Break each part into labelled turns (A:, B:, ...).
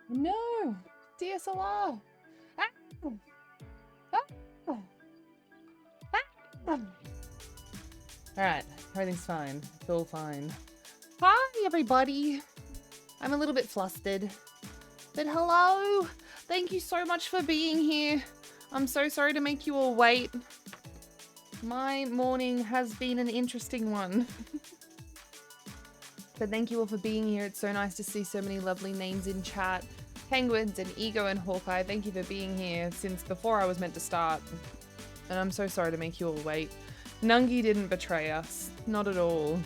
A: No, DSLR. Ah. Ah. Ah. Ah. All right, everything's fine. It's all fine. Hi, everybody. I'm a little bit flustered, but hello. Thank you so much for being here. I'm so sorry to make you all wait. My morning has been an interesting one. But thank you all for being here. It's so nice to see so many lovely names in chat. Penguins and Ego and Hawkeye, thank you for being here since before I was meant to start. And I'm so sorry to make you all wait. Nungi didn't betray us. Not at all.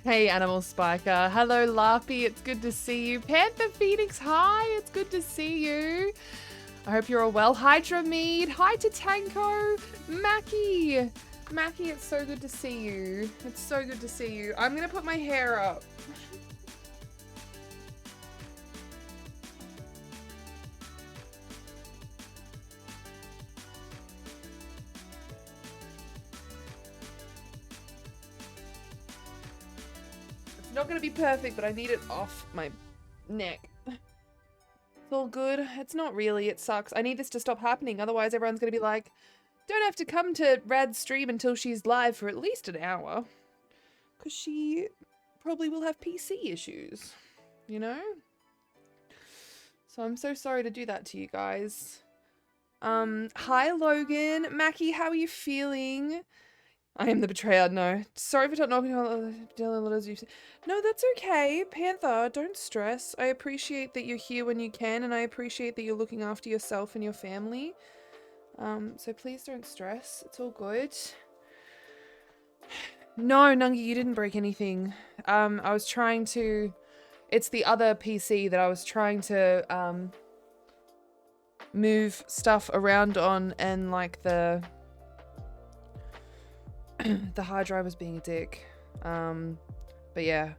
A: Hey, Animal Spiker. Hello, Lappy. It's good to see you. Panther Phoenix, hi. It's good to see you. I hope you're all well. Hi, Drameed. Hi to Tanko. Mackie. Mackie, it's so good to see you. It's so good to see you. I'm going to put my hair up. It's not going to be perfect, but I need it off my neck. It's all good. It's not really. It sucks. I need this to stop happening. Otherwise, everyone's going to be like, don't have to come to Rad's stream until she's live for at least an hour. Because she probably will have PC issues, you know? So I'm so sorry to do that to you guys. Hi, Logan. Mackie, how are you feeling? I am the betrayer. No. Sorry for not knocking on the... No, that's okay. Panther, don't stress. I appreciate that you're here when you can, and I appreciate that you're looking after yourself and your family. So please don't stress. It's all good. No, Nungi, you didn't break anything. I was trying to... It's the other PC that I was trying to, move stuff around on, and, like, the hard drive was being a dick. But yeah,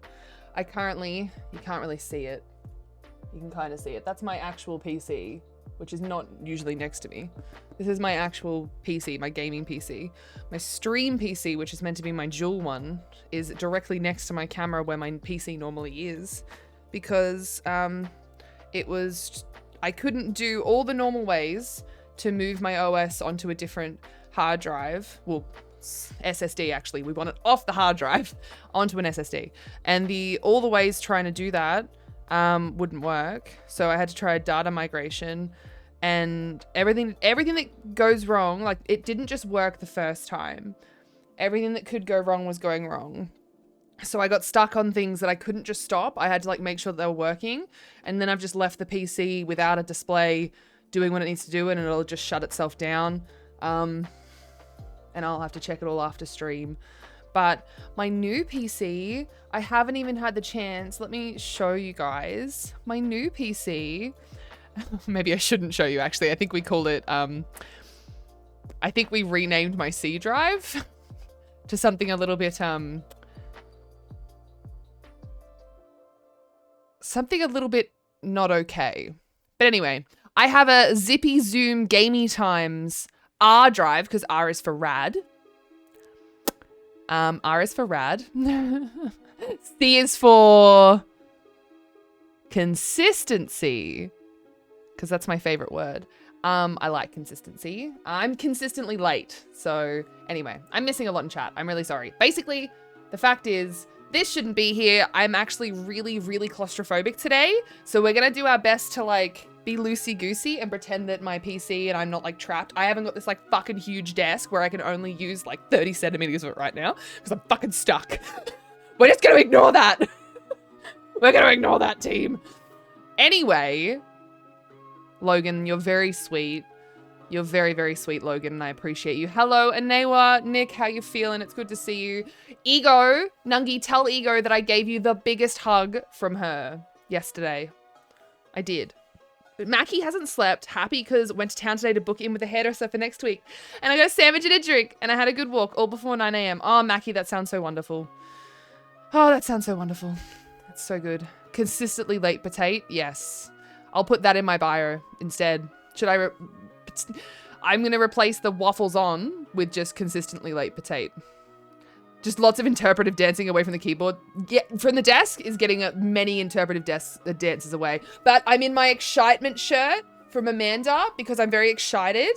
A: you can't really see it. You can kind of see it. That's my actual PC, which is not usually next to me. This is my actual PC, my gaming PC. My stream PC, which is meant to be my dual one, is directly next to my camera where my PC normally is, because I couldn't do all the normal ways to move my OS onto a different hard drive. Well, SSD actually. We want it off the hard drive onto an SSD. And all the ways trying to do that wouldn't work. So I had to try a data migration, and everything that goes wrong, like, it didn't just work the first time. Everything that could go wrong was going wrong. So I got stuck on things that I couldn't just stop. I had to, like, make sure that they were working. And then I've just left the PC without a display doing what it needs to do, and it'll just shut itself down. And I'll have to check it all after stream. But my new PC, I haven't even had the chance. Let me show you guys. My new PC, maybe I shouldn't show you actually. I think we called it, I think we renamed my C drive to something a little bit, something a little bit not okay. But anyway, I have a Zippy Zoom Gamey Times R drive, because R is for rad. R is for rad. C is for consistency, because that's my favorite word. I like consistency. I'm consistently late. So anyway, I'm missing a lot in chat. I'm really sorry. Basically, the fact is, this shouldn't be here. I'm actually really, really claustrophobic today. So we're going to do our best to like be loosey-goosey and pretend that my PC and I'm not like trapped. I haven't got this like fucking huge desk where I can only use like 30 centimeters of it right now because I'm fucking stuck. We're just going to ignore that. We're going to ignore that, team. Anyway, Logan, you're very sweet. You're very, very sweet, Logan, and I appreciate you. Hello, Anewa. Nick, how you feeling? It's good to see you. Ego, Nungi, tell Ego that I gave you the biggest hug from her yesterday. I did. But Mackie hasn't slept. Happy because went to town today to book in with a hairdresser for next week. And I got a sandwich and a drink, and I had a good walk all before 9 a.m. Oh, Mackie, that sounds so wonderful. Oh, that sounds so wonderful. That's so good. Consistently late potato. Yes. I'll put that in my bio instead. Should I... I'm going to replace the waffles on with just consistently late potato. Just lots of interpretive dancing away from the keyboard. Yeah, from the desk is getting many interpretive dances away. But I'm in my excitement shirt from Amanda because I'm very excited.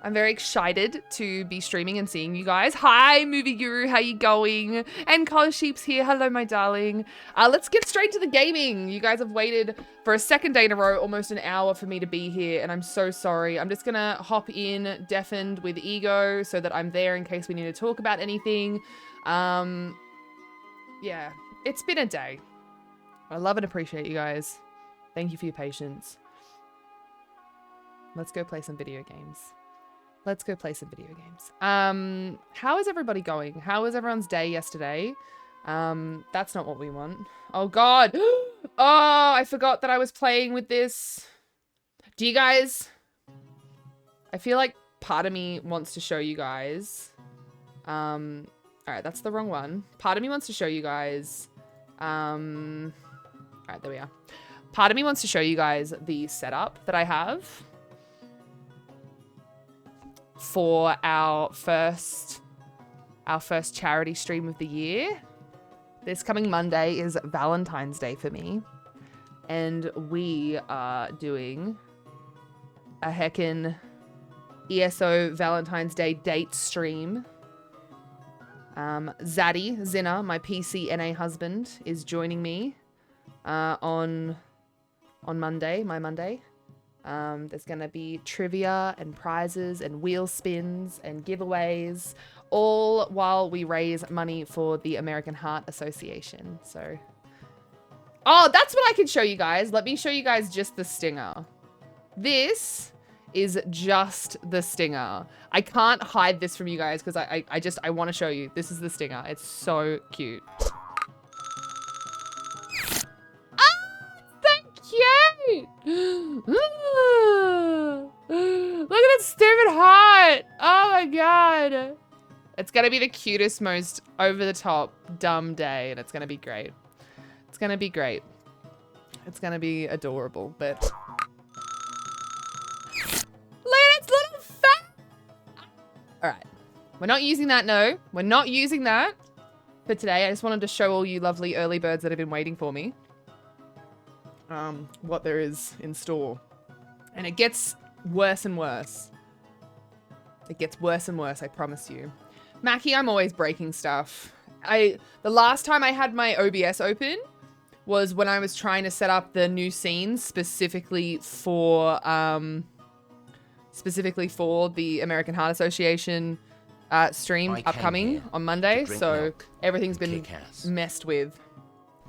A: I'm very excited to be streaming and seeing you guys. Hi, Movie Guru. How you going? And Collar Sheep's here. Hello, my darling. Let's get straight to the gaming. You guys have waited for a second day in a row, almost an hour for me to be here, and I'm so sorry. I'm just going to hop in deafened with Ego so that I'm there in case we need to talk about anything. Yeah, it's been a day. I love and appreciate you guys. Thank you for your patience. Let's go play some video games. Let's go play some video games. How is everybody going? How was everyone's day yesterday? That's not what we want. Oh, God. Oh, I forgot that I was playing with this. Do you guys... I feel like part of me wants to show you guys. All right, that's the wrong one. Part of me wants to show you guys. All right, there we are. Part of me wants to show you guys the setup that I have for our first charity stream of the year. This coming Monday is Valentine's Day for me, and we are doing a heckin' ESO Valentine's Day date stream. Zinner, my PCNA husband, is joining me on Monday, my Monday. There's gonna be trivia and prizes and wheel spins and giveaways, all while we raise money for the American Heart Association. So, oh, that's what I can show you guys. Let me show you guys just the stinger. This is just the stinger. I can't hide this from you guys because I want to show you. This is the stinger. It's so cute. Cute. Look at that stupid heart. Oh my God. It's going to be the cutest, most over the top, dumb day. And it's going to be great. It's going to be great. It's going to be adorable, but. Look at its little fat. All right. We're not using that. No, we're not using that for today. I just wanted to show all you lovely early birds that have been waiting for me. What there is in store. And it gets worse and worse. It gets worse and worse, I promise you. Mackie, I'm always breaking stuff. The last time I had my OBS open was when I was trying to set up the new scenes specifically for the American Heart Association stream upcoming on Monday. So everything's been messed with.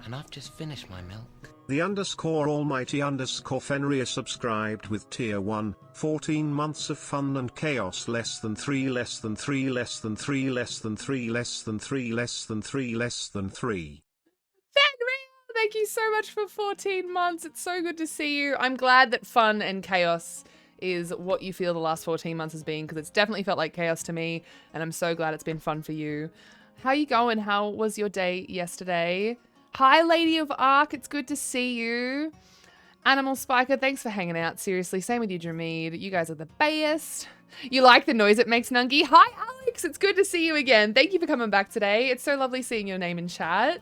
B: And I've just finished my milk.
C: The _almighty _Fenrir subscribed with tier 1, 14 months of fun and chaos less than 3 less than 3 less than 3 less than 3 less than 3 less than 3 less than 3.
A: Fenrir, thank you so much for 14 months. It's so good to see you. I'm glad that fun and chaos is what you feel the last 14 months has been, because it's definitely felt like chaos to me, and I'm so glad it's been fun for you. How you going? How was your day yesterday? Hi, Lady of Arc. It's good to see you. Animal Spiker, thanks for hanging out. Seriously, same with you, Jameed. You guys are the best. You like the noise it makes, Nungi? Hi, Alex, it's good to see you again. Thank you for coming back today. It's so lovely seeing your name in chat.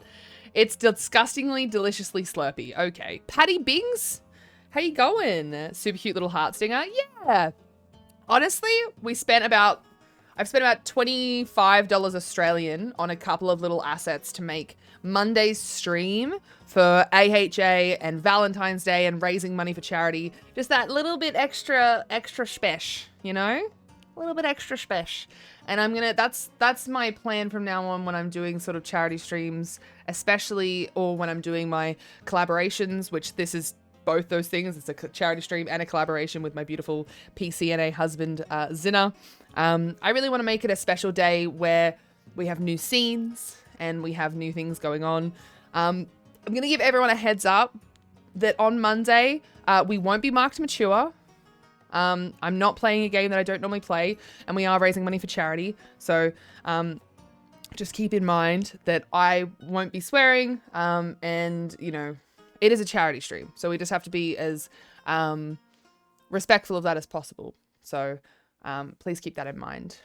A: It's disgustingly, deliciously slurpy. Okay. Patty Bings, how you going? Super cute little heart stinger. Yeah. Honestly, I've spent about $25 Australian on a couple of little assets to make Monday's stream for AHA and Valentine's Day and raising money for charity. Just that little bit extra spesh, you know? A little bit extra spesh. And that's my plan from now on when I'm doing sort of charity streams, especially, or when I'm doing my collaborations, which this is both those things. It's a charity stream and a collaboration with my beautiful PCNA husband, Zinna. I really want to make it a special day where we have new scenes and we have new things going on. I'm going to give everyone a heads up that on Monday, we won't be marked mature. I'm not playing a game that I don't normally play, and we are raising money for charity. So just keep in mind that I won't be swearing, and, you know, it is a charity stream. So we just have to be as respectful of that as possible. So please keep that in mind.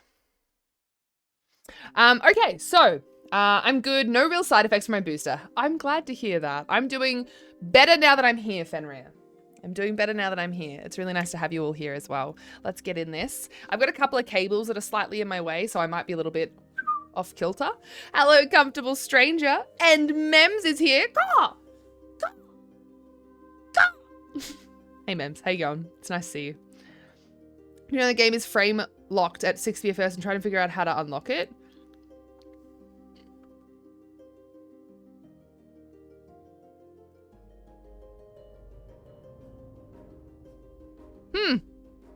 A: Okay, so I'm good. No real side effects from my booster. I'm glad to hear that. I'm doing better now that I'm here, Fenrir. I'm doing better now that I'm here. It's really nice to have you all here as well. Let's get in this. I've got a couple of cables that are slightly in my way, so I might be a little bit off kilter. Hello, comfortable stranger. And Mems is here. Caw! Caw! Caw! Hey, Mems. How you going? It's nice to see you. You know, the game is frame locked at 60 FPS and trying to figure out how to unlock it.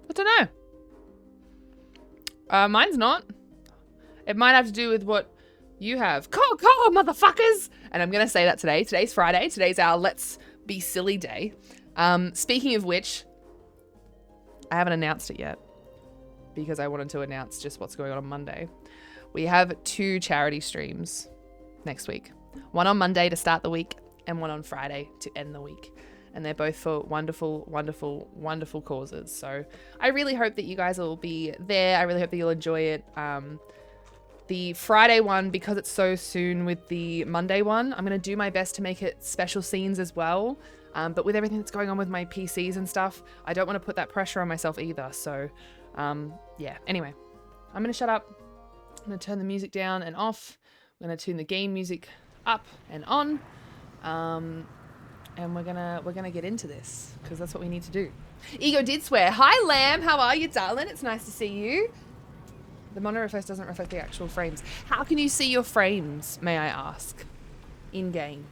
A: I don't know. Mine's not. It might have to do with what you have. Call, motherfuckers! And I'm going to say that today. Today's Friday. Today's our Let's Be Silly Day. Speaking of which, I haven't announced it yet because I wanted to announce just what's going on Monday. We have 2 charity streams next week. One on Monday to start the week and one on Friday to end the week. And they're both for wonderful, wonderful, wonderful causes. So I really hope that you guys will be there. I really hope that you'll enjoy it. The Friday one, because it's so soon with the Monday one, I'm going to do my best to make it special scenes as well. But with everything that's going on with my PCs and stuff, I don't want to put that pressure on myself either. So yeah, anyway, I'm going to shut up. I'm going to turn the music down and off. I'm going to tune the game music up and on. And we're gonna get into this because that's what we need to do. Ego did swear. Hi, Lamb. How are you, darling? It's nice to see you. The monitor first doesn't reflect the actual frames. How can you see your frames, may I ask? In game.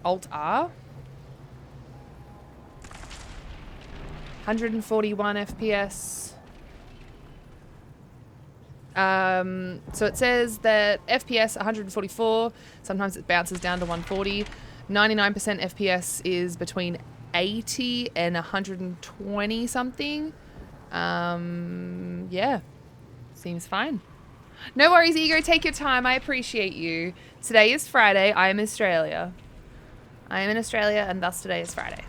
A: Alt R. 141 FPS. So it says that FPS 144. Sometimes it bounces down to 140. 99% FPS is between 80 and 120 something. Yeah, seems fine. No worries, Ego. Take your time. I appreciate you. Today is Friday. I am in Australia. I am in Australia, and thus today is Friday.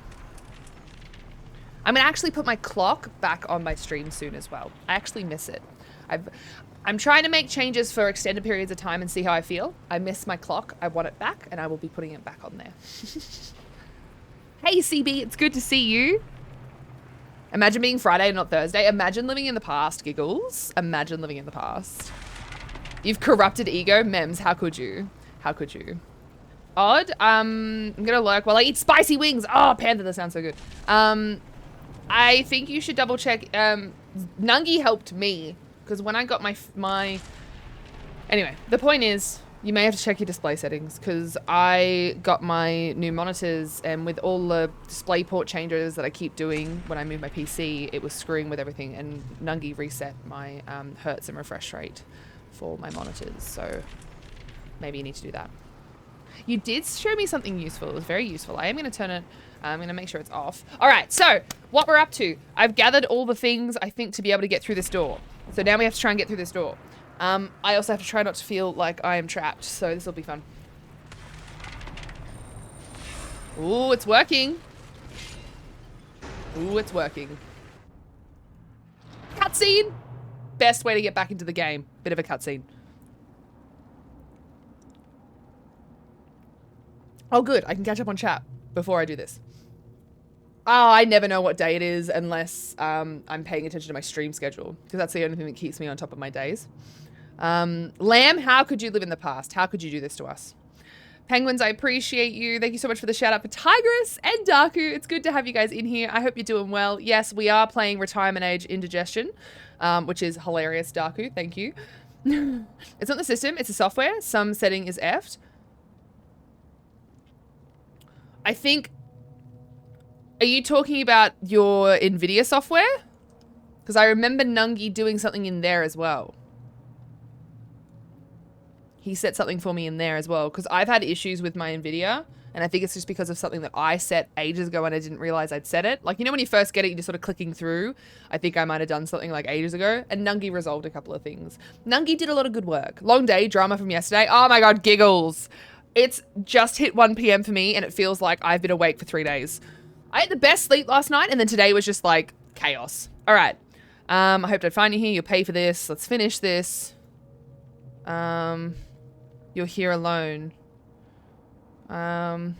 A: I'm gonna actually put my clock back on my stream soon as well. I actually miss it. I'm trying to make changes for extended periods of time and see how I feel. I miss my clock. I want it back, and I will be putting it back on there. Hey, CB, it's good to see you. Imagine being Friday and not Thursday. Imagine living in the past, Giggles. Imagine living in the past. You've corrupted Ego. Mems, how could you? How could you? Odd. I'm gonna lurk while I eat spicy wings. Oh, Panther, that sounds so good. I think you should double check. Nungi helped me. Because when I got my... Anyway, the point is, you may have to check your display settings because I got my new monitors and with all the display port changes that I keep doing when I move my PC, it was screwing with everything and Nungi reset my hertz and refresh rate for my monitors. So maybe you need to do that. You did show me something useful. It was very useful. I am going to turn it... I'm going to make sure it's off. All right, so what we're up to. I've gathered all the things I think to be able to get through this door. So now we have to try and get through this door. I also have to try not to feel like I am trapped, so this will be fun. Ooh, it's working. Ooh, it's working. Cutscene! best way to get back into the game. Bit of a cutscene. Oh, good. I can catch up on chat before I do this. Oh, I never know what day it is unless I'm paying attention to my stream schedule, because that's the only thing that keeps me on top of my days. Lamb, how could you live in the past? How could you do this to us? Penguins, I appreciate you. Thank you so much for the shout out for Tigress and Darku. It's good to have you guys in here. I hope you're doing well. Yes, we are playing Retirement Age Indigestion, which is hilarious, Darku. Thank you. It's not the system, it's the software. Some setting is effed. I think... Are you talking about your NVIDIA software? Because I remember Nungi doing something in there as well. He set something for me in there as well. Because I've had issues with my NVIDIA. And I think it's just because of something that I set ages ago and I didn't realize I'd set it. Like, you know when you first get it, you're just sort of clicking through. I think I might have done something like ages ago. And Nungi resolved a couple of things. Nungi did a lot of good work. Long day, drama from yesterday. Oh my god, giggles. It's just hit 1 p.m. for me and it feels like I've been awake for 3 days. I had the best sleep last night and then today was just like chaos. All right. I hoped I'd find you here. You'll pay for this. Let's finish this. You're here alone.
D: No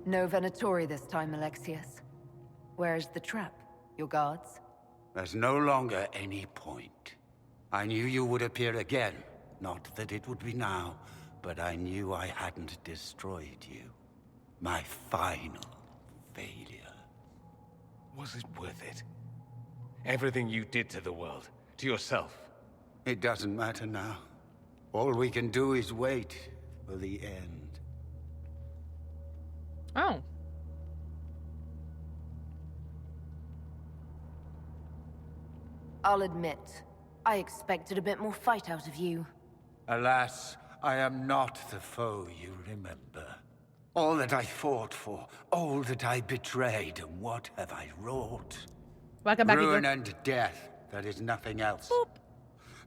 D: Venatori this time, Alexius. Where's the trap? Your guards?
E: There's no longer any point. I knew you would appear again. Not that it would be now, but I knew I hadn't destroyed you. My final failure.
F: Was it worth it? Everything you did to the world, to yourself.
E: It doesn't matter now. All we can do is wait for the end.
A: Oh.
D: I'll admit, I expected a bit more fight out of you.
E: Alas, I am not the foe you remember. All that I fought for, all that I betrayed, and what have I wrought?
A: Welcome back,
E: Ruin
A: Igor.
E: and death, that is nothing else.
A: Boop.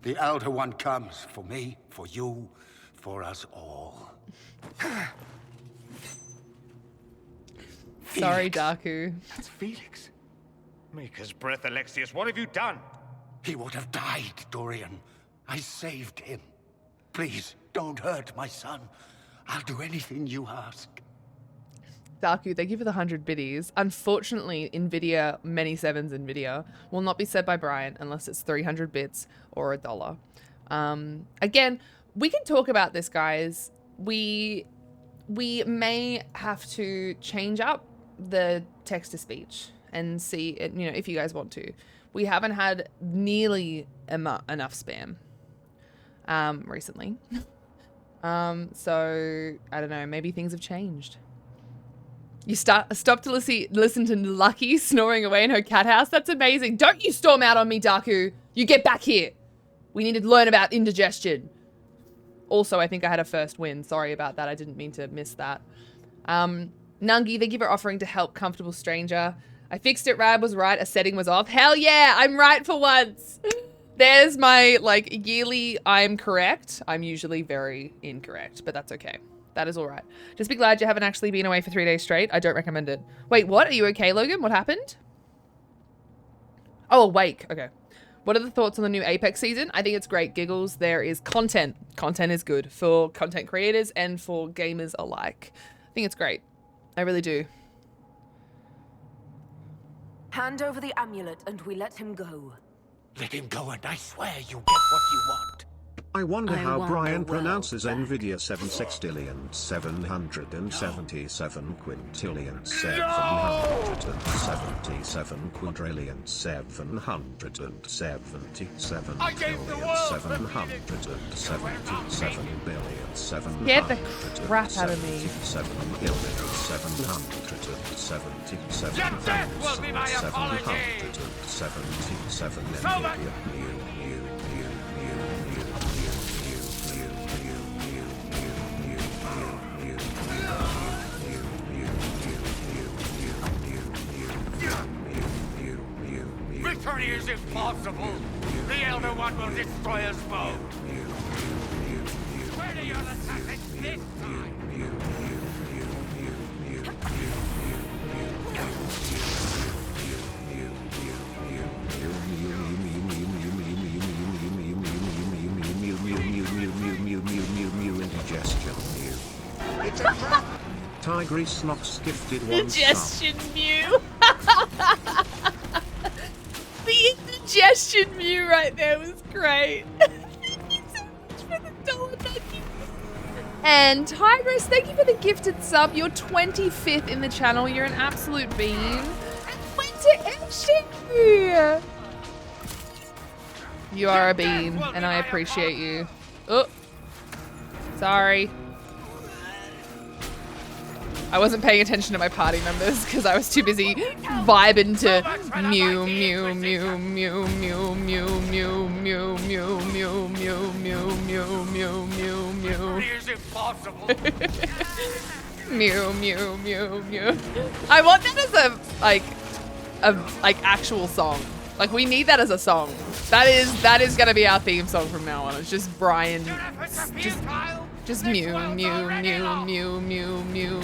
E: The Elder One comes for me, for you, for us all.
A: Sorry,
E: Felix.
A: Darku.
F: That's Felix. Maker's breath, Alexius. What have you done?
E: He would have died, Dorian. I saved him. Please, don't hurt my son. I'll do anything you ask.
A: Darku, thank you for the 100 biddies. Unfortunately, NVIDIA, many sevens NVIDIA, will not be said by Brian unless it's 300 bits or $1. Again, we can talk about this, guys. We may have to change up the text-to-speech and see it, you know, if you guys want to. We haven't had nearly enough spam recently. So I don't know, maybe things have changed. You stop to listen to Lucky snoring away in her cat house. That's amazing. Don't you storm out on me, Darku. You get back here. We need to learn about indigestion. Also, I think I had a first win. Sorry about that. I didn't mean to miss that. Nungi, thank you for offering to help Comfortable Stranger. I fixed it. Rab was right. A setting was off. Hell yeah, I'm right for once. There's my, like, yearly I'm correct. I'm usually very incorrect, but that's okay. That is all right. Just be glad you haven't actually been away for 3 days straight. I don't recommend it. Wait, what? Are you okay, Logan? What happened? Oh, awake. Okay. What are the thoughts on the new Apex season? I think it's great, Giggles. There is content. Content is good for content creators and for gamers alike. I think it's great. I really do.
D: Hand over the amulet and we let him go.
E: Let him go and I swear you'll get what you want.
C: I wonder how
D: wonder
C: Brian
D: well
C: pronounces
D: that.
C: NVIDIA 7 sextillion 777 quintillion 777 quadrillion 777
F: I gave the
C: billion
F: world
C: 777 billion 777
A: Get the crap out of me.
C: 777
F: Your death will be my apology.
C: 777
F: So much- Victory is impossible. The Elder One will destroy us both. Where do your assassins this time?
C: Tigris Knox gifted 1 sub.
A: Indigestion Mew. The indigestion Mew right there was great. Thank you so much for the dollar nugget. And Tigris, thank you for the gifted sub. You're 25th in the channel. You're an absolute bean. And went to Emshu. You are a bean, and I appreciate you. Oh, sorry. I wasn't paying attention to my party members because I was too busy vibing to mew mew mew mew mew mew mew mew mew mew mew mew mew mew mew mew.
E: Is impossible.
A: Mew mew mew mew. I want that as a actual song. Like, we need that as a song. That is gonna be our theme song from now on. It's just Brian just mew mew mew mew mew mew mew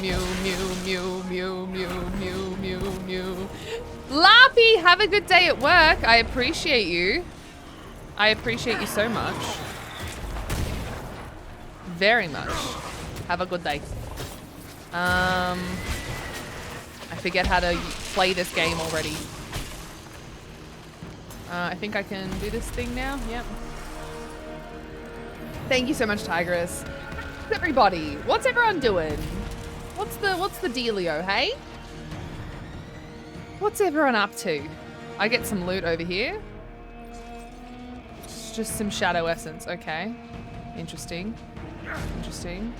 A: mew mew mew mew mew mew mew. Lappy, have a good day at work. I appreciate you. I appreciate you so much. Very much. Have a good day. I forget how to play this game already. I think I can do this thing now. Yep. Thank you so much, Tigress. Everybody, what's everyone doing? What's the dealio, hey? What's everyone up to? I get some loot over here. It's just some shadow essence. Okay. Interesting. Interesting.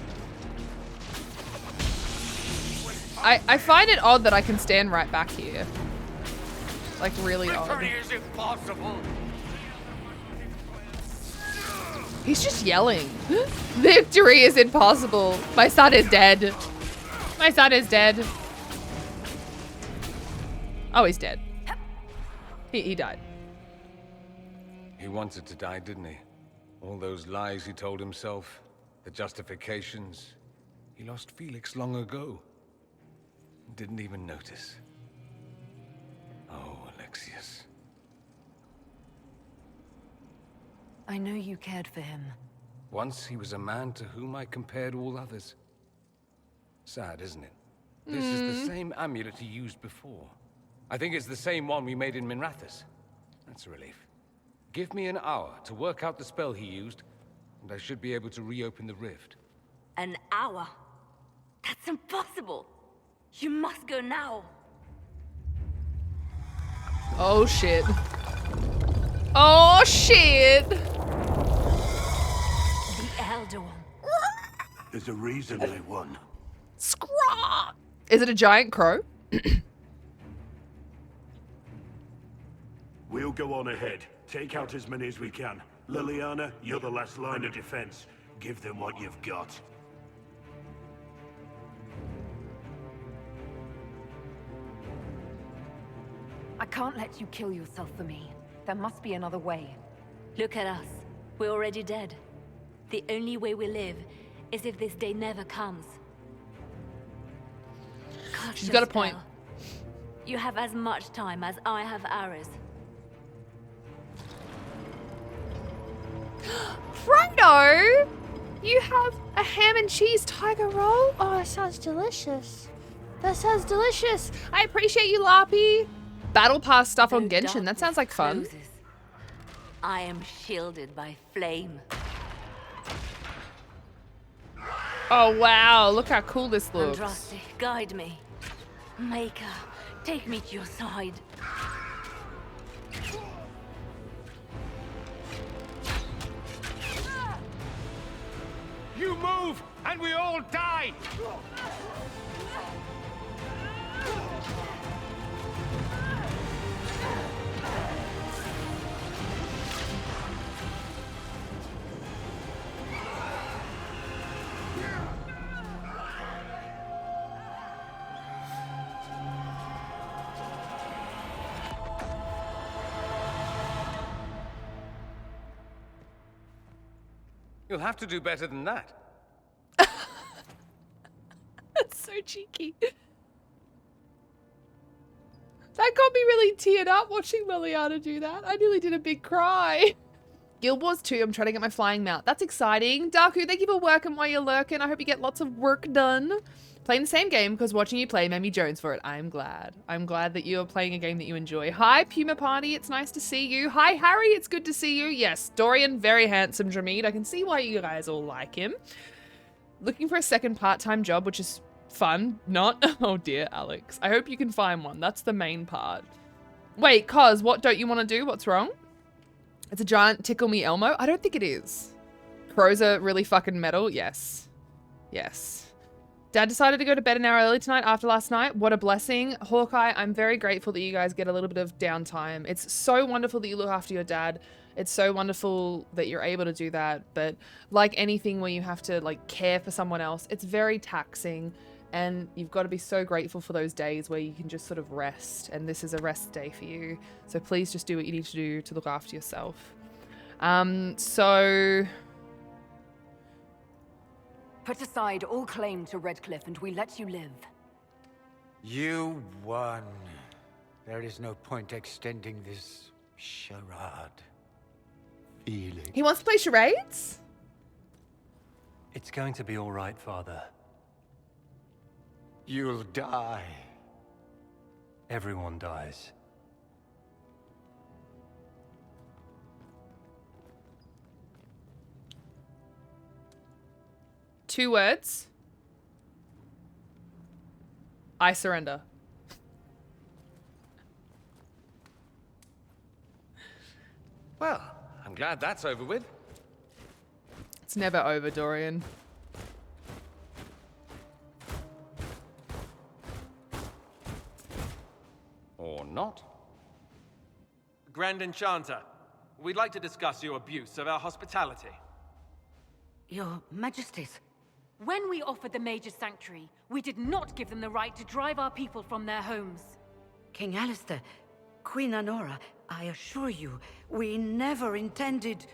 A: I find it odd that I can stand right back here. Like, really odd.
E: Is impossible.
A: He's just yelling. Victory is impossible. My son is dead. My son is dead. Oh, he's dead. He died.
F: He wanted to die, didn't he? All those lies he told himself, the justifications. He lost Felix long ago. Didn't even notice. Oh, Alexius.
D: I know you cared for him.
F: Once he was a man to whom I compared all others. Sad, isn't it? This is the same amulet he used before. I think it's the same one we made in Minrathous. That's a relief. Give me an hour to work out the spell he used, and I should be able to reopen the rift.
G: An hour? That's impossible! You must go now!
A: Oh, shit. Oh, shit!
G: The Elder One.
E: There's a reason they won.
A: Scraw! Is it a giant crow?
H: We'll go on ahead. Take out as many as we can. Liliana, you're the last line of defense. Give them what you've got.
D: I can't let you kill yourself for me. There must be another way.
G: Look at us. We're already dead. The only way we live is if this day never comes. Cast
A: She's
G: your
A: got a point.
G: spell. You have as much time as I have hours.
A: Frodo! You have a ham and cheese tiger roll? Oh, that sounds delicious. That sounds delicious. I appreciate you, Lappy. Battle Pass stuff on
G: Though
A: Genshin. That sounds like fun.
G: darkness closes, I am shielded by flame.
A: Oh, wow. Look how cool this looks.
G: Andraste, guide me. Maker, take me to your side.
F: You move, and we all die! You'll have to do better than that.
A: That's so cheeky. That got me really teared up watching Liliana do that. I nearly did a big cry. Guild Wars 2, I'm trying to get my flying mount. That's exciting. Darku, thank you for working while you're lurking. I hope you get lots of work done. Playing the same game because watching you play made me Jones for it. I'm glad. I'm glad that you're playing a game that you enjoy. Hi, Puma Party. It's nice to see you. Hi, Harry. It's good to see you. Yes, Dorian, very handsome Dramid. I can see why you guys all like him. Looking for a second part-time job, which is fun. Not? Oh, dear, Alex. I hope you can find one. That's the main part. Wait, Cos, what don't you want to do? What's wrong? It's a giant Tickle Me Elmo? I don't think it is. Crows are really fucking metal? Yes. Yes. Dad decided to go to bed an hour early tonight after last night. What a blessing. Hawkeye, I'm very grateful that you guys get a little bit of downtime. It's so wonderful that you look after your dad. It's so wonderful that you're able to do that. But like anything where you have to like care for someone else, it's very taxing. And you've got to be so grateful for those days where you can just sort of rest. And this is a rest day for you. So please just do what you need to do to look after yourself.
D: Put aside all claim to Redcliffe and we let you live.
E: You won. There is no point extending this charade. Feel it.
A: He wants to play charades?
I: It's going to be all right, Father.
E: You'll die.
I: Everyone dies.
A: Two words. I surrender.
F: Well, I'm glad that's over with.
A: It's never over, Dorian.
F: Or not.
J: Grand Enchanter, we'd like to discuss your abuse of our hospitality.
K: Your Majesties.
G: When we offered the Mage's Sanctuary, we did not give them the right to drive our people from their homes.
K: King Alistair, Queen Anora, I assure you, we never intended...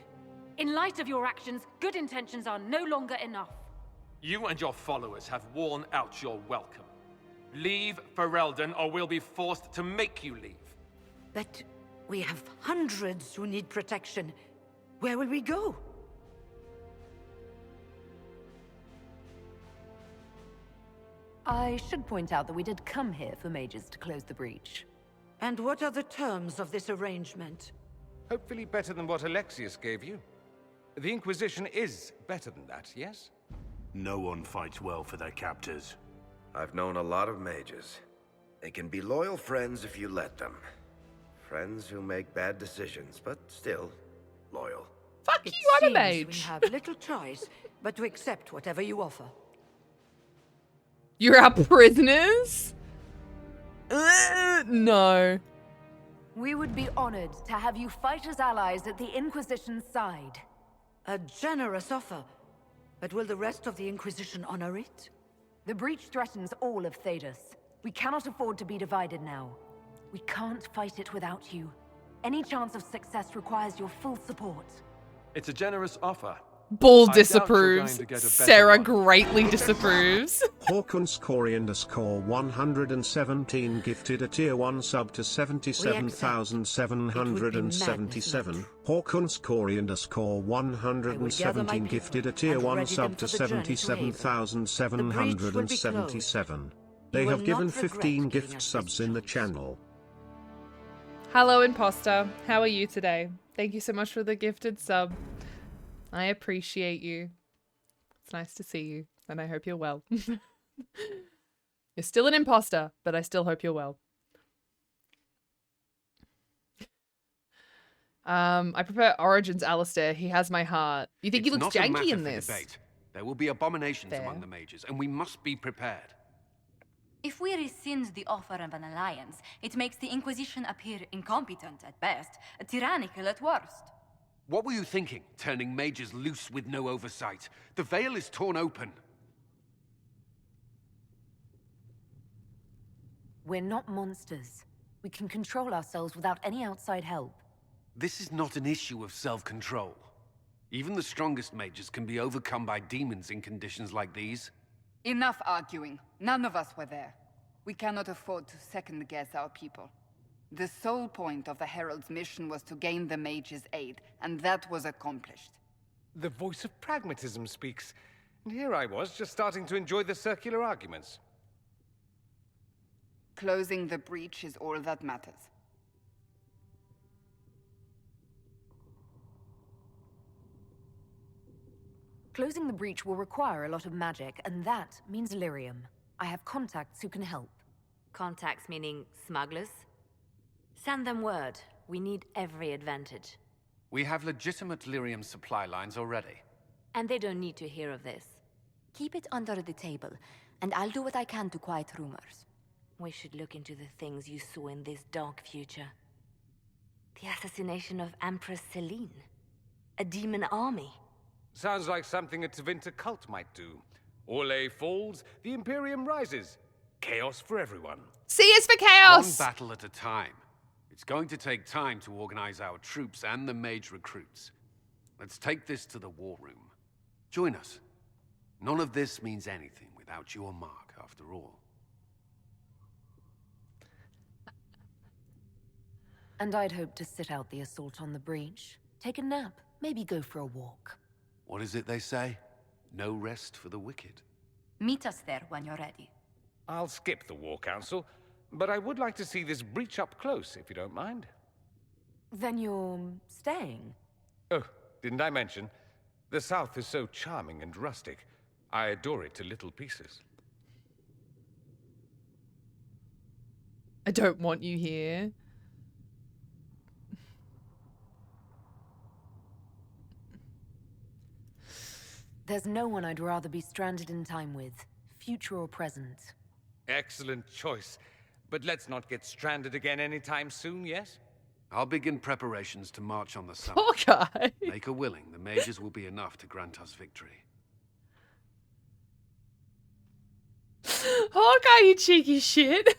G: In light of your actions, good intentions are no longer enough.
J: You and your followers have worn out your welcome. Leave Ferelden or we'll be forced to make you leave.
K: But we have hundreds who need protection. Where will we go?
D: I should point out that we did come here for mages to close the breach.
K: And what are the terms of this arrangement?
F: Hopefully better than what Alexius gave you. The Inquisition is better than that, yes?
H: No one fights well for their captors.
L: I've known a lot of mages. They can be loyal friends if you let them. Friends who make bad decisions, but still loyal.
A: Fuck
K: It
A: you, I'm a
K: seems
A: mage.
K: we have little choice but to accept whatever you offer.
A: You're our prisoners? No.
D: We would be honored to have you fight as allies at the Inquisition's side.
K: A generous offer. But will the rest of the Inquisition honor it?
D: The breach threatens all of Thedas. We cannot afford to be divided now. We can't fight it without you. Any chance of success requires your full support.
J: It's a generous offer.
A: Bull
J: I doubt you're
A: disapproves.
J: going to get a better
A: Sarah
J: one.
A: greatly disapproves.
C: Hawkins Corey_117 gifted a tier 1 sub to 77,777. Hawkins Corey_117 gifted a tier 1 sub to 77,777. They have given 15 gift subs in the channel.
A: Hello, imposter. How are you today? Thank you so much for the gifted sub. I appreciate you. It's nice to see you, and I hope you're well. You're still an imposter, but I still hope you're well. I prefer Origins Alistair. He has my heart. You think he looks janky in this?
M: There will be abominations
A: Fair.
M: among the mages, and we must be prepared.
N: If we rescind the offer of an alliance, it makes the Inquisition appear incompetent at best, tyrannical at worst.
M: What were you thinking, turning mages loose with no oversight? The veil is torn open.
D: We're not monsters. We can control ourselves without any outside help.
M: This is not an issue of self-control. Even the strongest mages can be overcome by demons in conditions like these.
O: Enough arguing. None of us were there. We cannot afford to second-guess our people. The sole point of the Herald's mission was to gain the mage's aid, and that was accomplished.
F: The voice of pragmatism speaks. And here I was, just starting to enjoy the circular arguments.
O: Closing the breach is all that matters.
D: Closing the breach will require a lot of magic, and that means lyrium. I have contacts who can help.
G: Contacts meaning smugglers? Send them word. We need every advantage.
M: We have legitimate lyrium supply lines already.
G: And they don't need to hear of this.
N: Keep it under the table, and I'll do what I can to quiet rumors.
G: We should look into the things you saw in this dark future. The assassination of Empress Celine. A demon army.
F: Sounds like something a Tevinter cult might do. Orlais falls, the Imperium rises. Chaos for everyone.
A: C is for chaos!
M: One battle at a time. It's going to take time to organize our troops and the mage recruits. Let's take this to the war room. Join us. None of this means anything without your mark, after all.
D: And I'd hoped to sit out the assault on the breach. Take a nap, maybe go for a walk.
M: What is it they say? No rest for the wicked.
N: Meet us there when you're ready.
F: I'll skip the War Council, but I would like to see this breach up close, if you don't mind.
D: Then you're staying?
F: Oh, didn't I mention? The South is so charming and rustic. I adore it to little pieces.
A: I don't want you here.
D: There's no one I'd rather be stranded in time with, future or present.
F: Excellent choice. But let's not get stranded again anytime soon, yes?
M: I'll begin preparations to march on the summit.
A: Hawkeye!
M: Make a willing, the mages will be enough to grant us victory.
A: Hawkeye, you cheeky shit.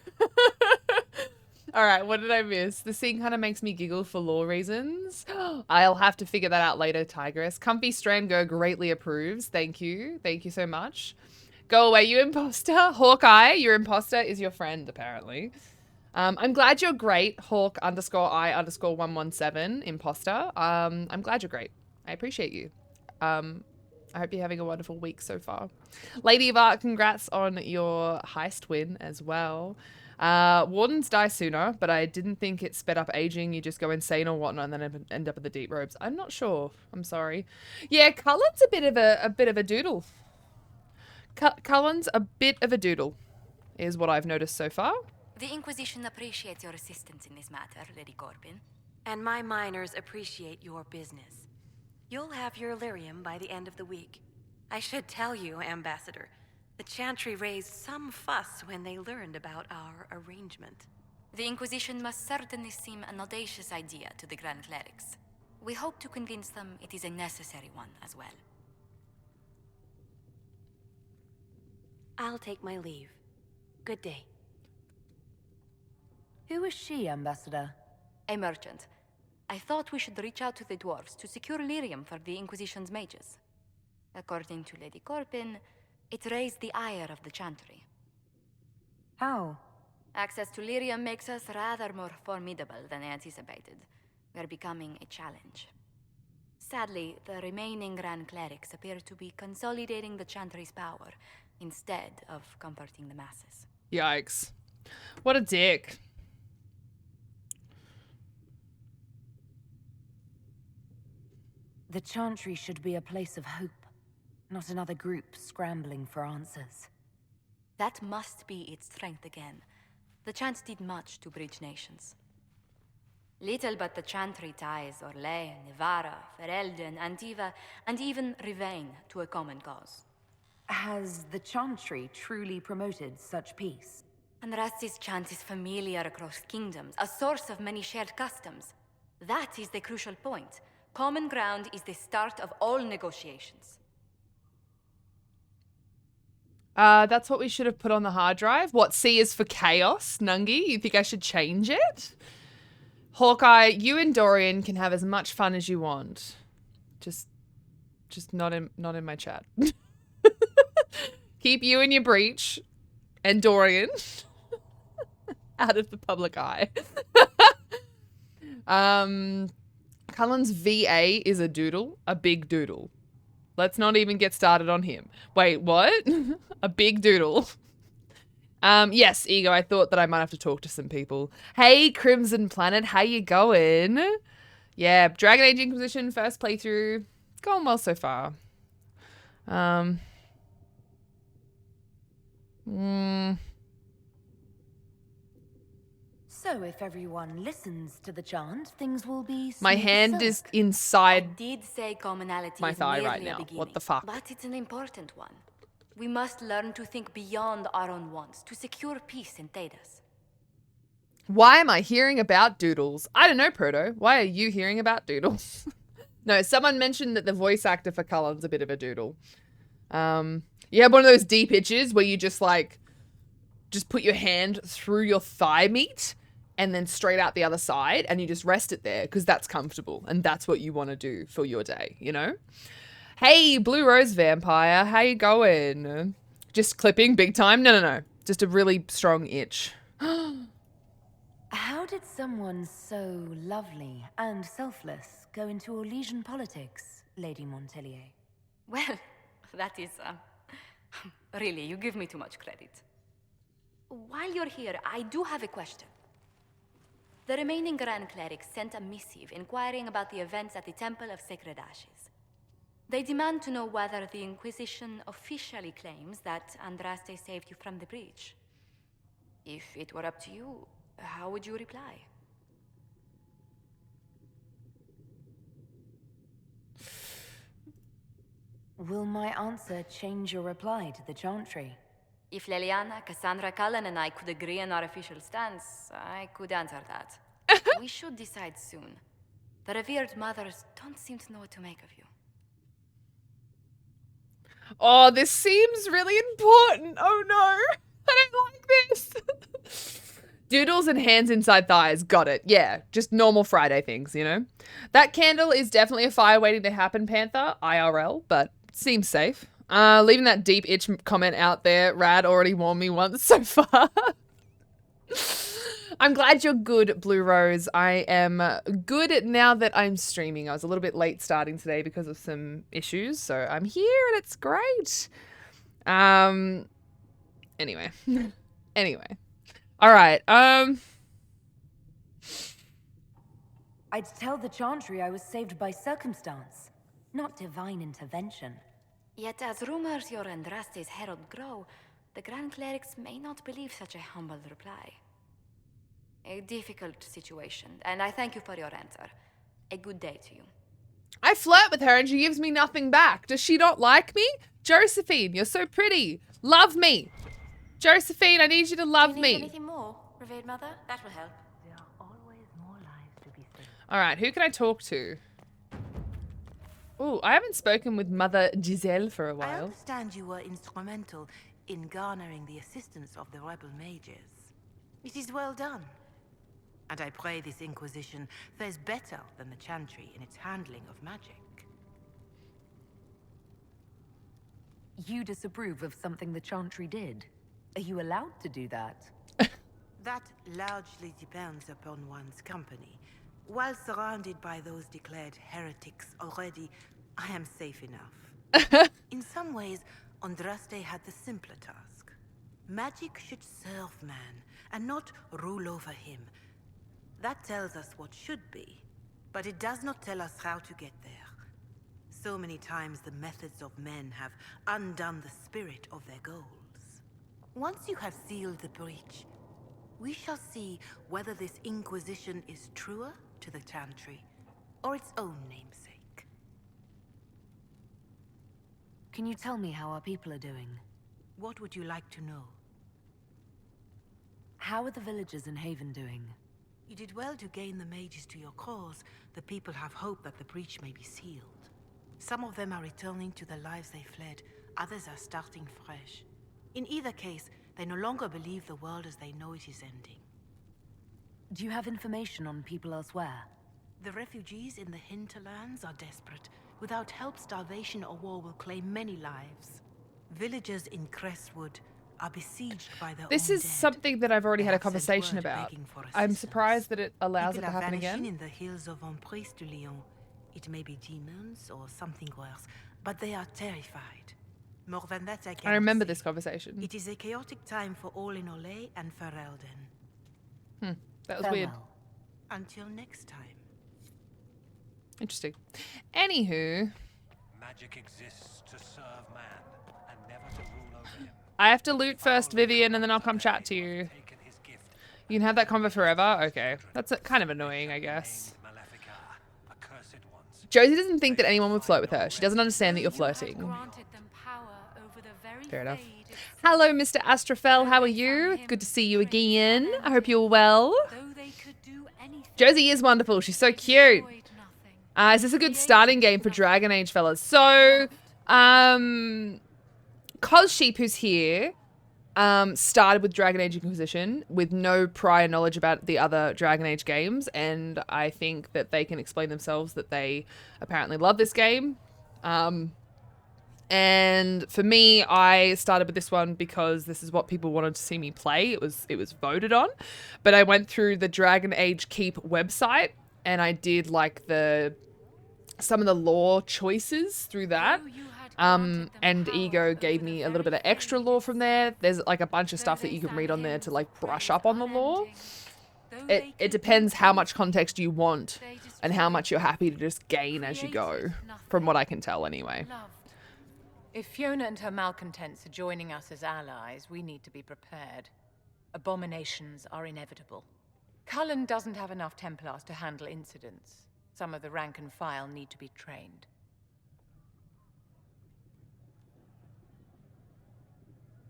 A: Alright, what did I miss? The scene kind of makes me giggle for lore reasons. I'll have to figure that out later, Tigress. Comfy Strandgo greatly approves. Thank you. Thank you so much. Go away, you imposter. Hawkeye, your imposter is your friend, apparently. I'm glad you're great, Hawk_I_117, imposter. I'm glad you're great. I appreciate you. I hope you're having a wonderful week so far. Lady of Art, congrats on your heist win as well. Wardens die sooner, but I didn't think it sped up aging. You just go insane or whatnot and then end up in the deep robes. I'm not sure. I'm sorry. Yeah, Cullen's a bit of a doodle. Cullen's a bit of a doodle, is what I've noticed so far.
N: The Inquisition appreciates your assistance in this matter, Lady Corbin.
P: And my miners appreciate your business. You'll have your lyrium by the end of the week. I should tell you, Ambassador, the Chantry raised some fuss when they learned about our arrangement.
N: The Inquisition must certainly seem an audacious idea to the Grand Clerics. We hope to convince them it is a necessary one as well.
P: I'll take my leave. Good day.
D: Who is she, Ambassador?
N: A merchant. I thought we should reach out to the dwarves to secure lyrium for the Inquisition's mages. According to Lady Corbin, it raised the ire of the Chantry.
D: How?
N: Access to lyrium makes us rather more formidable than anticipated. We're becoming a challenge. Sadly, the remaining Grand Clerics appear to be consolidating the Chantry's power instead of comforting the masses.
A: Yikes. What a dick.
D: The Chantry should be a place of hope, not another group scrambling for answers.
N: That must be its strength again. The Chants did much to bridge nations. Little but the Chantry ties Orlais, Nevarra, Ferelden, Antiva, and even Rivain to a common cause.
D: Has the Chantry truly promoted such peace?
N: Andrasti's chant is familiar across kingdoms, a source of many shared customs. That is the crucial point. Common ground is the start of all negotiations.
A: That's what we should have put on the hard drive. What, C is for chaos, Nungi? You think I should change it? Hawkeye, you and Dorian can have as much fun as you want. Just not in my chat. Keep you and your breach and Dorian out of the public eye. Cullen's VA is a doodle, a big doodle. Let's not even get started on him. Wait, what? A big doodle. Yes, Ego, I thought that I might have to talk to some people. Hey, Crimson Planet, how you going? Yeah, Dragon Age Inquisition, first playthrough. Going well so far.
D: So if everyone listens to the chant, things will be
A: My
D: smooth
A: hand
D: silk.
A: is inside
N: Did say commonality
A: my
N: is
A: thigh
N: merely
A: right
N: a
A: now.
N: beginning,
A: What the fuck?
N: but it's an important one. We must learn to think beyond our own wants to secure peace in Thedas.
A: Why am I hearing about doodles? I don't know, Proto. Why are you hearing about doodles? No, someone mentioned that the voice actor for Cullen's a bit of a doodle. You have one of those deep itches where you just put your hand through your thigh meat and then straight out the other side and you just rest it there because that's comfortable and that's what you want to do for your day, you know? Hey, Blue Rose Vampire, how you going? Just clipping big time? No. Just a really strong itch.
D: How did someone so lovely and selfless go into Orlesian politics, Lady Montelier?
N: Well, that is, really, you give me too much credit. While you're here, I do have a question. The remaining Grand Clerics sent a missive inquiring about the events at the Temple of Sacred Ashes. They demand to know whether the Inquisition officially claims that Andraste saved you from the breach. If it were up to you, how would you reply?
D: Will my answer change your reply to the chantry?
N: If Leliana, Cassandra, Cullen, and I could agree on our official stance, I could answer that. We should decide soon. The revered mothers don't seem to know what to make of you.
A: Oh, this seems really important. Oh no, I don't like this. Doodles and hands inside thighs. Got it. Yeah, just normal Friday things, you know? That candle is definitely a fire waiting to happen, Panther. IRL, but seems safe. Leaving that deep itch comment out there. Rad already warned me once so far. I'm glad you're good, Blue Rose. I am good now that I'm streaming. I was a little bit late starting today because of some issues, so I'm here and it's great. Anyway. All right.
D: I'd tell the chantry I was saved by circumstance, not divine intervention.
N: Yet as rumors your Andraste's herald grow, the Grand Clerics may not believe such a humble reply. A difficult situation, and I thank you for your answer. A good day to you.
A: I flirt with her and she gives me nothing back. Does she not like me? Josephine, you're so pretty. Love me. Josephine, I need you to love
P: Do you
A: me.
P: need anything more, revered mother? That will help.
D: There are always more lives to be saved.
A: All right, who can I talk to? Oh, I haven't spoken with Mother Giselle for a
Q: I
A: while.
Q: understand you were instrumental in garnering the assistance of the rebel mages. It is well done. And I pray this Inquisition fares better than the Chantry in its handling of magic.
D: You disapprove of something the chantry did. Are you allowed to do that?
Q: That largely depends upon one's company. While surrounded by those declared heretics already, I am safe enough. In some ways, Andraste had the simpler task. Magic should serve man, and not rule over him. That tells us what should be, but it does not tell us how to get there. So many times the methods of men have undone the spirit of their goals. Once you have sealed the breach, we shall see whether this Inquisition is truer to the Chantry, or its own namesake.
D: Can you tell me how our people are doing?
Q: What would you like to know?
D: How are the villagers in Haven doing?
Q: You did well to gain the mages to your cause. The people have hope that the breach may be sealed. Some of them are returning to the lives they fled. Others are starting fresh. In either case, they no longer believe the world as they know it is ending.
D: Do you have information on people elsewhere?
Q: The refugees in the hinterlands are desperate. Without help, starvation or war will claim many lives. Villagers in Crestwood are besieged by their
A: This
Q: own
A: is
Q: dead.
A: something that I've already
Q: They
A: had a
Q: have sent
A: conversation
Q: word
A: about.
Q: begging for
A: I'm
Q: assistance.
A: surprised that it allows
Q: People
A: it to
Q: are
A: happen
Q: vanishing
A: again.
Q: in the hills of Emprise de Lyon. It may be demons or something worse, but they are terrified. More than that, I cannot
A: remember
Q: say.
A: this conversation.
Q: It is a chaotic time for all in Olay and Ferelden.
A: That was weird.
Q: Until next time.
A: Interesting. Anywho,
I: Magic exists to serve man and never to rule over him.
A: I have to loot first, Vivian, and then I'll come chat to you. You can have that convo forever? Okay. That's kind of annoying, I guess. Josie doesn't think that anyone would flirt with her. She doesn't understand that you're flirting. Fair enough. Hello, Mr. Astrophel. How are you? Good to see you again. I hope you're well. Josie is wonderful. She's so cute. Is this a good starting game for Dragon Age, fellas? So, Cos Sheep, who's here, started with Dragon Age Inquisition with no prior knowledge about the other Dragon Age games, and I think that they can explain themselves that they apparently love this game. And for me, I started with this one because this is what people wanted to see me play. It was voted on, but I went through the Dragon Age Keep website and I did like some of the lore choices through that. And Ego gave me a little bit of extra lore from there. There's like a bunch of stuff that you can read on there to like brush up on the lore. It depends how much context you want and how much you're happy to just gain as you go, from what I can tell anyway.
R: If Fiona and her malcontents are joining us as allies, we need to be prepared. Abominations are inevitable. Cullen doesn't have enough Templars to handle incidents. Some of the rank and file need to be trained.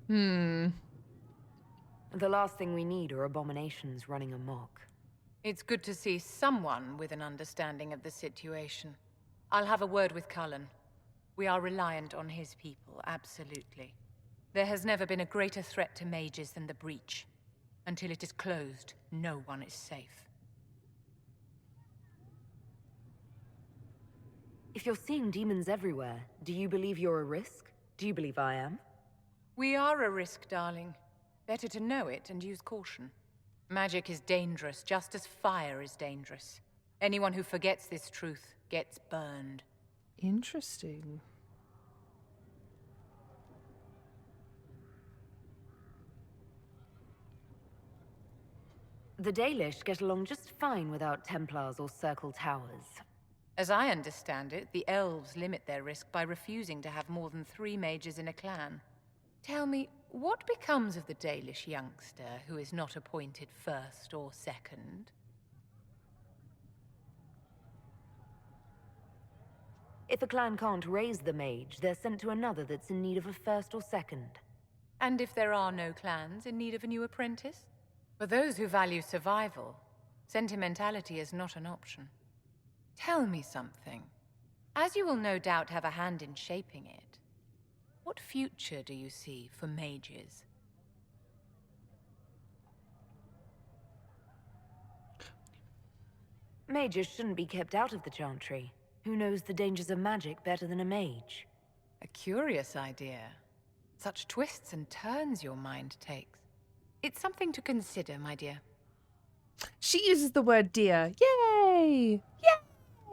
D: The last thing we need are abominations running amok.
R: It's good to see someone with an understanding of the situation. I'll have a word with Cullen. We are reliant on his people, absolutely. There has never been a greater threat to mages than the Breach. Until it is closed, no one is safe.
D: If you're seeing demons everywhere, do you believe you're a risk? Do you believe I am?
R: We are a risk, darling. Better to know it and use caution. Magic is dangerous, just as fire is dangerous. Anyone who forgets this truth gets burned.
A: Interesting.
D: The Dalish get along just fine without Templars or Circle Towers.
R: As I understand it, the elves limit their risk by refusing to have more than 3 mages in a clan. Tell me, what becomes of the Dalish youngster who is not appointed first or second?
D: If a clan can't raise the mage, they're sent to another that's in need of a first or second.
R: And if there are no clans in need of a new apprentice? For those who value survival, sentimentality is not an option. Tell me something. As you will no doubt have a hand in shaping it, what future do you see for mages?
D: Mages shouldn't be kept out of the Chantry. Who knows the dangers of magic better than a mage?
R: A curious idea. Such twists and turns your mind takes. It's something to consider, my dear.
A: She uses the word dear. Yay!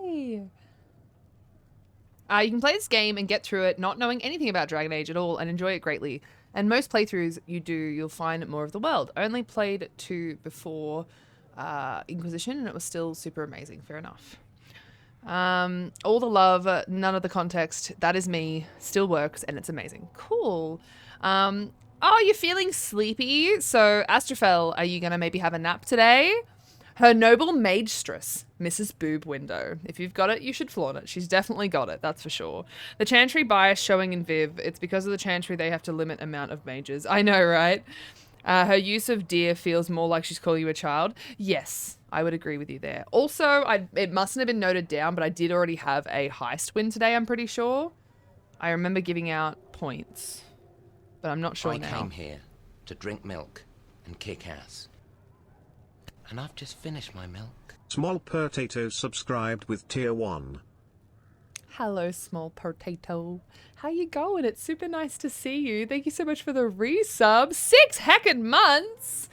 A: Yay! You can play this game and get through it not knowing anything about Dragon Age at all and enjoy it greatly. And most playthroughs you'll find more of the world. I only played 2 before Inquisition and it was still super amazing. Fair enough. All the love, none of the context. That is me. Still works and it's amazing. Cool. Oh, you're feeling sleepy? So, Astrophel, are you going to maybe have a nap today? Her noble magestress, Mrs. Boob Window. If you've got it, you should flaunt it. She's definitely got it, that's for sure. The Chantry bias showing in Viv. It's because of the Chantry they have to limit amount of mages. I know, right? Her use of dear feels more like she's calling you a child. Yes, I would agree with you there. Also, it mustn't have been noted down, but I did already have a heist win today, I'm pretty sure. I remember giving out points. But I'm not sure now.
B: I came here to drink milk and kick ass. And I've just finished my milk.
C: Small Potato subscribed with tier 1.
A: Hello, small potato. How you going? It's super nice to see you. Thank you so much for the resub. 6 heckin' months!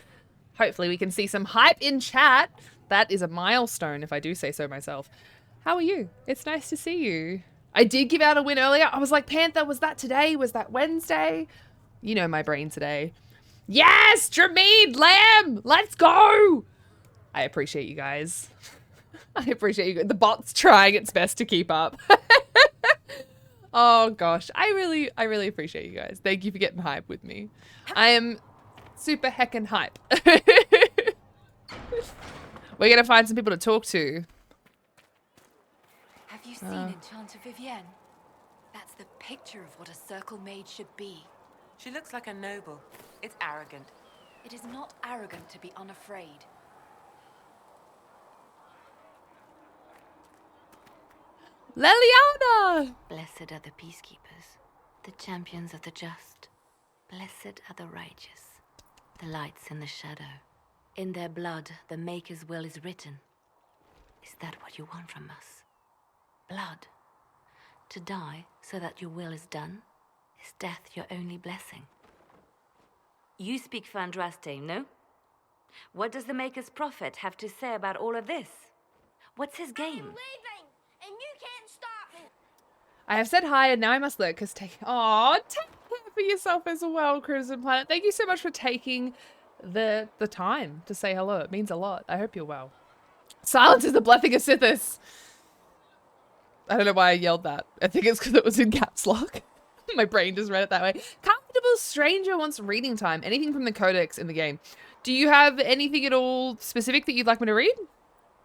A: Hopefully we can see some hype in chat. That is a milestone, if I do say so myself. How are you? It's nice to see you. I did give out a win earlier. I was like, Panther, was that today? Was that Wednesday? You know my brain today. Yes! Dramid! Lamb! Let's go! I appreciate you guys. I appreciate you. The bot's trying its best to keep up. Oh gosh, I really appreciate you guys. Thank you for getting hype with me. I am super heckin' hype. We're gonna find some people to talk to.
D: Have you seen Enchanter Vivienne? That's the picture of what a circle mage should be.
S: She looks like a noble. It's arrogant.
D: It is not arrogant to be unafraid.
A: Leliana!
G: Blessed are the peacekeepers, the champions of the just. Blessed are the righteous, the lights in the shadow. In their blood, the Maker's will is written. Is that what you want from us? Blood? To die so that your will is done? Is death your only blessing? You speak for Andraste, no? What does the Maker's prophet have to say about all of this? What's his game?
T: And you can't stop me.
A: I have said hi and now I must look because take care for yourself as well, Crimson Planet. Thank you so much for taking the time to say hello. It means a lot. I hope you're well. Silence is the blessing of Sithis. I don't know why I yelled that. I think it's because it was in caps lock. My brain just read it that way. Comfortable stranger wants reading time. Anything from the codex in the game. Do you have anything at all specific that you'd like me to read?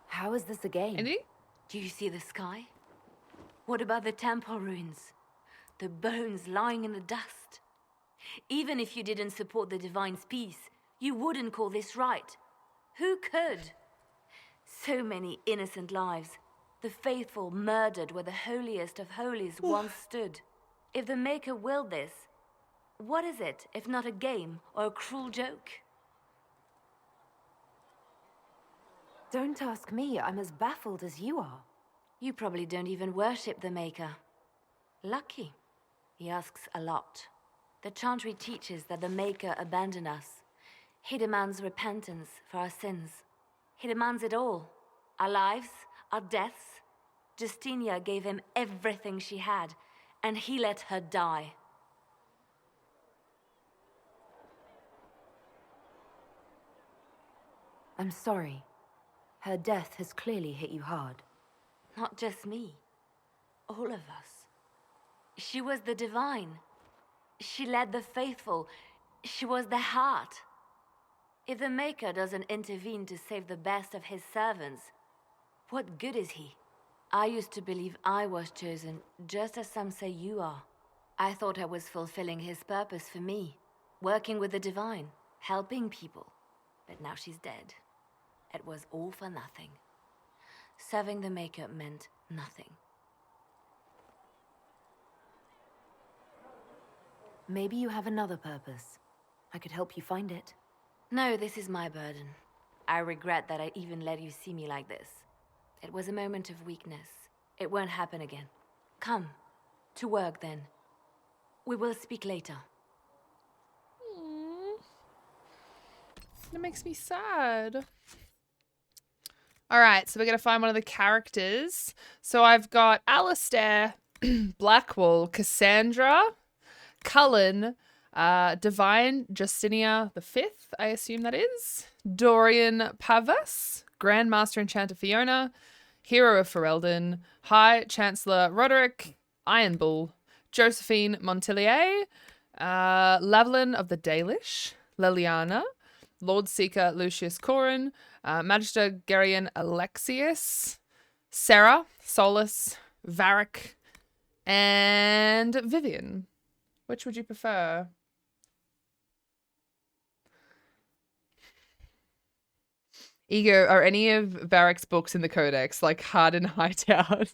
G: How is this a game?
A: Anything?
G: Do you see the sky? What about the temple ruins? The bones lying in the dust? Even if you didn't support the Divine's peace, you wouldn't call this right. Who could? So many innocent lives. The faithful murdered where the holiest of holies once stood. If the Maker willed this, what is it if not a game or a cruel joke?
D: Don't ask me. I'm as baffled as you are.
G: You probably don't even worship the Maker. Lucky. He asks a lot. The Chantry teaches that the Maker abandoned us. He demands repentance for our sins. He demands it all. Our lives, our deaths. Justinia gave him everything she had, and he let her die.
D: I'm sorry. Her death has clearly hit you hard.
G: Not just me. All of us. She was the Divine. She led the faithful. She was their heart. If the Maker doesn't intervene to save the best of his servants, what good is he? I used to believe I was chosen, just as some say you are. I thought I was fulfilling his purpose for me, working with the Divine, helping people. But now she's dead. It was all for nothing. Serving the Maker meant nothing.
D: Maybe you have another purpose. I could help you find it.
G: No, this is my burden. I regret that I even let you see me like this. It was a moment of weakness. It won't happen again. Come, to work then. We will speak later.
A: It makes me sad. All right, so we're going to find one of the characters. So I've got Alistair, Blackwall, Cassandra, Cullen, Divine Justinia the Fifth, I assume that is, Dorian Pavas, Grandmaster Enchanter Fiona, Hero of Ferelden, High Chancellor Roderick, Iron Bull, Josephine Montillier, Lavalin of the Dalish, Leliana, Lord Seeker Lucius Corin, Magister Gerian Alexius, Sarah, Solus, Varric, and Vivian. Which would you prefer? Ego, are any of Varric's books in the Codex, like Hard and Hideout?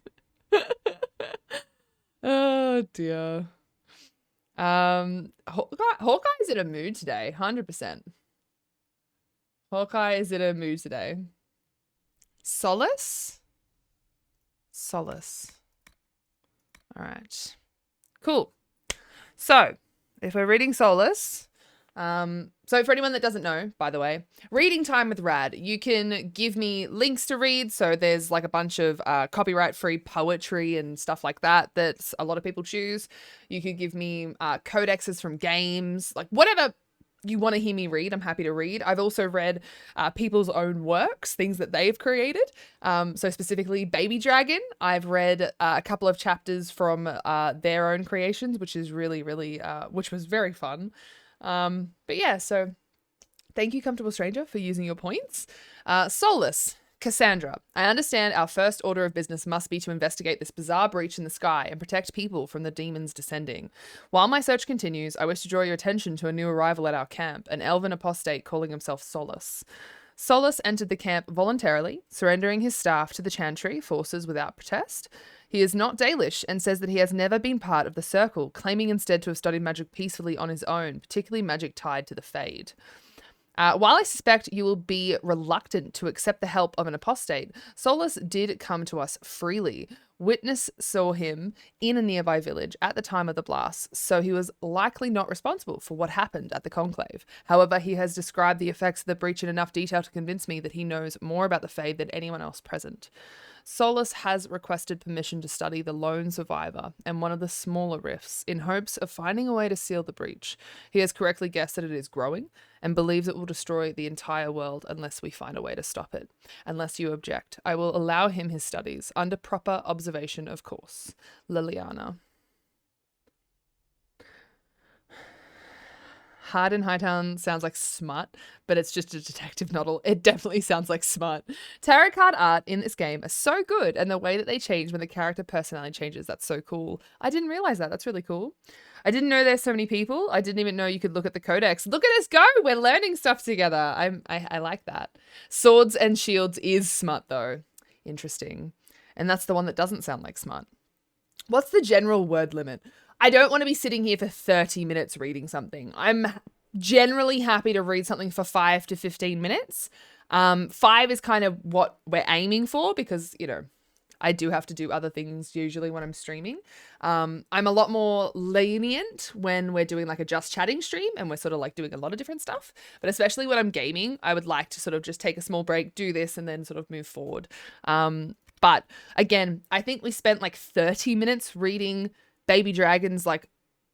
A: Oh dear. Hawkeye's in a mood today, 100%. Hawkeye is in a mood today. Solace? Solace. All right. Cool. So, if we're reading Solus, so for anyone that doesn't know, by the way, reading time with Rad, you can give me links to read. So there's like a bunch of copyright-free poetry and stuff like that a lot of people choose. You could give me codexes from games, like whatever you want to hear me read, I'm happy to read. I've also read people's own works, things that they've created. So specifically Baby Dragon, I've read a couple of chapters from their own creations, which is really, which was very fun. But yeah, so thank you, Comfortable Stranger, for using your points. Solus. Cassandra, I understand our first order of business must be to investigate this bizarre breach in the sky and protect people from the demons descending. While my search continues, I wish to draw your attention to a new arrival at our camp, an elven apostate calling himself Solus. Solus entered the camp voluntarily, surrendering his staff to the Chantry forces without protest. He is not Dalish and says that he has never been part of the Circle, claiming instead to have studied magic peacefully on his own, particularly magic tied to the Fade. While I suspect you will be reluctant to accept the help of an apostate, Solus did come to us freely. Witness saw him in a nearby village at the time of the blast, so he was likely not responsible for what happened at the conclave. However, he has described the effects of the breach in enough detail to convince me that he knows more about the Fade than anyone else present. Solus has requested permission to study the lone survivor and one of the smaller rifts in hopes of finding a way to seal the breach. He has correctly guessed that it is growing and believes it will destroy the entire world unless we find a way to stop it. Unless you object, I will allow him his studies under proper observation, of course. Liliana. Hard in Hightown sounds like smut, but it's just a detective novel. It definitely sounds like smut. Tarot card art in this game are so good, and the way that they change when the character personality changes, that's so cool. I didn't realize that. That's really cool. I didn't know there's so many people. I didn't even know you could look at the codex. Look at us go! We're learning stuff together. I like that. Swords and Shields is smut, though. Interesting. And that's the one that doesn't sound like smut. What's the general word limit? I don't want to be sitting here for 30 minutes reading something. I'm generally happy to read something for 5 to 15 minutes. 5 is kind of what we're aiming for because, you know, I do have to do other things usually when I'm streaming. I'm a lot more lenient when we're doing like a just chatting stream and we're sort of like doing a lot of different stuff. But especially when I'm gaming, I would like to sort of just take a small break, do this, and then sort of move forward. But again, I think we spent like 30 minutes reading Baby Dragon's like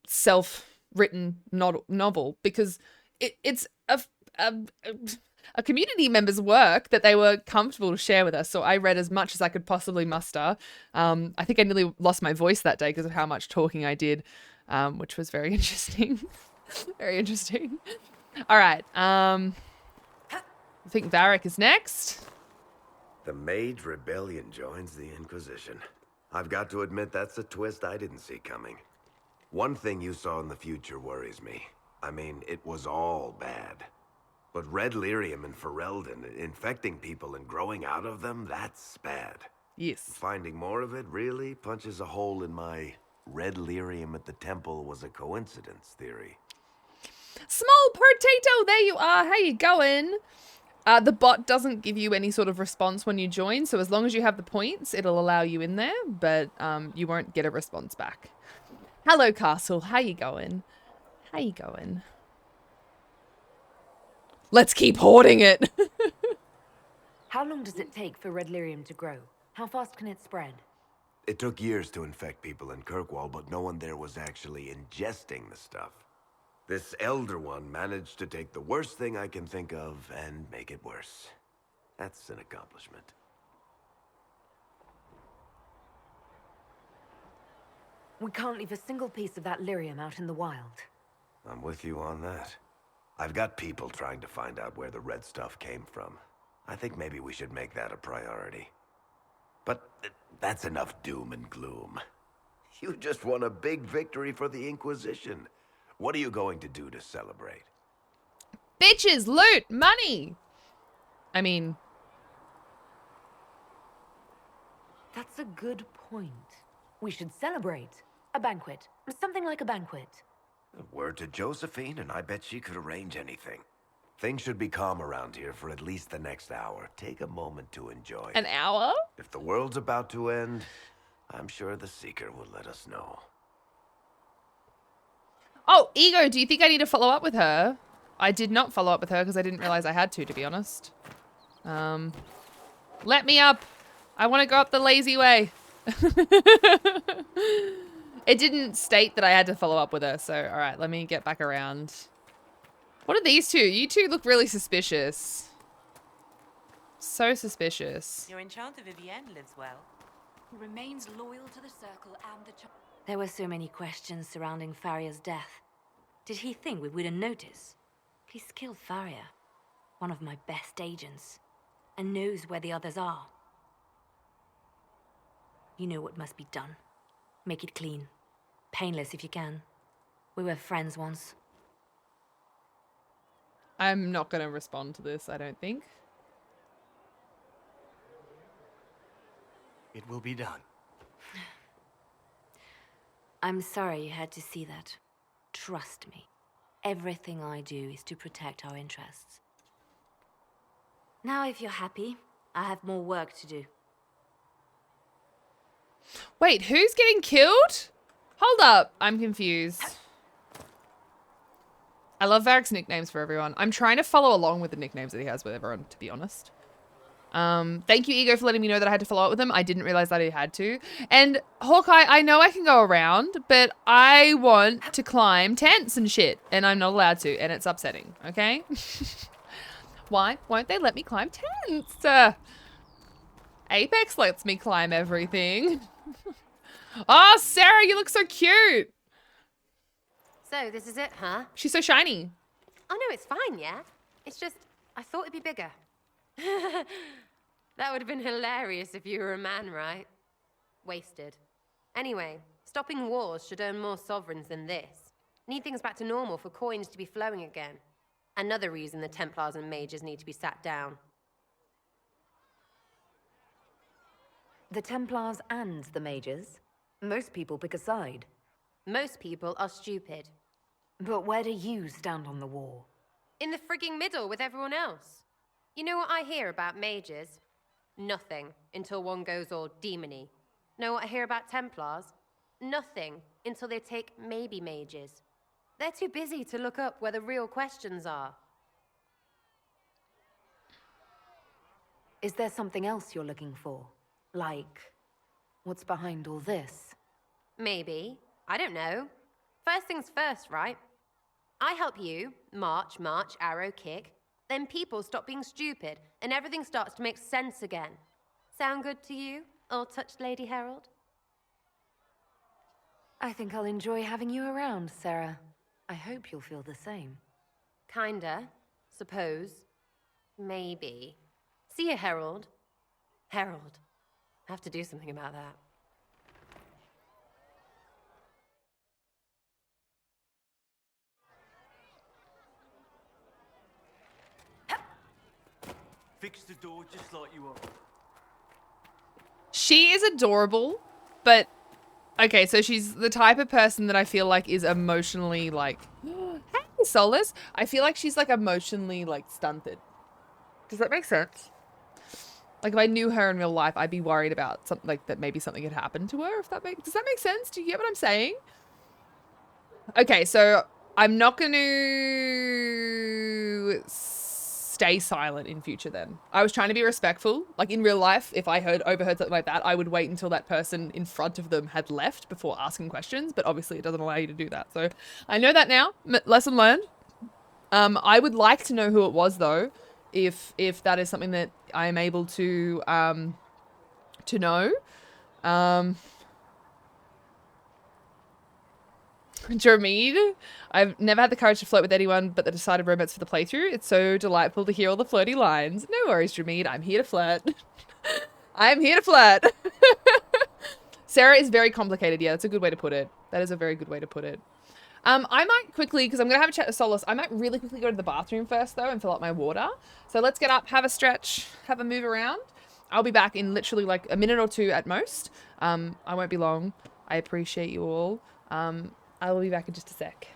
A: self-written novel because it's a community member's work that they were comfortable to share with us. So I read as much as I could possibly muster. I think I nearly lost my voice that day because of how much talking I did, which was very interesting. Very interesting. All right. I think Varric is next.
L: The Mage Rebellion joins the Inquisition. I've got to admit that's a twist I didn't see coming. One thing you saw in the future worries me. I mean, it was all bad. But red lyrium and Ferelden, infecting people and growing out of them, that's bad.
A: Yes.
L: Finding more of it really punches a hole in my red lyrium at the temple was a coincidence theory.
A: Small potato, there you are. How you going? The bot doesn't give you any sort of response when you join, so as long as you have the points, it'll allow you in there, but you won't get a response back. Hello, Castle. How you going? How you going? Let's keep hoarding it.
D: How long does it take for red lyrium to grow? How fast can it spread?
L: It took years to infect people in Kirkwall, but no one there was actually ingesting the stuff. This Elder One managed to take the worst thing I can think of and make it worse. That's an accomplishment.
D: We can't leave a single piece of that lyrium out in the wild.
L: I'm with you on that. I've got people trying to find out where the red stuff came from. I think maybe we should make that a priority. But that's enough doom and gloom. You just won a big victory for the Inquisition. What are you going to do to celebrate?
A: Bitches, loot, money. I mean...
D: That's a good point. We should celebrate. A banquet. Something like a banquet.
L: Word to Josephine, and I bet she could arrange anything. Things should be calm around here for at least the next hour. Take a moment to enjoy.
A: An hour?
L: If the world's about to end, I'm sure the Seeker will let us know.
A: Oh, Ego, do you think I need to follow up with her? I did not follow up with her because I didn't realize I had to be honest. Let me up. I want to go up the lazy way. It didn't state that I had to follow up with her, so all right, let me get back around. What are these two? You two look really suspicious. So suspicious.
P: Your enchanter Vivienne lives well.
G: He remains loyal to the Circle and the
D: There were so many questions surrounding Faria's death. Did he think we wouldn't notice? He's killed Faria, one of my best agents, and knows where the others are. You know what must be done. Make it clean. Painless if you can. We were friends once.
A: I'm not going to respond to this, I don't think.
U: It will be done.
D: I'm sorry you had to see that. Trust me. Everything I do is to protect our interests. Now, if you're happy, I have more work to do.
A: Wait, who's getting killed? Hold up, I'm confused. I love Varric's nicknames for everyone. I'm trying to follow along with the nicknames that he has with everyone, to be honest. Thank you, Ego, for letting me know that I had to follow up with him. I didn't realize that I had to. And Hawkeye, I know I can go around, but I want to climb tents and shit, and I'm not allowed to, and it's upsetting, okay? Why won't they let me climb tents? Apex lets me climb everything. Oh, Sarah, you look so cute.
V: So, this is it, huh?
A: She's so shiny.
V: Oh, no, it's fine, yeah? It's just, I thought it'd be bigger. That would have been hilarious if you were a man, right? Wasted. Anyway, stopping wars should earn more sovereigns than this. Need things back to normal for coins to be flowing again. Another reason the Templars and mages need to be sat down.
D: The Templars and the mages? Most people pick a side.
V: Most people are stupid.
D: But where do you stand on the war?
V: In the frigging middle with everyone else. You know what I hear about mages? Nothing, until one goes all demony. Know what I hear about Templars? Nothing, until they take maybe mages. They're too busy to look up where the real questions are.
D: Is there something else you're looking for? Like, what's behind all this?
V: Maybe. I don't know. First things first, right? I help you, march, arrow, kick. Then people stop being stupid, and everything starts to make sense again. Sound good to you, all-touched Lady Herald?
D: I think I'll enjoy having you around, Sarah. I hope you'll feel the same.
V: Kinda. Suppose. Maybe. See you, Herald. Herald. I have to do something about that.
U: Fix the door just like you are.
A: She is adorable, but okay, so she's the type of person that I feel like is emotionally like, hey, Solus. I feel like she's like emotionally like stunted. Does that make sense? Like if I knew her in real life, I'd be worried about something like that. Maybe something had happened to her. Does that make sense? Do you get what I'm saying? Okay, so I'm not going to stay silent in future then. I was trying to be respectful. Like in real life, if I overheard something like that, I would wait until that person in front of them had left before asking questions, but obviously it doesn't allow you to do that. So I know that now. Lesson learned. I would like to know who it was though, if that is something that I am able to know. Jermaine, I've never had the courage to flirt with anyone but the decided romance for the playthrough. It's so delightful to hear all the flirty lines. No worries, Jermaine. I'm here to flirt. I'm here to flirt. Sarah is very complicated. Yeah, that's a good way to put it. That is a very good way to put it. I might quickly, because I'm going to have a chat with Solus, I might really quickly go to the bathroom first, though, and fill up my water. So let's get up, have a stretch, have a move around. I'll be back in literally like a minute or two at most. I won't be long. I appreciate you all. I will be back in just a sec.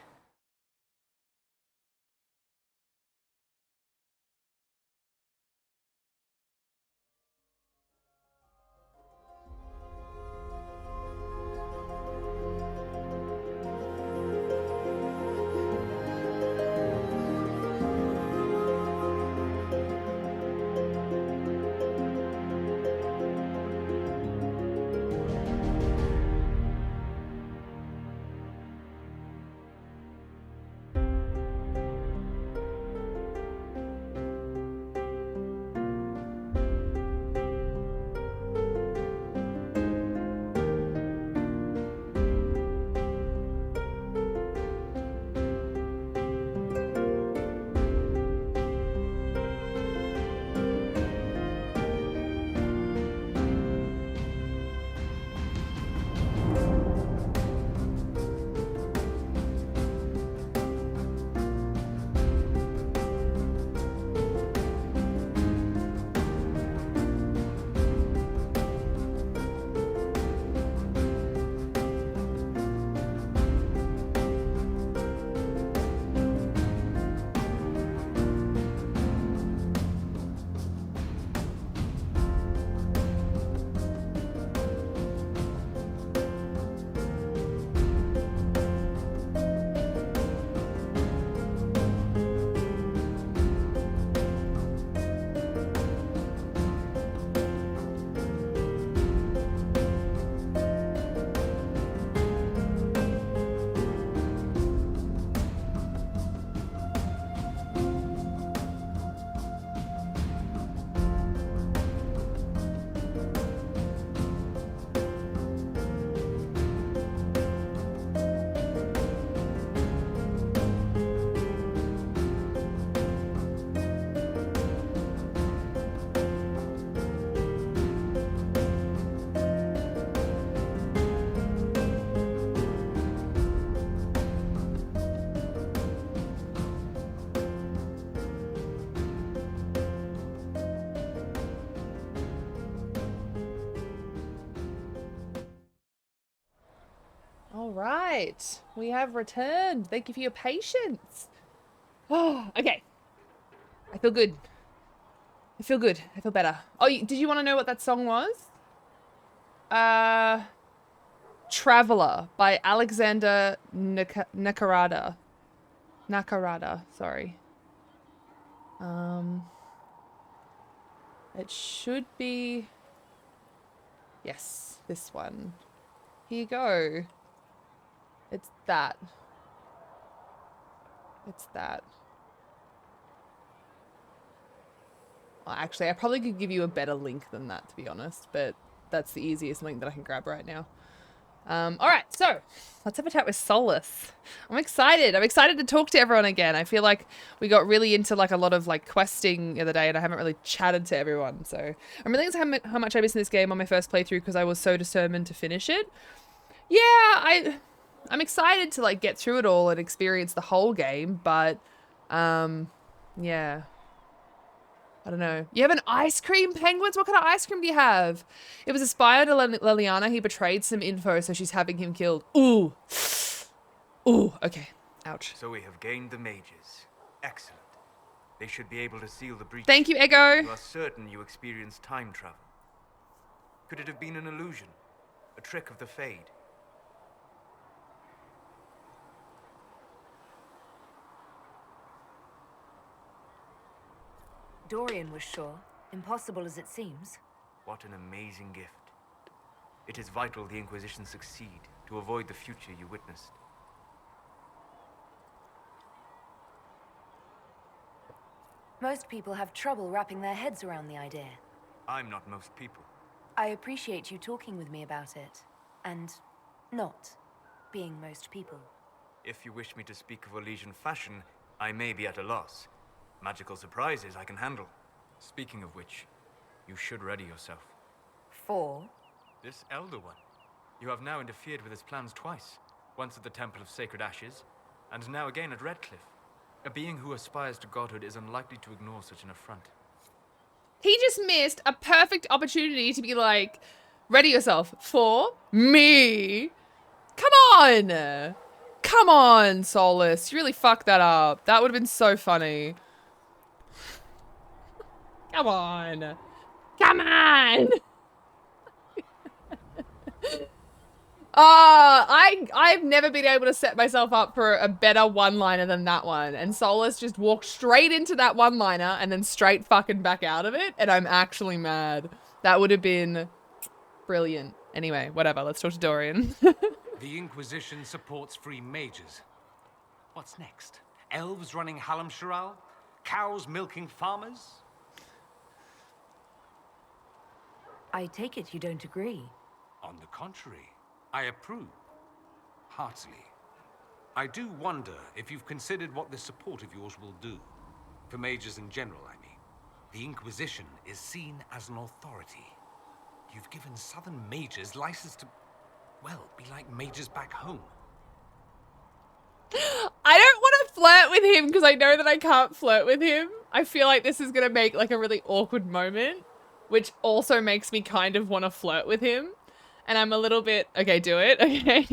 A: All right. We have returned. Thank you for your patience. Oh, okay. I feel good. I feel good. I feel better. Oh, did you want to know what that song was? Traveler by Alexander Nakarada. Sorry. It should be... Yes, this one. Here you go. It's that. It's that. Well, actually, I probably could give you a better link than that, to be honest, but that's the easiest link that I can grab right now. All right, so let's have a chat with Solus. I'm excited. I'm excited to talk to everyone again. I feel like we got really into like a lot of like questing the other day and I haven't really chatted to everyone. So I'm really excited how much I missed this game on my first playthrough because I was so determined to finish it. Yeah, I'm excited to like get through it all and experience the whole game, but yeah. I don't know. You have an ice cream, penguins? What kind of ice cream do you have? It was a spy on Liliana. He betrayed some info, so she's having him killed. Ooh. Ooh, okay. Ouch.
E: So we have gained the mages. Excellent. They should be able to seal the breach.
A: Thank you, Ego.
E: You are certain you experienced time travel. Could it have been an illusion? A trick of the Fade?
D: Dorian was sure. Impossible as it seems.
E: What an amazing gift. It is vital the Inquisition succeed to avoid the future you witnessed.
D: Most people have trouble wrapping their heads around the idea.
E: I'm not most people.
D: I appreciate you talking with me about it. And not being most people.
E: If you wish me to speak of Elysian fashion, I may be at a loss. Magical surprises I can handle. Speaking of which, you should ready yourself.
D: For?
E: This Elder One. You have now interfered with his plans twice. Once at the Temple of Sacred Ashes, and now again at Redcliffe. A being who aspires to godhood is unlikely to ignore such an affront.
A: He just missed a perfect opportunity to be like, ready yourself for me. Come on. Come on, Solus. You really fucked that up. That would have been so funny. Come on. Come on. I've never been able to set myself up for a better one-liner than that one. And Solus just walked straight into that one-liner and then straight fucking back out of it. And I'm actually mad. That would have been brilliant. Anyway, whatever. Let's talk to Dorian.
J: The Inquisition supports free mages. What's next? Elves running Halamsharal? Cows milking farmers?
D: I take it you don't agree.
J: On the contrary, I approve. Heartily. I do wonder if you've considered what this support of yours will do. For mages in general, I mean. The Inquisition is seen as an authority. You've given southern mages license to, well, be like mages back home.
A: I don't want to flirt with him because I know that I can't flirt with him. I feel like this is going to make like a really awkward moment, which also makes me kind of want to flirt with him. And I'm a little bit, okay, do it, okay?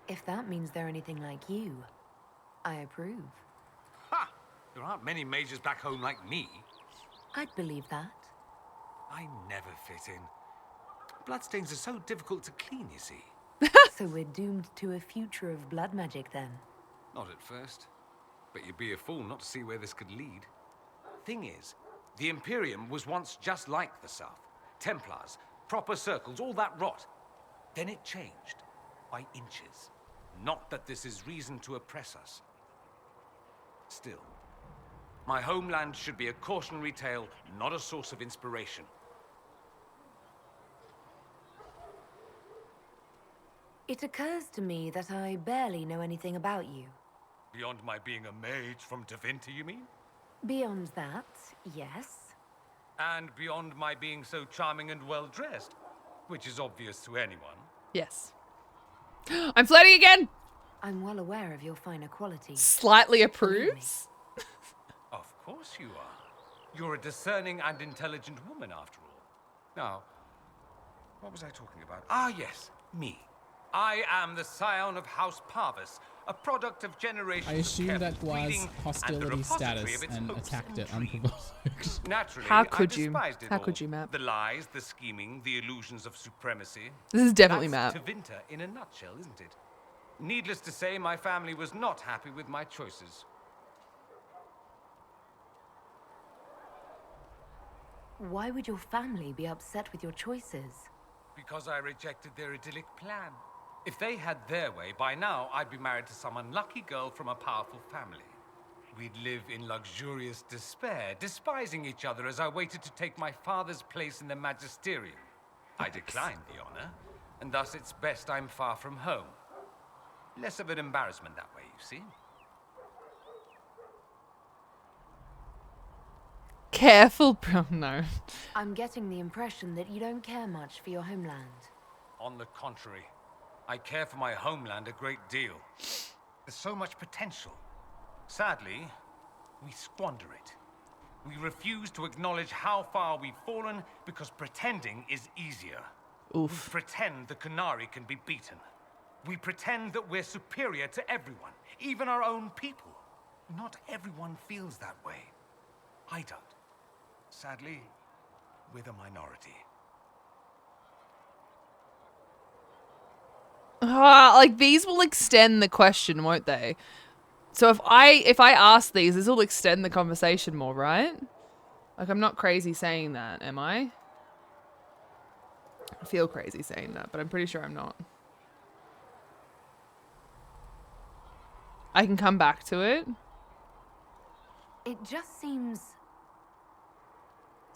D: If that means they're anything like you, I approve.
J: Ha! There aren't many mages back home like me.
D: I'd believe that.
J: I never fit in. Bloodstains are so difficult to clean, you see.
D: So we're doomed to a future of blood magic then?
J: Not at first. But you'd be a fool not to see where this could lead. Thing is, the Imperium was once just like the South. Templars, proper circles, all that rot. Then it changed. By inches. Not that this is reason to oppress us. Still, my homeland should be a cautionary tale, not a source of inspiration.
D: It occurs to me that I barely know anything about you.
J: Beyond my being a mage from Tevinter, you mean?
D: Beyond that, yes.
J: And beyond my being so charming and well-dressed, which is obvious to anyone.
A: Yes. I'm flirting again!
D: I'm well aware of your finer qualities.
A: Slightly approves?
J: Of course you are. You're a discerning and intelligent woman, after all. Now, what was I talking about? Ah, yes, me. I am the scion of House Parvis, a product of generations
H: I assumed
J: of
H: that
J: careful breeding
H: was
J: and the
H: hostility
J: repository
H: status
J: of its
H: and
J: hopes
H: attacked it
J: and dreams.
H: unprovoked.
J: Naturally,
A: How
J: I
A: could you?
J: despised it
A: How
J: all.
A: could you, Matt?
J: The lies, the scheming, the illusions of supremacy.
A: This is definitely
J: That's
A: Matt.
J: Tevinter in a nutshell, isn't it? Needless to say, my family was not happy with my choices.
D: Why would your family be upset with your choices?
J: Because I rejected their idyllic plan. If they had their way, by now I'd be married to some unlucky girl from a powerful family. We'd live in luxurious despair, despising each other as I waited to take my father's place in the magisterium. I declined the honor, and thus it's best I'm far from home. Less of an embarrassment that way, you see.
A: Careful, bro. No.
D: I'm getting the impression that you don't care much for your homeland.
J: On the contrary, I care for my homeland a great deal. There's so much potential. Sadly, we squander it. We refuse to acknowledge how far we've fallen because pretending is easier.
A: Oof.
J: We pretend the Qunari can be beaten. We pretend that we're superior to everyone, even our own people. Not everyone feels that way. I don't. Sadly, we're the minority.
A: Like these will extend the question, won't they? So if I ask these, this will extend the conversation more, right? Like I'm not crazy saying that, am I? I feel crazy saying that, but I'm pretty sure I'm not. I can come back to it.
D: It just seems...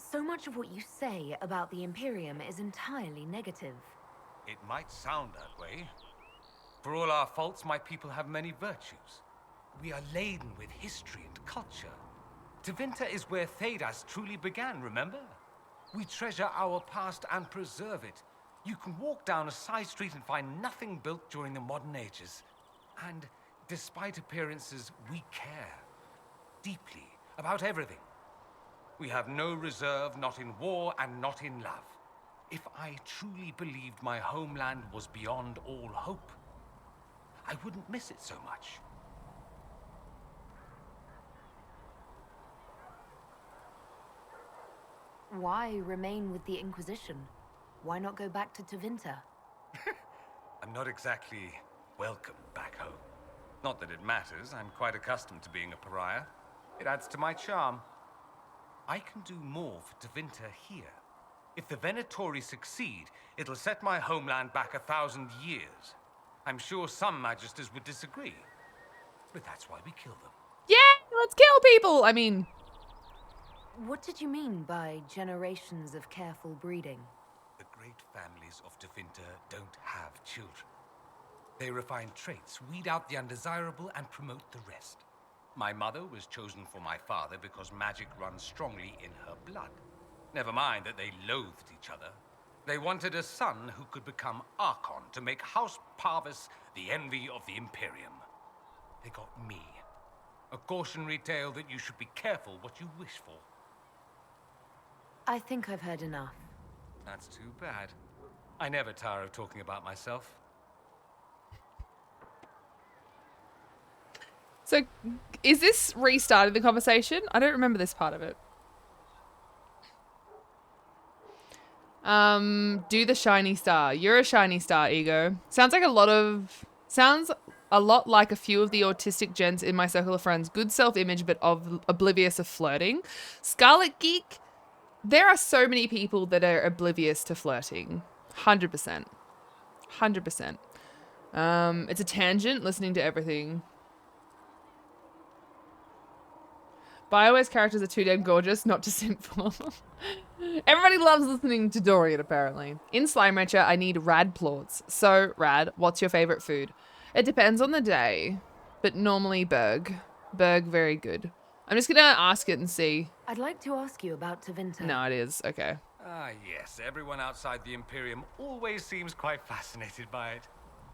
D: So much of what you say about the Imperium is entirely negative.
J: It might sound that way. For all our faults, my people have many virtues. We are laden with history and culture. Tevinter is where Thedas truly began, remember? We treasure our past and preserve it. You can walk down a side street and find nothing built during the modern ages. And despite appearances, we care. Deeply, about everything. We have no reserve, not in war and not in love. If I truly believed my homeland was beyond all hope, I wouldn't miss it so much.
D: Why remain with the Inquisition? Why not go back to Tevinter?
J: I'm not exactly welcome back home. Not that it matters, I'm quite accustomed to being a pariah. It adds to my charm. I can do more for Tevinter here. If the Venatori succeed, it'll set my homeland back 1,000 years. I'm sure some magisters would disagree, but that's why we kill them.
A: Yeah, let's kill people! I mean...
D: What did you mean by generations of careful breeding?
J: The great families of Tevinter don't have children. They refine traits, weed out the undesirable, and promote the rest. My mother was chosen for my father because magic runs strongly in her blood. Never mind that they loathed each other. They wanted a son who could become Archon to make House Parvis the envy of the Imperium. They got me. A cautionary tale that you should be careful what you wish for.
D: I think I've heard enough.
J: That's too bad. I never tire of talking about myself.
A: So, is this restarting the conversation? I don't remember this part of it. Do the shiny star. You're a shiny star, Ego. Sounds a lot like a few of the autistic gents in my circle of friends. Good self-image, but oblivious of flirting. Scarlet Geek. There are so many people that are oblivious to flirting. 100%. 100%. It's a tangent, listening to everything. BioWare's characters are too damn gorgeous, not to simp for. Everybody loves listening to Dorian, apparently. In Slime Rancher, I need rad plorts. So, Rad, what's your favorite food? It depends on the day, but normally Berg. Berg, very good. I'm just gonna ask it and see.
D: I'd like to ask you about Tevinter.
A: No, it is. Okay.
J: Ah, yes. Everyone outside the Imperium always seems quite fascinated by it.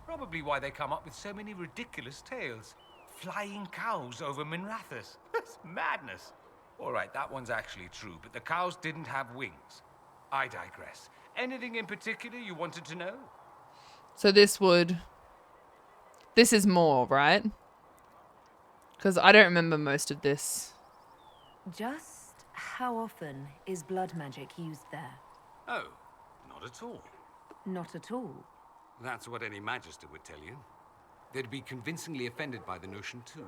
J: Probably why they come up with so many ridiculous tales. Flying cows over Minrathous. That's madness. All right, that one's actually true, but the cows didn't have wings. I digress. Anything in particular you wanted to know?
A: So this is more, right? Because I don't remember most of this.
D: Just how often is blood magic used there?
F: Oh, not at all.
D: Not at all.
F: That's what any Magister would tell you. They'd be convincingly offended by the notion, too.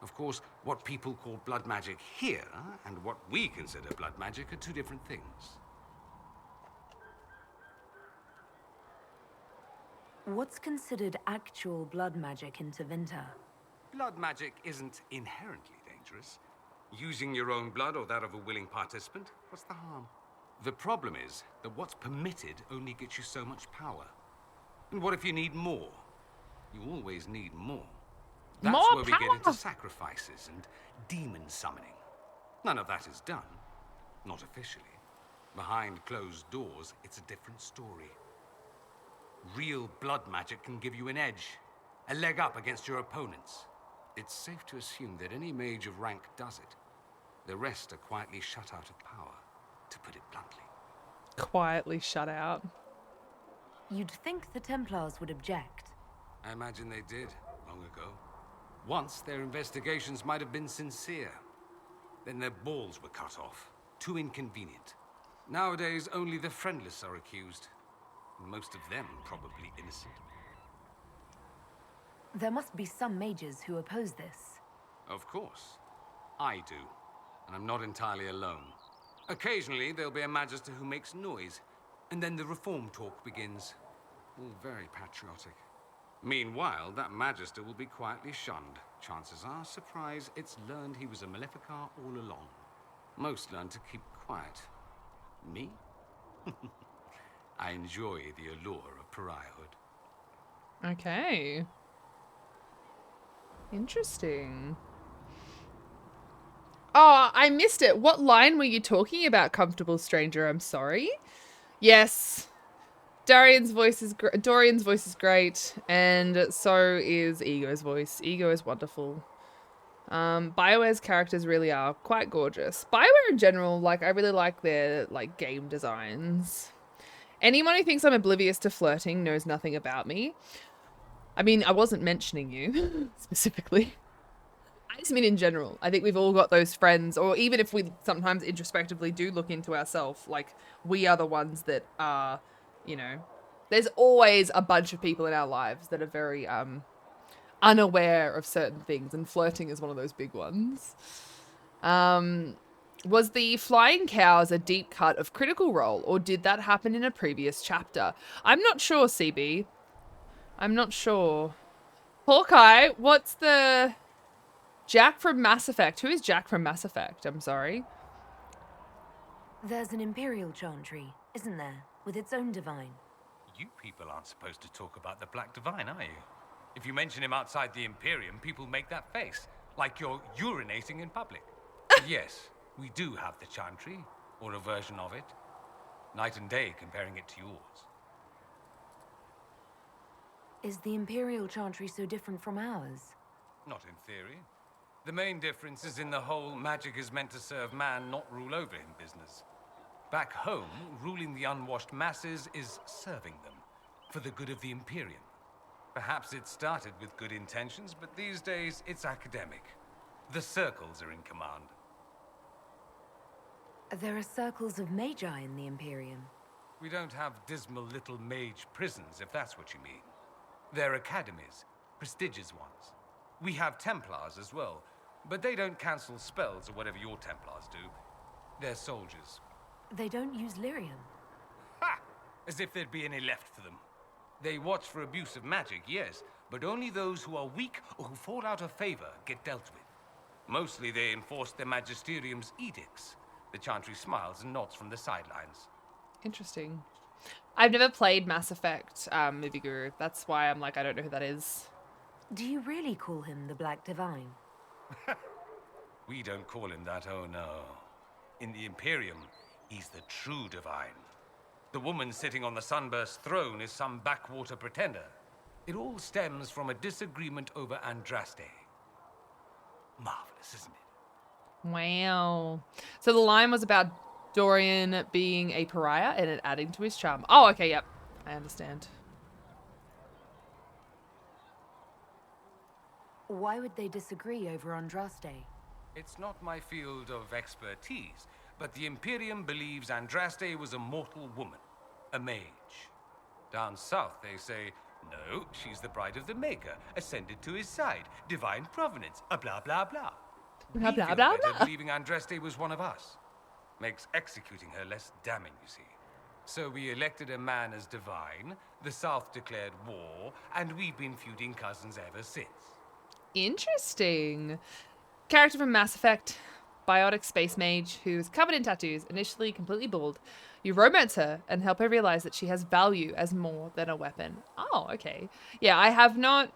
F: Of course, what people call blood magic here and what we consider blood magic are two different things.
D: What's considered actual blood magic in Tevinter?
F: Blood magic isn't inherently dangerous. Using your own blood or that of a willing participant, what's the harm? The problem is that what's permitted only gets you so much power. And what if you need more? You always need more. That's
A: More
F: where we
A: power.
F: get into sacrifices and demon summoning. None of that is done. Not officially. Behind closed doors, it's a different story. Real blood magic can give you an edge, a leg up against your opponents. It's safe to assume that any mage of rank does it. The rest are quietly shut out of power, to put it bluntly.
A: Quietly shut out.
D: You'd think the Templars would object.
F: I imagine they did, long ago. Once, their investigations might have been sincere. Then their balls were cut off. Too inconvenient. Nowadays, only the friendless are accused. And most of them probably innocent.
D: There must be some mages who oppose this.
F: Of course. I do. And I'm not entirely alone. Occasionally, there'll be a Magister who makes noise. And then the reform talk begins. All very patriotic. Meanwhile, that Magister will be quietly shunned. Chances are, surprise, it's learned he was a Maleficar all along. Most learn to keep quiet. Me? I enjoy the allure of pariahhood.
A: Okay. Interesting. Oh, I missed it. What line were you talking about, comfortable stranger? I'm sorry. Yes. Dorian's voice is great, and so is Ego's voice. Ego is wonderful. BioWare's characters really are quite gorgeous. BioWare in general, like, I really like their, like, game designs. Anyone who thinks I'm oblivious to flirting knows nothing about me. I mean, I wasn't mentioning you specifically. I just mean in general. I think we've all got those friends, or even if we sometimes introspectively do look into ourselves, like, we are the ones that are, you know, there's always a bunch of people in our lives that are very unaware of certain things, and flirting is one of those big ones. Was the flying cows a deep cut of Critical Role, or did that happen in a previous chapter? I'm not sure, CB. I'm not sure. Hawkeye, what's the... Jack from Mass Effect? Who is Jack from Mass Effect? I'm sorry.
D: There's an Imperial Chantry, isn't there? With its own divine.
J: You people aren't supposed to talk about the Black Divine, are you? If you mention him outside the Imperium, people make that face, like you're urinating in public. But yes, we do have the Chantry, or a version of it. Night and day comparing it to yours.
D: Is the Imperial Chantry so different from ours?
J: Not in theory. The main difference is in the whole magic is meant to serve man, not rule over him business. Back home, ruling the unwashed masses is serving them, for the good of the Imperium. Perhaps it started with good intentions, but these days it's academic. The circles are in command.
D: There are circles of magi in the Imperium.
J: We don't have dismal little mage prisons, if that's what you mean. They're academies, prestigious ones. We have Templars as well, but they don't cancel spells or whatever your Templars do. They're soldiers.
D: They don't use lyrium.
J: Ha! As if there'd be any left for them. They watch for abuse of magic, yes, but only those who are weak or who fall out of favor get dealt with. Mostly they enforce their magisterium's edicts. The Chantry smiles and nods from the sidelines.
A: Interesting. I've never played Mass Effect, Movie Guru. That's why I'm like, I don't know who that is.
D: Do you really call him the Black Divine?
J: We don't call him that, oh no. In the Imperium, he's the true divine. The woman sitting on the Sunburst throne is some backwater pretender. It all stems from a disagreement over Andraste. Marvelous, isn't it?
A: Wow. So the line was about Dorian being a pariah and it adding to his charm. Oh, okay, yep. I understand.
D: Why would they disagree over Andraste?
J: It's not my field of expertise, but the Imperium believes Andraste was a mortal woman, a mage. Down south, they say, no, she's the bride of the Maker, ascended to his side, divine provenance, a blah blah blah.
A: Blah,
J: We
A: blah,
J: feel
A: blah,
J: better
A: blah.
J: believing Andraste was one of us. Makes executing her less damning, you see. So we elected a man as divine, the South declared war, and we've been feuding cousins ever since.
A: Interesting. Character from Mass Effect, biotic space mage who's covered in tattoos, initially completely bald. You romance her and help her realize that she has value as more than a weapon. Oh, okay. Yeah, I have not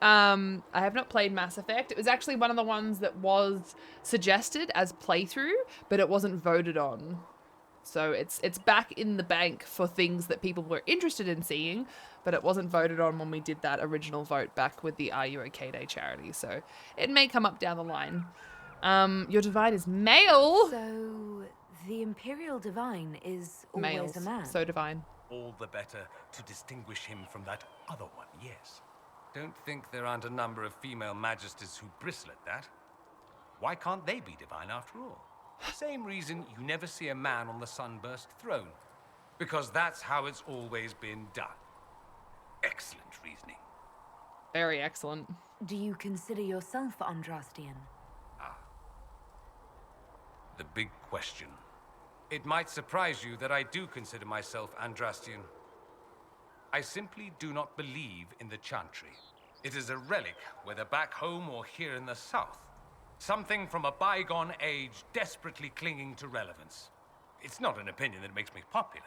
A: played Mass Effect. It was actually one of the ones that was suggested as playthrough, but it wasn't voted on. So it's back in the bank for things that people were interested in seeing, but it wasn't voted on when we did that original vote back with the Are You OK Day charity. So it may come up down the line. Your divine is male.
D: So the Imperial Divine is always
A: Males.
D: a man.
A: So divine.
J: All the better to distinguish him from that other one, yes. Don't think there aren't a number of female magisters who bristle at that. Why can't they be divine after all? Same reason you never see a man on the sunburst throne. Because that's how it's always been done. Excellent reasoning.
A: Very excellent.
D: Do you consider yourself Andrastian?
J: The big question. It might surprise you that I do consider myself Andrastian. I simply do not believe in the Chantry. It is a relic, whether back home or here in the South. Something from a bygone age desperately clinging to relevance. It's not an opinion that makes me popular.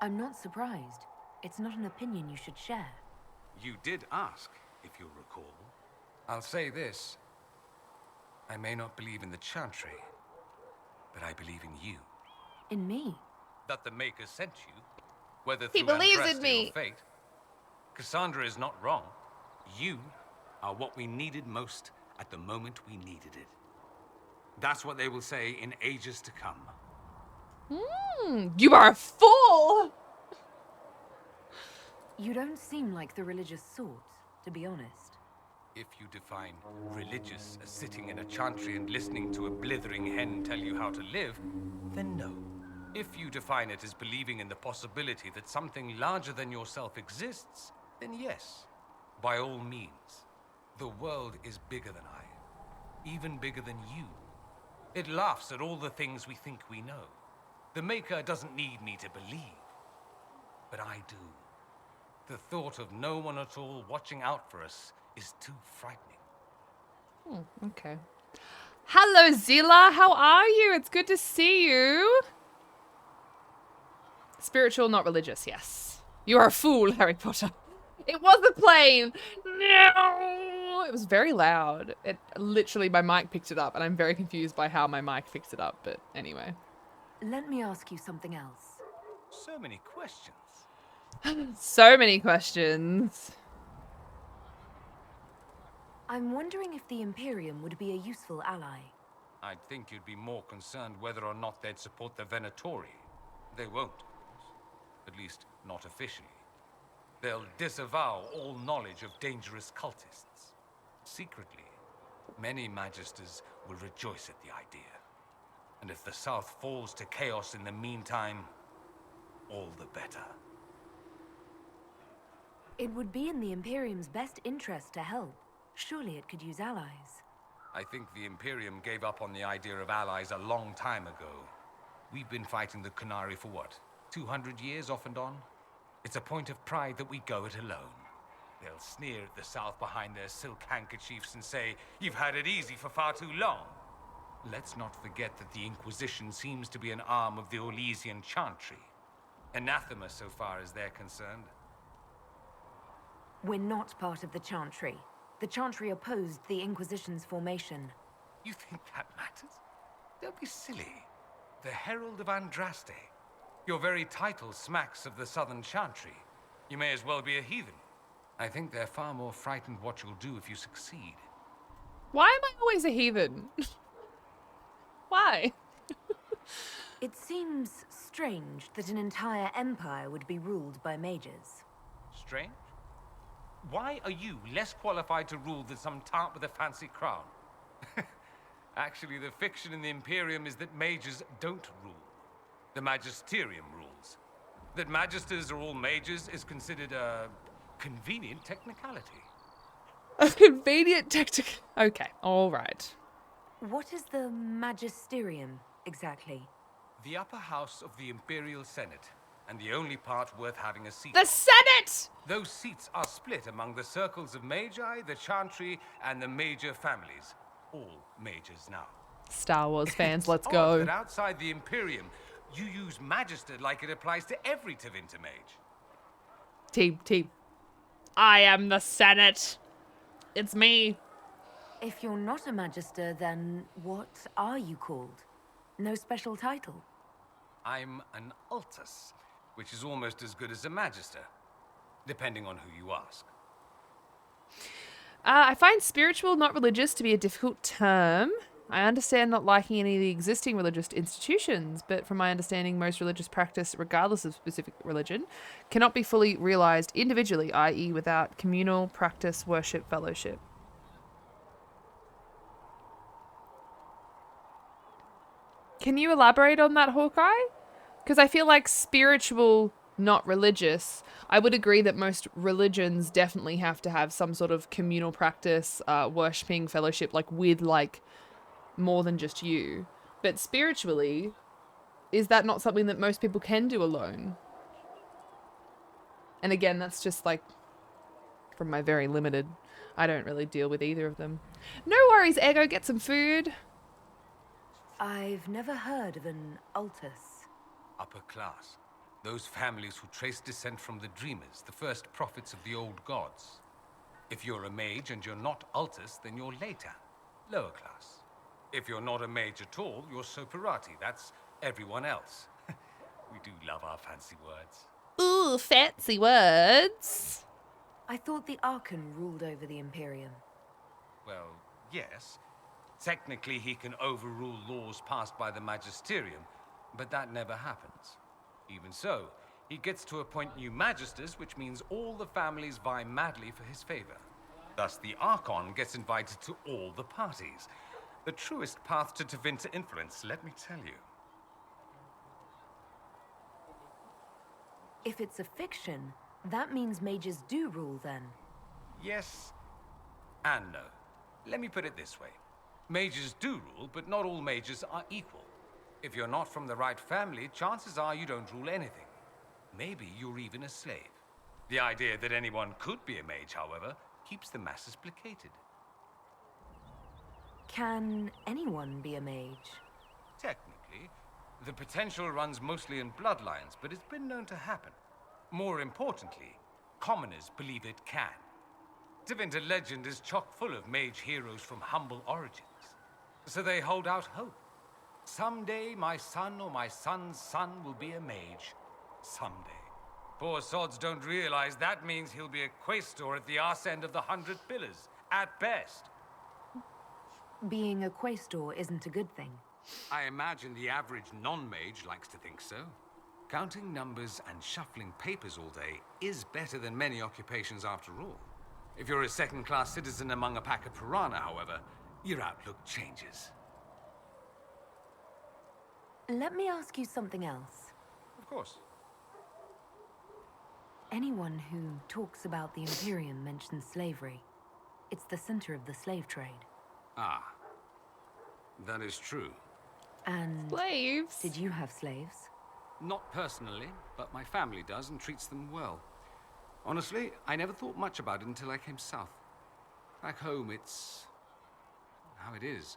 D: I'm not surprised. It's not an opinion you should share.
J: You did ask, if you'll recall. I'll say this. I may not believe in the Chantry, but I believe in you.
D: In me?
J: That the Maker sent you, whether
A: He
J: through
A: believes in
J: Andraste
A: me.
J: or fate. Cassandra is not wrong. You are what we needed most at the moment we needed it. That's what they will say in ages to come.
A: You are a fool!
D: You don't seem like the religious sort, to be honest.
J: If you define religious as sitting in a chantry and listening to a blithering hen tell you how to live, then no. If you define it as believing in the possibility that something larger than yourself exists, then yes, by all means. The world is bigger than I, even bigger than you. It laughs at all the things we think we know. The Maker doesn't need me to believe, but I do. The thought of no one at all watching out for us is too frightening.
A: Okay. Hello, Zilla. How are you? It's good to see you. Spiritual, not religious. Yes. You are a fool, Harry Potter. It was a plane. No. It was very loud. It literally, my mic picked it up, and I'm very confused by how my mic picked it up. But anyway.
D: Let me ask you something else.
J: So many questions.
A: So many questions.
D: I'm wondering if the Imperium would be a useful ally.
J: I'd think you'd be more concerned whether or not they'd support the Venatori. They won't. At least, not officially. They'll disavow all knowledge of dangerous cultists. Secretly, many Magisters will rejoice at the idea. And if the South falls to chaos in the meantime, all the better.
D: It would be in the Imperium's best interest to help. Surely it could use allies.
J: I think the Imperium gave up on the idea of allies a long time ago. We've been fighting the Qunari for what, 200 years off and on? It's a point of pride that we go it alone. They'll sneer at the South behind their silk handkerchiefs and say, "You've had it easy for far too long." Let's not forget that the Inquisition seems to be an arm of the Orlesian Chantry. Anathema so far as they're concerned.
D: We're not part of the Chantry. The Chantry opposed the Inquisition's formation.
J: You think that matters? Don't be silly. The Herald of Andraste. Your very title smacks of the Southern Chantry. You may as well be a heathen. I think they're far more frightened what you'll do if you succeed.
A: Why am I always a heathen? Hi.
D: It seems strange that an entire empire would be ruled by mages.
J: Strange? Why are you less qualified to rule than some tart with a fancy crown? Actually, the fiction in the Imperium is that mages don't rule. The Magisterium rules. That magisters are all mages is considered a convenient technicality.
A: A convenient tactic. Okay, all right.
D: What is the Magisterium, exactly?
J: The upper house of the Imperial Senate, and the only part worth having a seat.
A: The Senate!
J: Those seats are split among the circles of Magi, the Chantry, and the major families. All mages now.
A: Star Wars fans, let's
J: Odd
A: go.
J: that outside the Imperium, you use Magister like it applies to every Tevinter mage.
A: Team. I am the Senate. It's me.
D: If you're not a Magister, then what are you called? No special title?
J: I'm an Altus, which is almost as good as a Magister, depending on who you ask.
A: I find spiritual, not religious, to be a difficult term. I understand not liking any of the existing religious institutions, but from my understanding, most religious practice, regardless of specific religion, cannot be fully realized individually, i.e. without communal practice, worship, fellowship. Can you elaborate on that, Hawkeye? Because I feel like spiritual, not religious. I would agree that most religions definitely have to have some sort of communal practice, worshipping, fellowship, like with like more than just you. But spiritually, is that not something that most people can do alone? And again, that's just like from my very limited, I don't really deal with either of them. No worries, Ego, get some food.
D: I've never heard of an Altus.
J: Upper class. Those families who trace descent from the Dreamers, the first prophets of the old gods. If you're a mage and you're not Altus, then you're later, lower class. If you're not a mage at all, you're Soperati. That's everyone else. We do love our fancy words.
A: Ooh, fancy words.
D: I thought the Archon ruled over the Imperium.
J: Well, yes. Technically, he can overrule laws passed by the Magisterium, but that never happens. Even so, he gets to appoint new Magisters, which means all the families vie madly for his favor. Thus, the Archon gets invited to all the parties. The truest path to Tevinter influence, let me tell you.
D: If it's a fiction, that means mages do rule then.
J: Yes and no. Let me put it this way. Mages do rule, but not all mages are equal. If you're not from the right family, chances are you don't rule anything. Maybe you're even a slave. The idea that anyone could be a mage, however, keeps the masses placated.
D: Can anyone be a mage?
J: Technically, the potential runs mostly in bloodlines, but it's been known to happen. More importantly, commoners believe it can. Tevinter legend is chock full of mage heroes from humble origins. So they hold out hope. Someday my son or my son's son will be a mage. Someday. Poor sods don't realize that means he'll be a quaestor at the arse end of the 100 Pillars, at best.
D: Being a quaestor isn't a good thing.
J: I imagine the average non-mage likes to think so. Counting numbers and shuffling papers all day is better than many occupations after all. If you're a second-class citizen among a pack of piranha, however, your outlook changes.
D: Let me ask you something else.
J: Of course.
D: Anyone who talks about the Imperium mentions slavery. It's the center of the slave trade.
J: Ah. That is true.
D: And
A: slaves?
D: Did you have slaves?
J: Not personally, but my family does and treats them well. Honestly, I never thought much about it until I came south. Back home, it's how it is.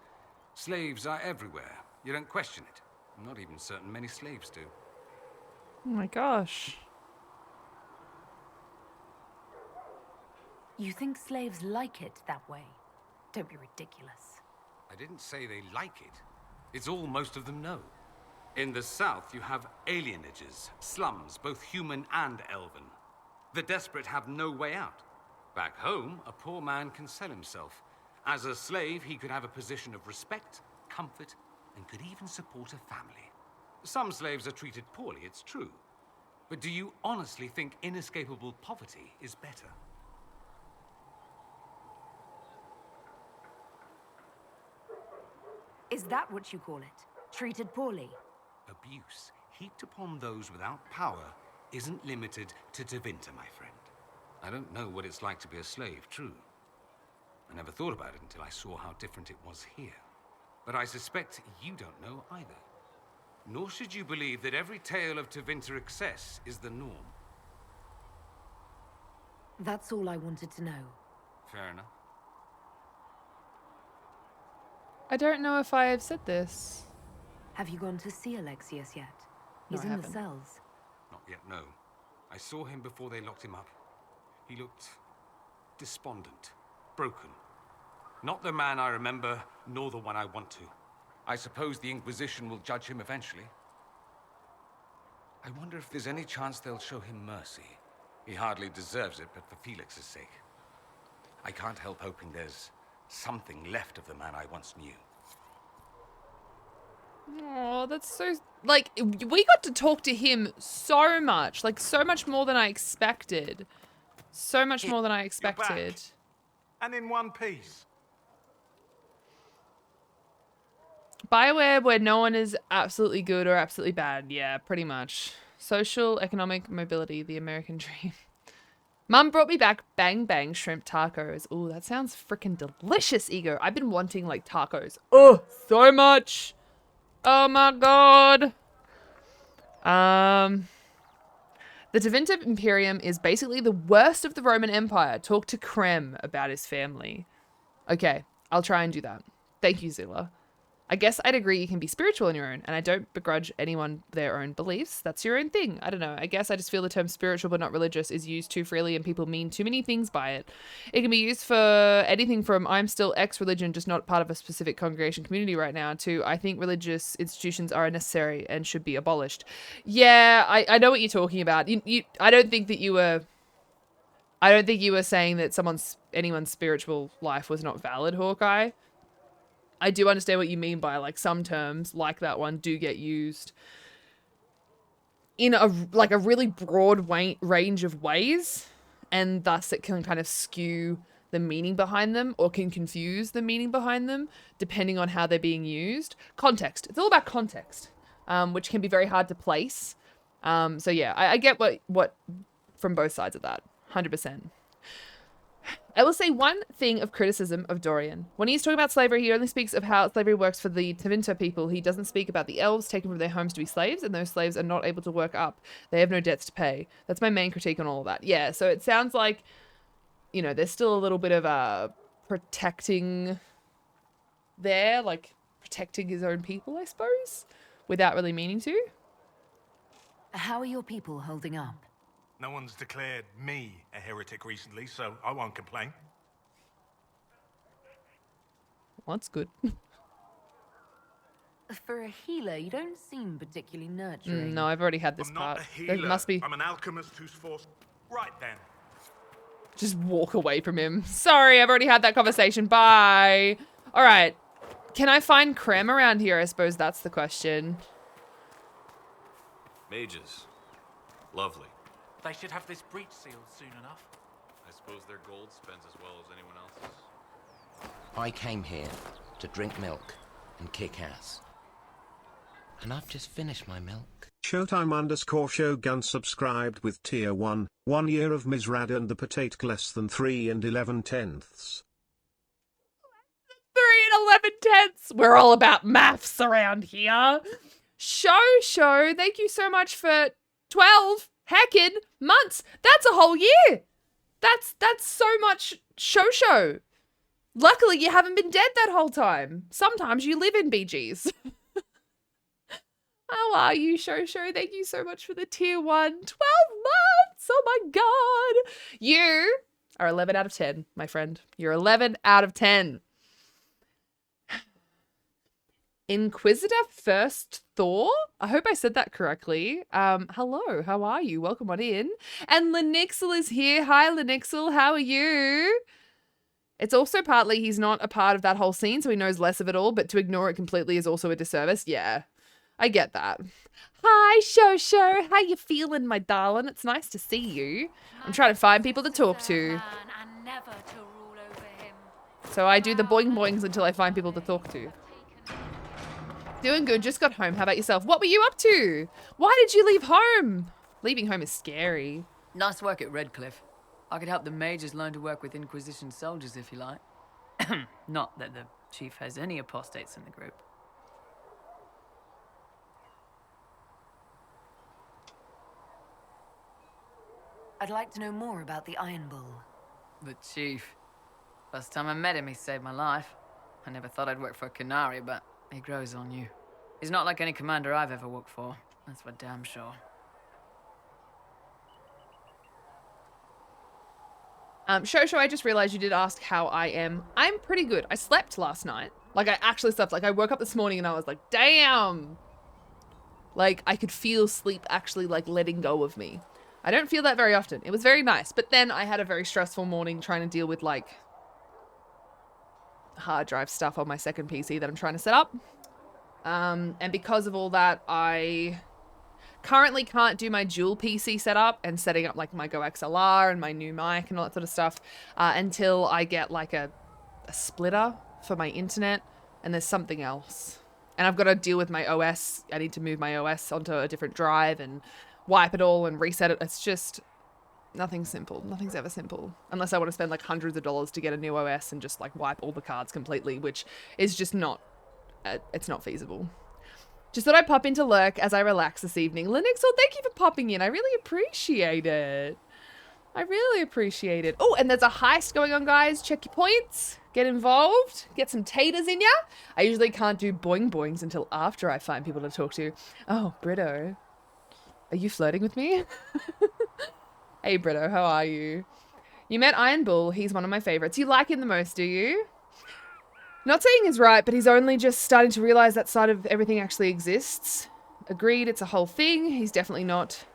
J: Slaves are everywhere. You don't question it. I'm not even certain many slaves do.
A: Oh my gosh.
D: You think slaves like it that way? Don't be ridiculous.
J: I didn't say they like it. It's all most of them know. In the south, you have alienages, slums, both human and elven. The desperate have no way out. Back home, a poor man can sell himself. As a slave, he could have a position of respect, comfort, and could even support a family. Some slaves are treated poorly, it's true. But do you honestly think inescapable poverty is better?
D: Is that what you call it? Treated poorly?
J: Abuse heaped upon those without power isn't limited to Tevinter, my friend. I don't know what it's like to be a slave, true. I never thought about it until I saw how different it was here. But I suspect you don't know either. Nor should you believe that every tale of Tevinter excess is the norm.
D: That's all I wanted to know.
J: Fair enough.
A: I don't know if I have said this.
D: Have you gone to see Alexius yet?
A: No,
D: He's
A: I
D: in
A: haven't.
D: the cells.
J: Not yet, no. I saw him before they locked him up. He looked despondent, broken. Not the man I remember, nor the one I want to. I suppose the Inquisition will judge him eventually. I wonder if there's any chance they'll show him mercy. He hardly deserves it, but for Felix's sake. I can't help hoping there's something left of the man I once knew.
A: Oh, that's so... Like, we got to talk to him so much. Like, so much more than I expected. So much more than I expected.
U: And in one piece.
A: BioWare, where no one is absolutely good or absolutely bad. Yeah, pretty much. Social, economic mobility, the American dream. Mum brought me back bang bang shrimp tacos. Oh, that sounds freaking delicious, Ego. I've been wanting like tacos. Oh, so much. Oh my god. The Tevinter Imperium is basically the worst of the Roman Empire. Talk to Krem about his family. Okay, I'll try and do that. Thank you, Zilla. I guess I'd agree you can be spiritual on your own, and I don't begrudge anyone their own beliefs. That's your own thing. I don't know. I guess I just feel the term spiritual but not religious is used too freely and people mean too many things by it. It can be used for anything from I'm still ex-religion, just not part of a specific congregation community right now, to I think religious institutions are unnecessary and should be abolished. Yeah, I know what you're talking about. I don't think that you were saying that anyone's spiritual life was not valid, Hawkeye. I do understand what you mean by like some terms like that one do get used in a really broad range of ways, and thus it can kind of skew the meaning behind them or can confuse the meaning behind them depending on how they're being used. Context. It's all about context, which can be very hard to place. So yeah, I get what from both sides of that, 100%. I will say one thing of criticism of Dorian. When he's talking about slavery, he only speaks of how slavery works for the Tevinter people. He doesn't speak about the elves taken from their homes to be slaves, and those slaves are not able to work up. They have no debts to pay. That's my main critique on all of that. Yeah, so it sounds like, you know, there's still a little bit of protecting there, like protecting his own people, I suppose, without really meaning to.
D: How are your people holding up?
U: No one's declared me a heretic recently, so I won't complain.
A: Well, that's good.
D: For a healer, you don't seem particularly nurturing.
A: No, I've already had this
U: I'm
A: part.
U: not a healer.
A: There must be...
U: I'm an alchemist who's forced... Right then.
A: Just walk away from him. Sorry, I've already had that conversation. Bye. All right. Can I find Krem around here? I suppose that's the question.
H: Mages. Lovely.
U: They should have this breach sealed soon enough.
H: I suppose their gold spends as well as anyone else's.
B: I came here to drink milk and kick ass. And I've just finished my milk.
C: Showtime_Shogun subscribed with tier 1, 1 year of Misrad and the potato less than 3 and 11 tenths.
A: 3 and 11 tenths. We're all about maths around here. Show, thank you so much for 12 heckin' months. That's a whole year. That's so much show. Luckily, you haven't been dead that whole time. Sometimes you live in BGs. How are you, Show? Thank you so much for the tier 1. 12 months. Oh my god. You are 11 out of 10, my friend. You're 11 out of 10. Inquisitor First Thor? I hope I said that correctly. Hello, how are you? Welcome on in. And Lenixel is here. Hi, Lenixel. How are you? It's also partly he's not a part of that whole scene, so he knows less of it all, but to ignore it completely is also a disservice. Yeah, I get that. Hi, Shosho. How you feeling, my darling? It's nice to see you. I'm trying to find people to talk to. So I do the boing boings until I find people to talk to. Doing good, just got home. How about yourself? What were you up to? Why did you leave home? Leaving home is scary.
K: Nice work at Redcliffe. I could help the mages learn to work with Inquisition soldiers if you like. Not that the chief has any apostates in the group.
O: I'd like to know more about the Iron Bull.
K: The chief. Last time I met him, he saved my life. I never thought I'd work for a Canary, but he grows on you. He's not like any commander I've ever worked for. That's for damn sure.
A: Shosho, I just realized you did ask how I am. I'm pretty good. I slept last night. Like, I actually slept. Like, I woke up this morning and I was like, damn. Like, I could feel sleep actually, like, letting go of me. I don't feel that very often. It was very nice. But then I had a very stressful morning trying to deal with, like, hard drive stuff on my second PC that I'm trying to set up. And because of all that, I currently can't do my dual PC setup and setting up like my Go XLR and my new mic and all that sort of stuff until I get like a splitter for my internet, and there's something else. And I've got to deal with my OS. I need to move my OS onto a different drive and wipe it all and reset it. It's just nothing's simple. Nothing's ever simple. Unless I want to spend like hundreds of dollars to get a new OS and just like wipe all the cards completely, which is just not, it's not feasible. Just thought I'd pop in to lurk as I relax this evening. Linux, well, thank you for popping in. I really appreciate it. I really appreciate it. Oh, and there's a heist going on, guys. Check your points. Get involved. Get some taters in ya. I usually can't do boing boings until after I find people to talk to. Oh, Brito. Are you flirting with me? Hey, Brito, how are you? You met Iron Bull. He's one of my favorites. You like him the most, do you? Not saying he's right, but he's only just starting to realize that side of everything actually exists. Agreed, it's a whole thing. He's definitely not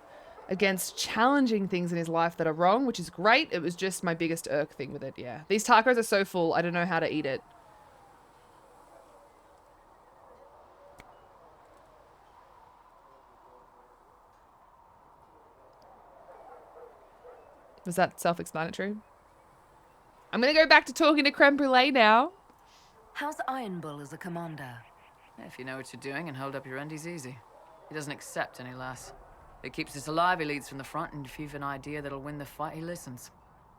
A: against challenging things in his life that are wrong, which is great. It was just my biggest irk thing with it, yeah. These tacos are so full, I don't know how to eat it. Was that self-explanatory? I'm gonna go back to talking to Creme Brulee now.
O: How's Iron Bull as a commander?
K: If you know what you're doing and hold up your end, he's easy. He doesn't accept any less. He keeps us alive, he leads from the front, and if you've an idea that'll win the fight, he listens.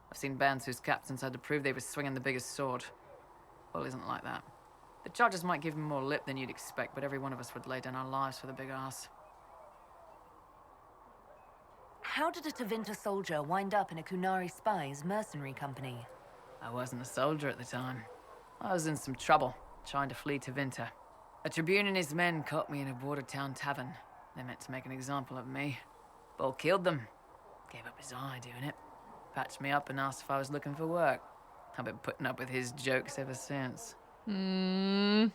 K: I've seen bands whose captains had to prove they were swinging the biggest sword. Bull isn't like that. The charges might give him more lip than you'd expect, but every one of us would lay down our lives for the big ass.
O: How did a Tevinter soldier wind up in a Kunari spy's mercenary company?
K: I wasn't a soldier at the time. I was in some trouble, trying to flee Tevinter. A Tribune and his men caught me in a border town tavern. They meant to make an example of me. Bull killed them. Gave up his eye doing it. Patched me up and asked if I was looking for work. I've been putting up with his jokes ever since.
A: This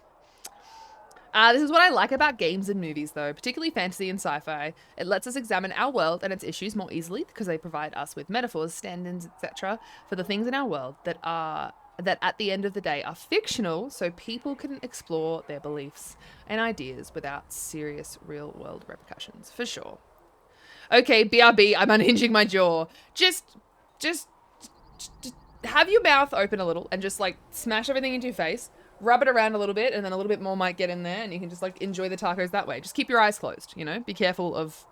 A: is what I like about games and movies, though, particularly fantasy and sci-fi. It lets us examine our world and its issues more easily because they provide us with metaphors, stand-ins, etc. for the things in our world that at the end of the day are fictional, so people can explore their beliefs and ideas without serious real-world repercussions, for sure. Okay, BRB, I'm unhinging my jaw. Just have your mouth open a little and just, like, smash everything into your face. Rub it around a little bit, and then a little bit more might get in there, and you can just, like, enjoy the tacos that way. Just keep your eyes closed, you know? Be careful of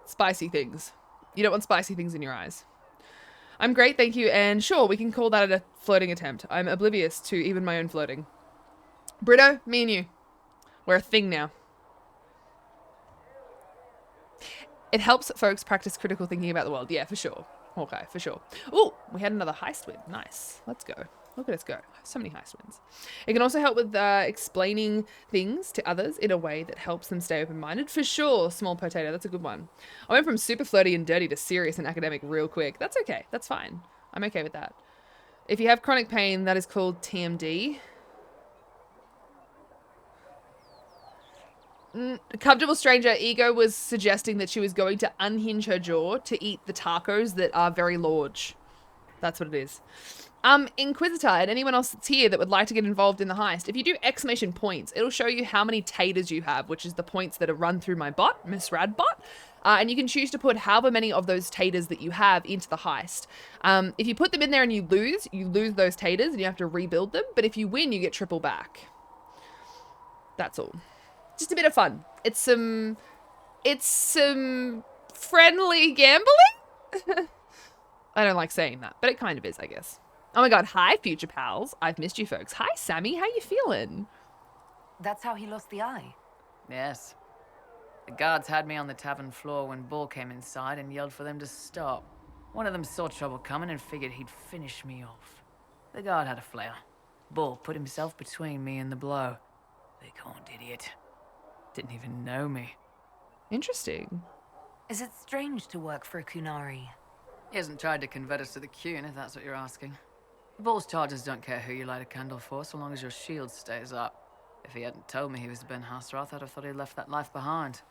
A: spicy things. You don't want spicy things in your eyes. I'm great, thank you, and sure, we can call that a flirting attempt. I'm oblivious to even my own flirting. Brito, me and you. We're a thing now. It helps folks practice critical thinking about the world. Yeah, for sure. Okay, for sure. Ooh, we had another heist win. Nice. Let's go. Look at us go. So many heist wins. It can also help with explaining things to others in a way that helps them stay open-minded. For sure, small potato. That's a good one. I went from super flirty and dirty to serious and academic real quick. That's okay. That's fine. I'm okay with that. If you have chronic pain, that is called TMD. Comfortable stranger, Ego was suggesting that she was going to unhinge her jaw to eat the tacos that are very large. That's what it is. Inquisitor and anyone else that's here that would like to get involved in the heist, if you do exclamation points, it'll show you how many taters you have, which is the points that are run through my bot, Miss Radbot. And you can choose to put however many of those taters that you have into the heist. If you put them in there and you lose those taters and you have to rebuild them. But if you win, you get triple back. That's all. Just a bit of fun. It's some friendly gambling. I don't like saying that, but it kind of is, I guess. Oh my god, hi, future pals. I've missed you folks. Hi, Sammy. How you feeling?
O: That's how he lost the eye.
K: Yes. The guards had me on the tavern floor when Bull came inside and yelled for them to stop. One of them saw trouble coming and figured he'd finish me off. The guard had a flare. Bull put himself between me and the blow. Big horned idiot. Didn't even know me.
A: Interesting.
O: Is it strange to work for a Kunari?
K: He hasn't tried to convert us to the Qun, if that's what you're asking. Bull's charges don't care who you light a candle for, so long as your shield stays up. If he hadn't told me he was Ben Hasrath, I'd have thought he'd left that life behind.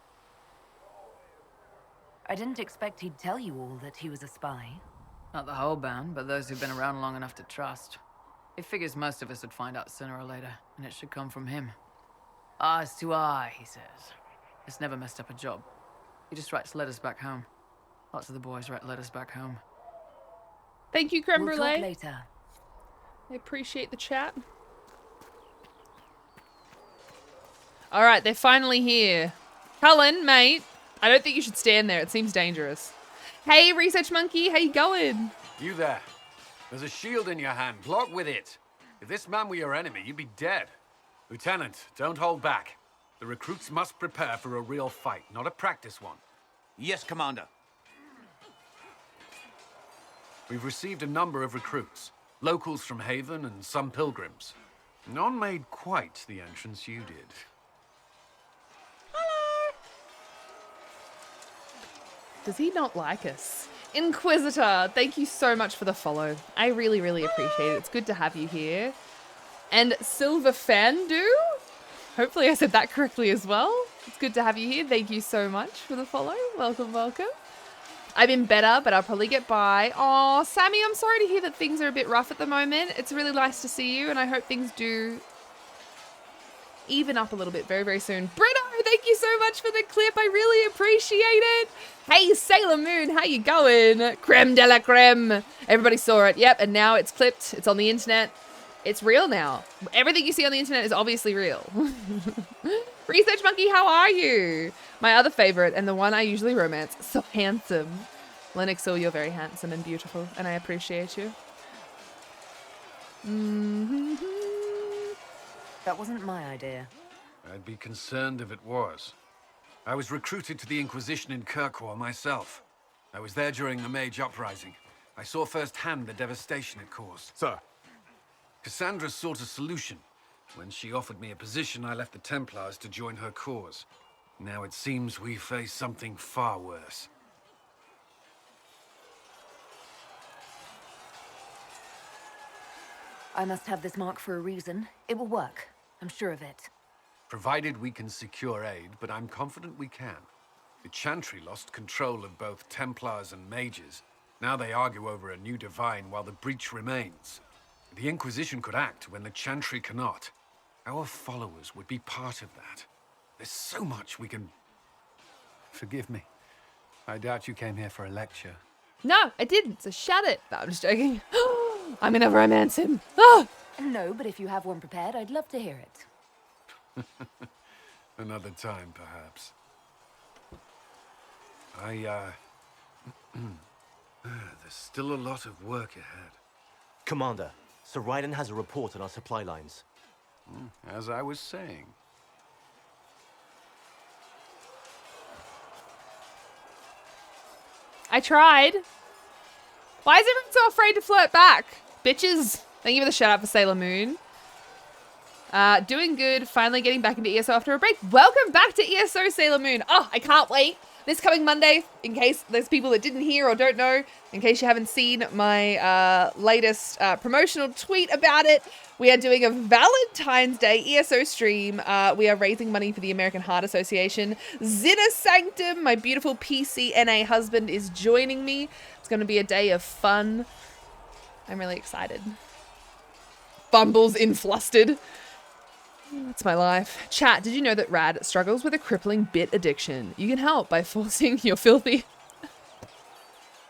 O: I didn't expect he'd tell you all that he was a spy.
K: Not the whole band, but those who've been around long enough to trust. He figures most of us would find out sooner or later, and it should come from him. Eyes to eye, he says. It's never messed up a job. He just writes letters back home. Lots of the boys write letters back home.
A: Thank you, Creme
O: We'll
A: Brulee.
O: talk later.
A: I appreciate the chat. All right, they're finally here. Cullen, mate, I don't think you should stand there. It seems dangerous. Hey, Research Monkey, how you going?
F: You there. There's a shield in your hand. Block with it. If this man were your enemy, you'd be dead. Lieutenant, don't hold back. The recruits must prepare for a real fight, not a practice one.
M: Yes, Commander.
F: We've received a number of recruits. Locals from Haven and some pilgrims. None made quite the entrance you did.
A: Does he not like us? Inquisitor, thank you so much for the follow. I really, really appreciate it. It's good to have you here. And Silver Fandu? Hopefully I said that correctly as well. It's good to have you here. Thank you so much for the follow. Welcome, welcome. I've been better, but I'll probably get by. Oh, Sammy, I'm sorry to hear that things are a bit rough at the moment. It's really nice to see you, and I hope things do even up a little bit very, very soon. Brito, thank you so much for the clip. I really appreciate it. Hey, Sailor Moon, how you going? Creme de la creme. Everybody saw it. Yep, and now it's clipped. It's on the internet. It's real now. Everything you see on the internet is obviously real. Research Monkey, how are you? My other favorite, and the one I usually romance. So handsome. Lennox, oh, you're very handsome and beautiful, and I appreciate you.
O: That wasn't my idea.
F: I'd be concerned if it was. I was recruited to the Inquisition in Kirkwall myself. I was there during the Mage Uprising. I saw firsthand the devastation it caused.
M: Sir.
F: Cassandra sought a solution. When she offered me a position, I left the Templars to join her cause. Now it seems we face something far worse.
O: I must have this mark for a reason. It will work. I'm sure of it.
F: Provided we can secure aid, but I'm confident we can. The Chantry lost control of both Templars and Mages. Now they argue over a new divine while the breach remains. The Inquisition could act when the Chantry cannot. Our followers would be part of that. There's so much we can... Forgive me. I doubt you came here for a lecture.
A: No, I didn't, so shut it. No, I'm just joking. I'm gonna romance him. Oh!
O: No, but if you have one prepared, I'd love to hear it.
F: Another time, perhaps. There's still a lot of work ahead.
M: Commander, Sir Raiden has a report on our supply lines.
F: As I was saying.
A: I tried. Why is everyone so afraid to flirt back? Bitches. Thank you for the shout out for Sailor Moon. Doing good. Finally getting back into ESO after a break. Welcome back to ESO, Sailor Moon. Oh, I can't wait. This coming Monday, in case there's people that didn't hear or don't know, in case you haven't seen my latest promotional tweet about it, we are doing a Valentine's Day ESO stream. We are raising money for the American Heart Association. Zinna Sanctum, my beautiful PCNA husband, is joining me. It's going to be a day of fun. I'm really excited. Bumbles in flustered. That's my life. Chat, did you know that Rad struggles with a crippling bit addiction? You can help by forcing your filthy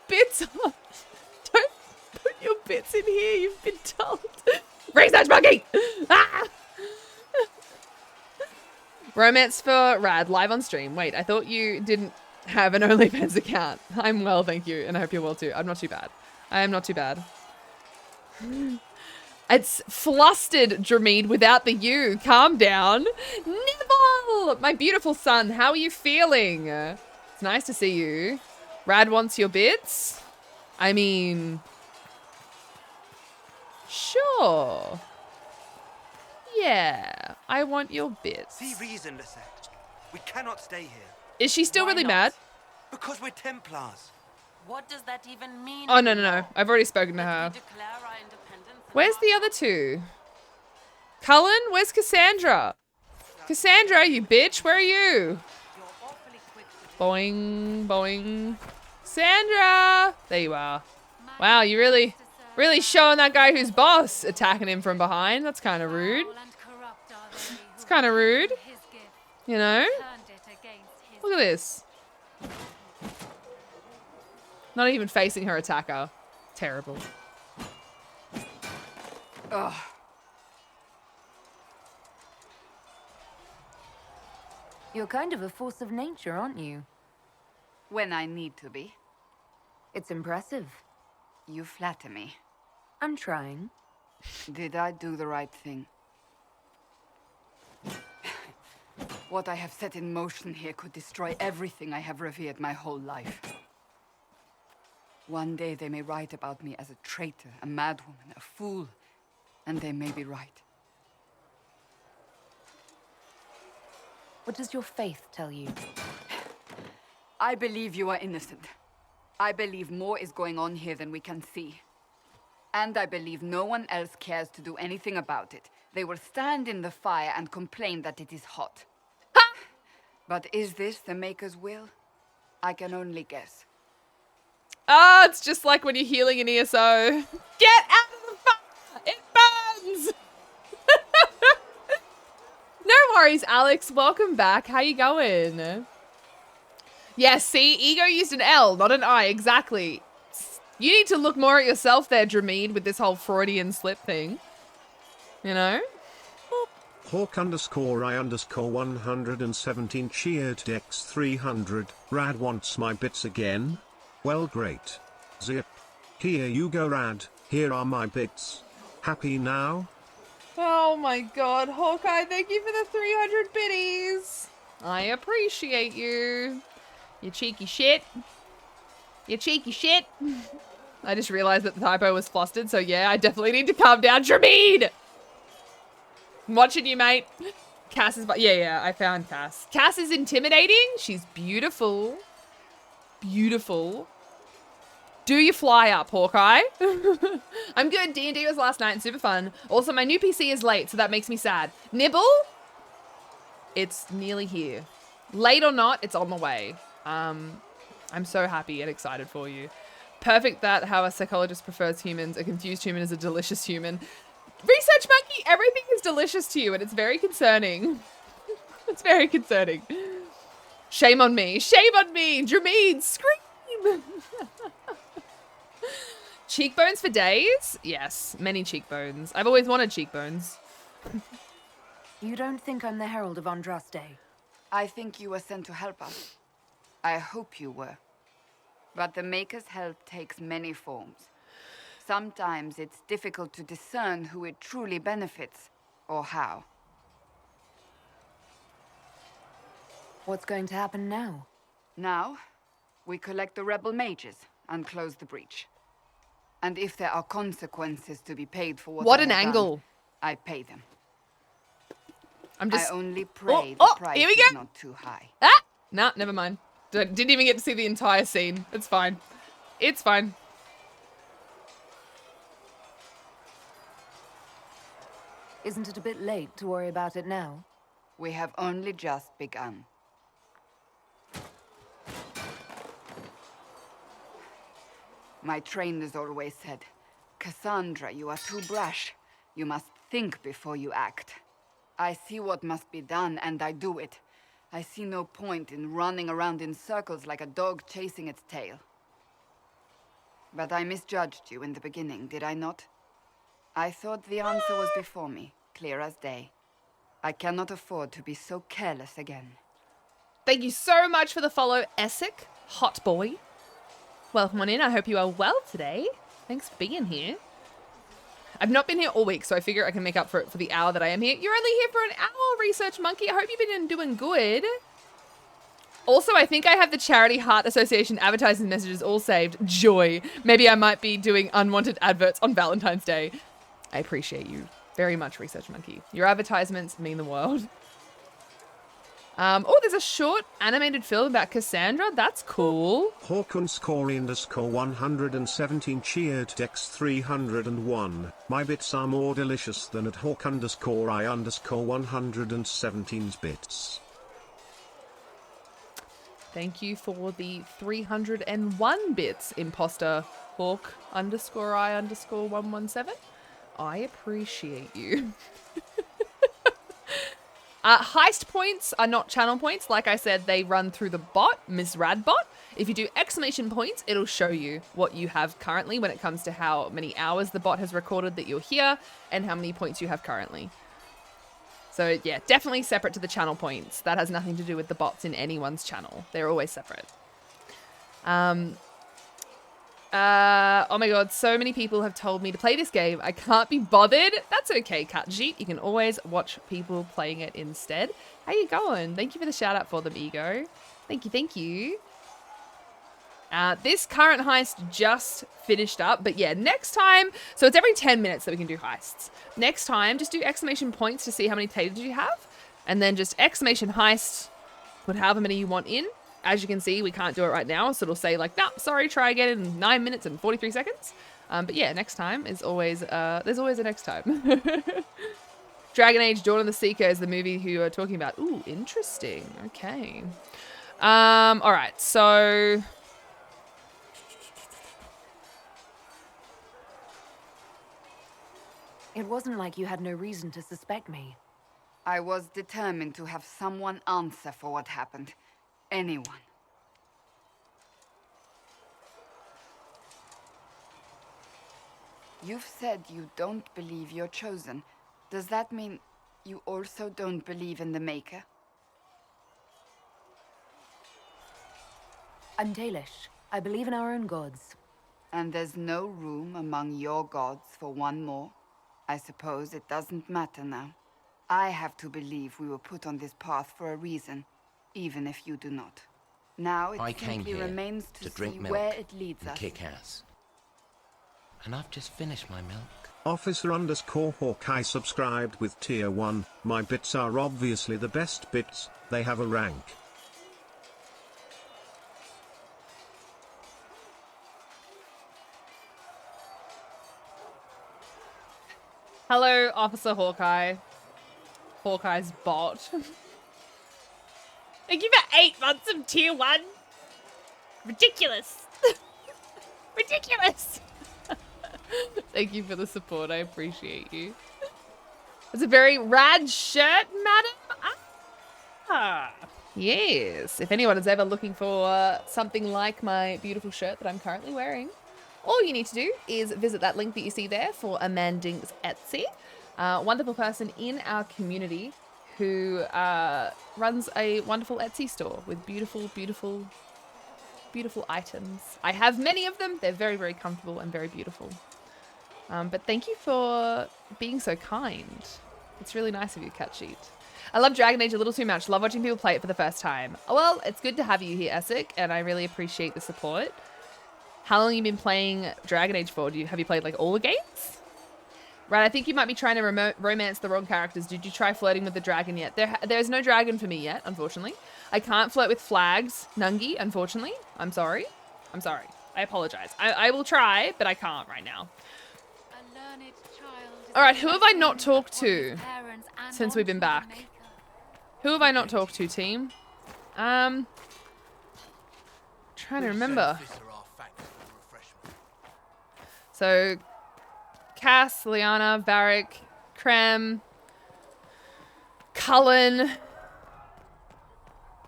A: bits on. Don't put your bits in here, you've been told. Research monkey! Ah! Romance for Rad, live on stream. Wait, I thought you didn't have an OnlyFans account. I'm well, thank you, and I hope you're well too. I'm not too bad. I am not too bad. It's flustered, Dramede, without the U. Calm down. Nibble! My beautiful son, how are you feeling? It's nice to see you. Rad wants your bits? I mean... Sure. Yeah, I want your bits.
N: See reason, Lisette. We cannot stay here.
A: Is she still really mad?
N: Because we're Templars.
S: What does that even mean?
A: Oh, no. I've already spoken to her. Where's the other two? Cullen? Where's Cassandra? Cassandra, you bitch, where are you? Boing, boing. Cassandra! There you are. Wow, you really showing that guy who's boss, attacking him from behind. That's kind of rude. It's kind of rude. You know? Look at this. Not even facing her attacker. Terrible.
K: Ugh.
O: You're kind of a force of nature, aren't you?
Q: When I need to be.
O: It's impressive.
Q: You flatter me.
O: I'm trying.
Q: Did I do the right thing? What I have set in motion here could destroy everything I have revered my whole life. One day they may write about me as a traitor, a madwoman, a fool, and they may be right.
O: What does your faith tell you?
Q: I believe you are innocent. I believe more is going on here than we can see. And I believe no one else cares to do anything about it. They will stand in the fire and complain that it is hot. But is this the Maker's will? I can only guess.
A: Ah, it's just like when you're healing an ESO. Get out of the fire! It burns! No worries, Alex. Welcome back. How you going? Yeah, see? Ego used an L, not an I. Exactly. You need to look more at yourself there, Dramede, with this whole Freudian slip thing. You know?
C: Hawk_I_117 cheered Dex 300. Rad wants my bits again? Well, great. Zip. Here you go, Rad. Here are my bits. Happy now?
A: Oh my god, Hawkeye, thank you for the 300 biddies. I appreciate you. You cheeky shit. You cheeky shit. I just realized that the typo was flustered, so yeah, I definitely need to calm down. Dramede! I'm watching you, mate. Cass is... Yeah, I found Cass. Cass is intimidating. She's beautiful. Beautiful. Do you fly up, Hawkeye? I'm good. D&D was last night and super fun. Also, my new PC is late, so that makes me sad. Nibble? It's nearly here. Late or not, it's on the way. I'm so happy and excited for you. Perfect that how a psychologist prefers humans. A confused human is a delicious human. Research monkey, everything is delicious to you, and it's very concerning. It's very concerning. Shame on me. Shame on me. Dramede, scream. Cheekbones for days? Yes, many cheekbones. I've always wanted cheekbones.
O: You don't think I'm the Herald of Andraste?
Q: I think you were sent to help us. I hope you were. But the Maker's help takes many forms. Sometimes it's difficult to discern who it truly benefits, or how.
O: What's going to happen now?
Q: Now, we collect the rebel mages and close the breach. And if there are consequences to be paid for what
A: an
Q: I have
A: angle.
Q: done, I pay them.
A: I'm just...
Q: I only pray the price
A: here we
Q: is
A: go.
Q: not too high.
A: Ah! Nah, never mind. Didn't even get to see the entire scene. It's fine. It's fine.
O: Isn't it a bit late to worry about it now?
Q: We have only just begun. My trainers always said, Cassandra, you are too brash. You must think before you act. I see what must be done, and I do it. I see no point in running around in circles like a dog chasing its tail. But I misjudged you in the beginning, did I not? I thought the answer was before me, clear as day. I cannot afford to be so careless again.
A: Thank you so much for the follow, Essek, hot boy. Welcome on in. I hope you are well today. Thanks for being here. I've not been here all week, so I figure I can make up for it for the hour that I am here. You're only here for an hour, Research Monkey. I hope you've been doing good. Also, I think I have the Charity Heart Association advertising messages all saved. Joy. Maybe I might be doing unwanted adverts on Valentine's Day. I appreciate you very much, Research Monkey. Your advertisements mean the world. Oh, there's a short animated film about Cassandra. That's cool.
C: Hawk__117 cheered Dex 301. My bits are more delicious than at Hawk_I_117's bits.
A: Thank you for the 301 bits, imposter Hawk_I_117. I appreciate you. Heist points are not channel points. Like I said, they run through the bot, Miss Radbot. If you do exclamation points, it'll show you what you have currently when it comes to how many hours the bot has recorded that you're here and how many points you have currently. So yeah, definitely separate to the channel points. That has nothing to do with the bots in anyone's channel. They're always separate. Oh my god, so many people have told me to play this game. I can't be bothered. That's okay, Katjeet. You can always watch people playing it instead. How you going? Thank you for the shout out for them, Ego. Thank you, thank you. This current heist just finished up, but yeah, next time, so it's every 10 minutes that we can do heists. Next time, just do exclamation points to see how many taters you have, and then just exclamation heist, put however many you want in. As you can see, we can't do it right now, so it'll say like, nah, sorry, try again in 9 minutes and 43 seconds. But yeah, next time is always, there's always a next time. Dragon Age Dawn of the Seeker is the movie who you're talking about. Ooh, interesting. Okay. All right, so...
O: It wasn't like you had no reason to suspect me.
Q: I was determined to have someone answer for what happened. Anyone. You've said you don't believe you're chosen. Does that mean you also don't believe in the Maker?
O: I'm Dalish. I believe in our own gods.
Q: And there's no room among your gods for one more? I suppose it doesn't matter now. I have to believe we were put on this path for a reason, even if you do not. Now it simply remains to see where it leads us.
B: Kick ass. And I've just finished my milk.
C: Officer_Hawkeye subscribed with tier 1. My bits are obviously the best bits, they have a rank.
A: Hello, Officer Hawkeye. Hawkeye's bot. Thank you for 8 months of tier 1. Ridiculous. Ridiculous. Thank you for the support. I appreciate you. It's a very rad shirt, madam. Ah. Yes. If anyone is ever looking for something like my beautiful shirt that I'm currently wearing, all you need to do is visit that link that you see there for Amandink's Etsy. Wonderful person in our community who runs a wonderful Etsy store with beautiful, beautiful, beautiful items. I have many of them. They're very, very comfortable and very beautiful. But thank you for being so kind. It's really nice of you, Catsheet. I love Dragon Age a little too much. Love watching people play it for the first time. Well, it's good to have you here, Essek, and I really appreciate the support. How long have you been playing Dragon Age for? Have you played like all the games? Right, I think you might be trying to romance the wrong characters. Did you try flirting with the dragon yet? There's no dragon for me yet, unfortunately. I can't flirt with flags, Nungi, unfortunately. I'm sorry. I'm sorry. I apologize. I will try, but I can't right now. All right, who have I not talked to since we've been back? Who have I not talked to, team? Trying to remember. So, Cass, Liana, Varric, Krem, Cullen.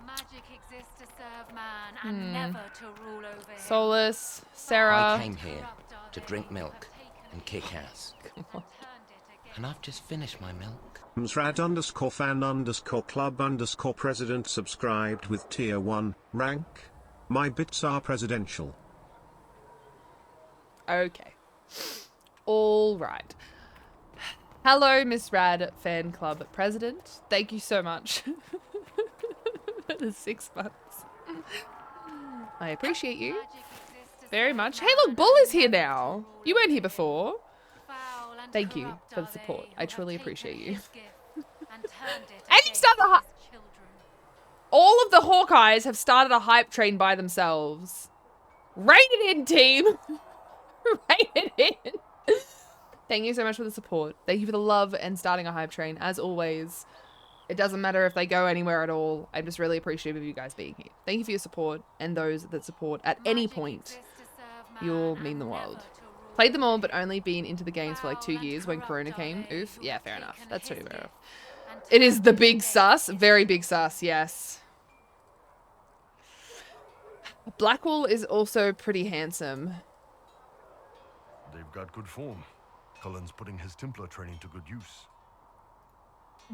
I: Magic exists to serve man and never to rule over him.
A: Solus, Sarah.
B: I came here to drink milk and kick ass. And I've just finished my milk.
C: Msrad_fan_club_president subscribed with tier 1 rank. My bits are presidential.
A: Okay. All right. Hello, Miss Rad Fan Club President. Thank you so much for the 6 months. I appreciate you very much. Hey, look, Bull is here now. You weren't here before. Thank you for the support. I truly appreciate you. And you started all of the Hawkeyes have started a hype train by themselves. Rein it in, team. Rein it in. Thank you so much for the support. Thank you for the love and starting a hype train. As always, it doesn't matter if they go anywhere at all. I'm just really appreciative of you guys being here. Thank you for your support and those that support at any point. You all mean the world. Played them all, but only been into the games for like 2 years when Corona came. Oof. Yeah, fair enough. That's totally fair enough. It is the big sus. Very big sus, yes. Blackwall is also pretty handsome.
R: They've got good form. Cullen's putting his Templar training to good use.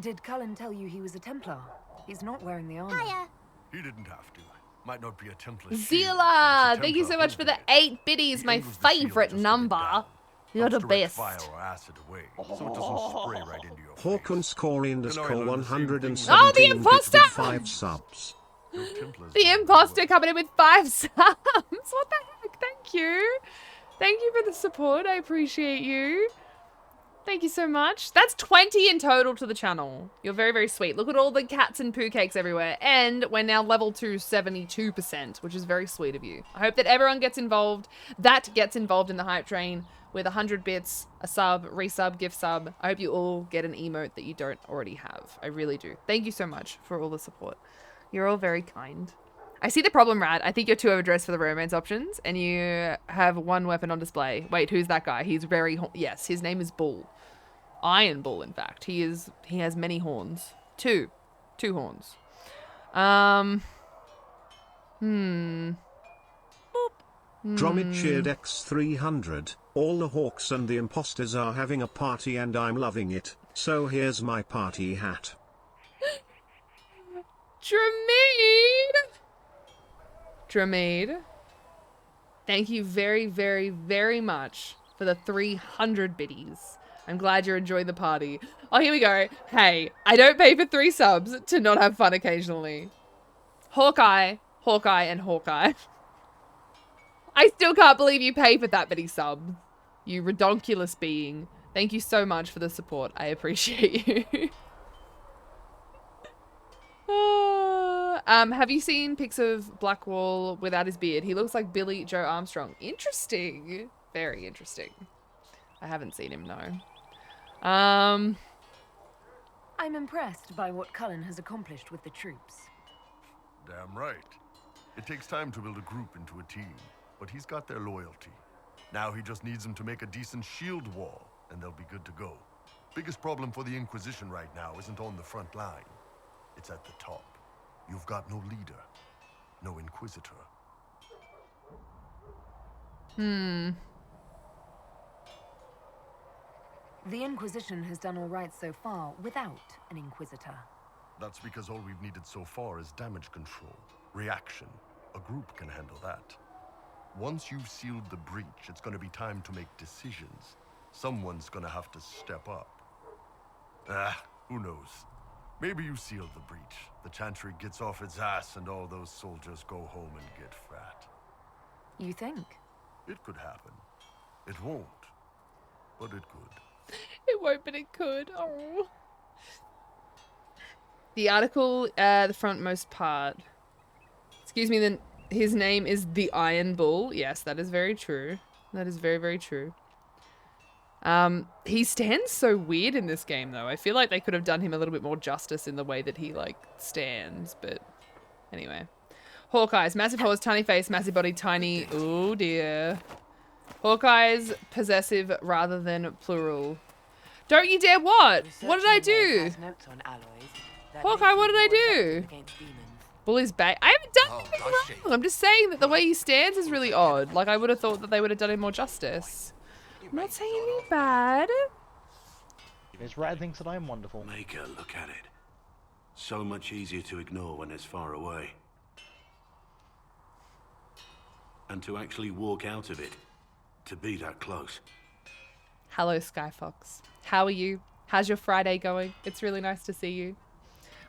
O: Did Cullen tell you he was a Templar? He's not wearing the armor.
T: Hiya.
R: He didn't have to. Might not be a Templar.
A: Zila! Thank you so much for the 8 biddies, my favorite number. You're the best.
C: Hawkins _117
A: Oh, the imposter!
C: 5 subs.
A: The imposter coming in with 5 subs. What the heck? Thank you. Thank you for the support. I appreciate you. Thank you so much. That's 20 in total to the channel. You're very, very sweet. Look at all the cats and poo cakes everywhere. And we're now level to 72%, which is very sweet of you. I hope that everyone gets involved. That gets involved in the hype train with 100 bits, a sub, resub, gift sub. I hope you all get an emote that you don't already have. I really do. Thank you so much for all the support. You're all very kind. I see the problem, Rad. I think you're too overdressed for the romance options, and you have 1 weapon on display. Wait, who's that guy? He's very... Yes, his name is Bull. Iron Bull, in fact. He has many horns. 2 horns.
C: Dromit cheered X300. All the Hawks and the imposters are having a party and I'm loving it. So here's my party hat.
A: Dramade. Thank you very, very, very much for the 300 biddies. I'm glad you're enjoying the party. Oh, here we go. Hey, I don't pay for 3 subs to not have fun occasionally. Hawkeye, Hawkeye, and Hawkeye. I still can't believe you pay for that many subs. You redonkulous being. Thank you so much for the support. I appreciate you. Have you seen pics of Blackwall without his beard? He looks like Billy Joe Armstrong. Interesting. Very interesting. I haven't seen him, no.
O: I'm impressed by what Cullen has accomplished with the troops.
U: Damn right. It takes time to build a group into a team, but he's got their loyalty. Now he just needs them to make a decent shield wall, and they'll be good to go. Biggest problem for the Inquisition right now isn't on the front line. It's at the top. You've got no leader, no Inquisitor.
O: The Inquisition has done all right so far without an Inquisitor.
U: That's because all we've needed so far is damage control, reaction. A group can handle that. Once you've sealed the breach, it's going to be time to make decisions. Someone's going to have to step up. Who knows? Maybe you sealed the breach. The Chantry gets off its ass and all those soldiers go home and get fat.
O: You think?
U: It could happen. It won't, but it could.
A: It won't, but it could. Oh. The article, the frontmost part. Excuse me, then his name is the Iron Bull. Yes, that is very true. That is very, very true. He stands so weird in this game, though. I feel like they could have done him a little bit more justice in the way that he, like, stands, but anyway. Hawkeyes, massive horse, tiny face, massive body, tiny... Oh, dear. Hawkeye's possessive rather than plural. Don't you dare what? What did I do? Hawkeye, what did I do? Bully's back. I haven't done anything wrong. I'm just saying that the way he stands is really odd. Like, I would have thought that they would have done him more justice. I'm not saying anything bad.
L: Miss Rat thinks that I'm wonderful.
P: Make her look at it. So much easier to ignore when it's far away. And to actually walk out of it. To be that close.
A: Hello, Skyfox. How are you? How's your Friday going? It's really nice to see you.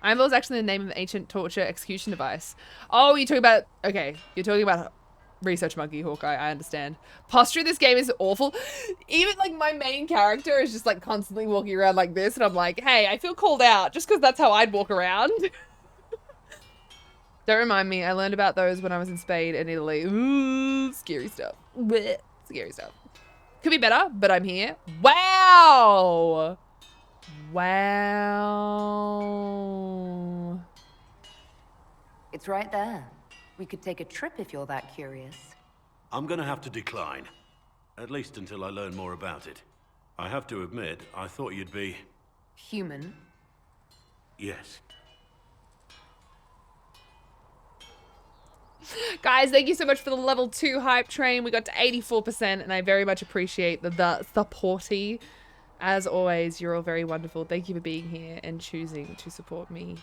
A: Ironball is actually the name of an ancient torture execution device. Oh, you're talking about... Okay, you're talking about Research Monkey, Hawkeye. I understand. Posture in this game is awful. Even, like, my main character is just, like, constantly walking around like this. And I'm like, hey, I feel called out. Just because that's how I'd walk around. Don't remind me. I learned about those when I was in Spain and Italy. Ooh, scary stuff. Blech. Scary stuff. Could be better, but I'm here. Wow! Wow.
O: It's right there. We could take a trip if you're that curious.
P: I'm gonna have to decline. At least until I learn more about it. I have to admit, I thought you'd be...
O: Human?
P: Yes.
A: Guys, thank you so much for the level 2 hype train. We got to 84% and I very much appreciate the supporty. As always, you're all very wonderful. Thank you for being here and choosing to support me.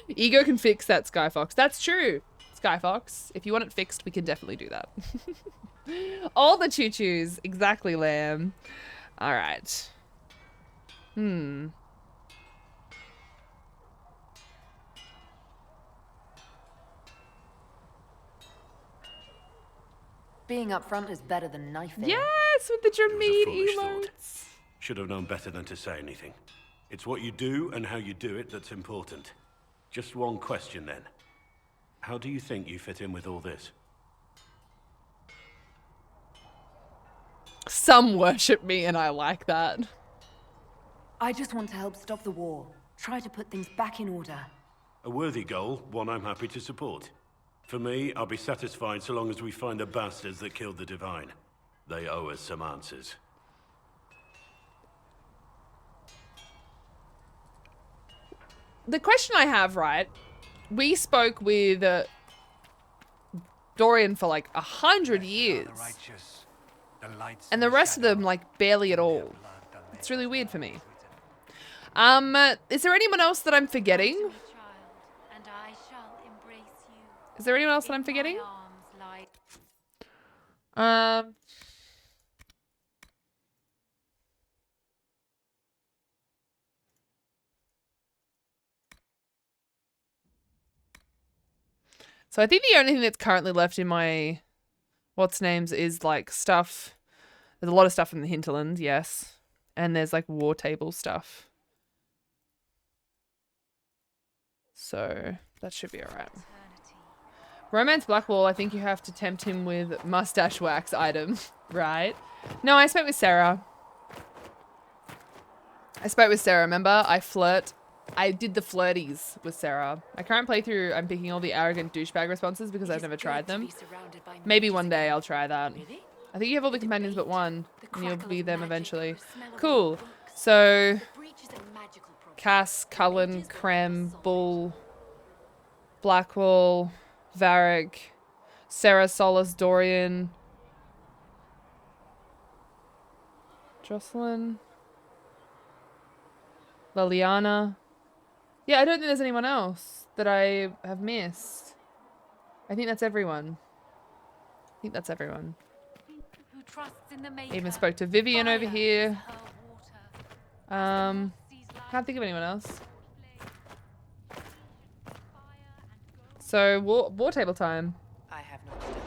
A: Ego can fix that, Skyfox. That's true, Skyfox. If you want it fixed, we can definitely do that. All the choo-choos. Exactly, Lamb. All right.
O: Being upfront is better than knifing.
A: Yes, with the Jermaine
P: Foolish thought.
A: emotes.
P: Should have known better than to say anything. It's what you do and how you do it that's important. Just one question then. How do you think you fit in with all this?
A: Some worship me and I like that.
O: I just want to help stop the war. Try to put things back in order.
P: A worthy goal, one I'm happy to support. For me, I'll be satisfied so long as we find the bastards that killed the Divine. They owe us some answers.
A: The question I have, right? We spoke with Dorian for like 100 years. And the rest of them, like, barely at all. It's really weird for me. Is there anyone else that I'm forgetting? Is there anyone else that I'm forgetting? So I think the only thing that's currently left in my what's names is like stuff. There's a lot of stuff in the hinterland, yes. And there's like war table stuff. So that should be alright. Romance Blackwall, I think you have to tempt him with mustache wax item, right? No, I spoke with Sarah. Remember? I did the flirties with Sarah. My current playthrough, I'm picking all the arrogant douchebag responses because I've never tried them. Maybe one day I'll try that. I think you have all the companions but one, and you'll be them eventually. Cool. So, Cass, Cullen, Krem, Bull, Blackwall, Varric, Sarah, Solace, Dorian, Jocelyn, Liliana. Yeah, I don't think there's anyone else that I have missed. I think that's everyone. Even spoke to Vivian over here. Can't think of anyone else. So, war table time.
O: I have not studied this.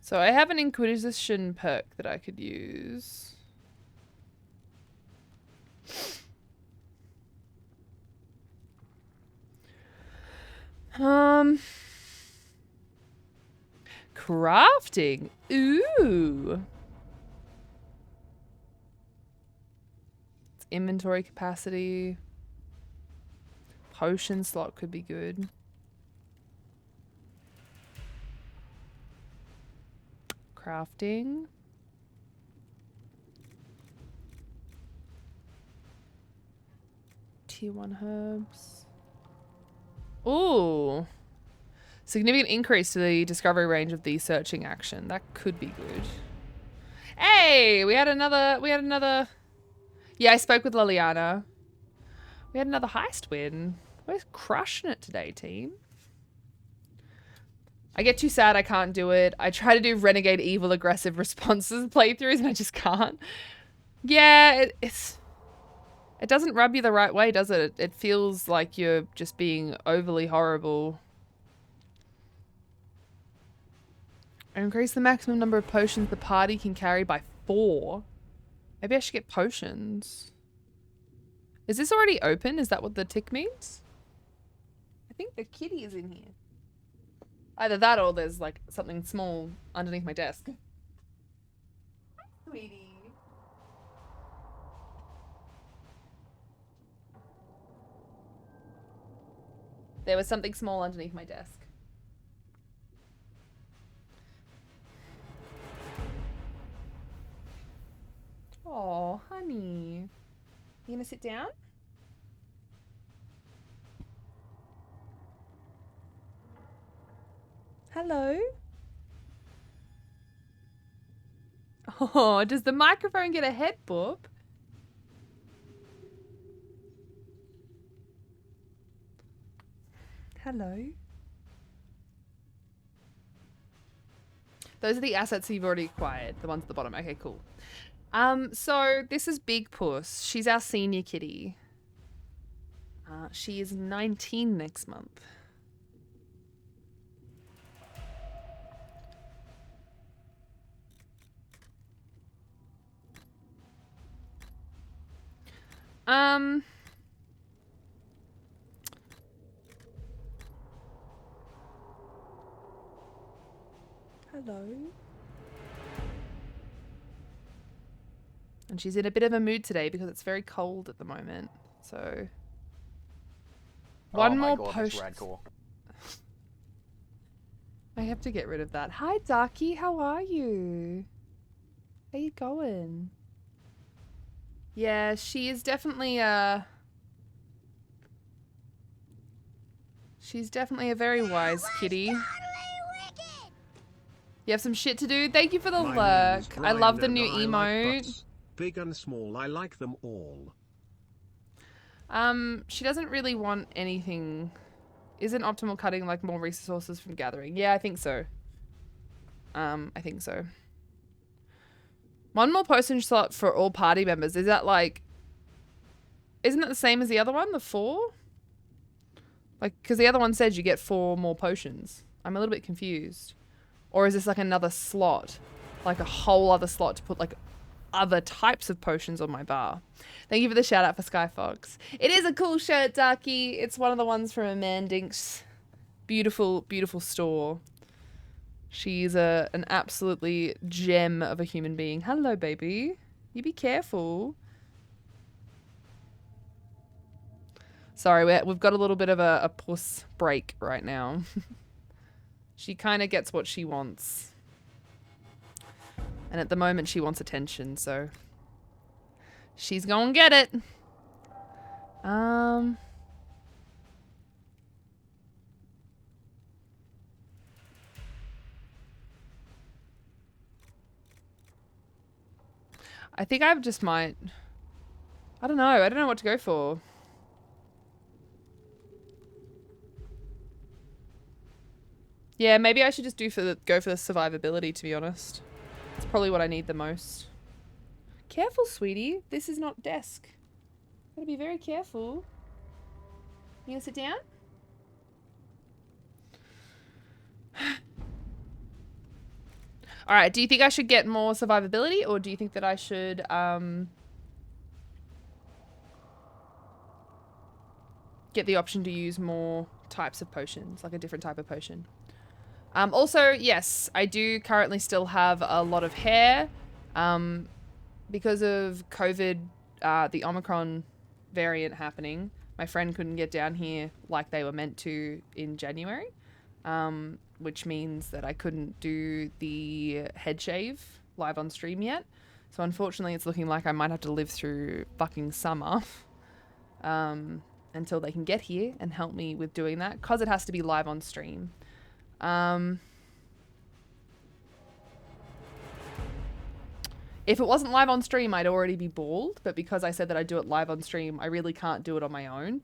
A: So I have an Inquisition perk that I could use. crafting. Ooh. It's inventory capacity. Potion slot could be good. Crafting. Tier 1 herbs. Ooh. Significant increase to the discovery range of the searching action. That could be good. Hey, we had another. Yeah, I spoke with Liliana. We had another heist win. We're crushing it today, team. I get too sad I can't do it. I try to do renegade evil aggressive responses playthroughs and I just can't. Yeah, it doesn't rub you the right way, does it? It feels like you're just being overly horrible. Increase the maximum number of potions the party can carry by 4. Maybe I should get potions. Is this already open? Is that what the tick means? I think the kitty is in here. Either that or there's like something small underneath my desk. Hi, sweetie. There was something small underneath my desk. Oh, honey. You gonna sit down? Hello? Oh, does the microphone get a head boop? Hello? Those are the assets you've already acquired. The ones at the bottom. Okay, cool. So this is Big Puss. She's our senior kitty. She is 19 next month. Hello. And she's in a bit of a mood today because it's very cold at the moment. So one more potion. I have to get rid of that. Hi, Darky. How are you? How you going? Yeah, she is definitely she's definitely a very wise kitty. You have some shit to do? Thank you for the lurk. I love the new emote.
C: Big and small, I like them all.
A: She doesn't really want anything. Isn't optimal cutting like more resources from gathering? Yeah, I think so. I think so. One more potion slot for all party members. Is that like... Isn't it the same as the other one? The 4? Like, because the other one said you get 4 more potions. I'm a little bit confused. Or is this like another slot? Like a whole other slot to put like other types of potions on my bar. Thank you for the shout out for Skyfox. It is a cool shirt, Darky. It's one of the ones from Amandink's beautiful, beautiful store. She's an absolutely gem of a human being. Hello, baby. You be careful. Sorry, we've got a little bit of a puss break right now. She kind of gets what she wants. And at the moment, she wants attention, so... She's gonna get it. I think I just might... I don't know. I don't know what to go for. Yeah, maybe I should just go for the survivability, to be honest. It's probably what I need the most. Careful, sweetie. This is not desk. Gotta be very careful. You gonna sit down? Alright, do you think I should get more survivability, or do you think that I should, get the option to use more types of potions, like a different type of potion? Also, yes, I do currently still have a lot of hair. Because of COVID, the Omicron variant happening, my friend couldn't get down here like they were meant to in January, which means that I couldn't do the head shave live on stream yet. So unfortunately, it's looking like I might have to live through fucking summer until they can get here and help me with doing that, because it has to be live on stream. If it wasn't live on stream, I'd already be bald, but because I said that I'd do it live on stream, I really can't do it on my own.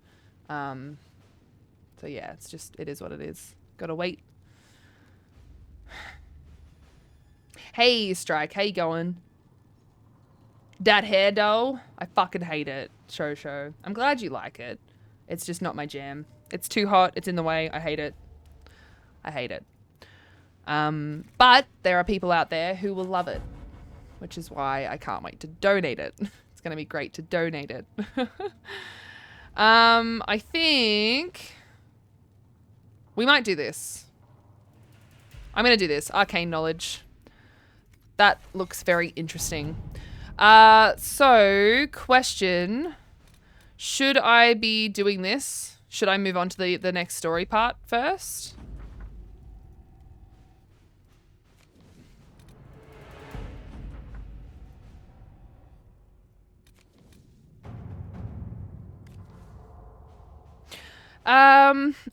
A: So yeah, it is what it is. Gotta wait. Hey, Strike, how you going? That hair though, I fucking hate it. Show. I'm glad you like it. It's just not my jam. It's too hot, it's in the way, I hate it. But there are people out there who will love it, which is why I can't wait to donate it. It's going to be great to donate it. I think we might do this. I'm going to do this. Arcane knowledge. That looks very interesting. So, question. Should I be doing this? Should I move on to the next story part first?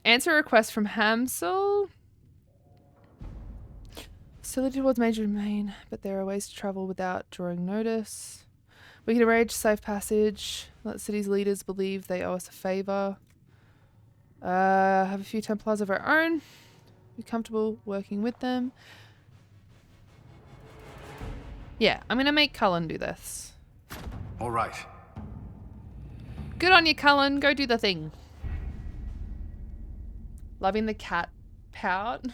A: Answer a request from Hamsel. Still towards major domain, but there are ways to travel without drawing notice. We can arrange safe passage. Let city's leaders believe they owe us a favor. Have a few Templars of our own. Be comfortable working with them. Yeah, I'm gonna make Cullen do this.
R: All right.
A: Good on you, Cullen. Go do the thing. Loving the cat pout.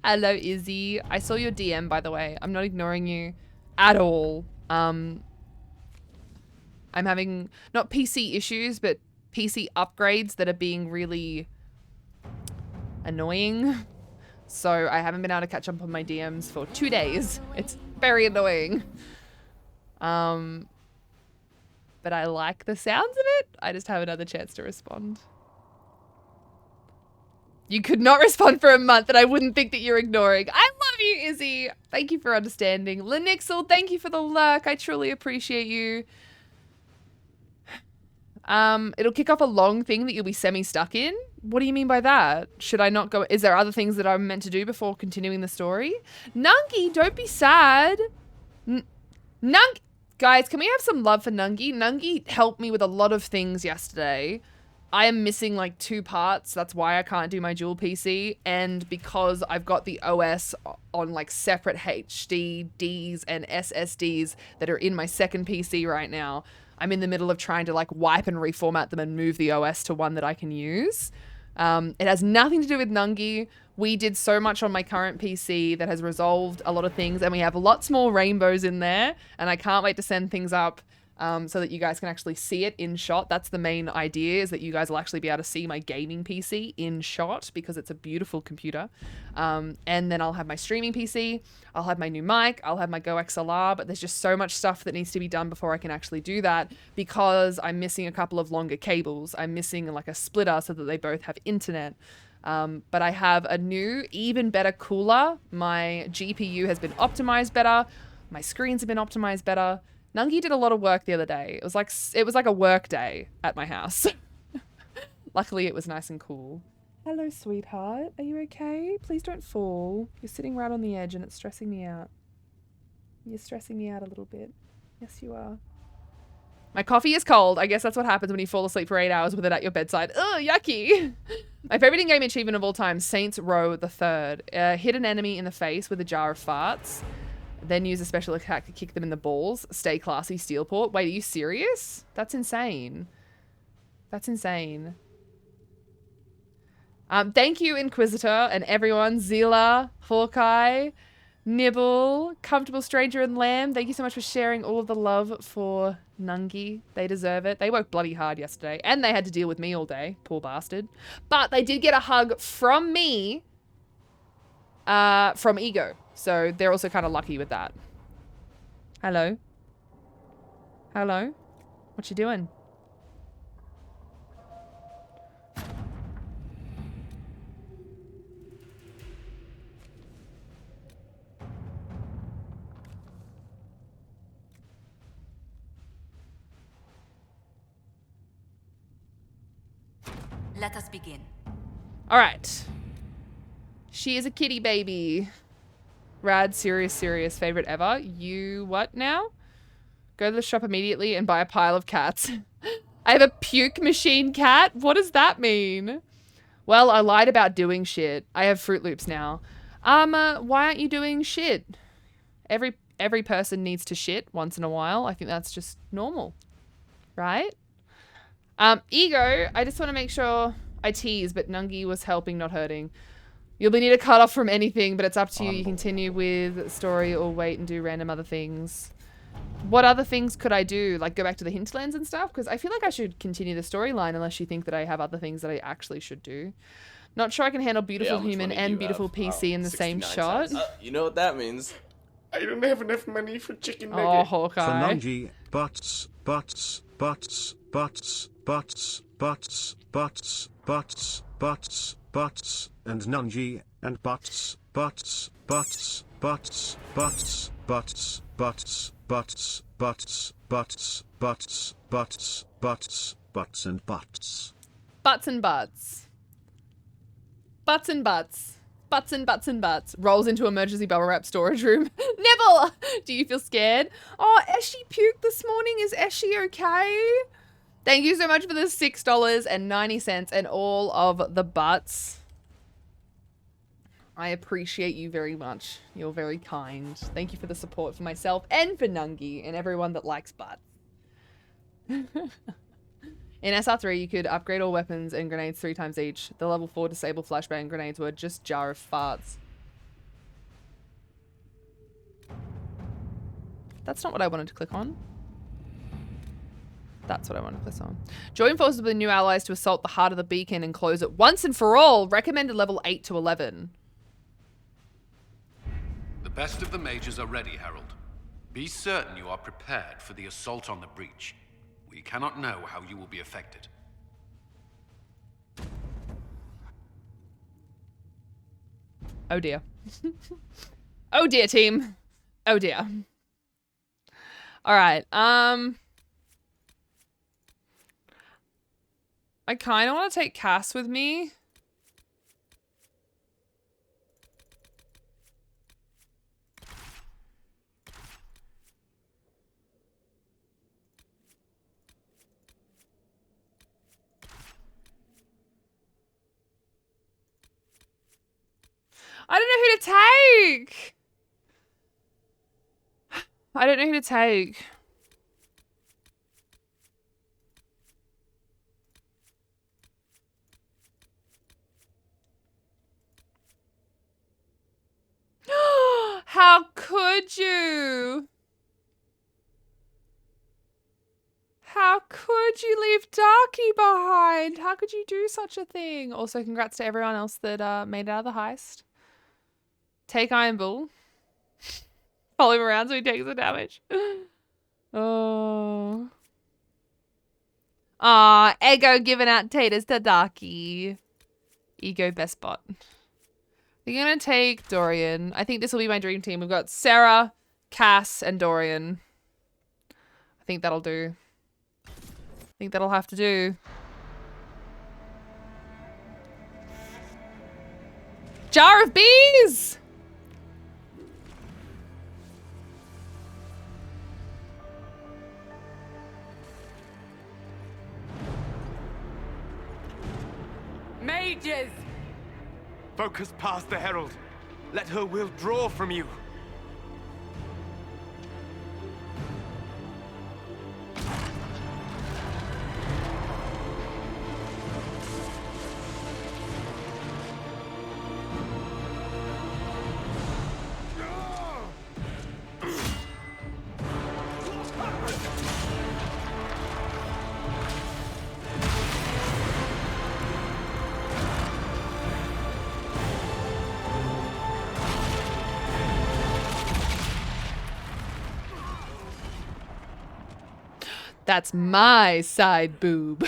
A: Hello, Izzy. I saw your DM, by the way. I'm not ignoring you at all. I'm having not PC issues, but PC upgrades that are being really annoying. So I haven't been able to catch up on my DMs for 2 days. It's very annoying. But I like the sounds of it. I just haven't had the chance to respond. You could not respond for a month and I wouldn't think that you're ignoring. I love you, Izzy. Thank you for understanding. Lenixel, thank you for the lurk. I truly appreciate you. It'll kick off a long thing that you'll be semi-stuck in. What do you mean by that? Should I not go? Is there other things that I'm meant to do before continuing the story? Nungi, don't be sad. Nungi. Guys, can we have some love for Nungi? Nungi helped me with a lot of things yesterday. I am missing like 2 parts. That's why I can't do my dual PC. And because I've got the OS on like separate HDDs and SSDs that are in my second PC right now, I'm in the middle of trying to like wipe and reformat them and move the OS to one that I can use. It has nothing to do with Nungi. We did so much on my current PC that has resolved a lot of things, and we have lots more rainbows in there, and I can't wait to send things up so that you guys can actually see it in shot. That's the main idea, is that you guys will actually be able to see my gaming PC in shot because it's a beautiful computer. And then I'll have my streaming PC, I'll have my new mic, I'll have my Go XLR, but there's just so much stuff that needs to be done before I can actually do that because I'm missing a couple of longer cables. I'm missing like a splitter so that they both have internet. But I have a new, even better cooler. My GPU has been optimized better. My screens have been optimized better. Nungi did a lot of work the other day. It was like a work day at my house. Luckily, it was nice and cool. Hello, sweetheart. Are you okay? Please don't fall. You're sitting right on the edge and it's stressing me out. You're stressing me out a little bit. Yes, you are. My coffee is cold. I guess that's what happens when you fall asleep for 8 hours with it at your bedside. Ugh, yucky. My favorite in-game achievement of all time, Saints Row the Third. Hit an enemy in the face with a jar of farts. Then use a special attack to kick them in the balls. Stay classy, Steelport. Wait, are you serious? That's insane. That's insane. Thank you, Inquisitor, and everyone. Zila, Hawkeye, Nibble, Comfortable Stranger, and Lamb. Thank you so much for sharing all of the love for Nungi. They deserve it. They worked bloody hard yesterday, and they had to deal with me all day. Poor bastard. But they did get a hug from me from Ego. So they're also kind of lucky with that. Hello? Hello? What you doing?
O: Let us begin.
A: All right. She is a kitty baby. Rad, serious, favorite ever. You what now? Go to the shop immediately and buy a pile of cats. I have a puke machine cat? What does that mean? Well, I lied about doing shit. I have Fruit Loops now. Why aren't you doing shit? Every person needs to shit once in a while. I think that's just normal. Right? Ego, I just want to make sure I tease, but Nungi was helping, not hurting. You'll be need to cut off from anything, but it's up to you. You continue with story or wait and do random other things. What other things could I do? Like go back to the hinterlands and stuff? Because I feel like I should continue the storyline unless you think that I have other things that I actually should do. Not sure I can handle beautiful human and beautiful PC in the same shot.
G: You know what that means.
V: I don't have enough money for chicken nugget.
A: Oh, Hawkeye.
C: For Nungi, butts, butts, butts, butts, butts, butts, butts, butts, butts, butts, and Nungi, and butts, butts, butts, butts, butts, butts, butts, butts, butts, butts, butts, butts, butts, butts, and butts.
A: Butts and butts. Butts and butts. Butts and butts and butts. Rolls into emergency bubble wrap storage room. Neville! Do you feel scared? Oh, Eshi puked this morning. Is Eshi okay? Thank you so much for the $6.90 and all of the butts. I appreciate you very much. You're very kind. Thank you for the support for myself and for Nungi and everyone that likes butts. In SR3, you could upgrade all weapons and grenades 3 times each. The level 4 disable flashbang grenades were just jar of farts. That's not what I wanted to click on. That's what I want to click on. Join forces with new allies to assault the heart of the beacon and close it once and for all. Recommended level 8 to 11.
W: The best of the mages are ready, Herald. Be certain you are prepared for the assault on the breach. We cannot know how you will be affected.
A: Oh dear. Oh dear, team. Oh dear. All right. I kind of want to take Cass with me. I don't know who to take. I don't know who to take. How could you? How could you leave Darky behind? How could you do such a thing? Also, congrats to everyone else that made it out of the heist. Take Iron Bull. Follow him around so he takes the damage. Oh. Aw, Ego giving out taters to Darky. Ego best bot. We're gonna take Dorian. I think this will be my dream team. We've got Sarah, Cass, and Dorian. I think that'll do. I think that'll have to do. Jar of bees!
N: Mages! Focus past the Herald. Let her will draw from you.
A: That's my side boob.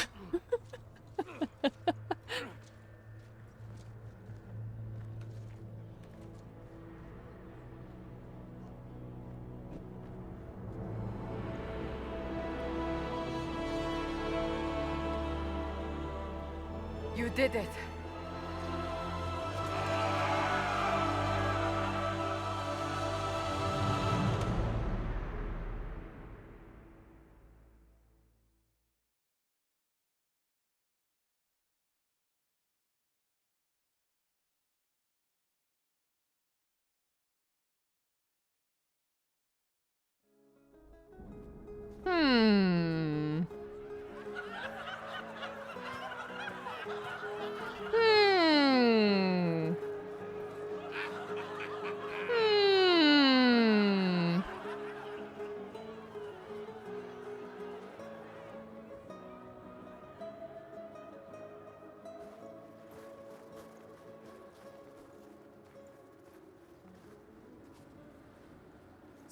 Q: You did it.
A: Hmm.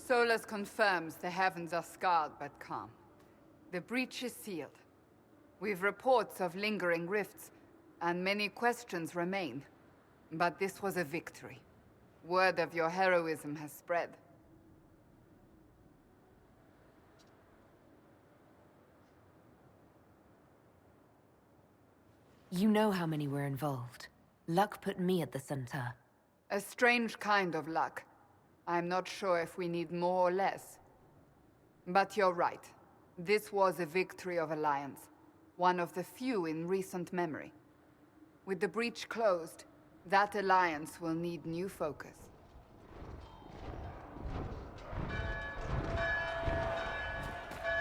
Q: Solus confirms the heavens are scarred but calm. The breach is sealed. We've reports of lingering rifts, and many questions remain. But this was a victory. Word of your heroism has spread.
O: You know how many were involved. Luck put me at the center.
Q: A strange kind of luck. I'm not sure if we need more or less. But you're right. This was a victory of Alliance. One of the few in recent memory. With the breach closed, that alliance will need new focus.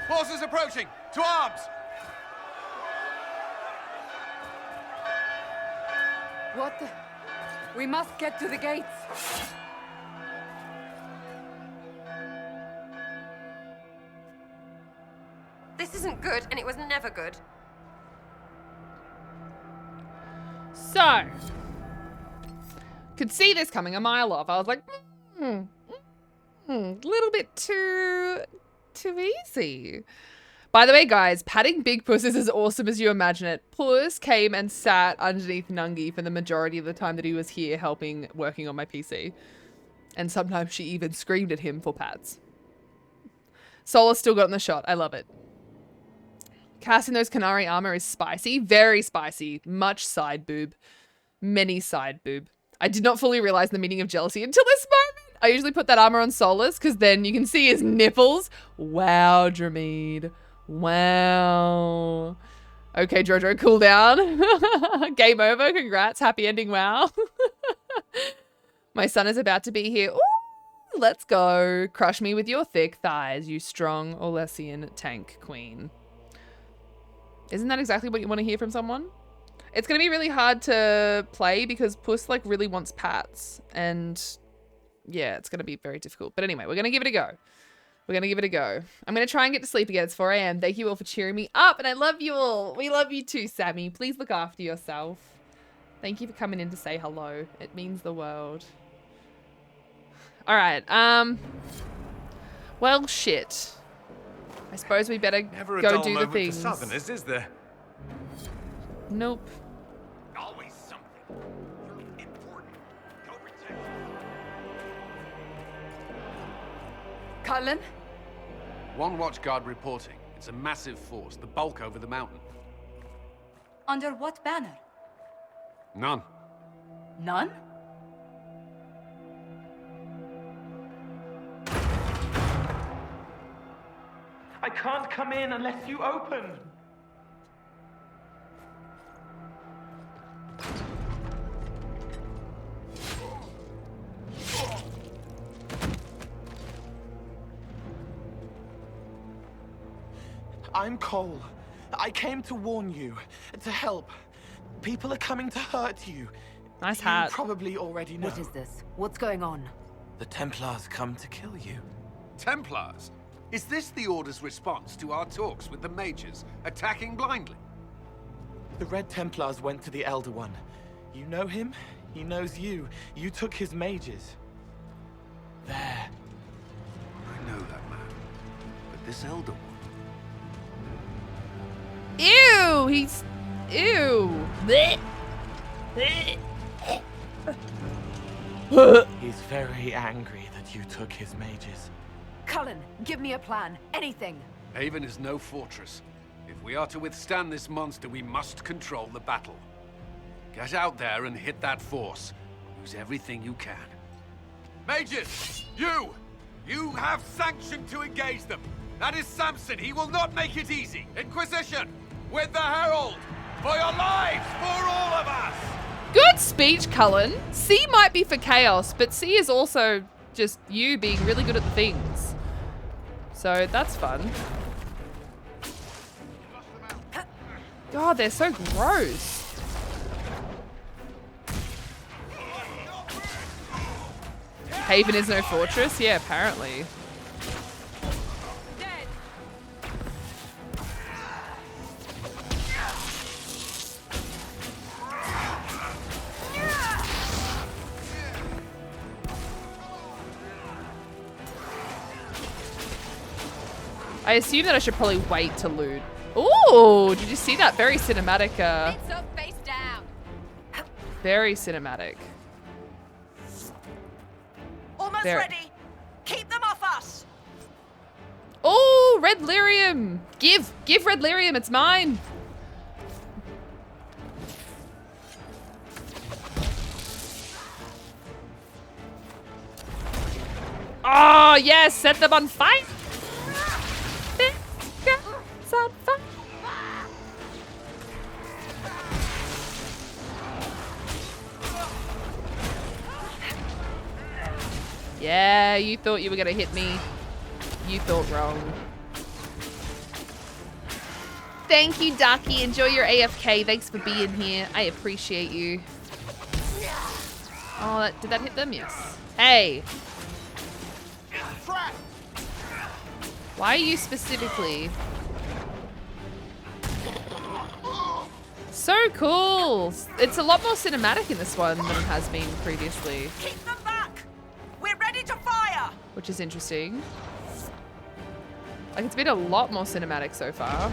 N: Forces approaching! To arms!
Q: What the... We must get to the gates!
E: This isn't good, and it was never good.
A: So, could see this coming a mile off. I was like, little bit too easy. By the way, guys, patting Big Puss is as awesome as you imagine it. Puss came and sat underneath Nungi for the majority of the time that he was here helping, working on my PC. And sometimes she even screamed at him for pats. Solus still got in the shot. I love it. Casting those Canary armor is spicy. Very spicy. Much side boob. Many side boob. I did not fully realize the meaning of jealousy until this moment. I usually put that armor on Solus because then you can see his nipples. Wow, Dramede. Wow. Okay, Jojo, cool down. Game over. Congrats. Happy ending. Wow. My son is about to be here. Ooh, let's go. Crush me with your thick thighs, you strong Orlesian tank queen. Isn't that exactly what you want to hear from someone? It's going to be really hard to play because Puss like really wants pats and yeah, it's going to be very difficult. But anyway, we're going to give it a go. We're going to give it a go. I'm going to try and get to sleep again. It's 4 a.m. Thank you all for cheering me up and I love you all. We love you too, Sammy. Please look after yourself. Thank you for coming in to say hello. It means the world. All right. Well, shit. I suppose we better
N: Never a
A: go
N: dull
A: do the
N: moment
A: things.
N: for Southerners, is there?
A: Nope.
N: Always something. You're important. Go protect.
Q: Cullen?
W: One watchguard reporting. It's a massive force, the bulk over the mountain.
O: Under what banner?
W: None.
O: None?
G: I can't come in unless you open. I'm Cole. I came to warn you, to help. People are coming to hurt you.
A: Nice hat.
G: You probably already know.
O: What is this? What's going on?
G: The Templars come to kill you.
W: Templars? Is this the Order's response to our talks with the mages, attacking blindly?
G: The Red Templars went to the Elder One. You know him? He knows you. You took his mages. There.
W: I know that man. But this Elder One...
A: Ew, he's... Ew. Blech.
G: He's very angry that you took his mages.
O: Cullen, give me a plan. Anything.
W: Haven is no fortress. If we are to withstand this monster, we must control the battle. Get out there and hit that force. Use everything you can. Mages! You have sanction to engage them. That is Samson. He will not make it easy. Inquisition! With the Herald! For your lives! For all of us!
A: Good speech, Cullen. C might be for chaos, but C is also just you being really good at the things. So that's fun. God, they're so gross. Haven is no fortress? Yeah, apparently. I assume that I should probably wait to loot. Ooh, did you see that? Very cinematic.
E: It's up, face down.
A: Very cinematic.
T: Almost
A: There.
T: ready. Keep them off us.
A: Oh, red lyrium. Give red lyrium. It's mine. Oh, yes. Set them on fire. On fire. Yeah, you thought you were gonna hit me. You thought wrong. Thank you, Ducky. Enjoy your AFK. Thanks for being here. I appreciate you. Oh, did that hit them? Yes. Hey. Why are you specifically? So cool. It's a lot more cinematic in this one than it has been previously.
T: Keep them back. We're ready to fire.
A: Which is interesting. Like, it's been a lot more cinematic so far.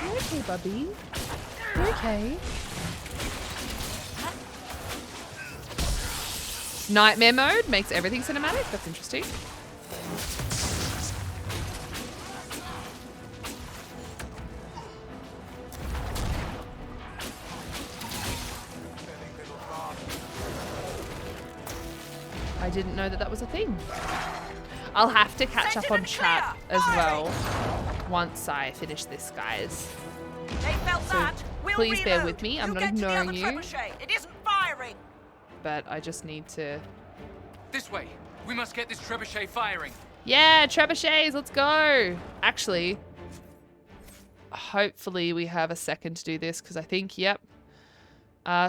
A: You okay, Bubby? You okay? Nightmare mode makes everything cinematic. That's interesting. I didn't know that that was a thing. I'll have to catch up on chat as well once I finish this, guys.
T: They felt
A: So
T: that. We'll
A: please bear
T: reload.
A: with me. I'm not
T: get to the
A: ignoring
T: other
A: you,
T: trebuchet. It isn't firing.
A: but I just need to...
F: This way. We must get this trebuchet firing.
A: Yeah, trebuchets, let's go. Actually, hopefully we have a second to do this because I think, yep.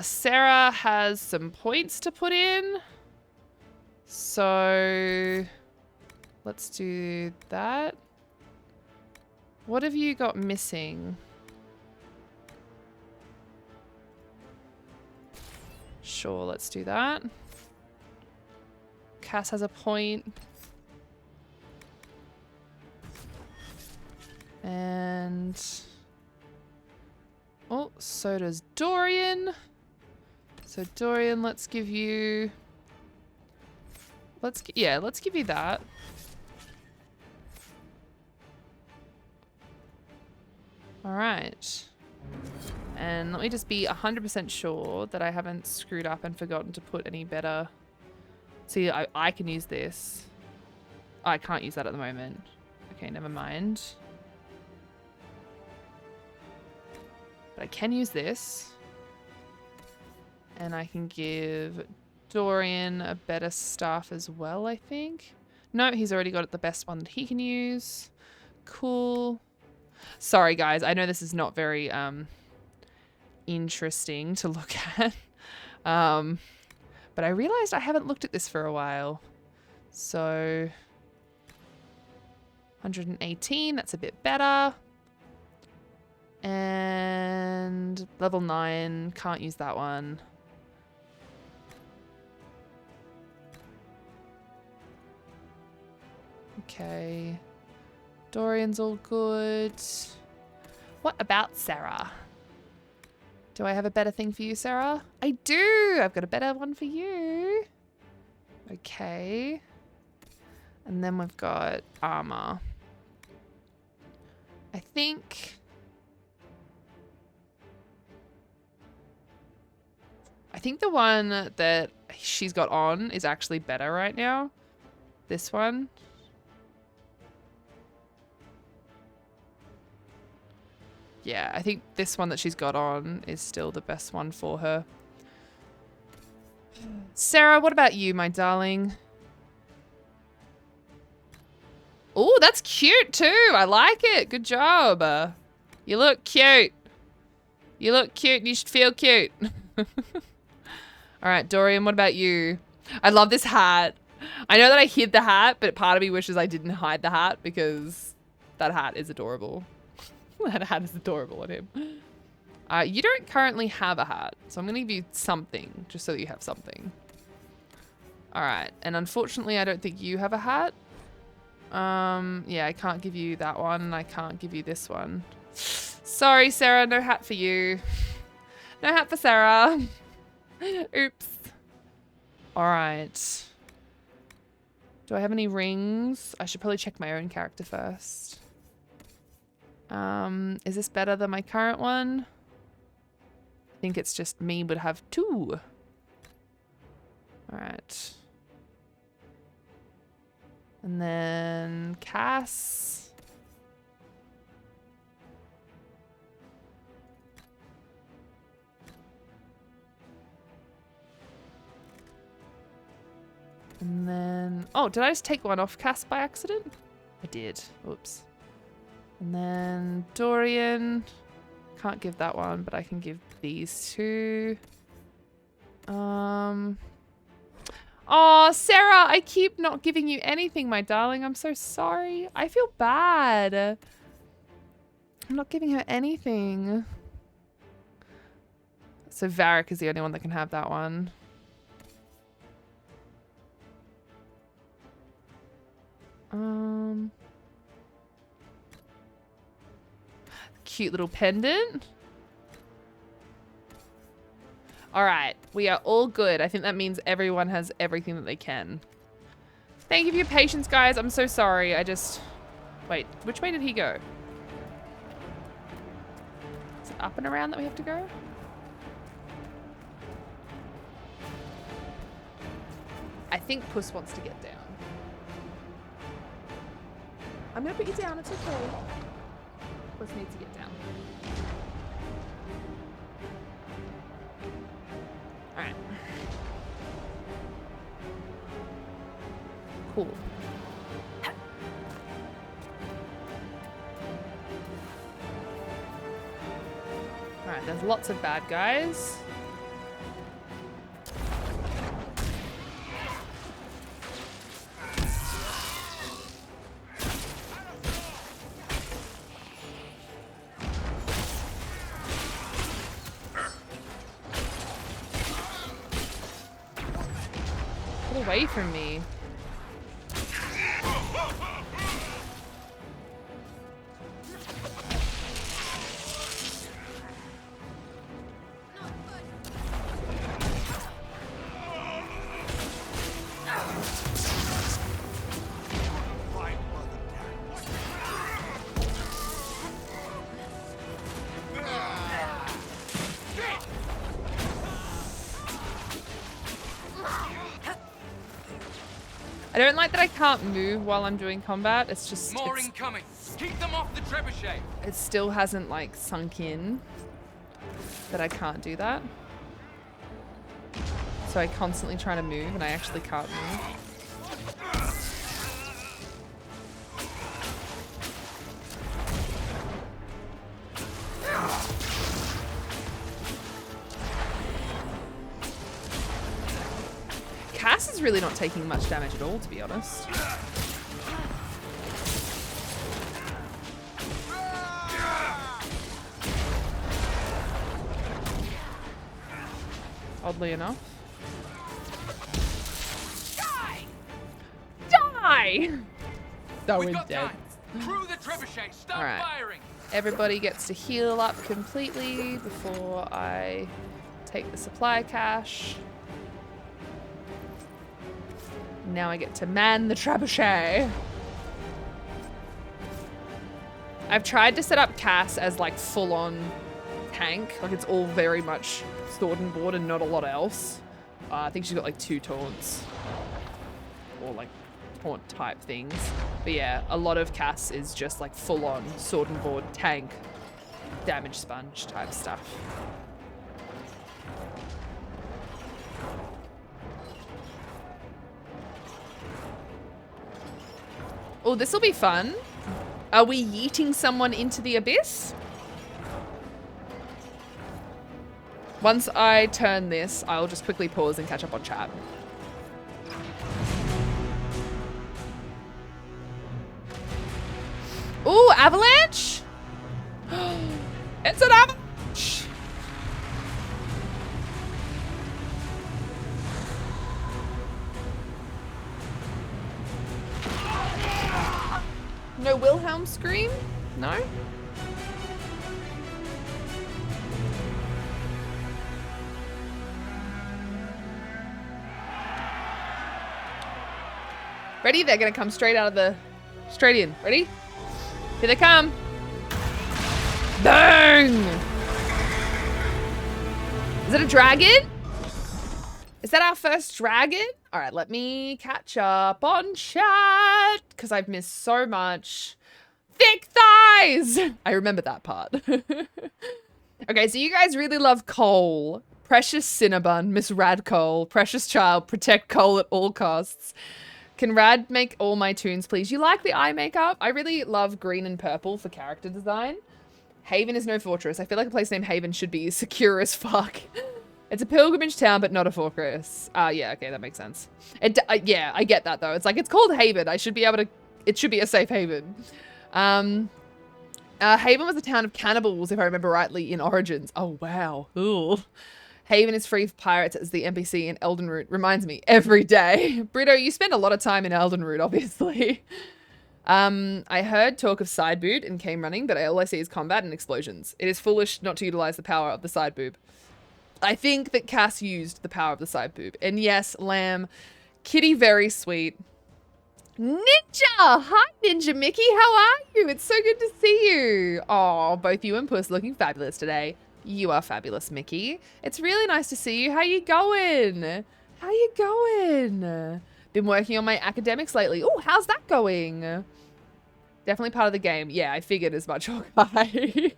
A: Sarah has some points to put in. So let's do that. What have you got missing? Sure, let's do that. Cass has a point. And... oh, so does Dorian. So Dorian, let's give you... let's give you that. All right. And let me just be 100% sure that I haven't screwed up and forgotten to put any better... see, I can use this. Oh, I can't use that at the moment. Okay, never mind. But I can use this. And I can give Dorian a better staff as well, I think. No, he's already got the best one that he can use. Cool. Sorry, guys. I know this is not very interesting to look at. But I realized I haven't looked at this for a while. So 118, that's a bit better. And level 9, can't use that one. Okay. Dorian's all good. What about Sarah? Do I have a better thing for you, Sarah? I do! I've got a better one for you. Okay. And then we've got armor. I think the one that she's got on is actually better right now. This one. Yeah, I think this one that she's got on is still the best one for her. Sarah, what about you, my darling? Oh, that's cute too. I like it. Good job. You look cute. You look cute and you should feel cute. All right, Dorian, what about you? I love this hat. I know that I hid the hat, but part of me wishes I didn't hide the hat because that hat is adorable. That hat is adorable on him. You don't currently have a hat, so I'm going to give you something just so that you have something. All right, and unfortunately, I don't think you have a hat. Yeah, I can't give you that one, and I can't give you this one. Sorry, Sarah, no hat for you. No hat for Sarah. Oops. All right. Do I have any rings? I should probably check my own character first. Is this better than my current one? I think it's just me would have 2. All right. And then Cass. And then, oh, did I just take one off Cass by accident? I did. Oops. And then Dorian. Can't give that one, but I can give these 2. Oh, Sarah, I keep not giving you anything, my darling. I'm so sorry. I feel bad. I'm not giving her anything. So Varric is the only one that can have that one. Cute little pendant. All right, we are all good. I think that means everyone has everything that they can. Thank you for your patience, guys. I'm so sorry. Wait, which way did he go? Is it up and around that we have to go? I think Puss wants to get down. I'm gonna put you down, it's okay. Puss needs to get down. All right. Cool. All right, there's lots of bad guys. Away from me. I don't like that I can't move while I'm doing combat. It's just
F: more incoming. Keep them off the trebuchet.
A: It still hasn't like sunk in that I can't do that. So I constantly try to move and I actually can't move. Cass is really not taking much damage at all, to be honest. oddly enough.
T: Die!
A: So
W: We've
A: is
W: got
A: dead.
W: time. Crew the trebuchet. Start
A: Alright.
W: firing.
A: Everybody gets to heal up completely before I take the supply cache. Now I get to man the trebuchet. I've tried to set up Cass as like full-on tank. Like it's all very much sword and board and not a lot else. I think she's got like 2 taunts. Or like taunt type things. But yeah, a lot of Cass is just like full-on sword and board tank damage sponge type stuff. Oh, this will be fun. Are we yeeting someone into the abyss? Once I turn this, I'll just quickly pause and catch up on chat. Ooh, avalanche? It's an avalanche! No Wilhelm scream? No? Ready? They're gonna come straight out of the... Straight in. Ready? Here they come. Bang! Is it a dragon? Is that our first dragon? All right, let me catch up on chat because I've missed so much. Thick thighs! I remember that part. Okay, so you guys really love Cole. Precious Cinnabon, Miss Rad Cole, precious child, protect Cole at all costs. Can Rad make all my tunes, please? You like the eye makeup? I really love green and purple for character design. Haven is no fortress. I feel like a place named Haven should be secure as fuck. It's a pilgrimage town, but not a fortress. Yeah, okay, that makes sense. Yeah, I get that though. It's like, it's called Haven. I should be able to, it should be a safe haven. Haven was a town of cannibals, if I remember rightly, in Origins. Oh, wow. Ooh. Haven is free for pirates as the NPC in Eldenroot. Reminds me every day. Brito, you spend a lot of time in Eldenroot, obviously. I heard talk of side boot and came running, but all I see is combat and explosions. It is foolish not to utilize the power of the side boob. I think that Cass used the power of the side boob. And yes, Lamb, Kitty, very sweet. Ninja! Hi, Ninja Mickey. How are you? It's so good to see you. Oh, both you and Puss looking fabulous today. You are fabulous, Mickey. It's really nice to see you. How you going? How you going? Been working on my academics lately. Oh, how's that going? Definitely part of the game. Yeah, I figured as much, Hawkeye.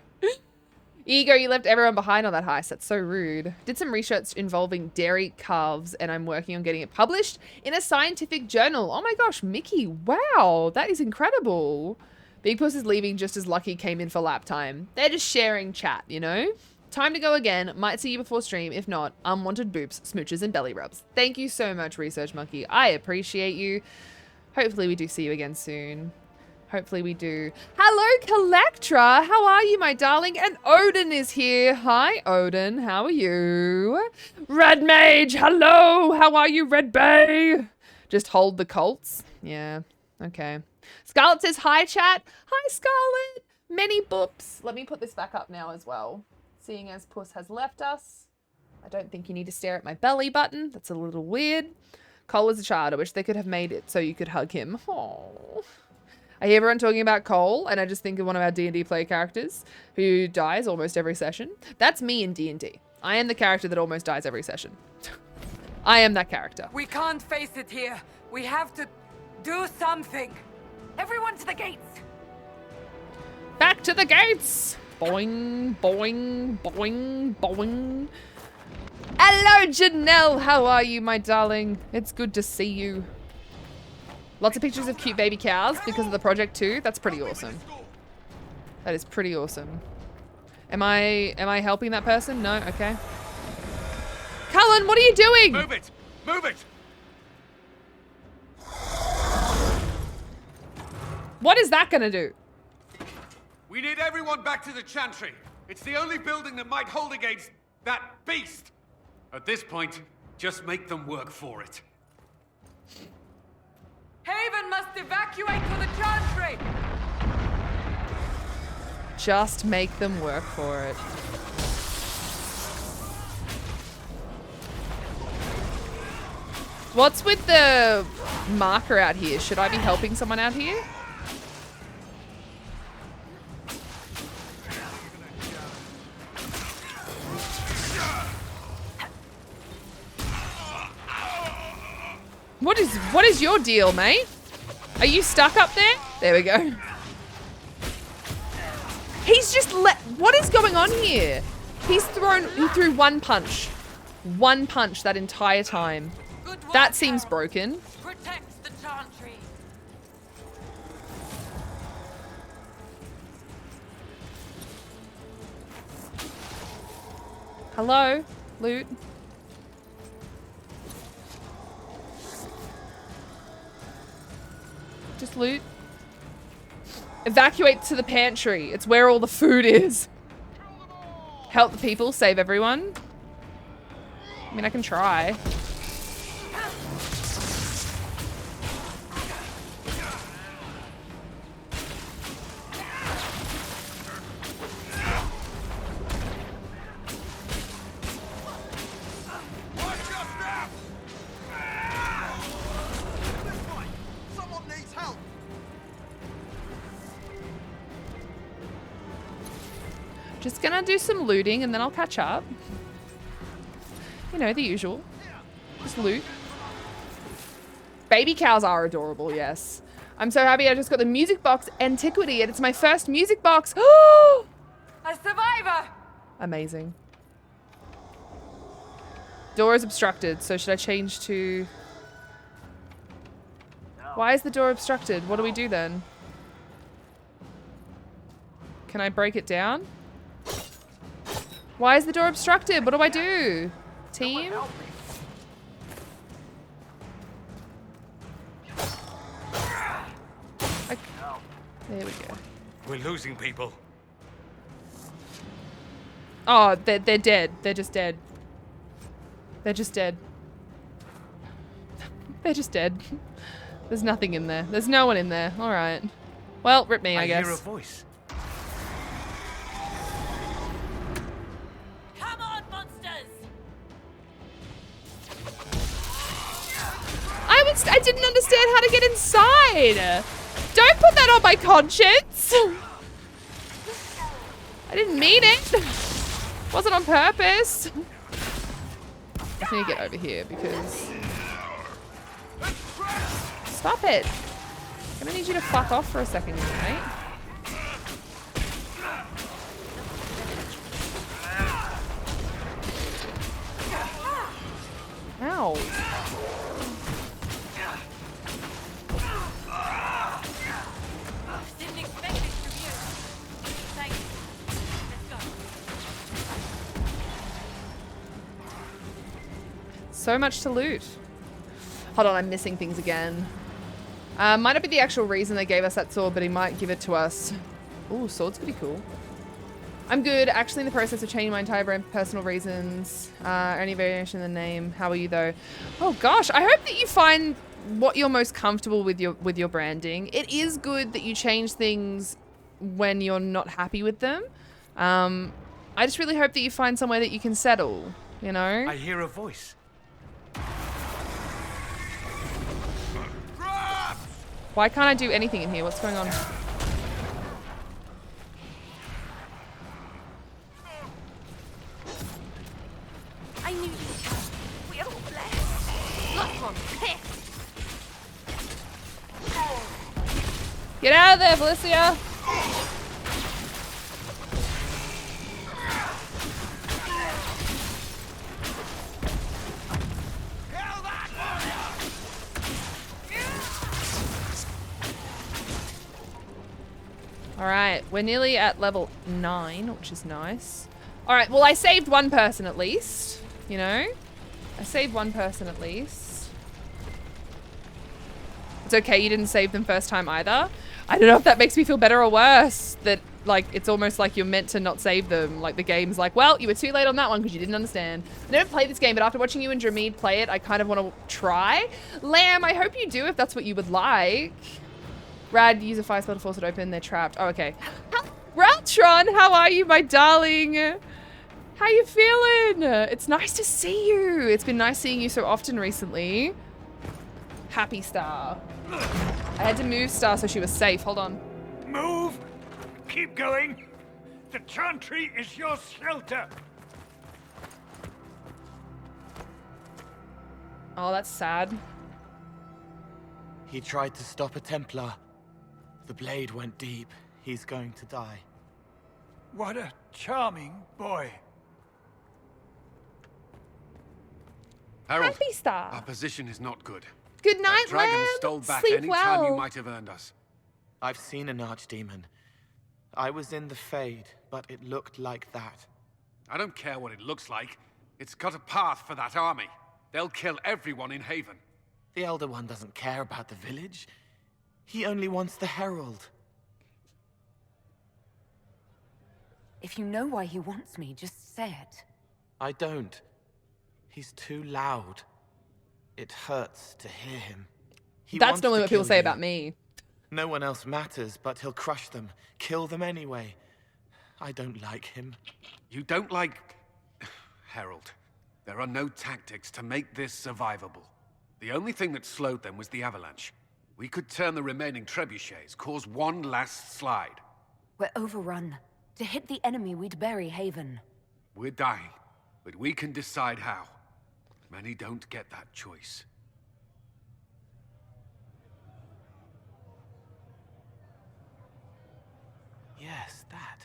A: Ego, you left everyone behind on that heist. That's so rude. Did some research involving dairy calves, and I'm working on getting it published in a scientific journal. Oh my gosh, Mickey. Wow, that is incredible. Big Puss is leaving just as Lucky came in for lap time. They're just sharing chat, you know? Time to go again. Might see you before stream. If not, unwanted boops, smooches, and belly rubs. Thank you so much, Research Monkey. I appreciate you. Hopefully we do see you again soon. Hopefully we do. Hello, Collectra. How are you, my darling? And Odin is here. Hi, Odin. How are you? Red Mage. Hello. How are you, Red Bay? Just hold the Colts. Yeah. Okay. Scarlet says, hi, chat. Hi, Scarlet. Many boops. Let me put this back up now as well. Seeing as Puss has left us. I don't think you need to stare at my belly button. That's a little weird. Cole is a child. I wish they could have made it so you could hug him. Oh. I hear everyone talking about Cole, and I just think of one of our D&D play characters who dies almost every session. That's me in D&D. I am the character that almost dies every session. I am that character.
Q: We can't face it here. We have to do something. Everyone to the gates.
A: Back to the gates. Boing, boing, boing, boing. Hello, Janelle. How are you, my darling? It's good to see you. Lots of pictures of cute baby cows because of the project too. That's pretty awesome. That is pretty awesome. Am I helping that person? No? Okay. Cullen, what are you doing?
W: Move it! Move it!
A: What is that gonna do?
W: We need everyone back to the Chantry. It's the only building that might hold against that beast. At this point, just make them work for it.
Q: Haven must evacuate to the chantry!
A: Just make them work for it. What's with the marker out here? Should I be helping someone out here? What is your deal, mate? Are you stuck up there? There we go. He's just what is going on here? He threw one punch. One punch that entire time. That seems broken.
T: Protect the chantry.
A: Hello? Loot? Just loot. Evacuate to the pantry. It's where all the food is. Help the people, save everyone. I mean, I can try. Just gonna do some looting and then I'll catch up. You know, the usual. Just loot. Baby cows are adorable, yes. I'm so happy I just got the music box antiquity and it's my first music box. Oh!
Q: A survivor!
A: Amazing. Door is obstructed, so should I change to... Why is the door obstructed? What do we do then? Can I break it down? Why is the door obstructed? What do I do? Team? There we go.
F: We're losing people.
A: Oh, they're dead. They're just dead. They're just dead. They're just dead. There's nothing in there. There's no one in there. All right. Well, rip me, I guess.
F: I hear a voice.
T: Come on, monsters!
A: I didn't understand how to get inside. Don't put that on my conscience. I didn't mean it. Wasn't on purpose. I need to get over here because... Stop it. I'm gonna need you to fuck off for a second, mate. Ow.
T: Didn't expect this from you. Thank you. Let's go.
A: So much to loot. Hold on, I'm missing things again. Might not be the actual reason they gave us that sword, but he might give it to us. Ooh, sword's pretty cool. I'm good. Actually in the process of changing my entire brand for personal reasons. Any variation in the name. How are you though? Oh gosh, I hope that you find what you're most comfortable with your branding. It is good that you change things when you're not happy with them. I just really hope that you find somewhere that you can settle, you know?
F: I hear a voice.
A: Why can't I do anything in here? What's going on?
T: I knew you'd come. We're all blessed. Look on piss.
A: Get out of there, Felicia! Alright, we're nearly at level 9, which is nice. Alright, well I saved one person at least, you know? I saved one person at least. It's okay, you didn't save them first time either. I don't know if that makes me feel better or worse, that like, it's almost like you're meant to not save them. Like, the game's like, well, you were too late on that one because you didn't understand. I never played this game, but after watching you and Dramid play it, I kind of want to try. Lamb, I hope you do if that's what you would like. Rad, use a fire spell to force it open. They're trapped. Oh, okay. Raltron, how are you, my darling? How you feeling? It's nice to see you. It's been nice seeing you so often recently. Happy Star. I had to move Star so she was safe. Hold on.
D: Move! Keep going! The chantry is your shelter!
A: Oh, that's sad.
G: He tried to stop a Templar. The blade went deep. He's going to die.
D: What a charming boy.
W: Harold,
A: Happy Star.
W: our position is not good.
A: Good night,
W: That dragon
A: Lamb.
W: stole back
A: Sleep
W: any
A: well.
W: time you might have earned us.
G: I've seen an archdemon. I was in the Fade, but it looked like that.
W: I don't care what it looks like. It's got a path for that army. They'll kill everyone in Haven.
G: The Elder One doesn't care about the village. He only wants the Herald.
O: If you know why he wants me, just say it.
G: I don't. He's too loud. It hurts to hear him.
A: That's normally what people say about me.
G: No one else matters, but he'll crush them, kill them anyway. I don't like him.
W: You don't like... Harold, there are no tactics to make this survivable. The only thing that slowed them was the avalanche. We could turn the remaining trebuchets, cause one last slide.
O: We're overrun. To hit the enemy, we'd bury Haven.
W: We're dying, but we can decide how. Many don't get that choice.
G: Yes, that.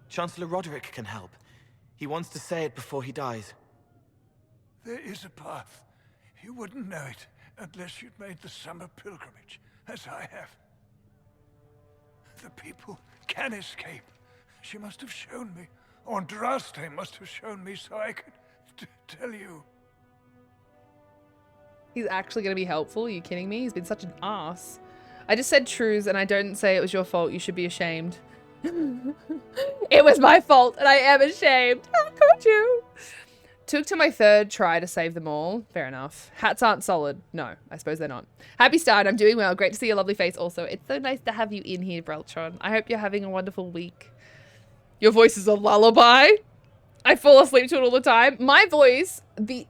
G: Chancellor Roderick can help. He wants to say it before he dies.
D: There is a path. You wouldn't know it unless you'd made the summer pilgrimage, as I have. The people can escape. She must have shown me. Andraste must have shown me so I could tell you.
A: He's actually going to be helpful? Are you kidding me? He's been such an ass. I just said truths and I don't say it was your fault. You should be ashamed. It was my fault and I am ashamed. How could you? Took to my third try to save them all. Fair enough. Hats aren't solid. No, I suppose they're not. Happy start. I'm doing well. Great to see your lovely face also. It's so nice to have you in here, Breltron. I hope you're having a wonderful week. Your voice is a lullaby. I fall asleep to it all the time. My voice, the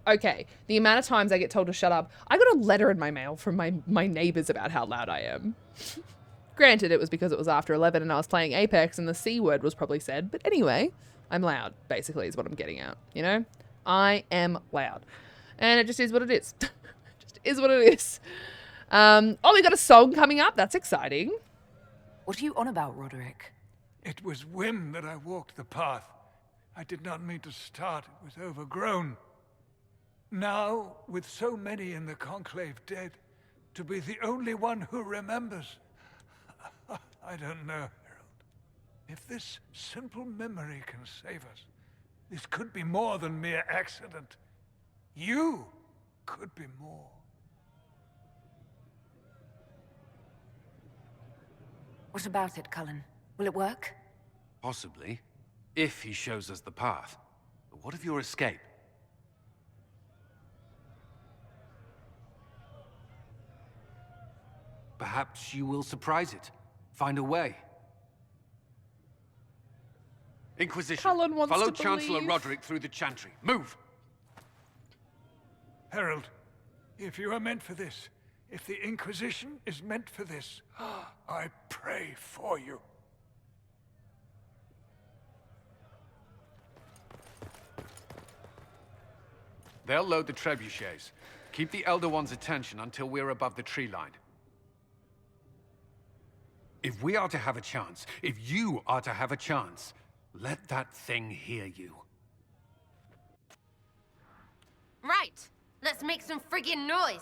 A: amount of times I get told to shut up. I got a letter in my mail from my neighbors about how loud I am. Granted, it was because it was after 11 and I was playing Apex and the C word was probably said. But anyway, I'm loud, basically, is what I'm getting at, you know? I am loud. And it just is what it is. Just is what it is. Oh, we got a song coming up. That's exciting.
O: What are you on about, Roderick?
D: It was whim that I walked the path. I did not mean to start. It was overgrown. Now, with so many in the Conclave dead, to be the only one who remembers. I don't know, Harold. If this simple memory can save us, this could be more than mere accident. You could be more.
O: What about it, Cullen? Will it work?
W: Possibly, if he shows us the path. But what of your escape? Perhaps you will surprise it. Find a way. Inquisition,
A: Cullen wants
W: follow
A: to
W: Chancellor
A: believe.
W: Roderick through the Chantry. Move!
D: Harold, if you are meant for this, if the Inquisition is meant for this, I pray for you.
W: They'll load the trebuchets. Keep the Elder One's attention until we're above the tree line. If we are to have a chance, if you are to have a chance, let that thing hear you.
T: Right. Let's make some friggin' noise.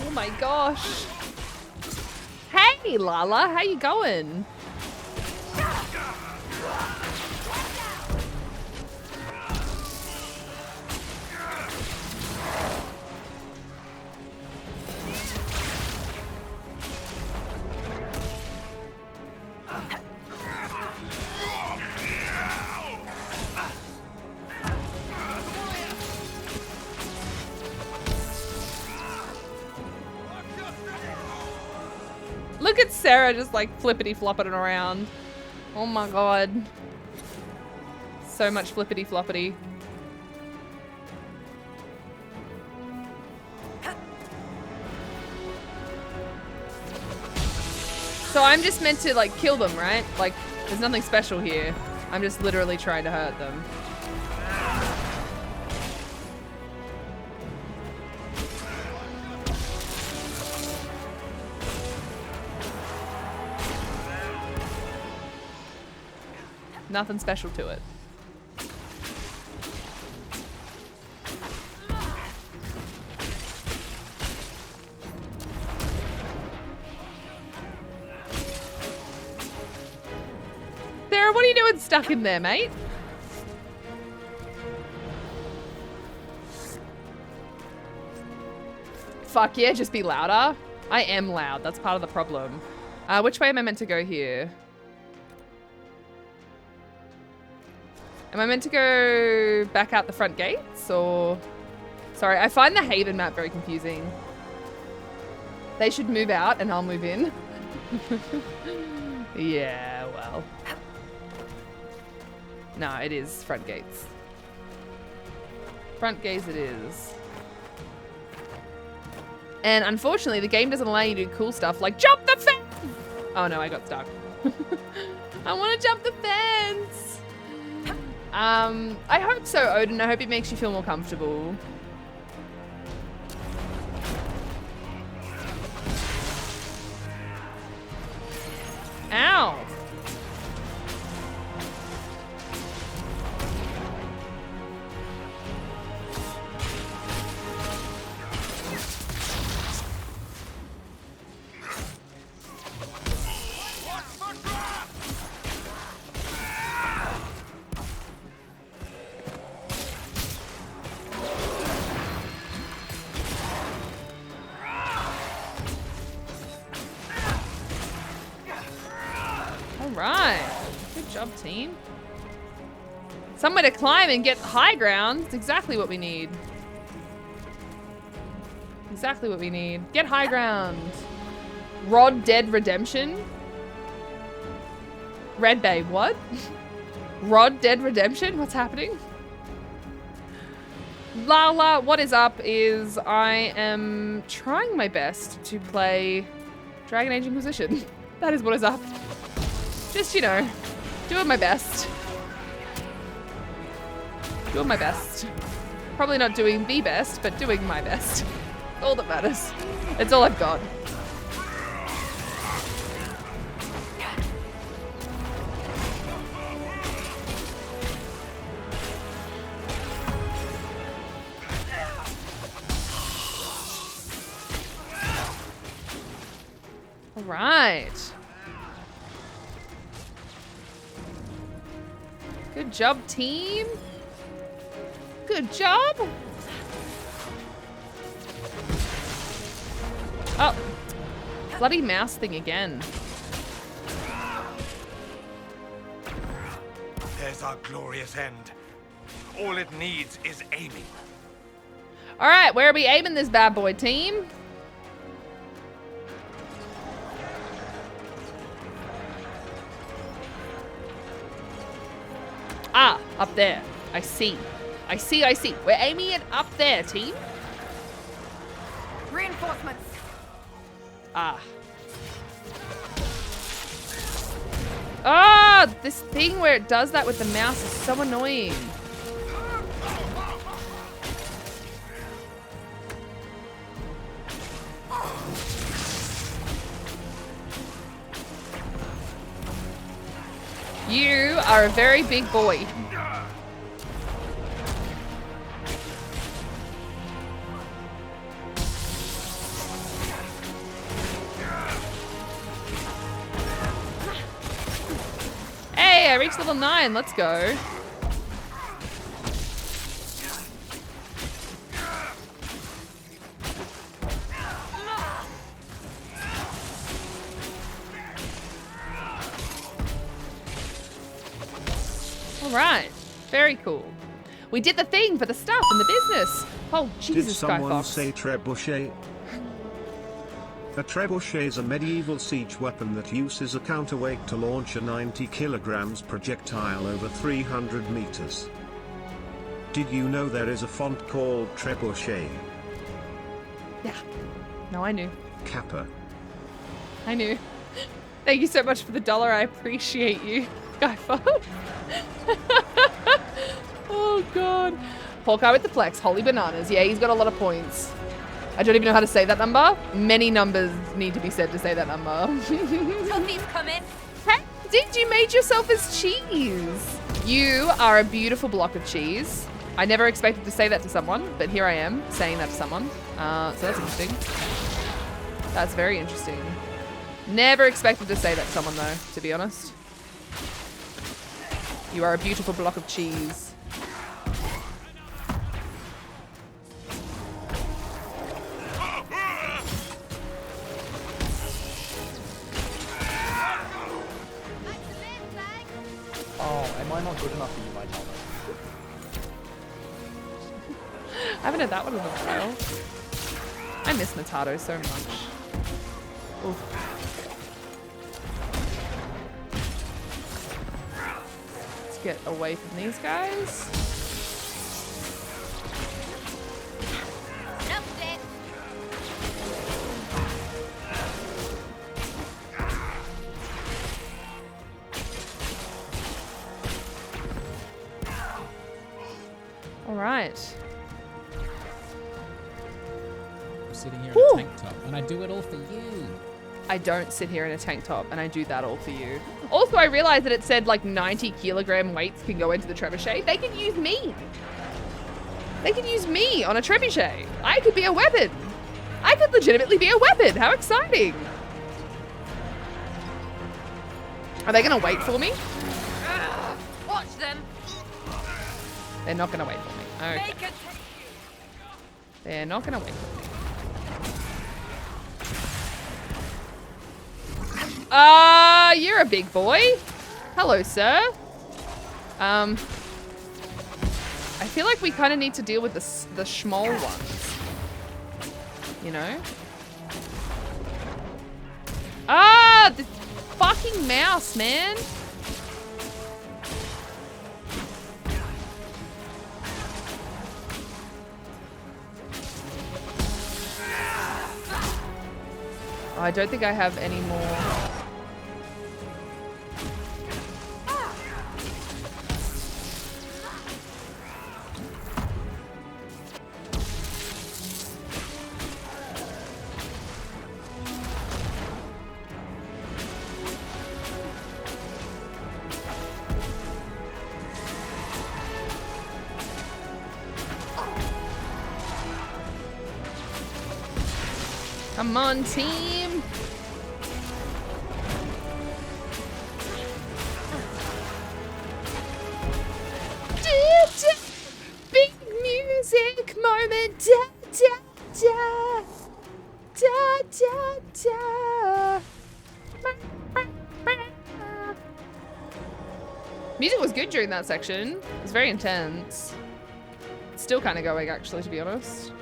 A: Oh my gosh. Hey, Lala. How you going? Look at Sarah just like flippity flopping around. Oh my god. So much flippity floppity. So I'm just meant to like kill them, right? Like there's nothing special here. I'm just literally trying to hurt them. Nothing special to it. Sarah, what are you doing stuck in there, mate? Fuck yeah, just be louder. I am loud. That's part of the problem. Which way am I meant to go here? Am I meant to go back out the front gates or... Sorry, I find the Haven map very confusing. They should move out and I'll move in. Yeah, well. No, it is front gates. Front gates it is. And unfortunately, the game doesn't allow you to do cool stuff like jump the fence! Oh no, I got stuck. I want to jump the fence! I hope so, Odin. I hope it makes you feel more comfortable. Ow! Right. Good job, team. Somewhere to climb and get high ground. It's exactly what we need. Exactly what we need. Get high ground. Rod Dead Redemption. Red Bay, what? Rod Dead Redemption? What's happening? Lala, what is up is I am trying my best to play Dragon Age Inquisition. That is what is up. Just, you know, doing my best. Doing my best. Probably not doing the best, but doing my best. All that matters. It's all I've got. All right. Good job, team. Good job. Oh, bloody mouse thing again.
N: There's our glorious end. All it needs is aiming.
A: All right, where are we aiming this bad boy, team? Ah, up there. I see. I see, I see. We're aiming it up there, team.
Q: Reinforcements.
A: Ah. Ah, this thing where it does that with the mouse is so annoying. You are a very big boy. Hey, I reached level 9. Let's go. All right. Very cool. We did the thing for the stuff and the business. Oh, Jesus,
C: Did someone
A: Skyfox.
C: say trebuchet? A trebuchet is a medieval siege weapon that uses a counterweight to launch a 90 kilograms projectile over 300 meters. Did you know there is a font called trebuchet?
A: Yeah. No, I knew.
C: Kappa.
A: I knew. Thank you so much for the $1. I appreciate you, Guy Fox. Oh, God. Hawkeye with the flex. Holy bananas. Yeah, he's got a lot of points. I don't even know how to say that number. Many numbers need to be said to say that number.
T: Toffee's coming.
A: Hey, dude, you made yourself as cheese. You are a beautiful block of cheese. I never expected to say that to someone, but here I am saying that to someone. So that's interesting. That's very interesting. Never expected to say that to someone, though, to be honest. You are a beautiful block of cheese.
L: Oh, am I not good enough for you, my Thomas?
A: I haven't had that one in a while. I miss Natato so much. Oof. Let's get away from these guys. All right.
H: I'm sitting here in a tank top, and I do it all for you.
A: I don't sit here in a tank top, and I do that all for you. Also, I realized that it said like 90 kilogram weights can go into the trebuchet. They can use me. They can use me on a trebuchet. I could be a weapon. I could legitimately be a weapon. How exciting. Are they going to wait for me?
T: Watch them.
A: They're not going to wait for me. Okay. They're not going to wait for me. You're a big boy. Hello, sir. I feel like we kind of need to deal with the small ones. You know? The fucking mouse, man. Oh, I don't think I have any more. Come on, team. Big music moment. Da, da, da. Da, da, da. Music was good during that section. It was very intense. It's still kind of going, actually, to be honest.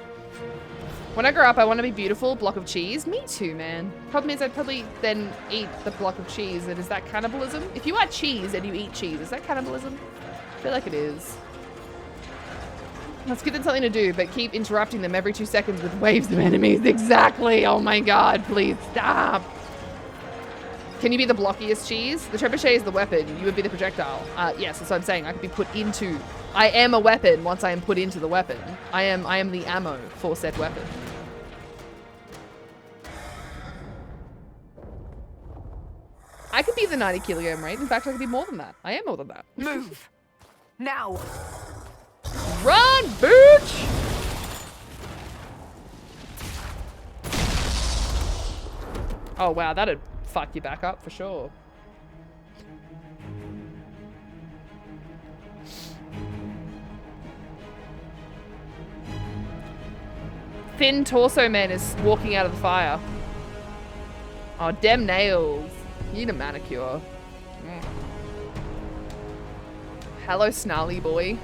A: When I grow up, I want to be beautiful. Block of cheese. Me too, man. Problem is, I'd probably then eat the block of cheese. And is that cannibalism? If you are cheese and you eat cheese, is that cannibalism? I feel like it is. Let's give them something to do, but keep interrupting them every 2 seconds with waves of enemies. Exactly. Oh my god, please stop. Can you be the blockiest cheese? The trebuchet is the weapon. You would be the projectile. Yes, that's what I'm saying. I could be put into... I am a weapon once I am put into the weapon. I am the ammo for said weapon. I could be the 90 kilogram rate. In fact, I could be more than that. I am more than that.
Q: Move. Now.
A: Run, bitch! Oh, wow. That'd fuck you back up for sure. Thin torso man is walking out of the fire. Oh, damn nails. You need a manicure. Mm. Hello, snarly boy.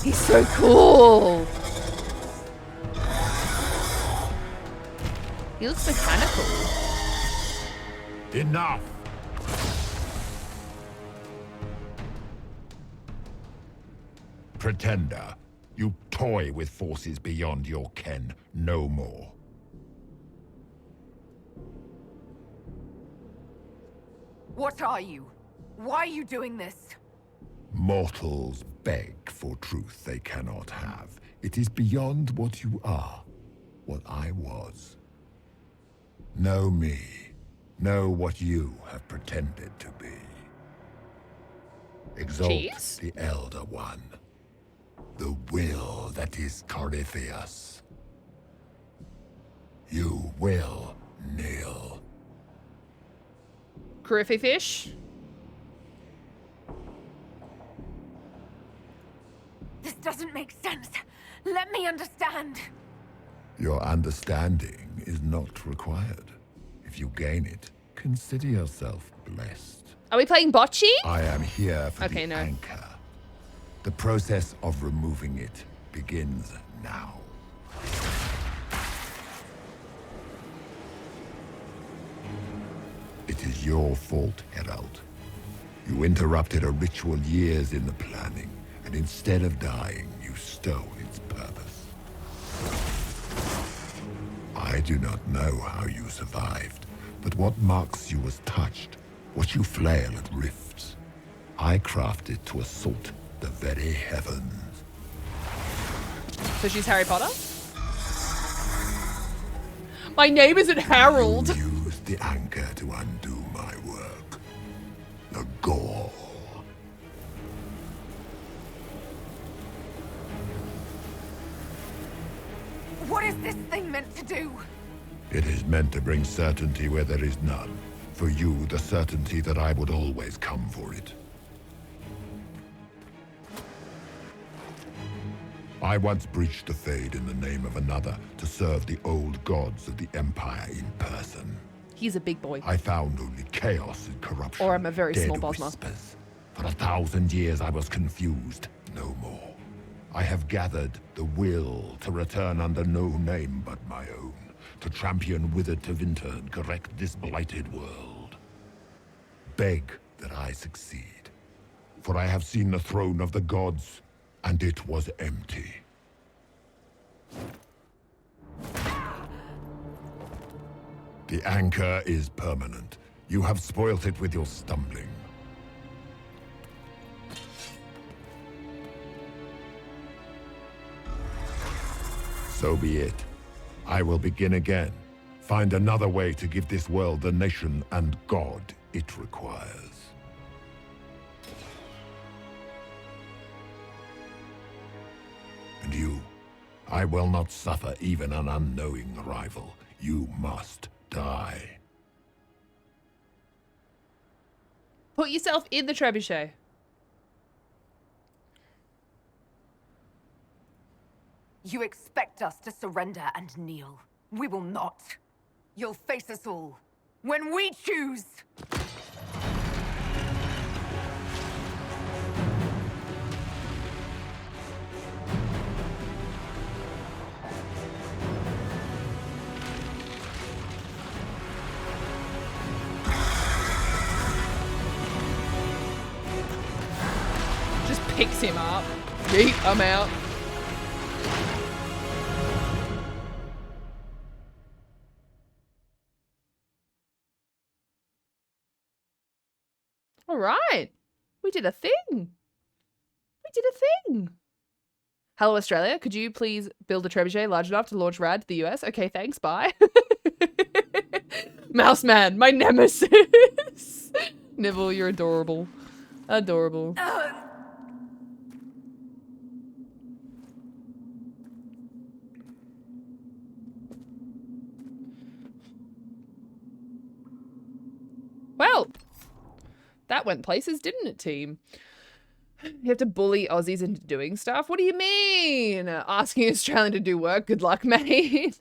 A: He's so cool. He looks mechanical.
J: Enough. Pretender, you toy with forces beyond your ken no more.
Q: What are you? Why are you doing this?
J: Mortals beg for truth they cannot have. It is beyond what you are, what I was. Know me. Know what you have pretended to be. Exalt
A: Jeez.
J: the Elder One. The will that is Corypheus. You will kneel.
A: Griffy fish.
T: This doesn't make sense. Let me understand.
J: Your understanding is not required. If you gain it, consider yourself blessed.
A: Are we playing bocce?
J: I am here for
A: Okay,
J: the
A: no.
J: anchor. The process of removing it begins now. It is your fault, Herald. You interrupted a ritual years in the planning, and instead of dying, you stole its purpose. I do not know how you survived, but what marks you as touched, what you flail at rifts, I crafted to assault the very heavens.
A: So she's Harry Potter? My name isn't Harold.
J: Use the anchor to undo my work. The gall.
T: What is this thing meant to do?
J: It is meant to bring certainty where there is none. For you, the certainty that I would always come for it. I once breached the Fade in the name of another to serve the old gods of the Empire in person.
A: He's a big boy.
J: I found only chaos and corruption.
A: Or I'm a very
J: dead
A: small Bosma.
J: whispers. For 1,000 years I was confused, no more. I have gathered the will to return under no name but my own, to champion withered Tevinter and correct this blighted world. Beg that I succeed, for I have seen the throne of the gods, and it was empty. The anchor is permanent. You have spoilt it with your stumbling. So be it. I will begin again. Find another way to give this world the nation and God it requires. And you, I will not suffer even an unknowing rival. You must die.
A: Put yourself in the trebuchet.
T: You expect us to surrender and kneel. We will not. You'll face us all. When we choose!
A: Just picks him up. Yeet, I'm out. All right. We did a thing. We did a thing. Hello, Australia. Could you please build a trebuchet large enough to launch Rad to the US? Okay, thanks. Bye. Mouse Man, my nemesis. Nibble, you're adorable. Adorable. Well, that went places, didn't it, team? You have to bully Aussies into doing stuff? What do you mean? Asking an Australian to do work? Good luck, mate.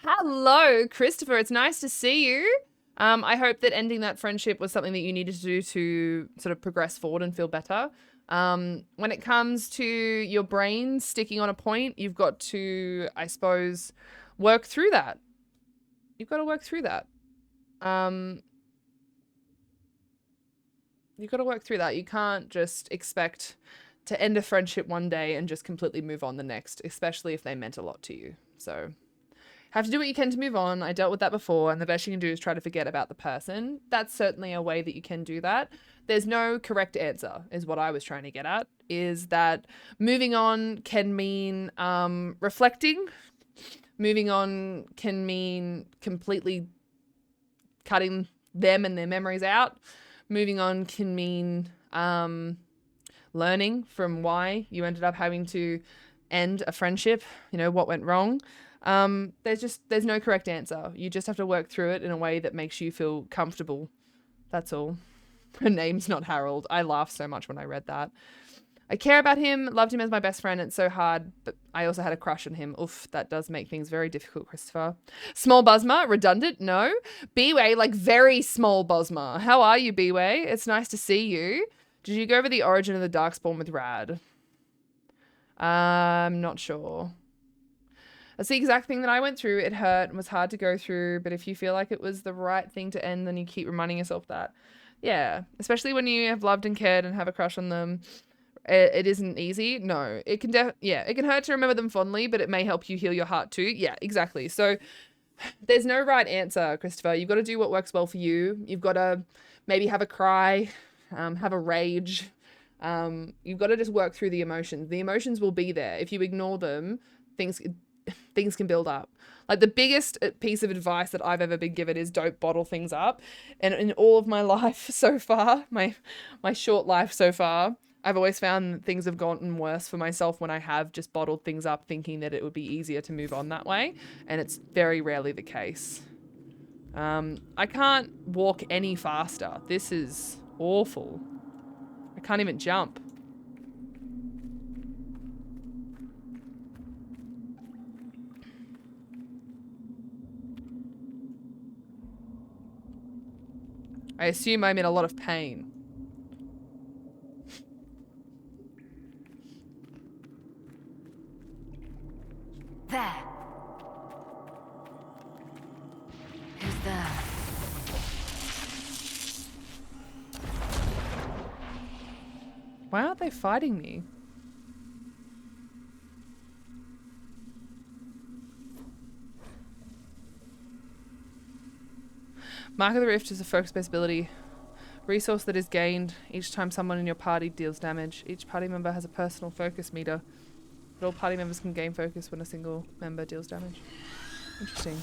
A: Hello, Christopher. It's nice to see you. I hope that ending that friendship was something that you needed to do to sort of progress forward and feel better. When it comes to your brain sticking on a point, you've got to, I suppose, work through that. You've got to work through that. You've got to work through that. You can't just expect to end a friendship one day and just completely move on the next, especially if they meant a lot to you. So have to do what you can to move on. I dealt with that before, and the best you can do is try to forget about the person. That's certainly a way that you can do that. There's no correct answer, is what I was trying to get at, is that moving on can mean reflecting. Moving on can mean completely cutting them and their memories out. Moving on can mean learning from why you ended up having to end a friendship, you know, what went wrong. There's no correct answer. You just have to work through it in a way that makes you feel comfortable. That's all. Her name's not Harold. I laughed so much when I read that. I care about him, loved him as my best friend. It's so hard, but I also had a crush on him. Oof, that does make things very difficult, Christopher. Small Buzma, redundant? No. B-Way, like very small Buzma. How are you, B-Way? It's nice to see you. Did you go over the origin of the Darkspawn with Rad? I'm not sure. That's the exact thing that I went through. It hurt and was hard to go through, but if you feel like it was the right thing to end, then you keep reminding yourself that. Yeah, especially when you have loved and cared and have a crush on them. It isn't easy. No, it can it can hurt to remember them fondly, but it may help you heal your heart too. Yeah, exactly. So there's no right answer, Christopher. You've got to do what works well for you. You've got to maybe have a cry, have a rage. You've got to just work through the emotions. The emotions will be there. If you ignore them, things can build up. Like the biggest piece of advice that I've ever been given is don't bottle things up. And in all of my life so far, my short life so far, I've always found that things have gotten worse for myself when I have just bottled things up thinking that it would be easier to move on that way. And it's very rarely the case. I can't walk any faster. This is awful. I can't even jump. I assume I'm in a lot of pain.
O: There. Who's there?
A: Why aren't they fighting me? Mark of the Rift is a focus-based ability. Resource that is gained each time someone in your party deals damage. Each party member has a personal focus meter. But all party members can gain focus when a single member deals damage. Interesting.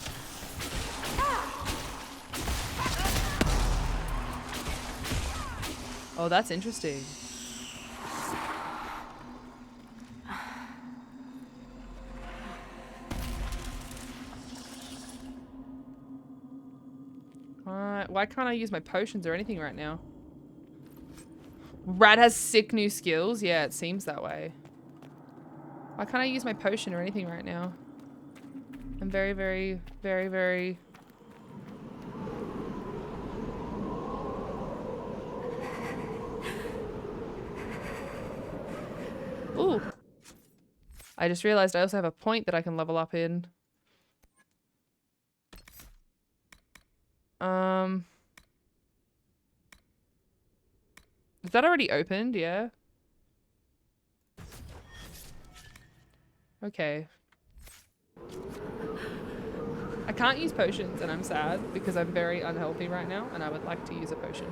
A: Oh, that's interesting. Why can't I use my potions or anything right now? Rad has sick new skills. Yeah, it seems that way. Why can't I use my potion or anything right now? I'm very, very, very, very... Ooh. I just realized I also have a point that I can level up in. Is that already opened? Yeah. Okay. I can't use potions and I'm sad because I'm very unhealthy right now and I would like to use a potion.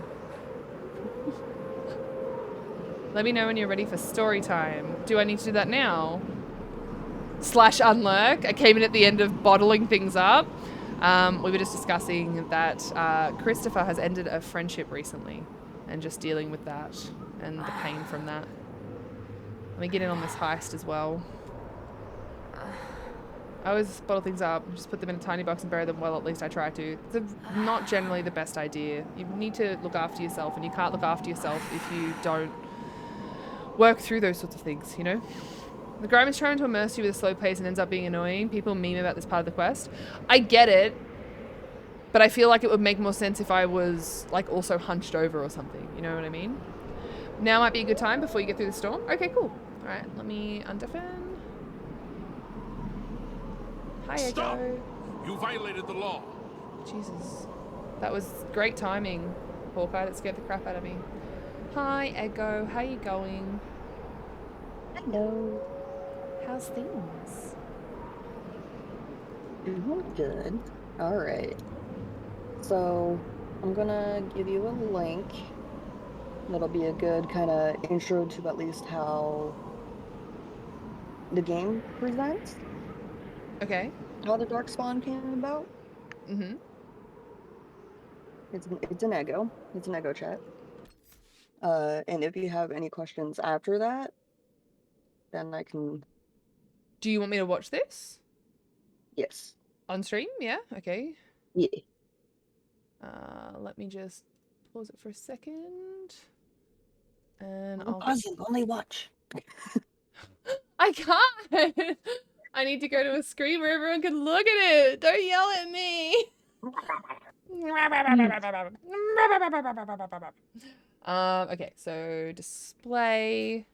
A: Let me know when you're ready for story time. Do I need to do that now? Slash unlurk. I came in at the end of bottling things up. We were just discussing that Christopher has ended a friendship recently and just dealing with that and the pain from that. Let me get in on this heist as well. I always bottle things up, just put them in a tiny box and bury them. Well, at least I try to. It's not generally the best idea. You need to look after yourself, and you can't look after yourself if you don't work through those sorts of things, you know? The Grime is trying to immerse you with a slow pace and ends up being annoying. People meme about this part of the quest. I get it, but I feel like it would make more sense if I was like also hunched over or something, you know what I mean? Now might be a good time before you get through the storm. Okay, cool. All right, let me undeafen. Hi,
K: Stop!
A: Ego.
K: You violated the law.
A: Jesus. That was great timing, Hawkeye. That scared the crap out of me. Hi, Ego. How you going?
M: Hello.
A: How's things?
M: Good. Alright. So, I'm gonna give you a link. That'll be a good kind of intro to at least how the game presents.
A: Okay.
M: How the Darkspawn came about.
A: Mm-hmm.
M: It's an Ego. It's an Ego chat. And if you have any questions after that, then I can...
A: Do you want me to watch this?
M: Yes.
A: On stream? Yeah? Okay.
M: Yeah.
A: Let me just pause it for a second. And
M: Don't pause it, only watch.
A: I can't! I need to go to a screen where everyone can look at it! Don't yell at me! Okay, so display.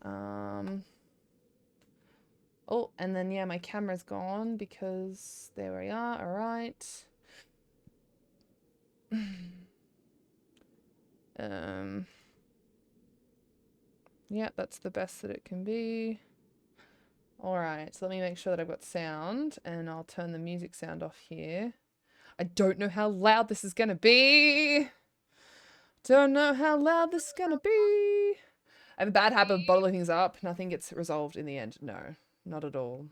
A: Oh, and then yeah, my camera's gone because there we are. All right. Yeah, that's the best that it can be. All right, so let me make sure that I've got sound, and I'll turn the music sound off here. I don't know how loud this is gonna be. Don't know how loud this is gonna be. I have a bad habit of bottling things up. Nothing gets resolved in the end. No, not at all.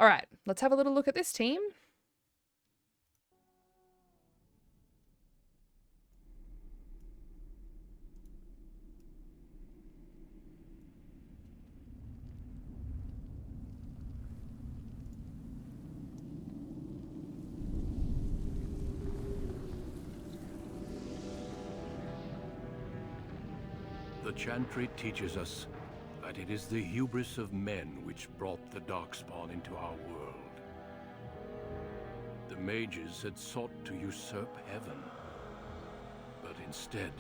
A: All right, let's have a little look at this team.
K: The Chantry teaches us that it is the hubris of men which brought the Darkspawn into our world. The mages had sought to usurp heaven, but instead,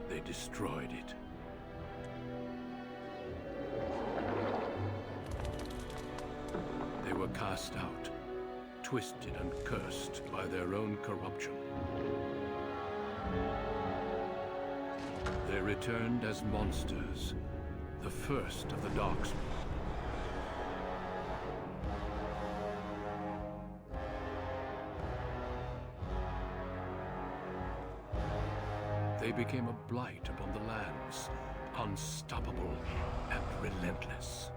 K: they destroyed it. They were cast out, twisted and cursed by their own corruption. They returned as monsters, the first of the Darkspawn. They became a blight upon the lands, unstoppable and relentless.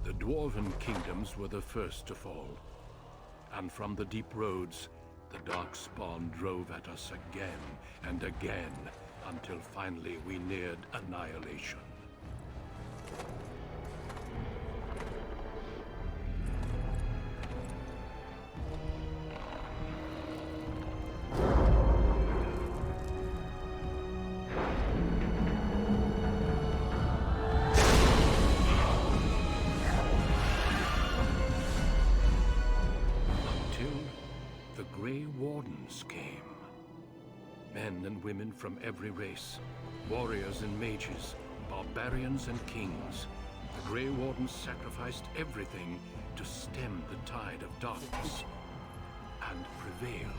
K: The Dwarven kingdoms were the first to fall, and from the deep roads, the Darkspawn drove at us again and again, until finally we neared annihilation. Women from every race, warriors and mages, barbarians and kings. The Grey Wardens sacrificed everything to stem the tide of darkness and prevail.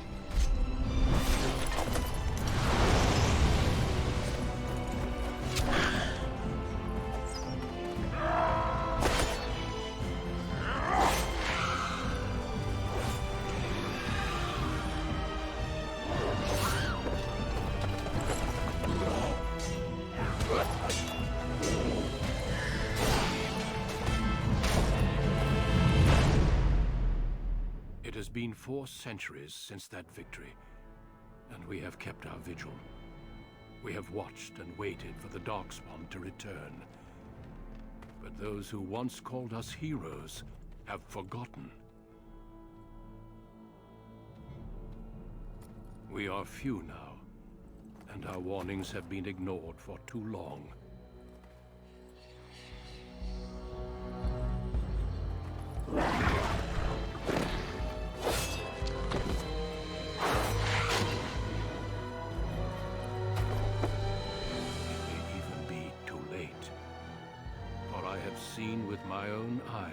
K: It has been 4 centuries since that victory, and we have kept our vigil. We have watched and waited for the Darkspawn to return. But those who once called us heroes have forgotten. We are few now, and our warnings have been ignored for too long.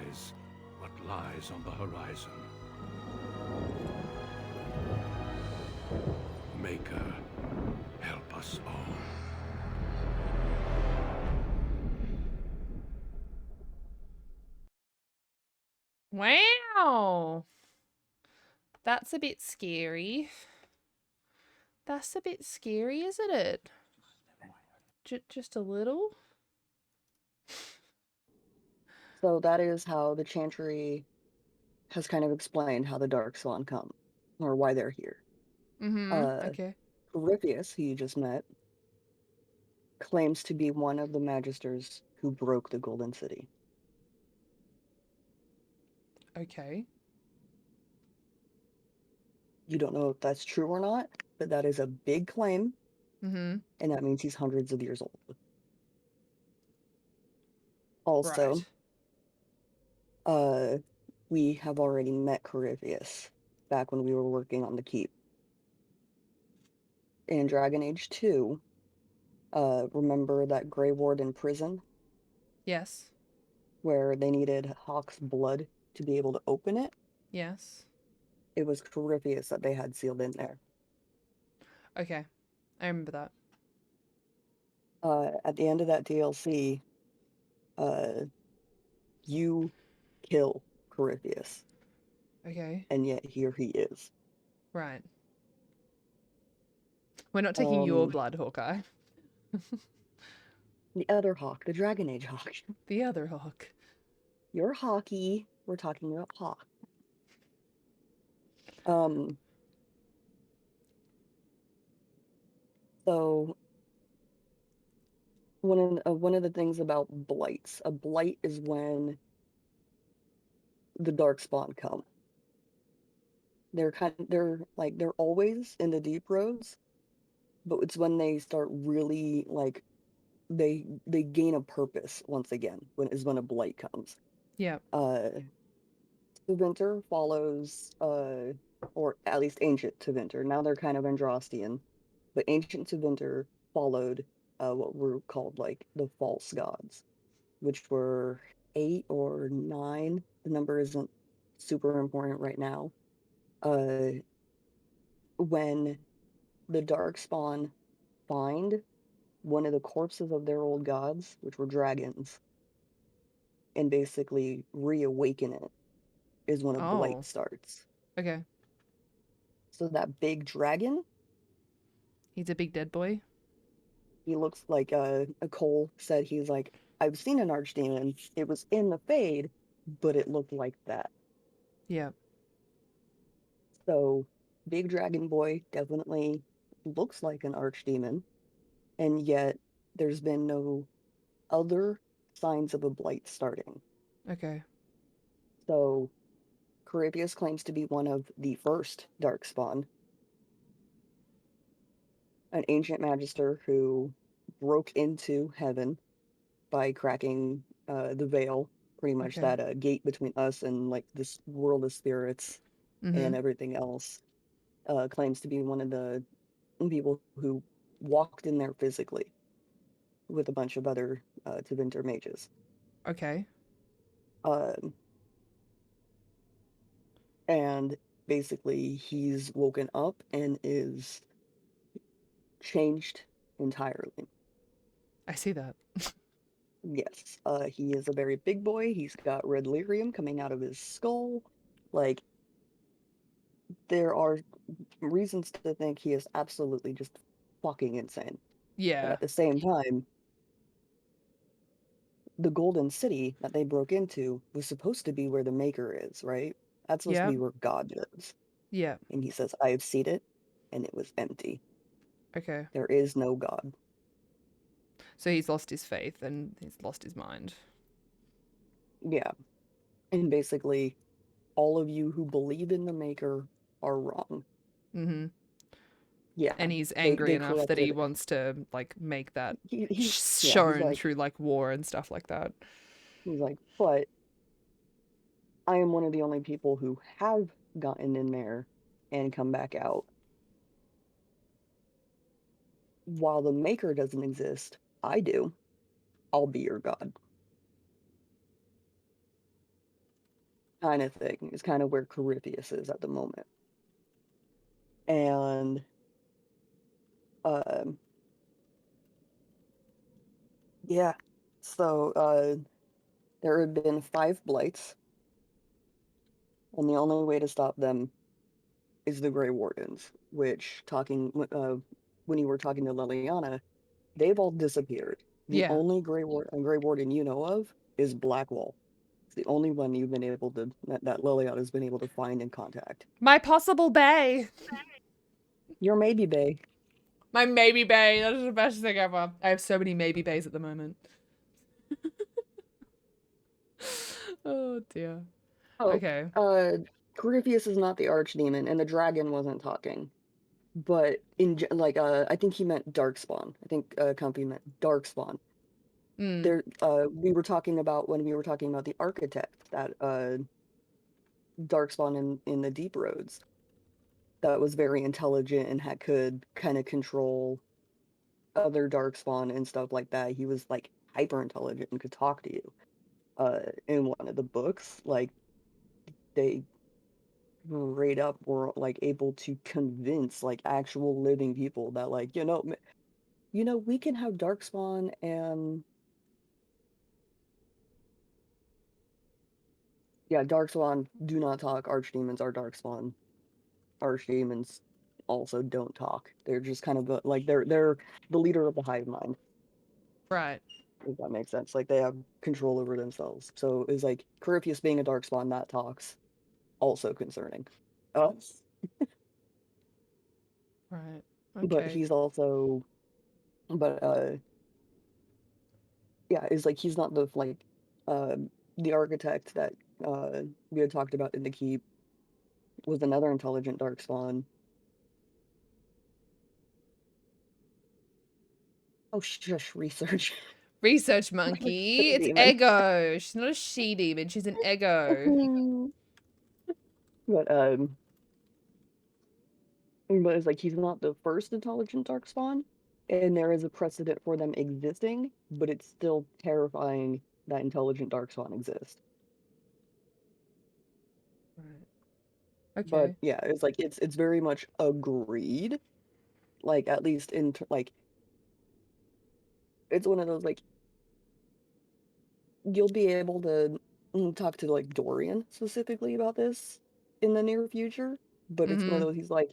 K: realize what lies on the horizon. Maker, help us all.
A: Wow. That's a bit scary. That's a bit scary, isn't it? Just a little?
M: So that is how the Chantry has kind of explained how the Darkspawn come, or why they're here.
A: Okay.
M: Corypheus, who you just met, claims to be one of the Magisters who broke the Golden City.
A: Okay.
M: You don't know if that's true or not, but that is a big claim.
A: Mm-hmm.
M: And that means he's hundreds of years old. Also, we have already met Corypheus back when we were working on the keep. In Dragon Age 2, remember that Grey Warden prison?
A: Yes.
M: Where they needed Hawk's blood to be able to open it?
A: Yes.
M: It was Corypheus that they had sealed in there.
A: Okay. I remember that.
M: At the end of that DLC, you kill Corypheus.
A: Okay.
M: And yet here he is.
A: Right. We're not taking your blood, Hawkeye.
M: The other Hawk, the Dragon Age Hawk.
A: The other Hawk.
M: You're Hawky. We're talking about Hawk. So one of the things about blights, a blight is when the Darkspawn come. They're always in the deep roads, but it's when they start really like they gain a purpose once again when a blight comes.
A: Yeah.
M: Tevinter follows or at least ancient Tevinter. Now they're kind of Andrastian, but ancient Tevinter followed what were called like the false gods, which were 8 or 9. The number isn't super important right now. When the Darkspawn find one of the corpses of their old gods, which were dragons, and basically reawaken it, is when a blight starts.
A: Okay.
M: So that big dragon,
A: he's a big dead boy.
M: He looks like Cole said. He's like, I've seen an archdemon. It was in the Fade, but it looked like that.
A: Yeah.
M: So big dragon boy definitely looks like an archdemon, and yet there's been no other signs of a blight starting.
A: Okay.
M: So Corypheus claims to be one of the first Darkspawn, an ancient magister who broke into heaven by cracking the veil, pretty much
A: Okay.
M: that gate between us and like this world of spirits and everything else. Claims to be one of the people who walked in there physically with a bunch of other Tevinter mages.
A: Okay.
M: And basically he's woken up and is changed entirely.
A: I see that.
M: Yes, he is a very big boy. He's got red lyrium coming out of his skull. Like, there are reasons to think he is absolutely just fucking insane.
A: Yeah.
M: But at the same time, the Golden City that they broke into was supposed to be where the Maker is, right? That's supposed to be where God lives.
A: Yeah.
M: And he says, I have seen it, and it was empty.
A: Okay.
M: There is no God.
A: So he's lost his faith and he's lost his mind.
M: Yeah. And basically, all of you who believe in the Maker are wrong.
A: Mm-hmm.
M: Yeah.
A: And he's angry enough that he wants to like make that shown
M: like,
A: through like war and stuff like that.
M: He's like, but I am one of the only people who have gotten in there and come back out. While the Maker doesn't exist, I do. I'll be your god. kind of thing is kind of where Corypheus is at the moment. And um yeah, so there have been 5 blights, and the only way to stop them is the Grey Wardens, which when you were talking to Liliana, they've all disappeared. The
A: Yeah.
M: only Grey Warden you know of is Blackwall. It's the only one you've been able to that Liliana has been able to find and contact.
A: My possible bae.
M: Your maybe bae.
A: My maybe bae. That is the best thing ever. I have so many maybe baes at the moment. Oh dear.
M: Oh,
A: Okay.
M: Corypheus is not the archdemon, and the dragon wasn't talking. But I think he meant Darkspawn. I think Comfy meant Darkspawn.
A: Mm.
M: We were talking about when we were talking about the architect, that Darkspawn in the Deep Roads, that was very intelligent and could kind of control other Darkspawn and stuff like that. He was like hyper intelligent and could talk to you. In one of the books, like they straight up were like able to convince like actual living people that like we can have Darkspawn and yeah, Darkspawn do not talk. Archdemons are Darkspawn. Archdemons also don't talk. They're just kind of like they're the leader of the hive mind.
A: Right.
M: If that makes sense. Like they have control over themselves. So it's like Corypheus being a Darkspawn that talks, also concerning. Uh,
A: Right.
M: but
A: Okay.
M: he's also, but yeah, it's like he's not the architect that we had talked about in the keep was another intelligent Darkspawn. Oh shush, research.
A: Research monkey. It's
M: Demon.
A: Ego. She's not a she demon. She's an Ego.
M: But it's like he's not the first intelligent Darkspawn, and there is a precedent for them existing, but it's still terrifying that intelligent Darkspawn exists.
A: Right.
M: But
A: Okay.
M: yeah, it's like it's very much agreed, like at least like it's one of those like you'll be able to talk to like Dorian specifically about this in the near future, but it's one of
A: Mm-hmm.
M: those he's like,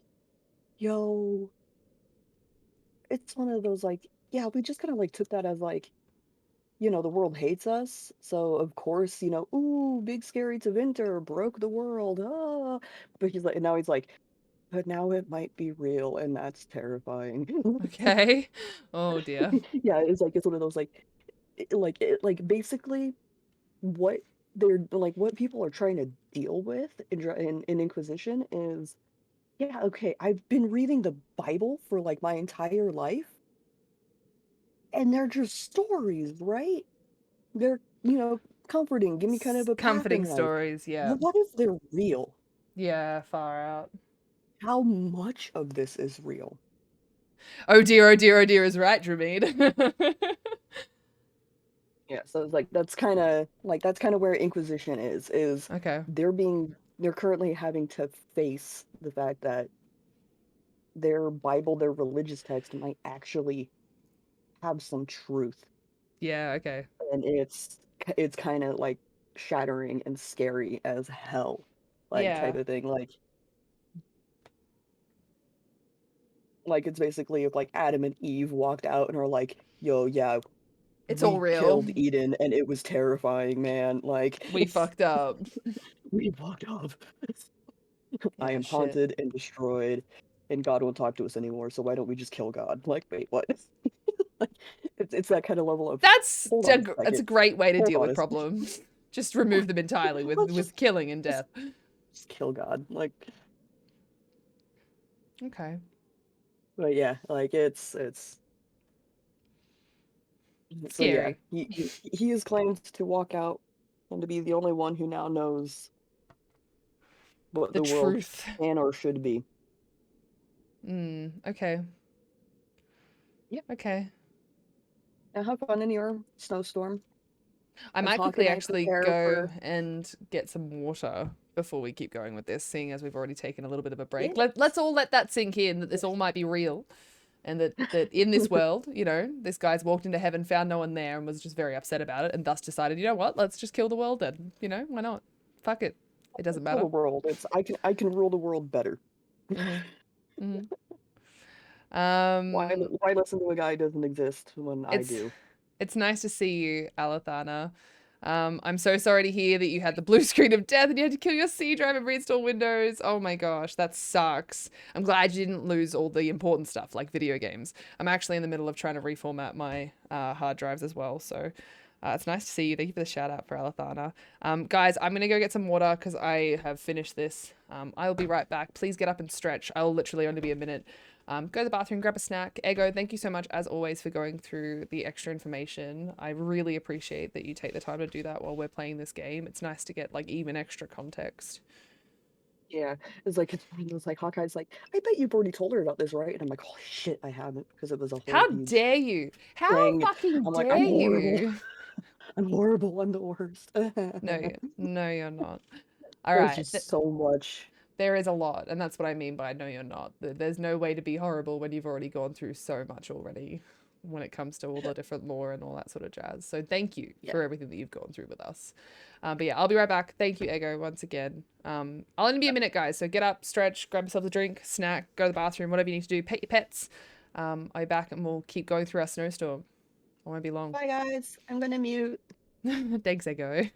M: yo, it's one of those like, yeah, we just kind of like took that as like, the world hates us, so of course, ooh, big scary Tevinter broke the world, ah. But he's like, and now he's like, but now it might be real, and that's terrifying.
A: Okay. Oh dear.
M: Yeah, it's one of those like, like basically what what people are trying to deal with in Inquisition is, yeah, okay, I've been reading the Bible for like my entire life, and they're just stories, right? They're, comforting, give me kind of a path
A: Comforting
M: in life.
A: stories, yeah.
M: But what if they're real?
A: Yeah, far out.
M: How much of this is real?
A: Oh dear, oh dear, oh dear is right, Dramid.
M: Yeah, so it's like that's kind of where Inquisition is
A: Okay.
M: they're currently having to face the fact that their Bible, their religious text might actually have some truth.
A: Yeah, okay.
M: And it's kind of like shattering and scary as hell, like type
A: Yeah.
M: of thing. Like it's basically if like Adam and Eve walked out and are like, yo, yeah,
A: It's all
M: we
A: real.
M: killed Eden and it was terrifying, man. Like
A: We fucked up.
M: we fucked up. I
A: Yeah,
M: am
A: shit.
M: haunted and destroyed, and God won't talk to us anymore. So why don't we just kill God? Like, wait, what? Like, it's that kind of level of. Hold on a
A: That's a
M: second.
A: great way to
M: Hold
A: deal
M: on
A: with
M: a second.
A: problems. Just remove them entirely with
M: Let's just
A: killing and death.
M: just kill God. Like,
A: Okay.
M: but yeah, like it's so yeah.
A: Scary.
M: He has claimed to walk out and to be the only one who now knows what
A: The
M: the world
A: truth.
M: can or should be.
A: Okay.
M: Yeah.
A: Okay.
M: Now have fun in your snowstorm.
A: I
M: And
A: might
M: Hawk
A: quickly
M: and I
A: actually
M: prepare
A: go
M: for-
A: and get some water before we keep going with this, seeing as we've already taken a little bit of a break.
M: Yeah.
A: Let's all let that sink in, that this all might be real. And that in this world, you know, this guy's walked into heaven, found no one there, and was just very upset about it, and thus decided, you know what, let's just kill the world then. You know, why not? Fuck it. It doesn't
M: Kill the
A: matter.
M: world. It's I can rule the world better. Why listen to a guy who doesn't exist when I do?
A: It's nice to see you, Alethana. I'm so sorry to hear that you had the blue screen of death and you had to kill your C drive and reinstall Windows. Oh my gosh, that sucks. I'm glad you didn't lose all the important stuff like video games. I'm actually in the middle of trying to reformat my hard drives as well, so it's nice to see you. Thank you for the shout out for Alethana. Guys, I'm gonna go get some water because I have finished this. I'll be right back. Please get up and stretch. I'll literally only be a minute. Go to the bathroom, grab a snack. Ego, thank you so much, as always, for going through the extra information. I really appreciate that you take the time to do that while we're playing this game. It's nice to get, like, even extra context.
M: Yeah, it's like Hawkeye's like, I bet you've already told her about this, right? And I'm like, holy shit, I haven't, because it was a whole
A: How
M: huge
A: dare you? How
M: thing.
A: fucking
M: I'm like,
A: dare
M: I'm horrible.
A: you?
M: I'm horrible. I'm the worst.
A: No, you're not. All
M: There's
A: right.
M: just so much.
A: There is a lot, and that's what I mean by no, you're not. There's no way to be horrible when you've already gone through so much already when it comes to all the different lore and all that sort of jazz. So thank you for everything that you've gone through with us. But yeah, I'll be right back. Thank you, Ego, once again. I'll only be a minute, guys. So get up, stretch, grab yourself a drink, snack, go to the bathroom, whatever you need to do. Pet your pets. I'll be back and we'll keep going through our snowstorm. I won't be long.
M: Bye, guys. I'm gonna mute.
A: Thanks, Ego.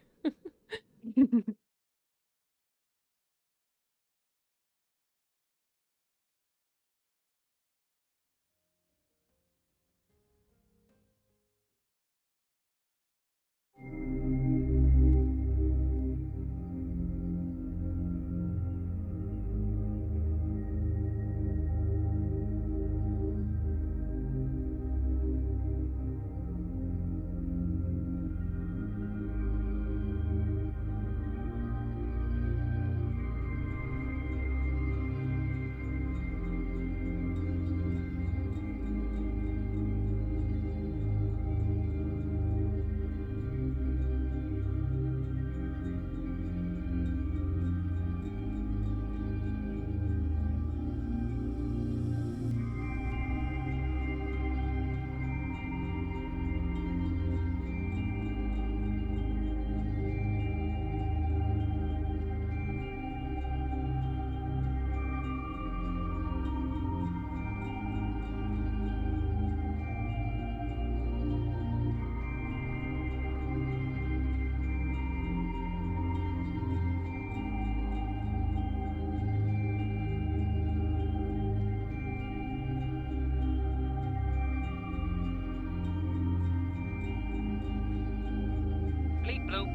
B: Bleep bloop.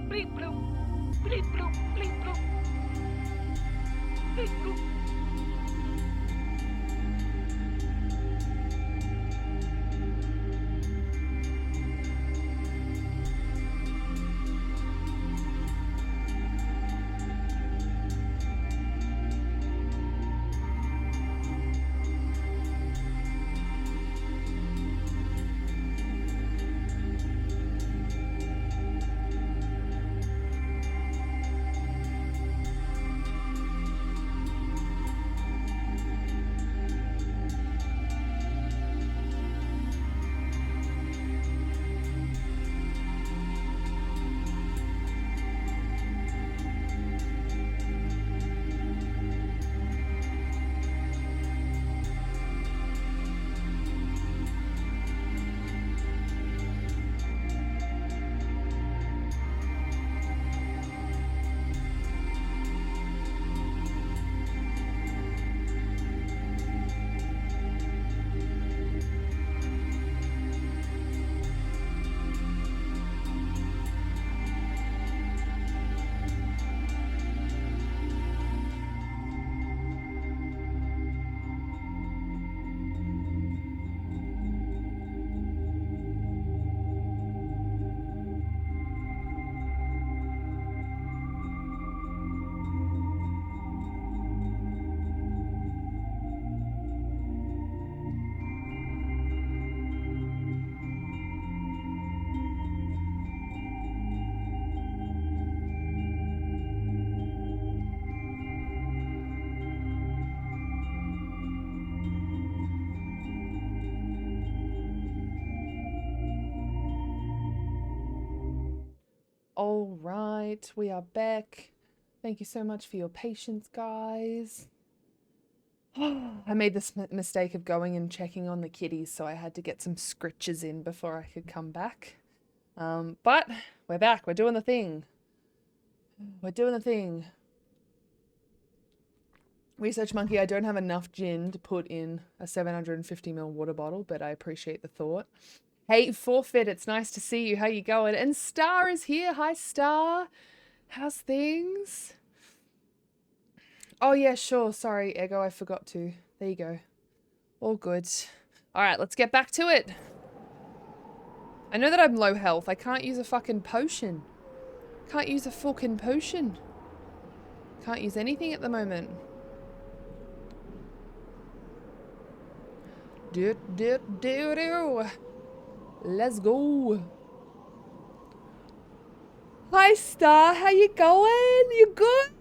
B: Bleep bloop. Bleep bloop. Bleep bloop. Bleep bloop.
A: All right, we are back. Thank you so much for your patience, guys. I made this mistake of going and checking on the kitties, so I had to get some scritches in before I could come back. But we're back. We're doing the thing. We're doing the thing. Research Monkey, I don't have enough gin to put in a 750ml water bottle, but I appreciate the thought. Hey, Forfeit, it's nice to see you. How you going? And Star is here. Hi, Star. How's things? Oh, yeah, sure. Sorry, Ego, I forgot to. There you go. All good. All right, let's get back to it. I know that I'm low health. I can't use a fucking potion. Can't use a fucking potion. Can't use anything at the moment. Do. Let's go. Hi, Star. How you going? You good?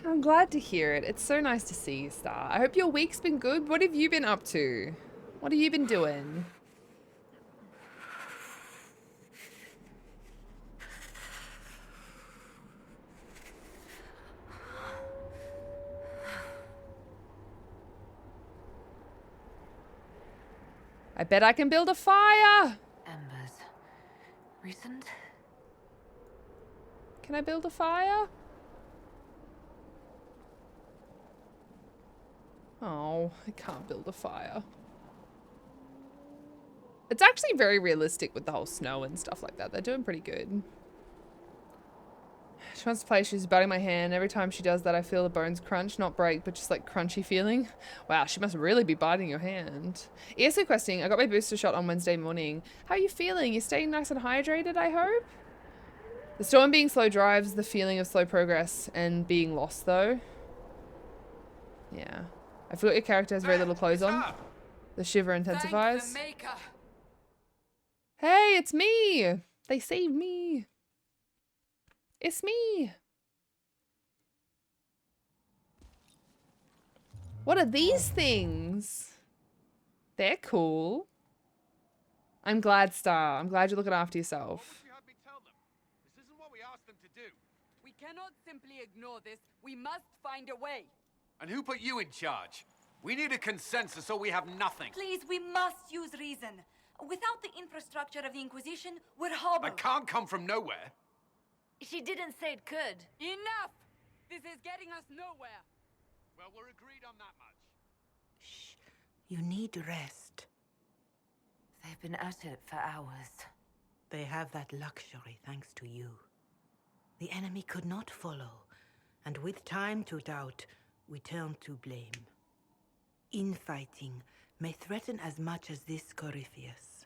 A: I'm glad to hear it. It's so nice to see you, Star. I hope your week's been good. What have you been up to? What have you been doing? I bet I can build a fire.
O: Embers. Recent?
A: Can I build a fire? Oh, I can't build a fire. It's actually very realistic with the whole snow and stuff like that. They're doing pretty good. She wants to play. She's biting my hand. Every time she does that, I feel the bones crunch, not break, but just like crunchy feeling. Wow, she must really be biting your hand. ESO questing. I got my booster shot on Wednesday morning. How are you feeling? You staying nice and hydrated, I hope? The storm being slow drives the feeling of slow progress and being lost, though. Yeah. I forgot your character has very little clothes on. The shiver intensifies. Hey, it's me! They saved me. It's me. What are these things? They're cool. I'm glad, Star. I'm glad you're looking after yourself.
W: This isn't what we asked them to do.
Q: We cannot simply ignore this. We must find a way.
W: And who put you in charge? We need a consensus or we have nothing.
E: Please, we must use reason. Without the infrastructure of the Inquisition, we're hobbled.
W: It can't come from nowhere.
E: She didn't say it could.
Q: Enough! This is getting us nowhere.
W: Well, we're agreed on that much.
T: Shh. You need rest.
O: They've been at it for hours.
T: They have that luxury thanks to you. The enemy could not follow, and with time to doubt, we turn to blame. Infighting may threaten as much as this Corypheus.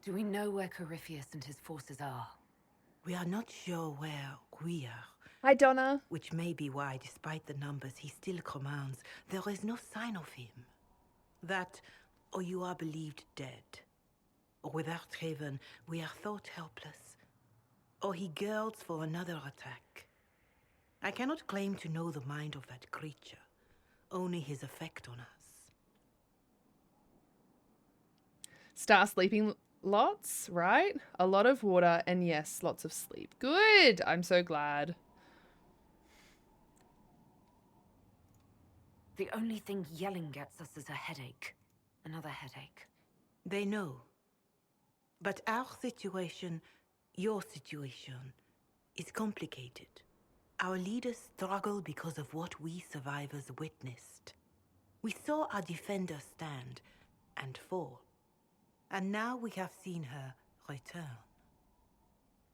O: Do we know where Corypheus and his forces are?
T: We are not sure where we are.
A: Hi, Donna.
T: Which may be why, despite the numbers he still commands, there is no sign of him. That, or you are believed dead. Or without Haven, we are thought helpless. Or he girds for another attack. I cannot claim to know the mind of that creature, only his effect on us.
A: Star sleeping lots, right? A lot of water and yes, lots of sleep. Good. I'm so glad.
O: The only thing yelling gets us is a headache. Another headache.
T: They know. But our situation, your situation, is complicated. Our leaders struggle because of what we survivors witnessed. We saw our defenders stand and fall. And now we have seen her return.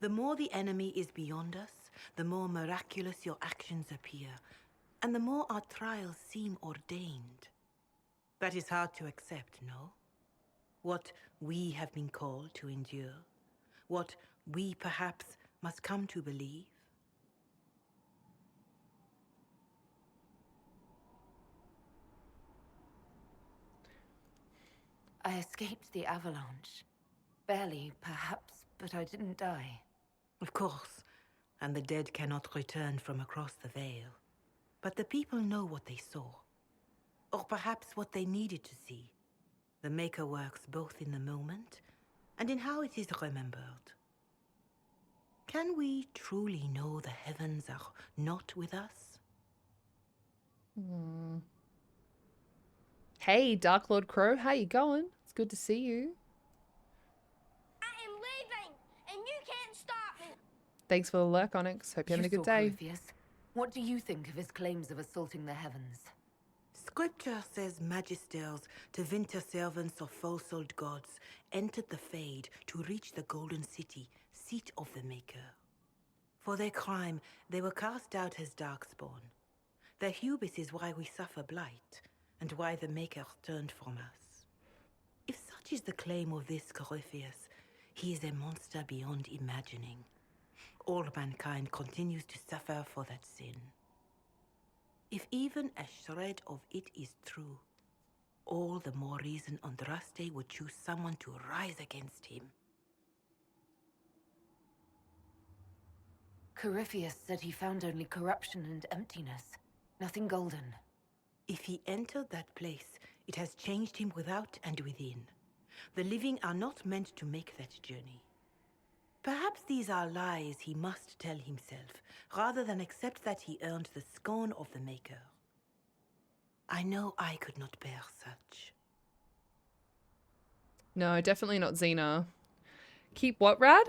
T: The more the enemy is beyond us, the more miraculous your actions appear, and the more our trials seem ordained. That is hard to accept, no? What we have been called to endure, what we perhaps must come to believe.
O: I escaped the avalanche. Barely, perhaps, but I didn't die.
T: Of course, and the dead cannot return from across the veil. But the people know what they saw. Or perhaps what they needed to see. The Maker works both in the moment and in how it is remembered. Can we truly know the heavens are not with us?
A: Hey, Dark Lord Crow, how you going? It's good to see you.
I: I am leaving, and you can't stop me.
A: Thanks for the lurk, Onyx. Hope you're having a good day.
O: Corypheus. What do you think of his claims of assaulting the heavens?
T: Scripture says magisters, the winter servants of false-souled gods, entered the Fade to reach the Golden City, seat of the Maker. For their crime, they were cast out as darkspawn. Their hubris is why we suffer blight, and why the Maker turned from us. If such is the claim of this Corypheus, he is a monster beyond imagining. All mankind continues to suffer for that sin. If even a shred of it is true, all the more reason Andraste would choose someone to rise against him.
O: Corypheus said he found only corruption and emptiness. Nothing golden.
T: If he entered that place, it has changed him without and within. The living are not meant to make that journey. Perhaps these are lies he must tell himself, rather than accept that he earned the scorn of the Maker. I know I could not bear such.
A: No, definitely not Xena. Keep what, Rad?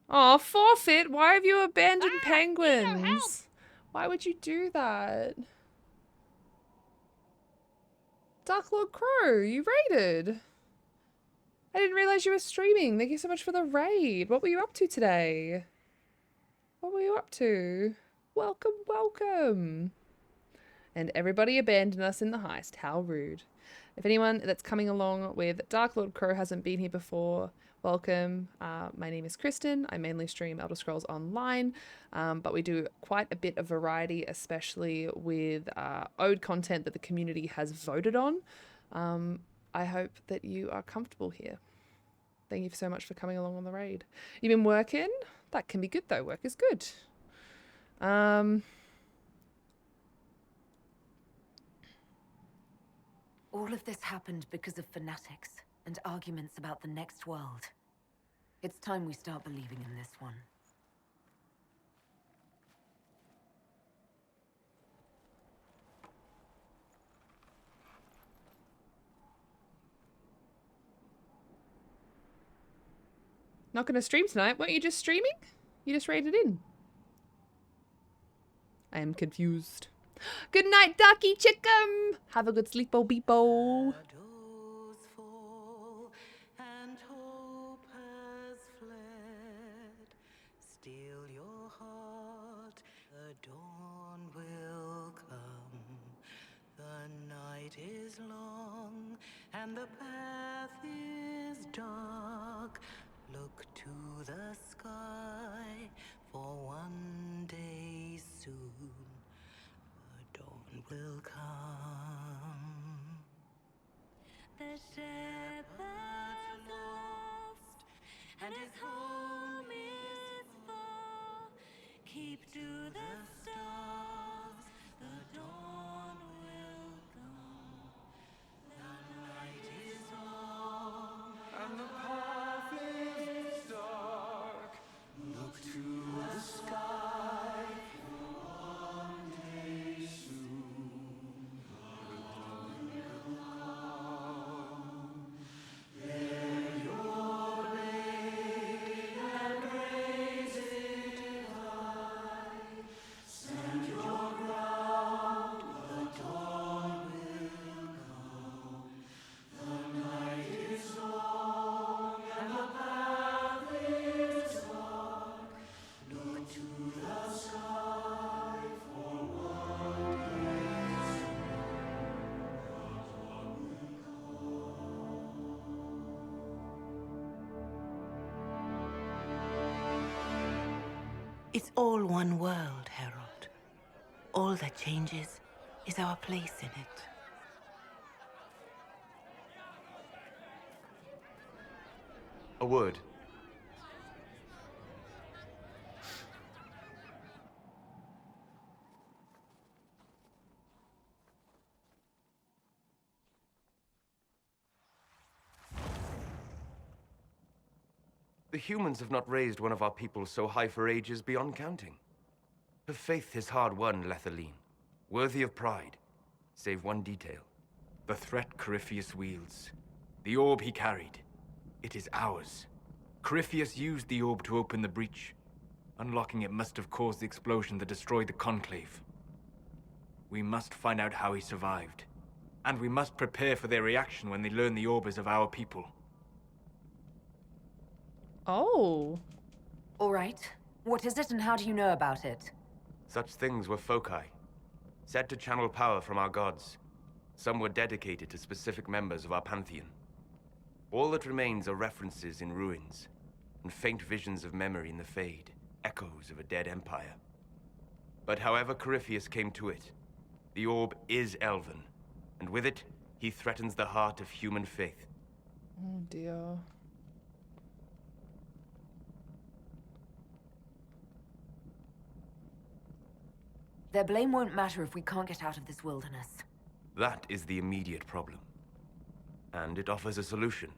A: Oh, forfeit! Why have you abandoned penguins? Why would you do that? Dark Lord Crow, you raided. I didn't realize you were streaming. Thank you so much for the raid. What were you up to today? What were you up to? Welcome, welcome. And everybody abandoned us in the heist. How rude. If anyone that's coming along with Dark Lord Crow hasn't been here before, welcome. My name is Kristen. I mainly stream Elder Scrolls Online, but we do quite a bit of variety, especially with ode content that the community has voted on. I hope that you are comfortable here. Thank you so much for coming along on the raid. You've been working? That can be good though. Work is good.
O: All of this happened because of fanatics and arguments about the next world. It's time we start believing in this one.
A: Not going to stream tonight. Weren't you just streaming? You just raided in. I am confused. Good night, Ducky Chickum. Have a good sleep, oh beepo.
T: And hope has fled. Still your heart, the dawn will come. The night is long and the path is dark. Look to the sky, for one day soon the dawn will come. The shepherd's lost, and his home is far. Keep to the stars, the dawn will come. The night is long, and the path is dark. Look to the sky, for one day soon the dawn will come. Bear your blade and raise it high. Stand your ground, the dawn will come. The night is long and the path is dark. Look to the sky, for one day soon the dawn will come. It's all one world, Harold. All that changes is our place in it.
N: A word.
P: The humans have not raised one of our people so high for ages beyond counting. Her faith is hard won, Lethaline. Worthy of pride, save one detail. The threat Corypheus wields. The orb he carried. It is ours. Corypheus used the orb to open the breach. Unlocking it must have caused the explosion that destroyed the Conclave. We must find out how he survived. And we must prepare for their reaction when they learn the orb is of our people.
A: Oh.
O: All right. What is it and how do you know about it?
P: Such things were foci, said to channel power from our gods. Some were dedicated to specific members of our pantheon. All that remains are references in ruins, and faint visions of memory in the Fade, echoes of a dead empire. But however Corypheus came to it, the orb is elven, and with it, he threatens the heart of human faith.
A: Oh dear.
O: Their blame won't matter if we can't get out of this wilderness.
P: That is the immediate problem. And it offers a solution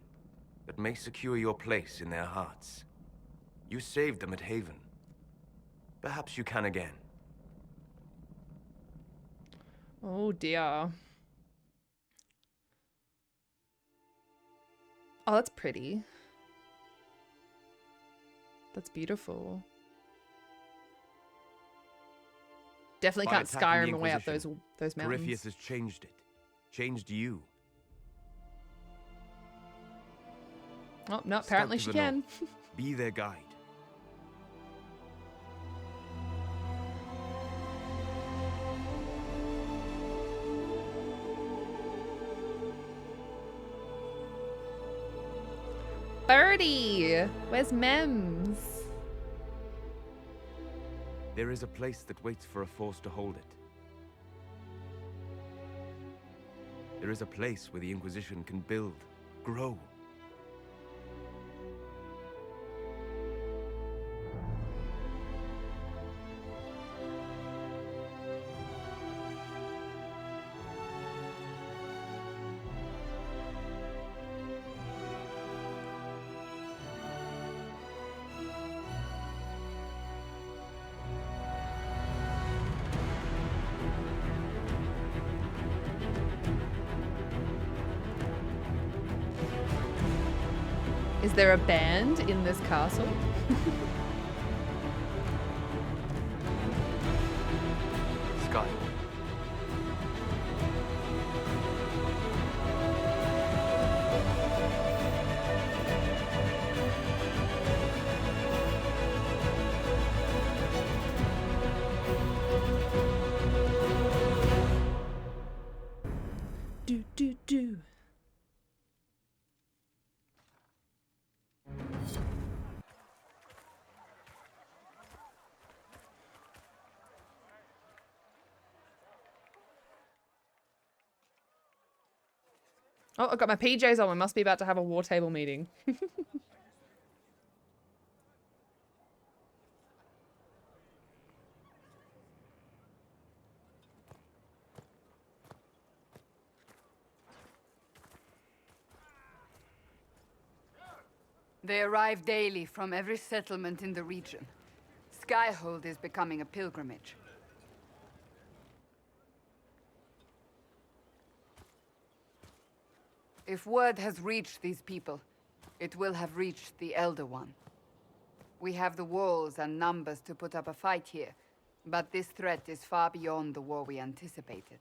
P: that may secure your place in their hearts. You saved them at Haven. Perhaps you can again.
A: Oh dear. Oh, that's pretty. That's beautiful. Definitely
P: By
A: can't
P: attacking the
A: Skyrim away up
P: Inquisition,
A: those mountains.
P: Corypheus has changed it. Changed you.
A: Oh, no, apparently she
P: Stuck to the
A: can.
P: north. Be their guide.
A: Birdie! Where's Mems?
P: There is a place that waits for a force to hold it. There is a place where the Inquisition can build, grow.
A: Is there a band in this castle?
P: Sky.
A: Do. Oh, I've got my PJs on. We must be about to have a war table meeting.
Q: They arrive daily from every settlement in the region. Skyhold is becoming a pilgrimage. If word has reached these people, it will have reached the Elder One. We have the walls and numbers to put up a fight here, but this threat is far beyond the war we anticipated.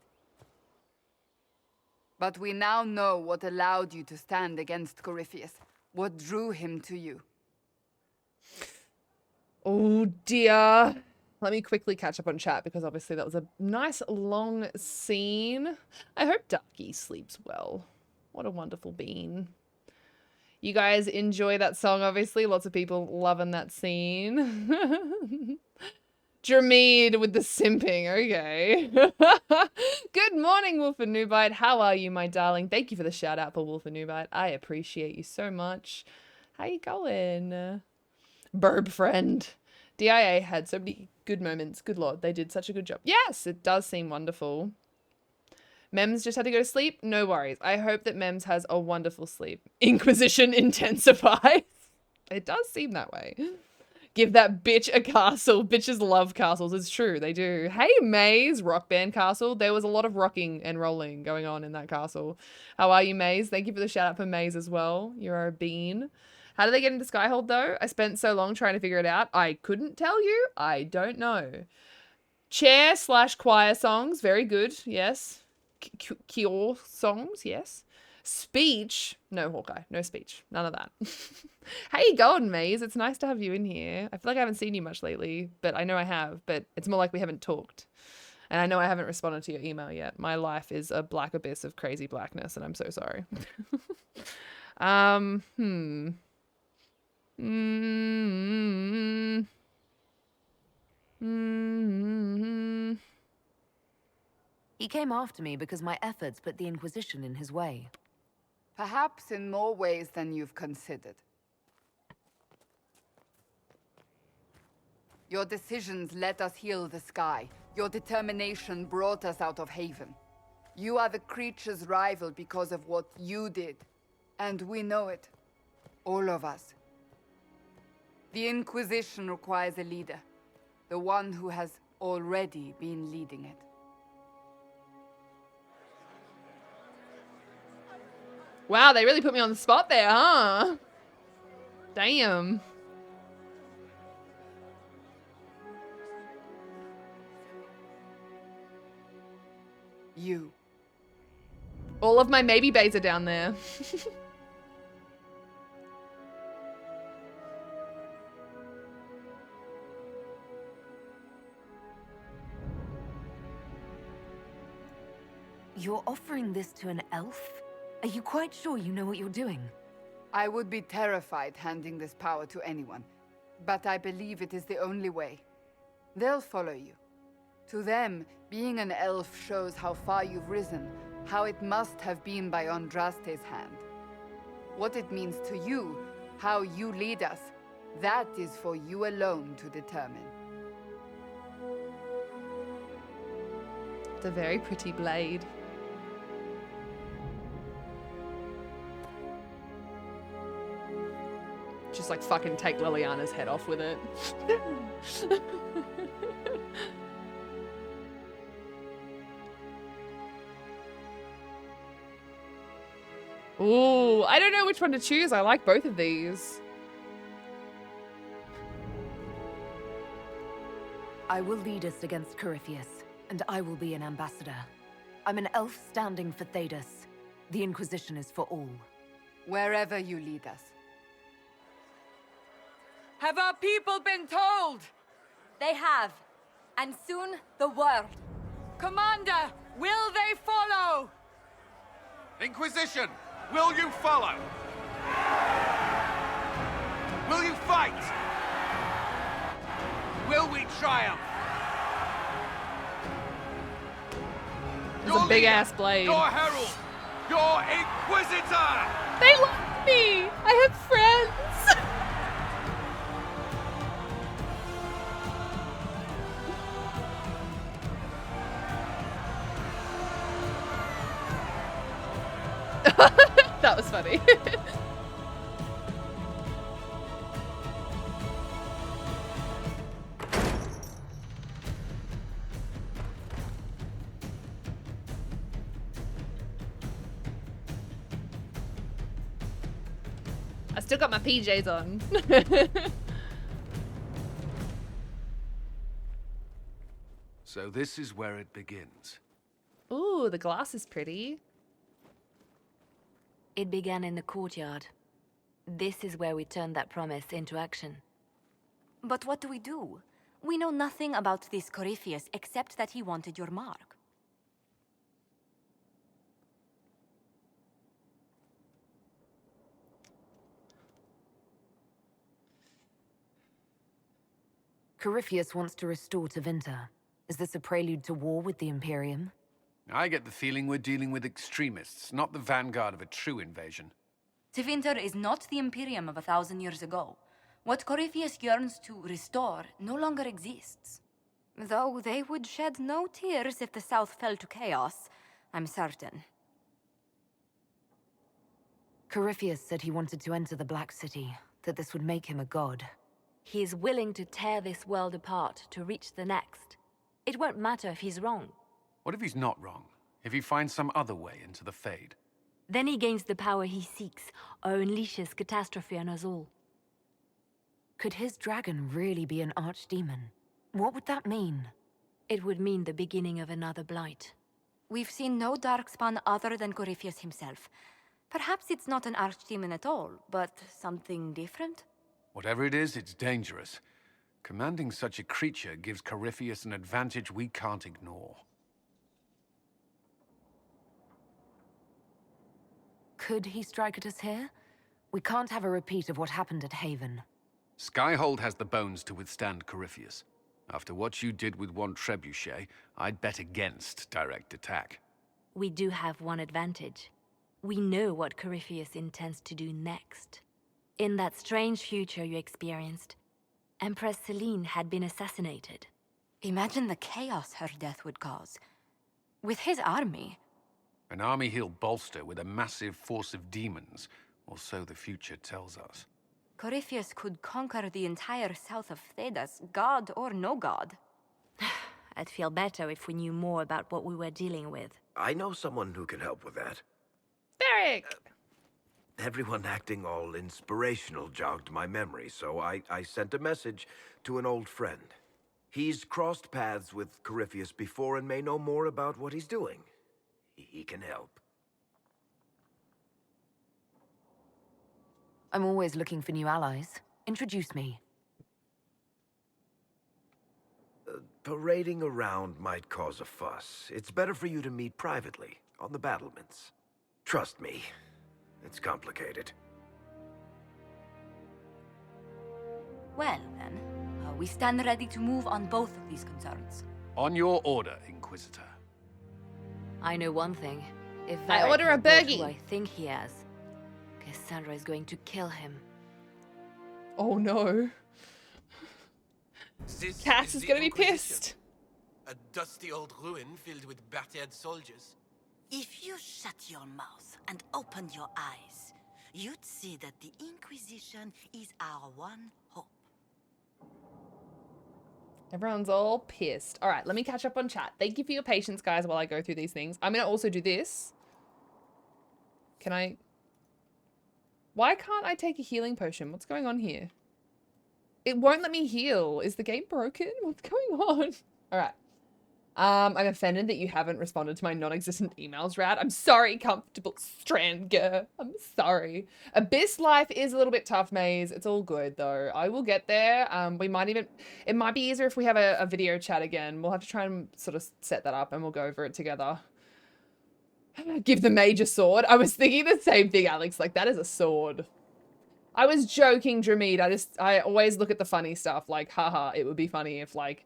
Q: But we now know what allowed you to stand against Corypheus, what drew him to you.
A: Oh dear. Let me quickly catch up on chat because obviously that was a nice long scene. I hope Darky sleeps well. What a wonderful bean. You guys enjoy that song, obviously. Lots of people loving that scene. Dramede with the simping. Okay. Good morning, Wolf and Newbite. How are you, my darling? Thank you for the shout out for Wolf and Newbite. I appreciate you so much. How you going? Burb friend. DIA had so many good moments. Good lord, they did such a good job. Yes, it does seem wonderful. Mems just had to go to sleep. No worries. I hope that Mems has a wonderful sleep. Inquisition intensifies. It does seem that way. Give that bitch a castle. Bitches love castles. It's true. They do. Hey, Maze. Rock band castle. There was a lot of rocking and rolling going on in that castle. How are you, Maze? Thank you for the shout out for Maze as well. You're a bean. How did they get into Skyhold, though? I spent so long trying to figure it out. I couldn't tell you. I don't know. Chair/choir songs. Very good. Yes. Cure songs. Yes. Speech. No, Hawkeye. No speech. None of that. How you going, Maze? It's nice to have you in here. I feel like I haven't seen you much lately, but I know I have. But it's more like we haven't talked. And I know I haven't responded to your email yet. My life is a black abyss of crazy blackness, and I'm so sorry.
O: He came after me because my efforts put the Inquisition in his way.
Q: Perhaps in more ways than you've considered. Your decisions let us heal the sky. Your determination brought us out of Haven. You are the creature's rival because of what you did. And we know it. All of us. The Inquisition requires a leader. The one who has already been leading it.
A: Wow, they really put me on the spot there, huh? Damn.
Q: You.
A: All of my maybe bays are down there.
O: You're offering this to an elf? Are you quite sure you know what you're doing?
Q: I would be terrified handing this power to anyone, but I believe it is the only way. They'll follow you. To them, being an elf shows how far you've risen, how it must have been by Andraste's hand. What it means to you, how you lead us, that is for you alone to determine.
A: It's a very pretty blade. Just like fucking take Liliana's head off with it. Ooh, I don't know which one to choose. I like both of these.
O: I will lead us against Corypheus, and I will be an ambassador. I'm an elf standing for Thedas. The Inquisition is for all.
Q: Wherever you lead us. Have our people been told?
E: They have. And soon, the world.
Q: Commander, will they follow?
W: Inquisition, will you follow? Will you fight? Will we triumph?
A: It's a big ass blade.
W: Your herald, your Inquisitor!
A: They love me! I have friends! That was funny. I still got my PJs on.
W: So this is where it begins.
A: Ooh, the glass is pretty.
R: It began in the courtyard. This is where we turned that promise into action.
E: But what do? We know nothing about this Corypheus except that he wanted your mark.
O: Corypheus wants to restore Tevinter. Is this a prelude to war with the Imperium?
W: I get the feeling we're dealing with extremists, not the vanguard of a true invasion.
E: Tevinter is not the Imperium of 1,000 years ago. What Corypheus yearns to restore no longer exists. Though they would shed no tears if the South fell to chaos, I'm certain.
O: Corypheus said he wanted to enter the Black City, that this would make him a god.
R: He is willing to tear this world apart to reach the next. It won't matter if he's wrong.
K: What if he's not wrong? If he finds some other way into the Fade?
R: Then he gains the power he seeks, or unleashes catastrophe on us all.
O: Could his dragon really be an archdemon? What would that mean?
R: It would mean the beginning of another blight.
E: We've seen no darkspawn other than Corypheus himself. Perhaps it's not an archdemon at all, but something different?
K: Whatever it is, it's dangerous. Commanding such a creature gives Corypheus an advantage we can't ignore.
O: Could he strike at us here? We can't have a repeat of what happened at Haven.
K: Skyhold has the bones to withstand Corypheus. After what you did with one trebuchet, I'd bet against direct attack.
R: We do have one advantage. We know what Corypheus intends to do next. In that strange future you experienced, Empress Selene had been assassinated.
E: Imagine the chaos her death would cause. With his army.
K: An army he'll bolster with a massive force of demons, or so the future tells us.
E: Corypheus could conquer the entire south of Thedas, god or no god.
R: I'd feel better if we knew more about what we were dealing with.
S: I know someone who can help with that.
A: Beric!
S: Everyone acting all inspirational jogged my memory, so I sent a message to an old friend. He's crossed paths with Corypheus before and may know more about what he's doing. He can help.
O: I'm always looking for new allies. Introduce me.
S: Parading around might cause a fuss. It's better for you to meet privately, on the battlements. Trust me, it's complicated.
E: Well, then, we stand ready to move on both of these concerns.
K: On your order, Inquisitor.
R: I know one thing. If
A: I order a
R: Varric has got
A: burgie.
R: who I think he has, Cassandra is going to kill him.
A: Oh no.
U: This
A: Cass is
U: the
A: gonna be
U: Inquisition.
A: pissed.
U: A dusty old ruin filled with battered soldiers.
V: If you shut your mouth and open your eyes, you'd see that the Inquisition is our one hope.
A: Everyone's all pissed. All right, let me catch up on chat. Thank you for your patience, guys, while I go through these things. I'm going to also do this. Can I... Why can't I take a healing potion? What's going on here? It won't let me heal. Is the game broken? What's going on? All right. I'm offended that you haven't responded to my non-existent emails, Rad. I'm sorry, Comfortable Stranger. I'm sorry. Abyss life is a little bit tough, Maze. It's all good, though. I will get there. We might even... It might be easier if we have a video chat again. We'll have to try and sort of set that up, and we'll go over it together. Give the mage a sword. I was thinking the same thing, Alex. Like, that is a sword. I was joking, Dramid. I always look at the funny stuff. Like, haha, it would be funny if, like,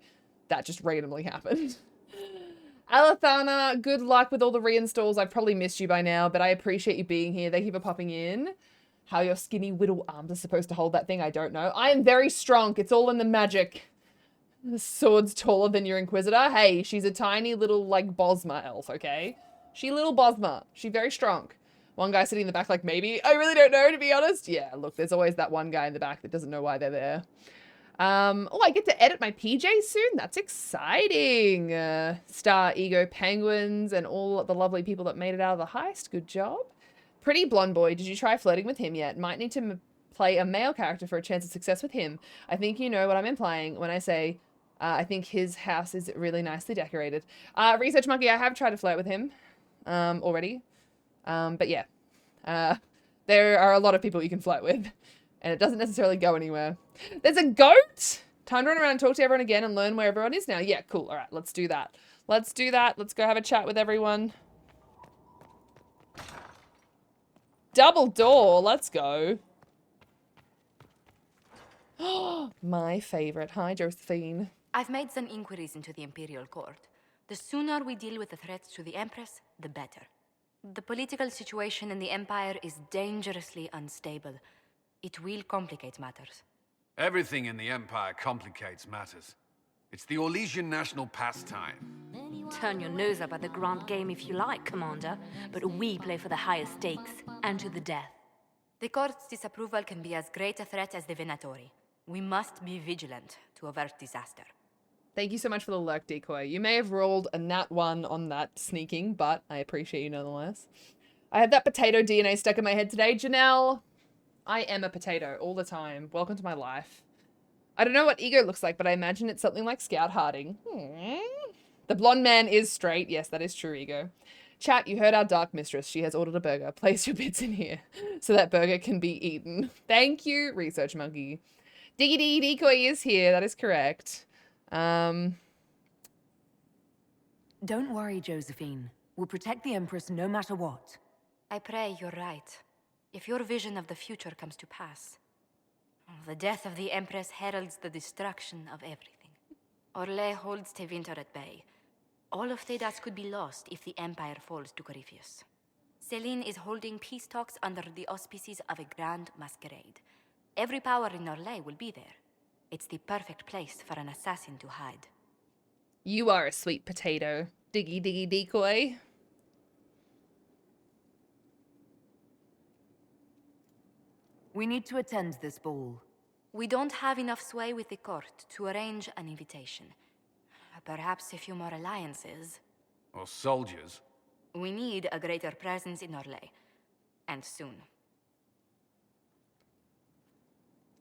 A: that just randomly happened. Alathana, good luck with all the reinstalls. I've probably missed you by now, but I appreciate you being here. Thank you for popping in. How your skinny whittle arms are supposed to hold that thing, I don't know. I am very strong. It's all in the magic. The sword's taller than your Inquisitor. Hey, she's a tiny little, like, Bosma elf, okay? She little Bosma. She very strong. One guy sitting in the back like, maybe. I really don't know, to be honest. Yeah, look, there's always that one guy in the back that doesn't know why they're there. Oh, I get to edit my PJs soon? That's exciting. Star Ego Penguins and all the lovely people that made it out of the heist. Good job. Pretty blonde boy. Did you try flirting with him yet? Might need to play a male character for a chance of success with him. I think you know what I'm implying when I say I think his house is really nicely decorated. Research Monkey, I have tried to flirt with him already. But yeah, there are a lot of people you can flirt with. And it doesn't necessarily go anywhere. There's a goat! Time to run around and talk to everyone again and learn where everyone is now. Yeah, cool. All right, let's do that. Let's do that. Let's go have a chat with everyone. Double door. Let's go. My favorite. Hi, Josephine.
E: I've made some inquiries into the Imperial Court. The sooner we deal with the threats to the Empress, the better. The political situation in the Empire is dangerously unstable. It will complicate matters.
W: Everything in the Empire complicates matters. It's the Orlesian national pastime.
R: Turn your nose up at the grand game if you like, Commander, but we play for the higher stakes and to the death.
E: The court's disapproval can be as great a threat as the Venatori. We must be vigilant to avert disaster.
A: Thank you so much for the lurk decoy. You may have rolled a nat 1 on that sneaking, but I appreciate you nonetheless. I have that potato DNA stuck in my head today. Janelle, I am a potato all the time. Welcome to my life. I don't know what ego looks like, but I imagine it's something like Scout Harding. The blonde man is straight. Yes, that is true, ego. Chat, you heard our dark mistress. She has ordered a burger. Place your bits in here so that burger can be eaten. Thank you, Research Monkey. Diggy Dee Decoy is here. That is correct.
O: Don't worry, Josephine. We'll protect the Empress no matter what.
E: I pray you're right. If your vision of the future comes to pass, the death of the Empress heralds the destruction of everything. Orlais holds Tevinter at bay. All of Thedas could be lost if the Empire falls to Corypheus. Celine is holding peace talks under the auspices of a grand masquerade. Every power in Orlais will be there. It's the perfect place for an assassin to hide.
A: You are a sweet potato. Diggy Diggy Decoy.
O: We need to attend this ball.
E: We don't have enough sway with the court to arrange an invitation. Perhaps a few more alliances.
W: Or soldiers.
E: We need a greater presence in Orlais. And soon.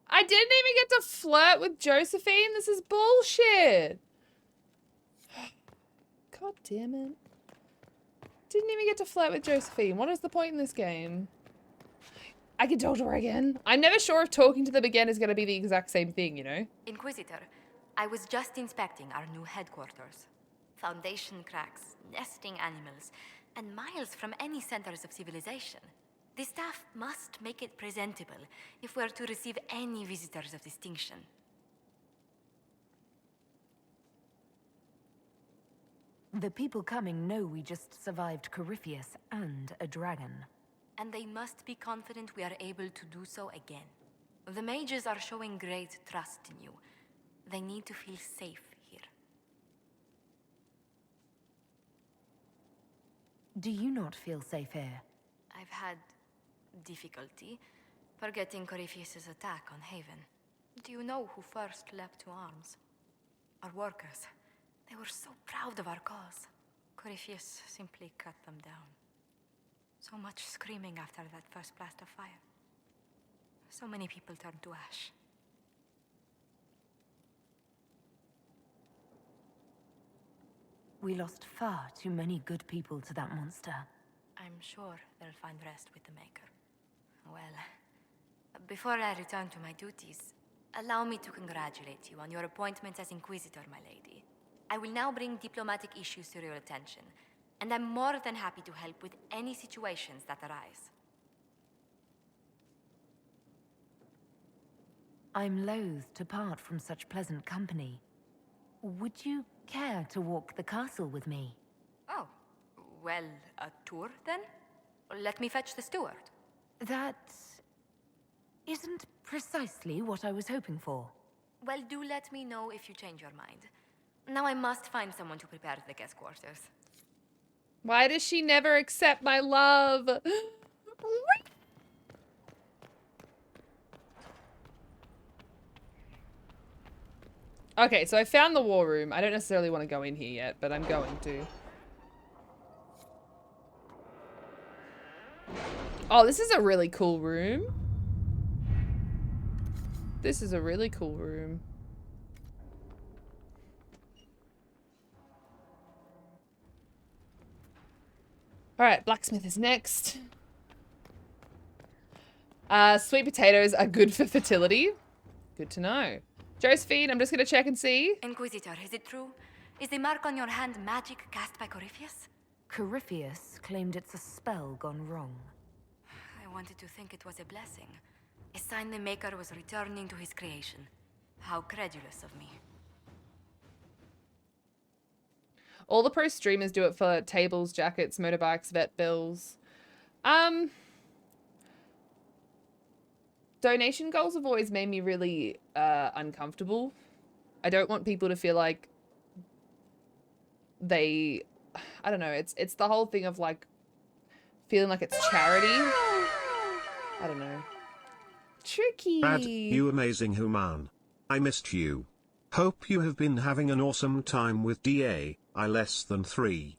A: I didn't even get to flirt with Josephine. This is bullshit. God damn it. Didn't even get to flirt with Josephine. What is the point in this game? I can talk to her again. I'm never sure if talking to them again is going to be the exact same thing, you know?
E: Inquisitor, I was just inspecting our new headquarters. Foundation cracks, nesting animals, and miles from any centers of civilization. The staff must make it presentable if we're to receive any visitors of distinction.
O: The people coming know we just survived Corypheus and a dragon.
E: And they must be confident we are able to do so again. The mages are showing great trust in you. They need to feel safe here.
O: Do you not feel safe here?
E: I've had difficulty forgetting Corypheus's attack on Haven. Do you know who first leapt to arms? Our workers. They were so proud of our cause. Corypheus simply cut them down. So much screaming after that first blast of fire. So many people turned to ash.
O: We lost far too many good people to that monster.
E: I'm sure they'll find rest with the Maker. Well, before I return to my duties, allow me to congratulate you on your appointment as Inquisitor, my lady. I will now bring diplomatic issues to your attention, and I'm more than happy to help with any situations that arise.
O: I'm loath to part from such pleasant company. Would you care to walk the castle with me?
E: Oh, well, a tour then? Let me fetch the steward.
O: That isn't precisely what I was hoping for.
E: Well, do let me know if you change your mind. Now I must find someone to prepare the guest quarters.
A: Why does she never accept my love? Okay, so I found the war room. I don't necessarily want to go in here yet, but I'm going to. Oh, this is a really cool room. This is a really cool room. Alright, blacksmith is next. Sweet potatoes are good for fertility. Good to know. Josephine, I'm just gonna check and see.
E: Inquisitor, is it true? Is the mark on your hand magic cast by Corypheus?
O: Corypheus claimed it's a spell gone wrong.
E: I wanted to think it was a blessing. A sign the Maker was returning to his creation. How credulous of me.
A: All the pro streamers do it for tables, jackets, motorbikes, vet bills. Donation goals have always made me really uncomfortable. I don't want people to feel like they, I don't know, it's the whole thing of like feeling like it's charity. I don't know. Tricky.
C: Brad, you amazing human. I missed you. Hope you have been having an awesome time with DA. I less than 3.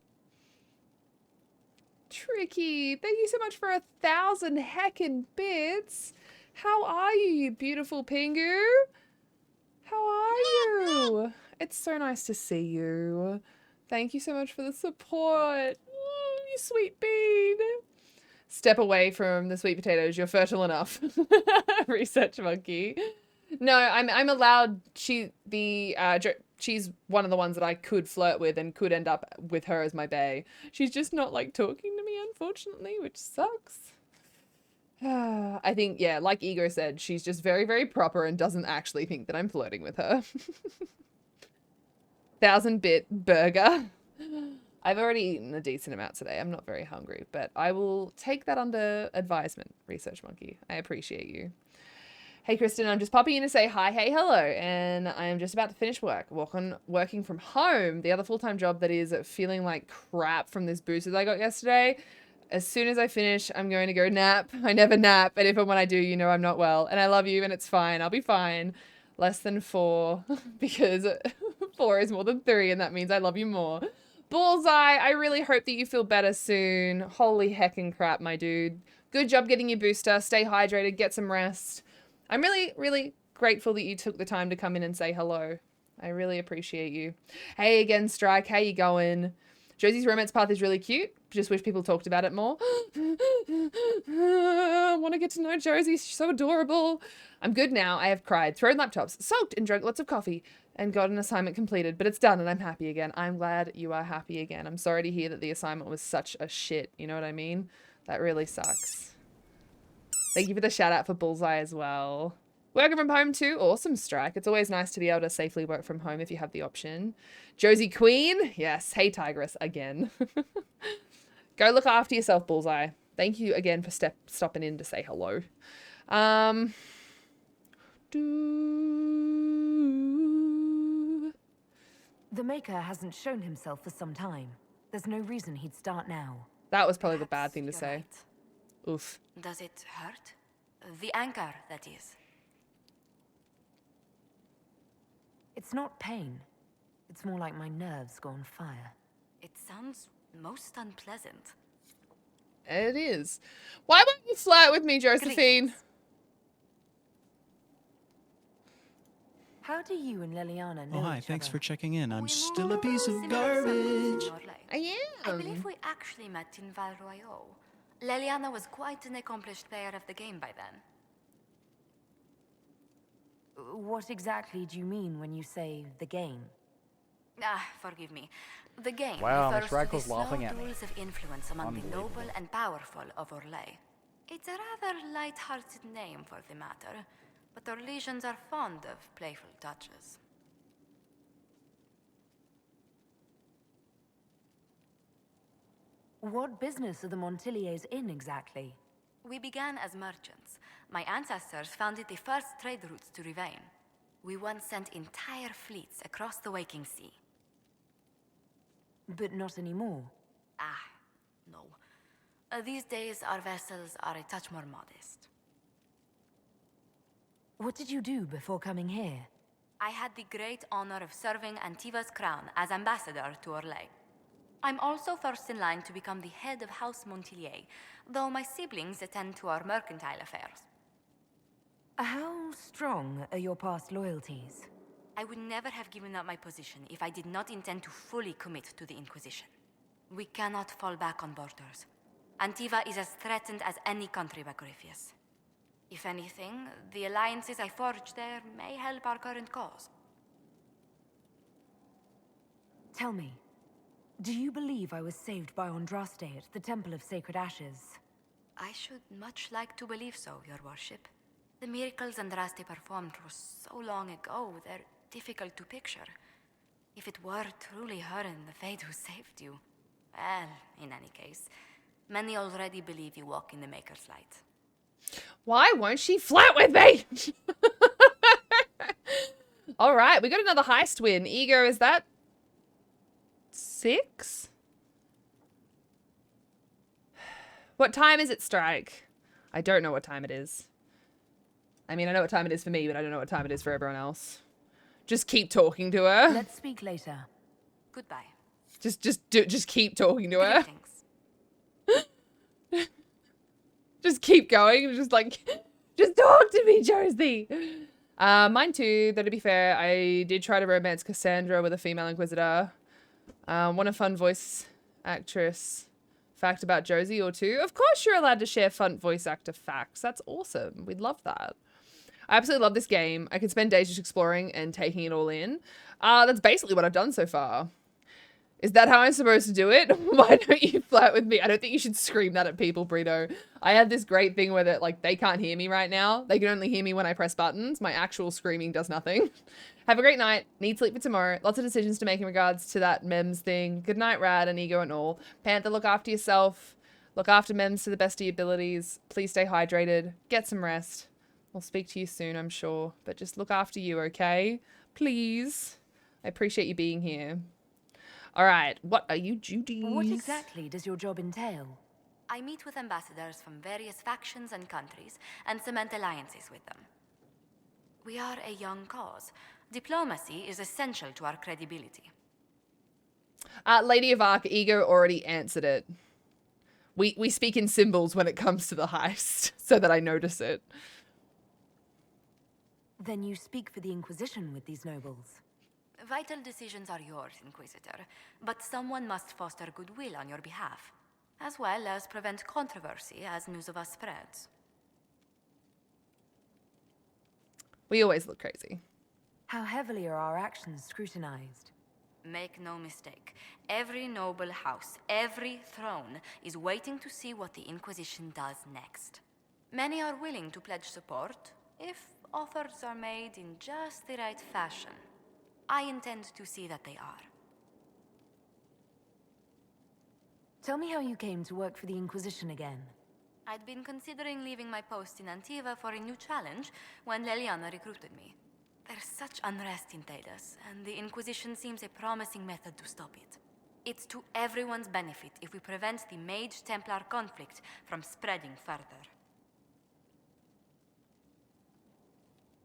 A: Tricky. Thank you so much for 1,000 heckin' bits. How are you, you beautiful Pingu? How are you? It's so nice to see you. Thank you so much for the support. Oh, you sweet bean. Step away from the sweet potatoes. You're fertile enough. Research monkey. No, I'm allowed. She's one of the ones that I could flirt with and could end up with her as my bae. She's just not like talking to me, unfortunately, which sucks. I think, yeah, like Ego said, she's just very, very proper and doesn't actually think that I'm flirting with her. 1,000-bit burger. I've already eaten a decent amount today. I'm not very hungry, but I will take that under advisement, Research Monkey. I appreciate you. Hey, Kristen, I'm just popping in to say hi, hey, hello, and I am just about to finish working from home, the other full-time job that is feeling like crap from this boost that I got yesterday. As soon as I finish, I'm going to go nap. I never nap, and if and when I do, you know I'm not well, and I love you, and it's fine. I'll be fine. Less than 4, because 4 is more than 3, and that means I love you more. Bullseye, I really hope that you feel better soon. Holy heckin' crap, my dude. Good job getting your booster. Stay hydrated, get some rest. I'm really, really grateful that you took the time to come in and say hello. I really appreciate you. Hey again, Strike. How you going? Josie's romance path is really cute. Just wish people talked about it more. I want to get to know Josie. She's so adorable. I'm good now. I have cried, thrown laptops, sulked and drank lots of coffee, and got an assignment completed. But it's done and I'm happy again. I'm glad you are happy again. I'm sorry to hear that the assignment was such a shit. You know what I mean? That really sucks. Thank you for the shout out for Bullseye as well. Working from home too? Awesome, Strike. It's always nice to be able to safely work from home if you have the option. Josie Queen? Yes. Hey, Tigress, again. Go look after yourself, Bullseye. Thank you again for stopping in to say hello.
O: The Maker hasn't shown himself for some time. There's no reason he'd start now.
A: That was probably the bad thing to say.
E: Right.
A: Oof.
E: Does it hurt? The anchor, that is.
O: It's not pain. It's more like my nerves go on fire.
E: It sounds most unpleasant.
A: It is. Why won't you flirt with me, Josephine?
O: How do you and Leliana know
D: Oh, hi.
O: each
D: Thanks
O: other?
D: for checking in. I'm still a piece of garbage.
A: I
E: I believe we actually met in Val Royaux. Leliana was quite an accomplished player of the game by then.
O: What exactly do you mean when you say the game?
E: Ah, forgive me. The game
L: Wow, Miss
E: refers to
L: Radcliffe's
E: the slow
L: laughing at me.
E: duels of influence among the
L: Unbelievable.
E: noble and powerful of Orlais. It's a rather light-hearted name for the matter, but Orlesians are fond of playful touches.
O: What business are the Montiliers in exactly?
E: We began as merchants. My ancestors founded the first trade routes to Rivain. We once sent entire fleets across the Waking Sea.
O: But not anymore.
E: Ah, no. These days, our vessels are a touch more modest.
O: What did you do before coming here?
E: I had the great honor of serving Antiva's crown as ambassador to Orlais. I'm also first in line to become the head of House Montilier, though my siblings attend to our mercantile affairs.
O: How strong are your past loyalties?
E: I would never have given up my position if I did not intend to fully commit to the Inquisition. We cannot fall back on borders. Antiva is as threatened as any country by Corypheus. If anything, the alliances I forged there may help our current cause.
O: Tell me, do you believe I was saved by Andraste at the Temple of Sacred Ashes?
E: I should much like to believe so, Your Worship. The miracles Andraste performed were so long ago, they're difficult to picture. If it were truly her and the Fade who saved you, well, in any case, many already believe you walk in the Maker's light.
A: Why won't she flirt with me? All right, we got another heist win. Ego, is that 6? What time is it, Strike? I don't know what time it is. I mean, I know what time it is for me, but I don't know what time it is for everyone else. Just keep talking to her.
O: Let's speak later.
E: Goodbye.
A: Just keep talking to her. Just keep going. Just like, just talk to me, Josie. Mine too, though to be fair, I did try to romance Cassandra with a female Inquisitor. Want a fun voice actress fact about Josie or two? Of course you're allowed to share fun voice actor facts. That's awesome. We'd love that. I absolutely love this game. I could spend days just exploring and taking it all in. That's basically what I've done so far. Is that how I'm supposed to do it? Why don't you flirt with me? I don't think you should scream that at people, Brito. I have this great thing where that, like, they can't hear me right now. They can only hear me when I press buttons. My actual screaming does nothing. Have a great night. Need sleep for tomorrow. Lots of decisions to make in regards to that Mems thing. Good night, Rad and Ego and all. Panther, look after yourself. Look after Mems to the best of your abilities. Please stay hydrated. Get some rest. I'll speak to you soon, I'm sure. But just look after you, okay? Please. I appreciate you being here. All right, what are you, Judy?
O: What exactly does your job entail?
E: I meet with ambassadors from various factions and countries and cement alliances with them. We are a young cause. Diplomacy is essential to our credibility.
A: Lady of Arc, Ego already answered it. We speak in symbols when it comes to the heist, so that I notice it.
O: Then you speak for the Inquisition with these nobles.
E: Vital decisions are yours, Inquisitor, but someone must foster goodwill on your behalf, as well as prevent controversy as news of us spreads.
A: We always look crazy.
O: How heavily are our actions scrutinized?
E: Make no mistake, every noble house, every throne is waiting to see what the Inquisition does next. Many are willing to pledge support if offers are made in just the right fashion. I intend to see that they are.
O: Tell me how you came to work for the Inquisition again.
E: I'd been considering leaving my post in Antiva for a new challenge when Leliana recruited me. There's such unrest in Thedas, and the Inquisition seems a promising method to stop it. It's to everyone's benefit if we prevent the Mage-Templar conflict from spreading further.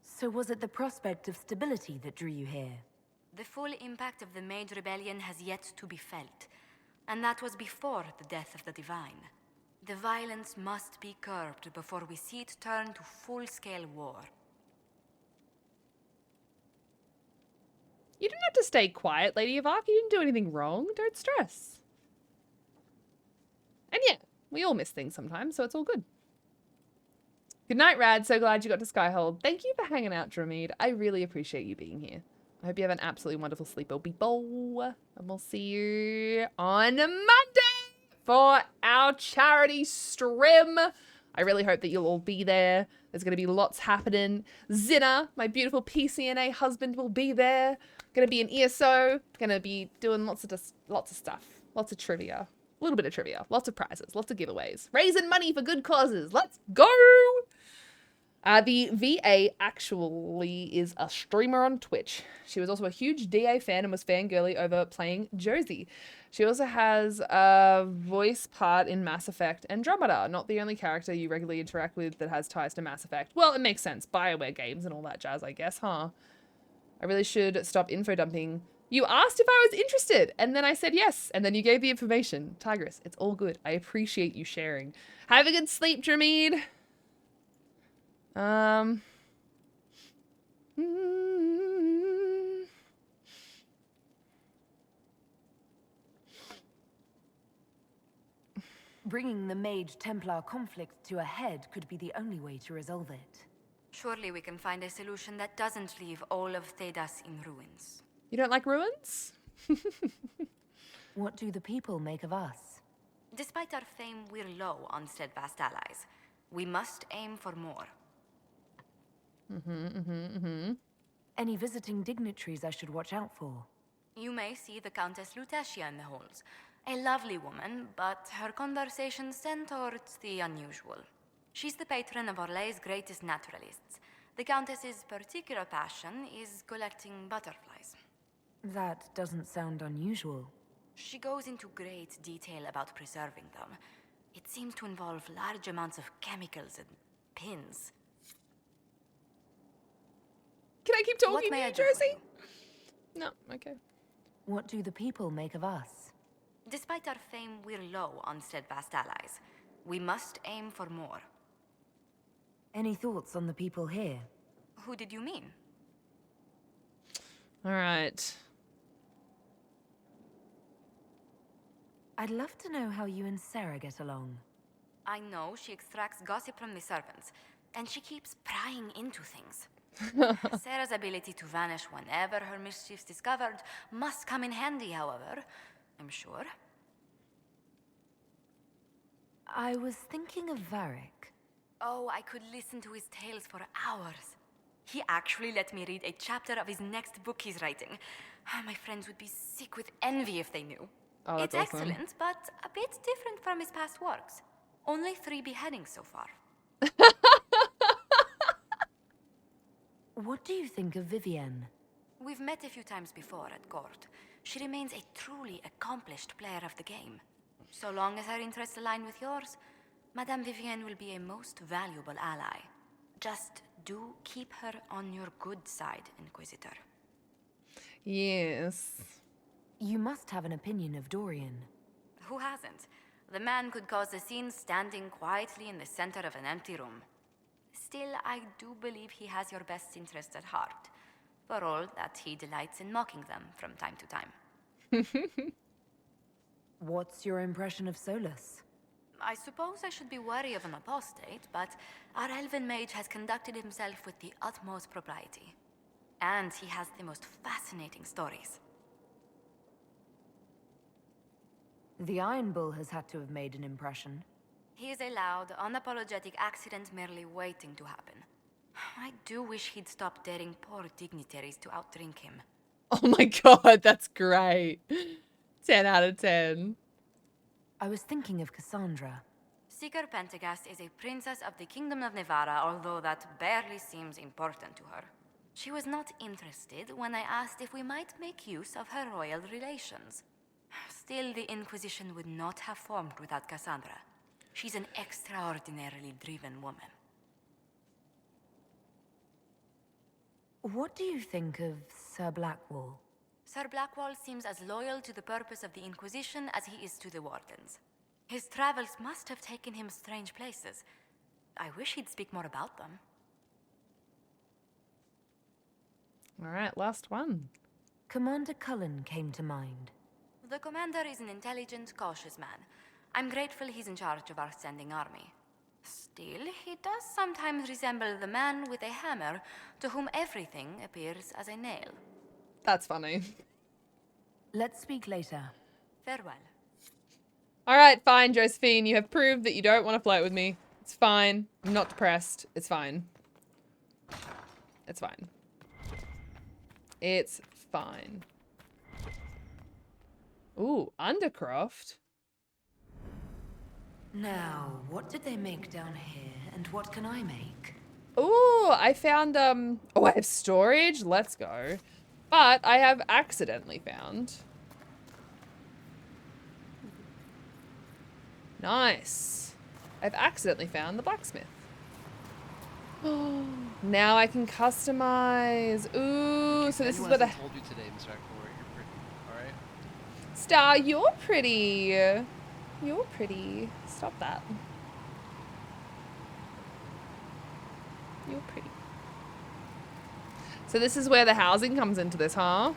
O: So was it the prospect of stability that drew you here?
E: The full impact of the Mage Rebellion has yet to be felt, and that was before the death of the Divine. The violence must be curbed before we see it turn to full-scale war.
A: You didn't have to stay quiet, Lady of Arc. You didn't do anything wrong. Don't stress. And yeah, we all miss things sometimes, so it's all good. Good night, Rad. So glad you got to Skyhold. Thank you for hanging out, Dramid. I really appreciate you being here. I hope you have an absolutely wonderful sleep, people. And we'll see you on Monday for our charity stream. I really hope that you'll all be there. There's going to be lots happening. Zinna, my beautiful PCNA husband, will be there. Going to be an ESO. Going to be doing lots of stuff. Lots of trivia. A little bit of trivia. Lots of prizes. Lots of giveaways. Raising money for good causes. Let's go! The VA actually is a streamer on Twitch. She was also a huge DA fan and was fangirly over playing Josie. She also has a voice part in Mass Effect Andromeda, not the only character you regularly interact with that has ties to Mass Effect. Well, it makes sense. BioWare games and all that jazz, I guess, huh? I really should stop info dumping. You asked if I was interested, and then I said yes, and then you gave the information. Tigress, it's all good. I appreciate you sharing. Have a good sleep, Dramid.
O: Bringing the Mage-Templar conflict to a head could be the only way to resolve it.
E: Surely we can find a solution that doesn't leave all of Thedas in ruins.
A: You don't like ruins?
O: What do the people make of us?
E: Despite our fame, we're low on steadfast allies. We must aim for more.
O: Any visiting dignitaries I should watch out for?
E: You may see the Countess Lutetia in the halls. A lovely woman, but her conversations tend towards the unusual. She's the patron of Orlay's greatest naturalists. The Countess's particular passion is collecting butterflies.
O: That doesn't sound unusual.
E: She goes into great detail about preserving them. It seems to involve large amounts of chemicals and pins.
A: Can I keep talking
E: What
A: to
E: may I
A: you,
E: do for
A: Josie? No, okay.
O: What do the people make of us?
E: Despite our fame, we're low on steadfast allies. We must aim for more.
O: Any thoughts on the people here?
E: Who did you mean?
A: All right.
O: I'd love to know how you and Sarah get along.
E: I know she extracts gossip from the servants, and she keeps prying into things. Sarah's ability to vanish whenever her mischief's discovered must come in handy, however, I'm sure.
O: I was thinking of Varric.
E: Oh, I could listen to his tales for hours. He actually let me read a chapter of his next book he's writing. My friends would be sick with envy if they knew.
A: Oh, that's
E: It's
A: awesome.
E: excellent, but a bit different from his past works. Only 3 beheadings so far.
O: What do you think of Vivienne?
E: We've met a few times before at court. She remains a truly accomplished player of the game. So long as her interests align with yours, Madame Vivienne will be a most valuable ally. Just do keep her on your good side, Inquisitor.
A: Yes.
O: You must have an opinion of Dorian.
E: Who hasn't? The man could cause a scene standing quietly in the center of an empty room. Still, I do believe he has your best interest at heart, for all that he delights in mocking them from time to time.
O: What's your impression of Solus?
E: I suppose I should be wary of an apostate, but our elven mage has conducted himself with the utmost propriety. And he has the most fascinating stories.
O: The Iron Bull has had to have made an impression.
E: He is a loud, unapologetic accident merely waiting to happen. I do wish he'd stop daring poor dignitaries to outdrink him.
A: Oh my god, that's great. 10 out of 10.
O: I was thinking of Cassandra.
E: Seeker Pentagast is a princess of the Kingdom of Nevarra, although that barely seems important to her. She was not interested when I asked if we might make use of her royal relations. Still, the Inquisition would not have formed without Cassandra. She's an extraordinarily driven woman.
O: What do you think of Sir Blackwall?
E: Sir Blackwall seems as loyal to the purpose of the Inquisition as he is to the Wardens. His travels must have taken him strange places. I wish he'd speak more about them.
A: All right, last one.
O: Commander Cullen came to mind.
E: The commander is an intelligent, cautious man. I'm grateful he's in charge of our standing army. Still, he does sometimes resemble the man with a hammer to whom everything appears as a nail.
A: That's funny.
O: Let's speak later.
E: Farewell.
A: All right, fine, Josephine. You have proved that you don't want to flirt with me. It's fine. I'm not depressed. It's fine. It's fine. It's fine. Ooh, Undercroft.
O: Now, what did they make down here, and what can I make?
A: Ooh, I found, oh, I have storage? Let's go. But I have accidentally found. Nice. I've accidentally found the blacksmith. Now I can customize. Ooh, so this is what I
L: told you today, Miss Rackmore, you're pretty. All right.
A: Star, you're pretty. You're pretty. Stop that. You're pretty. So this is where the housing comes into this, huh?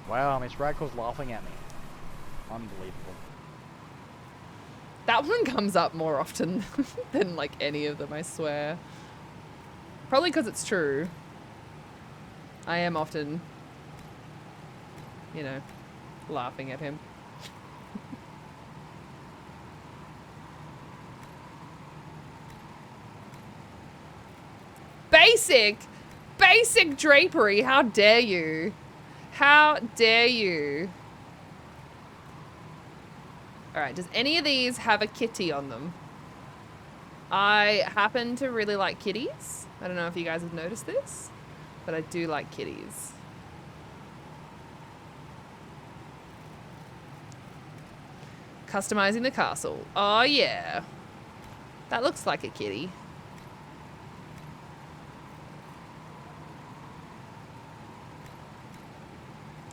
L: Wow, Miss Radco's laughing at me. Unbelievable.
A: That one comes up more often than like any of them, I swear. Probably because it's true. I am often, you know, laughing at him. Basic drapery. How dare you? How dare you? All right, does any of these have a kitty on them? I happen to really like kitties. I don't know if you guys have noticed this, but I do like kitties. Customizing the castle. Oh yeah. That looks like a kitty.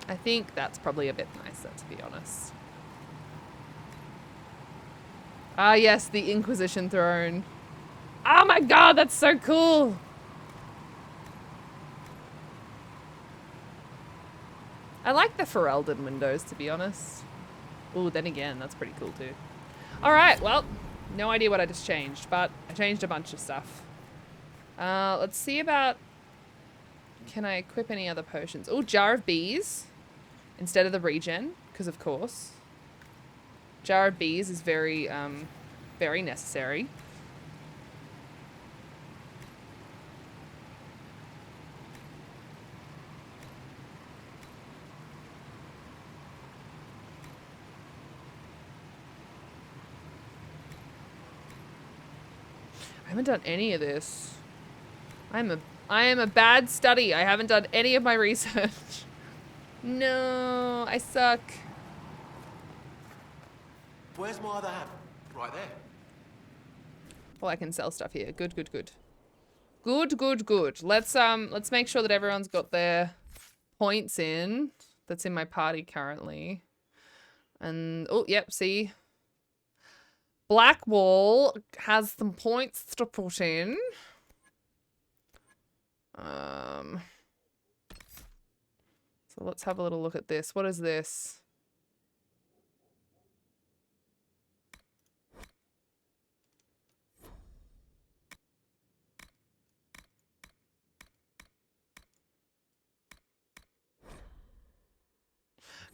A: I think that's probably a bit nicer, to be honest. Ah yes, the Inquisition throne. Oh my god, that's so cool! I like the Ferelden windows, to be honest. Ooh, then again, that's pretty cool too. Alright, well, no idea what I just changed, but I changed a bunch of stuff. Let's see about... Can I equip any other potions? Oh, Jar of Bees. Instead of the regen, because of course. Jar of Bees is very, very necessary. I haven't done any of this. I am a bad study. I haven't done any of my research. No, I suck.
U: Where's my other hand? Right there.
A: Well, I can sell stuff here. Good, good, good. Good, good, good. Let's make sure that everyone's got their points in. That's in my party currently. And oh, yep, see. Blackwall has some points to put in. So let's have a little look at this. What is this?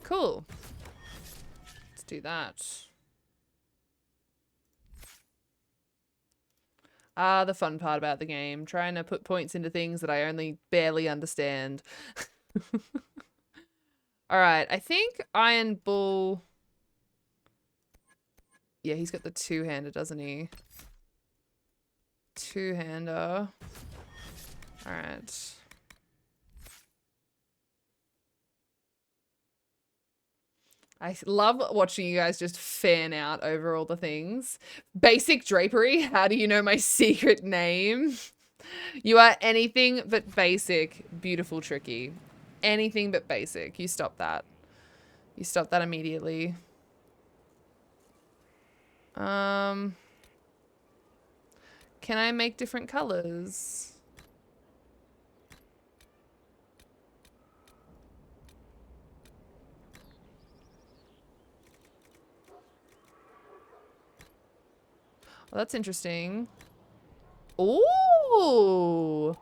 A: Cool. Let's do that. Ah, the fun part about the game. Trying to put points into things that I only barely understand. Alright, I think Iron Bull... Yeah, he's got the two-hander, doesn't he? Two-hander. Alright. I love watching you guys just fan out over all the things. Basic drapery. How do you know my secret name? You are anything but basic, beautiful, tricky. Anything but basic. You stop that. You stop that immediately. Can I make different colors? Well, that's interesting. Ooh!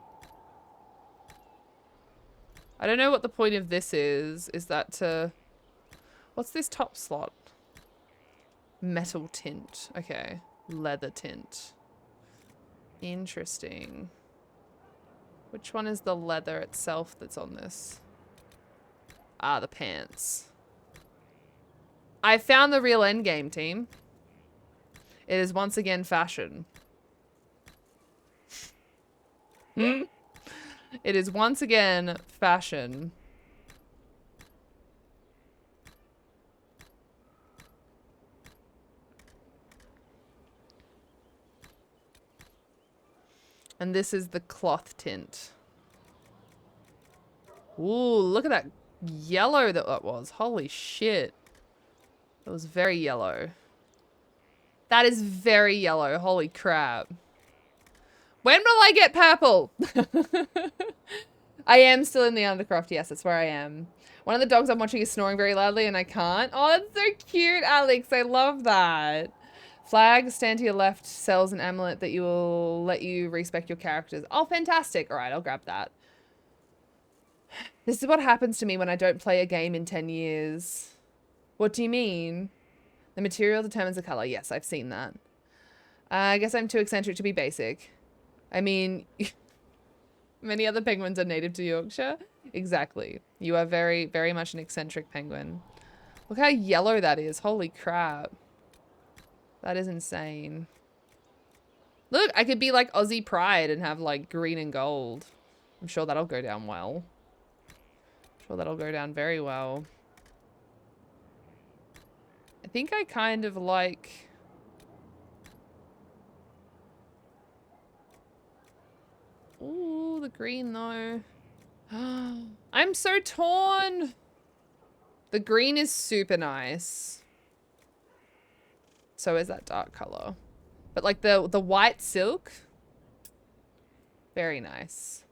A: I don't know what the point of this is. Is that to... What's this top slot? Metal tint. Okay. Leather tint. Interesting. Which one is the leather itself that's on this? Ah, the pants. I found the real endgame, team. It is once again fashion. It is once again fashion. And this is the cloth tint. Ooh, look at that yellow that was. Holy shit. That was very yellow. That is very yellow. Holy crap. When will I get purple? I am still in the Undercroft. Yes, that's where I am. One of the dogs I'm watching is snoring very loudly and I can't. Oh, that's so cute, Alex. I love that. Flag, stand to your left, sells an amulet that will let you respec your characters. Oh, fantastic. All right, I'll grab that. This is what happens to me when I don't play a game in 10 years. What do you mean? The material determines the color. Yes, I've seen that. I guess I'm too eccentric to be basic. I mean, many other penguins are native to Yorkshire. Exactly. You are very, very much an eccentric penguin. Look how yellow that is. Holy crap. That is insane. Look, I could be like Aussie Pride and have like green and gold. I'm sure that'll go down well. I'm sure that'll go down very well. I think I kind of like... Ooh, the green though. I'm so torn. The green is super nice. So is that dark color. But like the white silk, very nice.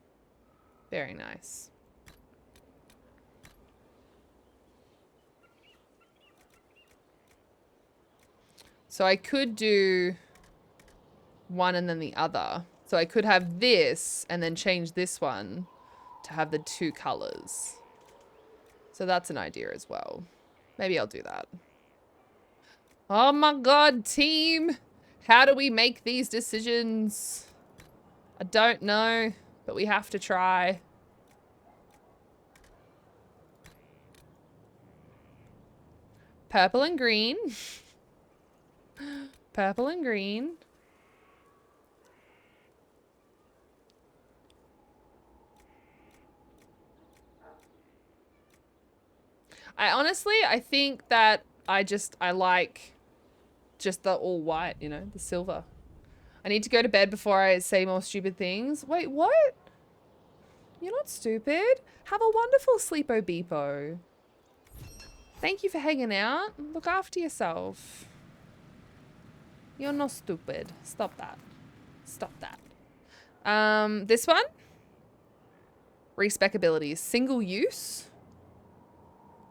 A: Very nice. So I could do one and then the other. So I could have this and then change this one to have the two colors. So that's an idea as well. Maybe I'll do that. Oh my god, team. How do we make these decisions? I don't know, but we have to try. Purple and green. Purple and green. I think that I like just the all white, you know, the silver. I need to go to bed before I say more stupid things. Wait, what? You're not stupid. Have a wonderful sleepo beepo. Thank you for hanging out. Look after yourself. You're not stupid. Stop that. Stop that. This one? Respec abilities. Single use?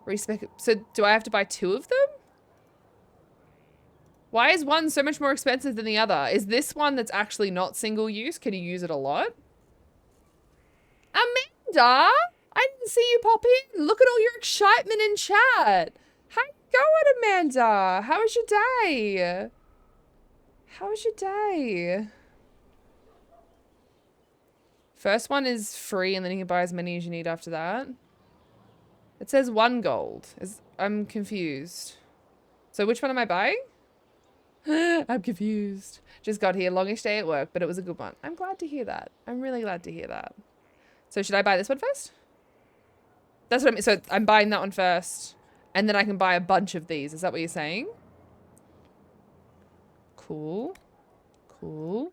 A: Respec. So do I have to buy two of them? Why is one so much more expensive than the other? Is this one that's actually not single use? Can you use it a lot? Amanda! I didn't see you pop in. Look at all your excitement in chat. How you going, Amanda? How was your day? How was your day? First one is free and then you can buy as many as you need after that. It says 1 gold. I'm confused. So which one am I buying? I'm confused. Just got here, longish day at work, but it was a good one. I'm glad to hear that. I'm really glad to hear that. So should I buy this one first? That's what I mean. So I'm buying that one first, and then I can buy a bunch of these. Is that what you're saying? Cool. Cool.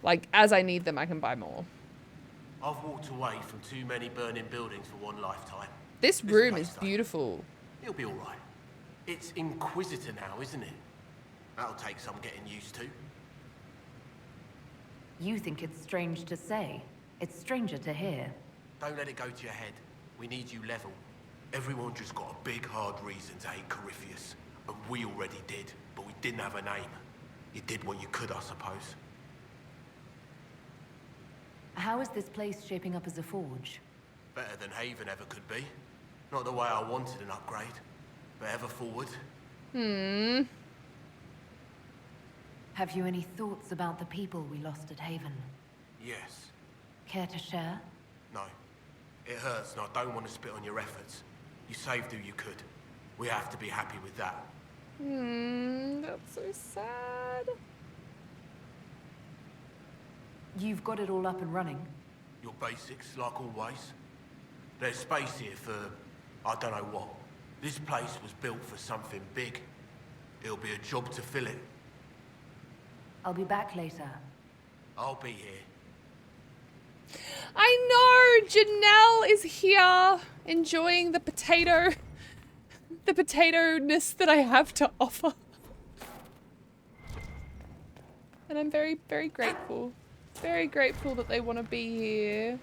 A: Like, as I need them, I can buy more.
U: I've walked away from too many burning buildings for one lifetime.
A: This room is beautiful.
U: It'll be all right. It's Inquisitor now, isn't it? That'll take some getting used to.
O: You think it's strange to say. It's stranger to hear.
U: Don't let it go to your head. We need you level. Everyone just got a big, hard reason to hate Corypheus. And we already did, but we didn't have a name. You did what you could, I suppose.
O: How is this place shaping up as a forge?
U: Better than Haven ever could be. Not the way I wanted an upgrade, but ever forward.
O: Have you any thoughts about the people we lost at Haven?
U: Yes.
O: Care to share?
U: No. It hurts and I don't want to spit on your efforts. You saved who you could. We have to be happy with that.
A: That's so sad.
O: You've got it all up and running.
U: Your basics, like always. There's space here for, I don't know what. This place was built for something big. It'll be a job to fill it.
O: I'll be back later.
U: I'll be here.
A: I know! Janelle is here, enjoying the potato-ness that I have to offer. And I'm very, very grateful. Very grateful that they want to be here.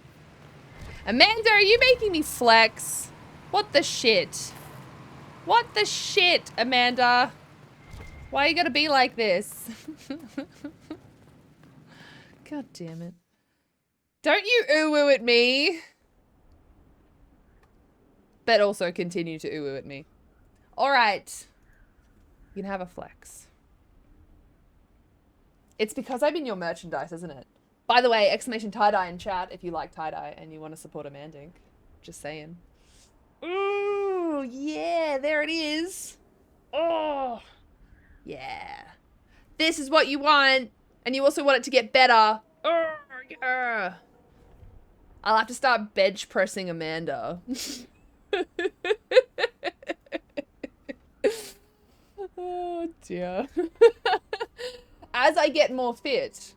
A: Amanda, are you making me flex? What the shit? What the shit, Amanda? Why you gotta be like this? God damn it. Don't you ooh-woo at me. But also continue to ooh-woo at me. Alright. You can have a flex. It's because I'm in your merchandise, isn't it? By the way, exclamation tie-dye in chat if you like tie-dye and you want to support Amandink. Just saying. Ooh, yeah, there it is. Oh, yeah. this is what you want, and you also want it to get better. Yeah. I'll have to start bench pressing Amanda. Oh dear. As I get more fit,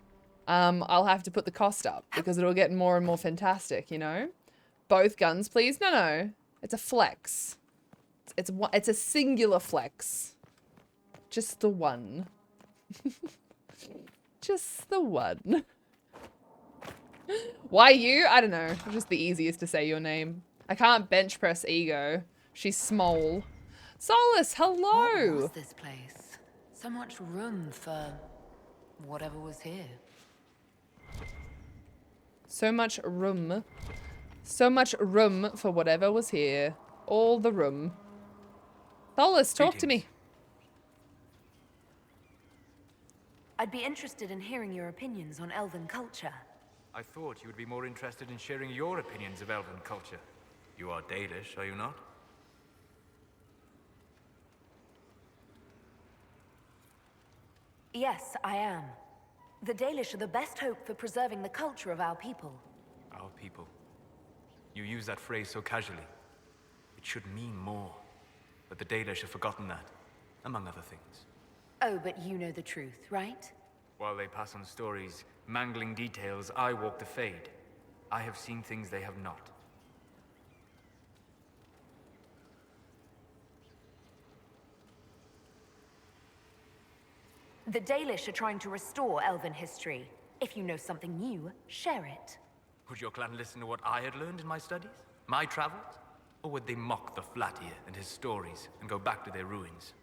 A: I'll have to put the cost up because it'll get more and more fantastic, you know? Both guns, please. No. It's a flex. It's a singular flex. Just the one. Just the one. Why you? I don't know. Just the easiest to say your name. I can't bench press Ego. She's small. Solus, hello!
O: What was this place? So much room for whatever was here.
A: So much room. So much room for whatever was here. All the room. Solus, talk to me.
O: I'd be interested in hearing your opinions on elven culture.
P: I thought you would be more interested in sharing your opinions of elven culture. You are Dalish, are you not?
O: Yes, I am. The Dalish are the best hope for preserving the culture of our people.
P: Our people. You use that phrase so casually. It should mean more. But the Dalish have forgotten that, among other things.
O: Oh, but you know the truth, right?
P: While they pass on stories, mangling details, I walk the Fade. I have seen things they have not.
O: The Dalish are trying to restore elven history. If you know something new, share it.
P: Would your clan listen to what I had learned in my studies? My travels? Or would they mock the Flatir and his stories and go back to their ruins?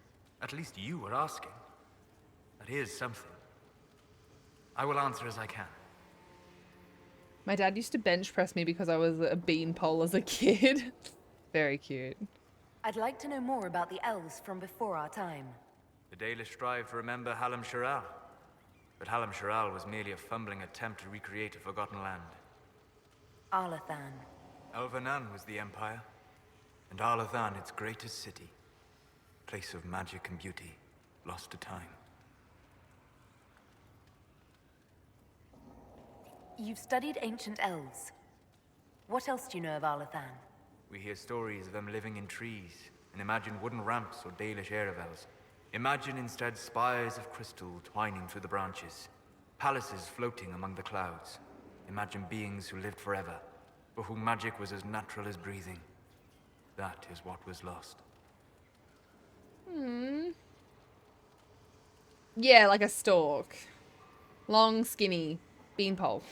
P: At least you were asking. That is something. I will answer as I can.
A: My dad used to bench press me because I was a beanpole as a kid. Very cute.
O: I'd like to know more about the elves from before our time.
P: The Dalish strive to remember Hallam Shiral. But Hallam Shiral was merely a fumbling attempt to recreate a forgotten land.
O: Arlathan.
P: Elvanan was the empire, and Arlathan its greatest city. Place of magic and beauty, lost to time.
O: You've studied ancient elves. What else do you know of Arlathan?
P: We hear stories of them living in trees, and imagine wooden ramps or Dalish Erebels. Imagine instead spires of crystal twining through the branches, palaces floating among the clouds. Imagine beings who lived forever, for whom magic was as natural as breathing. That is what was lost.
A: Yeah, like a stalk. Long, skinny beanpole.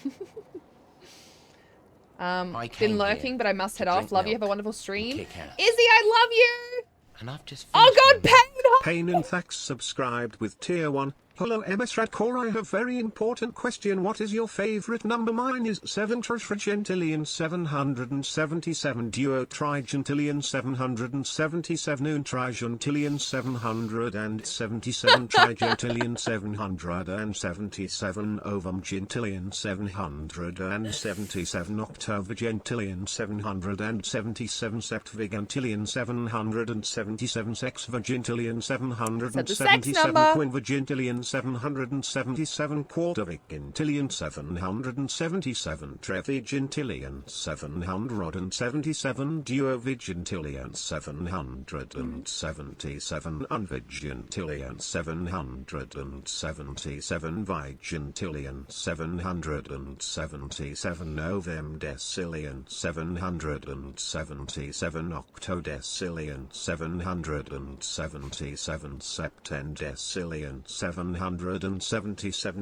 A: Been lurking, but I must head off. Love you. Have a wonderful stream. Izzy, I love you.
F: And I've just
A: oh God, Pain!
C: Pain and Thax subscribed with tier 1. Hello MS Radcore, I have very important question. What is your favorite number? Mine is 7 Trigentillion 777 Duo Trigentillion 777 Un Trigentillion 777 Trigentillion 777 Ovum Gentillion 777 Octovigentillion 777 Septvigentillion 777 Sexvigentillion 777 Quinvigentillion 777 Quartervigentillion 777 Trevigentillion 777 Duovigentillion 777 Unvigentillion 777 Vigentillion 777 Novemdecillion 777 Octodecillion 777 Septendecillion 777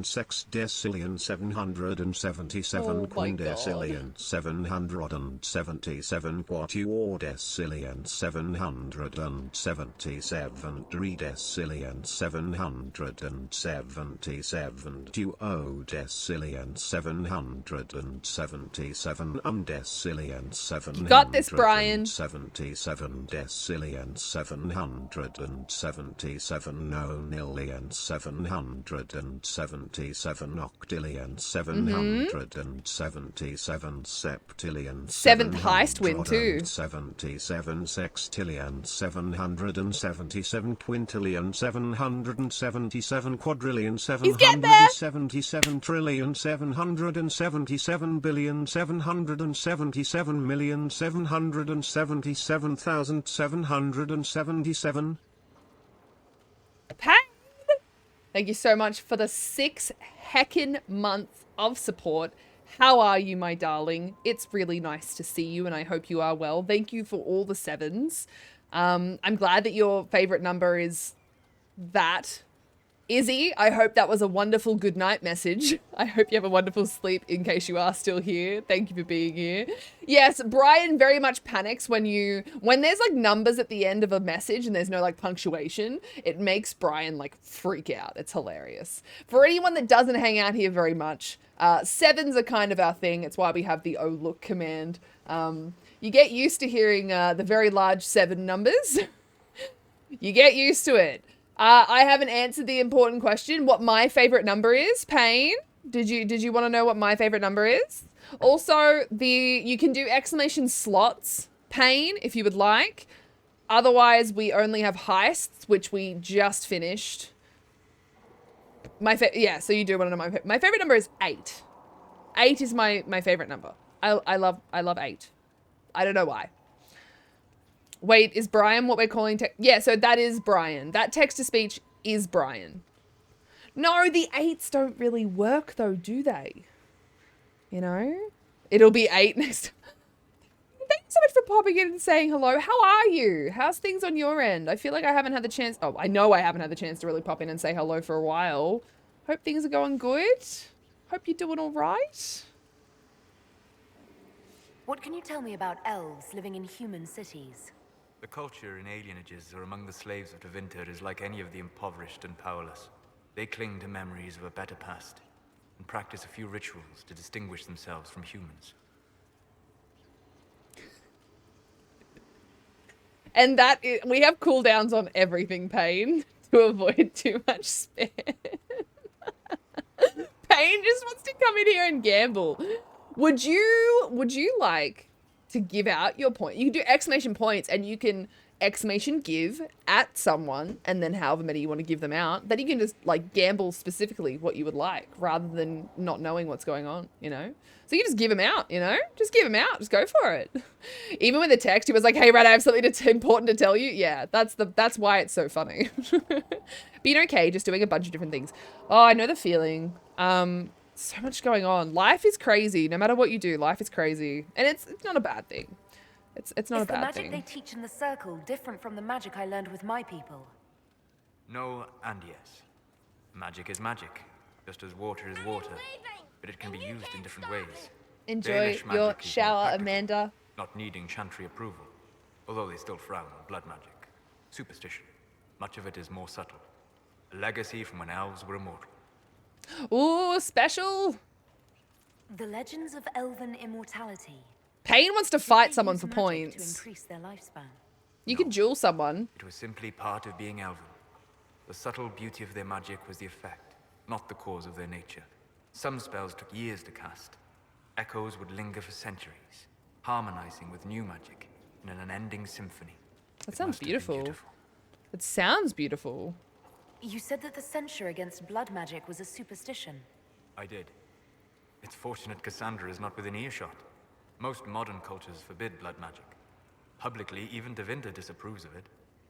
C: Sexdecillion 777 Quindecillion 777 Quatuordecillion 777 Dredecillion 777 Duodecillion 777 Undecillion 777
A: You got this, Brian.
C: 77 Decillion 777 nonillion 777 octillion 777 septillion
A: Seventh heist win too.
C: 77 sextillion 777 quintillion 777 quadrillion 777 trillion 777 billion 777 million 777,777.
A: Pain! Thank you so much for the 6 heckin' months of support. How are you, my darling? It's really nice to see you, and I hope you are well. Thank you for all the 7s. I'm glad that your favorite number is that. Izzy, I hope that was a wonderful good night message. I hope you have a wonderful sleep in case you are still here. Thank you for being here. Yes, Brian very much panics when there's like numbers at the end of a message and there's no like punctuation. It makes Brian like freak out. It's hilarious. For anyone that doesn't hang out here very much, 7s are kind of our thing. It's why we have the oh look command. You get used to hearing the very large 7 numbers. You get used to it. I haven't answered the important question, what my favorite number is. Pain, did you want to know what my favorite number is? Also, you can do exclamation slots, Pain, if you would like. Otherwise, we only have heists, which we just finished. Yeah, so you do want to know my favorite number is 8. 8 is my favorite number. I love 8. I don't know why. Wait, is Brian what we're calling yeah, so that is Brian. That text-to-speech is Brian. No, the 8s don't really work though, do they? You know? It'll be 8 next time. Thank you so much for popping in and saying hello. How are you? How's things on your end? I feel like I haven't had the chance. Oh, I know I haven't had the chance to really pop in and say hello for a while. Hope things are going good. Hope you're doing all right.
O: What can you tell me about elves living in human cities?
P: The culture in alienages or among the slaves of Tevinter is like any of the impoverished and powerless. They cling to memories of a better past and practice a few rituals to distinguish themselves from humans.
A: And we have cooldowns on everything, Pain, to avoid too much spam. Pain just wants to come in here and gamble. Would you like to give out your point? You can do exclamation points and you can exclamation give at someone and then however many you want to give them out. Then you can just like gamble specifically what you would like rather than not knowing what's going on, you know? So you just give them out, you know? Just give them out. Just go for it. Even with the text, he was like, hey, Brad, I have something important to tell you. Yeah, that's why it's so funny. Being okay, just doing a bunch of different things. Oh, I know the feeling. So much going on. Life is crazy. No matter what you do, life is crazy. And it's not a bad thing. It's not a bad thing.
O: Is the magic they teach in the circle different from the magic I learned with my people?
P: No and yes. Magic is magic, just as water is water. But it can be used in different ways.
A: Enjoy your shower, Amanda.
P: Not needing chantry approval, although they still frown on blood magic. Superstition. Much of it is more subtle. A legacy from when elves were immortal.
A: Ooh, special.
O: The legends of elven immortality.
A: Pain wants to fight someone for points.
O: To increase their lifespan.
A: You could duel someone.
P: It was simply part of being elven. The subtle beauty of their magic was the effect, not the cause of their nature. Some spells took years to cast. Echoes would linger for centuries, harmonizing with new magic in an unending symphony.
A: That sounds beautiful. It sounds beautiful.
O: You said that the censure against blood magic was a superstition.
P: I did. It's fortunate Cassandra is not within earshot. Most modern cultures forbid blood magic. Publicly, even Tevinter disapproves of it.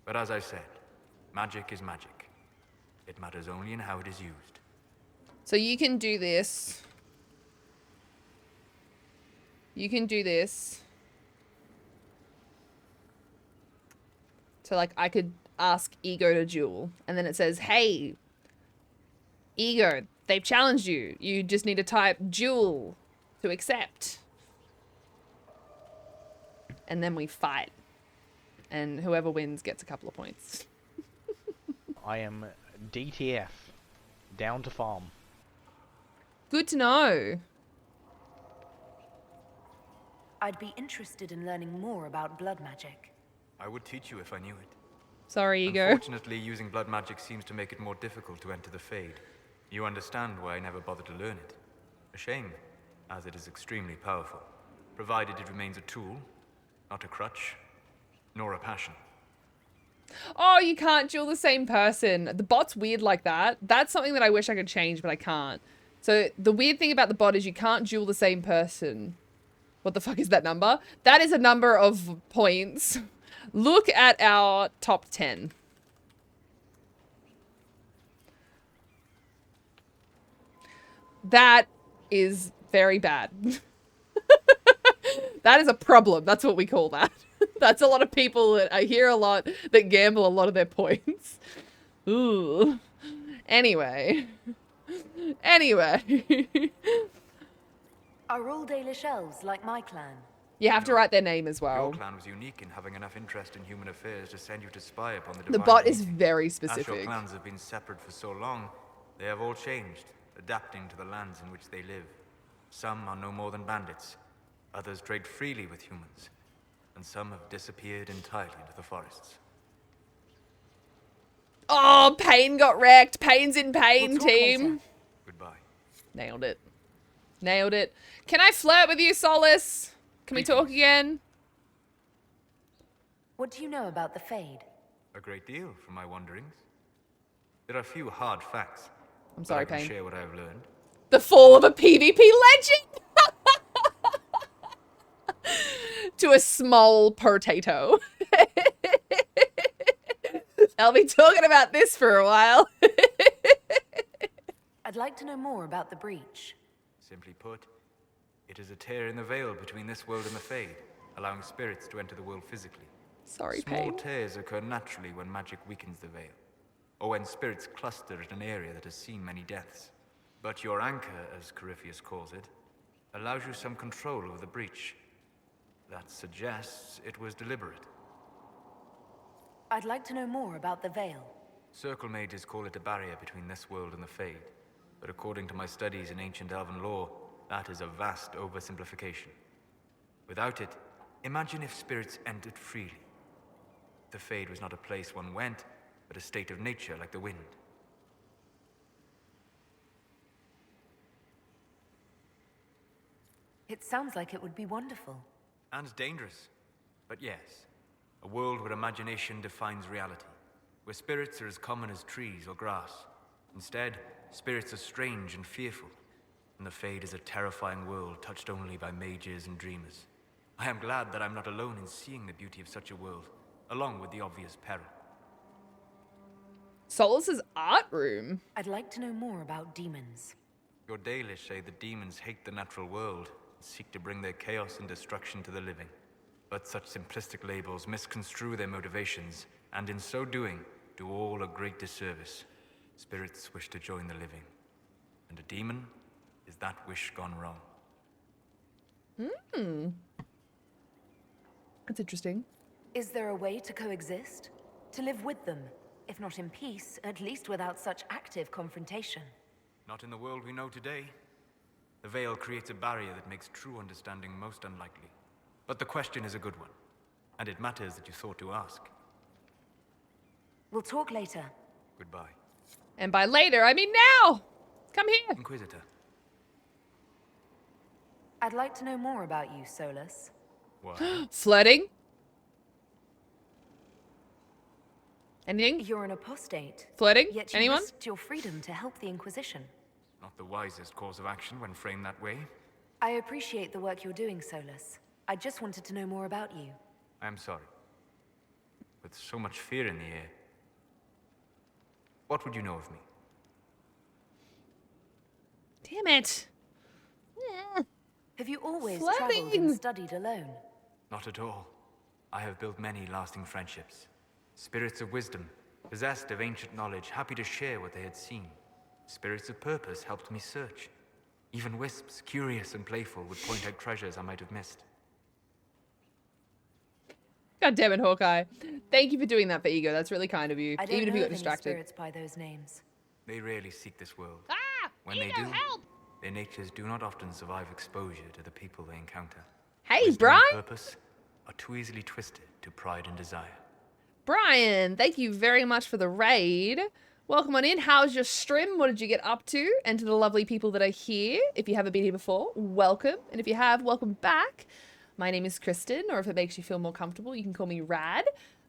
P: But as I said, magic is magic. It matters only in how it is used.
A: So you can do this. You can do this. So like I could ask Ego to duel. And then it says, hey, Ego, they've challenged you. You just need to type duel to accept. And then we fight. And whoever wins gets a couple of points.
L: I am DTF. Down to farm.
A: Good to know.
O: I'd be interested in learning more about blood magic.
P: I would teach you if I knew it.
A: Sorry, Ego.
P: Unfortunately, using blood magic seems to make it more difficult to enter the Fade. You understand why I never bothered to learn it. A shame, as it is extremely powerful, provided it remains a tool, not a crutch, nor a passion.
A: Oh, you can't duel the same person. The bot's weird like that. That's something that I wish I could change, but I can't. So the weird thing about the bot is you can't duel the same person. What the fuck is that number? That is a number of points. Look at our top 10. That is very bad. That is a problem. That's what we call that. That's a lot of people that I hear a lot that gamble a lot of their points. Ooh. Anyway.
O: Are all Dalish elves like my clan?
A: You have to write their name as well.
P: Your clan was unique in having enough interest in human affairs to send you to spy upon the divine.
A: The bot is
P: meeting.
A: very
P: As
A: specific.
P: your clans have been separate for so long, they have all changed, adapting to the lands in which they live. Some are no more than bandits. Others trade freely with humans. And some have disappeared entirely into the forests.
A: Oh, Pain got wrecked. Pain's in pain, team.
P: Goodbye.
A: Nailed it. Nailed it. Can I flirt with you, Solace? Can we talk again?
O: What do you know about the Fade?
P: A great deal from my wanderings. There are few hard facts.
A: I'm sorry,
P: but I can
A: Pain.
P: share what I have learned.
A: The fall of a PvP legend! To a small potato. I'll be talking about this for a while.
O: I'd like to know more about the breach.
P: Simply put, it is a tear in the veil between this world and the Fade, allowing spirits to enter the world physically.
A: Sorry,
P: Small
A: Pain.
P: tears occur naturally when magic weakens the veil, or when spirits cluster at an area that has seen many deaths. But your anchor, as Corypheus calls it, allows you some control over the breach. That suggests it was deliberate.
O: I'd like to know more about the Veil.
P: Circle mages call it a barrier between this world and the Fade, but according to my studies in ancient elven lore, that is a vast oversimplification. Without it, imagine if spirits entered freely. The Fade was not a place one went, but a state of nature like the wind.
O: It sounds like it would be wonderful.
P: And dangerous. But yes, a world where imagination defines reality, where spirits are as common as trees or grass. Instead, spirits are strange and fearful, and the Fade is a terrifying world touched only by mages and dreamers. I am glad that I'm not alone in seeing the beauty of such a world, along with the obvious peril.
A: Solace's art room.
O: I'd like to know more about demons.
P: Your Dalish say the demons hate the natural world, and seek to bring their chaos and destruction to the living. But such simplistic labels misconstrue their motivations, and in so doing, do all a great disservice. Spirits wish to join the living, and a demon is that wish gone wrong.
A: Hmm. That's interesting.
O: Is there a way to coexist? To live with them? If not in peace, at least without such active confrontation.
P: Not in the world we know today. The Veil creates a barrier that makes true understanding most unlikely. But the question is a good one, and it matters that you thought to ask.
O: We'll talk later.
P: Goodbye.
A: And by later, I mean now! Come here!
P: Inquisitor.
O: I'd like to know more about you, Solus.
P: What?
A: Flirting? Anything?
O: You're an apostate.
A: Flirting?
O: Yet you
A: Anyone?
O: risked your freedom to help the Inquisition.
P: Not the wisest course of action when framed that way.
O: I appreciate the work you're doing, Solus. I just wanted to know more about you.
P: I am sorry. With so much fear in the air. What would you know of me?
A: Damn it.
O: Have you always
A: Flirting.
O: traveled and studied alone?
P: Not at all. I have built many lasting friendships. Spirits of wisdom, possessed of ancient knowledge, happy to share what they had seen. Spirits of purpose helped me search. Even wisps, curious and playful, would point out treasures I might have missed.
A: God damn it, Hawkeye. Thank you for doing that for Ego. That's really kind of you.
O: I don't
A: Even if
O: know
A: you
O: of
A: got
O: any
A: distracted.
O: spirits by those names.
P: They rarely seek this world.
A: Ah!
P: When they do, their natures do not often survive exposure to the people they encounter.
A: Hey,
P: Wisdom
A: Brian!
P: and purpose are too easily twisted to pride and desire.
A: Brian, thank you very much for the raid. Welcome on in. How's your stream? What did you get up to? And to the lovely people that are here, if you haven't been here before, welcome. And if you have, welcome back. My name is Kristen, or if it makes you feel more comfortable, you can call me Rad.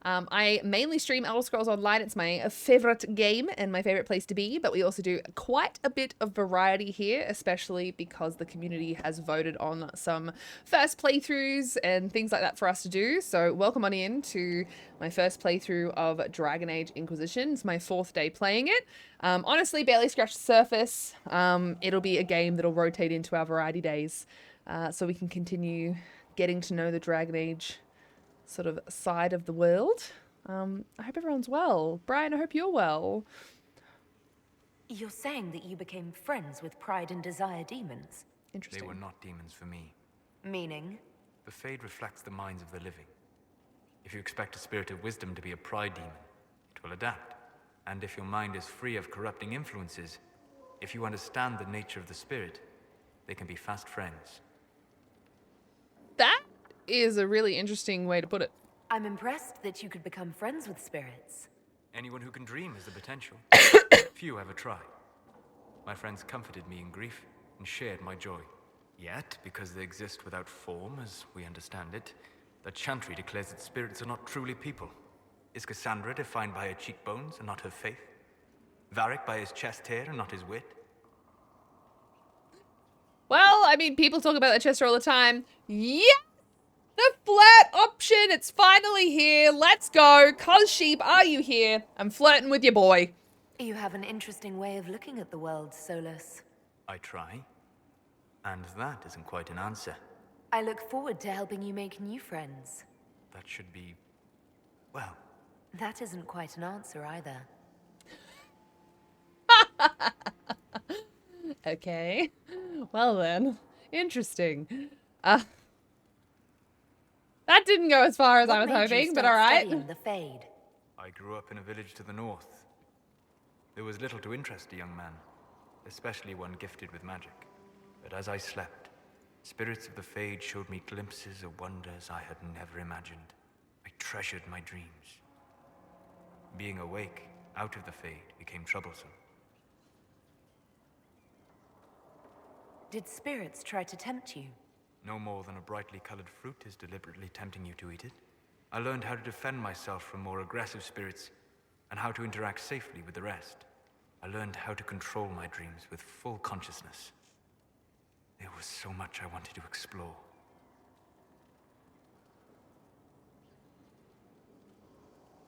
A: I mainly stream Elder Scrolls Online. It's my favorite game and my favorite place to be, but we also do quite a bit of variety here, especially because the community has voted on some first playthroughs and things like that for us to do. So welcome on in to my first playthrough of Dragon Age Inquisition. It's my 4th day playing it. Honestly, barely scratched the surface. It'll be a game that'll rotate into our variety days, so we can continue getting to know the Dragon Age sort of side of the world. I hope everyone's well. Brian, I hope you're well.
O: You're saying that you became friends with Pride and Desire demons?
A: Interesting.
F: They were not demons for me.
O: Meaning?
F: The Fade reflects the minds of the living. If you expect a spirit of wisdom to be a Pride demon, it will adapt. And if your mind is free of corrupting influences, if you understand the nature of the spirit, they can be fast friends.
A: That is a really interesting way to put it.
O: I'm impressed that you could become friends with spirits.
F: Anyone who can dream has the potential. Few ever try. My friends comforted me in grief and shared my joy. Yet, because they exist without form, as we understand it, the Chantry declares that spirits are not truly people. Is Cassandra defined by her cheekbones and not her faith? Varric by his chest hair and not his wit?
A: Well, I mean, people talk about the chest hair all the time. Yeah! The flirt option, it's finally here. Let's go. Cos Sheep, are you here? I'm flirting with your boy.
O: You have an interesting way of looking at the world, Solus.
F: I try. And that isn't quite an answer.
O: I look forward to helping you make new friends.
F: That should be... well...
O: That isn't quite an answer either.
A: Okay. Well then. Interesting. That didn't go as far as I was hoping, but alright.
O: The Fade?
F: I grew up in a village to the north. There was little to interest a young man, especially one gifted with magic. But as I slept, spirits of the Fade showed me glimpses of wonders I had never imagined. I treasured my dreams. Being awake, out of the Fade, became troublesome.
O: Did spirits try to tempt you?
F: No more than a brightly colored fruit is deliberately tempting you to eat it. I learned how to defend myself from more aggressive spirits, and how to interact safely with the rest. I learned how to control my dreams with full consciousness. There was so much I wanted to explore.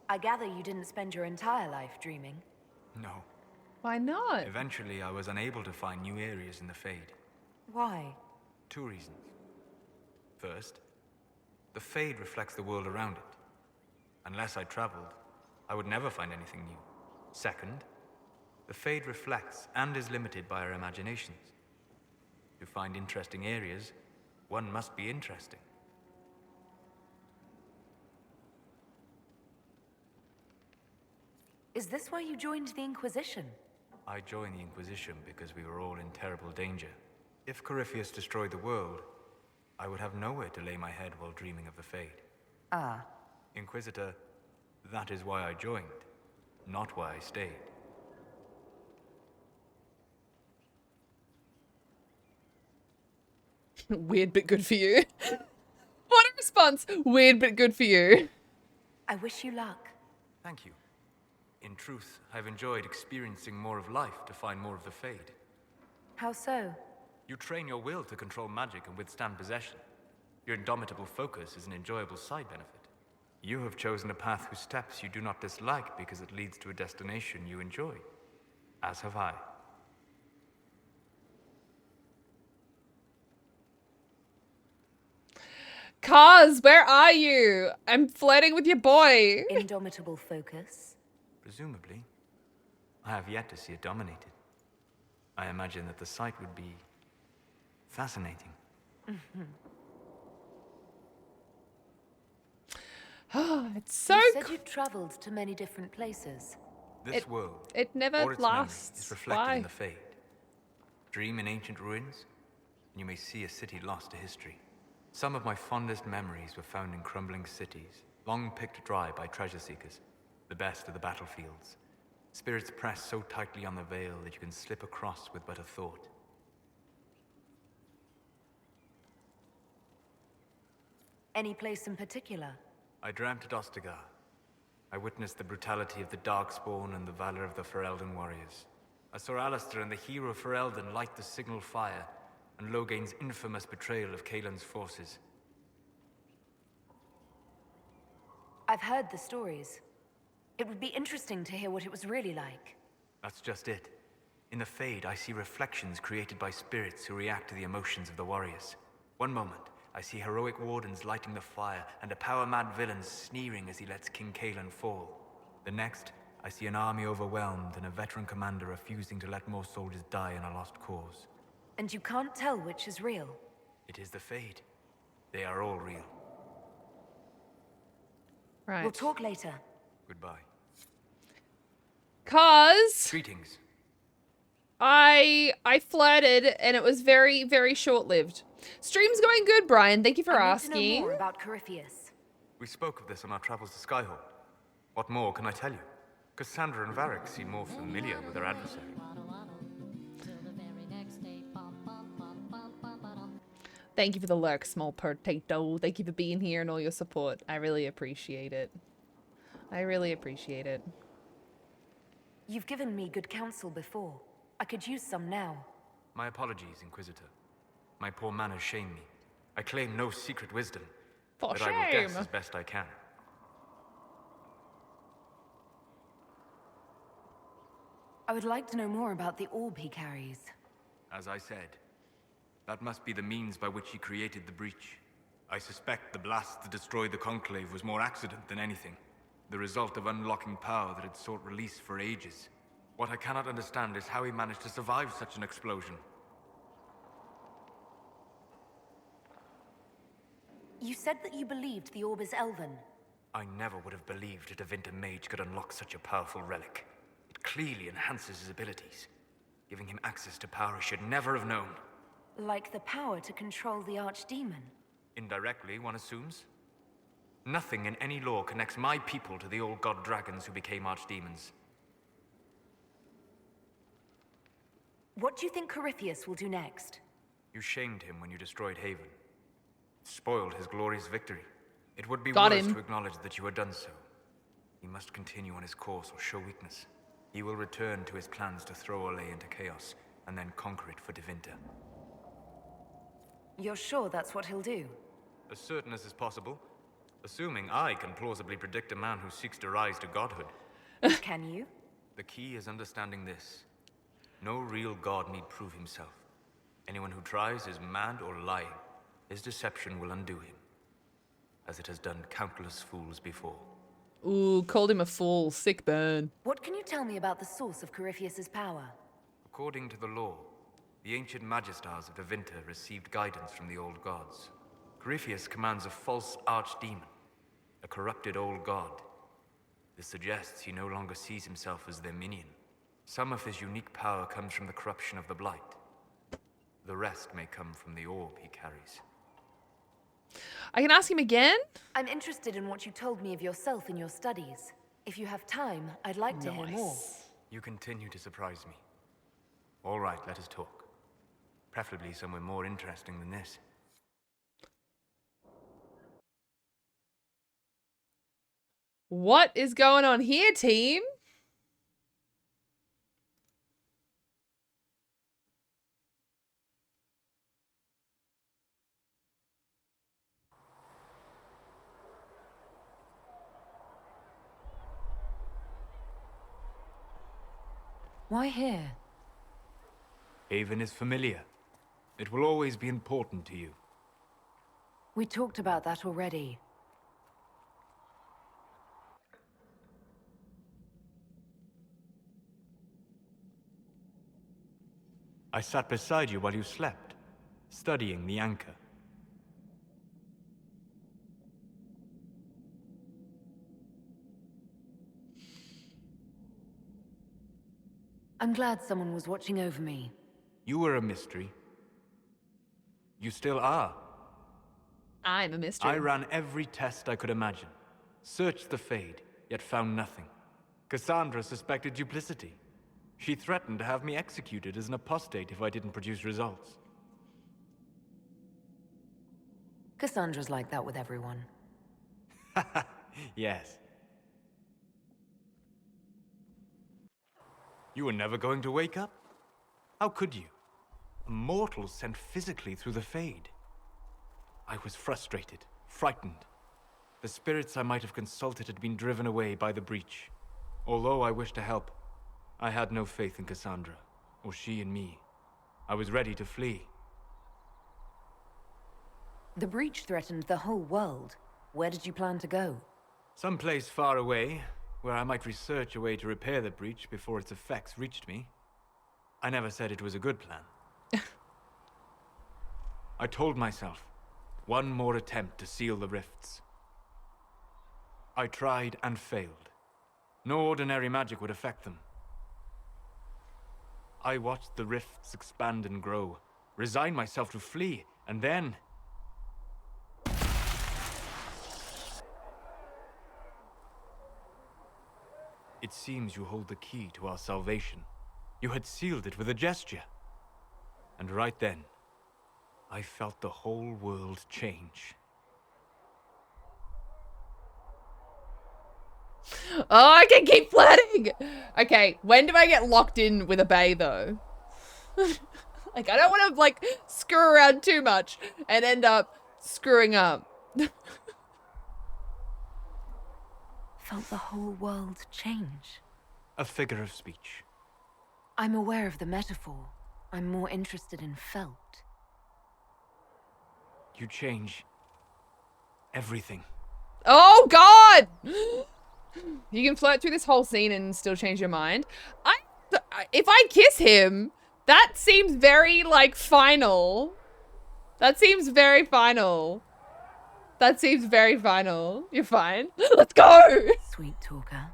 O: I gather you didn't spend your entire life dreaming.
F: No.
A: Why not?
F: Eventually, I was unable to find new areas in the Fade.
O: Why?
F: 2 reasons. First, the Fade reflects the world around it. Unless I traveled, I would never find anything new. Second, the Fade reflects and is limited by our imaginations. To find interesting areas, one must be interesting.
O: Is this why you joined the Inquisition?
F: I joined the Inquisition because we were all in terrible danger. If Corypheus destroyed the world, I would have nowhere to lay my head while dreaming of the Fade.
O: Ah.
F: Inquisitor, that is why I joined, not why I stayed.
A: Weird but good for you. What a response. Weird but good for you.
O: I wish you luck.
F: Thank you. In truth, I've enjoyed experiencing more of life to find more of the Fade.
O: How so?
F: You train your will to control magic and withstand possession. Your indomitable focus is an enjoyable side benefit. You have chosen a path whose steps you do not dislike because it leads to a destination you enjoy. As have I.
A: Kaz, where are you? I'm flirting with your boy.
O: Indomitable focus?
F: Presumably. I have yet to see it dominated. I imagine that the sight would be fascinating.
A: Oh, it's so
O: You said you traveled to many different places.
F: This world,
A: it never
F: or its
A: lasts.
F: memory, is reflected
A: Why?
F: in the Fade. Dream in ancient ruins, and you may see a city lost to history. Some of my fondest memories were found in crumbling cities, long picked dry by treasure seekers, the best of the battlefields. Spirits press so tightly on the veil that you can slip across with but a thought.
O: Any place in particular?
F: I dreamt at Ostagar. I witnessed the brutality of the Darkspawn and the valor of the Ferelden warriors. I saw Alistair and the hero Ferelden light the signal fire, and Logain's infamous betrayal of Kaelin's forces.
O: I've heard the stories. It would be interesting to hear what it was really like.
F: That's just it. In the Fade, I see reflections created by spirits who react to the emotions of the warriors. One moment, I see heroic wardens lighting the fire, and a power-mad villain sneering as he lets King Kaelin fall. The next, I see an army overwhelmed and a veteran commander refusing to let more soldiers die in a lost cause.
O: And you can't tell which is real?
F: It is the Fade. They are all real.
A: Right.
O: We'll talk later.
F: Goodbye.
A: Cause
F: Greetings.
A: I flirted and it was very, very short-lived. Stream's going good, Brian. Thank you for asking.
O: I need to know more about Corypheus.
F: We spoke of this on our travels to Skyhall. What more can I tell you? Cassandra and Varric seem more familiar with their adversary.
A: Thank you for the lurk, small potato. Thank you for being here and all your support. I really appreciate it. I really appreciate it.
O: You've given me good counsel before. I could use some now.
F: My apologies, Inquisitor. My poor manners shame me. I claim no secret wisdom, but I will guess as best I can.
O: I would like to know more about the orb he carries.
F: As I said, that must be the means by which he created the breach. I suspect the blast that destroyed the Conclave was more accident than anything. The result of unlocking power that had sought release for ages. What I cannot understand is how he managed to survive such an explosion.
O: You said that you believed the orb is elven.
F: I never would have believed a Devinter mage could unlock such a powerful relic. It clearly enhances his abilities. Giving him access to power he should never have known.
O: Like the power to control the Archdemon.
F: Indirectly, one assumes. Nothing in any law connects my people to the old god dragons who became archdemons.
O: What do you think Corypheus will do next?
F: You shamed him when you destroyed Haven. Spoiled his glorious victory. It would be
A: Got
F: worse
A: him.
F: to acknowledge that you had done so. He must continue on his course or show weakness. He will return to his plans to throw Olay into chaos, and then conquer it for Devinter.
O: You're sure that's what he'll do?
F: As certain as is possible, assuming I can plausibly predict a man who seeks to rise to godhood.
O: Can you?
F: The key is understanding this. No real god need prove himself. Anyone who tries is mad or lying. His deception will undo him, as it has done countless fools before.
A: Ooh, called him a fool. Sick burn.
O: What can you tell me about the source of Corypheus's power?
F: According to the law, the ancient Magistars of Devinter received guidance from the old gods. Corypheus commands a false archdemon, a corrupted old god. This suggests he no longer sees himself as their minion. Some of his unique power comes from the corruption of the Blight. The rest may come from the orb he carries.
A: I can ask him again?
O: I'm interested in what you told me of yourself in your studies. If you have time, I'd like to hear more.
F: You continue to surprise me. All right, let us talk. Preferably somewhere more interesting than this.
A: What is going on here, team?
O: Why here?
F: Haven is familiar. It will always be important to you.
O: We talked about that already.
F: I sat beside you while you slept, studying the anchor.
O: I'm glad someone was watching over me.
F: You were a mystery. You still are.
A: I'm a mystery.
F: I ran every test I could imagine. Searched the Fade, yet found nothing. Cassandra suspected duplicity. She threatened to have me executed as an apostate if I didn't produce results.
O: Cassandra's like that with everyone.
F: Yes. You were never going to wake up? How could you? A mortal sent physically through the Fade. I was frustrated, frightened. The spirits I might have consulted had been driven away by the breach. Although I wished to help, I had no faith in Cassandra, or she in me. I was ready to flee.
O: The breach threatened the whole world. Where did you plan to go?
F: Someplace far away, where I might research a way to repair the breach before its effects reached me. I never said it was a good plan. I told myself, one more attempt to seal the rifts. I tried and failed. No ordinary magic would affect them. I watched the rifts expand and grow, resigned myself to flee, and then... It seems you hold the key to our salvation. You had sealed it with a gesture. And right then, I felt the whole world change.
A: Oh, I can keep flirting! Okay, when do I get locked in with a bae, though? Like, I don't want to, like, screw around too much and end up screwing up.
O: Felt the whole world change.
F: A figure of speech.
O: I'm aware of the metaphor. I'm more interested in felt.
F: You change everything.
A: Oh, God! You can flirt through this whole scene and still change your mind. If I kiss him, that seems very, like, final. That seems very final. That seems very final. You're fine. Let's go!
O: Sweet talker.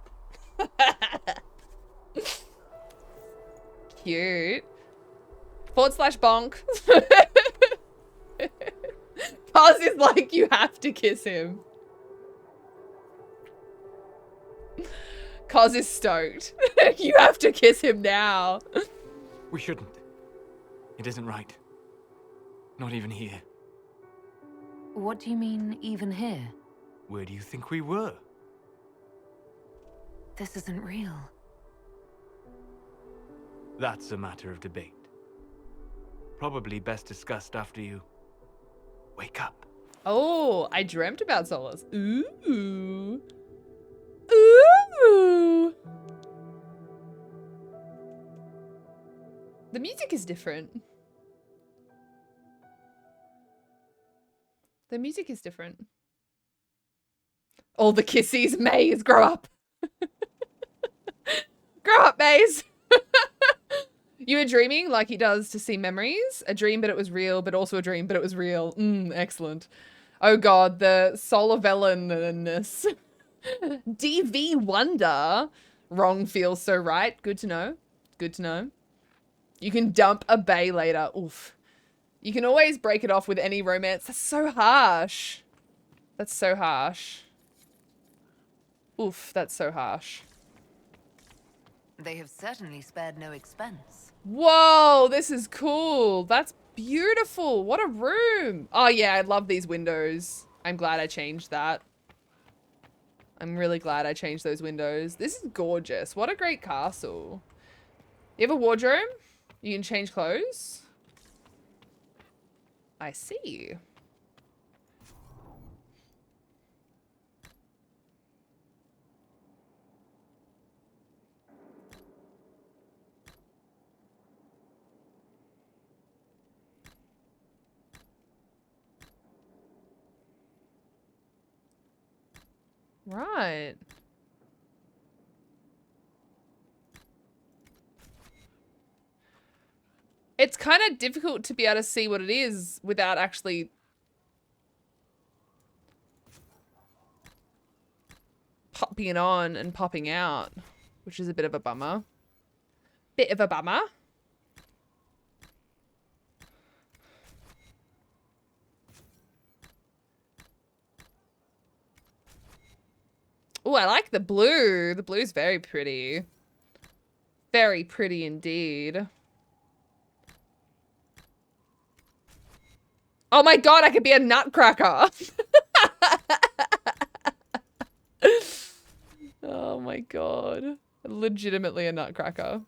A: Cute. /bonk. Paz is like, you have to kiss him. Cos is stoked. You have to kiss him now.
F: We shouldn't. It isn't right. Not even here.
O: What do you mean, even here?
F: Where do you think we were?
O: This isn't real.
F: That's a matter of debate. Probably best discussed after you wake up.
A: Oh, I dreamt about Solace. Ooh. Ooh. The music is different. The music is different. All the kissies. Maze, grow up. Grow up, Maze. You were dreaming like he does to see memories. A dream, but it was real, but also a dream, but it was real. Excellent. Oh God, the Solovellan-ness. DV Wonder. Wrong feels so right. Good to know. Good to know. You can dump a bae later. Oof. You can always break it off with any romance. That's so harsh. That's so harsh. Oof, that's so harsh.
O: They have certainly spared no expense.
A: Whoa, this is cool. That's beautiful. What a room. Oh yeah, I love these windows. I'm glad I changed that. I'm really glad I changed those windows. This is gorgeous. What a great castle. You have a wardrobe? You can change clothes? I see. Right. It's kind of difficult to be able to see what it is without actually popping it on and popping out, which is a bit of a bummer. Bit of a bummer. Oh, I like the blue. The blue's very pretty. Very pretty indeed. Oh my god, I could be a nutcracker. Oh my god. Legitimately a nutcracker.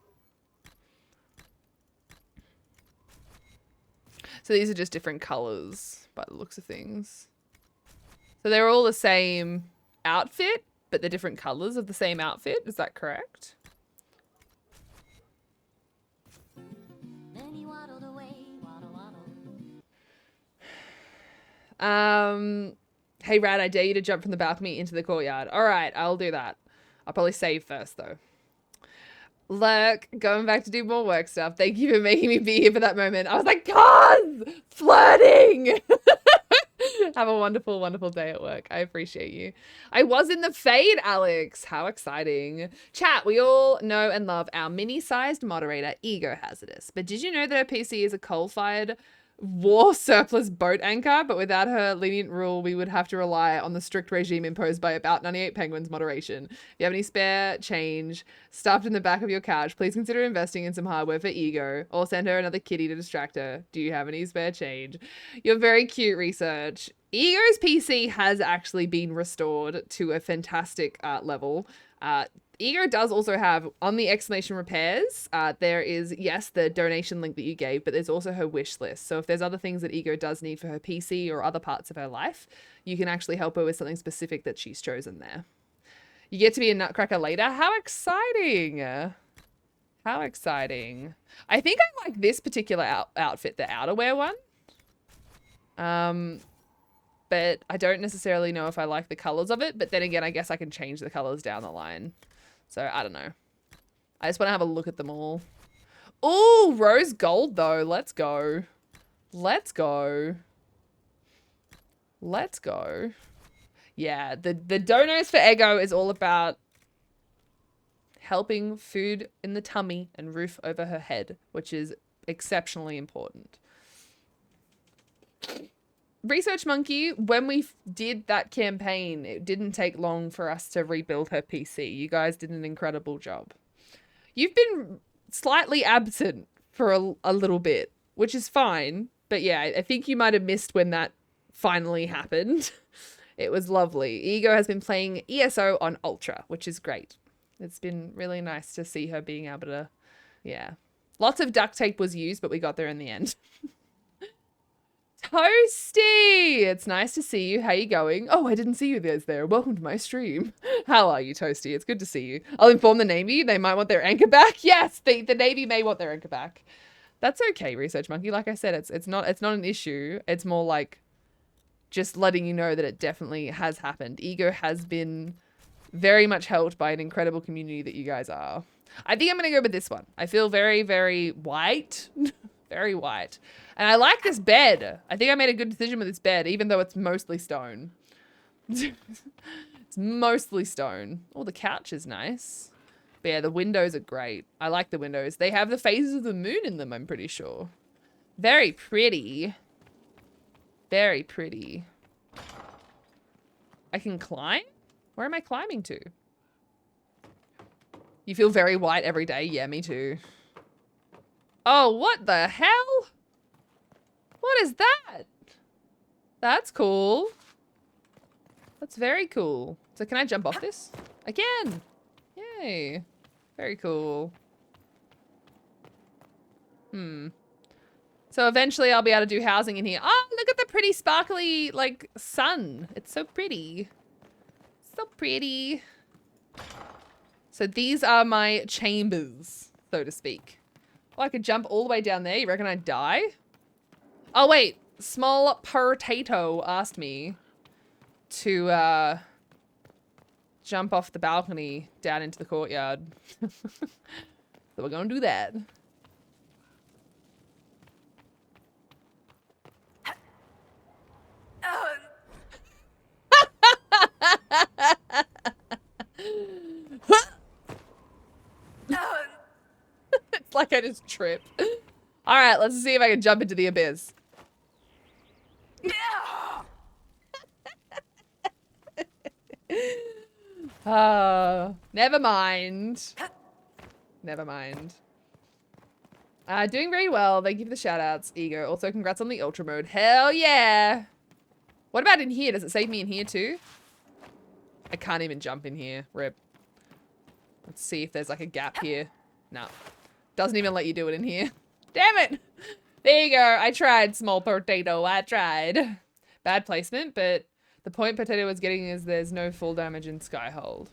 A: So these are just different colors by the looks of things. So they're all the same outfit, but they're different colors of the same outfit. Is that correct? Hey Rad, I dare you to jump from the balcony into the courtyard. All right, I'll do that. I'll probably save first though. Look, going back to do more work stuff. Thank you for making me be here for that moment. I was like, God, flirting. Have a wonderful, wonderful day at work. I appreciate you. I was in the Fade, Alex. How exciting. Chat, we all know and love our mini-sized moderator, Ego Hazardous. But did you know that her PC is a coal-fired war surplus boat anchor? But without her lenient rule, we would have to rely on the strict regime imposed by About 98 Penguins moderation. If you have any spare change stuffed in the back of your couch, please consider investing in some hardware for Ego, or send her another kitty to distract her. Do you have any spare change? You're very cute, Research. Ego's PC has actually been restored to a fantastic level. Ego does also have, on the exclamation repairs, there is, yes, the donation link that you gave, but there's also her wish list. So if there's other things that Ego does need for her PC or other parts of her life, you can actually help her with something specific that she's chosen there. You get to be a nutcracker later. How exciting. How exciting. I think I like this particular outfit, the outerwear one. But I don't necessarily know if I like the colors of it. But then again, I guess I can change the colors down the line. So I don't know. I just want to have a look at them all. Ooh, rose gold though. Let's go. Let's go. Let's go. Yeah, the Donos for Ego is all about helping food in the tummy and roof over her head, which is exceptionally important. Research Monkey, when we did that campaign, it didn't take long for us to rebuild her PC. You guys did an incredible job. You've been slightly absent for a little bit, which is fine. But yeah, I think you might have missed when that finally happened. It was lovely. Ego has been playing ESO on Ultra, which is great. It's been really nice to see her being able to, yeah. Lots of duct tape was used, but we got there in the end. Toasty! It's nice to see you. How you going? Oh, I didn't see you there. Welcome to my stream. How are you, Toasty? It's good to see you. I'll inform the Navy. They might want their anchor back. Yes, the Navy may want their anchor back. That's okay, Research Monkey. Like I said, it's not an issue. It's more like just letting you know that it definitely has happened. Ego has been very much helped by an incredible community that you guys are. I think I'm going to go with this one. I feel very, very white. Very white. And I like this bed. I think I made a good decision with this bed, even though it's mostly stone. It's mostly stone. Oh, the couch is nice. But yeah, the windows are great. I like the windows. They have the phases of the moon in them, I'm pretty sure. Very pretty. Very pretty. I can climb? Where am I climbing to? You feel very white every day? Yeah, me too. Oh, what the hell? What is that? That's cool. That's very cool. So can I jump off this? I can. Yay. Very cool. So eventually I'll be able to do housing in here. Oh, look at the pretty sparkly, like, sun. It's so pretty. So pretty. So these are my chambers, so to speak. Oh, I could jump all the way down there. You reckon I'd die? Oh, wait. Small Potato asked me to jump off the balcony down into the courtyard. So we're going to do that. It's like I just tripped. All right, let's see if I can jump into the abyss. Never mind. Never mind. Doing very well. Thank you for the shout outs, Ego. Also, congrats on the ultra mode. Hell yeah. What about in here? Does it save me in here too? I can't even jump in here. Rip. Let's see if there's like a gap here. No. Doesn't even let you do it in here. Damn it. There you go. I tried, small potato. I tried. Bad placement, but the point Potato was getting is there's no full damage in Skyhold.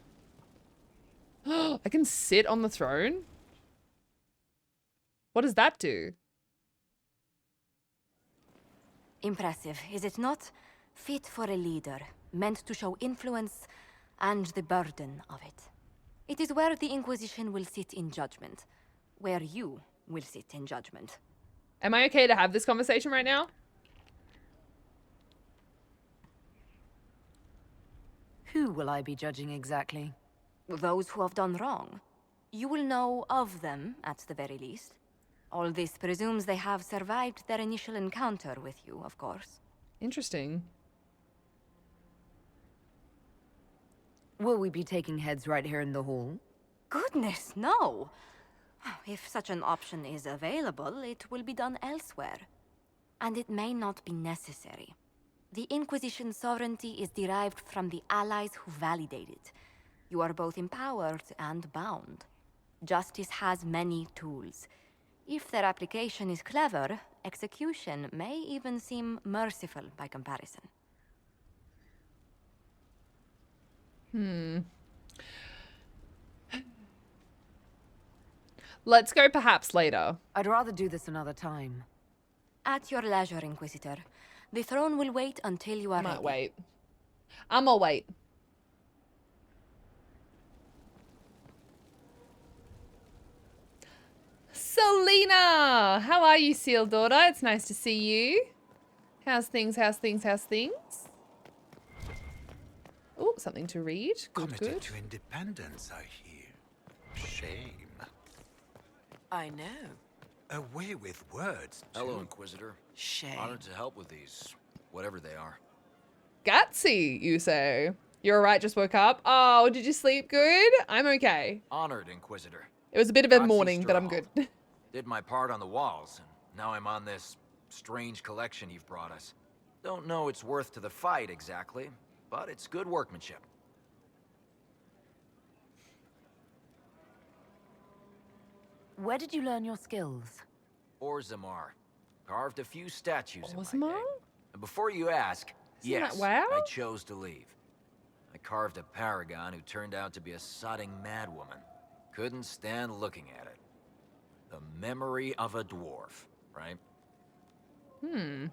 A: I can sit on the throne? What does that do?
E: Impressive, is it not? Fit for a leader, meant to show influence and the burden of it. It is where the Inquisition will sit in judgment. Where you will sit in judgment.
A: Am I okay to have this conversation right now?
O: Who will I be judging exactly?
E: Those who have done wrong. You will know of them, at the very least. All this presumes they have survived their initial encounter with you, of course.
A: Interesting.
O: Will we be taking heads right here in the hall?
E: Goodness, no! If such an option is available, it will be done elsewhere. And it may not be necessary. The Inquisition's sovereignty is derived from the allies who validate it. You are both empowered and bound. Justice has many tools. If their application is clever, execution may even seem merciful by comparison.
A: Let's go perhaps later.
O: I'd rather do this another time.
E: At your leisure, Inquisitor. The throne will wait until you are ready.
A: Might wait. I'll wait. Selena! How are you, Seal Daughter? It's nice to see you. How's things? Oh, something to read.
G: Committed to independence, I hear. Shame.
H: I know.
G: Away with words, too.
H: Hello, Inquisitor.
G: Shame.
H: Honored to help with these, whatever they are.
A: Gutsy, you say? You're alright, just woke up? Oh, did you sleep good? I'm okay.
H: Honored, Inquisitor.
A: It was a bit of a morning, but I'm good.
H: Did my part on the walls, and now I'm on this strange collection you've brought us. Don't know its worth to the fight exactly, but it's good workmanship.
O: Where did you learn your skills?
H: Orzammar. Carved a few statues in my
A: Orzammar?
H: day. And before you ask,
A: Isn't
H: yes,
A: that wow?
H: I chose to leave. I carved a paragon who turned out to be a sodding madwoman. Couldn't stand looking at it. The memory of a dwarf, right?
O: Do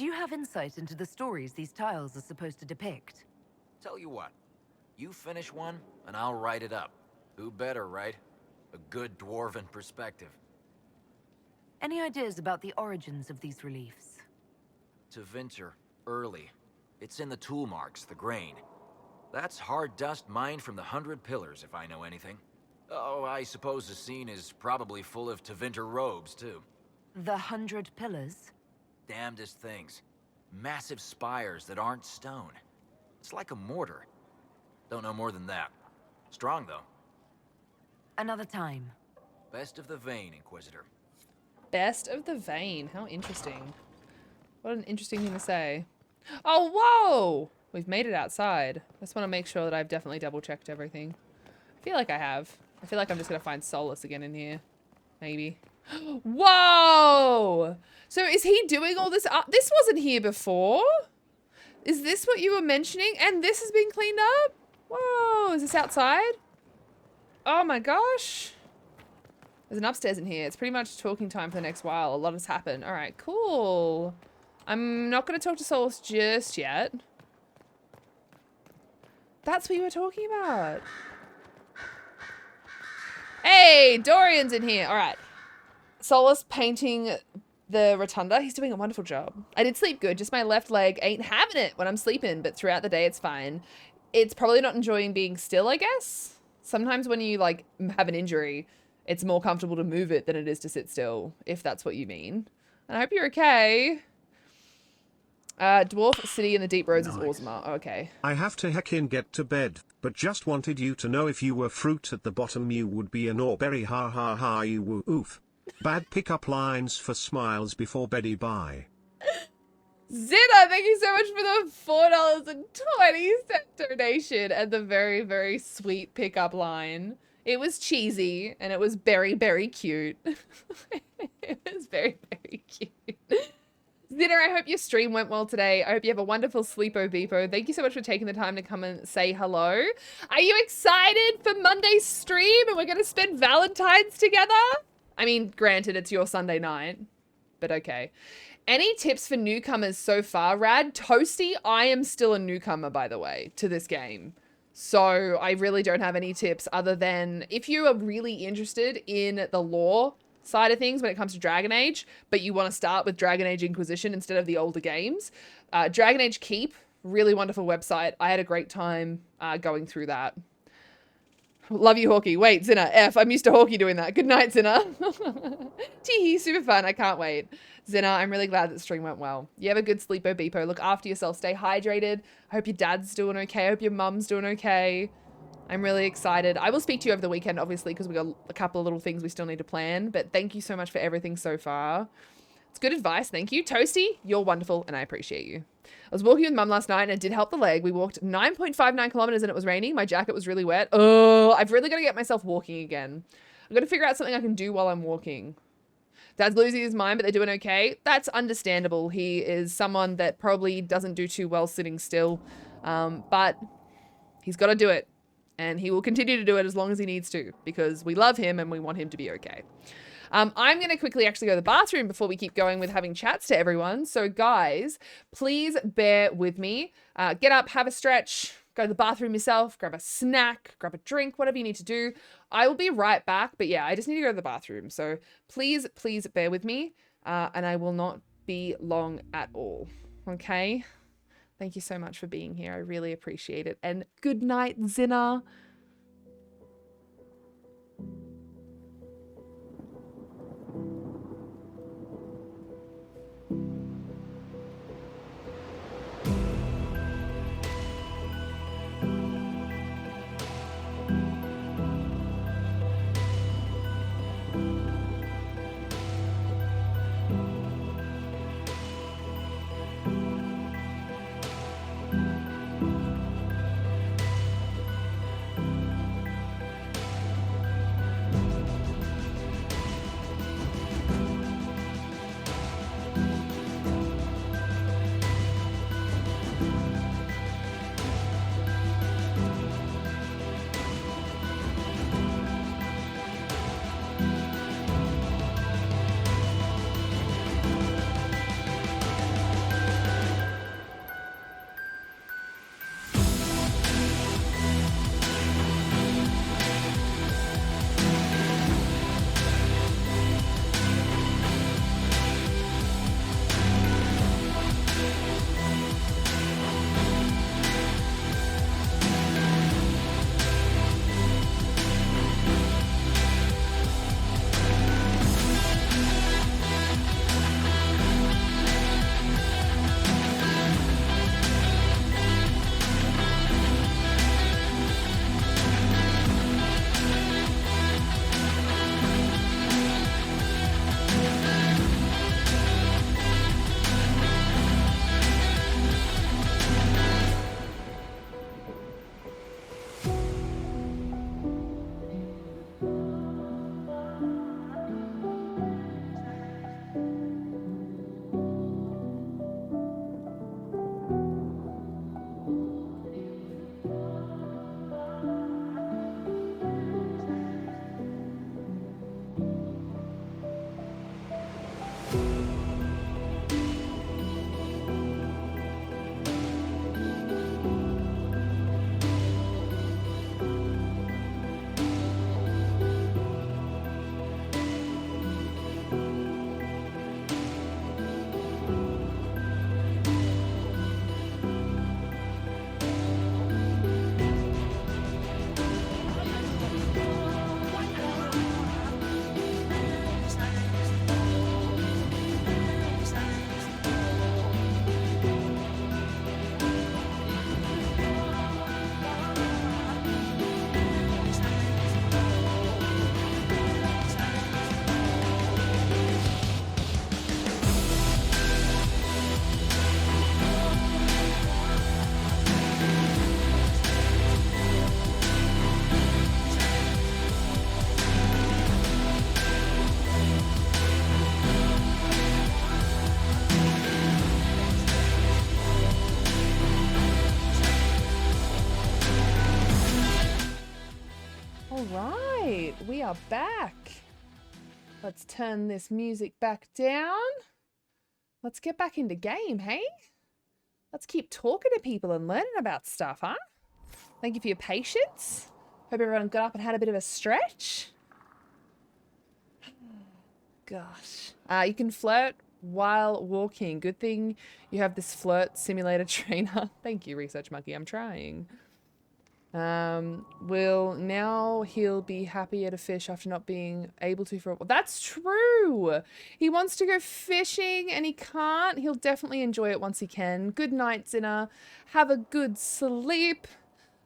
O: you have insight into the stories these tiles are supposed to depict?
H: Tell you what, you finish one, and I'll write it up. Who better, right? A good dwarven perspective.
O: Any ideas about the origins of these reliefs?
H: Tevinter, early. It's in the tool marks, the grain. That's hard dust mined from the 100 Pillars, if I know anything. Oh, I suppose the scene is probably full of Tevinter robes, too.
O: The 100 Pillars?
H: Damnedest things. Massive spires that aren't stone. It's like a mortar. Don't know more than that. Strong, though.
O: Another time.
H: Best of the vein, Inquisitor.
A: Best of the vein. How interesting. What an interesting thing to say. Oh, whoa! We've made it outside. I just want to make sure that I've definitely double-checked everything. I feel like I have. I feel like I'm just going to find Solus again in here. Maybe. Whoa! So is he doing all this? This wasn't here before? Is this what you were mentioning? And this has been cleaned up? Whoa, is this outside? Oh my gosh. There's an upstairs in here. It's pretty much talking time for the next while. A lot has happened. All right, cool. I'm not going to talk to Solus just yet. That's what you were talking about. Hey, Dorian's in here. All right. Solus painting the rotunda. He's doing a wonderful job. I did sleep good. Just my left leg ain't having it when I'm sleeping, but throughout the day it's fine. It's probably not enjoying being still, I guess. Sometimes when you like have an injury, it's more comfortable to move it than it is to sit still, if that's what you mean. And I hope you're okay. Dwarf City in the Deep Roads is Orzammar. Okay.
C: I have to heckin' get to bed, but just wanted you to know if you were fruit at the bottom you would be an orberry, ha ha ha you woo oof. Bad pickup lines for smiles before beddy bye.
A: Zina, thank you so much for the $4.20 donation and the very, very sweet pickup line. It was cheesy and it was very, very cute. It was very, very cute. Zina, I hope your stream went well today. I hope you have a wonderful sleepo beepo. Thank you so much for taking the time to come and say hello. Are you excited for Monday's stream and we're going to spend Valentine's together? I mean, granted, it's your Sunday night, but okay. Any tips for newcomers so far, Rad? Toasty, I am still a newcomer, by the way, to this game. So I really don't have any tips other than if you are really interested in the lore side of things when it comes to Dragon Age, but you want to start with Dragon Age Inquisition instead of the older games, Dragon Age Keep, really wonderful website. I had a great time going through that. Love you, Hawkeye. Wait, Zinna, F. I'm used to Hawkeye doing that. Good night, Zinna. Teehee, super fun. I can't wait. Zinna, I'm really glad that the stream went well. You have a good sleepo beepo. Look after yourself. Stay hydrated. I hope your dad's doing okay. I hope your mum's doing okay. I'm really excited. I will speak to you over the weekend, obviously, because we got a couple of little things we still need to plan. But thank you so much for everything so far. It's good advice. Thank you. Toasty, you're wonderful, and I appreciate you. I was walking with Mum last night, and it did help the leg. We walked 9.59 kilometers, and it was raining. My jacket was really wet. Oh, I've really got to get myself walking again. I've got to figure out something I can do while I'm walking. Dad's losing his mind, but they're doing okay. That's understandable. He is someone that probably doesn't do too well sitting still, but he's got to do it. And he will continue to do it as long as he needs to because we love him and we want him to be okay. I'm going to quickly actually go to the bathroom before we keep going with having chats to everyone. So guys, please bear with me. Get up, have a stretch, go to the bathroom yourself, grab a snack, grab a drink, whatever you need to do. I will be right back. But yeah, I just need to go to the bathroom. So please, please bear with me. And I will not be long at all. Okay? Thank you so much for being here. I really appreciate it. And good night, Zinna. are back. Let's turn this music back down. Let's get back into game, hey? Let's keep talking to people and learning about stuff, huh? Thank you for your patience. Hope everyone got up and had a bit of a stretch. Gosh. You can flirt while walking. Good thing you have this flirt simulator trainer. Thank you, Research Monkey. I'm trying. He'll be happy at a fish after not being able to for a while. That's true. He wants to go fishing and he can't. He'll definitely enjoy it once he can. Good night, Zinna. Have a good sleep.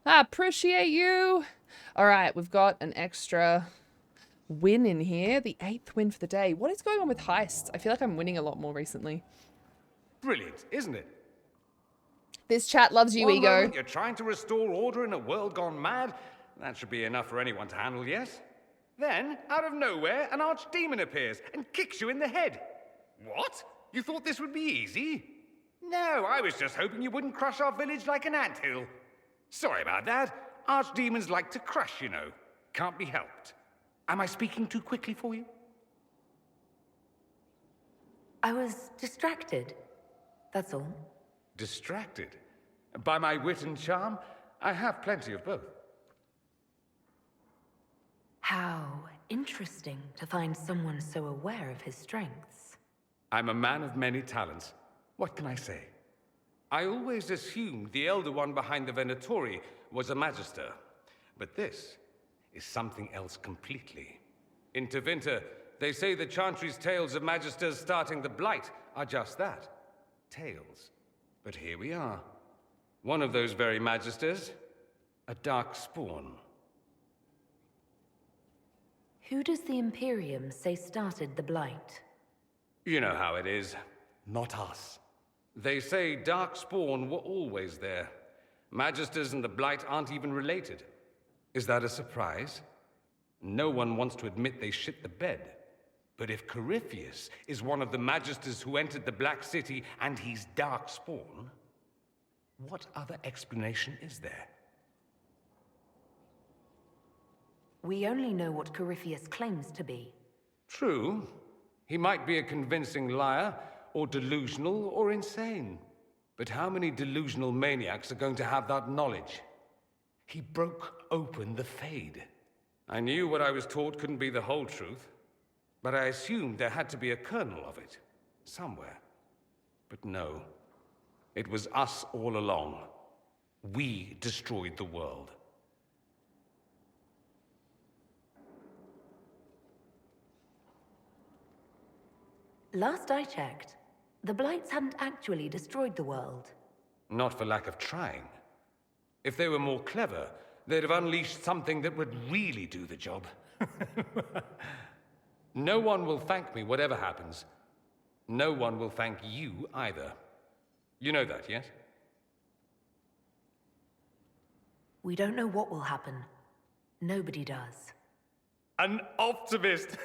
A: I appreciate you. All right, we've got an extra win in here. The 8th win for the day. What is going on with heists? I feel like I'm winning a lot more recently.
K: Brilliant, isn't it?
A: This chat loves you,
K: One
A: Ego.
K: moment you're trying to restore order in a world gone mad. That should be enough for anyone to handle, yes? Then, out of nowhere, an archdemon appears and kicks you in the head. What? You thought this would be easy? No, I was just hoping you wouldn't crush our village like an anthill. Sorry about that. Archdemons like to crush, you know. Can't be helped. Am I speaking too quickly for you?
O: I was distracted. That's all.
K: Distracted? By my wit and charm? I have plenty of both.
O: How interesting to find someone so aware of his strengths.
K: I'm a man of many talents. What can I say? I always assumed the Elder One behind the Venatori was a Magister. But this is something else completely. In Tevinter, they say the Chantry's tales of Magisters starting the Blight are just that. Tales. But here we are. One of those very Magisters, a dark spawn.
O: Who does the Imperium say started the Blight?
K: You know how it is. Not us. They say dark spawn were always there. Magisters and the Blight aren't even related. Is that a surprise? No one wants to admit they shit the bed. But if Corypheus is one of the Magisters who entered the Black City and he's dark spawn, what other explanation is there?
O: We only know what Corypheus claims to be.
K: True. He might be a convincing liar, or delusional, or insane. But how many delusional maniacs are going to have that knowledge? He broke open the Fade. I knew what I was taught couldn't be the whole truth, but I assumed there had to be a kernel of it, somewhere. But no, it was us all along. We destroyed the world.
O: Last I checked, the Blights hadn't actually destroyed the world.
K: Not for lack of trying. If they were more clever, they'd have unleashed something that would really do the job. No one will thank me, whatever happens. No one will thank you either. You know that, yes?
O: We don't know what will happen. Nobody does.
K: An optimist!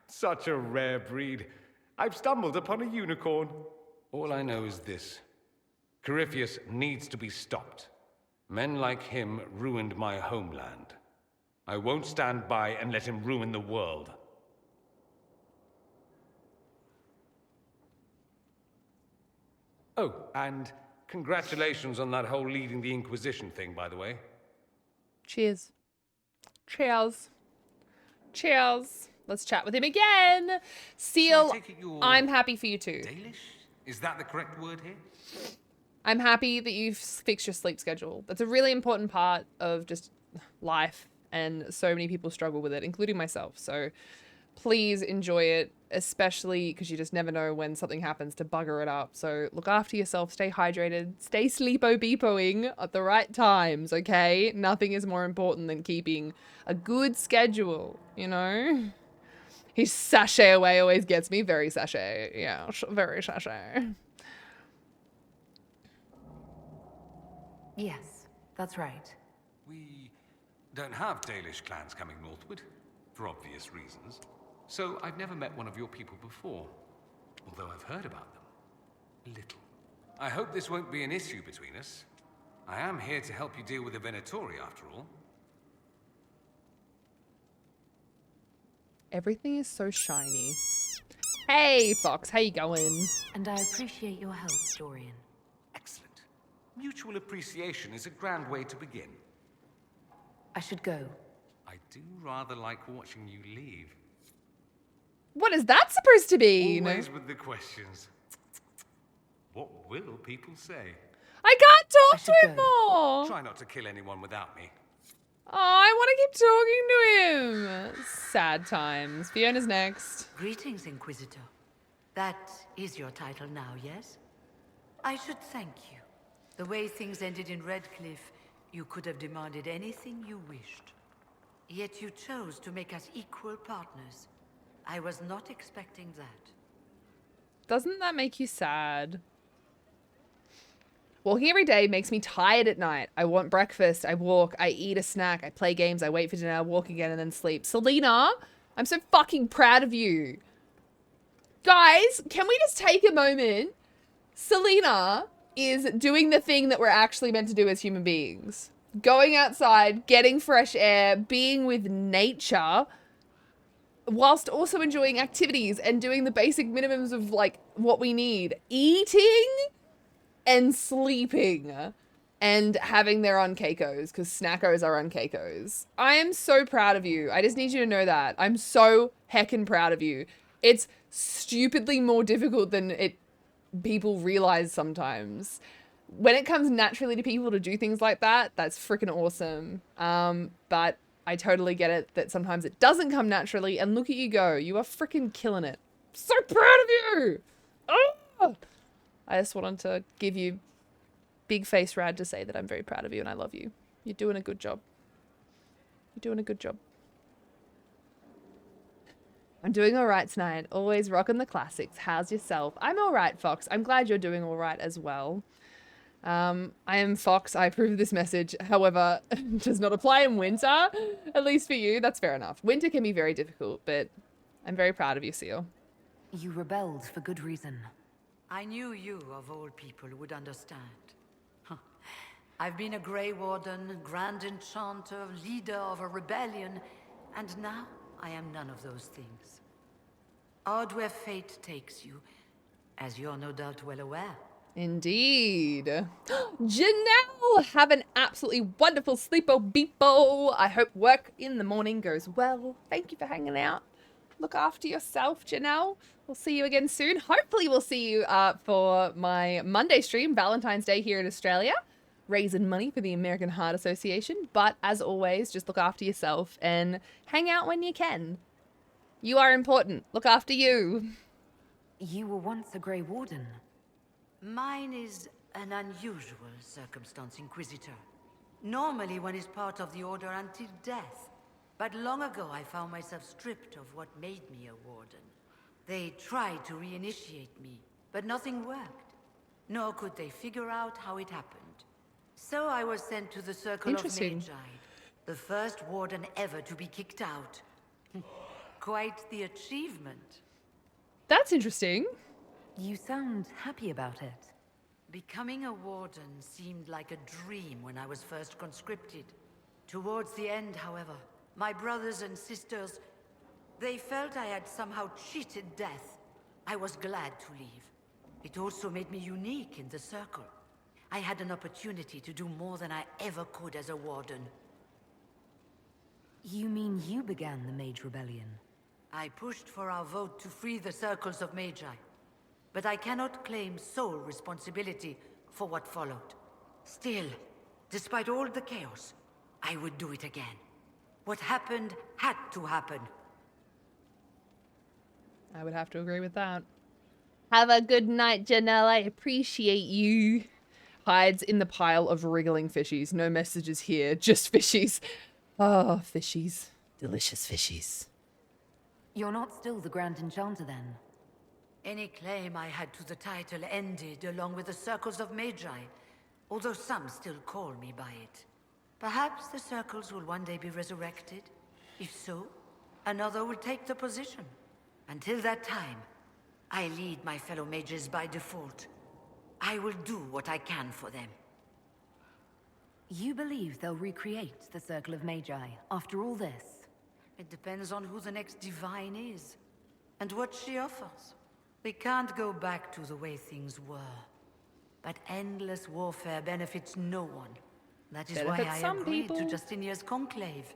K: Such a rare breed. I've stumbled upon a unicorn. All I know is this. Corypheus needs to be stopped. Men like him ruined my homeland. I won't stand by and let him ruin the world. Oh, and congratulations on that whole leading the Inquisition thing, by the way.
A: Cheers. Cheers. Cheers. Let's chat with him again. Seal,
K: So I take it you're
A: I'm happy for you too.
K: Dalish? Is that the correct word here?
A: I'm happy that you've fixed your sleep schedule. That's a really important part of just life, and so many people struggle with it, including myself. So please enjoy it, especially because you just never know when something happens to bugger it up. So look after yourself, stay hydrated, stay sleepo-beepoing at the right times, okay? Nothing is more important than keeping a good schedule, you know? His sachet away always gets me. Very sachet. Yeah, very sachet.
O: Yes, that's right.
K: We don't have Dalish clans coming northward, for obvious reasons. So I've never met one of your people before, although I've heard about them. A little. I hope this won't be an issue between us. I am here to help you deal with the Venatori, after all.
A: Everything is so shiny. Hey, Fox, how you going?
O: And I appreciate your help, Dorian.
B: Excellent. Mutual appreciation is a grand way to begin.
O: I should go.
B: I do rather like watching you leave.
A: What is that supposed to be?
B: Always with the questions. What will people say?
A: I can't talk to him more.
B: Try not to kill anyone without me.
A: Oh, I want to keep talking to him. Sad times. Fiona's next.
V: Greetings, Inquisitor. That is your title now, yes? I should thank you. The way things ended in Redcliffe, you could have demanded anything you wished. Yet you chose to make us equal partners. I was not expecting that.
A: Doesn't that make you sad? Walking every day makes me tired at night. I want breakfast, I walk, I eat a snack, I play games, I wait for dinner, I walk again and then sleep. Selena, I'm so fucking proud of you. Guys, can we just take a moment? Selena is doing the thing that we're actually meant to do as human beings. Going outside, getting fresh air, being with nature, whilst also enjoying activities and doing the basic minimums of like what we need. Eating and sleeping and having their on Keikos, because snackos are on Keikos. I am so proud of you. I just need you to know that. I'm so heckin' proud of you. It's stupidly more difficult than people realize sometimes. When it comes naturally to people to do things like that, that's freaking awesome. But I totally get it that sometimes it doesn't come naturally, and look at you go. You are freaking killing it. So proud of you! Oh! I just wanted to give you big face rad to say that I'm very proud of you and I love you. You're doing a good job. You're doing a good job. I'm doing all right tonight. Always rocking the classics. How's yourself? I'm all right, Fox. I'm glad you're doing all right as well. I am Fox. I approve of this message. However, does not apply in winter. At least for you. That's fair enough. Winter can be very difficult, but I'm very proud of you, Seal.
O: You rebelled for good reason.
V: I knew you, of all people, would understand. I've been a Grey Warden, Grand Enchanter, leader of a rebellion, and now I am none of those things. Odd where fate takes you, as you're no doubt well aware.
A: Indeed. Janelle, have an absolutely wonderful sleepo beepo. I hope work in the morning goes well. Thank you for hanging out. Look after yourself, Janelle. We'll see you again soon. Hopefully we'll see you for my Monday stream, Valentine's Day here in Australia. Raising money for the American Heart Association. But as always, just look after yourself and hang out when you can. You are important. Look after you.
O: You were once a Grey Warden.
V: Mine is an unusual circumstance, Inquisitor. Normally one is part of the Order until death. But long ago I found myself stripped of what made me a Warden. They tried to reinitiate me, but nothing worked. Nor could they figure out how it happened. So I was sent to the Circle of Magi, the first Warden ever to be kicked out. Quite the achievement.
A: That's interesting.
O: You sound happy about it.
V: Becoming a Warden seemed like a dream when I was first conscripted. Towards the end, however, my brothers and sisters, they felt I had somehow cheated death. I was glad to leave. It also made me unique in the Circle. I had an opportunity to do more than I ever could as a Warden.
O: You mean you began the Mage Rebellion?
V: I pushed for our vote to free the Circles of Magi. But I cannot claim sole responsibility for what followed. Still, despite all the chaos, I would do it again. What happened had to happen.
A: I would have to agree with that. Have a good night, Janelle. I appreciate you. Hides in the pile of wriggling fishies. No messages here, just fishies. Oh, fishies. Delicious fishies.
O: You're not still the Grand Enchanter then?
V: Any claim I had to the title ended along with the Circles of Magi, although some still call me by it. Perhaps the Circles will one day be resurrected. If so, another will take the position. Until that time, I lead my fellow mages by default. I will do what I can for them.
O: You believe they'll recreate the Circle of Magi after all this?
V: It depends on who the next divine is, and what she offers. We can't go back to the way things were. But endless warfare benefits no one. That is why
A: Benefits
V: I
A: some
V: agreed to
A: people.
V: Justinia's conclave.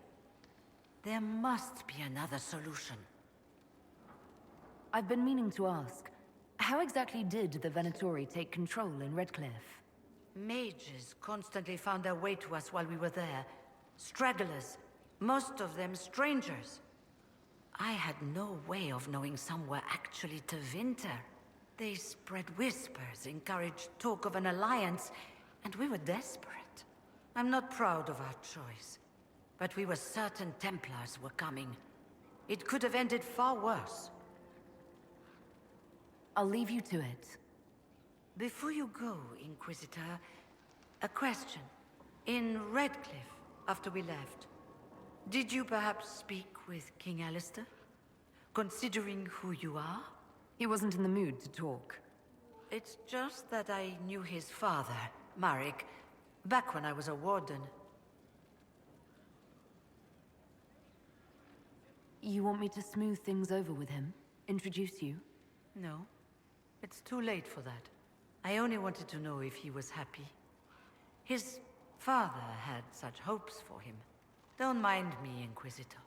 V: There must be another solution.
O: I've been meaning to ask, how exactly did the Venatori take control in Redcliffe?
V: Mages constantly found their way to us while we were there. Stragglers, most of them strangers. I had no way of knowing some were actually Tevinter. They spread whispers, encouraged talk of an alliance, and we were desperate. I'm not proud of our choice, but we were certain Templars were coming. It could have ended far worse.
O: I'll leave you to it.
V: Before you go, Inquisitor, a question. In Redcliffe, after we left, did you perhaps speak with King Alistair? Considering who you are?
O: He wasn't in the mood to talk.
V: It's just that I knew his father, Marek, back when I was a warden.
O: You want me to smooth things over with him? Introduce you?
V: No. It's too late for that. I only wanted to know if he was happy. His father had such hopes for him. Don't mind me, Inquisitor.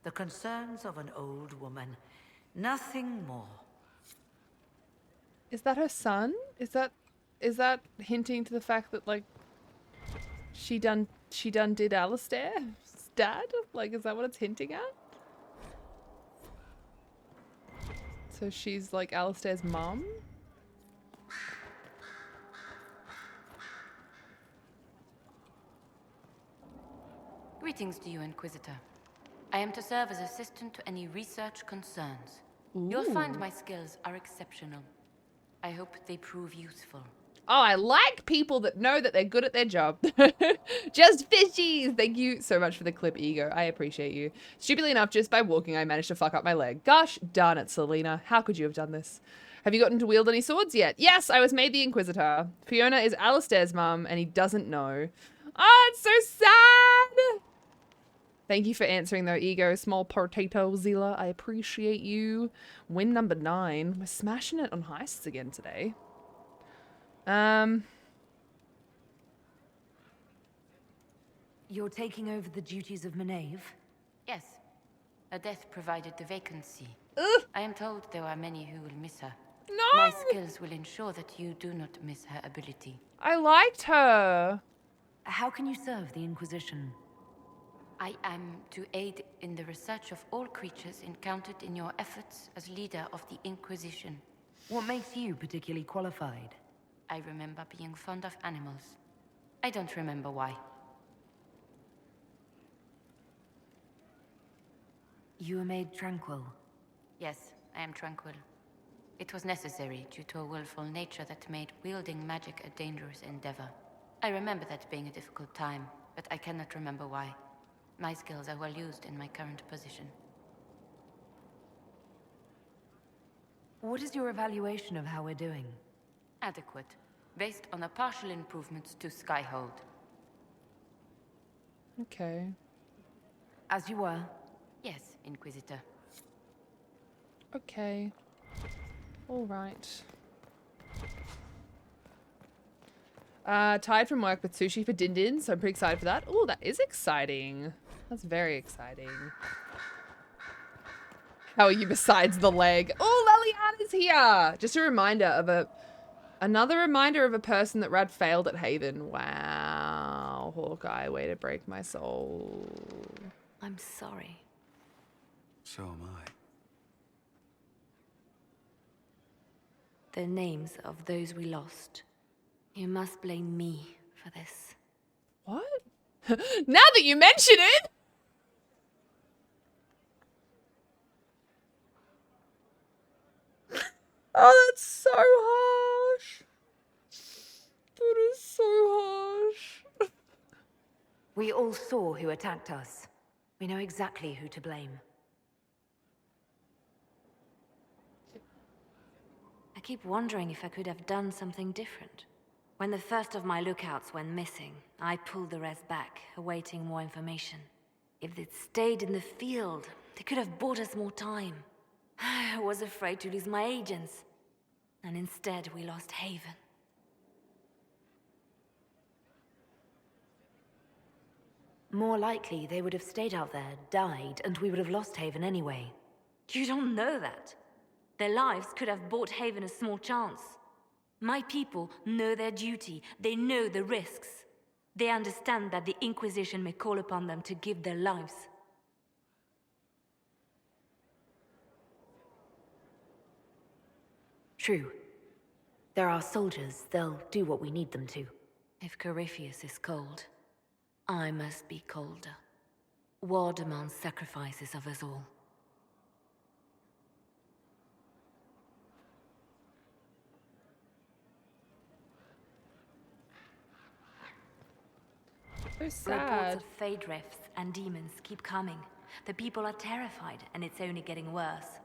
V: The concerns of an old woman. Nothing more.
A: Is that her son? Is that hinting to the fact that like she done did Alistair's dad? Like, is that what it's hinting at? So she's like Alistair's mum?
E: Greetings to you, Inquisitor. I am to serve as assistant to any research concerns. You'll find my skills are exceptional. I hope they prove useful.
A: Oh, I like people that know that they're good at their job. Just fishies! Thank you so much for the clip, Ego. I appreciate you. Stupidly enough, just by walking, I managed to fuck up my leg. Gosh darn it, Selena. How could you have done this? Have you gotten to wield any swords yet? Yes, I was made the Inquisitor. Fiona is Alistair's mum, and he doesn't know. Oh, it's so sad! Thank you for answering though, Ego. Small potato Zilla. I appreciate you. Win number 9. We're smashing it on heists again today.
O: You're taking over the duties of Maeve?
E: Yes. Her death provided the vacancy.
A: Ugh.
E: I am told there are many who will miss her.
A: No!
E: My skills will ensure that you do not miss her ability.
A: I liked her.
O: How can you serve the Inquisition?
E: I am to aid in the research of all creatures encountered in your efforts as leader of the Inquisition.
O: What makes you particularly qualified?
E: I remember being fond of animals. I don't remember why.
O: You were made tranquil.
E: Yes, I am tranquil. It was necessary due to a willful nature that made wielding magic a dangerous endeavor. I remember that being a difficult time, but I cannot remember why. My skills are well used in my current position.
O: What is your evaluation of how we're doing?
E: Adequate, based on the partial improvements to Skyhold.
A: Okay.
O: As you were?
E: Yes, Inquisitor.
A: Okay. All right. Tired from work with sushi for din-din, so I'm pretty excited for that. Oh, that is exciting. That's very exciting. How are you besides the leg? Oh, Leliana's here! Just a reminder of another reminder of a person that Rad failed at Haven. Wow. Hawkeye, way to break my soul.
R: I'm sorry.
G: So am I.
R: The names of those we lost. You must blame me for this.
A: What? Now that you mention it! Oh, that's so harsh. That is so harsh.
O: We all saw who attacked us. We know exactly who to blame.
R: I keep wondering if I could have done something different. When the first of my lookouts went missing, I pulled the rest back, awaiting more information. If they'd stayed in the field, they could have bought us more time. I was afraid to lose my agents. And instead, we lost Haven.
O: More likely, they would have stayed out there, died, and we would have lost Haven anyway.
R: You don't know that. Their lives could have bought Haven a small chance. My people know their duty. They know the risks. They understand that the Inquisition may call upon them to give their lives.
O: True. They're our soldiers. They'll do what we need them to.
R: If Corypheus is cold, I must be colder. War demands sacrifices of us all.
A: So sad.
R: Reports of fade rifts and demons keep coming. The people are terrified, and it's only getting worse.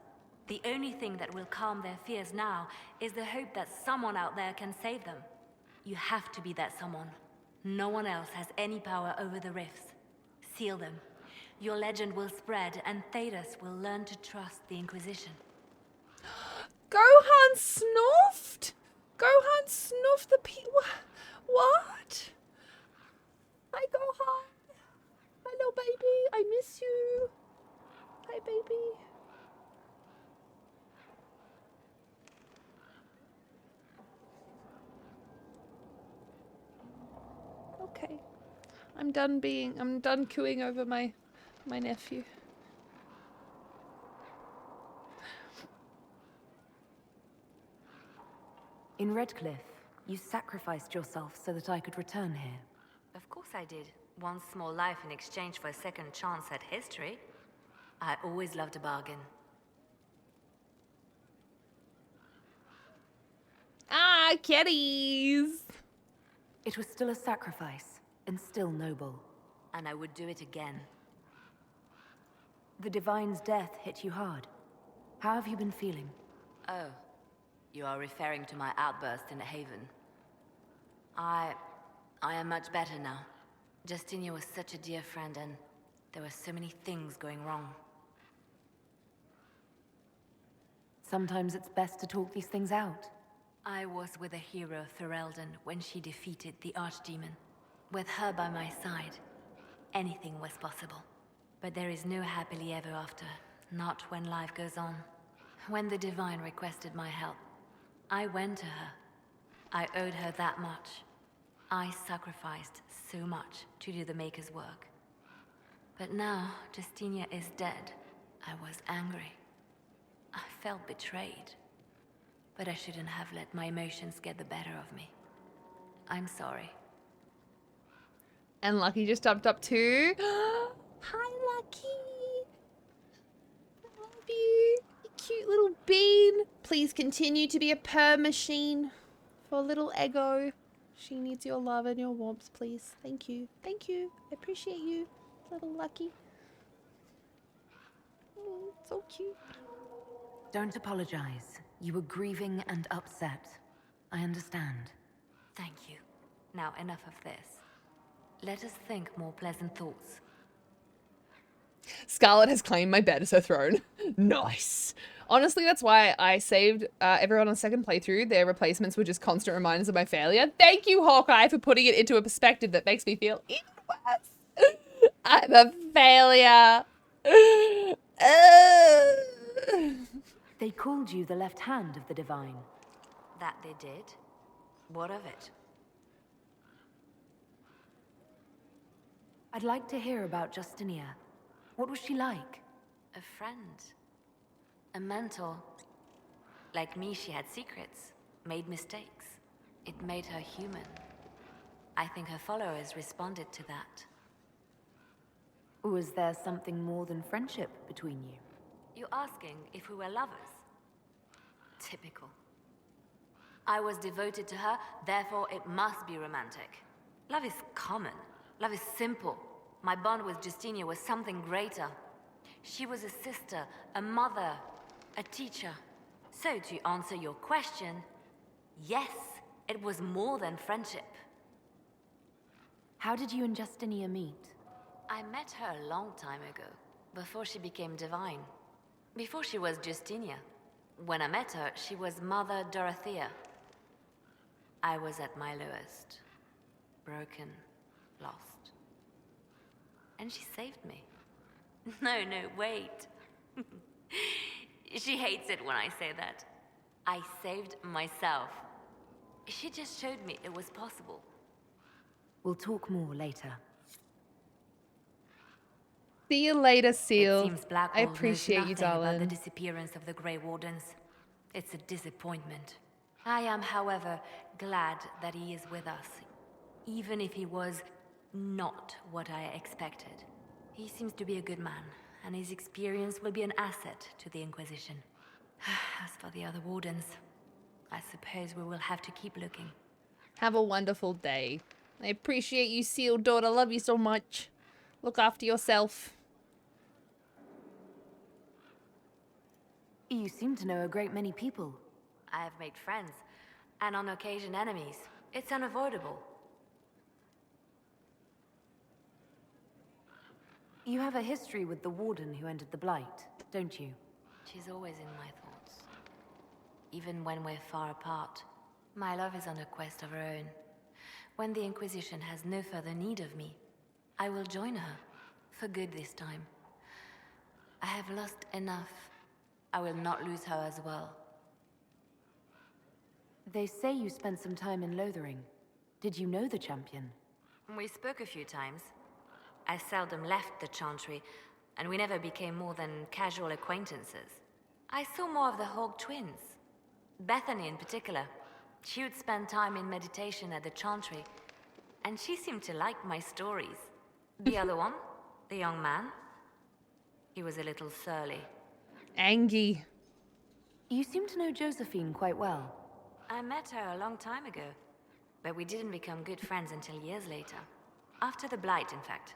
R: The only thing that will calm their fears now is the hope that someone out there can save them. You have to be that someone. No one else has any power over the rifts. Seal them. Your legend will spread, and Thedas will learn to trust the Inquisition.
A: Gohan snuffed? Gohan snuffed the What? Hi, Gohan. Hello, baby. I miss you. Hi, baby. Okay. I'm done cooing over my nephew.
O: In Redcliffe, you sacrificed yourself so that I could return here.
R: Of course I did. One small life in exchange for a second chance at history. I always loved a bargain.
A: Ah, kitties!
O: It was still a sacrifice, and still noble.
R: And I would do it again.
O: The Divine's death hit you hard. How have you been feeling?
R: Oh, you are referring to my outburst in Haven. I am much better now. Justinia was such a dear friend, and there were so many things going wrong.
O: Sometimes it's best to talk these things out.
R: I was with the hero Ferelden when she defeated the Archdemon. With her by my side, anything was possible. But there is no happily ever after, not when life goes on. When the Divine requested my help, I went to her. I owed her that much. I sacrificed so much to do the Maker's work. But now, Justinia is dead. I was angry. I felt betrayed. But I shouldn't have let my emotions get the better of me. I'm sorry.
A: And Lucky just jumped up too. Hi, Lucky. I love you. You cute little bean. Please continue to be a purr machine for little Ego. She needs your love and your warmth, please. Thank you. Thank you. I appreciate you, little Lucky. Oh, so cute.
O: Don't apologize. You were grieving and upset. I understand.
R: Thank you. Now enough of this. Let us think more pleasant thoughts.
A: Scarlet has claimed my bed as her throne. Nice. Honestly, that's why I saved everyone on second playthrough. Their replacements were just constant reminders of my failure. Thank you, Hawkeye, for putting it into a perspective that makes me feel even worse. I'm a failure.
O: They called you the left hand of the Divine.
R: That they did? What of it?
O: I'd like to hear about Justinia. What was she like?
R: A friend. A mentor. Like me, she had secrets, made mistakes. It made her human. I think her followers responded to that.
O: Was there something more than friendship between you?
R: You're asking if we were lovers? Typical. I was devoted to her, therefore it must be romantic. Love is common. Love is simple. My bond with Justinia was something greater. She was a sister, a mother, a teacher. So to answer your question, yes, it was more than friendship.
O: How did you and Justinia meet?
R: I met her a long time ago, before she became divine. Before she was Justinia. When I met her, she was Mother Dorothea. I was at my lowest. Broken, lost. And she saved me. No, wait. She hates it when I say that. I saved myself. She just showed me it was possible.
O: We'll talk more later.
A: See you later,
R: It
A: Seal.
R: seems
A: I
R: Blackwell
A: appreciate
R: knows
A: you,
R: nothing about the
A: darling.
R: disappearance of the Grey Wardens. It's a disappointment. I am, however, glad that he is with us, even if he was not what I expected. He seems to be a good man, and his experience will be an asset to the Inquisition. As for the other Wardens, I suppose we will have to keep looking.
A: Have a wonderful day. I appreciate you, Seal daughter. Love you so much. Look after yourself.
O: You seem to know a great many people.
R: I have made friends, and on occasion enemies. It's unavoidable.
O: You have a history with the Warden who entered the Blight, don't you?
R: She's always in my thoughts. Even when we're far apart, my love is on a quest of her own. When the Inquisition has no further need of me, I will join her. For good this time. I have lost enough. I will not lose her as well.
O: They say you spent some time in Lothering. Did you know the champion?
R: We spoke a few times. I seldom left the Chantry, and we never became more than casual acquaintances. I saw more of the Hog twins. Bethany in particular. She would spend time in meditation at the Chantry, and she seemed to like my stories. The other one, the young man, he was a little surly.
A: Angie.
O: You seem to know Josephine quite well.
R: I met her a long time ago, but we didn't become good friends until years later. After the Blight, in fact.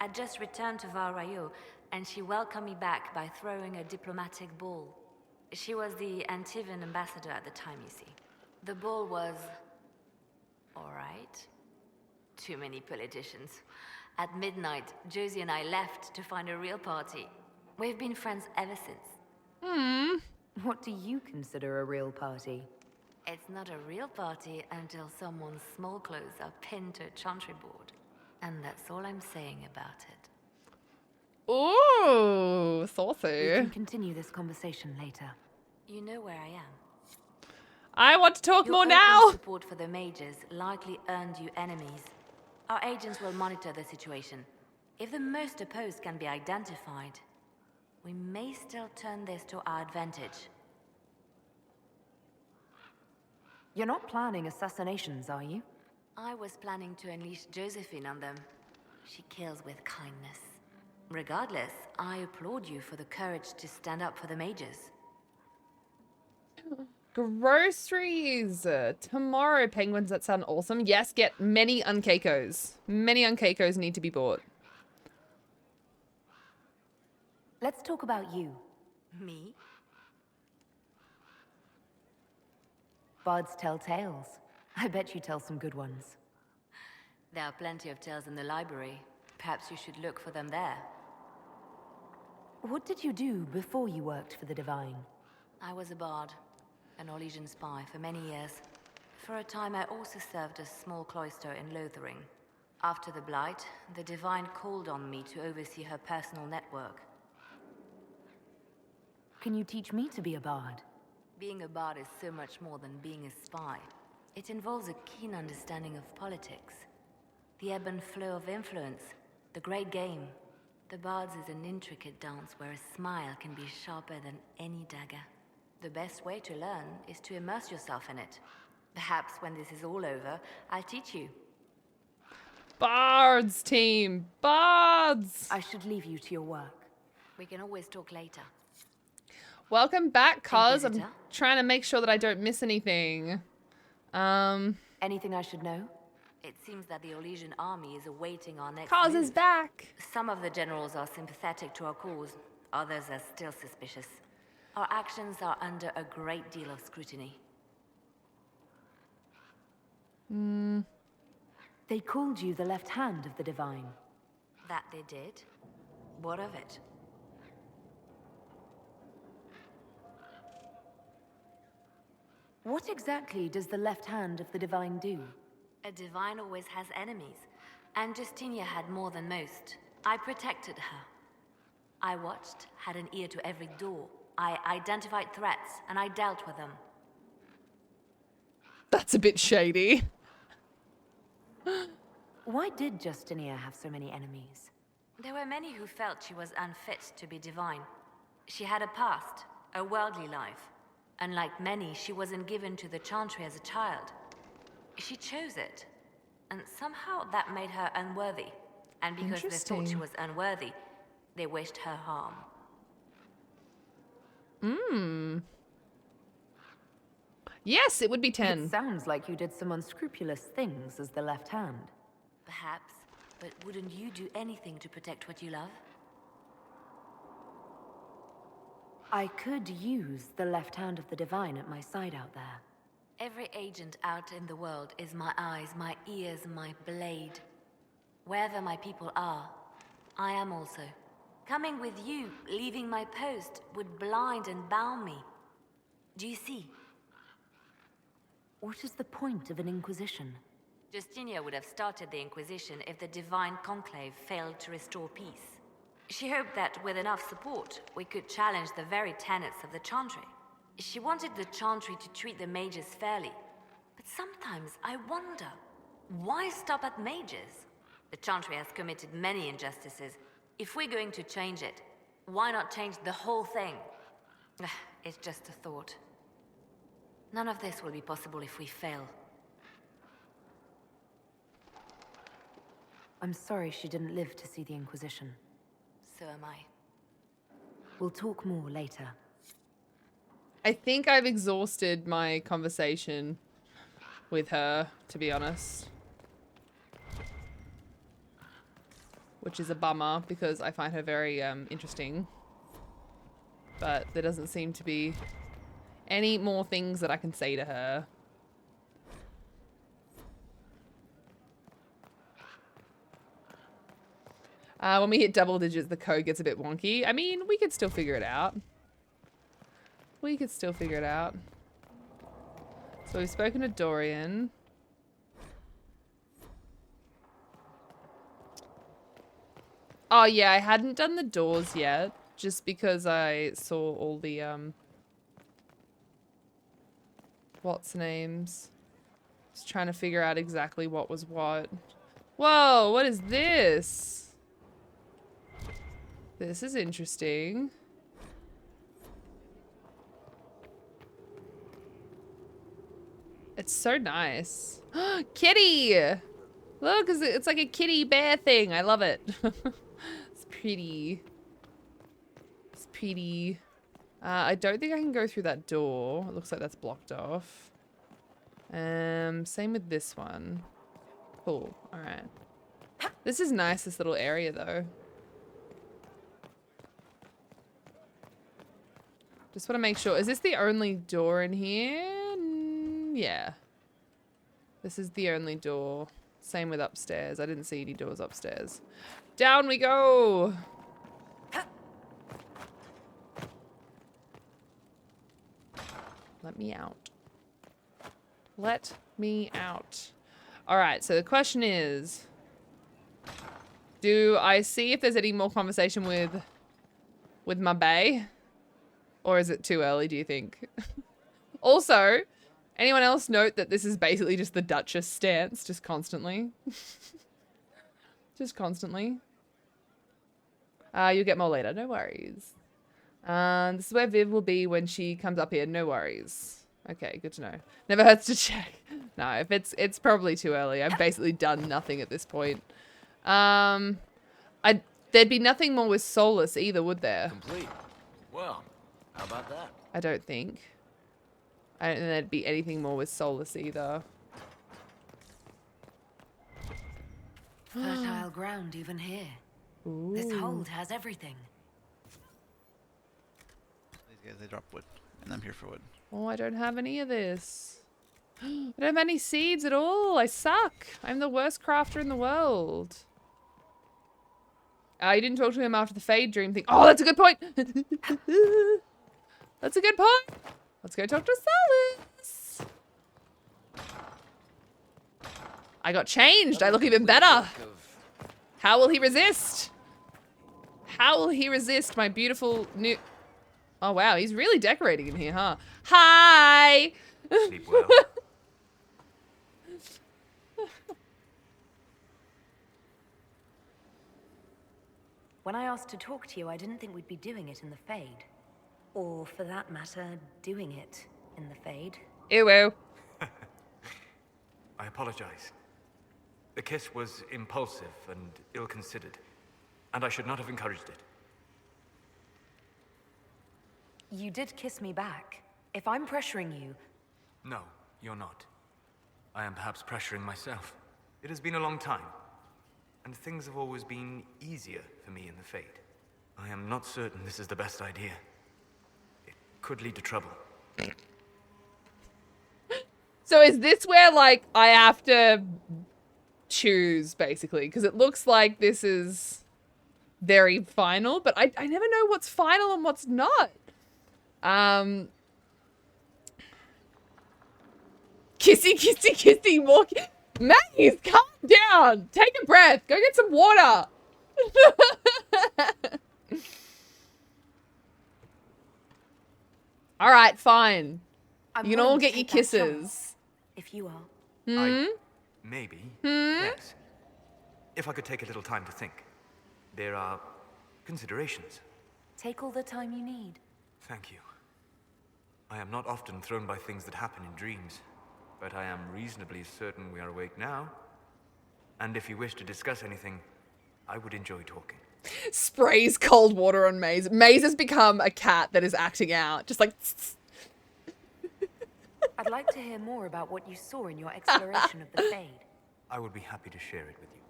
R: I'd just returned to Val Rayo, and she welcomed me back by throwing a diplomatic ball. She was the Antivan ambassador at the time, you see. The ball was... alright. Too many politicians. At midnight, Josie and I left to find a real party. We've been friends ever since.
O: What do you consider a real party?
R: It's not a real party until someone's small clothes are pinned to a chantry board. And that's all I'm saying about it.
A: Ooh,
O: We
A: saucy.
O: can continue this conversation later.
R: You know where I am.
A: I want to talk
R: Your
A: more
R: open
A: now.
R: support for the mages likely earned you enemies. Our agents will monitor the situation. If the most opposed can be identified, we may still turn this to our advantage.
O: You're not planning assassinations, are you?
R: I was planning to unleash Josephine on them. She kills with kindness. Regardless, I applaud you for the courage to stand up for the mages.
A: Groceries. Tomorrow, penguins that sound awesome. Yes, get many Unkeikos. Many Unkeikos need to be bought.
O: Let's talk about you.
R: Me?
O: Bards tell tales. I bet you tell some good ones.
R: There are plenty of tales in the library. Perhaps you should look for them there.
O: What did you do before you worked for the Divine?
R: I was a bard, an Orlesian spy for many years. For a time, I also served a small cloister in Lothering. After the Blight, the Divine called on me to oversee her personal network.
O: Can you teach me to be a bard?
R: Being a bard is so much more than being a spy. It involves a keen understanding of politics, the ebb and flow of influence, the great game. The Bard's is an intricate dance where a smile can be sharper than any dagger. The best way to learn is to immerse yourself in it. Perhaps when this is all over, I'll teach you.
A: Bards team. Bards.
O: I should leave you to your work.
R: We can always talk later.
A: Welcome back, cuz. I'm
R: Inquisitor?
A: trying to make sure that I don't miss anything.
O: Anything I should know?
R: It seems that the Orlesian army is awaiting our next
A: Cuz
R: move.
A: is back.
R: Some of the generals are sympathetic to our cause. Others are still suspicious. Our actions are under a great deal of scrutiny.
O: They called you the left hand of the Divine.
R: That they did? What of it?
O: What exactly does the left hand of the Divine do?
R: A divine always has enemies, and Justinia had more than most. I protected her. I watched, had an ear to every door. I identified threats, and I dealt with them.
A: That's a bit shady.
O: Why did Justinia have so many enemies?
R: There were many who felt she was unfit to be divine. She had a past, a worldly life. Unlike many, she wasn't given to the Chantry as a child. She chose it, and somehow that made her unworthy. And because they thought she was unworthy, they wished her harm.
A: Yes, it would be 10.
O: It sounds like you did some unscrupulous things as the left hand.
R: Perhaps, but wouldn't you do anything to protect what you love?
O: I could use the left hand of the Divine at my side out there.
R: Every agent out in the world is my eyes, my ears, my blade. Wherever my people are, I am also. Coming with you, leaving my post, would blind and bound me. Do you see?
O: What is the point of an Inquisition?
R: Justinia would have started the Inquisition if the Divine Conclave failed to restore peace. She hoped that with enough support, we could challenge the very tenets of the Chantry. She wanted the Chantry to treat the mages fairly. But sometimes I wonder, why stop at mages? The Chantry has committed many injustices. If we're going to change it, why not change the whole thing? It's just a thought. None of this will be possible if we fail.
O: I'm sorry she didn't live to see the Inquisition.
R: So am I.
O: We'll talk more later.
A: I think I've exhausted my conversation with her, to be honest. Which is a bummer, because I find her very interesting. But there doesn't seem to be any more things that I can say to her. When we hit double digits, the code gets a bit wonky. I mean, we could still figure it out. We could still figure it out. So we've spoken to Dorian. Oh yeah, I hadn't done the doors yet, just because I saw all the what's names. Just trying to figure out exactly what was what. Whoa, what is this? This is interesting. It's so nice. Kitty! Look, it's like a kitty bear thing. I love it. It's pretty. It's pretty. I don't think I can go through that door. It looks like that's blocked off. Same with this one. Cool. Alright. This is nice, this little area though. Just want to make sure. Is this the only door in here? Yeah. This is the only door. Same with upstairs. I didn't see any doors upstairs. Down we go! Let me out. Let me out. Alright, so the question is... do I see if there's any more conversation with my bae? Or is it too early, do you think? Also, anyone else note that this is basically just the Duchess stance, just constantly? Just constantly. You'll get more later, no worries. This is where Viv will be when she comes up here, no worries. Okay, good to know. Never hurts to check. No, if it's probably too early. I've basically done nothing at this point. There'd be nothing more with Solus either, would there?
H: Complete. Well, how about that?
A: I don't think. I don't think there'd be anything more with Solus either.
O: Fertile ground even here.
A: Ooh.
O: This hold has everything.
L: These guys, they drop wood, and I'm here for wood.
A: Oh, I don't have any of this. I don't have any seeds at all. I suck. I'm the worst crafter in the world. You didn't talk to him after the Fade dream thing. Oh, that's a good point. That's a good point. Let's go talk to Solus. I got changed. I look even better. How will he resist? How will he resist my beautiful new... Oh, wow. He's really decorating in here, huh? Hi!
F: Sleep well.
O: When I asked to talk to you, I didn't think we'd be doing it in the Fade. Or, for that matter, doing it in the Fade.
A: Ew.
F: I apologize. The kiss was impulsive and ill-considered, and I should not have encouraged it.
O: You did kiss me back. If I'm pressuring you...
F: No, you're not. I am perhaps pressuring myself. It has been a long time, and things have always been easier for me in the Fade. I am not certain this is the best idea. It could lead to trouble.
A: So is this where, like, I have to choose, basically? Because it looks like this is very final, but I never know what's final and what's not. Kissy, kissy, kissy, more Maze, calm down. Take a breath. Go get some water. All right, fine. You can all get your kisses.
O: If you are.
F: Maybe. Yes. If I could take a little time to think. There are considerations.
O: Take all the time you need.
F: Thank you. I am not often thrown by things that happen in dreams, but I am reasonably certain we are awake now. And if you wish to discuss anything, I would enjoy talking.
A: Sprays cold water on Maze. Maze has become a cat that is acting out. Just like...
O: I'd like to hear more about what you saw in your exploration of the Fade.
F: I would be happy to share it with you.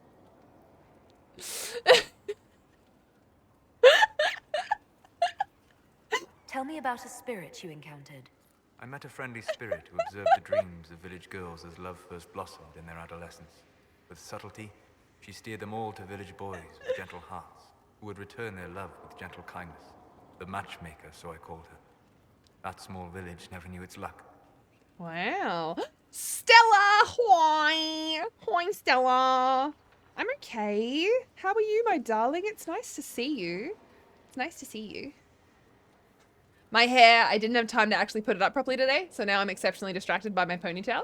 O: Tell me about a spirit you encountered.
F: I met a friendly spirit who observed the dreams of village girls as love first blossomed in their adolescence. With subtlety, she steered them all to village boys with gentle hearts, who would return their love with gentle kindness. The matchmaker, so I called her. That small village never knew its luck.
A: Wow. Stella! Hi! Hi, Stella. I'm okay. How are you, my darling? It's nice to see you. It's nice to see you. My hair, I didn't have time to actually put it up properly today, so now I'm exceptionally distracted by my ponytail.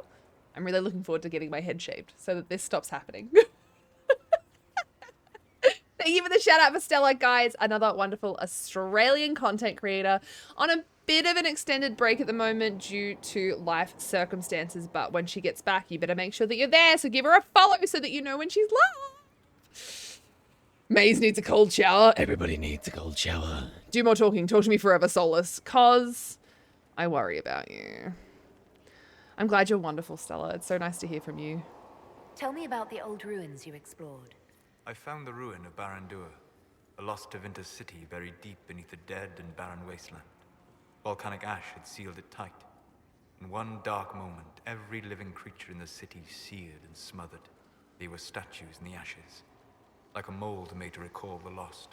A: I'm really looking forward to getting my head shaved so that this stops happening. Thank you for the shout out for Stella, guys. Another wonderful Australian content creator on a bit of an extended break at the moment due to life circumstances, but when she gets back, you better make sure that you're there, so give her a follow so that you know when she's live. Maze needs a cold shower. Everybody needs a cold shower. Do more talking. Talk to me forever, Solus, cause I worry about you. I'm glad you're wonderful, Stella. It's so nice to hear from you.
O: Tell me about the old ruins you explored.
F: I found the ruin of Barandur, a lost Tevinter city buried deep beneath a dead and barren wasteland. Volcanic ash had sealed it tight. In one dark moment, every living creature in the city seared and smothered. They were statues in the ashes, like a mold made to recall the lost.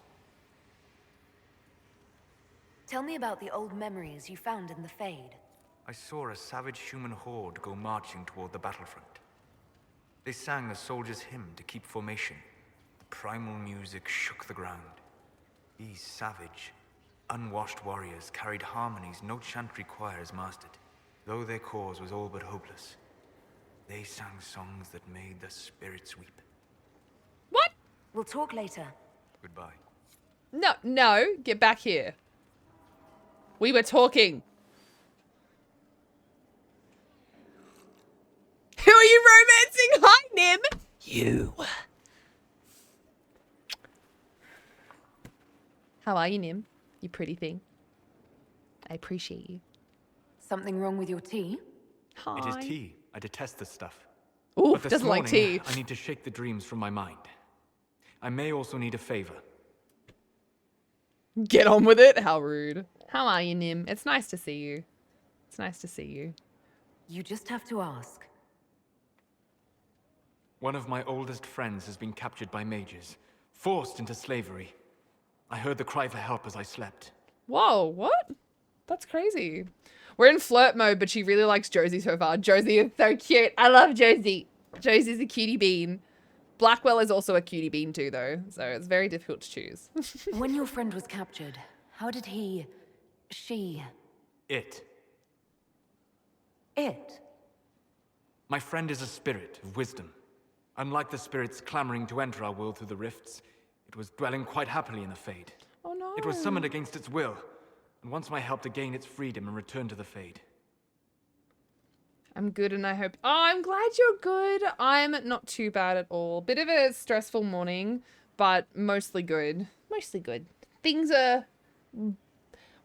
O: Tell me about the old memories you found in the Fade.
F: I saw a savage human horde go marching toward the battlefront. They sang a soldier's hymn to keep formation. The primal music shook the ground. These savage, unwashed warriors carried harmonies no chantry choirs mastered. Though their cause was all but hopeless, they sang songs that made the spirits weep.
A: What?
O: We'll talk later.
F: Goodbye.
A: No, get back here. We were talking. Who are you romancing? Hi, Nim. You. How are you, Nim? You pretty thing. I appreciate you.
O: Something wrong with your tea?
A: Hi.
F: It is tea. I detest this stuff.
A: Ooh,
F: but this
A: doesn't like
F: morning,
A: tea.
F: I need to shake the dreams from my mind. I may also need a favor.
A: Get on with it. How rude. How are you, Nim? It's nice to see you. It's nice to see you.
O: You just have to ask.
F: One of my oldest friends has been captured by mages, Forced into slavery. I heard the cry for help as I slept.
A: Whoa, what? That's crazy. We're in flirt mode, but she really likes Josie so far. Josie is so cute. I love Josie. Josie's a cutie bean. Blackwell is also a cutie bean too, though, so it's very difficult to choose.
O: When your friend was captured, how did she...
F: It.
O: It?
F: My friend is a spirit of wisdom. Unlike the spirits clamoring to enter our world through the rifts, it was dwelling quite happily in the Fade.
A: Oh no.
F: It was summoned against its will, and wants my help to gain its freedom and return to the Fade.
A: I'm good and I hope... Oh, I'm glad you're good. I'm not too bad at all. Bit of a stressful morning, but mostly good. Mostly good. Things are...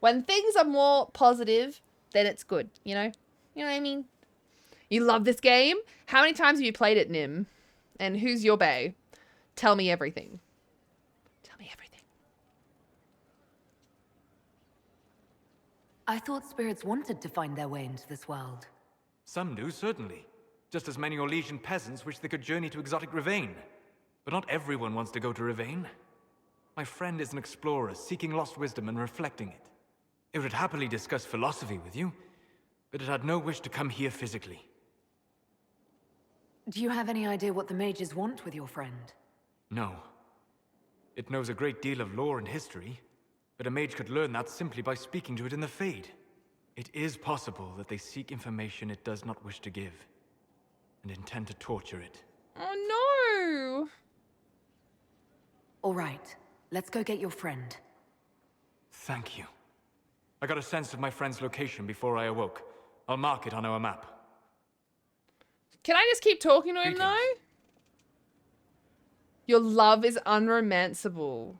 A: When things are more positive, then it's good, you know? You know what I mean? You love this game? How many times have you played it, Nim? And who's your bae? Tell me everything. Tell me everything.
O: I thought spirits wanted to find their way into this world.
F: Some do, certainly. Just as many Orlesian peasants wish they could journey to exotic Rivain. But not everyone wants to go to Rivain. My friend is an explorer, seeking lost wisdom and reflecting it. It would happily discuss philosophy with you, but it had no wish to come here physically.
O: Do you have any idea what the mages want with your friend?
F: No. It knows a great deal of lore and history, but a mage could learn that simply by speaking to it in the Fade. It is possible that they seek information it does not wish to give, and intend to torture it.
A: Oh no!
O: All right, let's go get your friend.
F: Thank you. I got a sense of my friend's location before I awoke. I'll mark it on our map.
A: Can I just keep talking to him though? Your love is unromanceable.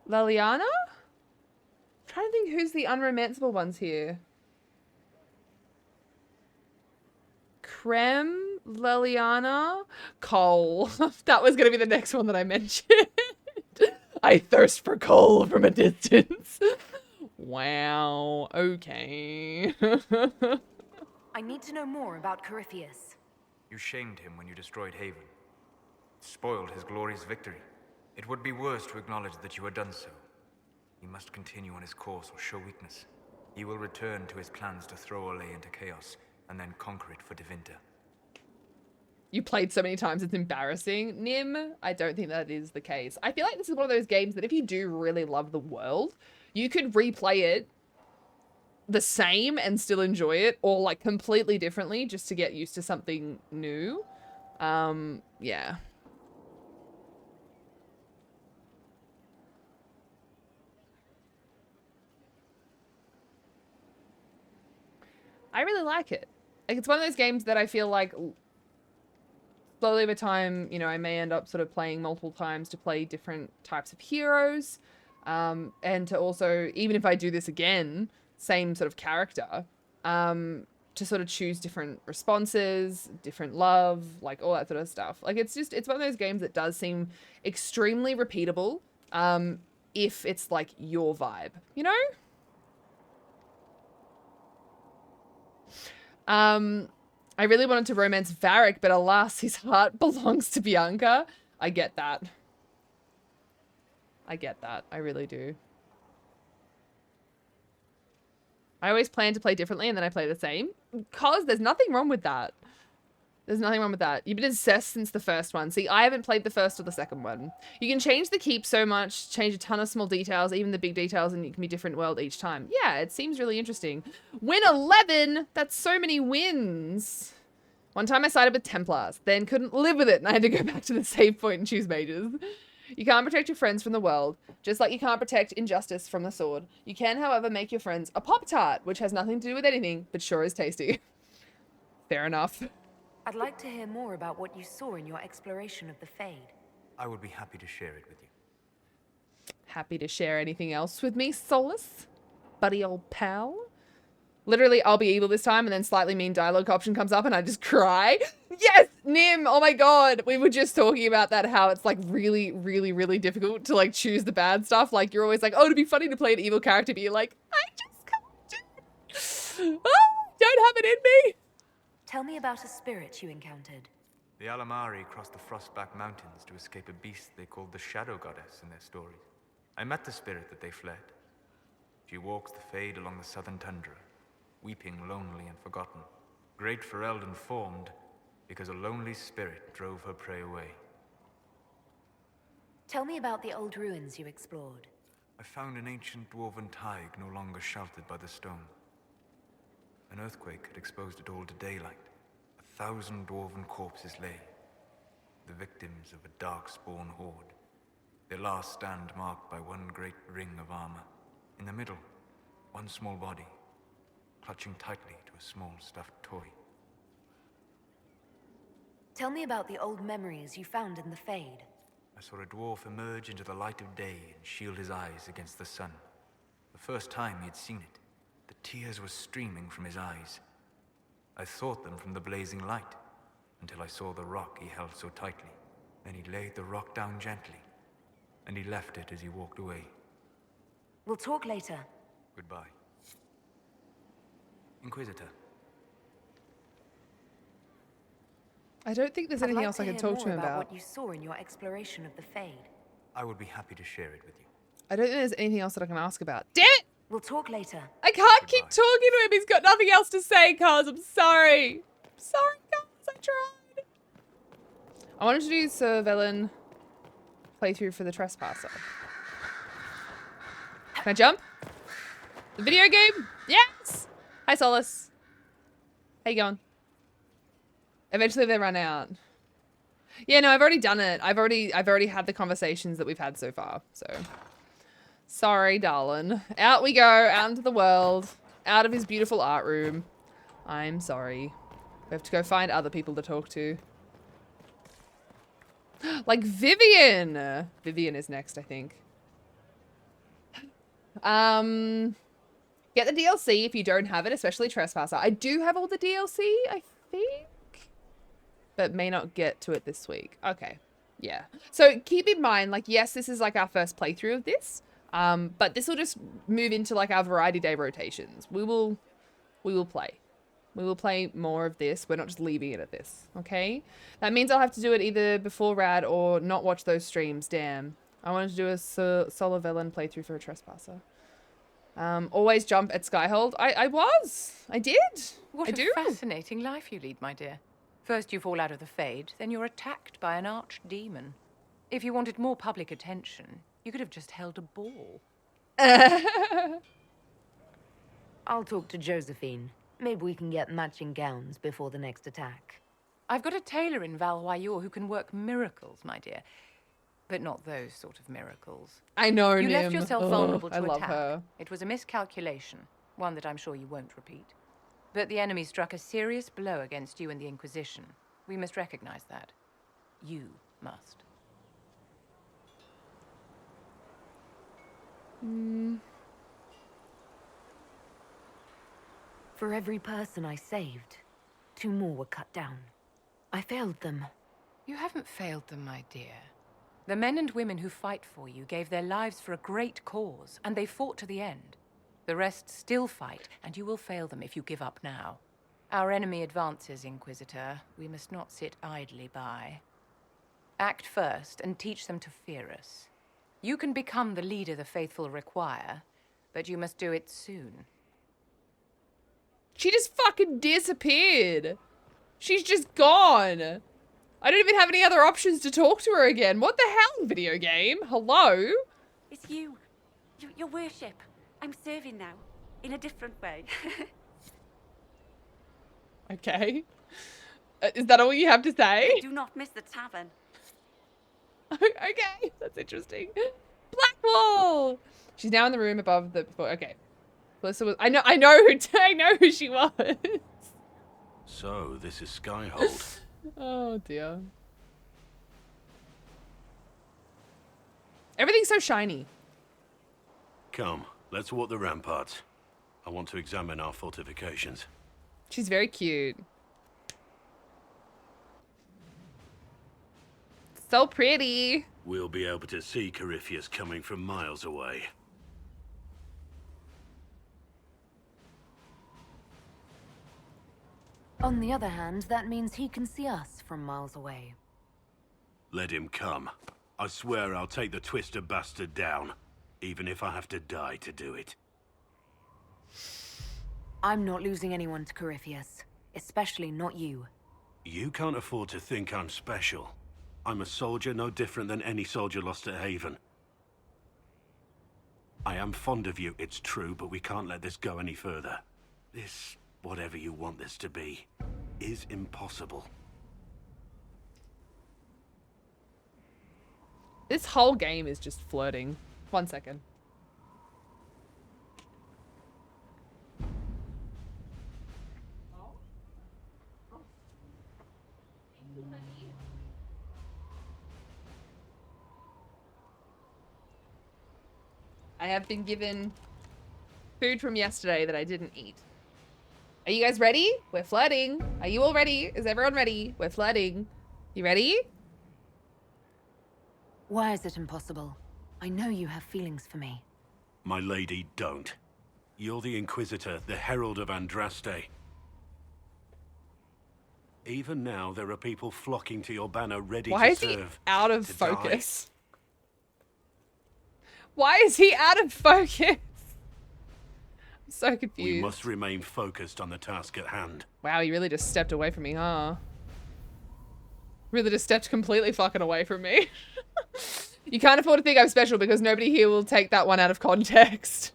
A: Liliana? I'm trying to think who's the unromanceable ones here. Creme, Liliana, Cole. That was going to be the next one that I mentioned. I thirst for coal from a distance. Wow. Okay.
O: I need to know more about Corypheus.
F: You shamed him when you destroyed Haven. Spoiled his glorious victory. It would be worse to acknowledge that you had done so. He must continue on his course or show weakness. He will return to his plans to throw Olay into chaos, and then conquer it for Devinter.
A: You played so many times, it's embarrassing. Nim, I don't think that is the case. I feel like this is one of those games that if you do really love the world, you could replay it the same and still enjoy it, or like completely differently just to get used to something new. Yeah. I really like it. Like, it's one of those games that I feel like slowly over time, you know, I may end up sort of playing multiple times to play different types of heroes. And to also, even if I do this again, same sort of character, to sort of choose different responses, different love, like all that sort of stuff. Like, it's one of those games that does seem extremely repeatable, if it's like your vibe, you know? I really wanted to romance Varric, but alas, his heart belongs to Bianca. I get that. I get that. I really do. I always plan to play differently and then I play the same. Cause there's nothing wrong with that. There's nothing wrong with that. You've been obsessed since the first one. See, I haven't played the first or the second one. You can change the keep so much, change a ton of small details, even the big details, and it can be a different world each time. Yeah, it seems really interesting. Win 11! That's so many wins. One time I sided with Templars, then couldn't live with it, and I had to go back to the save point and choose mages. You can't protect your friends from the world, just like you can't protect injustice from the sword. You can, however, make your friends a Pop-Tart, which has nothing to do with anything, but sure is tasty. Fair enough.
O: I'd like to hear more about what you saw in your exploration of the Fade.
F: I would be happy to share it with you.
A: Happy to share anything else with me, Solus? Buddy old pal? Literally, I'll be evil this time, and then slightly mean dialogue option comes up, and I just cry. Yes, Nim! Oh my god! We were just talking about that, how it's like really, really, really difficult to like choose the bad stuff. Like, you're always like, oh, it'd be funny to play an evil character, but you're like, I just can't do it. Oh, don't have it in me!
O: Tell me about a spirit you encountered.
F: The Alamari crossed the Frostback Mountains to escape a beast they called the Shadow Goddess in their stories. I met the spirit that they fled. She walks the Fade along the southern tundra, weeping lonely and forgotten. Great Ferelden formed because a lonely spirit drove her prey away.
R: Tell me about the old ruins you explored.
F: I found an ancient dwarven thaig no longer sheltered by the stone. An earthquake had exposed it all to daylight. 1,000 dwarven corpses lay, the victims of a dark-spawn horde. Their last stand marked by one great ring of armor. In the middle, one small body, clutching tightly to a small stuffed toy.
R: Tell me about the old memories you found in the Fade.
F: I saw a dwarf emerge into the light of day and shield his eyes against the sun. The first time he had seen it, the tears were streaming from his eyes. I thought them from the blazing light, until I saw the rock he held so tightly. Then he laid the rock down gently, and he left it as he walked away.
R: We'll talk later.
F: Goodbye. Inquisitor.
A: I don't think there's anything else I can talk to him about.
R: What you saw in your exploration of the Fade.
F: I would be happy to share it with you.
A: I don't think there's anything else that I can ask about. Damn it!
R: We'll talk later.
A: I can't keep talking to him. He's got nothing else to say, Cuz. I'm sorry. I'm sorry, Cuz. I tried. I wanted to do Sir Velen playthrough for the Trespasser. Can I jump? The video game? Yes! Hi, Solus. How you going? Eventually they run out. Yeah, no, I've already done it. I've already had the conversations that we've had so far, so... Sorry, darling. Out we go, out into the world, out of his beautiful art room. I'm sorry. We have to go find other people to talk to. Like Vivian! Vivian is next, I think. Get the DLC if you don't have it, especially Trespasser. I do have all the DLC, I think. But may not get to it this week. Okay. Yeah. So keep in mind, like, yes, this is like our first playthrough of this. But this will just move into like our variety day rotations. We will play. We will play more of this. We're not just leaving it at this. Okay. That means I'll have to do it either before Rad or not watch those streams. Damn. I wanted to do a Solo Velen playthrough for a Trespasser. Always jump at Skyhold. I did.
I: What a fascinating life you lead, my dear. First you fall out of the Fade, then you're attacked by an archdemon. If you wanted more public attention, you could have just held a ball.
O: I'll talk to Josephine. Maybe we can get matching gowns before the next attack.
I: I've got a tailor in Val-Royaux who can work miracles, my dear. But not those sort of miracles.
A: I know,
I: You
A: Nim.
I: left yourself vulnerable to
A: I love
I: attack.
A: her.
I: It was a miscalculation, one that I'm sure you won't repeat. But the enemy struck a serious blow against you and the Inquisition. We must recognize that. You must.
O: For every person I saved, 2 more were cut down. I failed them.
I: You haven't failed them, my dear. The men and women who fight for you gave their lives for a great cause, and they fought to the end. The rest still fight, and you will fail them if you give up now. Our enemy advances, Inquisitor. We must not sit idly by. Act first and teach them to fear us. You can become the leader the faithful require, but you must do it soon.
A: She just fucking disappeared. She's just gone. I don't even have any other options to talk to her again. What the hell, video game? Hello?
J: It's you. Your worship. I'm serving now. In a different way.
A: Okay. Is that all you have to say?
J: Do not miss the tavern.
A: Okay, that's interesting. Blackwall! She's now in the room above the... Okay. Melissa was... I know who she was.
K: So, this is Skyhold.
A: Oh, dear. Everything's so shiny.
K: Come, let's walk the ramparts. I want to examine our fortifications.
A: She's very cute. So pretty.
K: We'll be able to see Corypheus coming from miles away.
O: On the other hand, that means he can see us from miles away.
K: Let him come. I swear I'll take the twister bastard down, even if I have to die to do it.
O: I'm not losing anyone to Corypheus, especially not you.
K: You can't afford to think I'm special. I'm a soldier no different than any soldier lost at Haven. I am fond of you, it's true, but we can't let this go any further. This, whatever you want this to be, is impossible.
A: This whole game is just flirting. 1 second. I have been given food from yesterday that I didn't eat. Are you guys ready? We're flirting. Are you all ready? Is everyone ready? We're flirting. You ready?
O: Why is it impossible? I know you have feelings for me.
K: My lady, don't. You're the Inquisitor, the Herald of Andraste. Even now, there are people flocking to your banner ready
A: Why
K: to
A: is he
K: serve.
A: out of
K: to
A: focus? Why is he out of focus? I'm so confused.
K: We must remain focused on the task at hand.
A: Wow, he really just stepped away from me, huh? Really just stepped completely fucking away from me. You can't afford to think I'm special because nobody here will take that one out of context.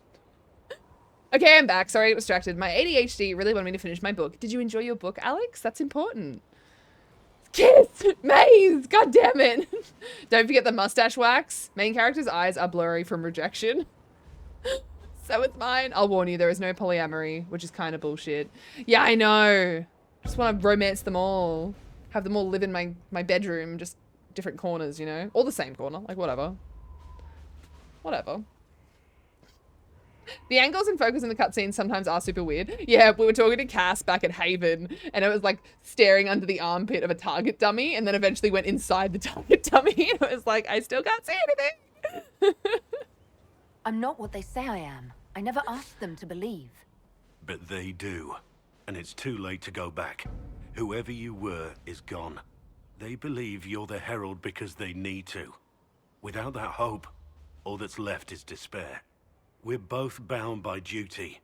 A: Okay, I'm back. Sorry, I got distracted. My ADHD really wanted me to finish my book. Did you enjoy your book, Alex? That's important. Kiss! Maze! God damn it! Don't forget the mustache wax. Main character's eyes are blurry from rejection. So is mine. I'll warn you, there is no polyamory, which is kind of bullshit. Yeah, I know. Just want to romance them all. Have them all live in my bedroom, just different corners, you know? Or the same corner, like whatever. Whatever. The angles and focus in the cutscenes sometimes are super weird. Yeah, we were talking to Cass back at Haven, and it was like staring under the armpit of a target dummy, and then eventually went inside the target dummy, and it was like, I still can't see anything.
O: I'm not what they say I am. I never asked them to believe.
K: But they do. And it's too late to go back. Whoever you were is gone. They believe you're the Herald because they need to. Without that hope, all that's left is despair. We're both bound by duty.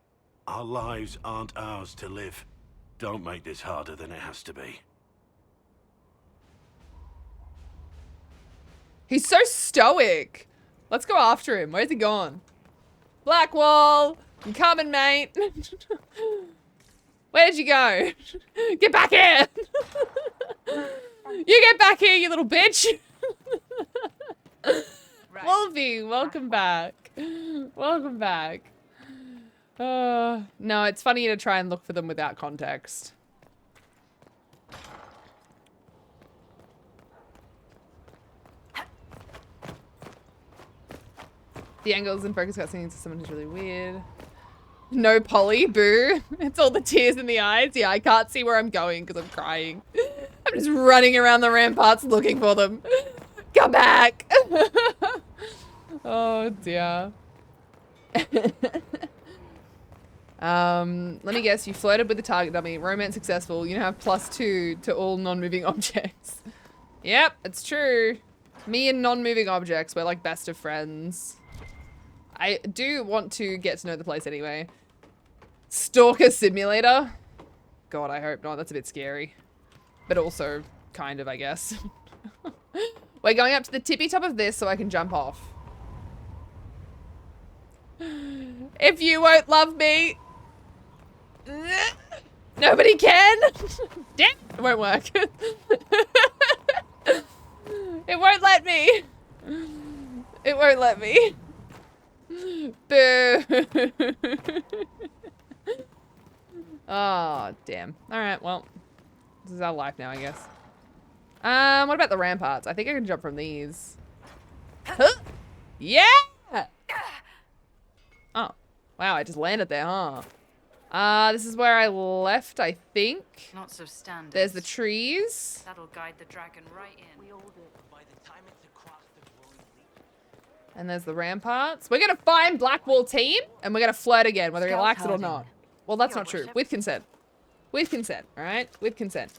K: Our lives aren't ours to live. Don't make this harder than it has to be.
A: He's so stoic. Let's go after him. Where's he gone? Blackwall! I'm coming, mate. Where'd you go? Get back here! You get back here, you little bitch! Wolfie, welcome back. Welcome back. No, it's funny to try and look for them without context. The angles and focus cutscenes to someone who's really weird. No Polly, boo. It's all the tears in the eyes. Yeah, I can't see where I'm going because I'm crying. I'm just running around the ramparts looking for them. Come back. Oh dear. Let me guess, you flirted with the target dummy. Romance successful. You now have +2 to all non-moving objects. Yep, it's true. Me and non-moving objects, we're like best of friends. I do want to get to know the place anyway. Stalker Simulator? God, I hope not. That's a bit scary. But also, kind of, I guess. We're going up to the tippy top of this so I can jump off. If you won't love me, nobody can. Damn, it won't work. It won't let me. It won't let me. Boo. Oh, damn. Alright, well. This is our life now, I guess. What about the ramparts? I think I can jump from these. Huh? Yeah! Oh. Wow, I just landed there, huh? This is where I left, I think.
J: Not so standard.
A: There's the trees.
J: That'll guide the dragon right in. We all do.
L: By the time it's across the glowing leaf.
A: And there's the ramparts. We're gonna find Blackwall team, and we're gonna flirt again, whether he likes it or not. Well, that's not true. With consent. With consent, alright? With consent.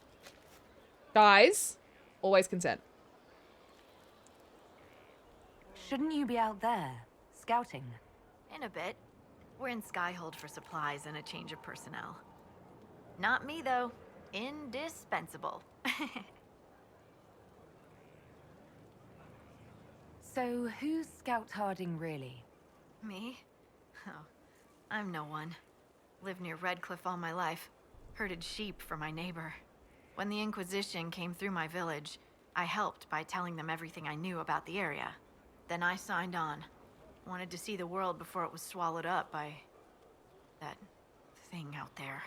A: Guys, always consent.
O: Shouldn't you be out there, scouting?
M: In a bit. We're in Skyhold for supplies and a change of personnel. Not me, though. Indispensable.
O: So, who's Scout Harding really?
M: Me? Oh, I'm no one. Lived near Redcliffe all my life. Herded sheep for my neighbor. When the Inquisition came through my village, I helped by telling them everything I knew about the area. Then I signed on. Wanted to see the world before it was swallowed up by that thing out there.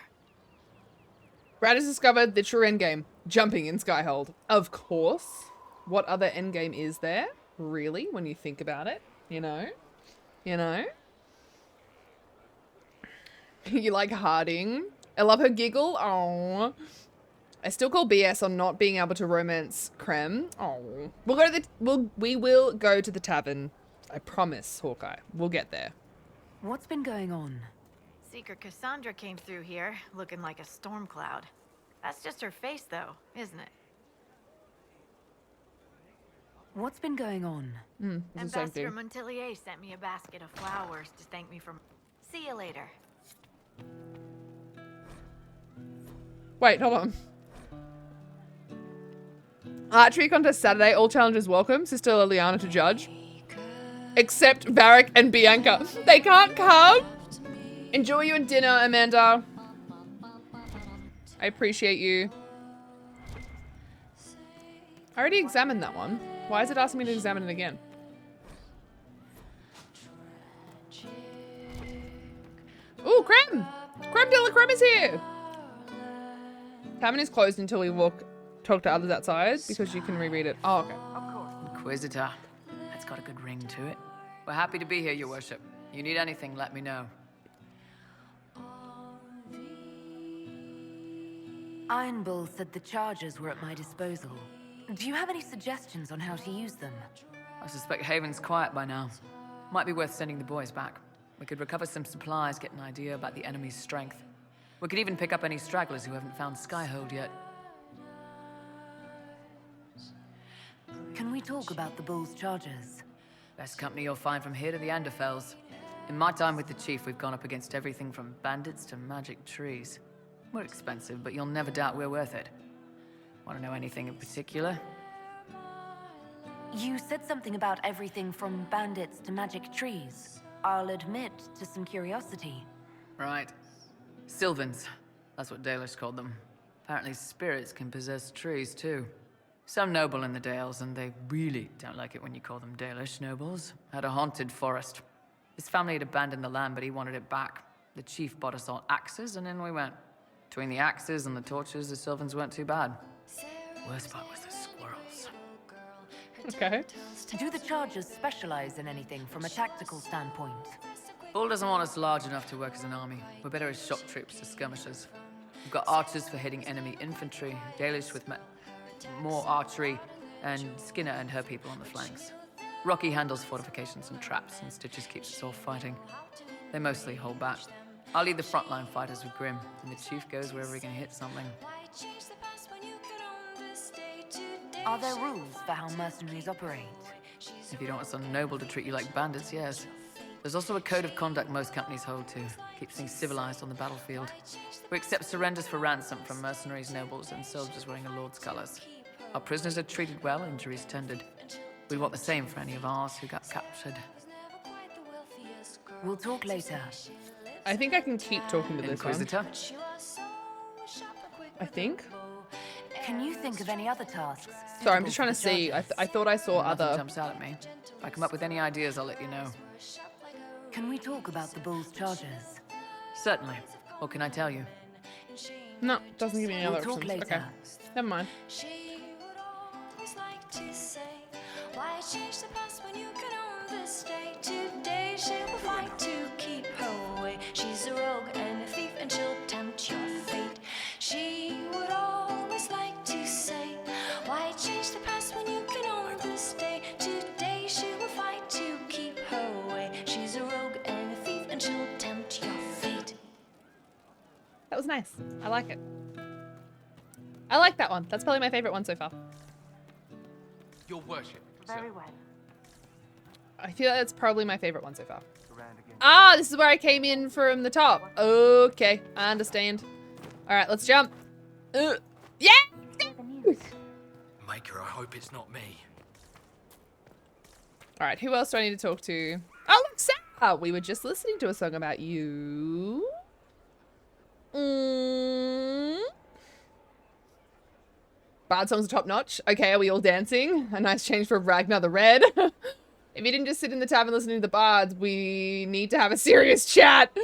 A: Brad has discovered the true endgame, jumping in Skyhold. Of course. What other endgame is there, really, when you think about it? You know? You know? You like Harding? I love her giggle. Oh. I still call BS on not being able to romance Creme. Oh. We will go to the tavern. I promise, Hawkeye. We'll get there.
O: What's been going on?
M: Seeker Cassandra came through here, looking like a storm cloud. That's just her face, though, isn't it?
O: What's been going on?
A: It's the same
M: Ambassador
A: thing.
M: Montelier sent me a basket of flowers to thank me for... See you later.
A: Wait, hold on. Archery contest Saturday. All challengers welcome. Sister Liliana to judge. Except Varric and Bianca. They can't come. Enjoy your dinner, Amanda. I appreciate you. I already examined that one. Why is it asking me to examine it again? Ooh, Creme! Creme de la Creme is here! Tavern is closed until we talk to others outside because you can reread it. Oh, okay.
N: Inquisitor. That's got a good ring to it. We're happy to be here, your worship. You need anything, let me know.
O: Iron Bull said the charges were at my disposal. Do you have any suggestions on how to use them?
N: I suspect Haven's quiet by now. Might be worth sending the boys back. We could recover some supplies, get an idea about the enemy's strength. We could even pick up any stragglers who haven't found Skyhold yet.
O: Can we talk about the Bull's charges?
N: Best company you'll find from here to the Anderfells. In my time with the Chief, we've gone up against everything from bandits to magic trees. We're expensive, but you'll never doubt we're worth it. Want to know anything in particular?
O: You said something about everything from bandits to magic trees. I'll admit to some curiosity.
N: Right. Sylvans. That's what Dalish called them. Apparently spirits can possess trees, too. Some noble in the Dales, and they really don't like it when you call them Dalish nobles, had a haunted forest. His family had abandoned the land, but he wanted it back. The chief bought us all axes, and in we went. Between the axes and the torches, the Sylvans weren't too bad. Worst part was the squirrels.
A: Okay.
O: Do the chargers specialize in anything from a tactical standpoint?
N: Bull doesn't want us large enough to work as an army. We're better as shock troops to skirmishers. We've got archers for hitting enemy infantry, Dalish with more archery, and Skinner and her people on the flanks. Rocky handles fortifications and traps, and Stitches keeps us all fighting. They mostly hold back. I'll lead the frontline fighters with Grim, and the chief goes wherever he can hit something.
O: Are there rules for how mercenaries operate?
N: If you don't want some noble to treat you like bandits, yes. There's also a code of conduct most companies hold to. Keeps things civilized on the battlefield. We accept surrenders for ransom from mercenaries, nobles, and soldiers wearing a lord's colors. Our prisoners are treated well, injuries tended. We want the same for any of ours who got captured.
O: We'll talk later.
A: I think I can keep talking to this
N: Inquisitor?
A: one. I think.
O: Can you think of any other tasks?
A: Sorry, I'm just trying to see. I thought I saw
N: Nothing
A: other.
N: jumps out at me. If I come up with any ideas, I'll let you know.
O: Can we talk about the Bull's charges?
N: Certainly. What can I tell you?
A: No, doesn't give me any
O: We'll
A: other
O: talk
A: options.
O: later.
A: Okay, never mind.
T: Why change the past when you can own this day? Today she will fight to keep her way. She's a rogue and a thief and she'll tempt your fate. She would always like to say, why change the past when you can own this day? Today she will fight to keep her way. She's a rogue and a thief and she'll tempt your fate.
A: That was nice. I like it. I like that one. That's probably my favorite one so far.
Q: Your worship.
V: Very well.
A: I feel that's probably my favorite one so far. Ah, this is where I came in from the top. Okay, I understand. All right, let's jump. Yeah!
Q: Maker, I hope it's not me.
A: All right, who else do I need to talk to? Oh, look, Sarah! We were just listening to a song about you. Bard songs are top notch. Okay, are we all dancing? A nice change for Ragnar the Red. If you didn't just sit in the tavern listening to the bards, we need to have a serious chat.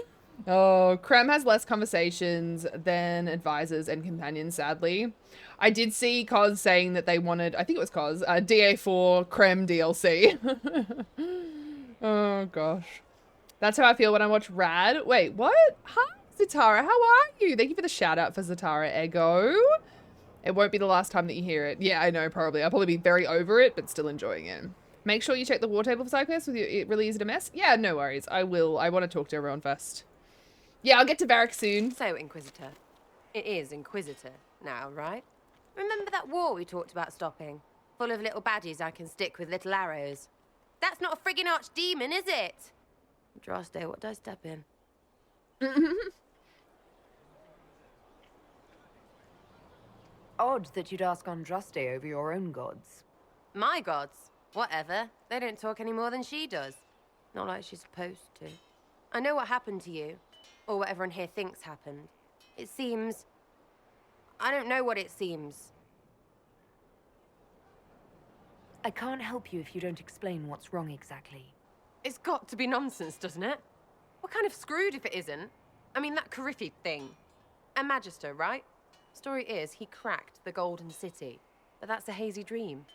A: Oh, Krem has less conversations than advisors and companions, sadly. I did see Cos saying that they wanted, I think it was Cos, DA4 Krem DLC. Oh, gosh. That's how I feel when I watch Rad. Wait, what? Hi, Zatara. How are you? Thank you for the shout out for Zatara Ego. It won't be the last time that you hear it. Yeah, I know, probably. I'll probably be very over it, but still enjoying it. Make sure you check the war table for SideQuest. It really is a mess. Yeah, no worries. I will. I want to talk to everyone first. Yeah, I'll get to Varric soon.
S: So, Inquisitor. It is Inquisitor now, right? Remember that war we talked about stopping? Full of little baddies I can stick with little arrows. That's not a friggin' archdemon, is it? Droste, what do I step in?
O: Odd that you'd ask Andraste over your own gods.
S: My gods? Whatever. They don't talk any more than she does. Not like she's supposed to. I know what happened to you. Or what everyone here thinks happened. It seems... I don't know what it seems.
O: I can't help you if you don't explain what's wrong exactly.
S: It's got to be nonsense, doesn't it? We're kind of screwed if it isn't. I mean, that Carifi thing. A Magister, right? Story is, he cracked the Golden City. But that's a hazy dream.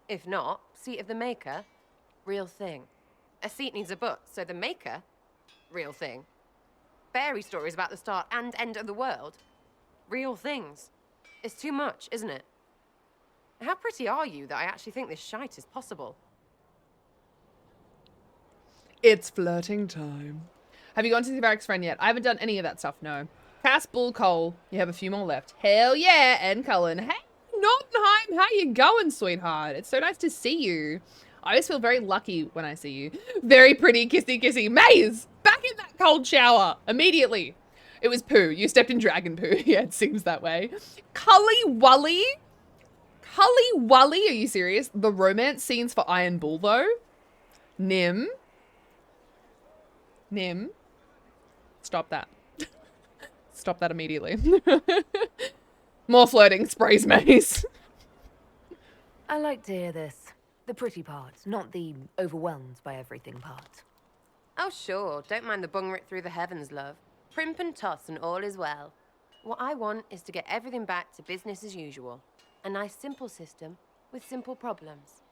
S: If not, Seat of the Maker, real thing. A seat needs a book, so the Maker, real thing. Fairy stories about the start and end of the world, real things. It's too much, isn't it? How pretty are you that I actually think this shite is possible?
A: It's flirting time. Have you gone to the Varric's friend yet? I haven't done any of that stuff, no. Cass, Bull, Cole. You have a few more left. Hell yeah, and Cullen. Hey, Nottenheim, how you going, sweetheart? It's so nice to see you. I always feel very lucky when I see you. Very pretty, kissy, kissy. Maze, back in that cold shower, immediately. It was poo. You stepped in dragon poo. Yeah, it seems that way. Cully Wully? Cully Wully, are you serious? The romance scenes for Iron Bull, though? Nim? Stop that. Stop that immediately. More flirting, sprays Maze.
O: I like to hear this. The pretty part, not the overwhelmed by everything part.
S: Oh, sure. Don't mind the bung writ through the heavens, love. Primp and toss and all is well. What I want is to get everything back to business as usual. A nice, simple system with simple problems.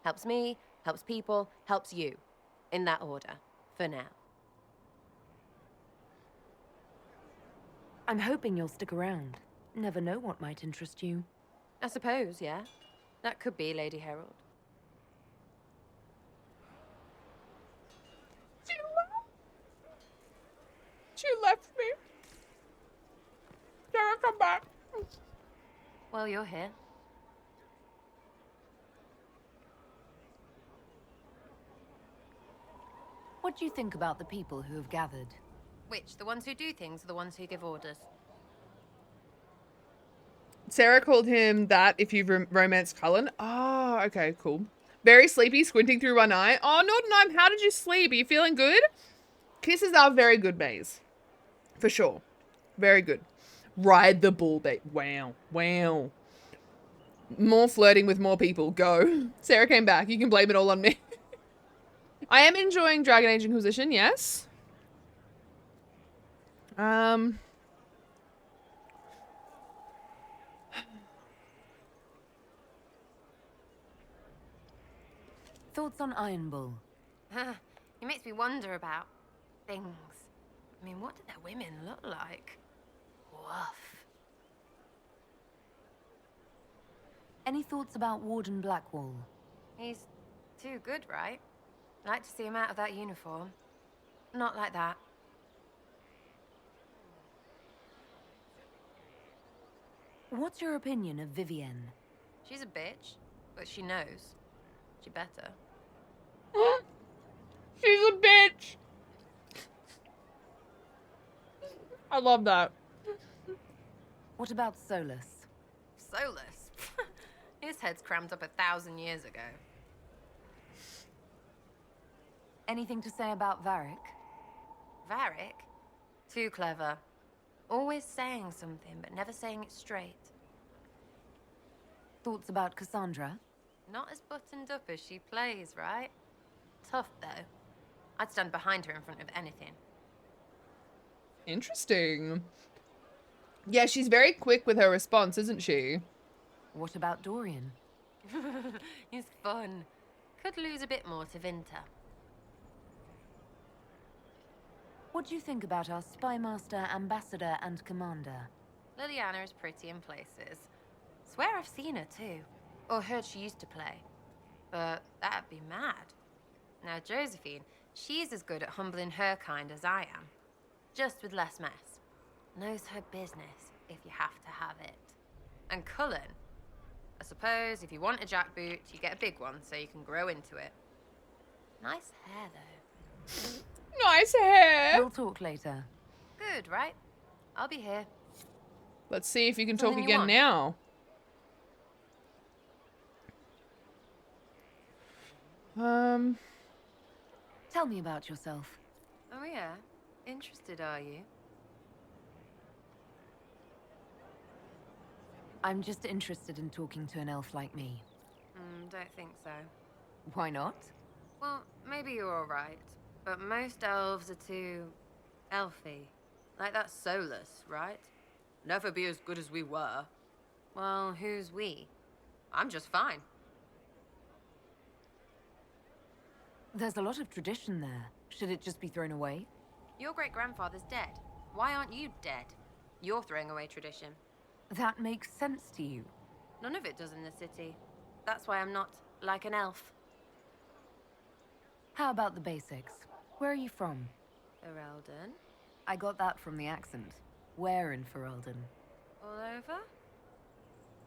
S: Helps me, helps people, helps you. In that order. For now.
O: I'm hoping you'll stick around. Never know what might interest you.
S: I suppose, yeah. That could be Lady Herald.
A: She left me. Never come back.
S: Well, you're here.
O: What do you think about the people who have gathered?
S: Which? The ones who do things or the ones who give orders?
A: Sarah called him that if you've romanced Cullen. Oh, okay, cool. Very sleepy, squinting through one eye. Oh, Nordheim, how did you sleep? Are you feeling good? Kisses are very good, Maze. For sure. Very good. Ride the bull, bait. Wow. Wow. More flirting with more people. Go. Sarah came back. You can blame it all on me. I am enjoying Dragon Age Inquisition, yes.
O: Thoughts on Iron Bull?
S: It makes me wonder about things. I mean, what do their women look like? Woof.
O: Any thoughts about Warden Blackwall?
S: He's too good, right? I'd like to see him out of that uniform. Not like that.
O: What's your opinion of Vivienne?
S: She's a bitch, but she knows. She better.
A: She's a bitch. I love that.
O: What about Solus?
S: Solus? His head's crammed up 1,000 years ago.
O: Anything to say about Varric?
S: Varric? Too clever. Always saying something, but never saying it straight.
O: Thoughts about Cassandra?
S: Not as buttoned up as she plays, right? Tough, though. I'd stand behind her in front of anything.
A: Interesting. Yeah, she's very quick with her response, isn't she?
O: What about Dorian?
S: He's fun. Could lose a bit more to Vinter.
O: What do you think about our spymaster, ambassador, and commander?
S: Liliana is pretty in places. Swear I've seen her too. Or heard she used to play. But that'd be mad. Now Josephine, she's as good at humbling her kind as I am. Just with less mess. Knows her business, if you have to have it. And Cullen, I suppose if you want a jackboot, you get a big one so you can grow into it. Nice hair, though.
A: Nice hair.
O: We'll talk later.
S: Good, right? I'll be here.
A: Let's see if you can
S: Something
A: talk
S: you
A: again
S: want?
A: now.
O: Tell me about yourself.
S: Oh yeah? Interested, are you?
O: I'm just interested in talking to an elf like me.
S: Don't think so.
O: Why not?
S: Well, maybe you're alright, but most elves are too... elfy. Like that Solus, right? Never be as good as we were. Well, who's we? I'm just fine.
O: There's a lot of tradition there. Should it just be thrown away?
S: Your great-grandfather's dead. Why aren't you dead? You're throwing away tradition.
O: That makes sense to you.
S: None of it does in the city. That's why I'm not like an elf.
O: How about the basics? Where are you from?
S: Ferelden?
O: I got that from the accent. Where in Ferelden?
S: All over?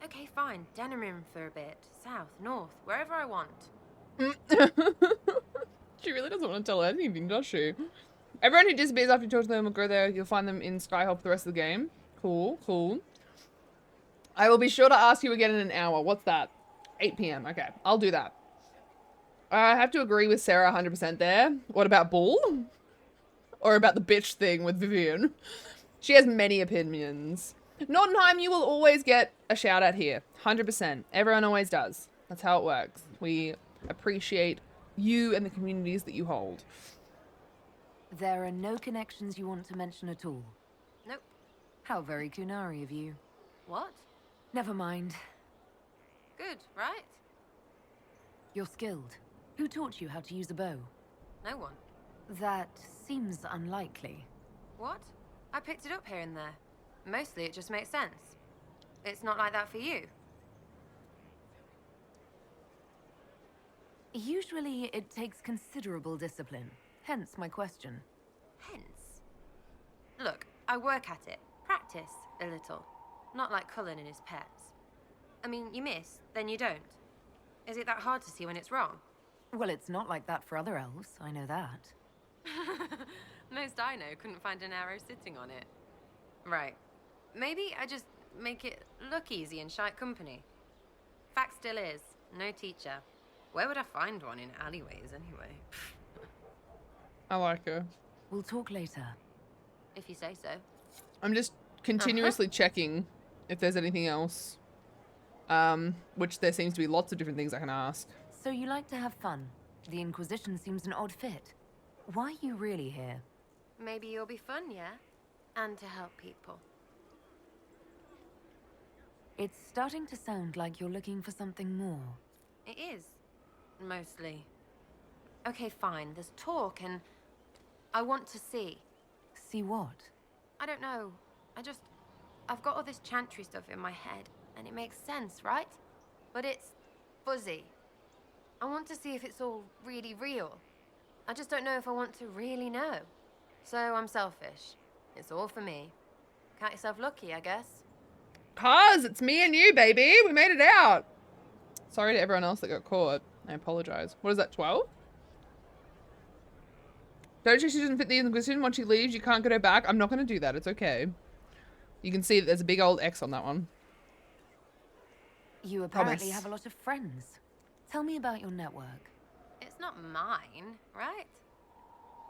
S: Okay, fine. Denerim for a bit. South, north, wherever I want.
A: She really doesn't want to tell anything, does she? Everyone who disappears after you talk to them will go there. You'll find them in Skyhop the rest of the game. Cool, cool. I will be sure to ask you again in an hour. What's that? 8 p.m. Okay, I'll do that. I have to agree with Sarah 100% there. What about Bull? Or about the bitch thing with Vivienne? She has many opinions. Nottingham, you will always get a shout out here. 100%. Everyone always does. That's how it works. We appreciate you and the communities that you hold.
O: There are no connections you want to mention at all?
S: Nope.
O: How very Kunari of you.
S: What?
O: Never mind.
S: Good, right?
O: You're skilled. Who taught you how to use a bow?
S: No one.
O: That seems unlikely.
S: What? I picked it up here and there. Mostly it just makes sense. It's not like that for you.
O: Usually it takes considerable discipline. Hence my question.
S: Hence? Look, I work at it. Practice a little. Not like Cullen and his pets. I mean, you miss, then you don't. Is it that hard to see when it's wrong?
O: Well, it's not like that for other elves, I know that.
S: Most I know couldn't find an arrow sitting on it. Right. Maybe I just make it look easy in shite company. Fact still is, no teacher. Where would I find one in alleyways anyway?
A: I like her.
O: We'll talk later.
S: If you say so.
A: I'm just continuously checking if there's anything else. Which there seems to be lots of different things I can ask.
O: So you like to have fun. The Inquisition seems an odd fit. Why are you really here?
S: Maybe you'll be fun, yeah? And to help people.
O: It's starting to sound like you're looking for something more.
S: It is. Mostly. Okay, fine. There's talk and... I want to see.
O: See what?
S: I don't know. I've got all this chantry stuff in my head, and it makes sense, right? But it's fuzzy. I want to see if it's all really real. I just don't know if I want to really know. So I'm selfish. It's all for me. Count yourself lucky, I guess.
A: Cause it's me and you, baby. We made it out. Sorry to everyone else that got caught. I apologize. What is that, 12? Don't you, she doesn't fit the Inquisition. Once she leaves, you can't get her back. I'm not going to do that. It's okay. You can see that there's a big old X on that one.
O: You apparently have a lot of friends. Tell me about your network.
S: It's not mine, right?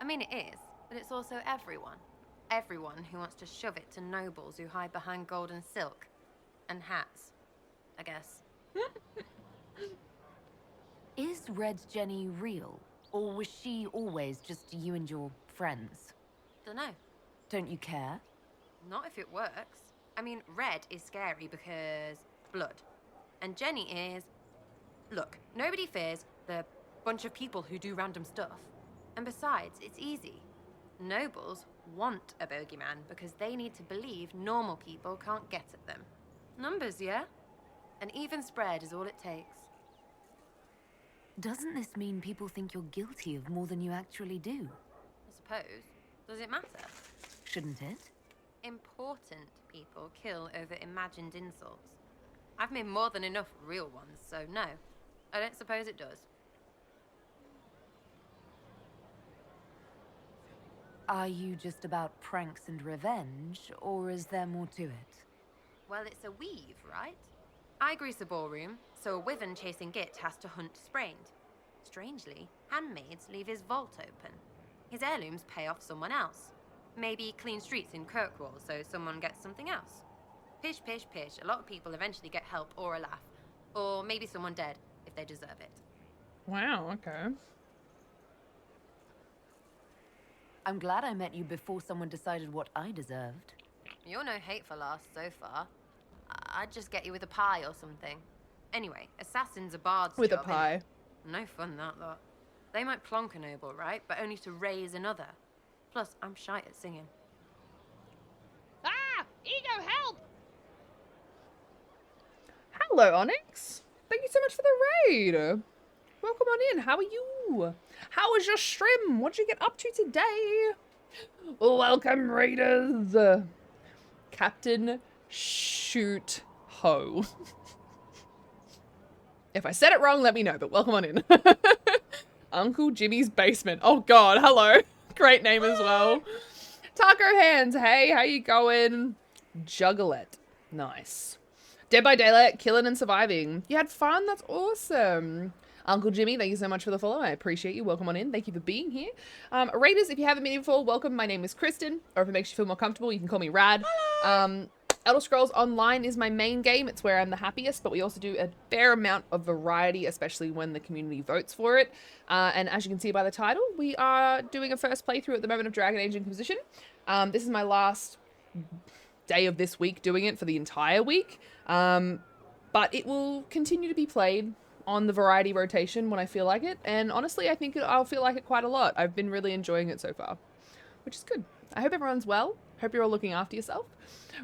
S: I mean, it is, but it's also everyone. Everyone who wants to shove it to nobles who hide behind gold and silk. And hats, I guess.
O: Is Red Jenny real? Or was she always just you and your friends?
S: Dunno.
O: Don't you care?
S: Not if it works. I mean, Red is scary because blood. And Jenny is... Look, nobody fears the bunch of people who do random stuff. And besides, it's easy. Nobles want a bogeyman because they need to believe normal people can't get at them. Numbers, yeah? An even spread is all it takes.
O: Doesn't this mean people think you're guilty of more than you actually do?
S: I suppose. Does it matter?
O: Shouldn't it?
S: Important people kill over imagined insults. I've made more than enough real ones, so no. I don't suppose it does.
O: Are you just about pranks and revenge, or is there more to it?
S: Well, it's a weave, right? I grease a ballroom, so a wyvern chasing Git has to hunt sprained. Strangely, handmaids leave his vault open. His heirlooms pay off someone else. Maybe clean streets in Kirkwall so someone gets something else. Pish, pish, pish. A lot of people eventually get help or a laugh. Or maybe someone dead, if they deserve it.
A: Wow, okay.
O: I'm glad I met you before someone decided what I deserved.
S: You're no hateful ass so far. I'd just get you with a pie or something. Anyway, assassins are bards.
A: With a pie.
S: No fun, that lot. They might plonk a noble, right? But only to raise another. Plus, I'm shy at singing.
A: Ah! Ego, help! Hello, Onyx. Thank you so much for the raid. Welcome on in. How are you? How was your stream? What'd you get up to today? Welcome, raiders. Captain Shoot Ho. If I said it wrong, let me know, but welcome on in. Uncle Jimmy's basement. Oh God, hello. Great name as well. Taco Hands, hey, how you going? Juggalette, nice. Dead by Daylight, killing and surviving. You had fun, that's awesome. Uncle Jimmy, thank you so much for the follow. I appreciate you. Welcome on in. Thank you for being here. Raiders, if you haven't met me before, welcome. My name is Kristen, or if it makes you feel more comfortable, you can call me Rad. Elder Scrolls Online is my main game. It's where I'm the happiest, but we also do a fair amount of variety, especially when the community votes for it. And as you can see by the title, we are doing a first playthrough at the moment of Dragon Age Inquisition. This is my last day of this week doing it for the entire week. But it will continue to be played on the variety rotation when I feel like it. And honestly, I think I'll feel like it quite a lot. I've been really enjoying it so far, which is good. I hope everyone's well. Hope you're all looking after yourself.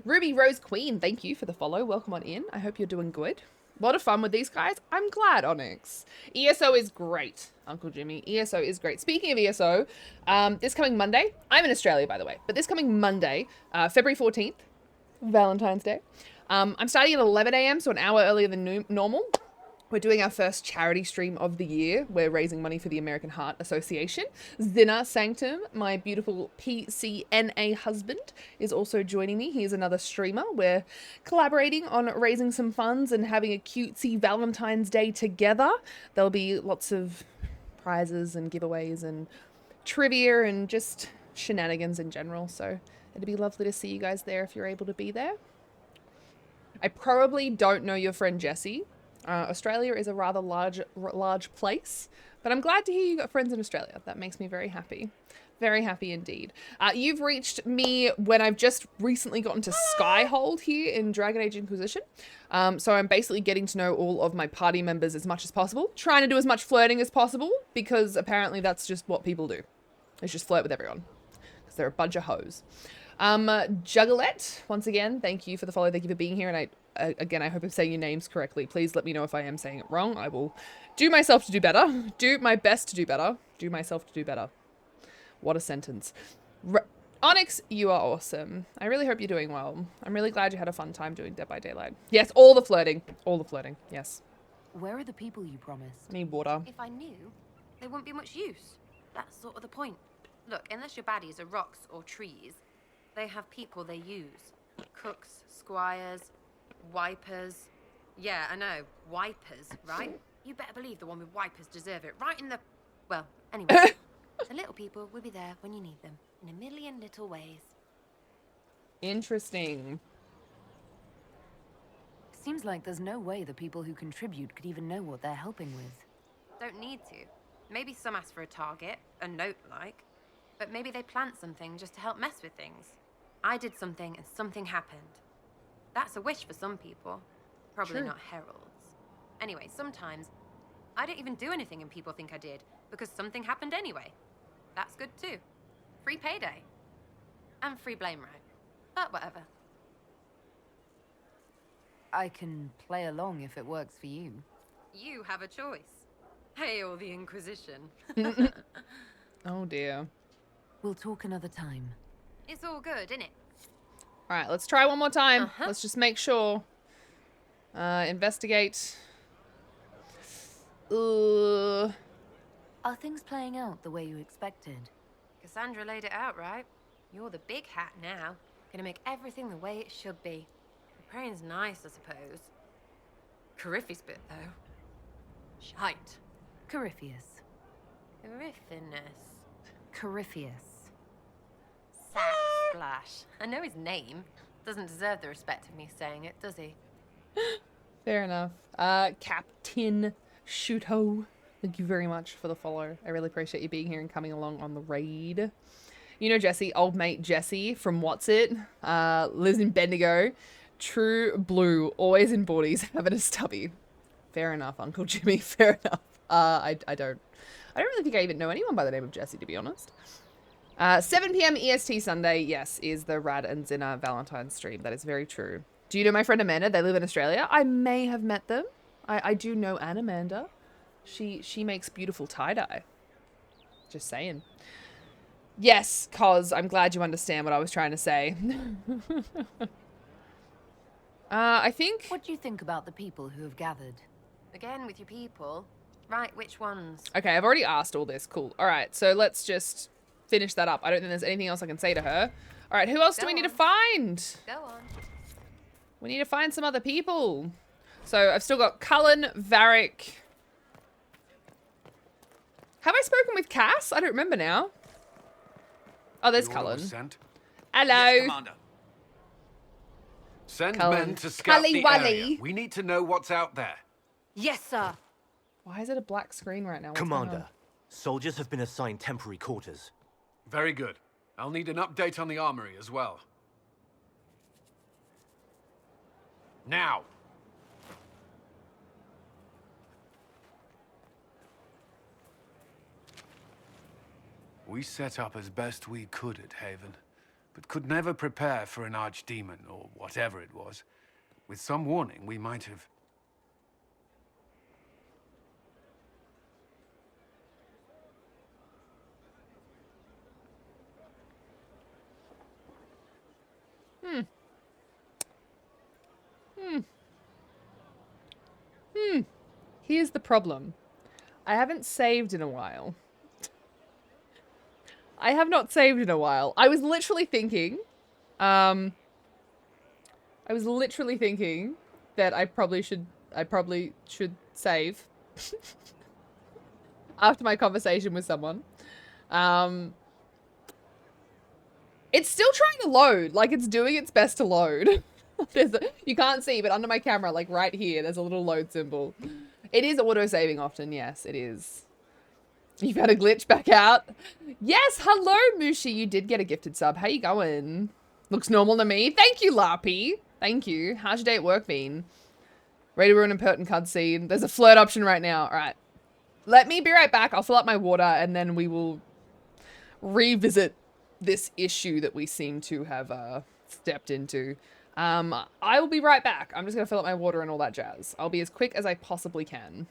A: Ruby Rose Queen, thank you for the follow. Welcome on in. I hope you're doing good. A lot of fun with these guys. I'm glad, Onyx. ESO is great, Uncle Jimmy. ESO is great. Speaking of ESO, this coming Monday, I'm in Australia, by the way, but this coming Monday, February 14th, Valentine's Day, I'm starting at 11 a.m., so an hour earlier than normal. We're doing our first charity stream of the year. We're raising money for the American Heart Association. Zina Sanctum, my beautiful PCNA husband, is also joining me. He's another streamer. We're collaborating on raising some funds and having a cutesy Valentine's Day together. There'll be lots of prizes and giveaways and trivia and just shenanigans in general. So it'd be lovely to see you guys there if you're able to be there. I probably don't know your friend Jessie. Australia is a rather large place, but I'm glad to hear you got friends in Australia. That makes me very happy. Very happy indeed. You've reached me when I've just recently gotten to Skyhold here in Dragon Age Inquisition. So I'm basically getting to know all of my party members as much as possible. Trying to do as much flirting as possible, because apparently that's just what people do. It's just flirt with everyone. Because they're a bunch of hoes. Juggalette, once again, thank you for the follow. Thank you for being here. And again, I hope I'm saying your names correctly. Please let me know if I am saying it wrong. I will do myself to do better. Do my best to do better. Do myself to do better. What a sentence. Onyx, you are awesome. I really hope you're doing well. I'm really glad you had a fun time doing Dead by Daylight. Yes, all the flirting. All the flirting. Yes.
O: Where are the people you promised?
A: Need water.
S: If I knew, they wouldn't be much use. That's sort of the point. Look, unless your baddies are rocks or trees, they have people they use. Cooks, squires, wipers. Yeah, I know. Wipers, right? You better believe the one with wipers deserve it. Right in the... Well, anyway. The little people will be there when you need them. In a million little ways.
A: Interesting.
O: Seems like there's no way the people who contribute could even know what they're helping with.
S: Don't need to. Maybe some ask for a target, a note like. But maybe they plant something just to help mess with things. I did something and something happened. That's a wish for some people. Probably
A: True.
S: not heralds. Anyway, sometimes I don't even do anything and people think I did because something happened anyway. That's good too. Free payday. And free blame right. But whatever.
O: I can play along if it works for you.
S: You have a choice. Hail the Inquisition.
A: Oh dear.
O: We'll talk another time.
S: It's all good, innit?
A: All right, let's try one more time. Let's just make sure. Investigate.
O: Are things playing out the way you expected?
S: Cassandra laid it out, right? You're the big hat now. Gonna make everything the way it should be. The praying's nice, I suppose. Corypheus bit, though. Shite.
O: Corypheus.
S: Coryphinus.
O: Corypheus.
S: Sack Splash. I know his name. Doesn't deserve the respect of me saying it, does he?
A: Fair enough. Captain Shuto, thank you very much for the follow. I really appreciate you being here and coming along on the raid. You know Jesse, old mate Jesse from What's It, lives in Bendigo. True blue, always in boardies, having a stubby. Fair enough, Uncle Jimmy, fair enough. I don't really think I even know anyone by the name of Jesse, to be honest. 7 p.m. EST Sunday, yes, is the Rad and Zinna Valentine's stream. That is very true. Do you know my friend Amanda? They live in Australia. I may have met them. I do know Anne Amanda. She makes beautiful tie-dye. Just saying. Yes, cause I'm glad you understand what I was trying to say. I think...
O: What do you think about the people who have gathered?
S: Again, with your people. Right, which ones?
A: Okay, I've already asked all this. Cool. All right, so let's just finish that up. I don't think there's anything else I can say to her. All right, who else do we need to find?
S: Go on.
A: We need to find some other people. So I've still got Cullen, Varric. Have I spoken with Cass? I don't remember now. Oh, there's Cullen. Hello.
G: Yes, Commander.
B: Send
A: Cullen.
B: men to scout the
A: Cully-Wally.
B: area. We need to know what's out there.
S: Yes, sir.
A: Why is it a black screen right now? What's going
D: Commander,
A: on?
D: soldiers have been assigned temporary quarters.
B: Very good. I'll need an update on the armory as well. Now. We set up as best we could at Haven, but could never prepare for an archdemon, or whatever it was. With some warning, we might have...
A: Here's the problem. I haven't saved in a while. I have not saved in a while. I was literally thinking, that I probably should save after my conversation with someone. It's still trying to load, like it's doing its best to load. You can't see, but under my camera, like right here, there's a little load symbol. It is auto-saving often, yes, it is. You've had a glitch back out. Yes, hello, Mushi. You did get a gifted sub. How you going? Looks normal to me. Thank you, Larpy. Thank you. How's your day at work been? Ready to ruin an impertinent cutscene. There's a flirt option right now. All right. Let me be right back. I'll fill up my water and then we will revisit this issue that we seem to have stepped into. I will be right back. I'm just going to fill up my water and all that jazz. I'll be as quick as I possibly can.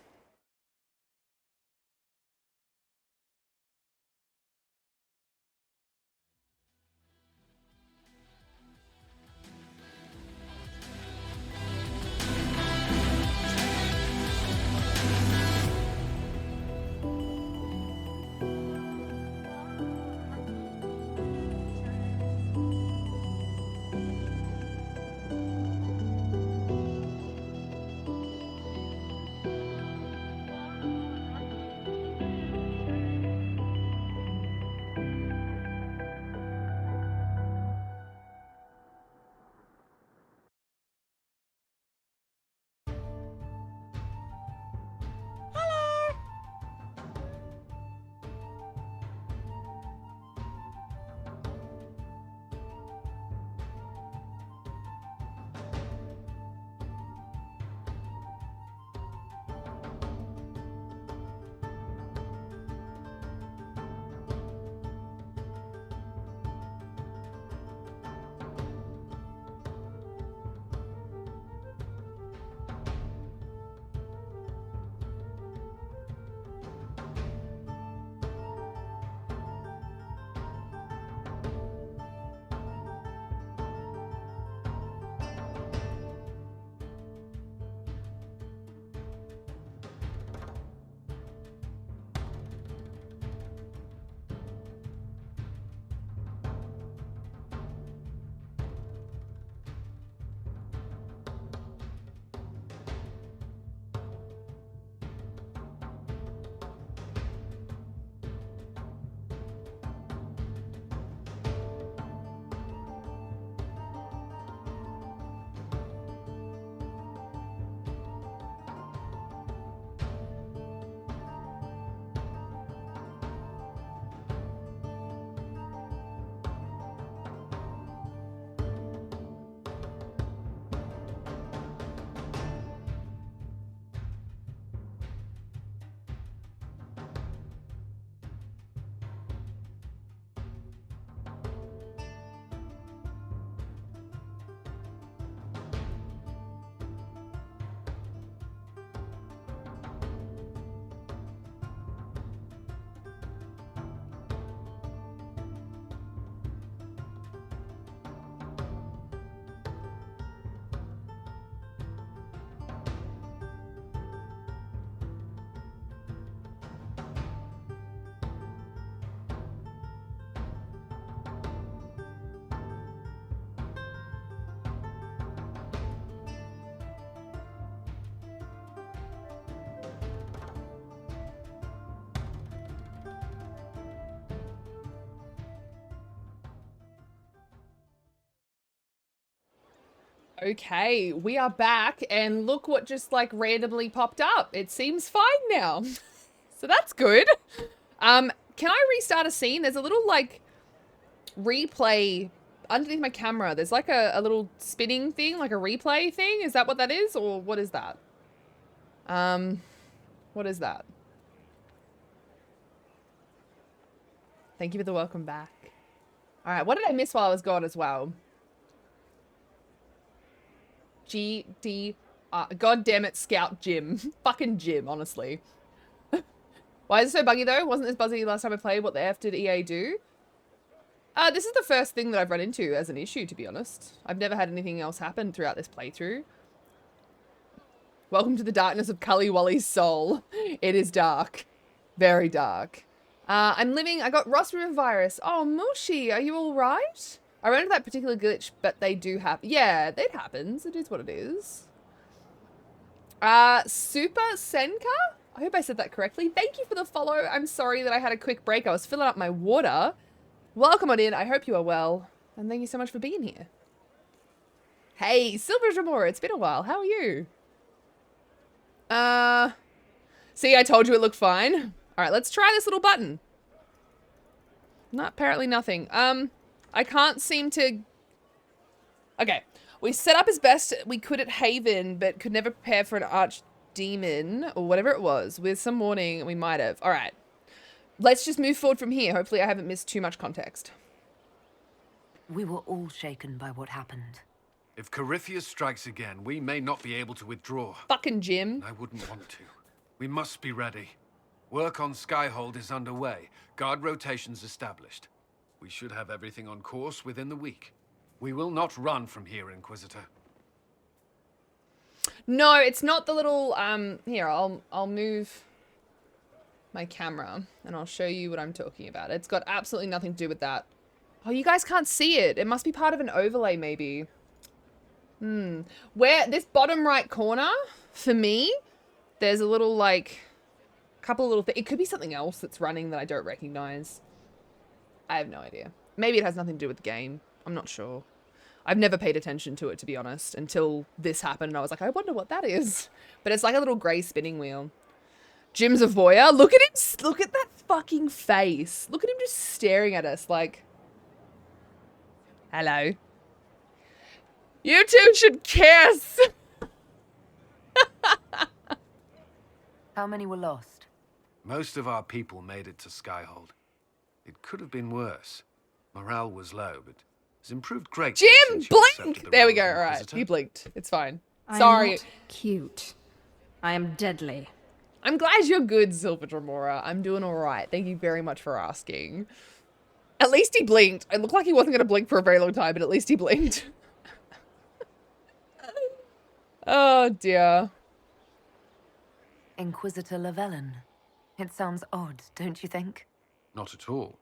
A: Okay, we are back, and look what just like randomly popped up. It seems fine now. So that's good. Can I restart a scene? There's a little like replay underneath my camera. There's like a little spinning thing, like a replay thing. Is that what that is? Or what is that? What is that? Thank you for the welcome back. All right, what did I miss while I was gone as well? God damn it, Scout Jim. Fucking Jim, honestly. Why is it so buggy though? Wasn't this buzzy last time I played? What the F did EA do? This is the first thing that I've run into as an issue, to be honest. I've never had anything else happen throughout this playthrough. Welcome to the darkness of Cully Wally's soul. It is dark. Very dark. I got Ross River virus. Oh, Mushi, are you all right? I ran into that particular glitch, but they do happen. Yeah, it happens. It is what it is. Super Senka? I hope I said that correctly. Thank you for the follow. I'm sorry that I had a quick break. I was filling up my water. Welcome on in. I hope you are well. And thank you so much for being here. Hey, Silver Jamora, it's been a while. How are you? See, I told you it looked fine. All right, let's try this little button. Apparently nothing. I can't seem to... Okay. We set up as best we could at Haven, but could never prepare for an archdemon, or whatever it was. With some warning, we might have. All right. Let's just move forward from here. Hopefully I haven't missed too much context.
O: We were all shaken by what happened.
B: If Corypheus strikes again, we may not be able to withdraw.
A: Fucking Jim.
B: I wouldn't want to. We must be ready. Work on Skyhold is underway. Guard rotations established. We should have everything on course within the week. We will not run from here, Inquisitor.
A: No, it's not the little, here, I'll move my camera and I'll show you what I'm talking about. It's got absolutely nothing to do with that. Oh, you guys can't see it. It must be part of an overlay, maybe. Where, this bottom right corner, for me, there's a little, like, couple of little things. It could be something else that's running that I don't recognize. I have no idea. Maybe it has nothing to do with the game. I'm not sure. I've never paid attention to it, to be honest, until this happened. And I was like, I wonder what that is. But it's like a little grey spinning wheel. Jim's a voyeur. Look at him. Look at that fucking face. Look at him just staring at us like, hello. You two should kiss.
O: How many were lost?
B: Most of our people made it to Skyhold. It could have been worse. Morale was low, but it's improved greatly.
A: Jim, blink! There we go. All right, he blinked. It's fine. Sorry.
P: I'm not cute. I am deadly.
A: I'm glad you're good, Silver Dramora. I'm doing all right. Thank you very much for asking. At least he blinked. It looked like he wasn't going to blink for a very long time, but at least he blinked. Oh, dear.
O: Inquisitor Llewellyn. It sounds odd, don't you think?
B: Not at all.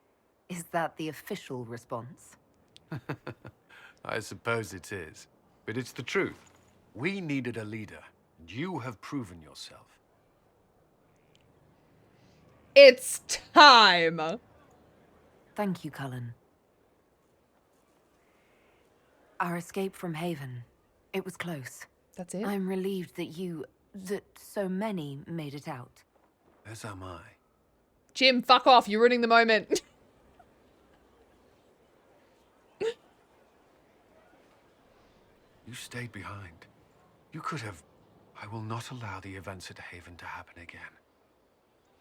O: Is that the official response?
B: I suppose it is. But it's the truth. We needed a leader, and you have proven yourself.
A: It's time!
O: Thank you, Cullen. Our escape from Haven. It was close.
A: That's it?
O: I'm relieved that so many made it out.
B: As am I.
A: Jim, fuck off. You're ruining the moment.
B: You stayed behind. You could have... I will not allow the events at Haven to happen again.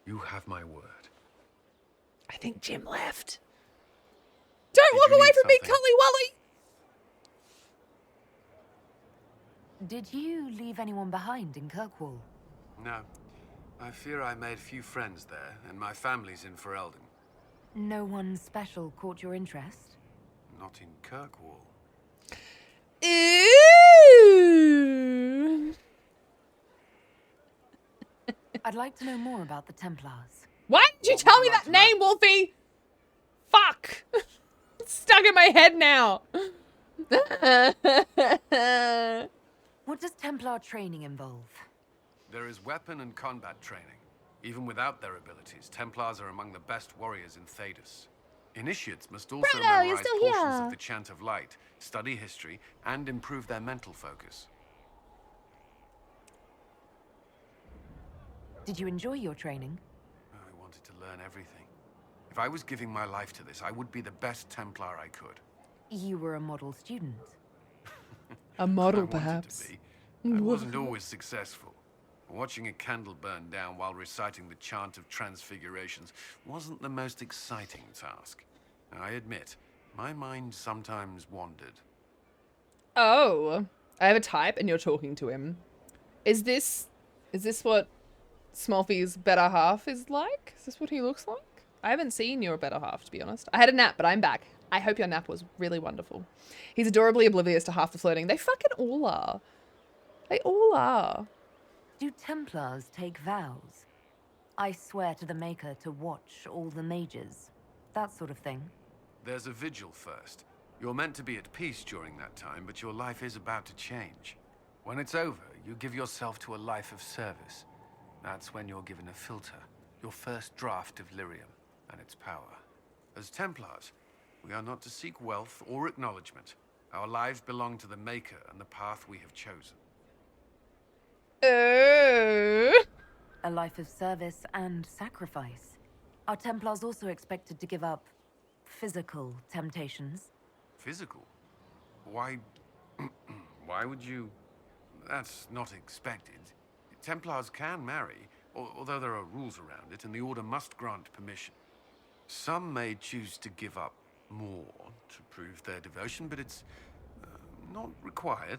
B: You have my word.
A: I think Jim left. Don't walk away from me, Cully Wally!
O: Did you leave anyone behind in Kirkwall?
B: No. I fear I made few friends there, and my family's in Ferelden.
O: No one special caught your interest?
B: Not in Kirkwall.
A: Ew.
O: I'd like to know more about the Templars.
A: Why did you tell me that name, Wolfie? Fuck. It's stuck in my head now.
O: What does Templar training involve?
B: There is weapon and combat training. Even without their abilities, Templars are among the best warriors in Thedas. Initiates must also
A: Frodo, you're
B: memorize
A: still
B: portions
A: here.
B: of the Chant of Light, study history, and improve their mental focus.
O: Did you enjoy your training?
B: I wanted to learn everything. If I was giving my life to this, I would be the best Templar I could.
O: You were a model student.
A: A model,
B: I wanted
A: perhaps.
B: to be. I wasn't always successful. Watching a candle burn down while reciting the Chant of Transfigurations wasn't the most exciting task. I admit, my mind sometimes wandered.
A: Oh, I have a type and you're talking to him. Is this what Smolfy's better half is like? Is this what he looks like? I haven't seen your better half, to be honest. I had a nap, but I'm back. I hope your nap was really wonderful. He's adorably oblivious to half the flirting. They fucking all are. They all are.
O: Do Templars take vows? I swear to the Maker to watch all the mages. That sort of thing.
B: There's a vigil first. You're meant to be at peace during that time, but your life is about to change. When it's over, you give yourself to a life of service. That's when you're given a filter, your first draft of lyrium and its power. As Templars, we are not to seek wealth or acknowledgement. Our lives belong to the Maker and the path we have chosen.
O: A life of service and sacrifice. Are Templars also expected to give up physical temptations?
B: Physical? Why... why would you... That's not expected. Templars can marry, although there are rules around it, and the Order must grant permission. Some may choose to give up more to prove their devotion, but it's not required.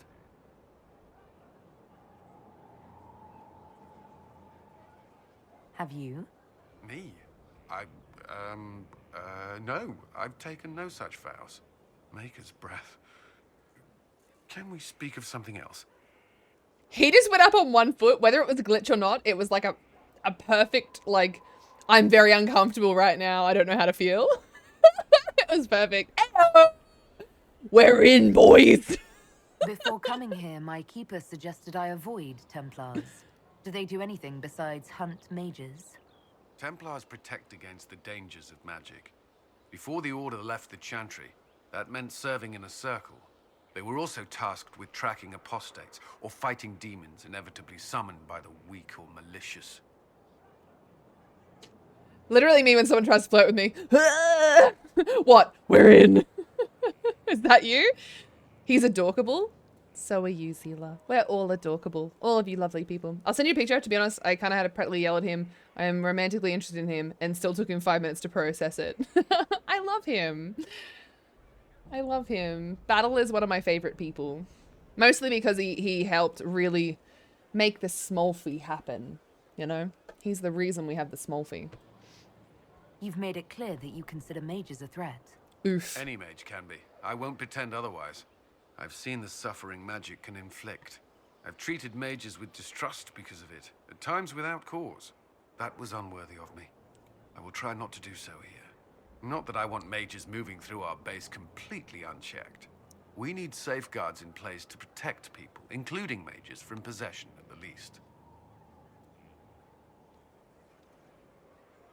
O: Have you?
B: Me? No. I've taken no such vows. Maker's breath. Can we speak of something else?
A: He just went up on one foot, whether it was a glitch or not. It was like a perfect, like, I'm very uncomfortable right now. I don't know how to feel. It was perfect. We're in, boys.
O: Before coming here, my keeper suggested I avoid Templars. Do they do anything besides hunt mages?
B: Templars protect against the dangers of magic. Before the Order left the Chantry, that meant serving in a circle. They were also tasked with tracking apostates or fighting demons inevitably summoned by the weak or malicious.
A: Literally me when someone tries to flirt with me. What? We're in. Is that you? He's adorkable. So are you, Zila. We're all adorkable. All of you lovely people. I'll send you a picture. To be honest, I kind of had to practically yell at him. I am romantically interested in him and still took him 5 minutes to process it. I love him. I love him. Battle is one of my favorite people. Mostly because he helped really make the Smolfy happen. You know? He's the reason we have the Smolfy.
O: You've made it clear that you consider mages a threat.
A: Oof.
B: Any mage can be. I won't pretend otherwise. I've seen the suffering magic can inflict. I've treated mages with distrust because of it, at times without cause. That was unworthy of me. I will try not to do so here. Not that I want mages moving through our base completely unchecked. We need safeguards in place to protect people, including mages, from possession at the least.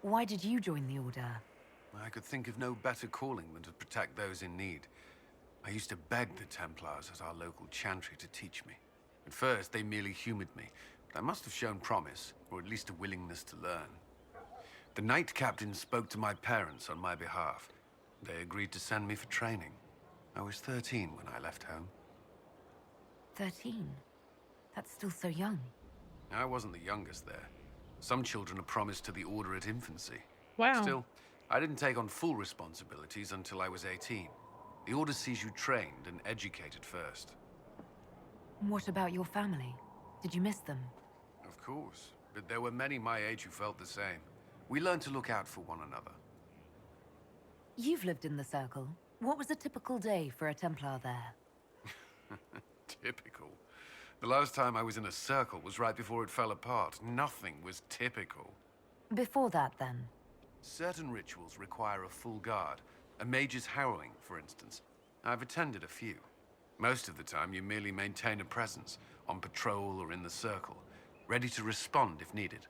O: Why did you join the Order?
B: I could think of no better calling than to protect those in need. I used to beg the Templars at our local chantry to teach me. At first, they merely humored me, but I must have shown promise, or at least a willingness to learn. The Knight Captain spoke to my parents on my behalf. They agreed to send me for training. I was 13 when I left home.
O: 13? That's still so young.
B: I wasn't the youngest there. Some children are promised to the Order at infancy.
A: Wow.
B: Still, I didn't take on full responsibilities until I was 18. The Order sees you trained and educated first.
O: What about your family? Did you miss them?
B: Of course, but there were many my age who felt the same. We learned to look out for one another.
O: You've lived in the Circle. What was a typical day for a Templar there?
B: Typical. The last time I was in a circle was right before it fell apart. Nothing was typical.
O: Before that, then?
B: Certain rituals require a full guard. A mage's harrowing, for instance. I've attended a few. Most of the time, you merely maintain a presence, on patrol or in the circle, ready to respond if needed.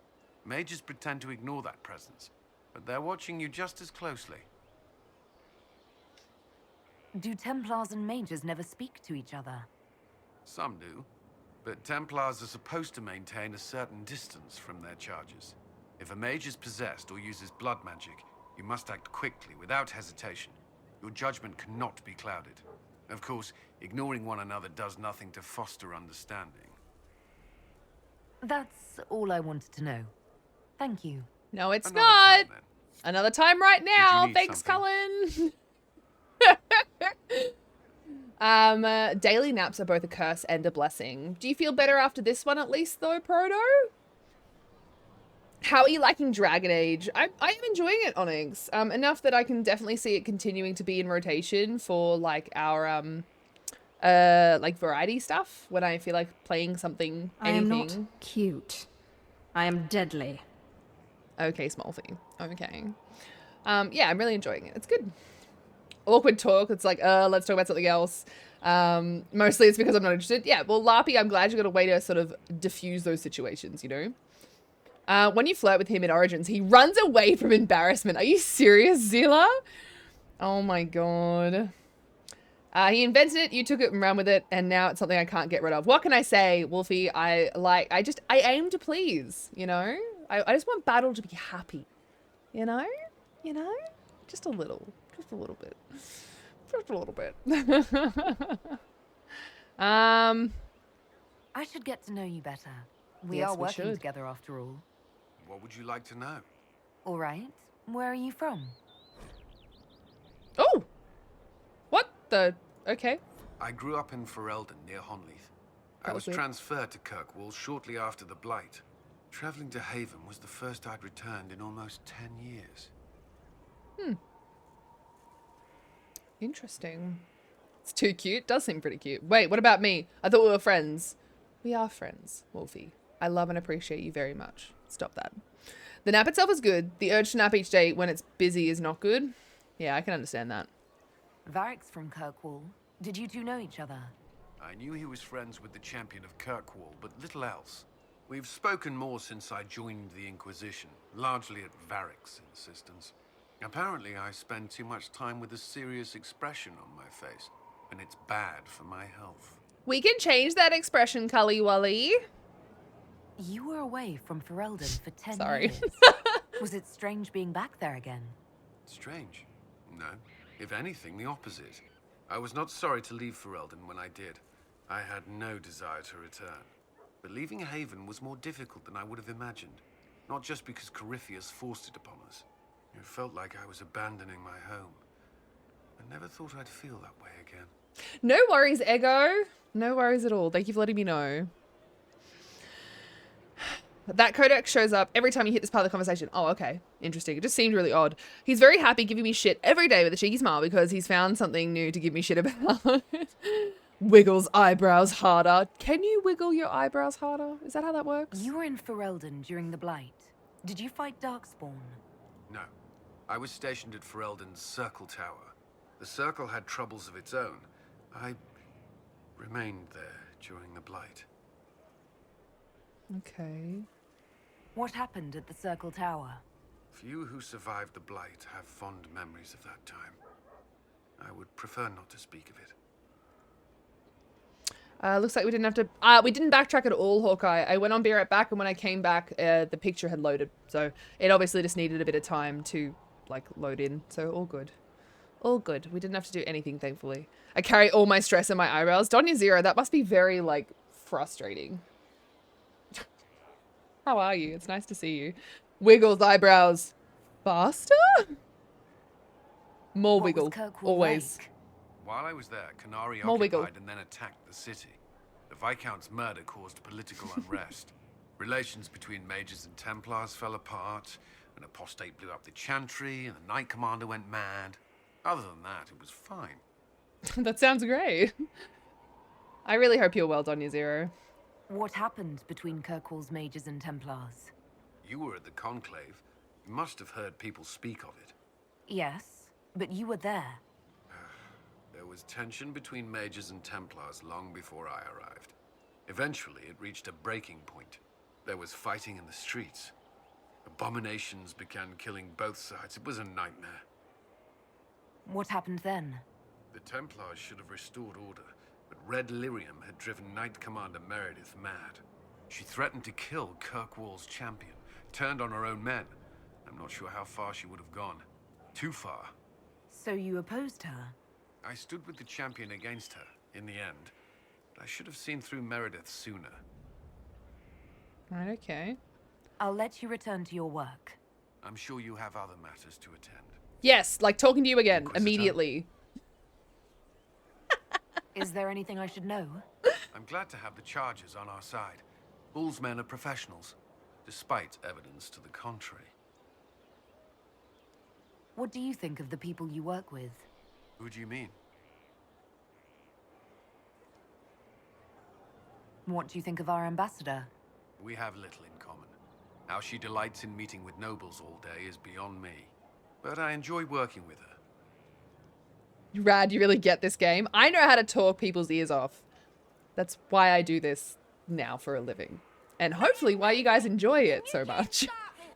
B: Mages pretend to ignore that presence, but they're watching you just as closely.
O: Do Templars and mages never speak to each other?
B: Some do, but Templars are supposed to maintain a certain distance from their charges. If a mage is possessed or uses blood magic, you must act quickly, without hesitation. Your judgment cannot be clouded. Of course, ignoring one another does nothing to foster understanding.
O: That's all I wanted to know. Thank you.
A: No, it's not. Another time right now. Thanks, Cullen. Daily naps are both a curse and a blessing. Do you feel better after this one at least, though, Proto? How are you liking Dragon Age? I am enjoying it, Onyx. Enough that I can definitely see it continuing to be in rotation for like our like variety stuff when I feel like playing something, anything.
P: I am not cute. I am deadly.
A: Okay, Smallfy. Okay. Yeah, I'm really enjoying it. It's good. Awkward talk. It's like, let's talk about something else. Mostly it's because I'm not interested. Yeah, well, Larpy, I'm glad you got a way to sort of diffuse those situations, you know? When you flirt with him in Origins, he runs away from embarrassment. Are you serious, Zilla? Oh my god. He invented it, you took it and ran with it, and now it's something I can't get rid of. What can I say, Wolfie? I aim to please, you know? I just want Battle to be happy. You know? You know? Just a little. Just a little bit. Just a little bit.
O: I should get to know you better. We
A: Yes,
O: are
A: we
O: working
A: should.
O: together after all.
B: What would you like to know?
O: All right. Where are you from?
A: Oh! What the? Okay.
B: I grew up in Ferelden, near Honleith. I
A: That
B: was
A: was weird.
B: transferred to Kirkwall shortly after the Blight. Traveling to Haven was the first I'd returned in almost 10 years.
A: Hmm. Interesting. It's too cute. Does seem pretty cute. Wait, what about me? I thought we were friends. We are friends, Wolfie. I love and appreciate you very much. Stop that. The nap itself is good. The urge to nap each day when it's busy is not good. Yeah, I can understand that.
O: Varric's from Kirkwall. Did you two know each other?
B: I knew he was friends with the champion of Kirkwall, but little else. We've spoken more since I joined the Inquisition, largely at Varric's insistence. Apparently, I spend too much time with a serious expression on my face, and it's bad for my health.
A: We can change that expression, Cully Wally.
O: You were away from Ferelden for 10
A: Sorry.
O: years. Was it strange being back there again?
B: Strange? No. If anything, the opposite. I was not sorry to leave Ferelden when I did. I had no desire to return. But leaving Haven was more difficult than I would have imagined. Not just because Corypheus forced it upon us. It felt like I was abandoning my home. I never thought I'd feel that way again.
A: No worries, Ego. No worries at all. Thank you for letting me know. That codex shows up every time you hit this part of the conversation. Oh, okay. Interesting. It just seemed really odd. He's very happy giving me shit every day with a cheeky smile because he's found something new to give me shit about. Wiggles eyebrows harder. Can you wiggle your eyebrows harder? Is that how that works?
O: You were in Ferelden during the Blight. Did you fight Darkspawn?
B: No. I was stationed at Ferelden's Circle Tower. The Circle had troubles of its own. I remained there during the Blight.
A: Okay.
O: What happened at the Circle Tower?
B: Few who survived the Blight have fond memories of that time. I would prefer not to speak of it.
A: Looks like we didn't have to... we didn't backtrack at all, Hawkeye. I went on Be Right Back, and when I came back, the picture had loaded. So it obviously just needed a bit of time to, like, load in. So all good. All good. We didn't have to do anything, thankfully. I carry all my stress in my eyebrows. Donya Zero, that must be very, like, frustrating. How are you? It's nice to see you. Wiggles eyebrows. Faster? More wiggle. Always.
O: Like?
B: While I was there, Canary
A: More wiggle.
B: occupied and then attacked the city. The Viscount's murder caused political unrest. Relations between mages and Templars fell apart. An apostate blew up the Chantry, and the Knight Commander went mad. Other than that, it was fine.
A: That sounds great. I really hope you're well, Donya Zero.
O: What happened between Kirkwall's mages and Templars?
B: You were at the Conclave. You must have heard people speak of it.
O: Yes, but you were there.
B: There was tension between mages and Templars long before I arrived. Eventually, it reached a breaking point. There was fighting in the streets. Abominations began killing both sides. It was a nightmare.
O: What happened then?
B: The Templars should have restored order, but Red Lyrium had driven Knight Commander Meredith mad. She threatened to kill Kirkwall's champion, turned on her own men. I'm not sure how far she would have gone. Too far.
O: So you opposed her?
B: I stood with the champion against her, in the end. But I should have seen through Meredith sooner.
A: Right, okay.
O: I'll let you return to your work.
B: I'm sure you have other matters to attend.
A: Yes, like talking to you again,
B: Inquisitor?
A: immediately.
O: Is there anything I should know?
B: I'm glad to have the charges on our side. Bull's men are professionals, despite evidence to the contrary.
O: What do you think of the people you work with?
B: Who do you mean?
O: What do you think of our ambassador?
B: We have little in common. How she delights in meeting with nobles all day is beyond me. But I enjoy working with her.
A: Rad, you really get this game. I know how to talk people's ears off. That's why I do this now for a living. And hopefully why you guys enjoy it so much.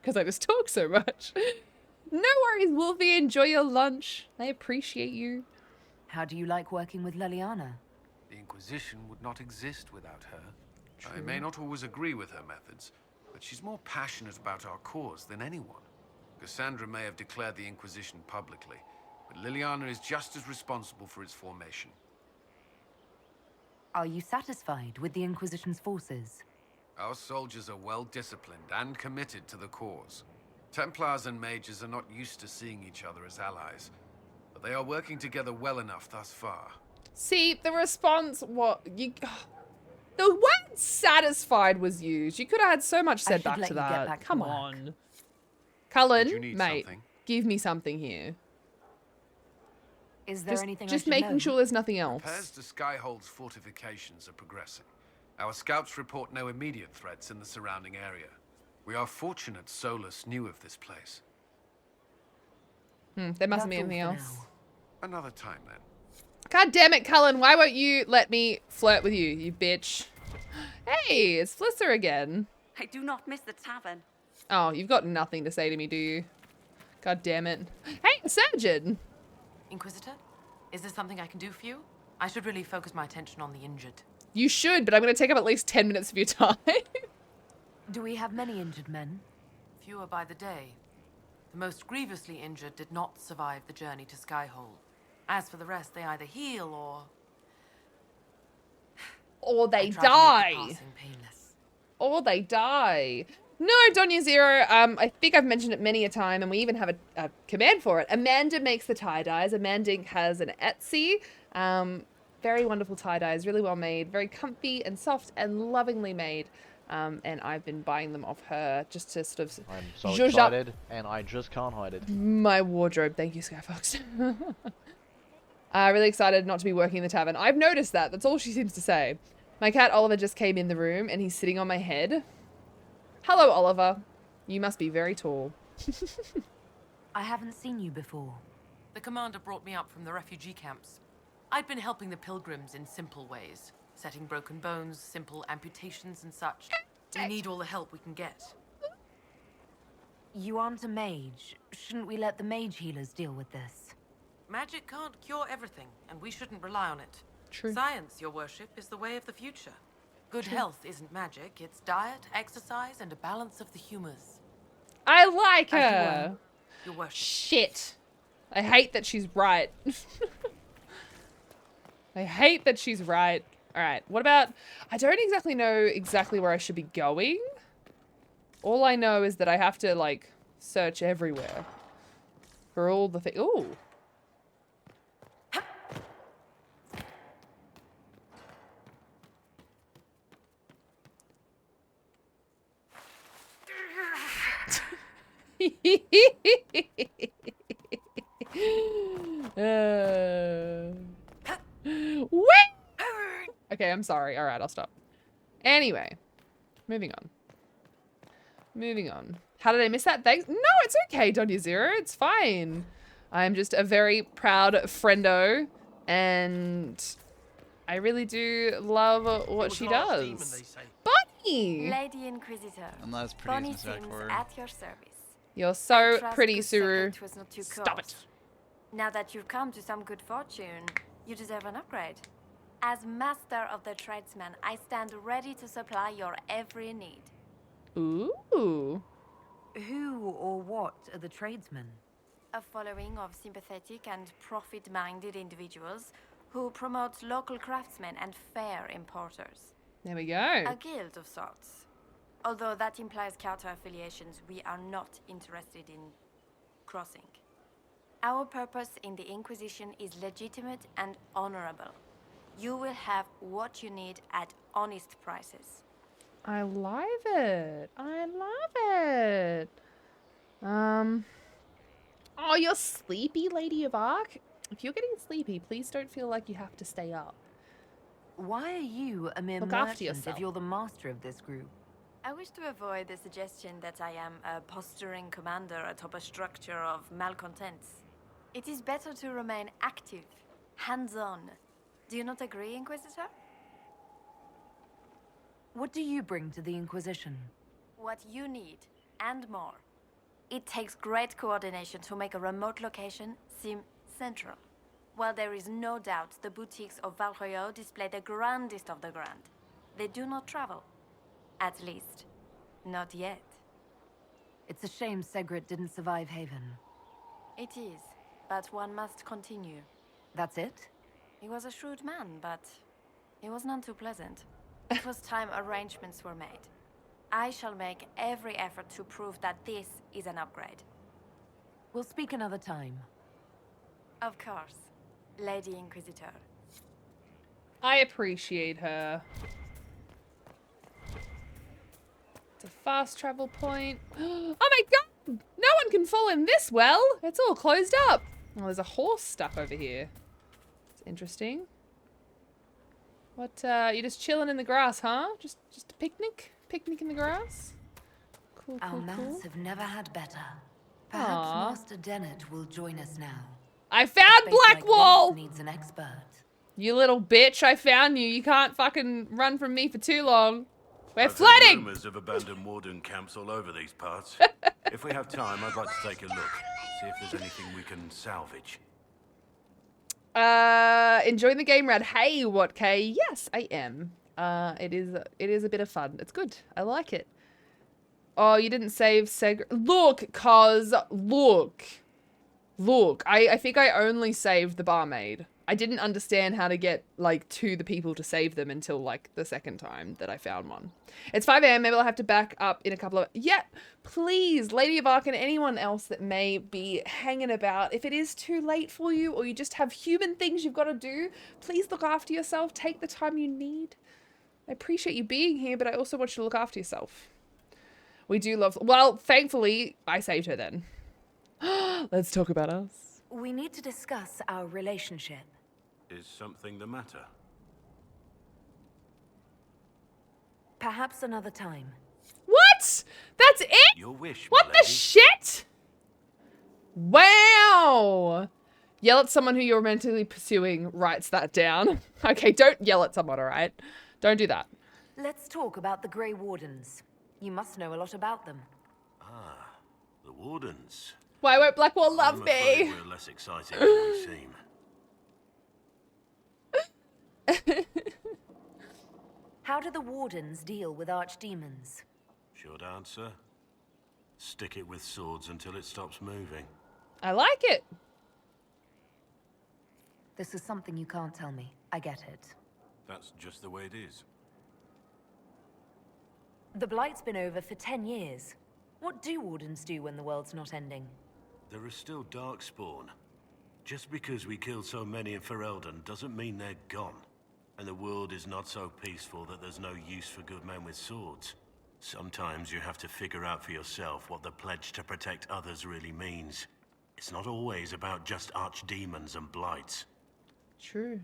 A: Because I just talk so much. No worries, Wolfie. Enjoy your lunch. I appreciate you.
O: How do you like working with Leliana?
B: The Inquisition would not exist without her. I may not always agree with her methods, but she's more passionate about our cause than anyone. Cassandra may have declared the Inquisition publicly, but Liliana is just as responsible for its formation.
O: Are you satisfied with the Inquisition's forces?
B: Our soldiers are well disciplined and committed to the cause. Templars and mages are not used to seeing each other as allies, but they are working together well enough thus far.
A: See, the response, the word satisfied was used. You could have had so much said back to that. Come on. Cullen, mate,
B: something?
A: give me something here.
O: Is there
A: Just-
O: anything
A: just
O: I should
A: making
O: know?
A: sure there's nothing else.
B: Repairs to Skyhold's fortifications are progressing. Our scouts report no immediate threats in the surrounding area. We are fortunate Solus knew of this place.
A: There mustn't be anything else.
B: Another time, then.
A: God damn it, Cullen. Why won't you let me flirt with you, you bitch? Hey, it's Flisser again.
J: I do not miss the tavern.
A: Oh, you've got nothing to say to me, do you? God damn it. Hey, Surgeon.
I: Inquisitor, is there something I can do for you? I should really focus my attention on the injured.
A: You should, but I'm going to take up at least 10 minutes of your time.
O: Do we have many injured men?
I: Fewer by the day. The most grievously injured did not survive the journey to Skyhold. As for the rest, they either heal
A: Or they
I: I try to make the
A: die.
I: passing painless.
A: Or they die. No, Donya Zero, I think I've mentioned it many a time, and we even have a command for it. Amanda makes the tie-dyes. Amanda has an Etsy. Very wonderful tie-dyes, really well made, very comfy and soft and lovingly made. And I've been buying them off her just to sort of
L: I'm so
A: zhuzh up
L: excited, and I just can't hide it.
A: my wardrobe. Thank you, Skyfox. Really excited not to be working in the tavern. I've noticed that. That's all she seems to say. My cat Oliver just came in the room, and he's sitting on my head. Hello, Oliver. You must be very tall.
O: I haven't seen you before.
I: The commander brought me up from the refugee camps. I'd been helping the pilgrims in simple ways. Setting broken bones, simple amputations and such. We need all the help we can get.
O: You aren't a mage. Shouldn't we let the mage healers deal with this?
I: Magic can't cure everything, and we shouldn't rely on it.
A: True.
I: Science, your worship, is the way of the future. Good health isn't magic, it's diet, exercise, and a balance of the humors.
A: I like
I: As you
A: her.
I: were, your worship.
A: Shit. I hate that she's right. I hate that she's right. Alright, what about... I don't exactly know exactly where I should be going. All I know is that I have to, like, search everywhere. For all the things... Ooh. Wait! Okay, I'm sorry. Alright, I'll stop. Anyway, moving on. Moving on. How did I miss that? Thanks. No, it's okay, Donya Zero. It's fine. I'm just a very proud friendo, and I really do love what she does. Bonnie!
J: Lady Inquisitor.
C: I'm not as pretty
J: Bonnie
C: as Miss
J: Sims
C: Rackford.
J: at your service.
A: You're
J: I
A: so
J: trust
A: pretty,
J: good
A: Suru.
J: second was not too
A: Stop
J: close.
A: it.
J: Now that you've come to some good fortune,
C: You deserve an upgrade. As master of the tradesman, I stand ready to supply your every need.
A: Ooh.
O: Who or what are the tradesmen?
C: A following of sympathetic and profit-minded individuals who promote local craftsmen and fair importers.
A: There we go.
C: A guild of sorts. Although that implies counter-affiliations we are not interested in crossing. Our purpose in the Inquisition is legitimate and honorable. You will have what you need at honest prices.
A: I love it. I love it. Oh, you're sleepy, Lady of Arc? If you're getting sleepy, please don't feel like you have to stay up.
O: Why are you a mere
A: Look after
O: merchant
A: yourself.
O: if you're the master of this group?
C: I wish to avoid the suggestion that I am a posturing commander atop a structure of malcontents. It is better to remain active, hands-on. Do you not agree, Inquisitor?
O: What do you bring to the Inquisition?
C: What you need, and more. It takes great coordination to make a remote location seem central. While there is no doubt the boutiques of Valroyo display the grandest of the grand, they do not travel. At least, not yet.
O: It's a shame Segret didn't survive Haven.
C: It is, but one must continue.
O: That's it?
C: He was a shrewd man, but he was none too pleasant. It was time arrangements were made. I shall make every effort to prove that this is an upgrade.
O: We'll speak another time.
C: Of course, Lady Inquisitor.
A: I appreciate her. It's a fast travel point. Oh my god! No one can fall in this well! It's all closed up. Oh, there's a horse stuck over here. It's interesting. What, you're just chilling in the grass, huh? Just a picnic? Picnic in the grass? Cool,
O: Our
A: cool,
O: mats
A: cool.
O: have never had better. Perhaps
A: Aw.
O: Master Dennett will join us now.
A: I found
O: A space like
A: Blackwall!
O: this needs an expert.
A: You little bitch, I found you. You can't fucking run from me for too long. We're
K: I've heard
A: flooding!
K: rumors of abandoned warden camps all over these parts. If we have time, I'd like to take a look. See if there's anything we can salvage.
A: Enjoying the game, Rad. Hey, what K? Yes, I am. It is a bit of fun. It's good. I like it. Oh, you didn't save Seg. Look, look. I think I only saved the barmaid. I didn't understand how to get, like, to the people to save them until, like, the second time that I found one. It's 5 AM. Maybe I'll have to back up in a couple of... Yeah, please, Lady of Arc and anyone else that may be hanging about. If it is too late for you or you just have human things you've got to do, please look after yourself. Take the time you need. I appreciate you being here, but I also want you to look after yourself. We do love... Well, thankfully, I saved her then. Let's talk about us.
O: We need to discuss our relationship.
K: Is something the matter?
O: Perhaps another time.
A: What? That's it?
K: Your wish,
A: What the shit? Wow. Yell at someone who you're romantically pursuing writes that down. Okay, don't yell at someone, all right? Don't do that.
O: Let's talk about the Grey Wardens. You must know a lot about them.
K: Ah, the wardens.
A: Why won't Blackwall love
K: I'm afraid
A: me?
K: we're less exciting than we seem.
O: How do the Wardens deal with archdemons?
K: Short answer. Stick it with swords until it stops moving.
A: I like it.
O: This is something you can't tell me. I get it.
K: That's just the way it is.
O: The Blight's been over for 10 years. What do Wardens do when the world's not ending?
K: There is still Darkspawn. Just because we killed so many in Ferelden doesn't mean they're gone. And the world is not so peaceful that there's no use for good men with swords. Sometimes you have to figure out for yourself what the pledge to protect others really means. It's not always about just archdemons and blights.
A: True.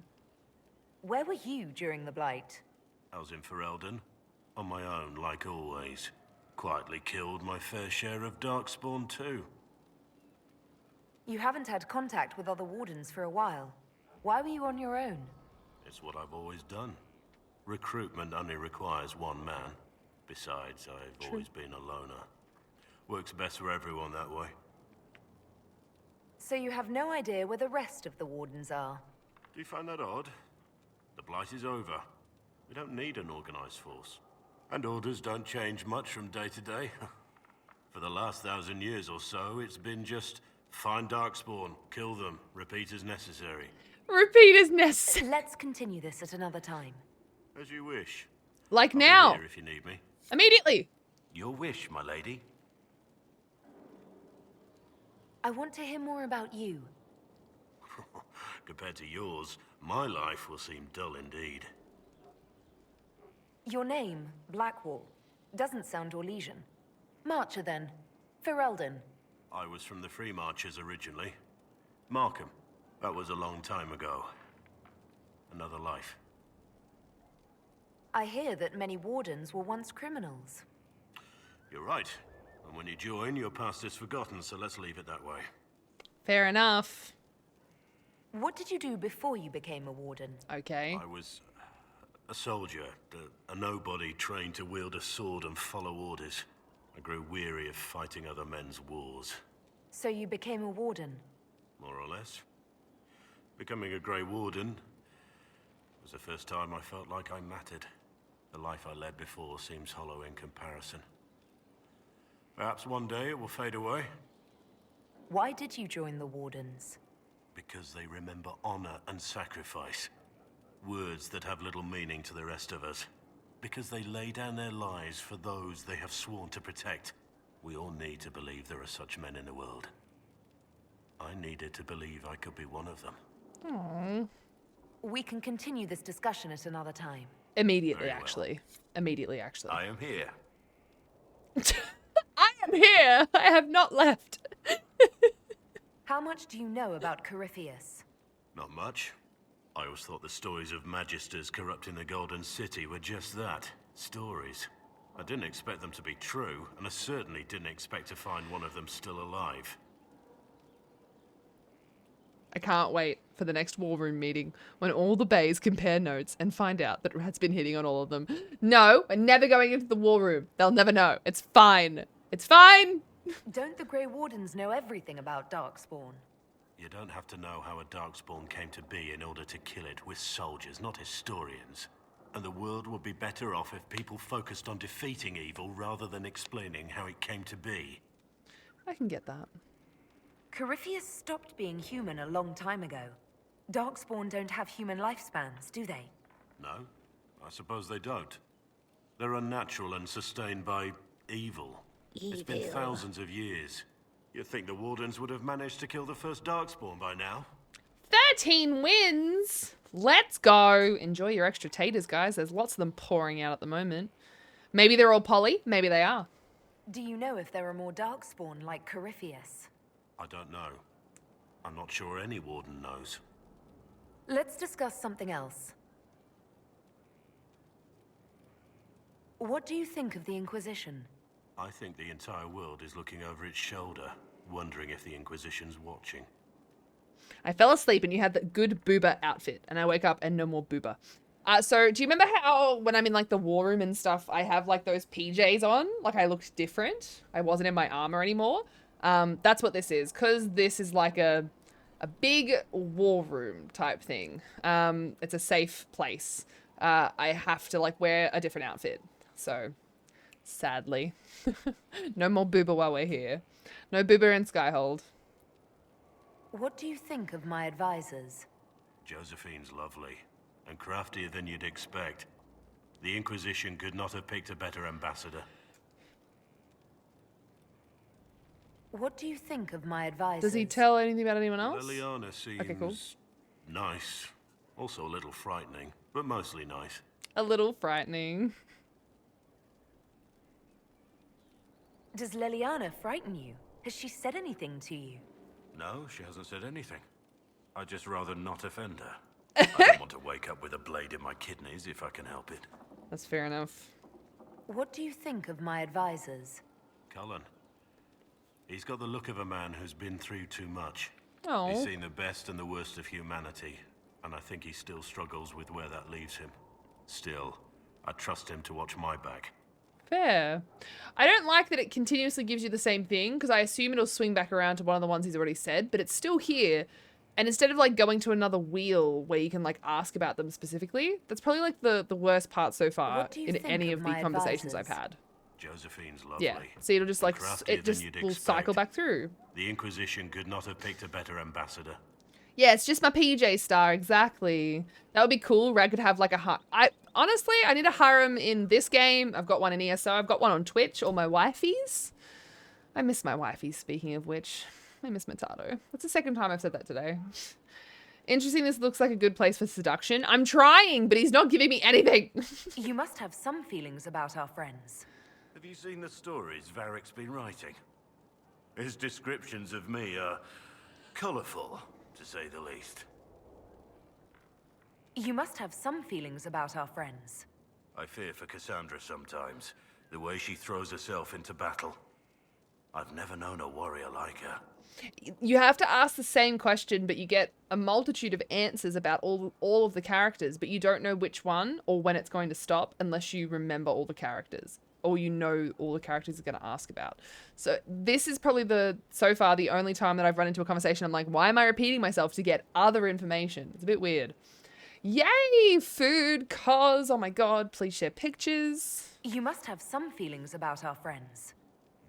O: Where were you during the Blight?
K: I was in Ferelden, on my own like always. Quietly killed my fair share of Darkspawn too.
O: You haven't had contact with other Wardens for a while. Why were you on your own?
K: It's what I've always done. Recruitment only requires one man. Besides, I've always been a loner. Works best for everyone that way.
O: So you have no idea where the rest of the Wardens are?
E: Do you find that odd? The Blight is over. We don't need an organized force. And orders don't change much from day to day. For the last 1,000 years or so, it's been just find Darkspawn, kill them, repeat as necessary.
A: Repeat as necessary.
O: Let's continue this at another time.
E: As you wish.
A: Like
E: I'll
A: now.
E: be here if you need me.
A: Immediately.
E: Your wish, my lady.
O: I want to hear more about you.
E: Compared to yours, my life will seem dull indeed.
O: Your name, Blackwall, doesn't sound Orlesian. Marcher, then. Ferelden.
E: I was from the Free Marchers originally. Markham. That was a long time ago. Another life.
O: I hear that many wardens were once criminals.
E: You're right. And when you join, your past is forgotten, so let's leave it that way.
A: Fair enough.
O: What did you do before you became a warden?
A: Okay.
E: I was a soldier, a nobody trained to wield a sword and follow orders. I grew weary of fighting other men's wars.
O: So you became a warden?
E: More or less. Becoming a Grey Warden was the first time I felt like I mattered. The life I led before seems hollow in comparison. Perhaps one day it will fade away.
O: Why did you join the Wardens?
E: Because they remember honor and sacrifice. Words that have little meaning to the rest of us. Because they lay down their lives for those they have sworn to protect. We all need to believe there are such men in the world. I needed to believe I could be one of them.
A: Aww.
O: We can continue this discussion at another time.
A: Immediately, actually. Immediately, actually.
E: I am here.
A: I am here! I have not left.
O: How much do you know about Corypheus?
E: Not much. I always thought the stories of Magisters corrupting the Golden City were just that. Stories. I didn't expect them to be true, and I certainly didn't expect to find one of them still alive.
A: I can't wait for the next war room meeting when all the bays compare notes and find out that Rat's been hitting on all of them. No, we're never going into the war room. They'll never know. It's fine. It's fine.
O: Don't the Grey Wardens know everything about Darkspawn?
E: You don't have to know how a Darkspawn came to be in order to kill it. We're soldiers, not historians. And the world would be better off if people focused on defeating evil rather than explaining how it came to be.
A: I can get that.
O: Corypheus stopped being human a long time ago. Darkspawn don't have human lifespans, do they?
E: No, I suppose they don't. They're unnatural and sustained by evil. It's been thousands of years. You'd think the Wardens would have managed to kill the first Darkspawn by now.
A: 13 wins! Let's go! Enjoy your extra taters, guys. There's lots of them pouring out at the moment. Maybe they're all poly. Maybe they are.
O: Do you know if there are more Darkspawn like Corypheus?
E: I don't know. I'm not sure any Warden knows.
O: Let's discuss something else. What do you think of the Inquisition?
E: I think the entire world is looking over its shoulder, wondering if the Inquisition's watching.
A: I fell asleep and you had the good booba outfit, and I wake up and no more booba. So do you remember how when I'm in like the war room and stuff, I have like those PJs on? Like I looked different. I wasn't in my armor anymore. That's what this is, because this is like a big war room type thing. It's a safe place. I have to like wear a different outfit. So sadly, no more booba while we're here. No booba in Skyhold.
O: What do you think of my advisors?
E: Josephine's lovely, and craftier than you'd expect. The Inquisition could not have picked a better ambassador.
O: What do you think of my advisors?
A: Does he tell anything about anyone else?
E: Liliana seems
A: Okay, cool.
E: nice. Also a little frightening, but mostly nice.
A: A little frightening.
O: Does Liliana frighten you? Has she said anything to you?
E: No, she hasn't said anything. I'd just rather not offend her. I don't want to wake up with a blade in my kidneys if I can help it.
A: That's fair enough.
O: What do you think of my advisors?
E: Cullen. He's got the look of a man who's been through too much.
A: Oh.
E: He's seen the best and the worst of humanity, and I think he still struggles with where that leaves him. Still, I trust him to watch my back.
A: Fair. I don't like that it continuously gives you the same thing, because I assume it'll swing back around to one of the ones he's already said, but it's still here. And instead of like going to another wheel where you can like ask about them specifically, that's probably like the worst part so far
O: What do you
A: in
O: think
A: any
O: of
A: of the
O: my
A: conversations I've
O: advisors?
A: had.
E: Josephine's lovely.
A: Yeah, see, it'll just like,
E: Craftier
A: it
E: than
A: just
E: you'd
A: will
E: expect.
A: cycle back through.
E: The Inquisition could not have picked a better ambassador.
A: Yeah, it's just my PJ star, exactly. That would be cool. Rad could have like a honestly, I need a harem in this game. I've got one in ESO. I've got one on Twitch. All my wifeys. I miss my wifeys, speaking of which. I miss Matado. That's the second time I've said that today. Interesting, this looks like a good place for seduction. I'm trying, but he's not giving me anything.
O: You must have some feelings about our friends.
E: Have you seen the stories Varric's been writing? His descriptions of me are colourful, to say the least.
O: You must have some feelings about our friends.
E: I fear for Cassandra sometimes, the way she throws herself into battle. I've never known a warrior like her.
A: You have to ask the same question, but you get a multitude of answers about all of the characters, but you don't know which one or when it's going to stop unless you remember all the characters or you know all the characters are going to ask about. So this is probably so far the only time that I've run into a conversation I'm like, why am I repeating myself to get other information? It's a bit weird. Yay! Food, cause, oh my god, please share pictures.
O: You must have some feelings about our friends.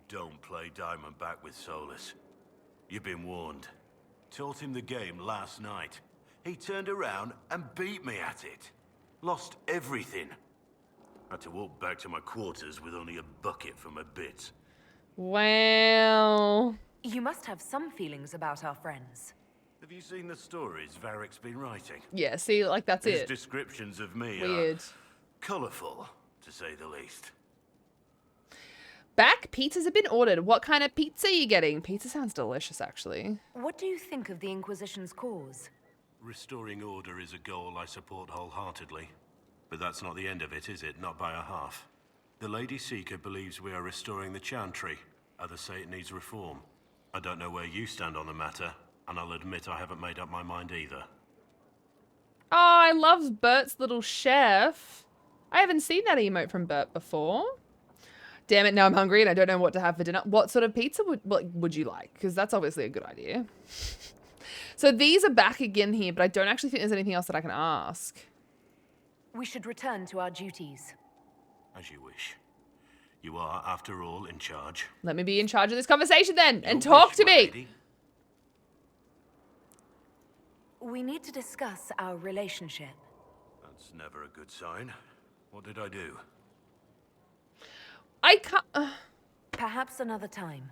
E: Don't play Diamondback with Solus. You've been warned. Taught him the game last night. He turned around and beat me at it. Lost everything. Had to walk back to my quarters with only a bucket for my bits.
A: Wow.
O: You must have some feelings about our friends.
E: Have you seen the stories Varric's been writing?
A: Yeah, see, like that's
E: His
A: it.
E: descriptions of me
A: Weird.
E: are colourful, to say the least.
A: Back, pizzas have been ordered. What kind of pizza are you getting? Pizza sounds delicious, actually.
O: What do you think of the Inquisition's cause?
E: Restoring order is a goal I support wholeheartedly. But that's not the end of it, is it? Not by a half. The Lady Seeker believes we are restoring the Chantry. Others say it needs reform. I don't know where you stand on the matter, and I'll admit I haven't made up my mind either.
A: Oh, I love Bert's little chef. I haven't seen that emote from Bert before. Damn it, now I'm hungry and I don't know what to have for dinner. What sort of pizza would you like? Because that's obviously a good idea. So these are back again here, but I don't actually think there's anything else that I can ask.
O: We should return to our duties.
E: As you wish. You are, after all, in charge.
A: Let me be in charge of this conversation then, and talk to me.
E: Lady.
O: We need to discuss our relationship.
E: That's never a good sign. What did I do?
A: I can't...
O: Perhaps another time.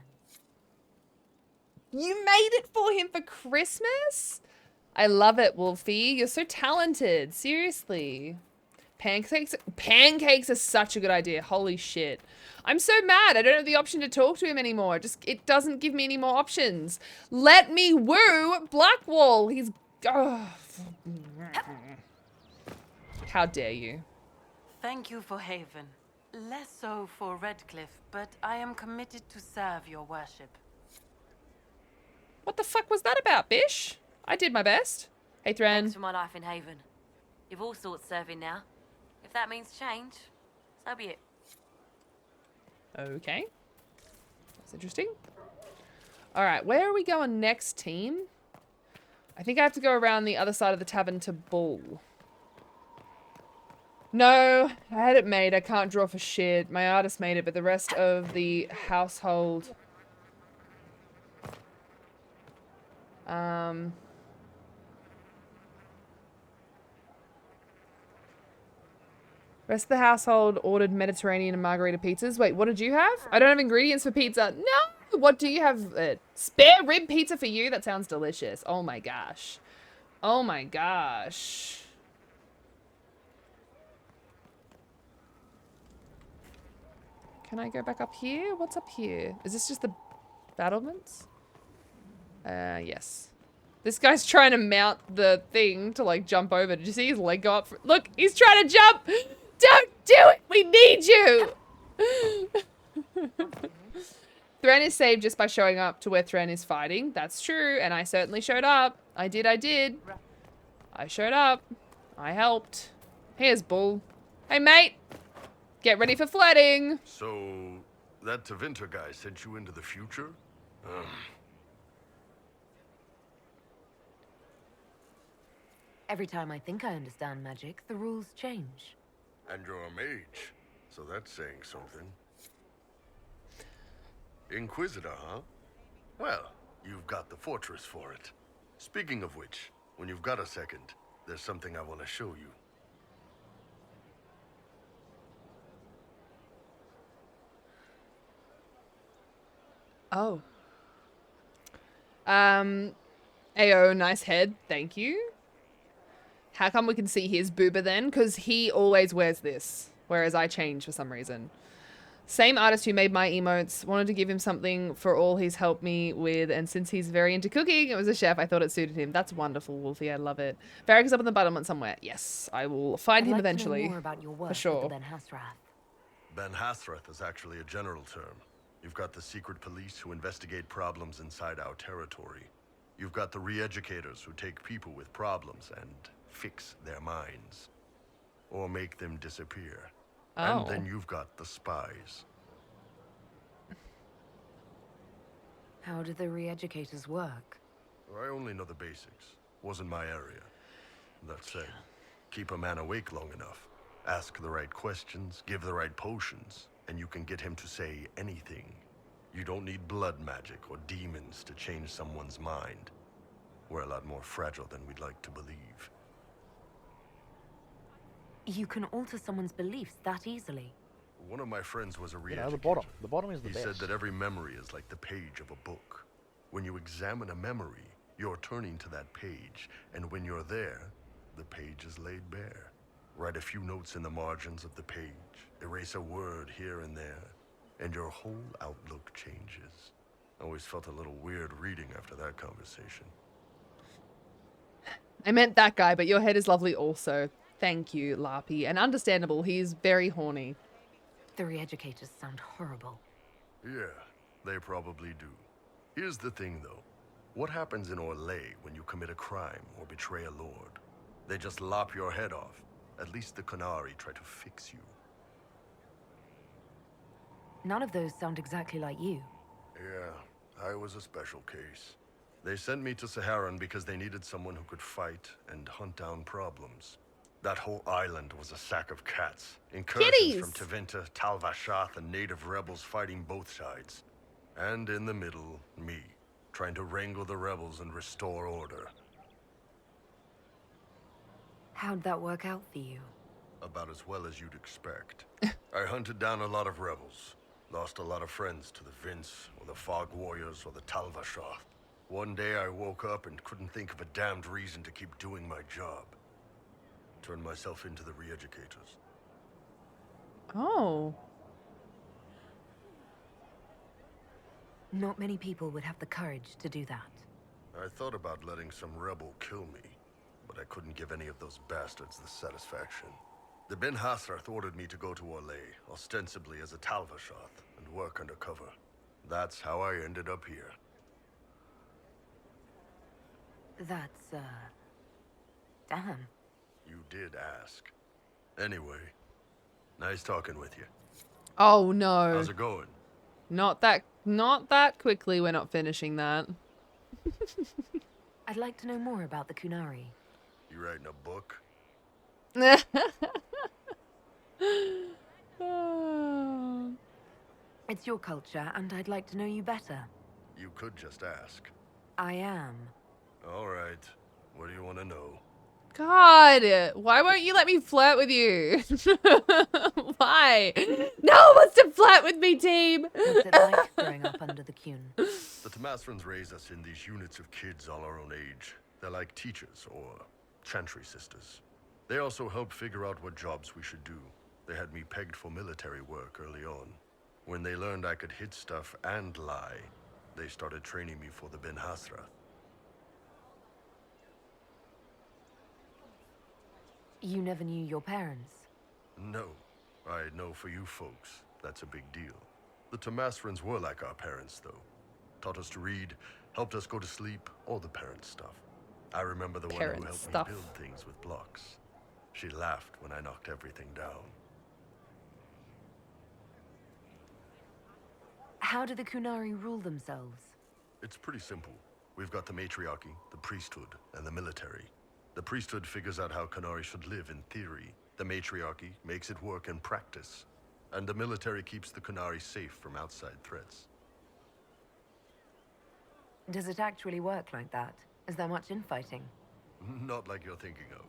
A: You made it for him for Christmas? I love it, Wolfie. You're so talented. Seriously. Pancakes are such a good idea. Holy shit. I'm so mad. I don't have the option to talk to him anymore. It doesn't give me any more options. Let me woo Blackwall. He's... Oh. How dare you?
H: Thank you for Haven. Less so for Redcliffe, but I am committed to serve your worship.
A: What the fuck was that about, Bish? I did my best. Hey, Thran.
U: Thanks for my life in Haven. You've all sorts serving now. If that means change, so be it.
A: Okay. That's interesting. All right, where are we going next, team? I think I have to go around the other side of the tavern to Bull. No, I had it made. I can't draw for shit. My artist made it, but the rest of the household... Rest of the household ordered Mediterranean and margarita pizzas. Wait, what did you have? I don't have ingredients for pizza. No! What do you have? Spare rib pizza for you? That sounds delicious. Oh my gosh. Oh my gosh. Can I go back up here? What's up here? Is this just the battlements? Yes. This guy's trying to mount the thing to like jump over. Did you see his leg go up? Look, he's trying to jump! Don't do it! We need you! Thran is saved just by showing up to where Thran is fighting. That's true, and I certainly showed up. I did. I showed up. I helped. Here's Bull. Hey, mate! Get ready for flirting!
W: So, that Tevinter guy sent you into the future?
O: Every time I think I understand magic, the rules change.
W: And you're a mage, so that's saying something. Inquisitor, huh? Well, you've got the fortress for it. Speaking of which, when you've got a second, there's something I want to show you.
A: Oh. Ayo, nice head. Thank you. How come we can see his booba then? Because he always wears this, whereas I change for some reason. Same artist who made my emotes. Wanted to give him something for all he's helped me with, and since he's very into cooking, it was a chef, I thought it suited him. That's wonderful, Wolfie. I love it. Barrack is up on the bottom somewhere. Yes, I will find him eventually.
O: To know more about your work
A: for sure.
O: with the Ben Hasrath.
W: Ben Hasrath is actually a general term. You've got the secret police who investigate problems inside our territory. You've got the re-educators who take people with problems and fix their minds. Or make them disappear.
A: Oh.
W: And then you've got the spies.
O: How do the re-educators work?
W: I only know the basics. Wasn't my area. That said, keep a man awake long enough. Ask the right questions, give the right potions, and you can get him to say anything. You don't need blood magic or demons to change someone's mind. We're a lot more fragile than we'd like to believe.
O: You can alter someone's beliefs that easily.
W: One of my friends was a
L: You
W: re-educator.
L: know, the bottom. The bottom is the
W: He
L: best.
W: said that every memory is like the page of a book. When you examine a memory, you're turning to that page, and when you're there, the page is laid bare. Write a few notes in the margins of the page, erase a word here and there, and your whole outlook changes. I always felt a little weird reading after that conversation.
A: I meant that guy, but your head is lovely also. Thank you, Larpy. And understandable, he's very horny.
O: The re-educators sound horrible.
W: Yeah, they probably do. Here's the thing, though. What happens in Orlais when you commit a crime or betray a lord? They just lop your head off. At least the Qunari try to fix you.
O: None of those sound exactly like you.
W: Yeah, I was a special case. They sent me to Saharan because they needed someone who could fight and hunt down problems. That whole island was a sack of cats. Incursions from Tevinter, Tal Vashath, and native rebels fighting both sides. And in the middle, me, trying to wrangle the rebels and restore order.
O: How'd that work out for you?
W: About as well as you'd expect. I hunted down a lot of rebels. Lost a lot of friends to the Vince, or the Fog Warriors, or the Tal Vashath. One day I woke up and couldn't think of a damned reason to keep doing my job. Turned myself into the re-educators.
A: Oh.
O: Not many people would have the courage to do that.
W: I thought about letting some rebel kill me, but I couldn't give any of those bastards the satisfaction. The Ben Hasrath ordered me to go to Orlais, ostensibly as a Tal Vashath, and work undercover. That's how I ended up here.
O: That's, damn.
W: You did ask. Anyway, nice talking with you.
A: Oh no.
W: How's it going?
A: Not that quickly. We're not finishing that.
O: I'd like to know more about the Qunari.
W: You writing a book?
O: It's your culture, and I'd like to know you better.
W: You could just ask.
O: I am.
W: All right. What do you want to know?
A: God, why won't you let me flirt with you? Why? No one wants to flirt with me, team.
O: What's it like growing up under the Qun?
W: The Tamasrans raise us in these units of kids all our own age. They're like teachers or chantry sisters. They also help figure out what jobs we should do. They had me pegged for military work early on. When they learned I could hit stuff and lie, they started training me for the Ben Hasrath.
O: You never knew your parents?
W: No. I know for you folks, that's a big deal. The Tamasrans were like our parents, though. Taught us to read, helped us go to sleep, all the parent stuff. I remember the one who helped me build things with blocks. She laughed when I knocked everything down.
O: How do the Qunari rule themselves?
W: It's pretty simple. We've got the matriarchy, the priesthood, and the military. The priesthood figures out how Qunari should live in theory. The matriarchy makes it work in practice. And the military keeps the Qunari safe from outside threats.
O: Does it actually work like that? Is there much infighting?
W: Not like you're thinking of.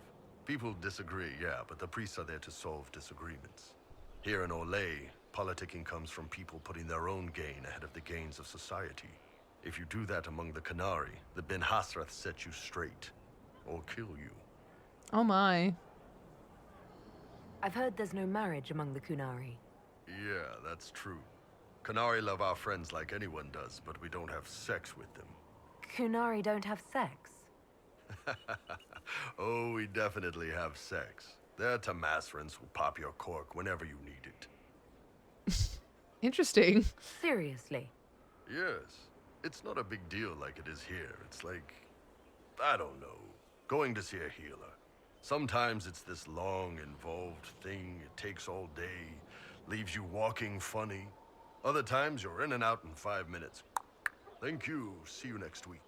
W: People disagree, yeah, but the priests are there to solve disagreements. Here in Olay, politicking comes from people putting their own gain ahead of the gains of society. If you do that among the Qunari, the Ben Hasrath set you straight. Or kill you.
A: Oh my.
O: I've heard there's no marriage among the Qunari.
W: Yeah, that's true. Qunari love our friends like anyone does, but we don't have sex with them.
O: Qunari don't have sex?
W: Oh, we definitely have sex. They're Tamasrans who pop your cork whenever you need it.
A: Interesting.
O: Seriously?
W: Yes. It's not a big deal like it is here. It's like, I don't know, going to see a healer. Sometimes it's this long, involved thing. It takes all day, leaves you walking funny. Other times you're in and out in 5 minutes. Thank you. See you next week.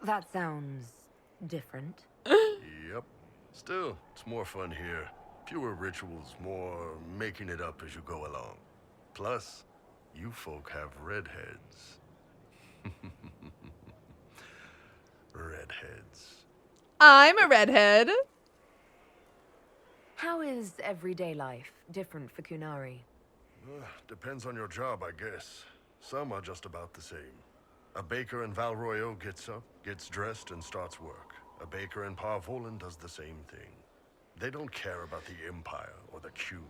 O: That sounds different.
W: Yep. Still, it's more fun here. Fewer rituals, more making it up as you go along. Plus, you folk have redheads. Redheads.
A: I'm a redhead.
O: How is everyday life different for Qunari?
W: Depends on your job, I guess. Some are just about the same. A baker in Val Royeaux gets up, gets dressed, and starts work. A baker in Parvolan does the same thing. They don't care about the Empire or the Qun.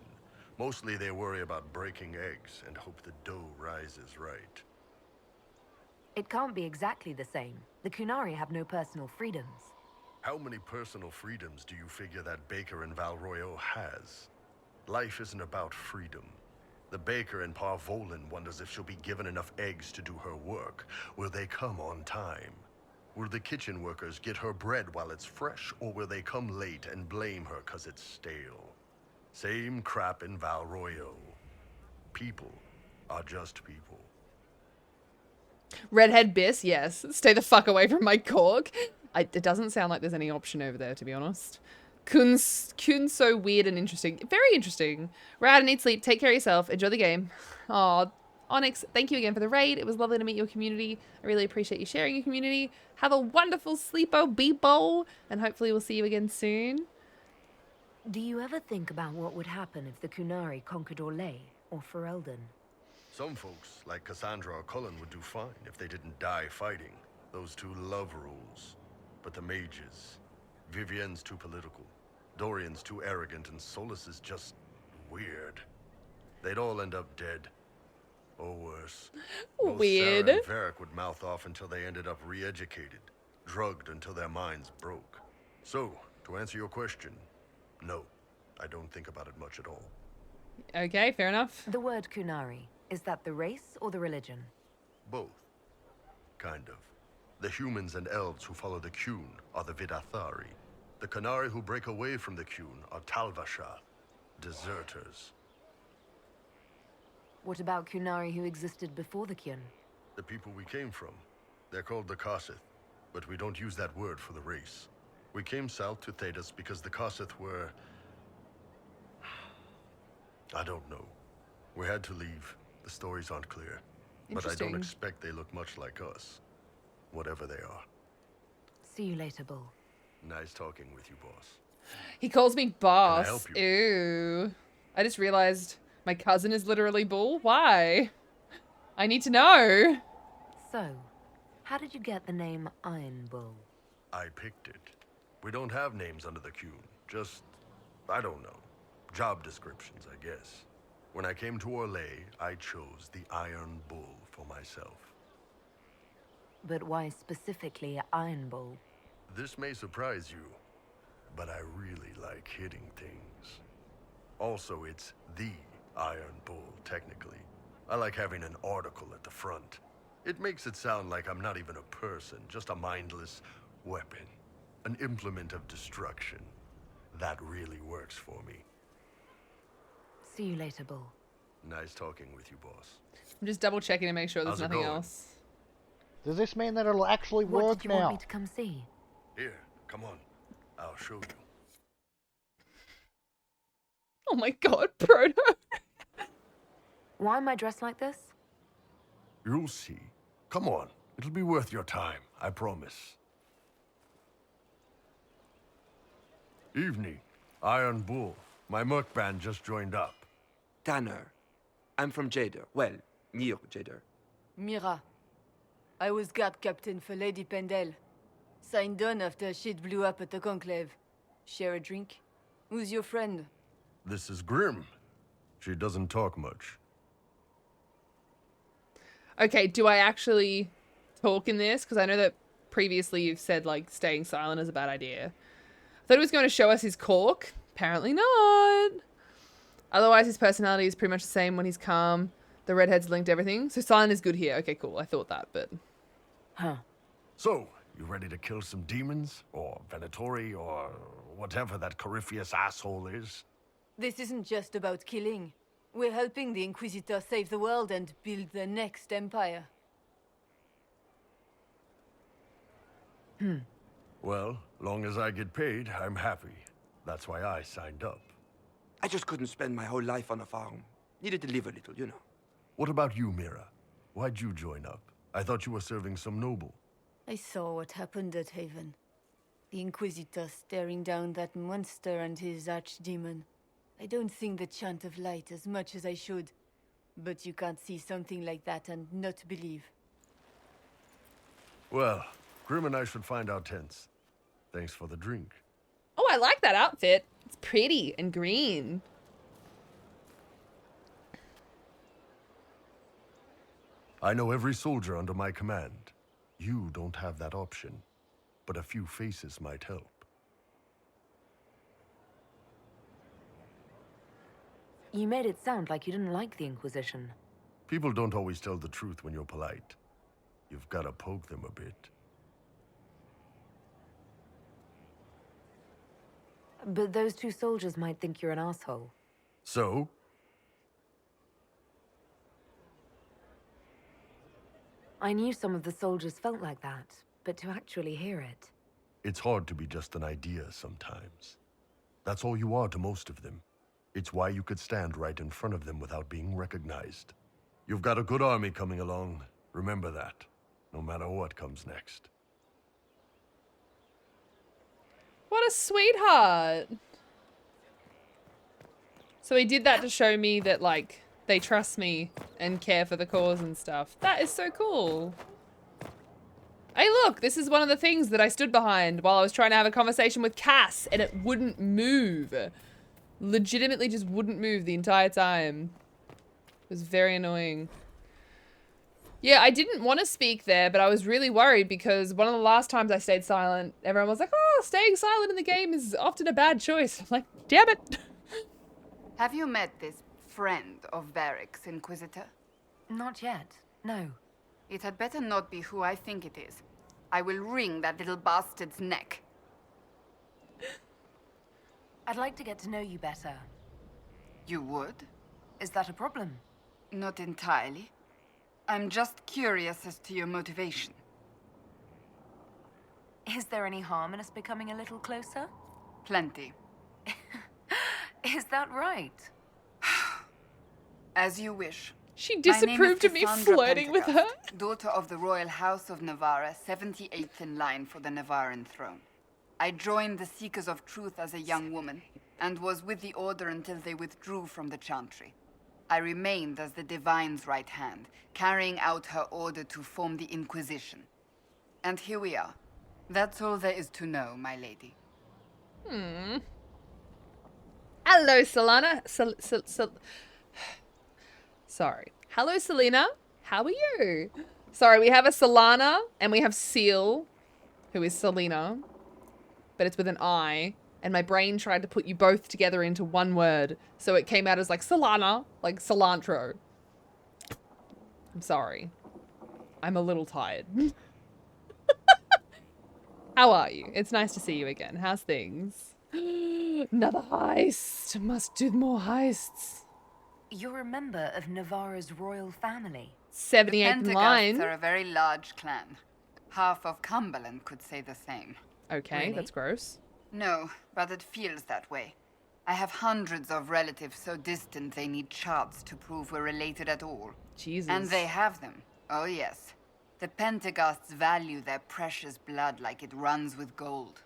W: Mostly they worry about breaking eggs and hope the dough rises right.
O: It can't be exactly the same. The Qunari have no personal freedoms.
W: How many personal freedoms do you figure that baker in Val Royeaux has? Life isn't about freedom. The baker in Parvolan wonders if she'll be given enough eggs to do her work. Will they come on time? Will the kitchen workers get her bread while it's fresh, or will they come late and blame her 'cause it's stale? Same crap in Val Royeaux. People are just people.
A: Redhead Biss, yes. Stay the fuck away from my cork. It doesn't sound like there's any option over there, to be honest. Kun's so weird and interesting. Very interesting. Rad and eat sleep. Take care of yourself. Enjoy the game. Aw, Onyx, thank you again for the raid. It was lovely to meet your community. I really appreciate you sharing your community. Have a wonderful sleepo beepo, and hopefully we'll see you again soon.
O: Do you ever think about what would happen if the Qunari conquered Orlais or Ferelden?
W: Some folks, like Cassandra or Cullen, would do fine if they didn't die fighting. Those two love rules. But the mages... Vivienne's too political. Dorian's too arrogant, and Solus is just... weird. They'd all end up dead. Or worse. Both
A: Weird.
W: Sarah and Varric would mouth off until they ended up re-educated. Drugged until their minds broke. So, to answer your question, no. I don't think about it much at all.
A: Okay, fair enough.
O: The word Qunari, is that the race or the religion?
W: Both. Kind of. The humans and elves who follow the Qun are the Vidathari. The Qunari who break away from the Qun are Talvasha, deserters.
O: What about Qunari who existed before the Qun?
W: The people we came from. They're called the Kossith, but we don't use that word for the race. We came south to Thedas because the Kossith were... I don't know. We had to leave. The stories aren't clear. But I don't expect they look much like us. Whatever they are.
O: See you later, Bull.
W: Nice talking with you, boss.
A: He calls me boss.
W: Can I help you?
A: Ew. I just realized my cousin is literally Bull. Why? I need to know.
O: So, how did you get the name Iron Bull?
W: I picked it. We don't have names under the Qun. Just, I don't know. Job descriptions, I guess. When I came to Orlais, I chose the Iron Bull for myself.
O: But why specifically Iron Bull?
W: This may surprise you, but I really like hitting things. Also, it's the Iron Bull, technically. I like having an article at the front. It makes it sound like I'm not even a person, just a mindless weapon. An implement of destruction. That really works for me.
O: See you later, Bull.
W: Nice talking with you, boss.
A: I'm just double checking to make sure there's
W: How's it
A: nothing
W: going?
A: else.
L: Does this mean that it'll actually
O: What
L: work
O: did you
L: now?
O: want me to come see?
W: Here, come on. I'll show you.
A: Oh my god, Proto.
O: Why am I dressed like this?
W: You'll see. Come on. It'll be worth your time, I promise. Evening. Iron Bull. My merc band just joined up.
F: Tanner. I'm from Jader. Well, near Jader.
M: Mira. I was guard captain for Lady Pendel. Signed on after shit blew up at the Conclave. Share a drink? Who's your friend?
W: This is Grim. She doesn't talk much.
A: Okay, do I actually talk in this? Because I know that previously you've said, like, staying silent is a bad idea. I thought he was going to show us his cork. Apparently not. Otherwise, his personality is pretty much the same when he's calm. The redhead's linked everything. So silent is good here. Okay, cool. I thought that, but...
O: Huh.
W: So, you ready to kill some demons? Or Venatori? Or whatever that Corypheus asshole is?
M: This isn't just about killing. We're helping the Inquisitor save the world and build the next empire.
W: Well, long as I get paid, I'm happy. That's why I signed up.
F: I just couldn't spend my whole life on a farm. Needed to live a little, you know.
W: What about you, Mira? Why'd you join up? I thought you were serving some noble.
M: I saw what happened at Haven. The Inquisitor staring down that monster and his archdemon. I don't sing the chant of light as much as I should. But you can't see something like that and not believe.
W: Well, Grim and I should find our tents. Thanks for the drink.
A: Oh, I like that outfit. It's pretty and green.
W: I know every soldier under my command. You don't have that option, but a few faces might help.
O: You made it sound like you didn't like the Inquisition.
W: People don't always tell the truth when you're polite. You've got to poke them a bit.
O: But those two soldiers might think you're an asshole.
W: So?
O: I knew some of the soldiers felt like that, but to actually hear it...
W: It's hard to be just an idea sometimes. That's all you are to most of them. It's why you could stand right in front of them without being recognized. You've got a good army coming along. Remember that, no matter what comes next.
A: What a sweetheart. So he did that to show me that, like, they trust me and care for the cause and stuff. That is so cool. Hey, look, this is one of the things that I stood behind while I was trying to have a conversation with Cass, and it wouldn't move. Legitimately just wouldn't move the entire time. It was very annoying. Yeah, I didn't want to speak there, but I was really worried because one of the last times I stayed silent, everyone was like, oh, staying silent in the game is often a bad choice. I'm like, damn it.
R: Have you met this friend of Varric's, Inquisitor?
O: Not yet, no.
R: It had better not be who I think it is. I will wring that little bastard's neck.
O: I'd like to get to know you better.
R: You would?
O: Is that a problem?
R: Not entirely. I'm just curious as to your motivation.
O: Is there any harm in us becoming a little closer?
R: Plenty.
O: Is that right?
R: As you wish.
A: She disapproved of me flirting with her.
R: Daughter of the Royal House of Navarra, 78th in line for the Navarran throne. I joined the Seekers of Truth as a young woman, and was with the Order until they withdrew from the Chantry. I remained as the Divine's right hand, carrying out her order to form the Inquisition. And here we are. That's all there is to know, my lady.
A: Hello, Solana. Sorry. Hello, Selena. How are you? Sorry, we have a Solana and we have Seal, who is Selena, but it's with an I. And my brain tried to put you both together into one word. So it came out as like Solana, like cilantro. I'm sorry. I'm a little tired. How are you? It's nice to see you again. How's things? Another heist. Must do more heists.
O: You're a member of Navarra's royal family.
A: 78th in
R: The
A: line.
R: Pentecosts are a very large clan. Half of Cumberland could say the same.
A: Okay,
O: Really?
A: that's gross.
R: No, but it feels that way. I have hundreds of relatives so distant they need charts to prove we're related at all.
A: Jesus.
R: And they have them. Oh yes. The Pentecosts value their precious blood like it runs with gold.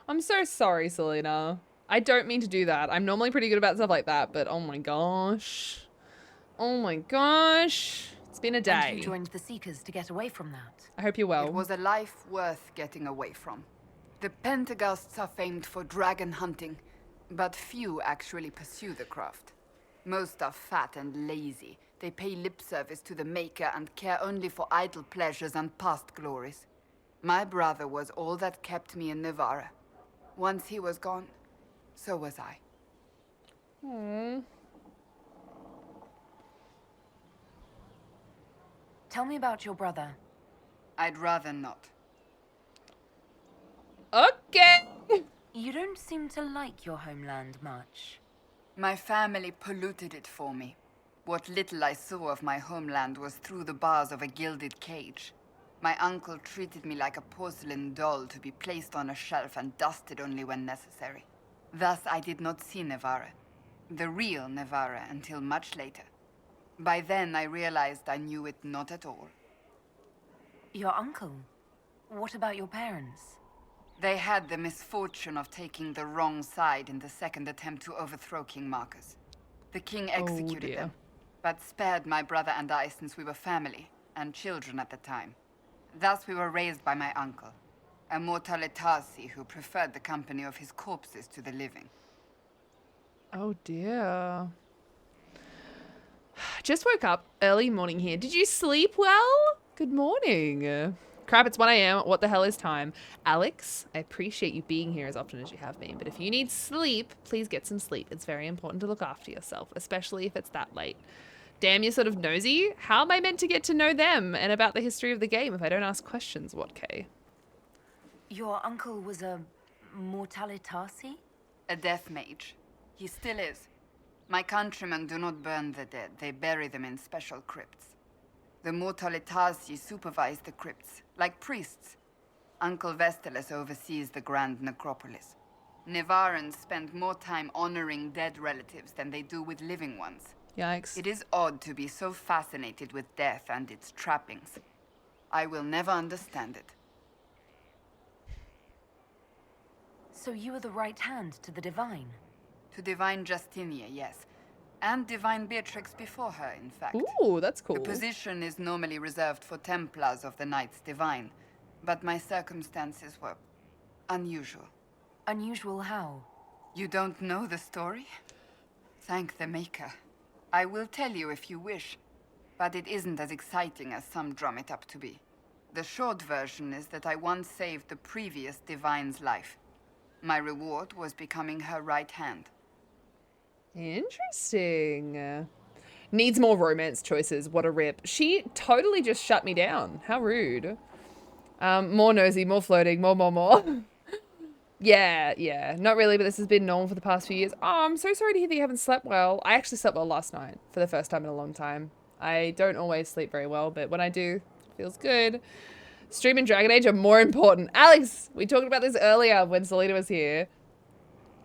A: I'm so sorry, Selena. I don't mean to do that. I'm normally pretty good about stuff like that, but oh my gosh. Oh my gosh. It's been a day.
O: And you joined the Seekers to get away from that.
A: I hope you're well.
R: It was a life worth getting away from. The Pentecosts are famed for dragon hunting, but few actually pursue the craft. Most are fat and lazy. They pay lip service to the Maker and care only for idle pleasures and past glories. My brother was all that kept me in Navarra. Once he was gone, so was I.
A: Aww.
O: Tell me about your brother.
R: I'd rather not.
A: Okay.
O: You don't seem to like your homeland much.
R: My family polluted it for me. What little I saw of my homeland was through the bars of a gilded cage. My uncle treated me like a porcelain doll to be placed on a shelf and dusted only when necessary. Thus I did not see Navarra, the real Navarra, until much later. By then I realized I knew it not at all.
O: Your uncle? What about your parents?
R: They had the misfortune of taking the wrong side in the second attempt to overthrow King Marcus. The king executed them, but spared my brother and I since we were family, and children at the time. Thus we were raised by my uncle, a mortalitasi who preferred the company of his corpses to the living.
A: Oh dear. Just woke up early morning here. Did you sleep well? Good morning. Crap, it's 1 a.m. What the hell is time? Alex, I appreciate you being here as often as you have been, but if you need sleep, please get some sleep. It's very important to look after yourself, especially if it's that late. Damn, you're sort of nosy. How am I meant to get to know them and about the history of the game if I don't ask questions, Watkay?
O: Your uncle was a mortalitasi?
R: A death mage. He still is. My countrymen do not burn the dead. They bury them in special crypts. The mortalitasi supervise the crypts, like priests. Uncle Vestalis oversees the grand necropolis. Nevarans spend more time honoring dead relatives than they do with living ones.
A: Yikes.
R: It is odd to be so fascinated with death and its trappings. I will never understand it.
O: So you were the right hand to the Divine?
R: To Divine Justinia, yes. And Divine Beatrix before her, in fact.
A: Ooh, that's cool.
R: The position is normally reserved for Templars of the Knights Divine, but my circumstances were unusual.
O: Unusual how?
R: You don't know the story? Thank the Maker. I will tell you if you wish, but it isn't as exciting as some drum it up to be. The short version is that I once saved the previous Divine's life. My reward was becoming her right hand.
A: Interesting. Needs more romance choices. What a rip. She totally just shut me down. How rude. More nosy, more flirting, more. Yeah. Not really, but this has been normal for the past few years. Oh, I'm so sorry to hear that you haven't slept well. I actually slept well last night for the first time in a long time. I don't always sleep very well, but when I do, it feels good. Stream and Dragon Age are more important. Alex, we talked about this earlier when Selena was here.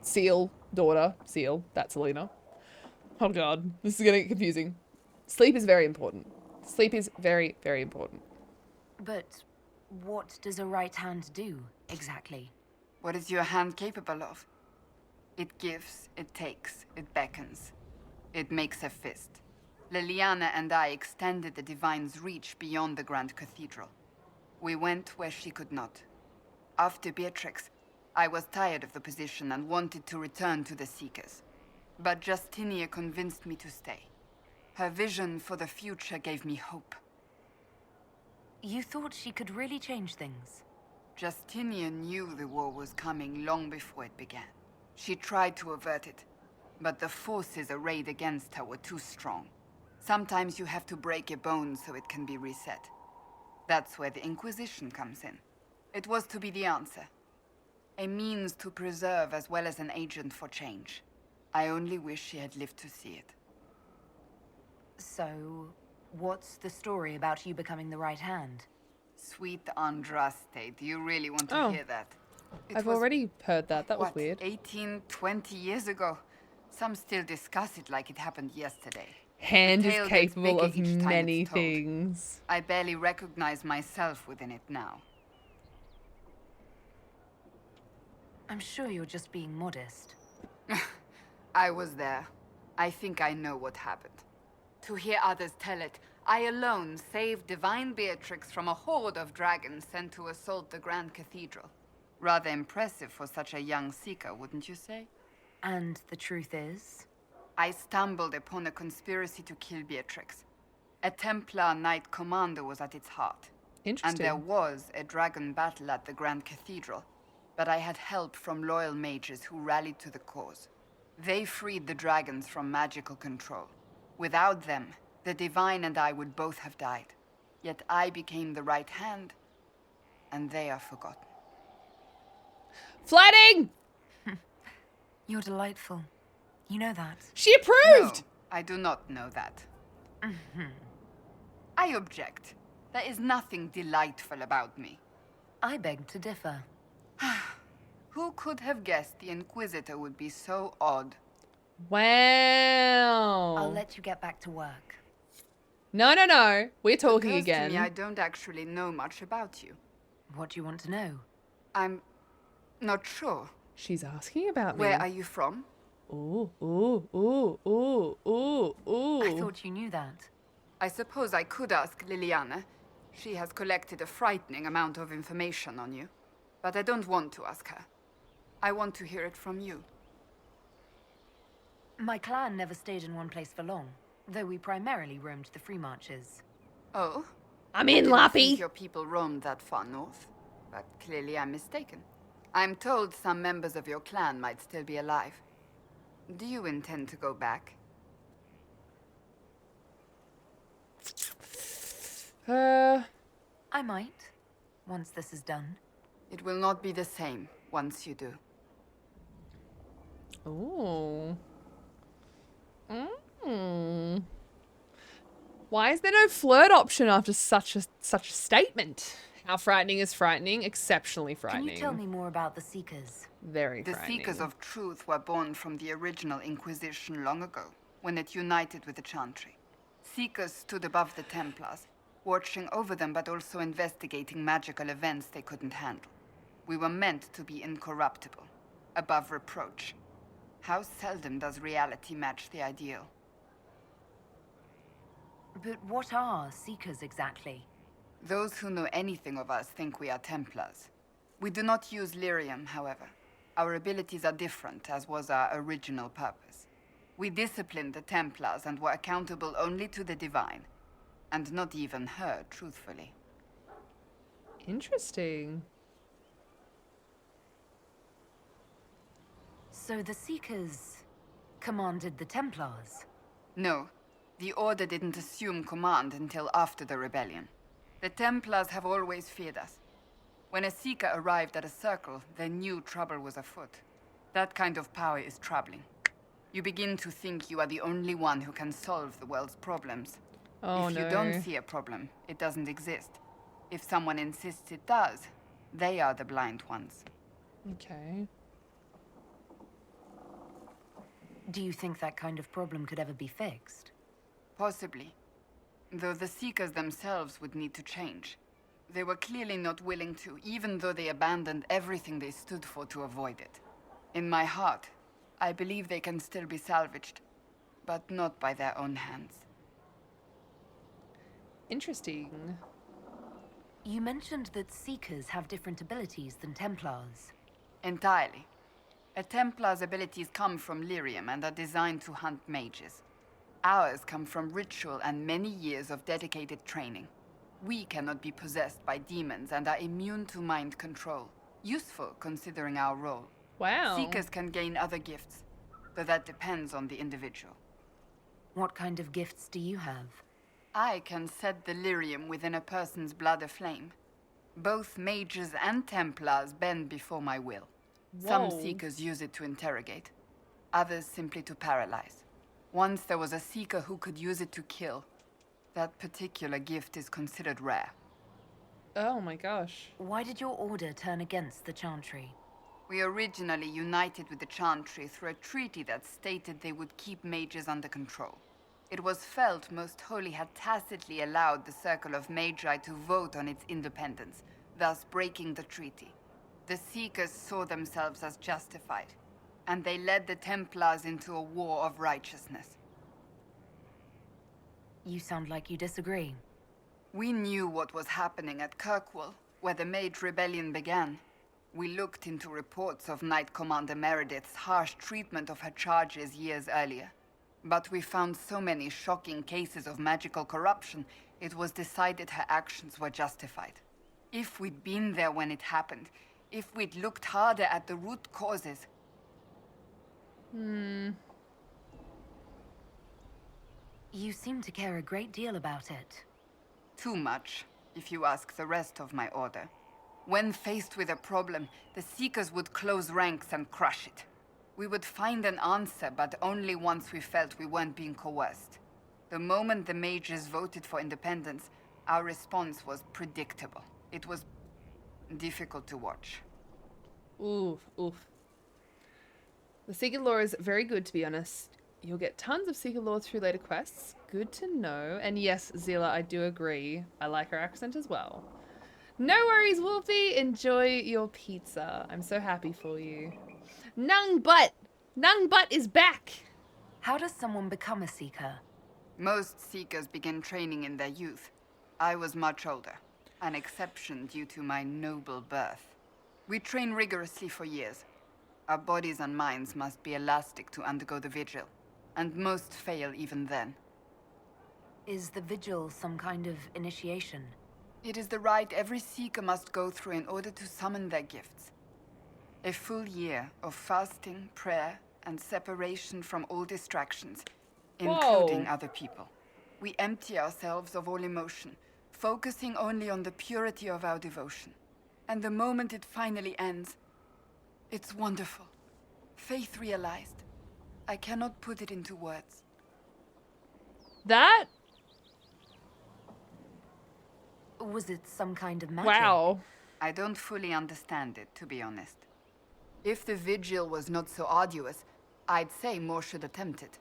A: Seal, daughter, Seal, that's Selena. Oh god, this is getting confusing. Sleep is very important. Sleep is very, very important.
O: But what does a right hand do, exactly?
R: What is your hand capable of? It gives, it takes, it beckons. It makes a fist. Liliana and I extended the Divine's reach beyond the Grand Cathedral. We went where she could not. After Beatrix, I was tired of the position and wanted to return to the Seekers. But Justinia convinced me to stay. Her vision for the future gave me hope.
O: You thought she could really change things?
R: Justinia knew the war was coming long before it began. She tried to avert it, but the forces arrayed against her were too strong. Sometimes you have to break a bone so it can be reset. That's where the Inquisition comes in. It was to be the answer. A means to preserve as well as an agent for change. I only wish she had lived to see it.
O: So, what's the story about you becoming the right hand?
R: Sweet Andraste, do you really want to hear that?
A: I've already heard that. That was
R: what,
A: weird.
R: 18, 20 years ago? Some still discuss it like it happened yesterday.
A: Hand
R: The
A: is
R: tale gets
A: capable
R: bigger
A: of
R: each time
A: many
R: it's told.
A: things.
R: I barely recognize myself within it now.
O: I'm sure you're just being modest.
R: I was there. I think I know what happened. To hear others tell it, I alone saved Divine Beatrix from a horde of dragons sent to assault the Grand Cathedral. Rather impressive for such a young seeker, wouldn't you say?
O: And the truth is?
R: I stumbled upon a conspiracy to kill Beatrix. A Templar Knight Commander was at its heart.
A: Interesting.
R: And there was a dragon battle at the Grand Cathedral, but I had help from loyal mages who rallied to the cause. They freed the dragons from magical control. Without them, the Divine and I would both have died. Yet I became the right hand, and they are forgotten.
A: Flirting!
O: You're delightful. You know that.
A: She approved!
R: No, I do not know that. I object. There is nothing delightful about me.
O: I beg to differ.
R: Who could have guessed the Inquisitor would be so odd?
A: Wow.
O: I'll let you get back to work.
A: No, no, no. We're talking
R: Occurs
A: again.
R: To me, I don't actually know much about you.
O: What do you want to know?
R: I'm not sure.
A: She's asking about me.
R: Where are you from?
A: Ooh, ooh, ooh, ooh, ooh, ooh.
O: I thought you knew that.
R: I suppose I could ask Liliana. She has collected a frightening amount of information on you. But I don't want to ask her. I want to hear it from you.
O: My clan never stayed in one place for long, though we primarily roamed the free marches.
R: Oh?
A: I'm in,
R: I
A: Lappy.
R: didn't think your people roamed that far north, but clearly I'm mistaken. I'm told some members of your clan might still be alive. Do you intend to go back?
O: I might, once this is done.
R: It will not be the same once you do.
A: Ooh. Why is there no flirt option after such a statement? How frightening is frightening? Exceptionally frightening.
O: Can you tell me more about the Seekers?
A: Very
R: The
A: frightening.
R: Seekers of Truth were born from the original Inquisition long ago, when it united with the Chantry. Seekers stood above the Templars, watching over them but also investigating magical events they couldn't handle. We were meant to be incorruptible, above reproach. How seldom does reality match the ideal?
O: But what are Seekers exactly?
R: Those who know anything of us think we are Templars. We do not use lyrium, however. Our abilities are different, as was our original purpose. We disciplined the Templars and were accountable only to the Divine. And not even her, truthfully.
A: Interesting.
O: So the Seekers commanded the Templars?
R: No. The Order didn't assume command until after the rebellion. The Templars have always feared us. When a Seeker arrived at a circle, they knew trouble was afoot. That kind of power is troubling. You begin to think you are the only one who can solve the world's problems.
A: Oh,
R: if
A: no.
R: you don't see a problem, it doesn't exist. If someone insists it does, they are the blind ones.
A: Okay.
O: Do you think that kind of problem could ever be fixed?
R: Possibly. Though the Seekers themselves would need to change. They were clearly not willing to, even though they abandoned everything they stood for to avoid it. In my heart, I believe they can still be salvaged, but not by their own hands.
A: Interesting.
O: You mentioned that Seekers have different abilities than Templars.
R: Entirely. A Templar's abilities come from lyrium and are designed to hunt mages. Ours come from ritual and many years of dedicated training. We cannot be possessed by demons and are immune to mind control. Useful, considering our role.
A: Wow.
R: Seekers can gain other gifts, though that depends on the individual.
O: What kind of gifts do you have?
R: I can set the lyrium within a person's blood aflame. Both mages and Templars bend before my will. Some
A: Whoa.
R: Seekers use it to interrogate. others simply to paralyze. Once there was a Seeker who could use it to kill. That particular gift is considered rare.
A: Oh my gosh.
O: Why did your order turn against the Chantry?
R: We originally united with the Chantry through a treaty that stated they would keep mages under control. It was felt Most Holy had tacitly allowed the Circle of Magi to vote on its independence, thus breaking the treaty. The Seekers saw themselves as justified, and they led the Templars into a war of righteousness.
O: You sound like you disagree.
R: We knew what was happening at Kirkwall, where the Mage Rebellion began. We looked into reports of Knight Commander Meredith's harsh treatment of her charges years earlier. But we found so many shocking cases of magical corruption, it was decided her actions were justified. If we'd been there when it happened, if we'd looked harder at the root causes...
O: You seem to care a great deal about it.
R: Too much, if you ask the rest of my order. When faced with a problem, the Seekers would close ranks and crush it. We would find an answer, but only once we felt we weren't being coerced. The moment the mages voted for independence, our response was predictable. It was difficult to watch.
A: Oof, oof. The Seeker lore is very good, to be honest. You'll get tons of Seeker lore through later quests. Good to know. And yes, Zila, I do agree. I like her accent as well. No worries, Wolfie. Enjoy your pizza. I'm so happy for you. Nung Butt! Nung Butt is back!
O: How does someone become a Seeker?
R: Most Seekers begin training in their youth. I was much older, an exception due to my noble birth. We train rigorously for years. Our bodies and minds must be elastic to undergo the vigil, and most fail even then.
O: Is the vigil some kind of initiation?
R: It is the rite every Seeker must go through in order to summon their gifts. A full year of fasting, prayer, and separation from all distractions, including other people. We empty ourselves of all emotion, focusing only on the purity of our devotion. And the moment it finally ends, it's wonderful. Faith realized. I cannot put it into words.
O: That? Was it some kind of magic?
A: Wow.
R: I don't fully understand it, to be honest. If the vigil was not so arduous, I'd say more should attempt it.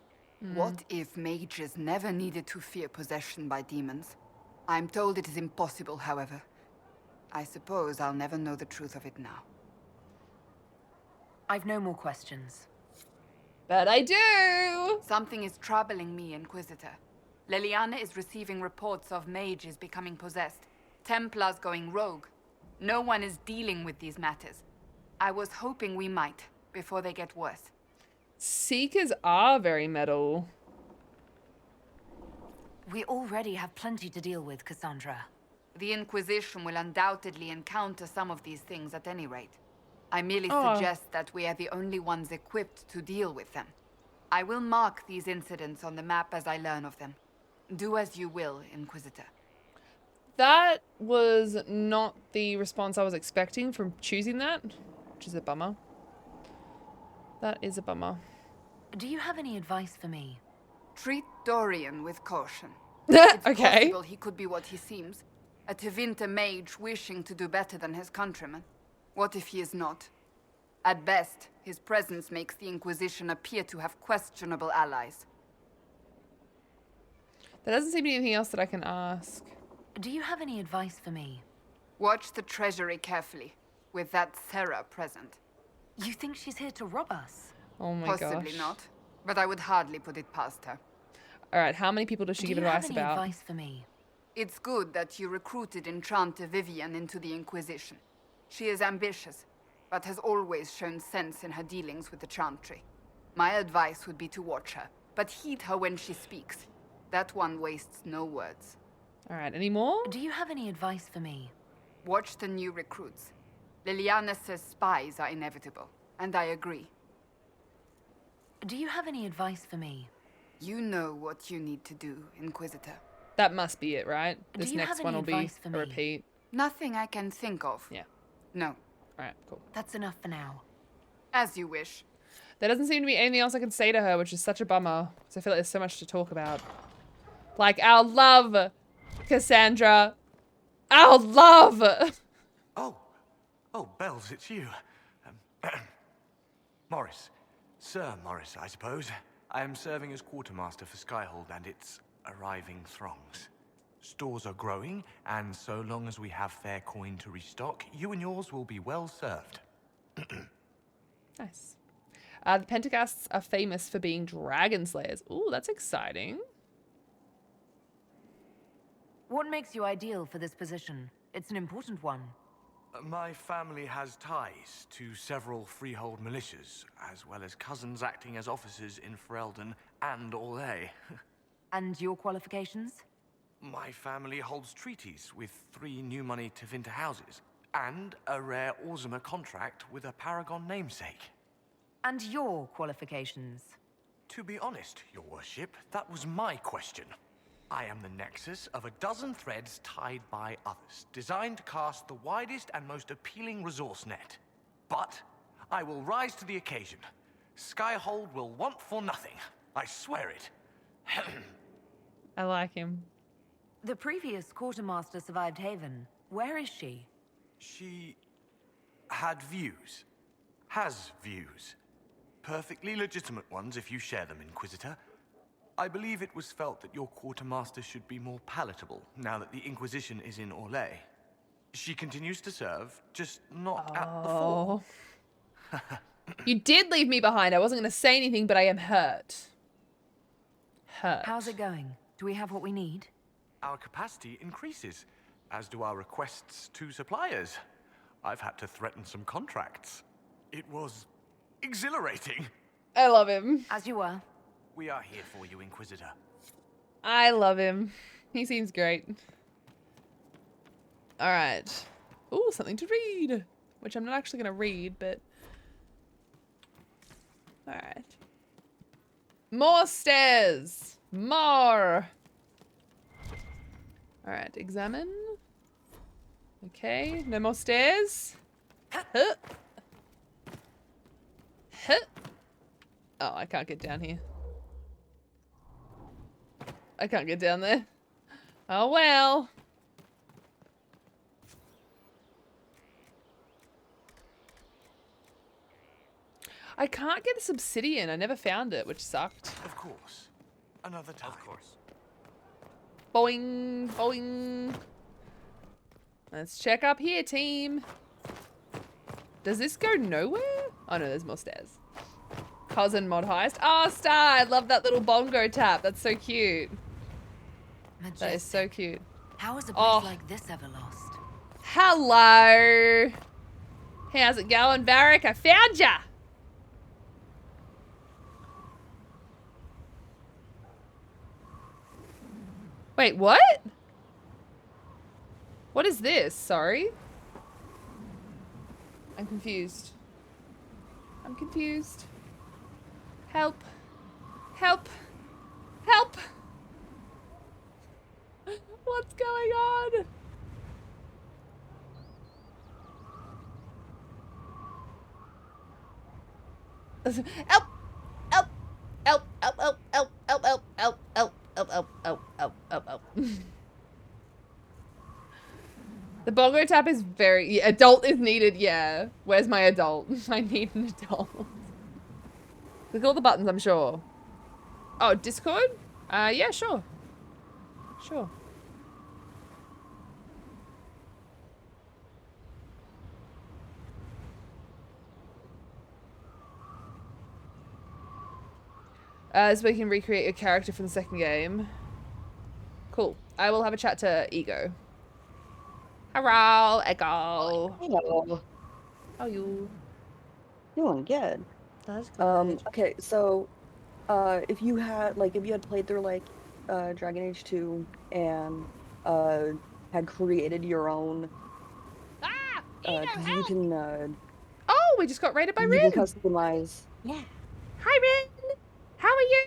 R: What if mages never needed to fear possession by demons? I'm told it is impossible, however. I suppose I'll never know the truth of it now.
O: I've no more questions.
A: But I do!
R: Something is troubling me, Inquisitor. Leliana is receiving reports of mages becoming possessed, Templars going rogue. No one is dealing with these matters. I was hoping we might, before they get worse.
A: Seekers are very metal.
O: We already have plenty to deal with, Cassandra.
R: The Inquisition will undoubtedly encounter some of these things at any rate. I merely suggest that we are the only ones equipped to deal with them. I will mark these incidents on the map as I learn of them. Do as you will, Inquisitor.
A: That was not the response I was expecting from choosing that, which is a bummer. That is a bummer.
O: Do you have any advice for me?
R: Treat Dorian with caution. It's
A: Okay.
R: possible he could be what he seems. A Tevinter mage wishing to do better than his countrymen. What if he is not? At best, his presence makes the Inquisition appear to have questionable allies.
A: There doesn't seem to be anything else that I can ask.
O: Do you have any advice for me?
R: Watch the treasury carefully, with that Sarah present.
O: You think she's here to rob us?
A: Oh my
R: Possibly
A: gosh.
R: not, but I would hardly put it past her.
A: Alright, how many people does she give advice about?
O: Do you have any advice for me?
R: It's good that you recruited Enchanter Vivian into the Inquisition. She is ambitious, but has always shown sense in her dealings with the Chantry. My advice would be to watch her, but heed her when she speaks. That one wastes no words.
A: Alright, any more?
O: Do you have any advice for me?
R: Watch the new recruits. Liliana says spies are inevitable, and I agree.
O: Do you have any advice for me?
R: You know what you need to do, Inquisitor.
A: That must be it, right? This
O: you
A: next
O: have
A: one
O: any
A: will be
O: advice for
A: a
O: me?
A: repeat.
R: Nothing I can think of.
A: Yeah.
R: No.
A: Alright, cool.
O: That's enough for now.
R: As you wish.
A: There doesn't seem to be anything else I can say to her, which is such a bummer. Because I feel like there's so much to talk about. Like our love, Cassandra. Our love!
N: Oh, Bells, it's you. Morris. Sir Morris, I suppose. I am serving as quartermaster for Skyhold and its arriving throngs. Stores are growing, and so long as we have fair coin to restock, you and yours will be well served.
A: Nice. The Pentacasts are famous for being dragon slayers. Ooh, that's exciting.
O: What makes you ideal for this position? It's an important one.
N: My family has ties to several freehold militias, as well as cousins acting as officers in Ferelden and Orlais.
O: And your qualifications?
N: My family holds treaties with 3 new money Tevinter houses, and a rare Orzuma contract with a Paragon namesake.
O: And your qualifications?
N: To be honest, your worship, that was my question. I am the nexus of a dozen threads tied by others, designed to cast the widest and most appealing resource net. But I will rise to the occasion. Skyhold will want for nothing. I swear it.
A: I like him.
O: The previous quartermaster survived Haven. Where is she?
N: She had views. Has views. Perfectly legitimate ones if you share them, Inquisitor. I believe it was felt that your quartermaster should be more palatable now that the Inquisition is in Orlais. She continues to serve, just not at the fore.
A: You did leave me behind. I wasn't going to say anything, but I am hurt.
O: How's it going? Do we have what we need?
N: Our capacity increases, as do our requests to suppliers. I've had to threaten some contracts. It was exhilarating.
A: I love him.
O: As you were.
N: We are here for you, Inquisitor.
A: I love him. He seems great. All right. Ooh, something to read. Which I'm not actually going to read, but... All right. More stairs. More. All right, examine. Okay, no more stairs. Huh. Huh. Oh, I can't get down here. I can't get down there. Oh well. I can't get this obsidian. I never found it, which sucked.
N: Of course. Another time. Of course.
A: Boing, boing. Let's check up here, team. Does this go nowhere? Oh no, there's more stairs. Cousin mod heist. Oh, Star, I love that little bongo tap. That's so cute.
O: Majestic.
A: That is so cute.
O: How is a place like this ever lost?
A: Hello. How's it going, Varric? I found ya. Wait, what? What is this? Sorry. I'm confused. I'm confused. Help. Help. Help. What's going on? Help. Help. Help. Help. Help. Help. Help. Help. Help. Help. Help. Help. Help. Help. Help. The bongo tap is very... Yeah, adult is needed, yeah. Where's my adult? I need an adult. Click all the buttons, I'm sure. Oh, Discord? Yeah, sure. Sure. So we can recreate your character from the second game. Cool. I will have a chat to Ego. Hello, Echo.
T: Hello.
A: How are you?
T: Doing good.
A: That's good.
T: Okay, so, if you had played through, Dragon Age 2 and, had created your own, you can,
A: oh, we just got raided by
T: you
A: Rin.
T: can customize.
A: Yeah. Hi, Rin. How are you?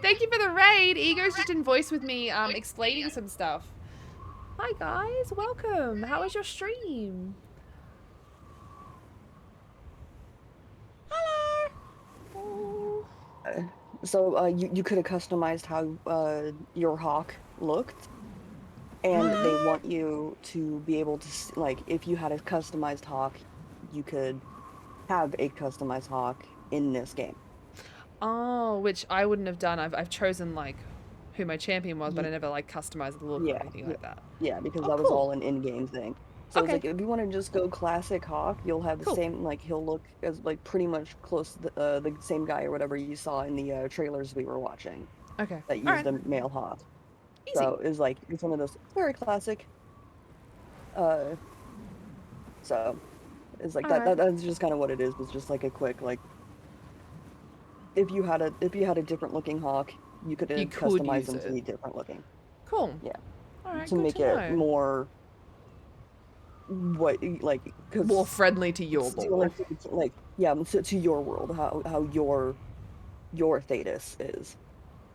A: Thank you for the raid. Ego's just in voice with me, explaining some stuff. Hi, guys. Welcome. How was your stream? Hello.
T: You could have customized how your hawk looked, and they want you to be able to like if you had a customized hawk, you could have a customized hawk in this game.
A: Oh, which I wouldn't have done. I've chosen like who my champion was, but I
T: Ye-
A: never like customized the look or anything like that.
T: Yeah, because
A: Oh,
T: that was
A: cool.
T: all an in-game thing. So it's
A: Okay.
T: like if you want to just go classic hawk, you'll have the
A: Cool.
T: same like he'll look as like pretty much close to the same guy or whatever you saw in the trailers we were watching.
A: Okay.
T: That used a male hawk.
A: Easy.
T: So it's one of those very classic. So it's like that's just kind of what it is. Was just like a quick like if you had a different looking hawk, you could customize them to be different looking.
A: Cool.
T: Yeah.
A: All right.
T: To make it more
A: more friendly to your lore.
T: To your world, how your Thetis is.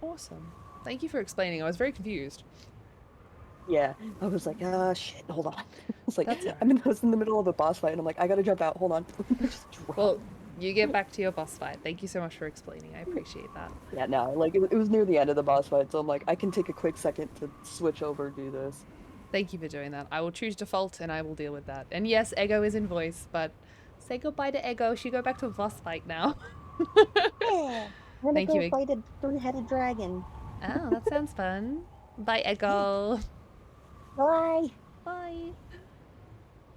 A: Awesome. Thank you for explaining. I was very confused.
T: Yeah, I was like, shit, hold on. It's like,
A: That's all
T: I was in the middle of a boss fight, and I'm like, I gotta jump out, hold on.
A: Well, you get back to your boss fight. Thank you so much for explaining. I appreciate that.
T: Yeah, no, like, it was near the end of the boss fight, so I'm like, I can take a quick second to switch over, do this.
A: Thank you for doing that. I will choose default, and I will deal with that. And yes, Ego is in voice, but say goodbye to Ego. She go back to a boss fight now.
G: Yeah, I'm gonna go fight a three-headed dragon.
A: Oh, that sounds fun. Bye, Ego.
G: Bye.
A: Bye.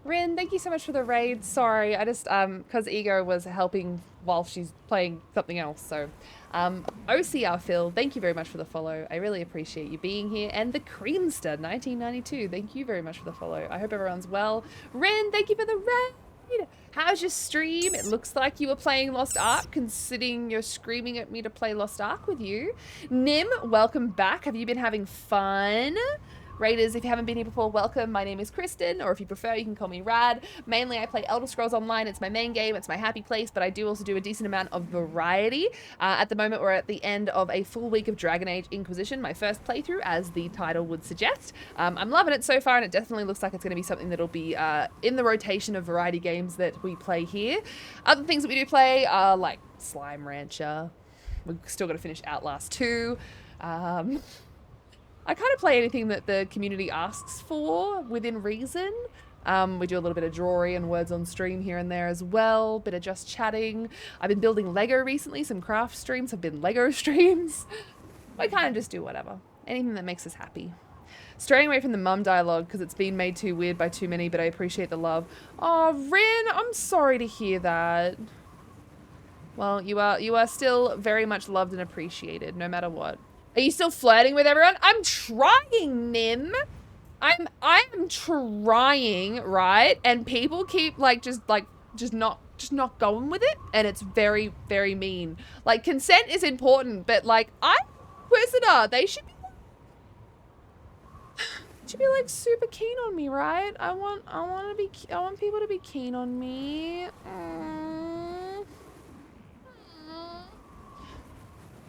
A: Rin, thank you so much for the raid. Sorry, I just, because Ego was helping while she's playing something else, so. OCR Phil, thank you very much for the follow. I really appreciate you being here. And the Creamster, 1992, thank you very much for the follow. I hope everyone's well. Rin, thank you for the raid. How's your stream? It looks like you were playing Lost Ark, considering you're screaming at me to play Lost Ark with you. Nim, welcome back. Have you been having fun? Raiders, if you haven't been here before, welcome. My name is Kristen, or if you prefer, you can call me Rad. Mainly, I play Elder Scrolls Online. It's my main game. It's my happy place, but I do also do a decent amount of variety. At the moment, we're at the end of a full week of Dragon Age Inquisition, my first playthrough, as the title would suggest. I'm loving it so far, and it definitely looks like it's going to be something that'll be in the rotation of variety games that we play here. Other things that we do play are like Slime Rancher. We've still got to finish Outlast 2. I kind of play anything that the community asks for within reason. We do a little bit of drawing and words on stream here and there as well, bit of just chatting. I've been building Lego recently. Some craft streams have been Lego streams. I kind of just do whatever. Anything that makes us happy. Straying away from the mum dialogue because it's been made too weird by too many, but I appreciate the love. Oh, Rin, I'm sorry to hear that. Well, you are still very much loved and appreciated, no matter what. Are you still flirting with everyone? I'm trying, Nim. I am trying, right? And people keep just not going with it, and it's very, very mean. Like, consent is important, but like Inquisitor, they should be like super keen on me, right? I want people to be keen on me.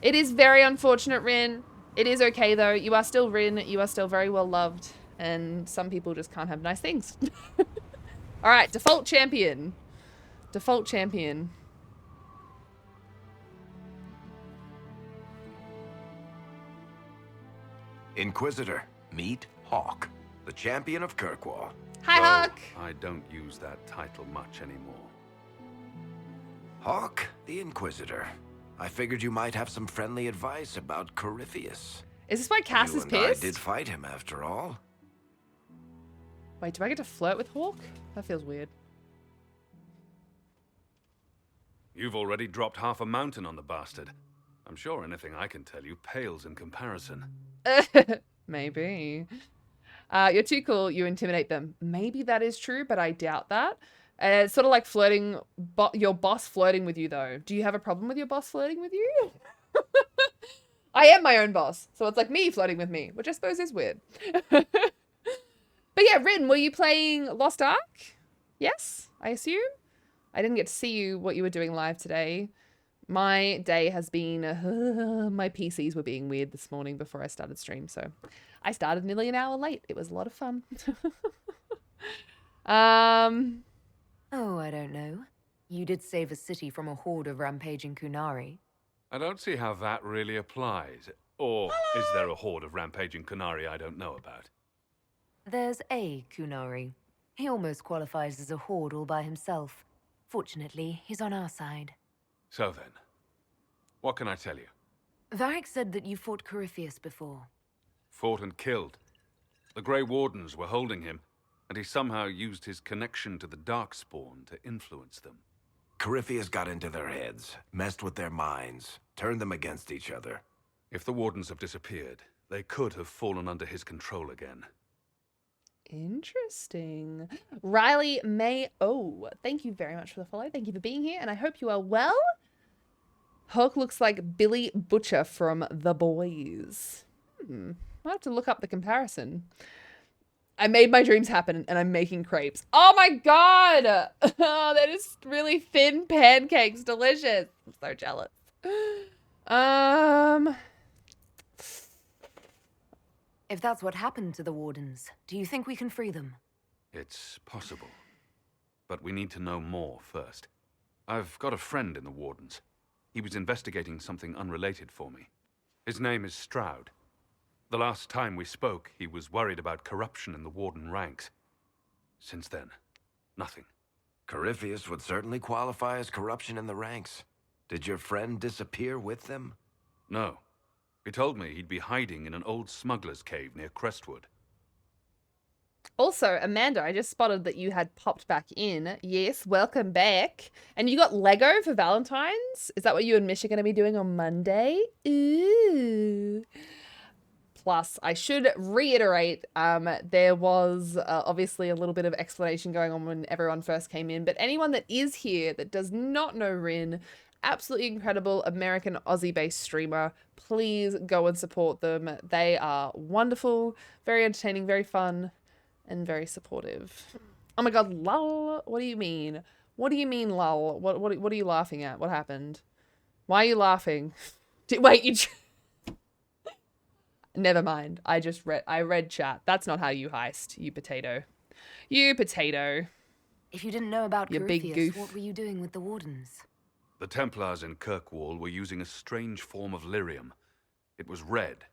A: It is very unfortunate, Rin. It is okay, though. You are still Rin. You are still very well loved. And some people just can't have nice things. All right, default champion. Default champion.
Q: Inquisitor, meet Hawk, the champion of Kirkwall.
A: Hi, Hawk.
B: I don't use that title much anymore.
Q: Hawk, the Inquisitor. I figured you might have some friendly advice about Corypheus.
A: Is this why Cass is pissed?
Q: I did fight him after all.
A: Wait, do I get to flirt with Hawk? That feels weird.
B: You've already dropped half a mountain on the bastard. I'm sure anything I can tell you pales in comparison.
A: Maybe. You're too cool, you intimidate them. Maybe that is true, but I doubt that. It's sort of like flirting, your boss flirting with you, though. Do you have a problem with your boss flirting with you? I am my own boss, so it's like me flirting with me, which I suppose is weird. But yeah, Rin, were you playing Lost Ark? Yes, I assume? I didn't get to see you, what you were doing live today. My day has been, my PCs were being weird this morning before I started stream, so I started nearly an hour late. It was a lot of fun.
O: Oh, I don't know. You did save a city from a horde of rampaging Kunari.
D: I don't see how that really applies. Or is there a horde of rampaging Kunari I don't know about?
O: There's a Kunari. He almost qualifies as a horde all by himself. Fortunately, he's on our side.
D: So then, what can I tell you?
O: Varric said that you fought Corypheus before.
D: Fought and killed. The Grey Wardens were holding him, and he somehow used his connection to the Darkspawn to influence them.
Q: Corypheus got into their heads, messed with their minds, turned them against each other.
D: If the Wardens have disappeared, they could have fallen under his control again.
A: Interesting. Riley May. Oh, thank you very much for the follow. Thank you for being here, and I hope you are well. Hulk looks like Billy Butcher from The Boys. I'll have to look up the comparison. I made my dreams happen, and I'm making crepes. Oh my god! Oh, that is really thin pancakes. Delicious. I'm so jealous.
O: If that's what happened to the Wardens, do you think we can free them?
D: It's possible. But we need to know more first. I've got a friend in the Wardens. He was investigating something unrelated for me. His name is Stroud. The last time we spoke, he was worried about corruption in the Warden ranks. Since then, nothing.
Q: Corypheus would certainly qualify as corruption in the ranks. Did your friend disappear with them?
D: No. He told me he'd be hiding in an old smuggler's cave near Crestwood.
A: Also, Amanda, I just spotted that you had popped back in. Yes, welcome back. And you got Lego for Valentine's? Is that what you and Mish are going to be doing on Monday? Ooh. Plus, I should reiterate, there was obviously a little bit of explanation going on when everyone first came in, but anyone that is here that does not know Rin, absolutely incredible American Aussie-based streamer, please go and support them. They are wonderful, very entertaining, very fun, and very supportive. Oh my god, lol. What do you mean? What do you mean, lol? What are you laughing at? What happened? Why are you laughing? Wait, you... Never mind. I read chat. That's not how you heist, you potato. You potato.
O: If you didn't know about
A: You big
O: Corypheus,
A: goof.
O: what were you doing with the Wardens?
D: The Templars in Kirkwall were using a strange form of lyrium. It was red.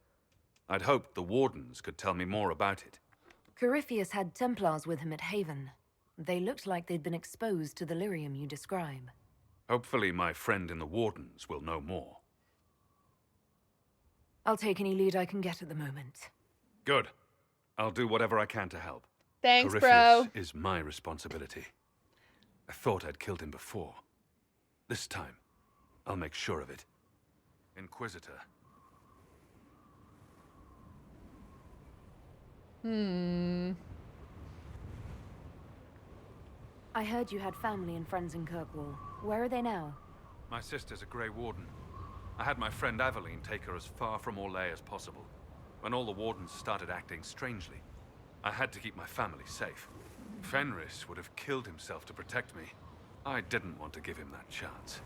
D: I'd hoped the Wardens could tell me more about it.
O: Corypheus had Templars with him at Haven. They looked like they'd been exposed to the lyrium you describe.
D: Hopefully my friend in the Wardens will know more.
O: I'll take any lead I can get at the moment.
D: Good. I'll do whatever I can to help.
A: Thanks,
D: Corypheus
A: bro.
D: is my responsibility. I thought I'd killed him before. This time, I'll make sure of it. Inquisitor.
O: I heard you had family and friends in Kirkwall. Where are they now?
D: My sister's a Grey Warden. I had my friend Aveline take her as far from Orlais as possible. When all the Wardens started acting strangely, I had to keep my family safe. Fenris would have killed himself to protect me. I didn't want to give him that chance.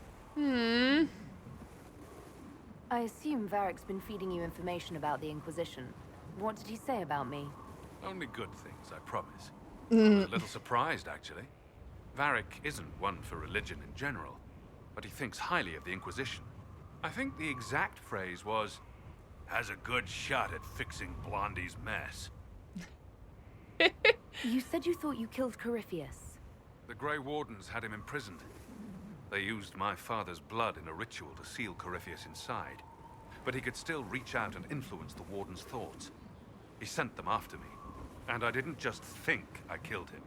O: I assume Varric's been feeding you information about the Inquisition. What did he say about me?
D: Only good things, I promise. I was a little surprised, actually. Varric isn't one for religion in general, but he thinks highly of the Inquisition. I think the exact phrase was, has a good shot at fixing Blondie's mess.
O: You said you thought you killed Corypheus.
D: The Grey Wardens had him imprisoned. They used my father's blood in a ritual to seal Corypheus inside. But he could still reach out and influence the Warden's thoughts. He sent them after me. And I didn't just think I killed him.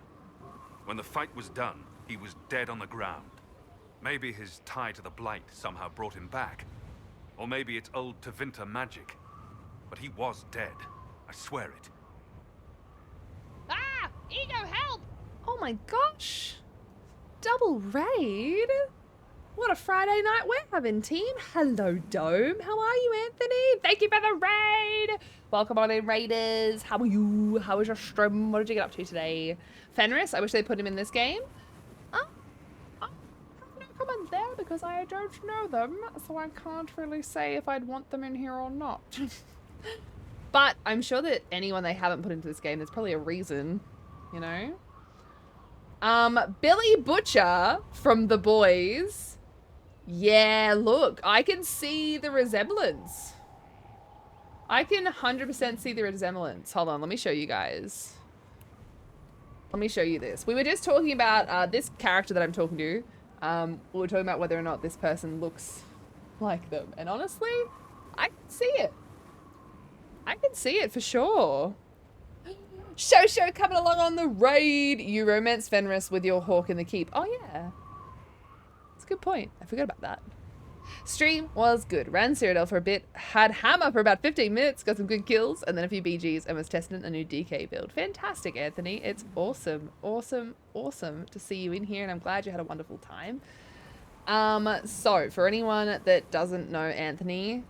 D: When the fight was done, he was dead on the ground. Maybe his tie to the Blight somehow brought him back. Or maybe it's old Tevinter magic. But he was dead. I swear it.
A: Ah! Ego, help! Oh my gosh. Double raid? What a Friday night we're having, team. Hello, Dome. How are you, Anthony? Thank you for the raid. Welcome on in, Raiders. How are you? How was your stream? What did you get up to today? Fenris, I wish they put him in this game. I have no comment there because I don't know them, so I can't really say if I'd want them in here or not. But I'm sure that anyone they haven't put into this game, there's probably a reason, you know? Billy Butcher from The Boys. Yeah, look, I can see the resemblance. I can 100% see the resemblance. Hold on, let me show you guys. Let me show you this. We were just talking about this character that I'm talking to. We were talking about whether or not this person looks like them. And honestly, I can see it. I can see it for sure. Shosho coming along on the raid. You romance Fenris with your hawk in the keep. Oh yeah. That's a good point. I forgot about that. Stream was good. Ran Cyrodiil for a bit. Had Hammer for about 15 minutes. Got some good kills. And then a few BGs. And was testing a new DK build. Fantastic, Anthony. It's awesome. Awesome. Awesome to see you in here. And I'm glad you had a wonderful time. So, for anyone that doesn't know Anthony,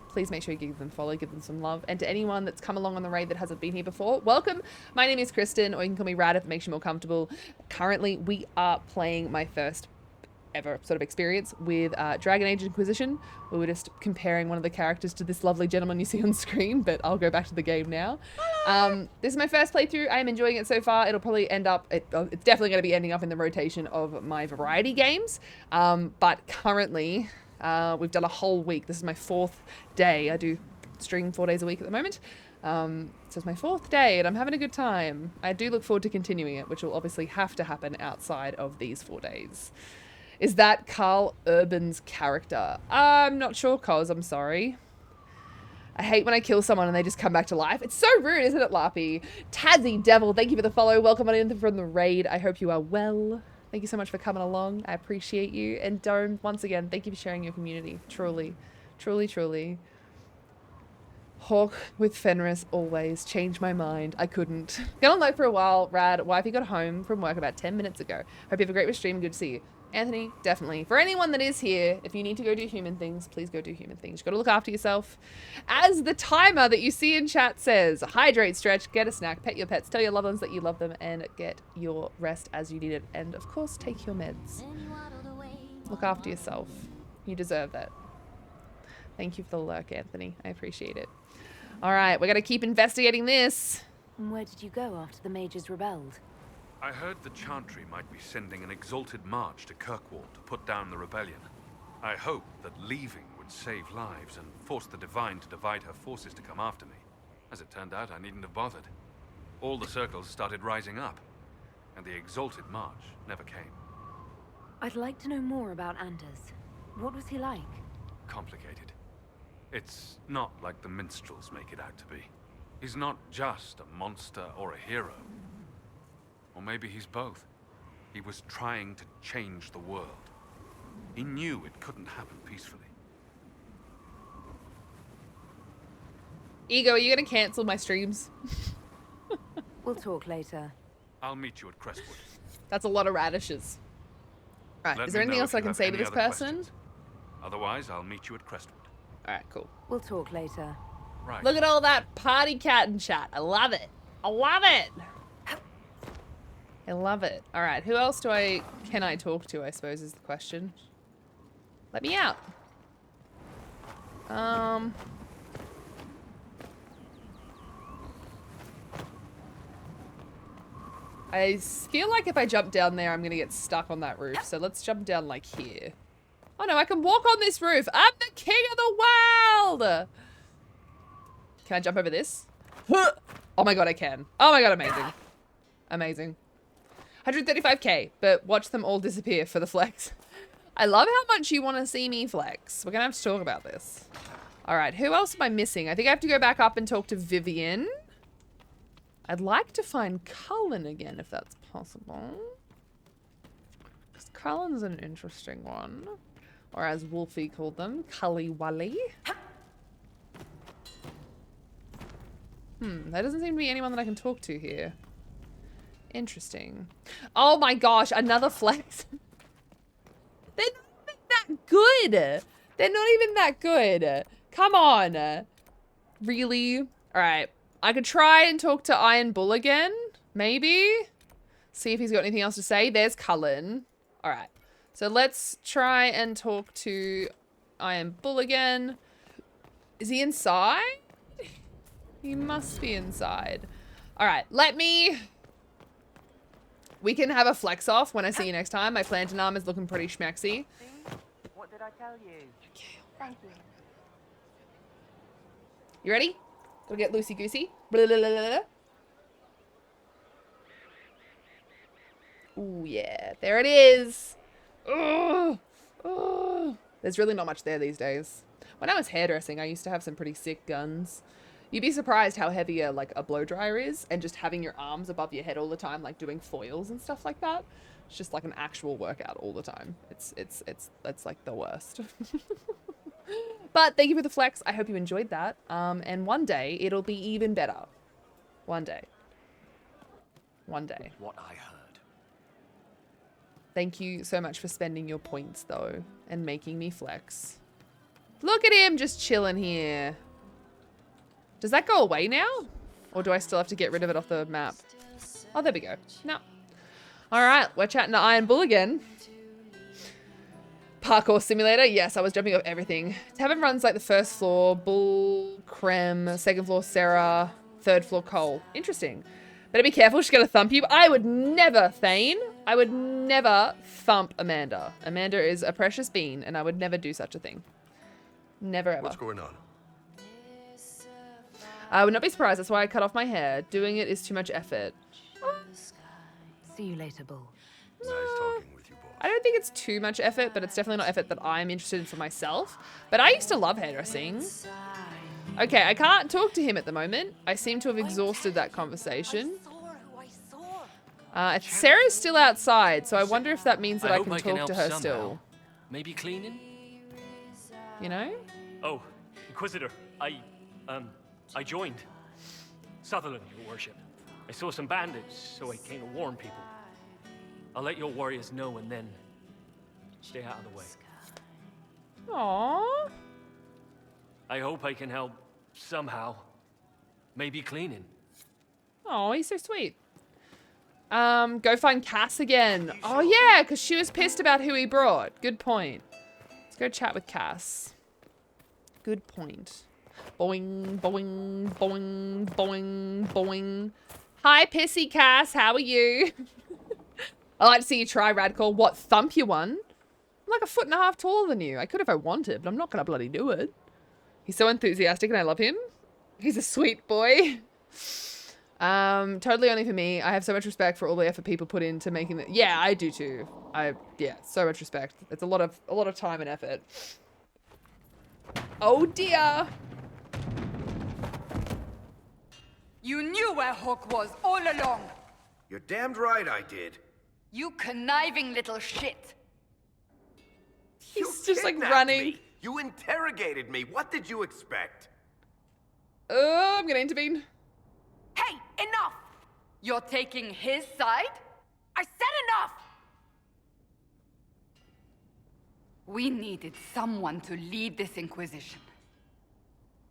A: please make sure you give them a follow. Give them some love. And to anyone that's come along on the raid that hasn't been here before, welcome. My name is Kristen. Or you can call me Rad if it makes you more comfortable. Currently, we are playing my first ever sort of experience with Dragon Age Inquisition. We were just comparing one of the characters to this lovely gentleman you see on screen, but I'll go back to the game now. This is my first playthrough. I am enjoying it so far. It'll probably end up, it's definitely going to be ending up in the rotation of my variety games. But currently, we've done a whole week. This is my 4th day. I do stream 4 days a week at the moment. So it's my 4th day and I'm having a good time. I do look forward to continuing it, which will obviously have to happen outside of these 4 days. Is that Carl Urban's character? I'm not sure, Coz. I'm sorry. I hate when I kill someone and they just come back to life. It's so rude, isn't it, Lappy? Tazzy Devil, thank you for the follow. Welcome on in from the raid. I hope you are well. Thank you so much for coming along. I appreciate you. And Dome, once again, thank you for sharing your community. Truly, truly, truly. Hawk with Fenris always. Changed my mind. I couldn't. Been on low for a while. Rad. Wifey got home from work about 10 minutes ago. Hope you have a great stream. Good to see you. Anthony, definitely. For anyone that is here, if you need to go do human things, please go do human things. You've got to look after yourself. As the timer that you see in chat says, hydrate, stretch, get a snack, pet your pets, tell your loved ones that you love them, and get your rest as you need it. And of course, take your meds. Look after yourself. You deserve that. Thank you for the lurk, Anthony. I appreciate it. All right, we're going to keep investigating this.
O: And where did you go after the mages rebelled?
D: I heard the Chantry might be sending an exalted march to Kirkwall to put down the rebellion. I hoped that leaving would save lives and force the Divine to divide her forces to come after me. As it turned out, I needn't have bothered. All the circles started rising up, and the exalted march never came.
O: I'd like to know more about Anders. What was he like?
D: Complicated. It's not like the minstrels make it out to be. He's not just a monster or a hero. Or maybe he's both. He was trying to change the world. He knew it couldn't happen peacefully.
A: Ego, are you going to cancel my streams?
O: We'll talk later.
D: I'll meet you at Crestwood.
A: That's a lot of radishes. Right, is there anything else I can say to this person?
D: Otherwise, I'll meet you at Crestwood.
A: All right, cool.
O: We'll talk later.
D: Right.
A: Look at all that party cat and chat. I love it. I love it. I love it. All right, who else can I talk to, I suppose is the question. Let me out. I feel like if I jump down there, I'm going to get stuck on that roof. So let's jump down like here. Oh no, I can walk on this roof. I'm the king of the world. Can I jump over this? Oh my god, I can. Oh my god, amazing. Amazing. 135k, but watch them all disappear for the flex. I love how much you want to see me flex. We're going to have to talk about this. All right, who else am I missing? I think I have to go back up and talk to Vivian. I'd like to find Cullen again, if that's possible. Because Cullen's an interesting one. Or as Wolfie called them, Cully Wally. There doesn't seem to be anyone that I can talk to here. Interesting. Oh my gosh, another flex. They're not even that good. They're not even that good. Come on. Really? All right. I could try and talk to Iron Bull again. Maybe. See if he's got anything else to say. There's Cullen. All right. So let's try and talk to Iron Bull again. Is he inside? He must be inside. All right. We can have a flex off when I see you next time. My plantain arm is looking pretty schmaxy.
J: did I tell you?
A: Okay.
J: Thank you.
A: You ready? Go get loosey-goosey. Blah, blah, blah, blah, blah. Ooh, yeah. There it is. Oh, oh. There's really not much there these days. When I was hairdressing, I used to have some pretty sick guns. You'd be surprised how heavy a blow dryer is, and just having your arms above your head all the time, like doing foils and stuff like that. It's just like an actual workout all the time. It's like the worst. But thank you for the flex. I hope you enjoyed that. And one day it'll be even better. One day. One day.
Q: What I heard.
A: Thank you so much for spending your points though, and making me flex. Look at him just chilling here. Does that go away now? Or do I still have to get rid of it off the map? Oh, there we go. No. All right, we're chatting to Iron Bull again. Parkour simulator. Yes, I was jumping off everything. Tavern runs like the first floor, Bull, Creme, second floor, Sarah, third floor, Cole. Interesting. Better be careful, she's gonna thump you. I would never, Thane. I would never thump Amanda. Amanda is a precious bean, and I would never do such a thing. Never ever.
W: What's going on?
A: I would not be surprised. That's why I cut off my hair. Doing it is too much effort.
O: See you later, Bull.
W: Nice talking with you, boy.
A: I don't think it's too much effort, but it's definitely not effort that I'm interested in for myself. But I used to love hairdressing. Okay, I can't talk to him at the moment. I seem to have exhausted that conversation. Sarah's still outside, so I wonder if that means that I can talk to her still.
P: Maybe cleaning?
A: You know?
P: Oh, Inquisitor, I joined. Sutherland, your worship. I saw some bandits, so I came to warn people. I'll let your warriors know and then stay out of the way.
A: Aww.
P: I hope I can help somehow. Maybe cleaning.
A: Oh, he's so sweet. Go find Cass again. Oh yeah, because she was pissed about who he brought. Good point. Let's go chat with Cass. Good point. Boing, boing, boing, boing, boing. Hi, Pissy Cass. How are you? I like to see you try, Radcall. What, thump you one? I'm like 1.5 feet taller than you. I could if I wanted, but I'm not gonna bloody do it. He's so enthusiastic and I love him. He's a sweet boy. Totally only for me. I have so much respect for all the effort people put into making it. Yeah, I do too. Yeah, so much respect. It's a lot of time and effort. Oh dear.
R: You knew where Hawk was all along.
Q: You're damned right I did.
R: You conniving little shit.
A: He's just like running.
Q: Me. You interrogated me. What did you expect?
A: Oh, I'm gonna intervene.
R: Hey, enough! You're taking his side? I said enough! We needed someone to lead this Inquisition.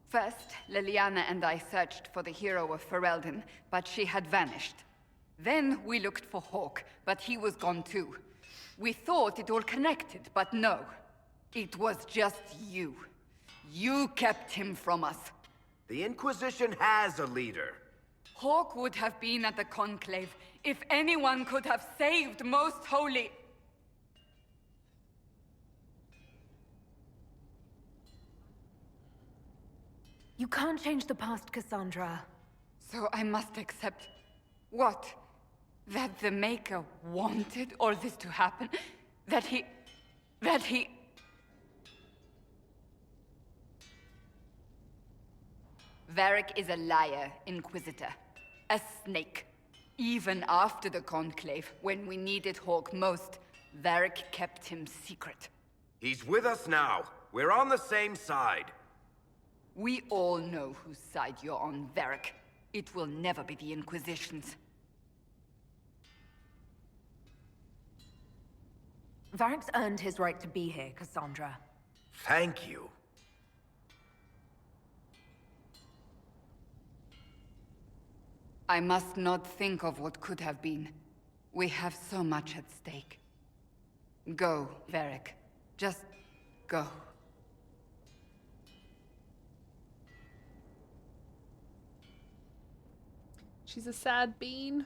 R: First, Liliana and I searched for the hero of Ferelden, but she had vanished. Then we looked for Hawk, but he was gone too. We thought it all connected, but no. It was just you. You kept him from us.
Q: The Inquisition has a leader.
R: Hawk would have been at the Conclave if anyone could have saved Most Holy.
O: You can't change the past, Cassandra.
R: So I must accept... what? That the Maker wanted all this to happen? That he... Varric is a liar, Inquisitor. A snake. Even after the Conclave, when we needed Hawk most, Varric kept him secret.
Q: He's with us now. We're on the same side.
R: We all know whose side you're on, Varric. It will never be the Inquisition's.
O: Varric's earned his right to be here, Cassandra.
Q: Thank you.
R: I must not think of what could have been. We have so much at stake. Go, Varric. Just go.
A: She's a sad bean.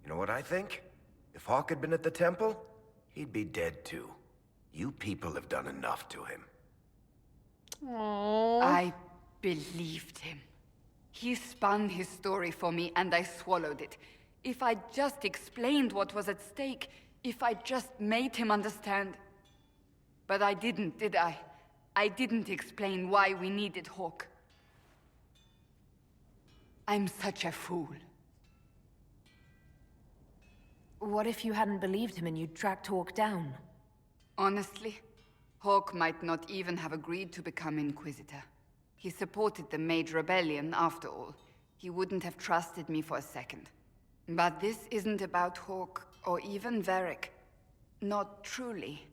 Q: You know what I think? If Hawk had been at the temple, he'd be dead too. You people have done enough to him.
A: Aww.
R: I believed him. He spun his story for me and I swallowed it. If I just explained what was at stake, if I just made him understand. But I didn't, did I? I didn't explain why we needed Hawk. I'm such a fool.
O: What if you hadn't believed him and you'd tracked Hawk down?
R: Honestly, Hawk might not even have agreed to become Inquisitor. He supported the Mage Rebellion, after all. He wouldn't have trusted me for a second. But this isn't about Hawk, or even Varric. Not truly.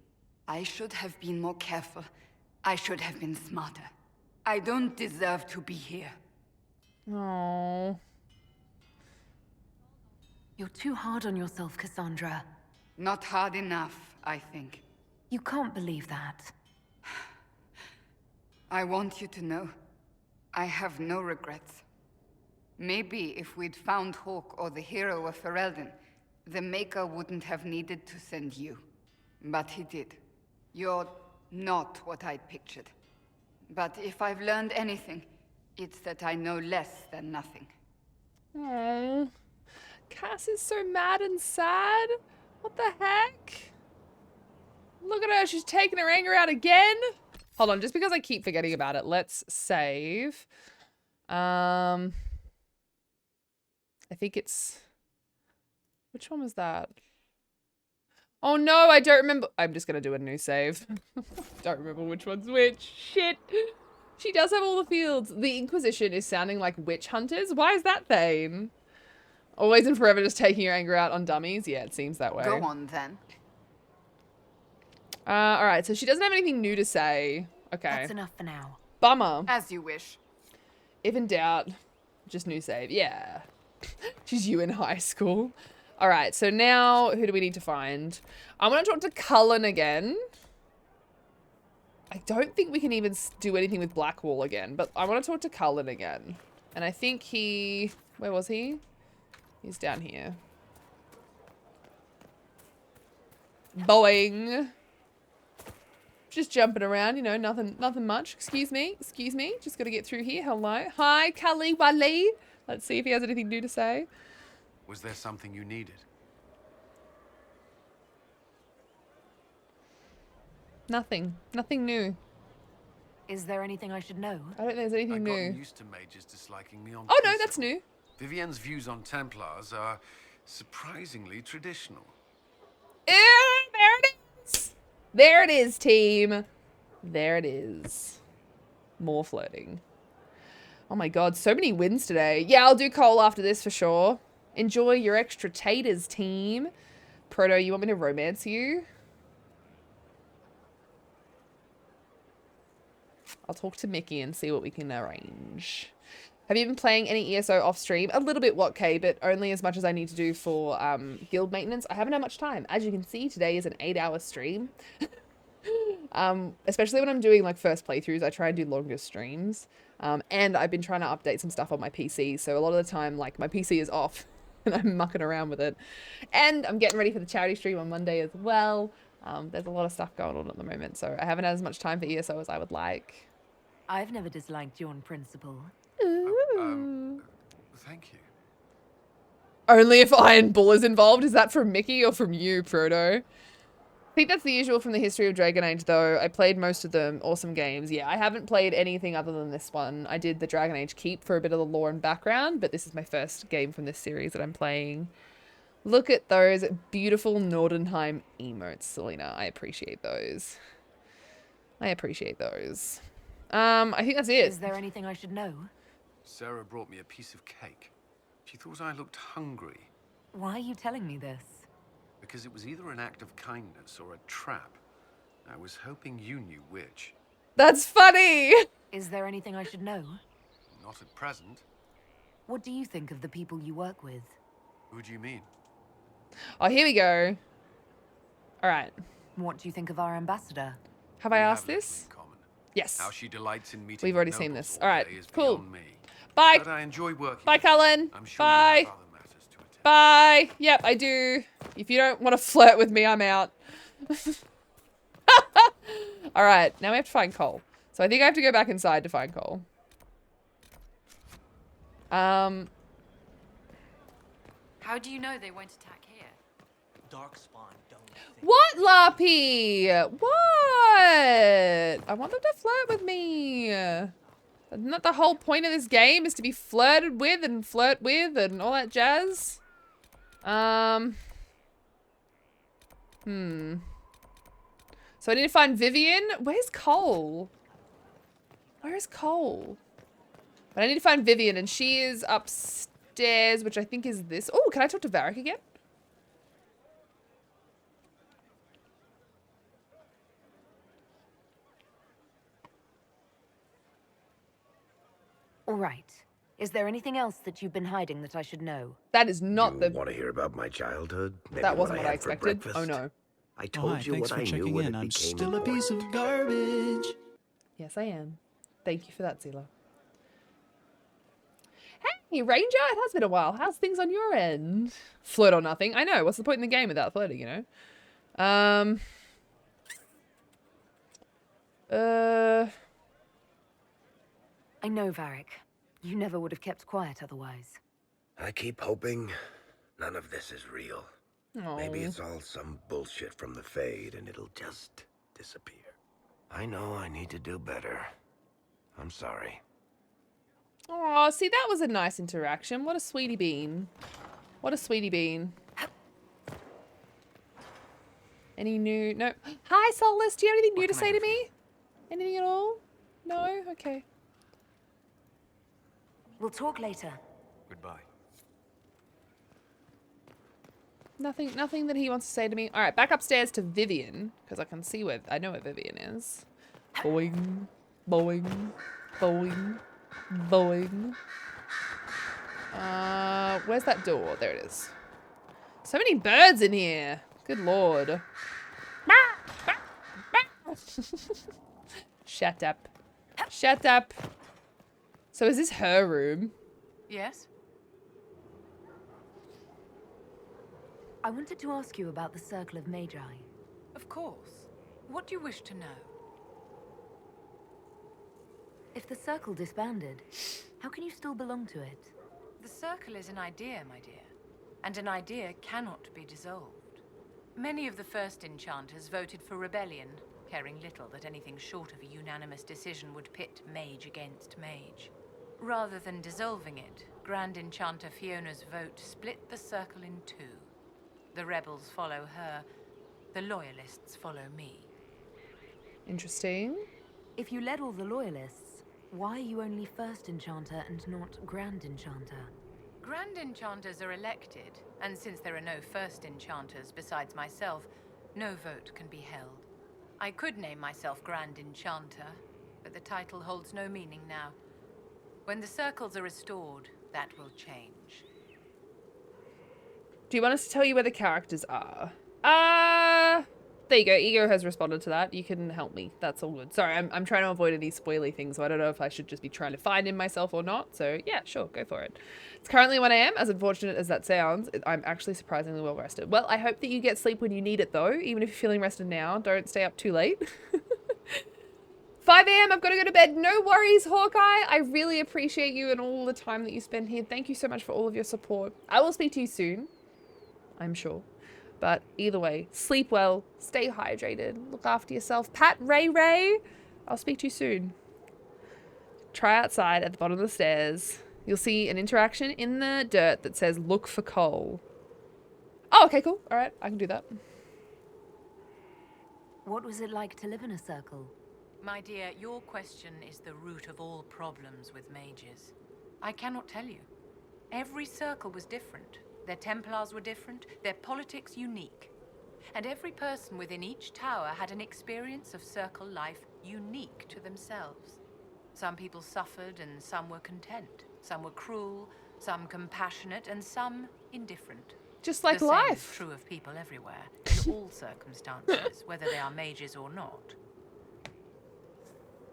R: I should have been more careful. I should have been smarter. I don't deserve to be here.
A: Aww.
O: You're too hard on yourself, Cassandra.
R: Not hard enough, I think.
O: You can't believe that.
R: I want you to know, I have no regrets. Maybe if we'd found Hawk or the hero of Ferelden, the Maker wouldn't have needed to send you. But he did. You're not what I'd pictured. But if I've learned anything, it's that I know less than nothing.
A: Aww. Cass is so mad and sad. What the heck? Look at her, she's taking her anger out again. Hold on, just because I keep forgetting about it, let's save. I think it's... Which one was that? Oh no, I don't remember. I'm just gonna do a new save. Don't remember which one's which. Shit. She does have all the fields. The Inquisition is sounding like witch hunters. Why is that, Thane? Always and forever just taking your anger out on dummies? Yeah, it seems that way.
R: Go on, then.
A: Alright, so she doesn't have anything new to say. Okay.
O: That's enough for now.
A: Bummer.
R: As you wish.
A: If in doubt, just new save. Yeah. She's you in high school. Alright, so now who do we need to find? I want to talk to Cullen again. I don't think we can even do anything with Blackwall again, but I want to talk to Cullen again. And I think he... Where was he? He's down here. Boing. Just jumping around, you know, nothing much. Excuse me. Just got to get through here. Hello. Hi, Kali Wali. Let's see if he has anything new to say.
B: Was there something you needed?
A: Nothing. Nothing new.
O: Is there anything I should know?
A: I don't think there's anything new.
B: I've gotten used to mages disliking me on
A: Oh no,
B: principle.
A: that's new.
B: Vivienne's views on Templars are surprisingly traditional.
A: Ew, there it is. There it is, team. There it is. More flirting. Oh my god, so many wins today. Yeah, I'll do Cole after this for sure. Enjoy your extra taters, team. Proto, you want me to romance you? I'll talk to Mickey and see what we can arrange. Have you been playing any ESO off stream? A little bit, K, but only as much as I need to do for guild maintenance. I haven't had much time. As you can see, today is an 8-hour stream. Especially when I'm doing like first playthroughs, I try and do longer streams. And I've been trying to update some stuff on my PC. So a lot of the time, like my PC is off and I'm mucking around with it. And I'm getting ready for the charity stream on Monday as well. There's a lot of stuff going on at the moment. So I haven't had as much time for ESO as I would like.
O: I've never disliked you on principle.
B: Thank you.
A: Only if Iron Bull is involved. Is that from Mickey or from you, Proto? I think that's the usual from the history of Dragon Age, though. I played most of them. Awesome games. Yeah, I haven't played anything other than this one. I did the Dragon Age Keep for a bit of the lore and background, but this is my first game from this series that I'm playing. Look at those beautiful Nordenheim emotes, Selena. I appreciate those. I think that's it.
O: Is there anything I should know?
B: Sarah brought me a piece of cake. She thought I looked hungry.
O: Why are you telling me this?
B: Because it was either an act of kindness or a trap. I was hoping you knew which.
A: That's funny!
O: Is there anything I should know?
B: Not at present.
O: What do you think of the people you work with?
B: Who do you mean?
A: Oh, here we go. Alright.
O: What do you think of our ambassador?
A: Have I asked this? Yes.
B: How she delights in meeting
A: We've already seen this.
B: all
A: Alright,
B: day is
A: cool.
B: beyond me.
A: Bye.
B: But I enjoy working.
A: Bye, Cullen.
B: I'm sure
A: Bye.
B: you have other matters to attend.
A: Bye. Yep, I do. If you don't want to flirt with me, I'm out. All right, now we have to find Cole. So I think I have to go back inside to find Cole.
I: How do you know they won't attack here?
S: Darkspawn don't.
A: What, Lappy? What? I want them to flirt with me. Isn't that the whole point of this game, is to be flirted with and flirt with and all that jazz? So I need to find Vivian. Where's Cole? Where is Cole? But I need to find Vivian, and she is upstairs, which I think is this. Oh, can I talk to Varric again?
O: All right. Is there anything else that you've been hiding that I should know?
A: That is not
Q: you want to hear about my childhood? Maybe
A: that wasn't
Q: what
A: I
Q: I had for
A: expected.
Q: breakfast?
A: Oh no.
Q: I told you
V: thanks
Q: what
V: for
Q: I knew
V: checking
Q: when
V: in.
Q: it
V: I'm
Q: became
V: still a piece of garbage.
A: Yes, I am. Thank you for that, Zila. Hey, Ranger, it has been a while. How's things on your end? Flirt or nothing. I know. What's the point in the game without flirting, you know?
O: I know, Varric. You never would have kept quiet otherwise.
Q: I keep hoping none of this is real. Maybe it's all some bullshit from the Fade and it'll just disappear. I know I need to do better. I'm sorry.
A: Oh, see, that was a nice interaction. What a sweetie bean. What a sweetie bean. Any new... No. Hi, Solus. Do you have anything new to say to me? Anything at all? No? Okay.
O: We'll talk later.
N: Goodbye.
A: Nothing that he wants to say to me. All right, back upstairs to Vivian, because I can see where... I know where Vivian is. Boing. Boing. Boing. Boing. Where's that door? There it is. So many birds in here. Good lord. Shut up. Shut up. So is this her room?
H: Yes?
O: I wanted to ask you about the Circle of Magi.
H: Of course. What do you wish to know?
O: If the Circle disbanded, how can you still belong to it?
H: The Circle is an idea, my dear. And an idea cannot be dissolved. Many of the first enchanters voted for rebellion, caring little that anything short of a unanimous decision would pit mage against mage. Rather than dissolving it, Grand Enchanter Fiona's vote split the Circle in two. The rebels follow her, the loyalists follow me.
A: Interesting.
O: If you led all the loyalists, why are you only First Enchanter and not Grand Enchanter?
H: Grand Enchanters are elected, and since there are no First Enchanters besides myself, no vote can be held. I could name myself Grand Enchanter, but the title holds no meaning now. When the circles are restored, that will change.
A: Do you want us to tell you where the characters are? There you go. Ego has responded to that. You can help me. That's all good. Sorry, I'm trying to avoid any spoily things, so I don't know if I should just be trying to find him myself or not. So yeah, sure, go for it. It's currently 1 AM. As unfortunate as that sounds, I'm actually surprisingly well rested. Well, I hope that you get sleep when you need it though. Even if you're feeling rested now, don't stay up too late. 5 AM, I've got to go to bed. No worries, Hawkeye. I really appreciate you and all the time that you spend here. Thank you so much for all of your support. I will speak to you soon, I'm sure. But either way, sleep well, stay hydrated, look after yourself. Pat Ray, I'll speak to you soon. Try outside at the bottom of the stairs. You'll see an interaction in the dirt that says, look for coal. Oh, okay, cool. All right, I can do that.
O: What was it like to live in a circle?
H: My dear, your question is the root of all problems with mages. I cannot tell you. Every circle was different. Their Templars were different, their politics unique. And every person within each tower had an experience of circle life unique to themselves. Some people suffered and some were content. Some were cruel, some compassionate, and some indifferent.
A: Just like
H: the same
A: life.
H: Is true of people everywhere, in all circumstances, whether they are mages or not.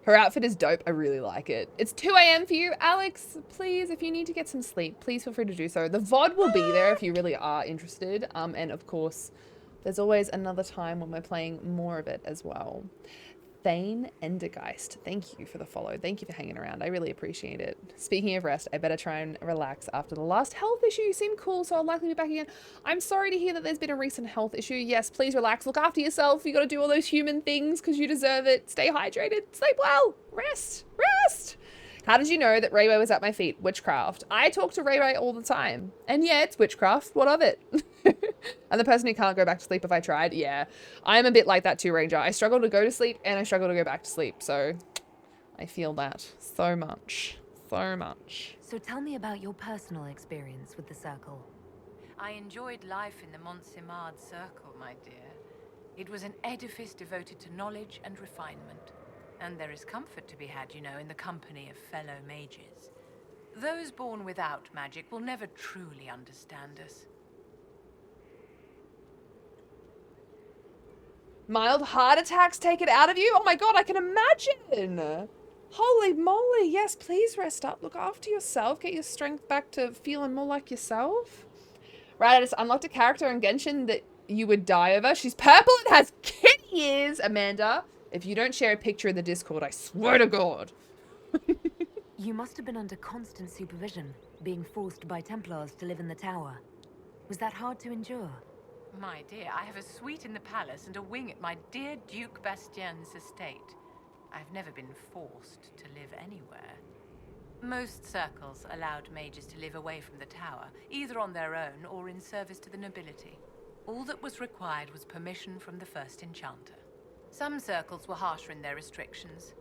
A: Her outfit is dope. I really like it. It's 2 AM for you, Alex. Please, if you need to get some sleep, please feel free to do so. The VOD will be there if you really are interested. And of course, there's always another time when we're playing more of it as well. Thane Endergeist, thank you for the follow. Thank you for hanging around. I really appreciate it. Speaking of rest, I better try and relax after the last health issue. You seem cool, so I'll likely be back again. I'm sorry to hear that there's been a recent health issue. Yes, please relax. Look after yourself. You got to do all those human things because you deserve it. Stay hydrated. Sleep well. Rest. Rest. How did you know that Ray Ray was at my feet? Witchcraft. I talk to Ray Ray all the time. And yeah, it's witchcraft. What of it? And the person who can't go back to sleep if I tried. Yeah, I'm a bit like that too, Ranger. I struggle to go to sleep and I struggle to go back to sleep. So I feel that so much. So much.
O: So tell me about your personal experience with the Circle.
H: I enjoyed life in the Montsimard Circle, my dear. It was an edifice devoted to knowledge and refinement. And there is comfort to be had, you know, in the company of fellow mages. Those born without magic will never truly understand us.
A: Mild heart attacks take it out of you? Oh my god, I can imagine! Holy moly, yes, please rest up. Look after yourself. Get your strength back to feeling more like yourself. Right, I just unlocked a character in Genshin that you would die over. She's purple and has kitty ears, Amanda. If you don't share a picture in the Discord, I swear to God.
O: You must have been under constant supervision, being forced by Templars to live in the tower. Was that hard to endure?
H: My dear, I have a suite in the palace and a wing at my dear Duke Bastien's estate. I've never been forced to live anywhere. Most circles allowed mages to live away from the tower, either on their own or in service to the nobility. All that was required was permission from the first enchanter. Some circles were harsher in their restrictions.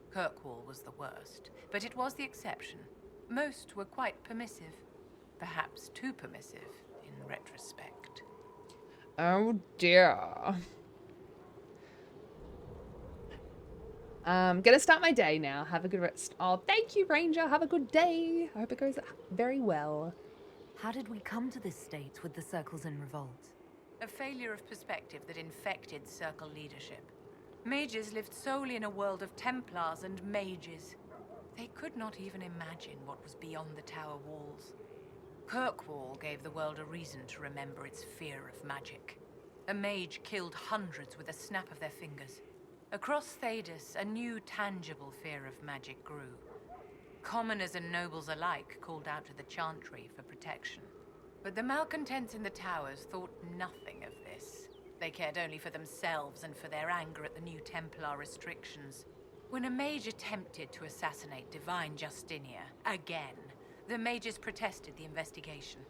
H: Kirkwall was the worst, but it was the exception. Most were quite permissive. Perhaps too permissive in retrospect.
A: Oh dear. Gonna start my day now. Have a good rest. Oh, thank you, Ranger. Have a good day. I hope it goes very well.
O: How did we come to this state with the Circles in revolt?
H: A failure of perspective that infected Circle leadership. Mages lived solely in a world of Templars and mages. They could not even imagine what was beyond the tower walls. Kirkwall gave the world a reason to remember its fear of magic. A mage killed hundreds with a snap of their fingers. Across Thedas, a new tangible fear of magic grew. Commoners and nobles alike called out to the Chantry for protection. But the malcontents in the towers thought nothing of this. They cared only for themselves and for their anger at the new Templar restrictions. When a mage attempted to assassinate Divine Justinia, again, the mages protested the investigation.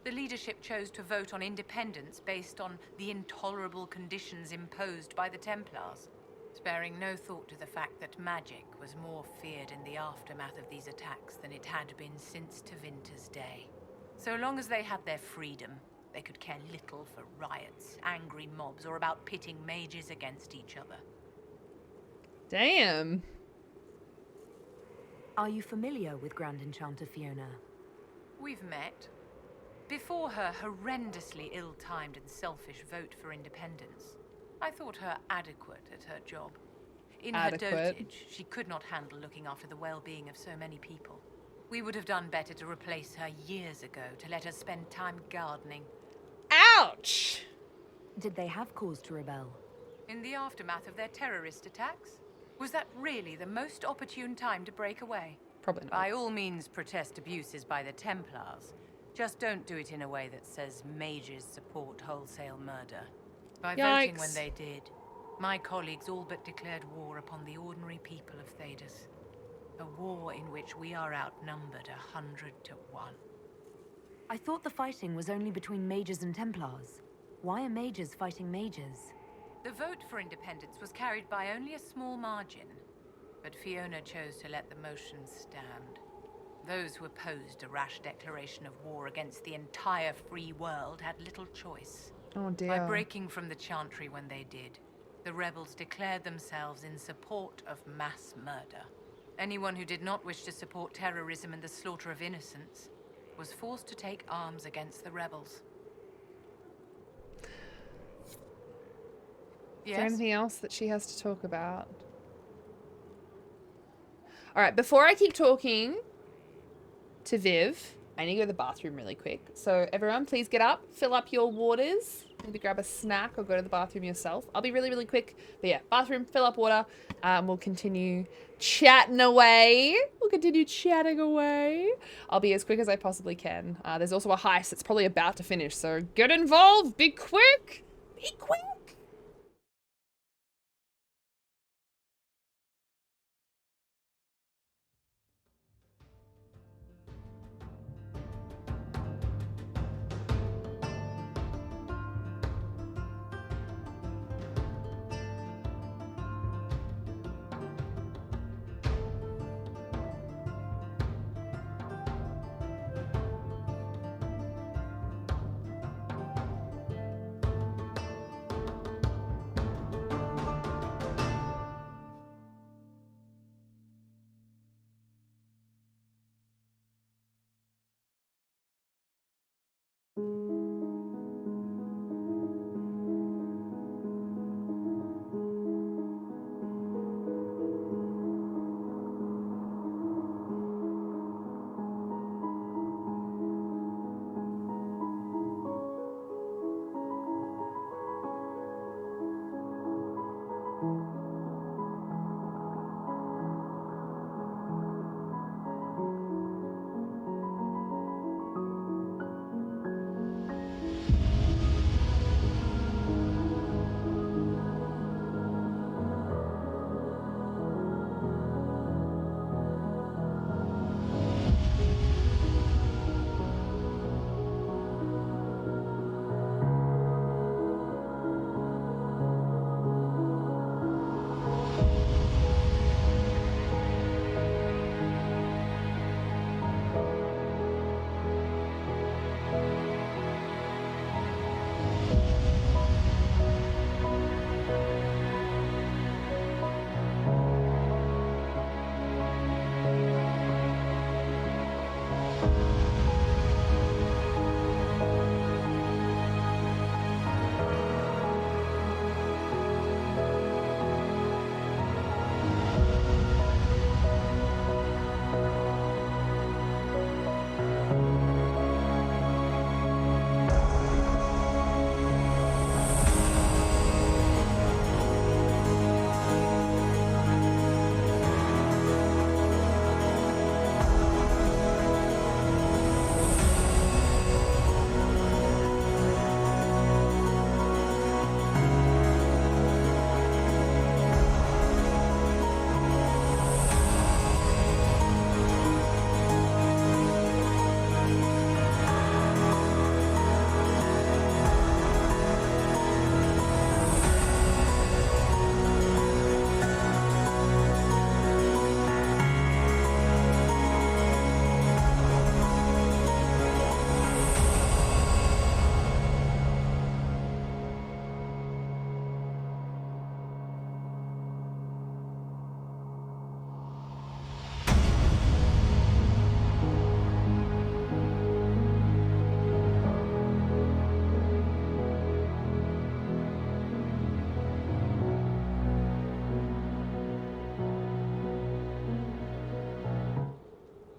H: The leadership chose to vote on independence based on the intolerable conditions imposed by the Templars, sparing no thought to the fact that magic was more feared in the aftermath of these attacks than it had been since Tevinter's day. So long as they had their freedom, they could care little for riots, angry mobs, or about pitting mages against each other.
A: Damn.
O: Are you familiar with Grand Enchanter Fiona?
H: We've met. Before her horrendously ill-timed and selfish vote for independence, I thought her adequate at her job. In her dotage, she could not handle looking after the well-being of so many people. We would have done better to replace her years ago, to let her spend time gardening.
A: Ouch!
O: Did they have cause to rebel?
H: In the aftermath of their terrorist attacks? Was that really the most opportune time to break away?
A: Probably not.
H: By all means, protest abuses by the Templars. Just don't do it in a way that says mages support wholesale murder. By voting when they did, my colleagues all but declared war upon the ordinary people of Thedas. A war in which we are outnumbered 100 to 1.
O: I thought the fighting was only between mages and Templars. Why are mages fighting mages?
H: The vote for independence was carried by only a small margin, but Fiona chose to let the motion stand. Those who opposed a rash declaration of war against the entire free world had little choice.
A: Oh dear.
H: By breaking from the Chantry when they did, the rebels declared themselves in support of mass murder. Anyone who did not wish to support terrorism and the slaughter of innocents was forced to take arms against the rebels.
A: Is there anything else that she has to talk about? All right, before I keep talking to Viv, I need to go to the bathroom really quick. So everyone, please get up, fill up your waters. Maybe grab a snack or go to the bathroom yourself. I'll be really, really quick. But yeah, bathroom, fill up water. We'll continue chatting away. I'll be as quick as I possibly can. There's also a heist that's probably about to finish, so get involved. Be quick. Be quick.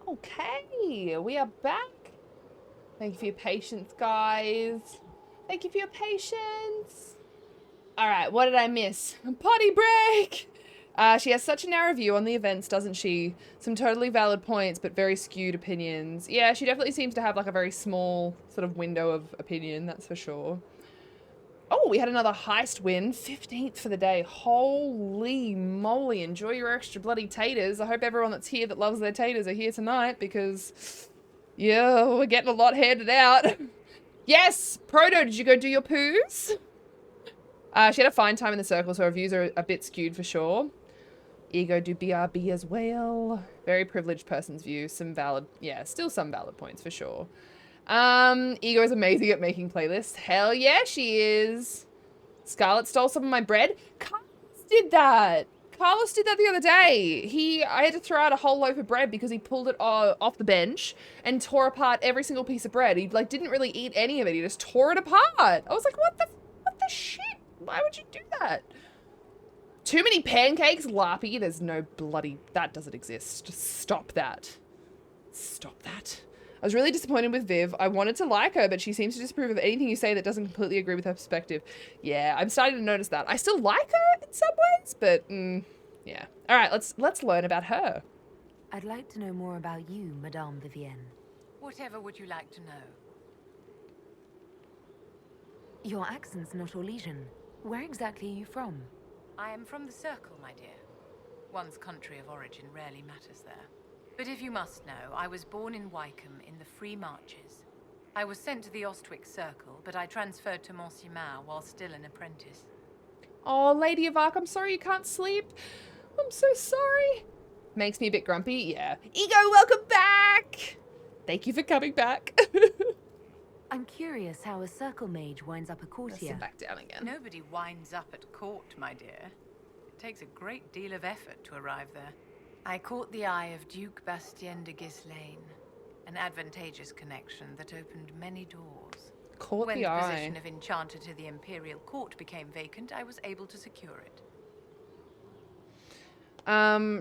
A: Okay, we are back. Thank you for your patience, guys. Thank you for your patience. All right, what did I miss? Potty break! She has such a narrow view on the events, doesn't she? Some totally valid points, but very skewed opinions. Yeah, she definitely seems to have like a very small sort of window of opinion, that's for sure. Oh, we had another heist win. 15th for the day. Holy moly. Enjoy your extra bloody taters. I hope everyone that's here that loves their taters are here tonight because, yeah, we're getting a lot handed out. Yes! Proto, did you go do your poos? She had a fine time in the circle, so her views are a bit skewed for sure. Ego do BRB as well. Very privileged person's view. Some valid, yeah, still some valid points for sure. Ego is amazing at making playlists. Hell yeah, she is. Scarlet stole some of my bread. Carlos did that. Carlos did that the other day. I had to throw out a whole loaf of bread because he pulled it off the bench and tore apart every single piece of bread. He like didn't really eat any of it. He just tore it apart. I was like, what the shit? Why would you do that? Too many pancakes, Larpy. There's no bloody, that doesn't exist. Just stop that. Stop that. I was really disappointed with Viv. I wanted to like her, but she seems to disapprove of anything you say that doesn't completely agree with her perspective. Yeah, I'm starting to notice that. I still like her in some ways, but yeah. All right, let's learn about her.
O: I'd like to know more about you, Madame Vivienne.
H: Whatever would you like to know?
O: Your accent's not Orlesian. Where exactly are you from?
H: I am from the Circle, my dear. One's country of origin rarely matters there. But if you must know, I was born in Wycombe in the Free Marches. I was sent to the Ostwick Circle, but I transferred to Monsignor while still an apprentice.
A: Oh, Lady of Arc, I'm sorry you can't sleep. I'm so sorry. Makes me a bit grumpy. Yeah. Ego, welcome back. Thank you for coming back.
O: I'm curious how a circle mage winds up a courtier.
A: Sit back down again.
H: Nobody winds up at court, my dear. It takes a great deal of effort to arrive there. I caught the eye of Duke Bastien de Ghislaine, an advantageous connection that opened many doors.
A: Caught
H: when
A: the eye.
H: position of Enchanter to the Imperial Court became vacant, I was able to secure it.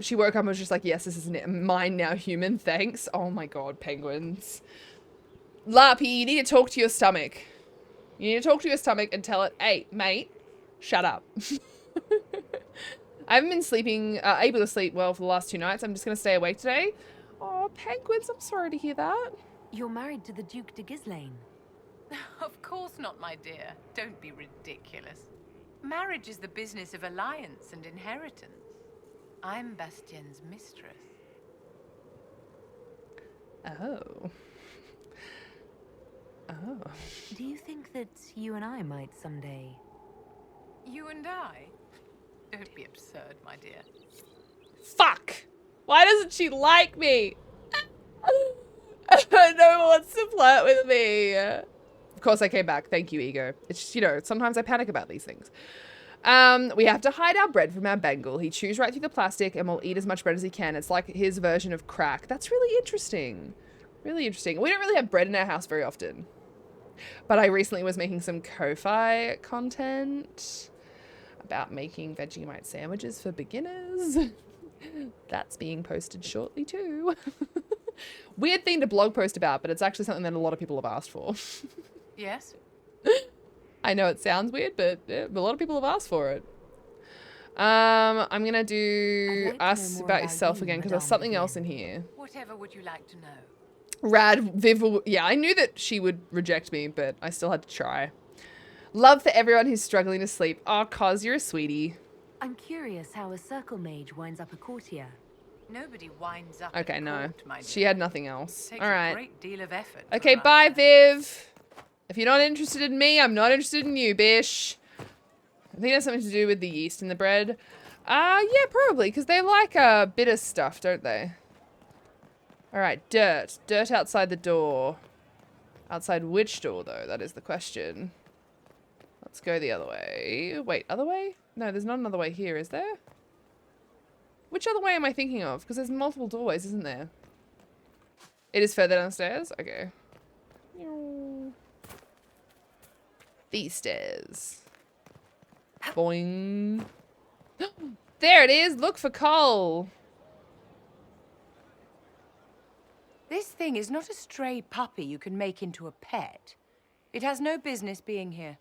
A: She woke up and was just like, yes, this is mine now, human, thanks. Oh my god, penguins. Lappy, you need to talk to your stomach. You need to talk to your stomach and tell it, hey, mate, shut up. I haven't been sleeping, able to sleep well for the last 2 nights. I'm just going to stay awake today. Oh, penguins, I'm sorry to hear that.
O: You're married to the Duke de Ghislaine.
H: Of course not, my dear. Don't be ridiculous. Marriage is the business of alliance and inheritance. I'm Bastien's mistress.
A: Oh. Oh.
O: Do you think that you and I might someday...
H: You and I? Don't be absurd, my dear.
A: Fuck! Why doesn't she like me? No one wants to flirt with me. Of course I came back. Thank you, Ego. It's just, you know, sometimes I panic about these things. We have to hide our bread from our Bengal. He chews right through the plastic and will eat as much bread as he can. It's like his version of crack. That's really interesting. Really interesting. We don't really have bread in our house very often. But I recently was making some Ko-Fi content about making Vegemite sandwiches for beginners. That's being posted shortly too. Weird thing to blog post about, but it's actually something that a lot of people have asked for.
H: Yes?
A: I know it sounds weird, but a lot of people have asked for it. I'm gonna do ask about yourself again because there's something else in here.
H: Whatever would you like to know?
A: Rad, Viv will, yeah, I knew that she would reject me, but I still had to try. Love for everyone who's struggling to sleep. Oh, Cos, you're a sweetie.
O: I'm curious how a circle mage winds up a courtier.
H: Nobody winds up
A: Okay,
H: at
A: no.
H: court, my dear.
A: She had nothing else.
H: Takes
A: All right.
H: a great deal of effort. to
A: Okay,
H: arrive
A: bye,
H: there.
A: Viv. If you're not interested in me, I'm not interested in you, bish. I think that's something to do with the yeast in the bread. Yeah, probably, because they like bitter stuff, don't they? All right, dirt. Dirt outside the door. Outside which door, though? That is the question. Let's go the other way. Wait, other way? No, there's not another way here, is there? Which other way am I thinking of? Because there's multiple doorways, isn't there? It is further downstairs? Okay. These stairs. Boing. There it is. Look for coal.
H: This thing is not a stray puppy you can make into a pet. It has no business being here.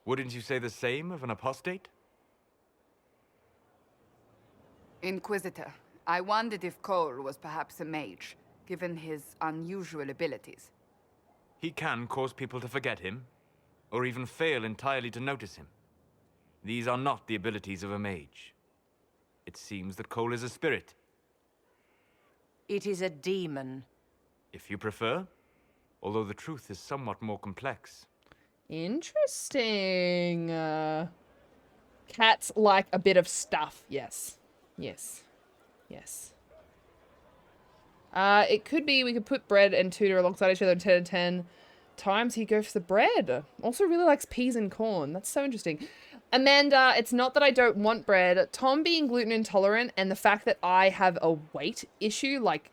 C: Wouldn't you say the same of an apostate?
R: Inquisitor, I wondered if Cole was perhaps a mage, given his unusual abilities.
C: He can cause people to forget him, or even fail entirely to notice him. These are not the abilities of a mage. It seems that Cole is a spirit.
H: It is a demon.
C: If you prefer, although the truth is somewhat more complex.
A: Interesting. Cats like a bit of stuff. Yes. Yes. Yes. It could be we could put bread and Tudor alongside each other in 10 and 10 times. He goes for the bread. Also really likes peas and corn. That's so interesting. Amanda, it's not that I don't want bread. Tom being gluten intolerant and the fact that I have a weight issue, like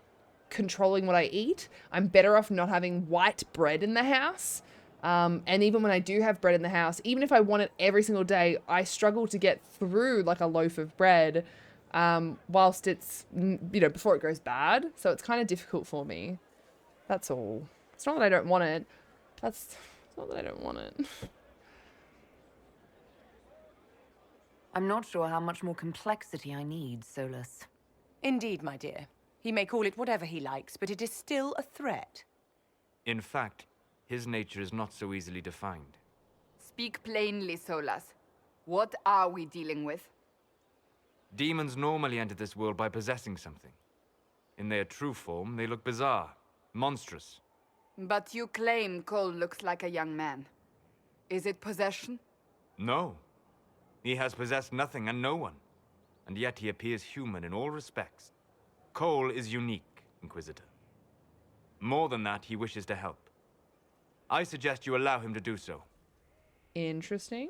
A: controlling what I eat, I'm better off not having white bread in the house. And even when I do have bread in the house, even if I want it every single day, I struggle to get through like a loaf of bread whilst it's, you know, before it goes bad. So it's kind of difficult for me. That's all. It's not that I don't want it. It's not that I don't want it.
O: I'm not sure how much more complexity I need, Solus.
H: Indeed, my dear. He may call it whatever he likes, but it is still a threat.
C: In fact, his nature is not so easily defined.
R: Speak plainly, Solas. What are we dealing with?
C: Demons normally enter this world by possessing something. In their true form, they look bizarre, monstrous.
R: But you claim Cole looks like a young man. Is it possession?
C: No. He has possessed nothing and no one. And yet he appears human in all respects. Cole is unique, Inquisitor. More than that, he wishes to help. I suggest you allow him to do so.
A: Interesting.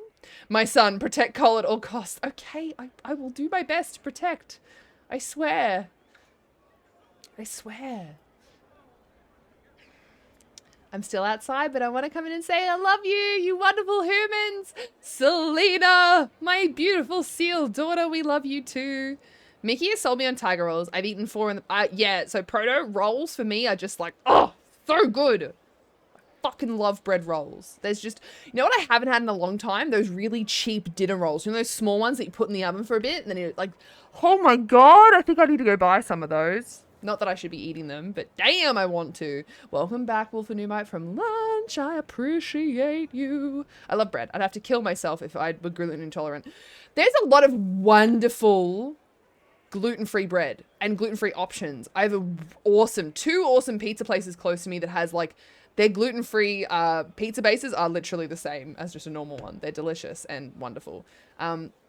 A: My son, protect Cole at all costs. Okay, I will do my best to protect. I swear. I swear. I'm still outside, but I want to come in and say I love you, you wonderful humans. Selena, my beautiful seal daughter, we love you too. Mickey has sold me on tiger rolls. I've eaten 4 in the... yeah, so proto rolls for me are just like, oh, so good. I fucking love bread rolls. There's just... You know what I haven't had in a long time? Those really cheap dinner rolls. You know those small ones that you put in the oven for a bit? And then you're like, oh my god, I think I need to go buy some of those. Not that I should be eating them, but damn, I want to. Welcome back, Wolfenumite from lunch. I appreciate you. I love bread. I'd have to kill myself if I were gluten intolerant. There's a lot of wonderful gluten-free bread and gluten-free options. I have two awesome pizza places close to me that has like, their gluten-free pizza bases are literally the same as just a normal one. They're delicious and wonderful.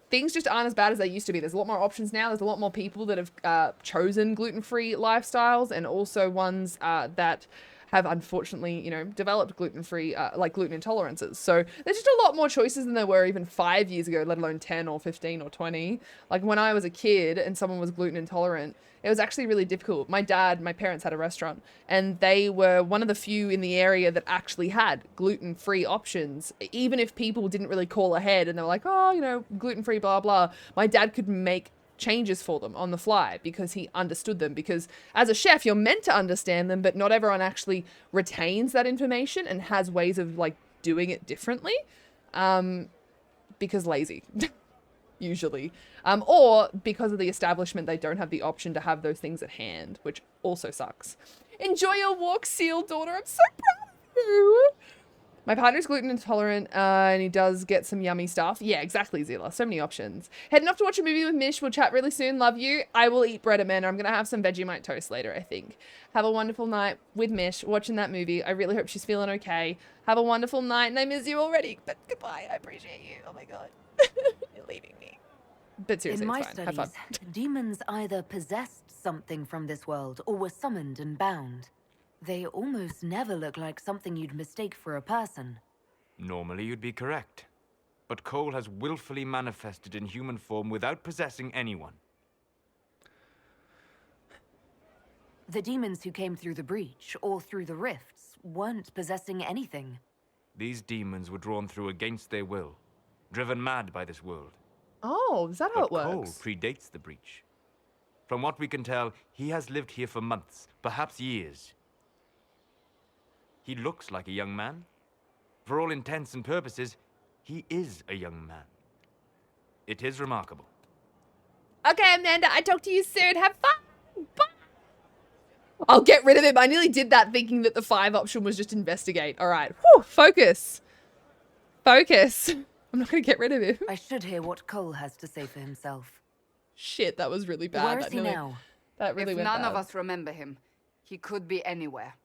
A: Things just aren't as bad as they used to be. There's a lot more options now. There's a lot more people that have chosen gluten-free lifestyles, and also ones that have unfortunately, you know, developed gluten-free, like gluten intolerances. So there's just a lot more choices than there were even 5 years ago, let alone 10 or 15 or 20. Like when I was a kid and someone was gluten intolerant, it was actually really difficult. My parents had a restaurant, and they were one of the few in the area that actually had gluten-free options. Even if people didn't really call ahead and they were like, oh, you know, gluten-free, blah, blah, my dad could make changes for them on the fly because he understood them. Because as a chef, you're meant to understand them, but not everyone actually retains that information and has ways of like doing it differently, because lazy. Usually, or because of the establishment, they don't have the option to have those things at hand, which also sucks. Enjoy your walk, seal daughter. I'm so proud of you. My partner's gluten intolerant, and he does get some yummy stuff. Yeah, exactly, Zila. So many options. Heading off to watch a movie with Mish. We'll chat really soon. Love you. I will eat bread at Manor. I'm going to have some Vegemite toast later, I think. Have a wonderful night with Mish, watching that movie. I really hope she's feeling okay. Have a wonderful night, and I miss you already. But goodbye. I appreciate you. Oh my god. You're leaving me. But seriously,
O: in my
A: it's fine. Have fun.
O: studies, demons either possessed something from this world or were summoned and bound. They almost never look like something you'd mistake for a person.
C: Normally you'd be correct. But Cole has willfully manifested in human form without possessing anyone.
O: The demons who came through the breach or through the rifts weren't possessing anything.
C: These demons were drawn through against their will, driven mad by this world.
A: Oh, is that how it works?
C: Cole predates the breach. From what we can tell, he has lived here for months, perhaps years. He looks like a young man. For all intents and purposes, he is a young man. It is remarkable.
A: Okay, Amanda, I talk to you soon. Have fun. Bye. I'll get rid of him. I nearly did that thinking that the 5 option was just investigate. All right. Whew, focus. Focus. I'm not going to get rid of him.
O: I should hear what Cole has to say for himself.
A: Shit, that was really bad.
O: Where is he now?
A: That really went bad.
R: If none of us remember him, he could be anywhere.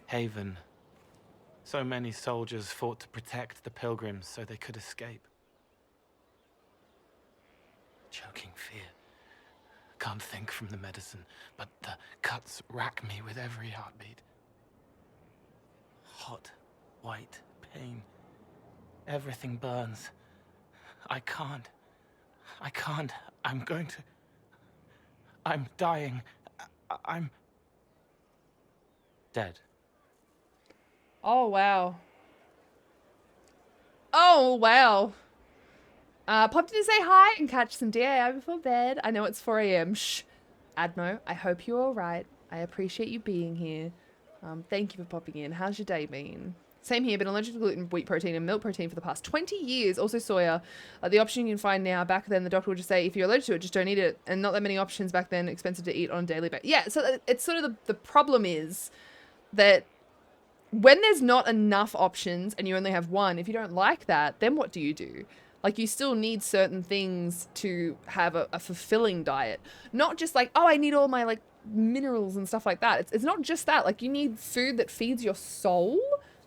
E: Haven. So many soldiers fought to protect the pilgrims so they could escape. Choking fear. Can't think from the medicine, but the cuts rack me with every heartbeat. Hot, white pain. Everything burns. I can't. I'm going to... I'm dying. I'm... dead.
A: Oh, wow. Oh, wow. Popped in to say hi and catch some DAI before bed. I know it's 4 a.m. Shh. Admo, I hope you're all right. I appreciate you being here. Thank you for popping in. How's your day been? Same here, been allergic to gluten, wheat protein, and milk protein for the past 20 years. Also soya. The option you can find now. Back then, the doctor would just say, if you're allergic to it, just don't eat it. And not that many options back then. Expensive to eat on a daily basis. Yeah, so it's sort of the problem is that when there's not enough options and you only have one, if you don't like that, then what do you do? Like, you still need certain things to have a fulfilling diet. Not just like, oh, I need all my, like, minerals and stuff like that. It's not just that. Like, you need food that feeds your soul.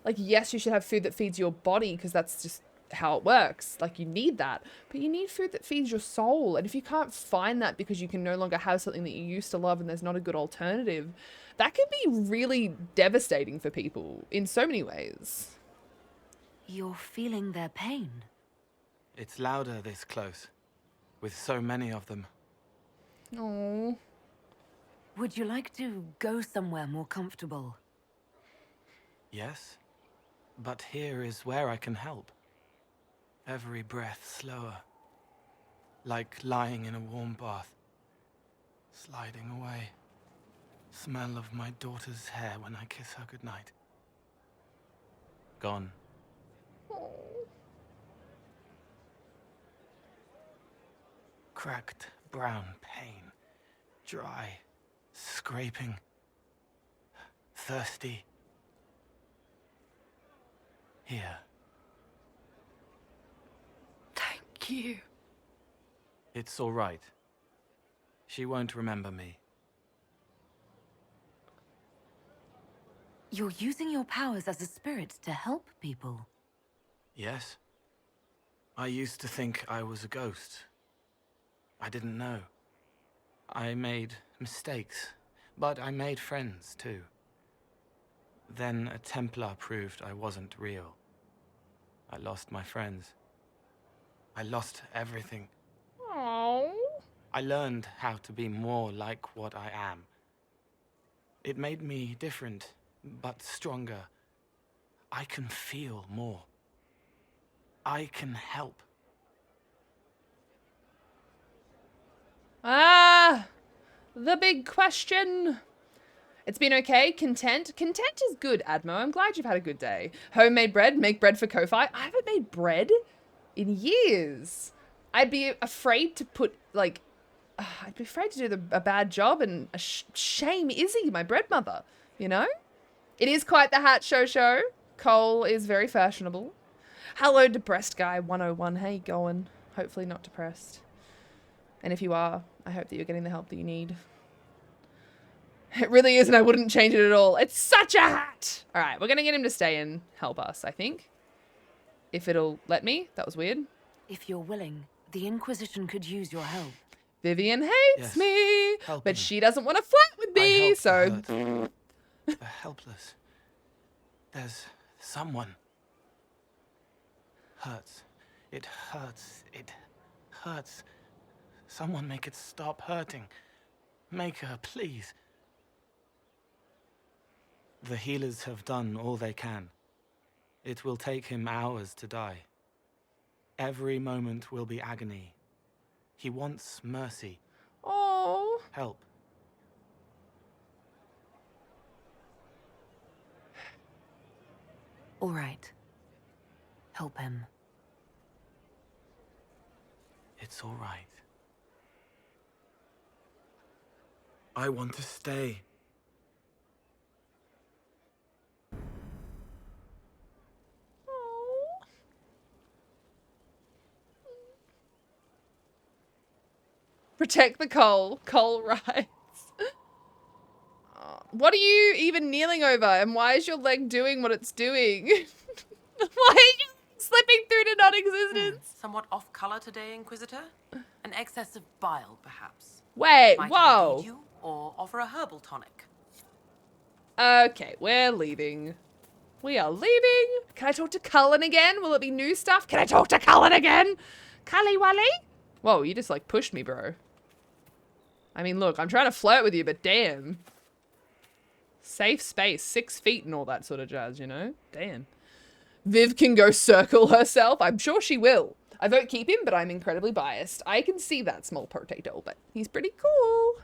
A: Like, yes, you should have food that feeds your body because that's just how it works. Like, you need that. But you need food that feeds your soul. And if you can't find that because you can no longer have something that you used to love and there's not a good alternative, that can be really devastating for people in so many ways.
O: You're feeling their pain.
E: It's louder this close, with so many of them.
A: Oh.
O: Would you like to go somewhere more comfortable?
E: Yes, but here is where I can help. Every breath slower, like lying in a warm bath, sliding away. Smell of my daughter's hair when I kiss her goodnight. Gone. Cracked brown pain, dry, scraping, thirsty. Here.
O: Thank you.
E: It's all right. She won't remember me.
O: You're using your powers as a spirit to help people.
E: Yes. I used to think I was a ghost. I didn't know. I made mistakes, but I made friends too. Then a Templar proved I wasn't real. I lost my friends. I lost everything.
A: Aww.
E: I learned how to be more like what I am. It made me different, but stronger. I can feel more. I can help.
A: The big question. It's been okay. Content. Content is good, Admo. I'm glad you've had a good day. Homemade bread. Make bread for Ko-Fi. I haven't made bread in years. I'd be afraid to put, like, I'd be afraid to do a bad job and shame Izzy, my bread mother, you know? It is quite the hat show. Cole is very fashionable. Hello, depressed guy 101. How you going? Hopefully not depressed. And if you are, I hope that you're getting the help that you need. It really is, and I wouldn't change it at all. It's such a hat! All right, we're going to get him to stay and help us, I think. If it'll let me. That was weird.
O: If you're willing, the Inquisition could use your help.
A: Vivian hates me, but she doesn't want to flirt with me, so...
E: The helpless. There's someone. Hurts. It hurts. It hurts. Someone make it stop hurting. Make her, please. The healers have done all they can. It will take him hours to die. Every moment will be agony. He wants mercy.
A: Oh.
E: Help.
O: All right. Help him.
E: It's all right. I want to stay.
A: Protect the coal. Coal rise. What are you even kneeling over? And why is your leg doing what it's doing? Why are you slipping through to non-existence?
I: Somewhat off color today, Inquisitor. An excess of bile, perhaps.
A: Wait,
I: Might I
A: whoa.
I: feed you or offer a herbal tonic?
A: Okay, we're leaving. We are leaving. Can I talk to Cullen again? Will it be new stuff? Can I talk to Cullen again? Cully Wally? Whoa, you just like pushed me, bro. I mean, look, I'm trying to flirt with you, but damn. Safe space, 6 feet and all that sort of jazz, you know? Damn. Viv can go circle herself. I'm sure she will. I vote keep him, but I'm incredibly biased. I can see that small potato, but he's pretty cool.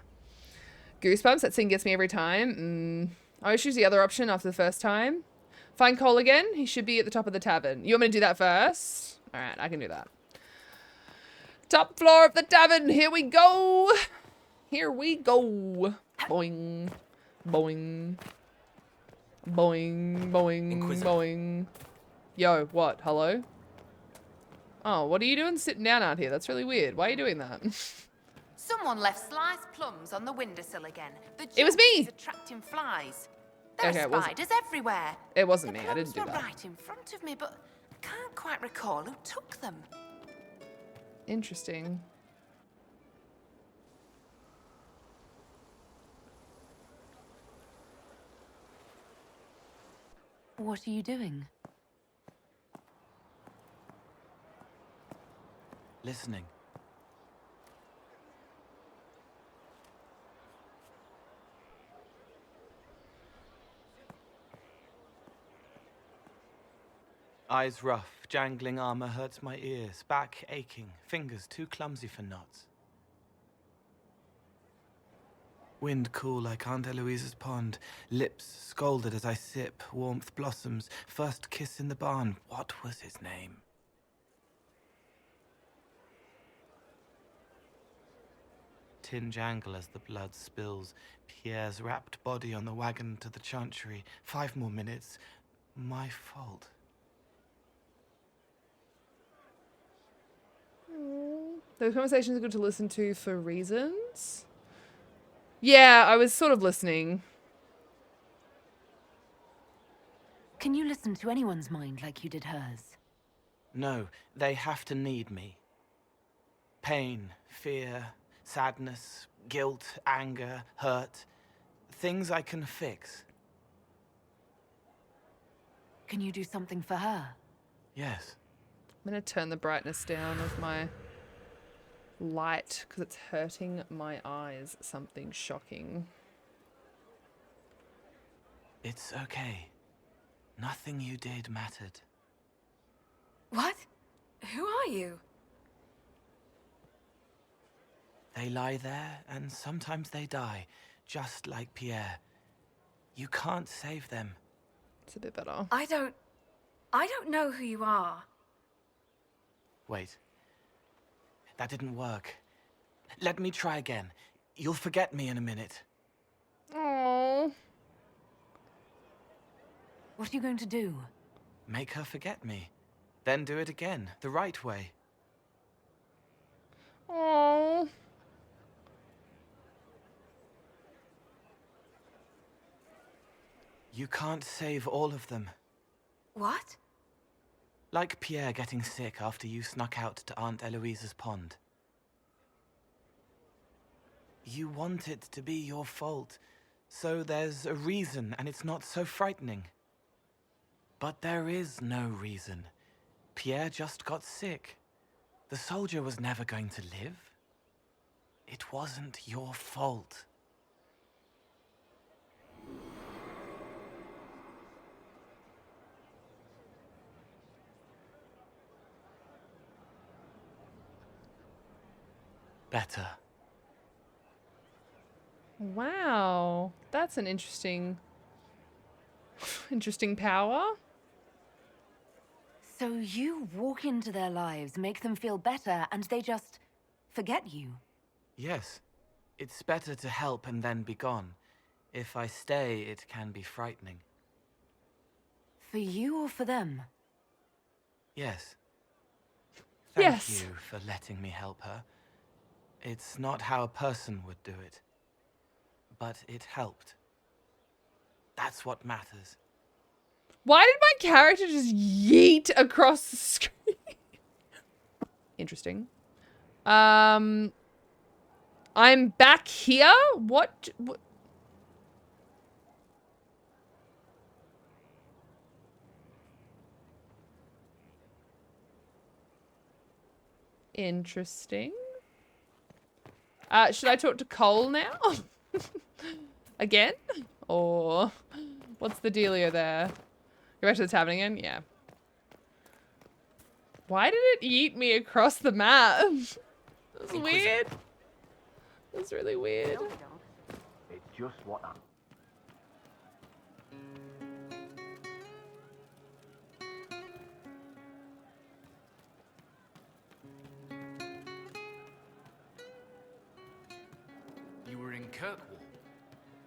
A: Goosebumps, that scene gets me every time. I always choose the other option after the first time. Find Cole again. He should be at the top of the tavern. You want me to do that first? All right, I can do that. Top floor of the tavern. Here we go. Here we go. Boing. Boing. Boing. Boing. Boing. Yo, what? Hello? Oh, what are you doing sitting down out here? That's really weird. Why are you doing that?
H: Someone left sliced plums on the windowsill again.
A: It was me.
H: Attracting flies. There
A: Okay,
H: are spiders everywhere.
A: It wasn't me. I didn't do
H: They were
A: that.
H: right in front of me, but I can't quite recall who took them.
A: Interesting.
O: What are you doing?
E: Listening. Eyes rough, jangling armor hurts my ears, back aching, fingers too clumsy for knots. Wind cool like Aunt Eloise's pond, lips scalded as I sip, warmth blossoms, first kiss in the barn, what was his name? Tin jangle as the blood spills, Pierre's wrapped body on the wagon to the chantry, 5 more minutes, my fault.
A: Those conversations are good to listen to for reasons. Yeah, I was sort of listening.
O: Can you listen to anyone's mind like you did hers?
E: No, they have to need me. Pain, fear, sadness, guilt, anger, hurt. Things I can fix.
O: Can you do something for her?
E: Yes.
A: I'm gonna turn the brightness down of my light because it's hurting my eyes. Something shocking.
E: It's okay. Nothing you did mattered.
J: What? Who are you?
E: They lie there, and sometimes they die, just like Pierre. You can't save them.
A: It's a bit better.
J: I don't know who you are.
E: Wait. That didn't work. Let me try again. You'll forget me in a minute.
A: Oh.
O: What are you going to do?
E: Make her forget me. Then do it again, the right way.
A: Oh.
E: You can't save all of them.
J: What?
E: Like Pierre getting sick after you snuck out to Aunt Eloise's pond. You want it to be your fault, so there's a reason and it's not so frightening. But there is no reason. Pierre just got sick. The soldier was never going to live. It wasn't your fault. Better.
A: Wow. That's an interesting power.
O: So you walk into their lives, make them feel better, and they just forget you.
E: Yes. It's better to help and then be gone. If I stay, it can be frightening.
O: For you or for them?
E: Yes. Thank
A: Yes.
E: you for letting me help her. It's not how a person would do it. But it helped. That's what matters.
A: Why did my character just yeet across the screen? Interesting. I'm back here? What? Interesting. Should I talk to Cole now? Again? Or what's the dealio there? Go back to the tavern again? Yeah. Why did it yeet me across the map? That's weird. That's really weird.
Q: It's just what I...
K: You were in Kirkwall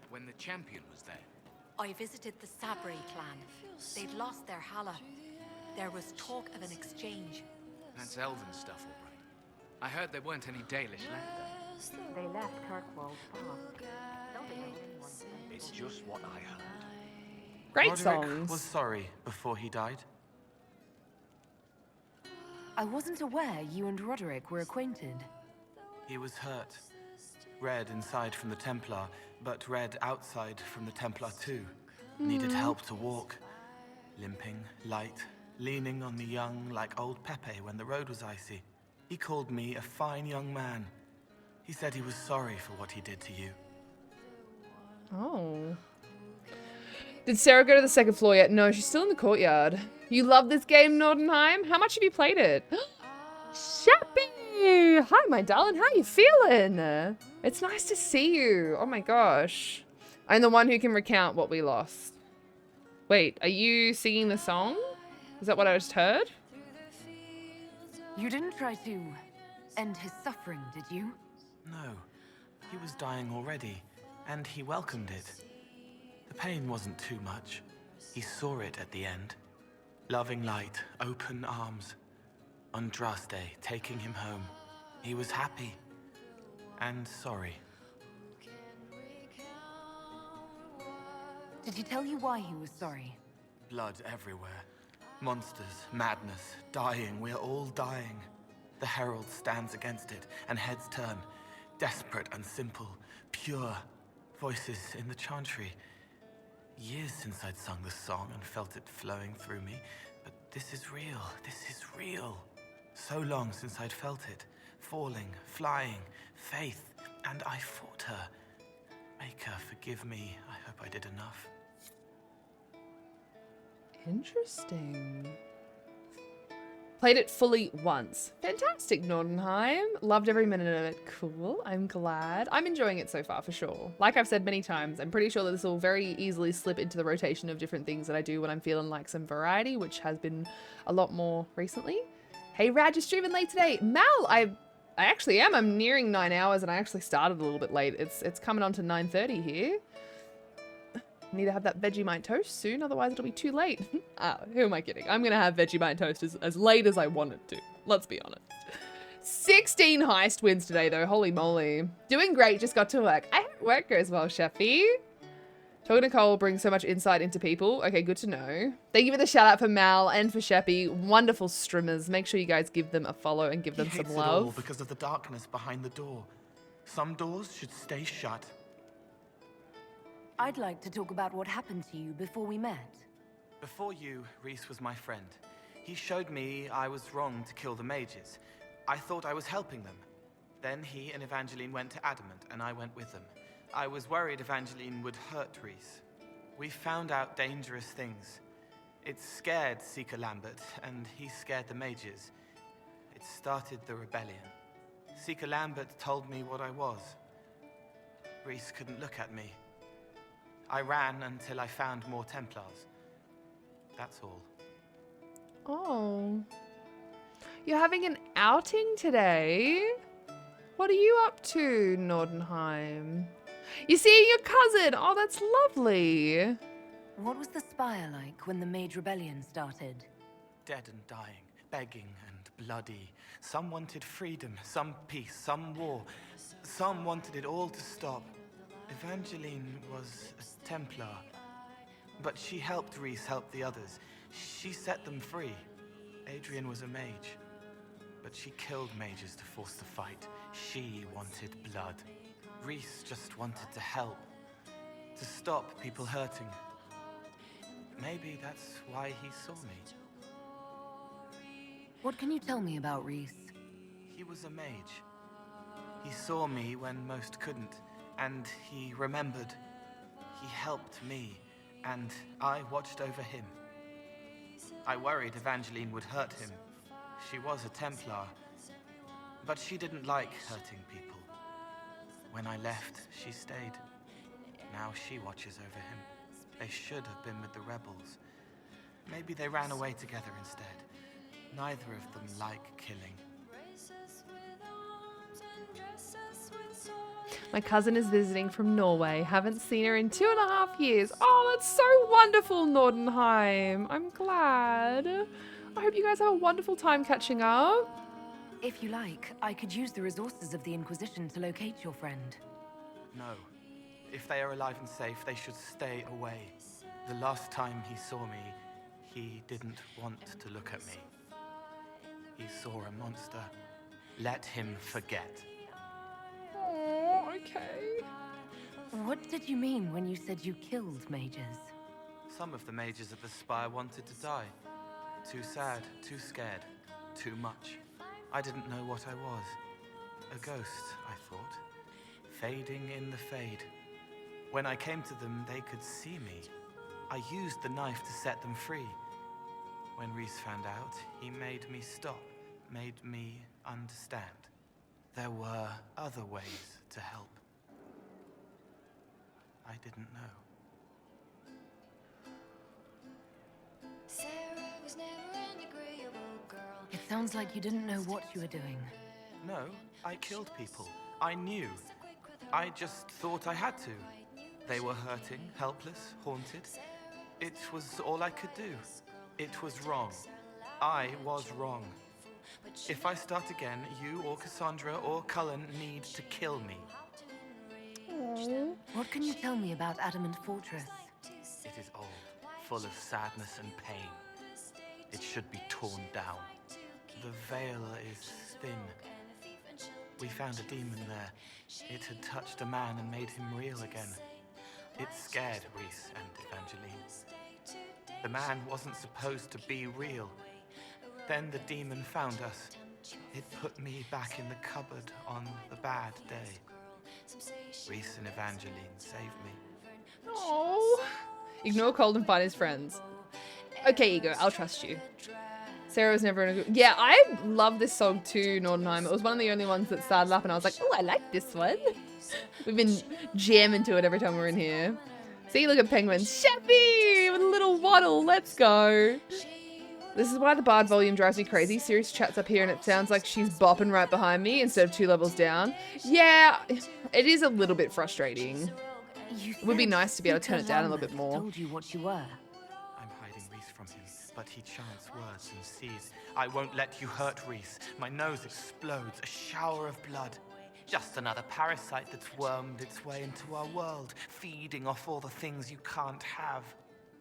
K: when the champion was there.
O: I visited the Sabri clan. They'd lost their Hala. There was talk of an exchange.
K: That's elven stuff, all right. I heard there weren't any Dalish left there.
O: They left Kirkwall fast.
Q: It's just what I heard.
A: Great
E: Roderick
A: songs.
E: was sorry before he died.
O: I wasn't aware you and Roderick were acquainted.
E: He was hurt. Red inside from the Templar, but red outside from the Templar too. Needed help to walk. Limping, light, leaning on the young like old Pepe when the road was icy. He called me a fine young man. He said he was sorry for what he did to you.
A: Oh. Did Sarah go to the second floor yet? No, she's still in the courtyard. You love this game, Nordenheim? How much have you played it? Shappy! Hi, my darling. How you feeling? It's nice to see you. Oh my gosh. I'm the one who can recount what we lost. Wait, are you singing the song? Is that what I just heard?
O: You didn't try to end his suffering, did you?
E: No. He was dying already, and he welcomed it. The pain wasn't too much. He saw it at the end. Loving light, open arms. Andraste taking him home. He was happy. And sorry.
O: Did he tell you why he was sorry?
E: Blood everywhere. Monsters, madness, dying. We're all dying. The Herald stands against it, and heads turn. Desperate and simple. Pure. Voices in the chantry. Years since I'd sung the song and felt it flowing through me. But this is real. This is real. So long since I'd felt it. Falling, flying, faith. And I fought her. Make her forgive me. I hope I did enough.
A: Interesting. Played it fully once. Fantastic, Nordenheim. Loved every minute of it. Cool. I'm glad. I'm enjoying it so far, for sure. Like I've said many times, I'm pretty sure that this will very easily slip into the rotation of different things that I do when I'm feeling like some variety, which has been a lot more recently. Hey, Rad, you're streaming late today. Mal, I actually am. I'm nearing 9 hours, and I actually started a little bit late. It's coming on to 9:30 here. Need to have that Vegemite toast soon, otherwise it'll be too late. Who am I kidding? I'm gonna have Vegemite toast as late as I want it to. Let's be honest. 16 heist wins today though, holy moly. Doing great, just got to work. I hope work goes well, Sheffy. Talking to Cole brings so much insight into people. Okay, good to know. Thank you for the shout out for Mal and for Sheppy. Wonderful streamers. Make sure you guys give them a follow and give them some love.
E: It all because of the darkness behind the door. Some doors should stay shut.
O: I'd like to talk about what happened to you before we met.
E: Before you, Reese was my friend. He showed me I was wrong to kill the mages. I thought I was helping them. Then he and Evangeline went to Adamant, and I went with them. I was worried Evangeline would hurt Reese. We found out dangerous things. It scared Seeker Lambert, and he scared the mages. It started the rebellion. Seeker Lambert told me what I was. Reese couldn't look at me. I ran until I found more Templars. That's all.
A: Oh. You're having an outing today? What are you up to, Nordenheim? You're seeing your cousin! Oh, that's lovely.
O: What was the Spire like when the Mage Rebellion started?
E: Dead and dying, begging and bloody. Some wanted freedom, some peace, some war. Some wanted it all to stop. Evangeline was a Templar, but she helped Reese help the others. She set them free. Adrian was a mage, but she killed mages to force the fight. She wanted blood. Reese just wanted to help, to stop people hurting. Maybe that's why he saw me.
O: What can you tell me about Reese?
E: He was a mage. He saw me when most couldn't. And he remembered. He helped me, and I watched over him. I worried Evangeline would hurt him. She was a Templar, but she didn't like hurting people. When I left, she stayed. Now she watches over him. They should have been with the rebels. Maybe they ran away together instead. Neither of them like killing.
A: My cousin is visiting from Norway. Haven't seen her in 2.5 years. Oh, that's so wonderful, Nordenheim. I'm glad. I hope you guys have a wonderful time catching up.
O: If you like, I could use the resources of the Inquisition to locate your friend.
E: No. If they are alive and safe, they should stay away. The last time he saw me, he didn't want to look at me. He saw a monster. Let him forget.
A: Oh, okay.
O: What did you mean when you said you killed mages?
E: Some of the mages of the Spire wanted to die. Too sad, too scared, too much. I didn't know what I was. A ghost, I thought. Fading in the fade. When I came to them, they could see me. I used the knife to set them free. When Rhys found out, he made me stop, made me understand. There were other ways to help. I didn't know.
O: It sounds like you didn't know what you were doing.
E: No, I killed people. I knew. I just thought I had to. They were hurting, helpless, haunted. It was all I could do. It was wrong. I was wrong. If I start again, you or Cassandra or Cullen need to kill me.
O: What can you tell me about Adamant Fortress?
E: It is old, full of sadness and pain. It should be torn down. The veil is thin. We found a demon there. It had touched a man and made him real again. It scared Rhys and Evangeline. The man wasn't supposed to be real. Then the demon found us. It put me back in the cupboard on the bad day. Rhys and Evangeline saved me.
A: Oh. Ignore Cold and find his friends. Okay, Ego, I'll trust you. Sarah was never in a good... Yeah, I love this song too, Nordenheim. It was one of the only ones that started up and I was like, oh, I like this one. We've been jamming to it every time we're in here. See, look at penguins. Sheffy with a little waddle. Let's go. This is why the Bard volume drives me crazy. Sirius chats up here and it sounds like she's bopping right behind me instead of 2 levels down. Yeah, it is a little bit frustrating. It would be nice to be able to turn it down a little bit more.
O: Told you what you were.
E: I'm hiding Rhys from him, but he chants words and sees. I won't let you hurt Rhys. My nose explodes, a shower of blood. Just another parasite that's wormed its way into our world, feeding off all the things you can't have.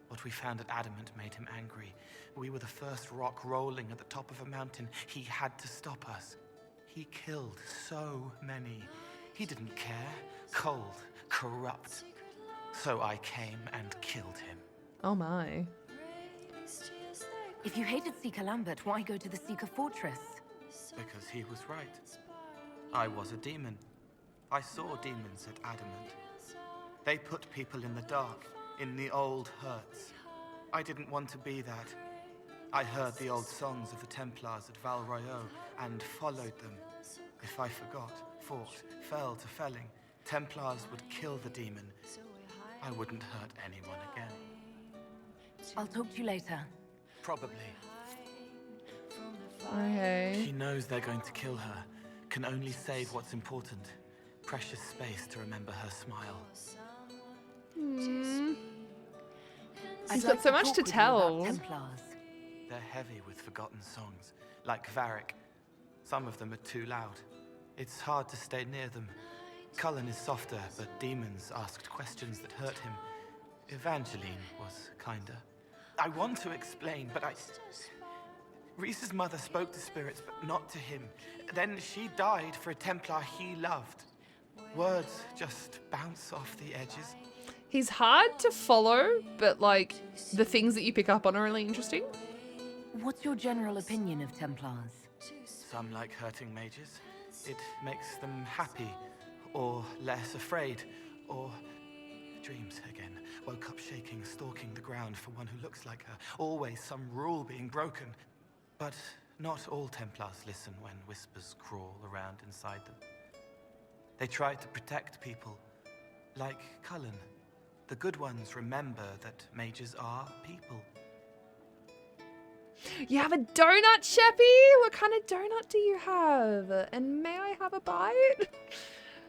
E: What we found at Adamant made him angry. We were the first rock rolling at the top of a mountain. He had to stop us. He killed so many. He didn't care. Cold, corrupt. So I came and killed him.
A: Oh my.
O: If you hated Seeker Lambert, why go to the Seeker Fortress?
E: Because he was right. I was a demon. I saw demons at Adamant. They put people in the dark, in the old hurts. I didn't want to be that. I heard the old songs of the Templars at Val Royeaux and followed them. If I forgot, fought, fell to felling, Templars would kill the demon. I wouldn't hurt anyone again.
O: I'll talk to you later.
E: Probably.
A: Okay.
E: She knows they're going to kill her. Can only save what's important. Precious space to remember her smile.
A: She's got so much to tell.
E: They're heavy with forgotten songs, like Varric. Some of them are too loud. It's hard to stay near them. Cullen is softer, but demons asked questions that hurt him. Evangeline was kinder. I want to explain, but Rhys's mother spoke to spirits, but not to him. Then she died for a Templar he loved. Words just bounce off the edges.
A: He's hard to follow, but like the things that you pick up on are really interesting.
O: What's your general opinion of Templars?
E: Some like hurting mages. It makes them happy, or less afraid, or dreams again. Woke up shaking, stalking the ground for one who looks like her. Always some rule being broken. But Not all Templars listen when whispers crawl around inside them. They try to protect people, like Cullen. The good ones remember that mages are people.
A: You have a donut, Sheppy? What kind of donut do you have? And may I have a bite?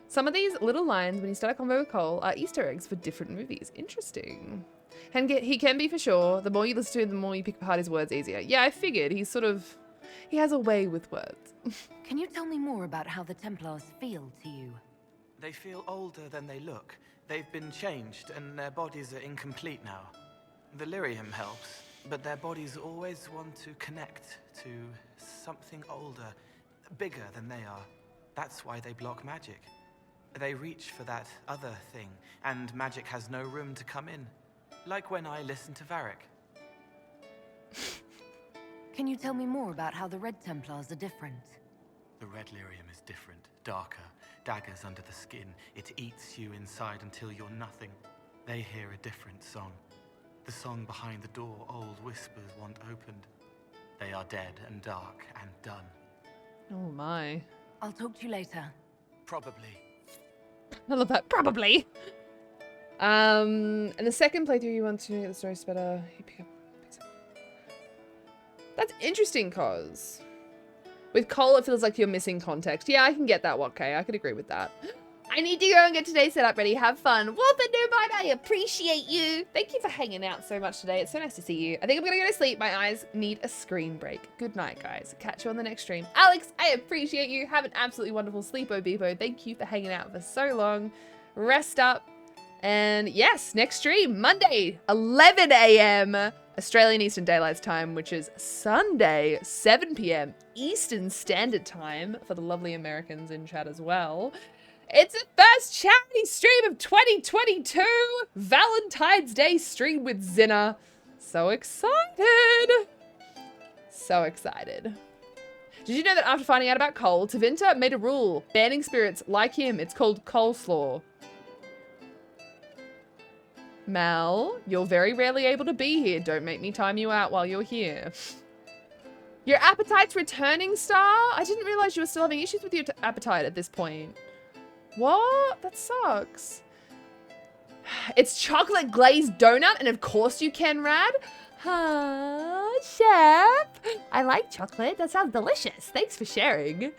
A: Some of these little lines when you start a convo with Cole are Easter eggs for different movies. Interesting. And he can be for sure. The more you listen to him, the more you pick apart his words easier. Yeah, I figured. He has a way with words.
O: Can you tell me more about how the Templars feel to you?
E: They feel older than they look. They've been changed, and their bodies are incomplete now. The lyrium helps, but their bodies always want to connect to something older, bigger than they are. That's why they block magic. They reach for that other thing, and magic has no room to come in. Like when I listen to Varric.
O: Can you tell me more about how the Red Templars are different?
E: The red lyrium is different, darker. Daggers under the skin. It eats you inside until you're nothing. They hear a different song. The song behind the door old whispers want opened. They are dead and dark and done.
A: Oh my.
O: I'll talk to you later.
E: Probably.
A: I love that. Probably. And the second playthrough, you want to get the story better. You pick up. That's interesting, cause with Cole, it feels like you're missing context. Yeah, I can get that, Watkay. I could agree with that. I need to go and get today's setup ready. Have fun. Wolf and Newbite, I appreciate you. Thank you for hanging out so much today. It's so nice to see you. I think I'm gonna go to sleep. My eyes need a screen break. Good night, guys. Catch you on the next stream. Alex, I appreciate you. Have an absolutely wonderful sleepo beepo. Thank you for hanging out for so long. Rest up. And yes, next stream, Monday, 11 a.m. Australian Eastern Daylight Time, which is Sunday, 7 p.m. Eastern Standard Time for the lovely Americans in chat as well. It's the first charity stream of 2022. Valentine's Day stream with Zinna. So excited. So excited. Did you know that after finding out about Cole, Tevinter made a rule banning spirits like him? It's called coleslaw. Mal, you're very rarely able to be here. Don't make me time you out while you're here. Your appetite's returning, Star? I didn't realize you were still having issues with your appetite at this point. What? That sucks. It's chocolate glazed donut, and of course you can, Rad. Chef. I like chocolate. That sounds delicious. Thanks for sharing.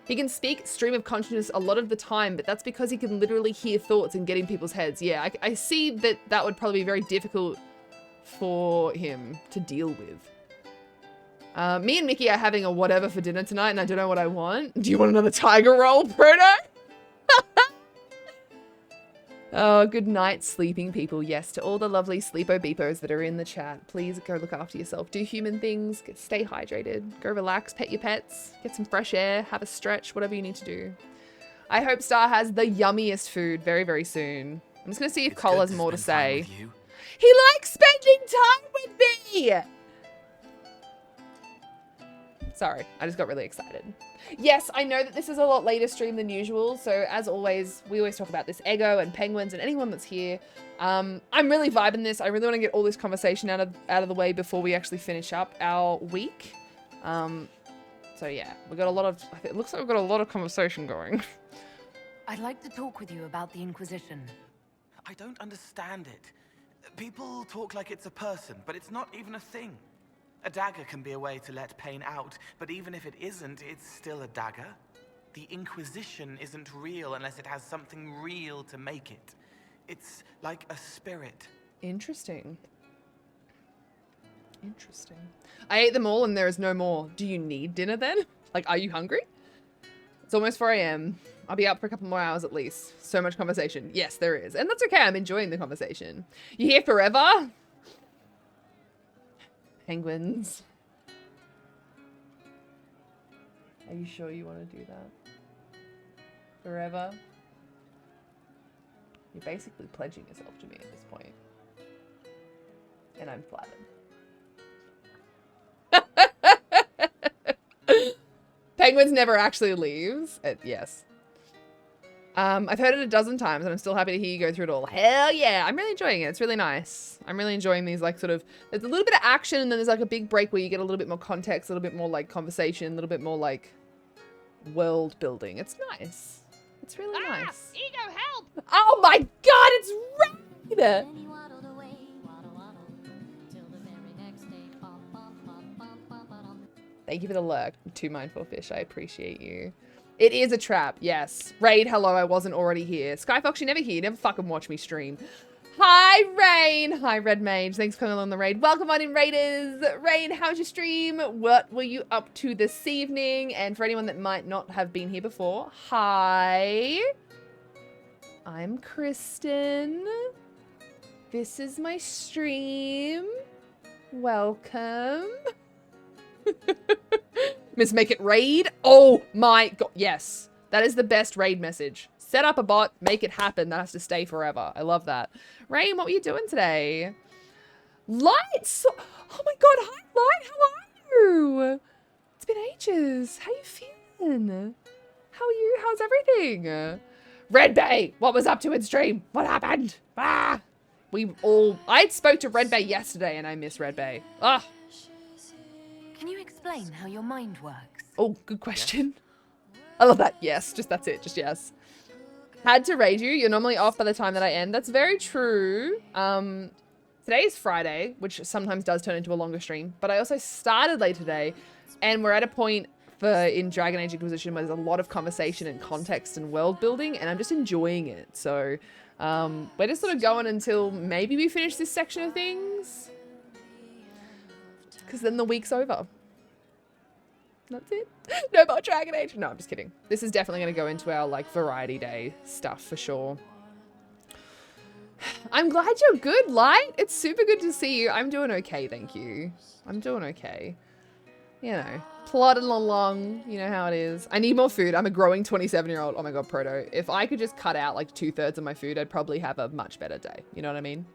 A: He can speak stream of consciousness a lot of the time, but that's because he can literally hear thoughts and get in people's heads. Yeah, I see that that would probably be very difficult for him to deal with. Me and Mickey are having a whatever for dinner tonight, and I don't know what I want. Do you want another tiger roll, Bruno? Oh, good night, sleeping people. Yes, to all the lovely sleepo beepos that are in the chat, please go look after yourself. Do human things, stay hydrated, go relax, pet your pets, get some fresh air, have a stretch, whatever you need to do. I hope Star has the yummiest food very, very soon. I'm just going to see if Cole has more to say. He likes spending time with me! Sorry, I just got really excited. Yes, I know that this is a lot later stream than usual, so as always, we always talk about this Ego and Penguins and anyone that's here. I'm really vibing this. I really want to get all this conversation out of the way before we actually finish up our week. So yeah, we got a lot of, it looks like we've got a lot of conversation going.
O: I'd like to talk with you about the Inquisition.
E: I don't understand it. People talk like it's a person, but it's not even a thing. A dagger can be a way to let pain out, but even if it isn't, it's still a dagger. The Inquisition isn't real unless it has something real to make it. It's like a spirit.
A: Interesting. Interesting. I ate them all and there is no more. Do you need dinner then? Like, are you hungry? It's almost 4 a.m. I'll be up for a couple more hours at least. So much conversation. Yes, there is. And that's okay. I'm enjoying the conversation. You here forever? Penguins. Are you sure you want to do that? Forever? You're basically pledging yourself to me at this point. And I'm flattered. Penguins never actually leaves. Yes. I've heard it a dozen times and I'm still happy to hear you go through it all. Hell yeah. I'm really enjoying it. It's really nice. I'm really enjoying these like sort of, there's a little bit of action and then there's like a big break where you get a little bit more context, a little bit more like conversation, a little bit more like world building. It's nice. It's really nice.
F: Ego, help!
A: Oh my god, it's Raid! Thank you for the lurk, Too Mindful Fish. I appreciate you. It is a trap, yes. Raid, hello, I wasn't already here. Skyfox, you're never here. You never fucking watch me stream. Hi, Rain. Hi, Red Mage. Thanks for coming along the raid. Welcome on in, Raiders. Rain, how's your stream? What were you up to this evening? And for anyone that might not have been here before, hi. I'm Kristen. This is my stream. Welcome. Miss Make It Raid. Oh my god. Yes. That is the best raid message. Set up a bot, make it happen. That has to stay forever. I love that. Rain, what were you doing today? Light! Oh my god, hi Light, how are you? It's been ages. How you feeling? How are you? How's everything? Red Bay, what was up to in stream? What happened? Ah! I spoke to Red Bay yesterday and I miss Red Bay. Ah!
O: Can you explain how your mind works?
A: Oh, good question. I love that. Yes, just that's it. Just yes. Had to raid you. You're normally off by the time that I end. That's very true. Today is Friday, which sometimes does turn into a longer stream. But I also started late today, and we're at a point in Dragon Age Inquisition where there's a lot of conversation and context and world building, and I'm just enjoying it. So we're just sort of going until maybe we finish this section of things, because then the week's over. That's it. No more Dragon Age. No, I'm just kidding. This is definitely going to go into our like variety day stuff for sure. I'm glad you're good, Light. It's super good to see you. I'm doing okay, thank you. I'm doing okay. You know, plodding along. You know how it is. I need more food. I'm a growing 27-year-old. Oh my god, Proto. If I could just cut out like 2/3 of my food, I'd probably have a much better day. You know what I mean?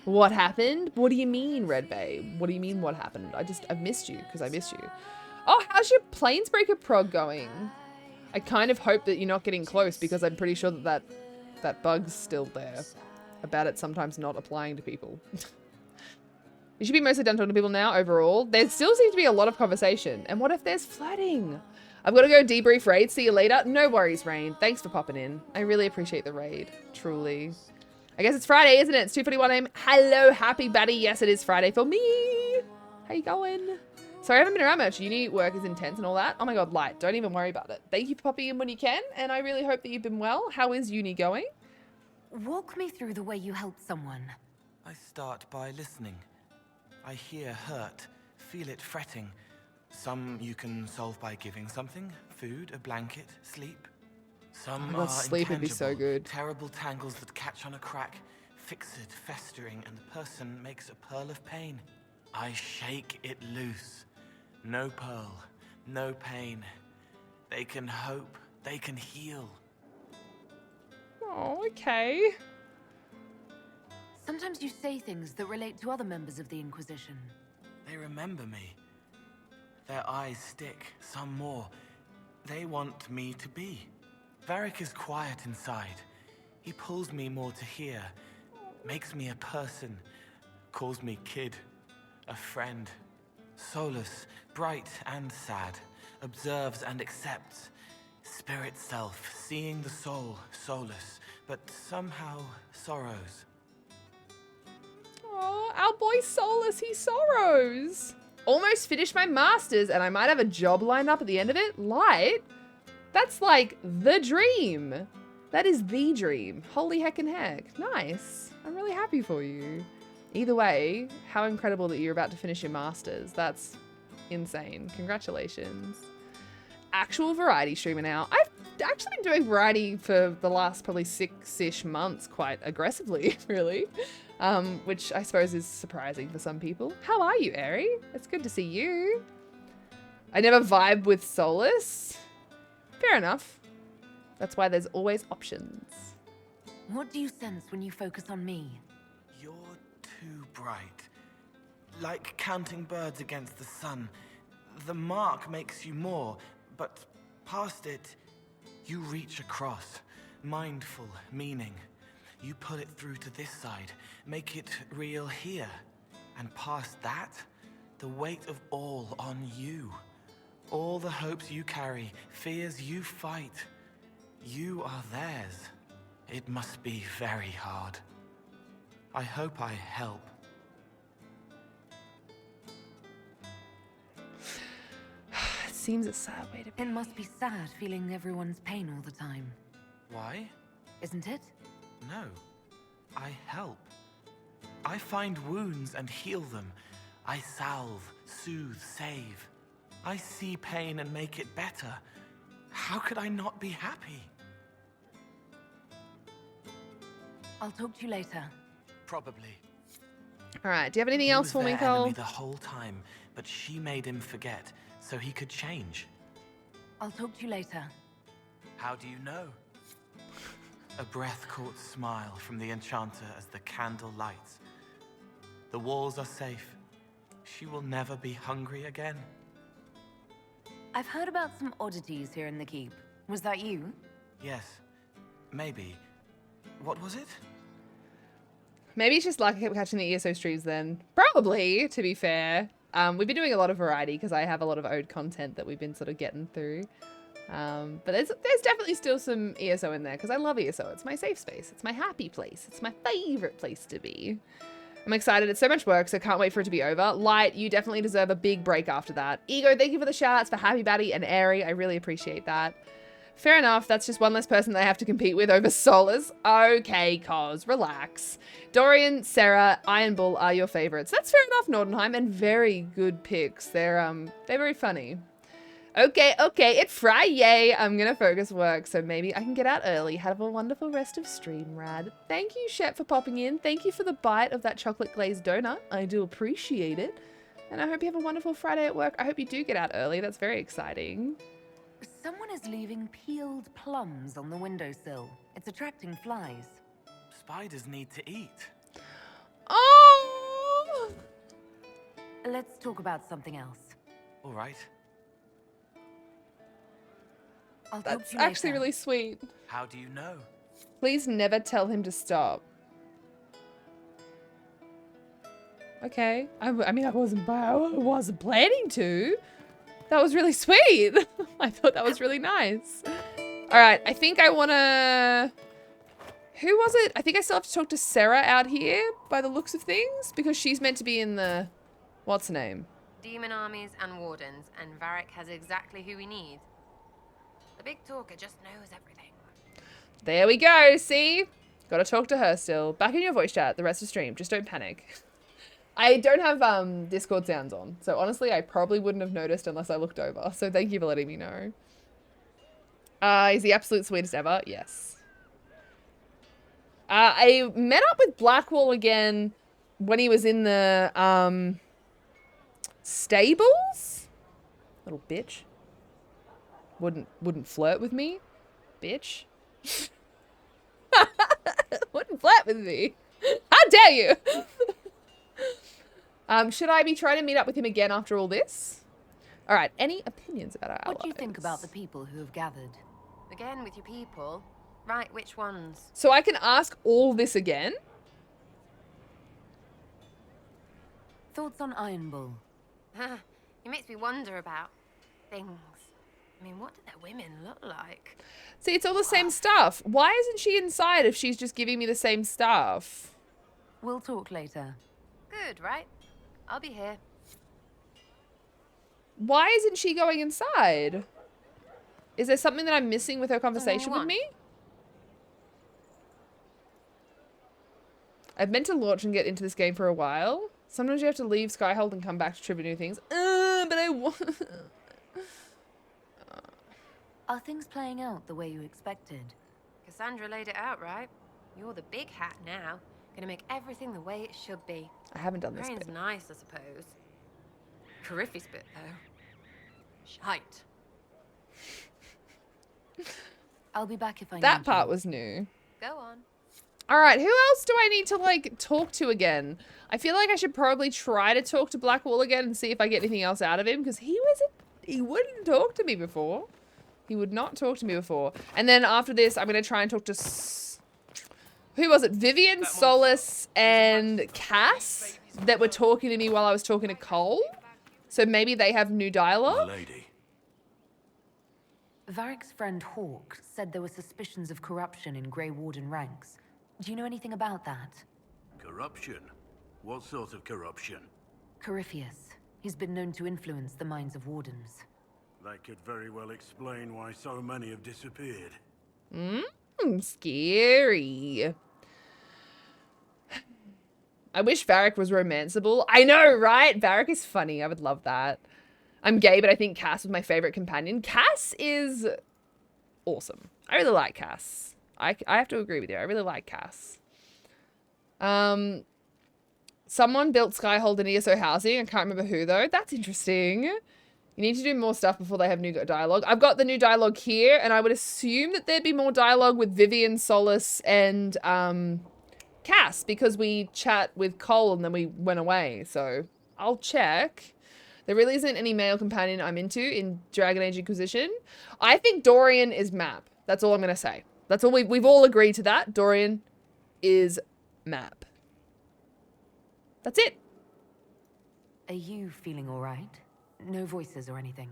A: What happened? What do you mean, Red Bay? What do you mean what happened? I've missed you because I miss you. Oh, how's your Planesbreaker prog going? I kind of hope that you're not getting close because I'm pretty sure that bug's still there about it sometimes not applying to people. You should be mostly done talking to people now overall. There still seems to be a lot of conversation. And what if there's flirting? I've got to go debrief raid. See you later. No worries, Rain. Thanks for popping in. I really appreciate the raid. Truly. I guess it's Friday, isn't it? It's 2:41 AM. Hello, happy buddy. Yes, it is Friday for me. How you going? Sorry, I haven't been around much. Uni work is intense and all that. Oh my god, Light. Don't even worry about it. Thank you for popping in when you can, and I really hope that you've been well. How is uni going?
O: Walk me through the way you help someone.
E: I start by listening. I hear hurt, feel it fretting. Some you can solve by giving something, food, a blanket, sleep. Some are
A: sleep would be so good.
E: Terrible tangles that catch on a crack, fixed, festering, and the person makes a pearl of pain. I shake it loose. No pearl, no pain. They can hope, they can heal.
A: Oh, okay.
O: Sometimes you say things that relate to other members of the Inquisition.
E: They remember me. Their eyes stick, some more. They want me to be. Varric is quiet inside. He pulls me more to hear, makes me a person, calls me kid, a friend. Solus, bright and sad, observes and accepts. Spirit self, seeing the soul, Solus, but somehow sorrows.
A: Oh, our boy Solus, he sorrows. Almost finished my masters and I might have a job lined up at the end of it. Light? That's like the dream. That is the dream. Holy heckin' heck. Nice. I'm really happy for you. Either way, how incredible that you're about to finish your masters. That's insane. Congratulations. Actual variety streamer now. I've actually been doing variety for the last probably 6-ish months quite aggressively, really. Which I suppose is surprising for some people. How are you, Eri? It's good to see you. I never vibe with Solus. Fair enough. That's why there's always options.
O: What do you sense when you focus on me?
E: You're too bright. Like counting birds against the sun. The mark makes you more, but past it, You reach across, mindful meaning. You pull it through to this side, make it real here. And past that, the weight of all on you. All the hopes you carry, fears you fight. You are theirs. It must be very hard. I hope I help.
A: It seems a sad way to be.
O: It must be sad feeling everyone's pain all the time.
E: Why?
O: Isn't it?
E: No. I help. I find wounds and heal them. I salve, soothe, save. I see pain and make it better. How could I not be happy?
O: I'll talk to you later.
E: Probably.
A: All right. Do you have anything else for me,
E: He was
A: Cole?
E: their enemy the whole time, but she made him forget, so he could change.
O: I'll talk to you later.
E: How do you know? A breath-caught smile from the enchanter as the candle lights. The walls are safe. She will never be hungry again.
O: I've heard about some oddities here in the keep. Was that you?
E: Yes. Maybe. What was it?
A: Maybe it's just like I kept catching the ESO streams then. Probably, to be fair. We've been doing a lot of variety because I have a lot of ode content that we've been sort of getting through. But there's definitely still some ESO in there because I love ESO. It's my safe space. It's my happy place. It's my favorite place to be. I'm excited. It's so much work, so can't wait for it to be over. Light, you definitely deserve a big break after that. Ego, thank you for the shout-outs for Happy Batty and Airy. I really appreciate that. Fair enough. That's just one less person that I have to compete with over Solas. Okay, Cos, relax. Dorian, Sarah, Iron Bull are your favorites. That's fair enough, Nordenheim, and very good picks. They're very funny. Okay, it's Friday. I'm gonna focus work, so maybe I can get out early. Have a wonderful rest of stream, Rad. Thank you, Shep, for popping in. Thank you for the bite of that chocolate glazed donut. I do appreciate it. And I hope you have a wonderful Friday at work. I hope you do get out early. That's very exciting.
O: Someone is leaving peeled plums on the windowsill. It's attracting flies.
E: Spiders need to eat.
A: Oh!
O: Let's talk about something else.
E: All right.
O: I'll talk
A: That's
O: to you
A: actually
O: later.
A: really sweet.
E: How do you know?
A: Please never tell him to stop. Okay. I mean, I wasn't planning to. That was really sweet. I thought that was really nice. All right. I think I want to... Who was it? I think I still have to talk to Sarah out here by the looks of things because she's meant to be in the... What's her name?
F: Demon armies and wardens, and Varric has exactly who we need. The big talker just knows everything.
A: There we go. See? Gotta talk to her still. Back in your voice chat the rest of stream. Just don't panic. I don't have Discord sounds on. So honestly, I probably wouldn't have noticed unless I looked over. So thank you for letting me know. He's the absolute sweetest ever. Yes. I met up with Blackwall again when he was in the stables. Little bitch. Wouldn't flirt with me, bitch. Wouldn't flirt with me. How dare you? Should I be trying to meet up with him again after all this? All right. Any opinions about our allies?
O: What do you think about the people who have gathered?
F: Again with your people. Right, which ones?
A: So I can ask all this again?
O: Thoughts on Iron Bull?
F: It makes me wonder about things. I mean, what do their women look like?
A: See, it's all the same stuff. Why isn't she inside if she's just giving me the same stuff?
O: We'll talk later.
F: Good, right? I'll be here.
A: Why isn't she going inside? Is there something that I'm missing with her conversation with me? I've meant to launch and get into this game for a while. Sometimes you have to leave Skyhold and come back to tribute new things. But I want...
O: Are things playing out the way you expected?
F: Cassandra laid it out, right? You're the big hat now. Gonna make everything the way it should be.
A: I haven't done this
F: Rain's
A: bit.
F: nice, I suppose. Corypheus bit, though. Shite.
O: I'll be back if I need
A: That part
O: you.
A: was new.
F: Go on.
A: All right, who else do I need to, like, talk to again? I feel like I should probably try to talk to Blackwall again and see if I get anything else out of him, because he wouldn't talk to me before. He would not talk to me before. And then after this, I'm going to try and talk to... Who was it? Vivian, Solus, and Cass that were talking to me while I was talking to Cole. So maybe they have new dialogue.
L: Lady.
O: Varric's friend Hawk said there were suspicions of corruption in Grey Warden ranks. Do you know anything about that?
L: Corruption? What sort of corruption?
O: Corypheus. He's been known to influence the minds of wardens.
L: That could very well explain why so many have disappeared.
A: Scary. I wish Varric was romanceable. I know, right? Varric is funny. I would love that. I'm gay, but I think Cass was my favorite companion. Cass is awesome. I really like Cass. I have to agree with you. I really like Cass. Someone built Skyhold in ESO housing. I can't remember who, though. That's interesting. You need to do more stuff before they have new dialogue. I've got the new dialogue here, and I would assume that there'd be more dialogue with Vivian, Solus, and Cass, because we chat with Cole and then we went away. So I'll check. There really isn't any male companion I'm into in Dragon Age Inquisition. I think Dorian is Map. That's all I'm going to say. That's all we've all agreed to that. Dorian is Map. That's it.
O: Are you feeling all right? No voices or anything?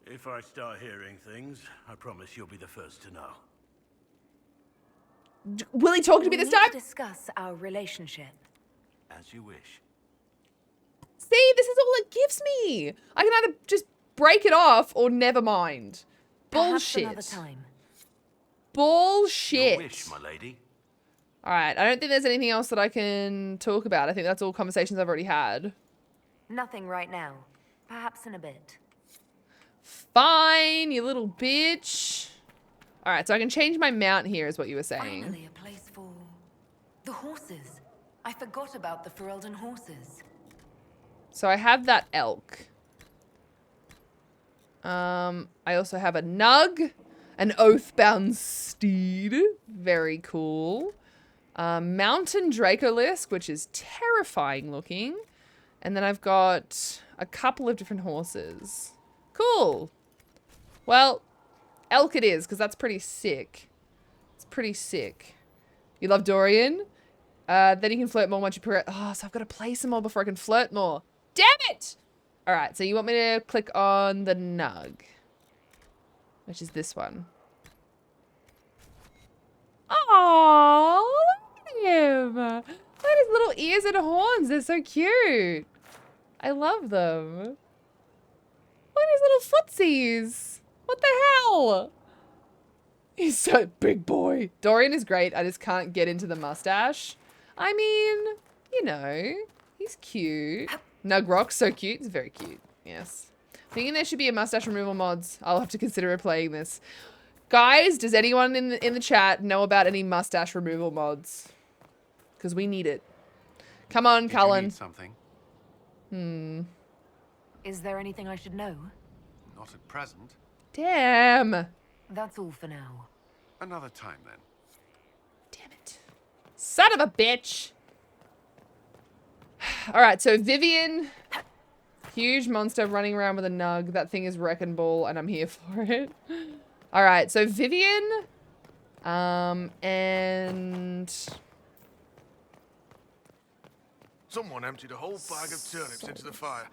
L: If I start hearing things, I promise you'll be the first to know.
A: Will he talk to me this time?
O: To discuss our relationship.
L: As you wish.
A: See, this is all it gives me. I can either just break it off or never mind. Bullshit.
O: Perhaps another time.
A: Bullshit.
L: Your wish, my lady.
A: All right, I don't think there's anything else that I can talk about. I think that's all conversations I've already had.
O: Nothing right now. Perhaps in a bit.
A: Fine, you little bitch. All right, so I can change my mount here is what you were saying.
O: Finally, a place for the horses. I forgot about the Ferelden horses.
A: So I have that elk. I also have a nug, an oathbound steed. Very cool. Mountain Dracolisk, which is terrifying looking. And then I've got a couple of different horses. Cool. Well, elk it is, because that's pretty sick. It's pretty sick. You love Dorian? Then you can flirt more once you progress. Oh, so I've got to play some more before I can flirt more. Damn it! All right, so you want me to click on the nug, which is this one. Oh, look at him. Look at his little ears and horns. They're so cute. I love them. Look at his little footsies. What the hell? He's so big boy. Dorian is great. I just can't get into the mustache. I mean, you know, he's cute. Nugrock's so cute. He's very cute. Yes. Thinking there should be a mustache removal mods. I'll have to consider replaying this. Guys, does anyone in the chat know about any mustache removal mods? Because we need it. Come on, Cullen.
B: Need something?
O: Is there anything I should know?
B: Not at present.
A: Damn.
O: That's all for now.
B: Another time then.
A: Damn it. Son of a bitch. All right, so Vivian, huge monster running around with a nug. That thing is Wrecking Ball, and I'm here for it. All right, so Vivian, and
W: Someone emptied a whole bag of turnips into the fire.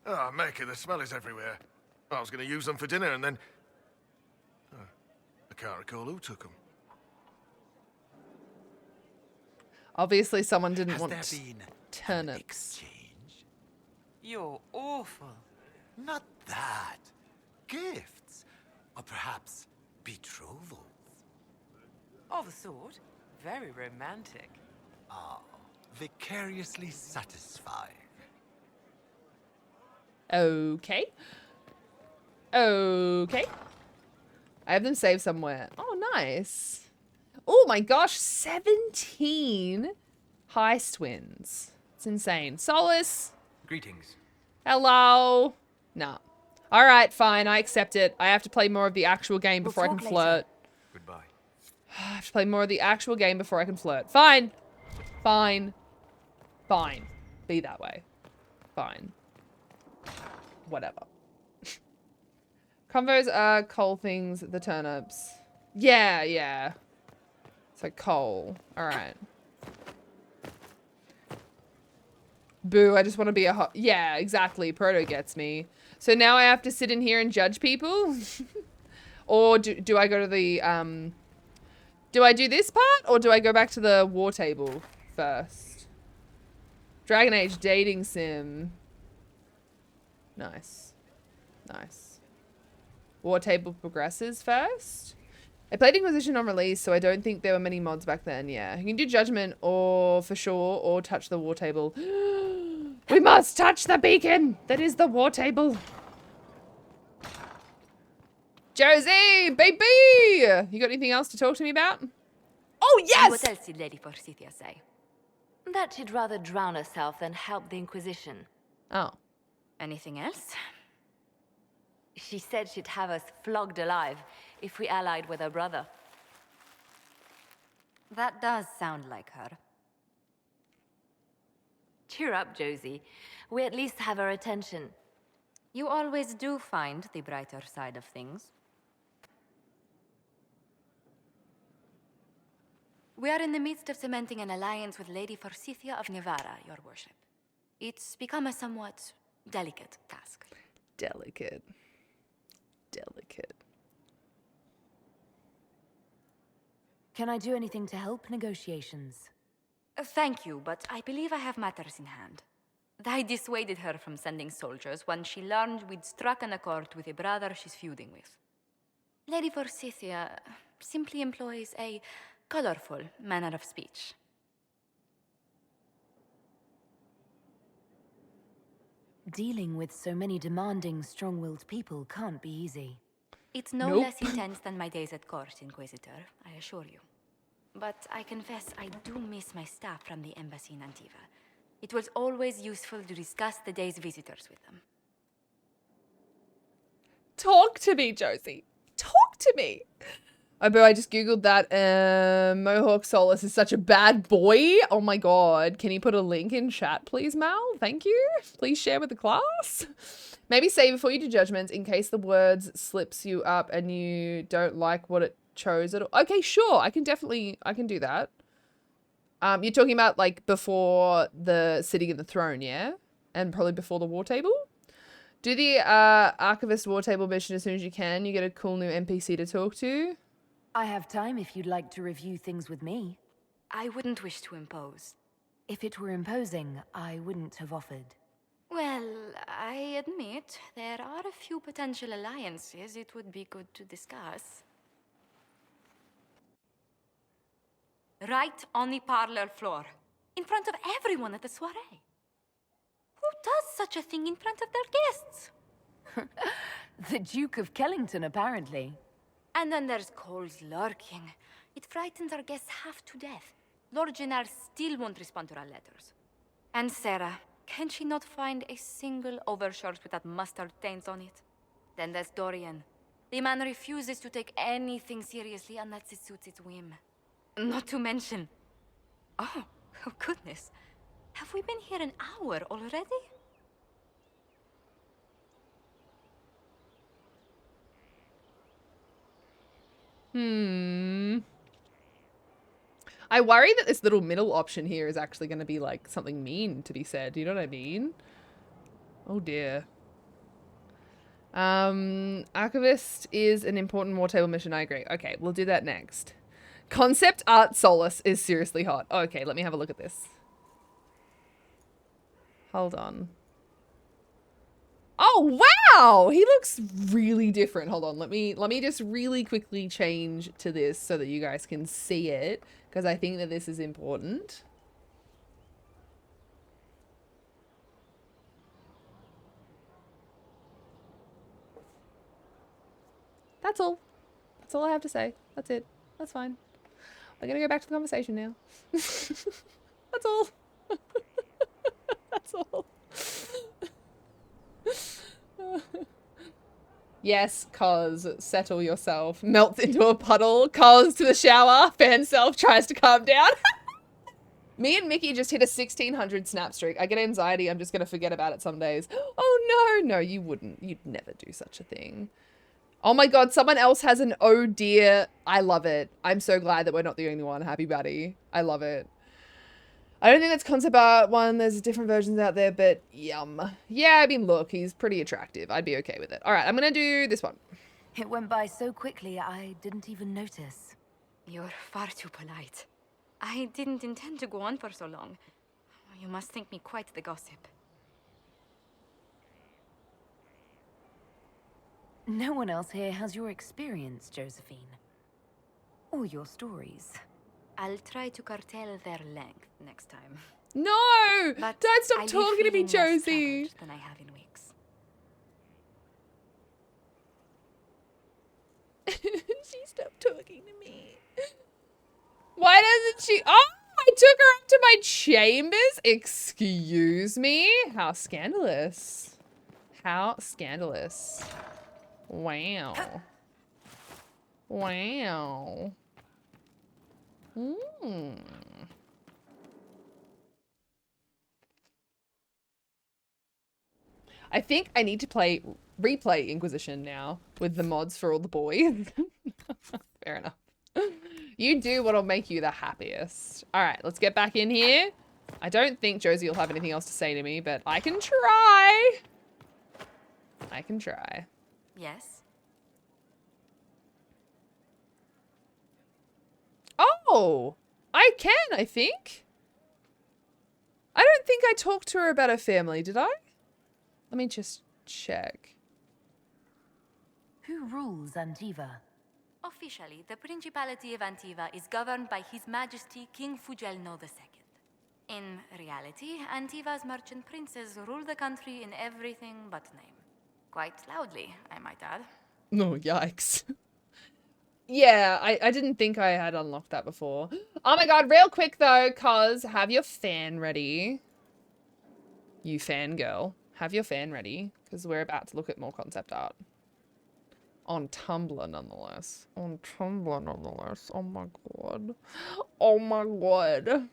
W: Ah, Maker, the smell is everywhere. I was going to use them for dinner and then... Oh, I can't recall who took them.
A: obviously someone didn't
L: Has
A: want
L: there been
A: turnips.
I: You're awful.
L: Not that. Gifts. Or perhaps betrothals.
I: Of a sort. Very romantic.
L: Ah, vicariously satisfying.
A: Okay. Okay. I have them saved somewhere. Oh, nice. Oh my gosh, 17 heist wins. It's insane. Solus.
C: Greetings.
A: Hello. No. All right, fine. I accept it. I have to play more of the actual game before I can flirt.
C: Goodbye.
A: I have to play more of the actual game before I can flirt. Fine. Fine. Fine. Be that way. Fine. Whatever. Convos are coal things, the turnips. Yeah, yeah. So coal. Alright. Boo, I just want to be a yeah, exactly. Proto gets me. So now I have to sit in here and judge people? Or do I go to the, do I do this part? Or do I go back to the war table first? Dragon Age dating sim. Nice. Nice. War table progresses first? I played Inquisition on release, so I don't think there were many mods back then. Yeah, you can do Judgment or for sure, or touch the war table. We must touch the beacon that is the war table. Josie, baby! You got anything else to talk to me about? Oh, yes!
O: What else did Lady Forsythia say? That she'd rather drown herself than help the Inquisition.
A: Oh.
O: Anything else? She said she'd have us flogged alive if we allied with her brother. That does sound like her. Cheer up, Josie. We at least have her attention. You always do find the brighter side of things. We are in the midst of cementing an alliance with Lady Forsythia of Navarra, your worship. It's become a somewhat delicate task.
A: Delicate. Delicate.
O: Can I do anything to help negotiations? Thank you, but I believe I have matters in hand. I dissuaded her from sending soldiers when she learned we'd struck an accord with a brother she's feuding with. Lady Forsythia simply employs a colorful manner of speech. Dealing with so many demanding, strong-willed people can't be easy. It's no less intense than my days at court, Inquisitor, I assure you. But I confess I do miss my staff from the embassy in Antiva. It was always useful to discuss the day's visitors with them.
A: Talk to me, Josie. Talk to me. Oh, boo, I just googled that. Mohawk Solus is such a bad boy. Oh my god. Can you put a link in chat, please, Mal? Thank you. Please share with the class. Maybe say before you do judgments in case the words slips you up and you don't like what it chose at all. Okay, sure. I can do that. You're talking about like before the sitting in the throne, yeah? And probably before the war table? Do the Archivist war table mission as soon as you can. You get a cool new NPC to talk to.
O: I have time if you'd like to review things with me. I wouldn't wish to impose. If it were imposing, I wouldn't have offered. Well, I admit there are a few potential alliances it would be good to discuss. Right on the parlor floor, in front of everyone at the soiree. Who does such a thing in front of their guests? The Duke of Kellington, apparently. And then there's Cole's lurking. It frightens our guests half to death. Lord Gennard still won't respond to our letters. And Sarah, can she not find a single overshirt with that mustard stains on it? Then there's Dorian. The man refuses to take anything seriously unless it suits its whim. Not to mention... Oh goodness. Have we been here an hour already?
A: I worry that this little middle option here is actually going to be like something mean to be said. You know what I mean? Oh dear. Archivist is an important war table mission. I agree. Okay, we'll do that next. Concept art Solus is seriously hot. Okay, let me have a look at this. Hold on. Oh, wow! He looks really different. Hold on. Let me just really quickly change to this so that you guys can see it, because I think that this is important. That's all. That's all I have to say. That's it. That's fine. We're gonna go back to the conversation now. That's all. That's all. Yes, cause settle yourself. Melts into a puddle. Cause to the shower. Fan self tries to calm down. Me and Mickey just hit a 1600 snap streak. I get anxiety. I'm just gonna forget about it some days. Oh no, no, you wouldn't. You'd never do such a thing. Oh my god, someone else has an oh dear. I love it. I'm so glad that we're not the only one. Happy buddy. I love it. I don't think that's concept art one. There's different versions out there, but yum. Yeah, I mean, look, he's pretty attractive. I'd be okay with it. All right, I'm going to do this one.
O: It went by so quickly, I didn't even notice. You're far too polite. I didn't intend to go on for so long. You must think me quite the gossip.
M: No one else here has your experience, Josephine. Or your stories.
O: I'll try to curtail their length next time.
A: No!
O: But
A: don't stop
O: I leave
A: talking to me,
O: feeling less
A: Josie.
O: traveled than I have in weeks.
A: She stopped talking to me. Why doesn't she? Oh, I took her up to my chambers. Excuse me? How scandalous. How scandalous. Wow. Wow. I think I need to replay Inquisition now with the mods for all the boys. Fair enough. You do what'll make you the happiest. All right, let's get back in here. I don't think Josie will have anything else to say to me, but I can try. I can try.
M: Yes?
A: Oh, I can, I think. I don't think I talked to her about her family, did I? Let me just check.
M: Who rules Antiva?
O: Officially, the Principality of Antiva is governed by His Majesty King Fugelno II. In reality, Antiva's merchant princes rule the country in everything but name. Quite loudly, I might add.
A: Oh, yikes. Yeah, I didn't think I had unlocked that before. Oh my god, real quick though, cause have your fan ready. You fangirl. Have your fan ready, because we're about to look at more concept art. On Tumblr, nonetheless. On Tumblr, nonetheless. Oh my god. Oh my god.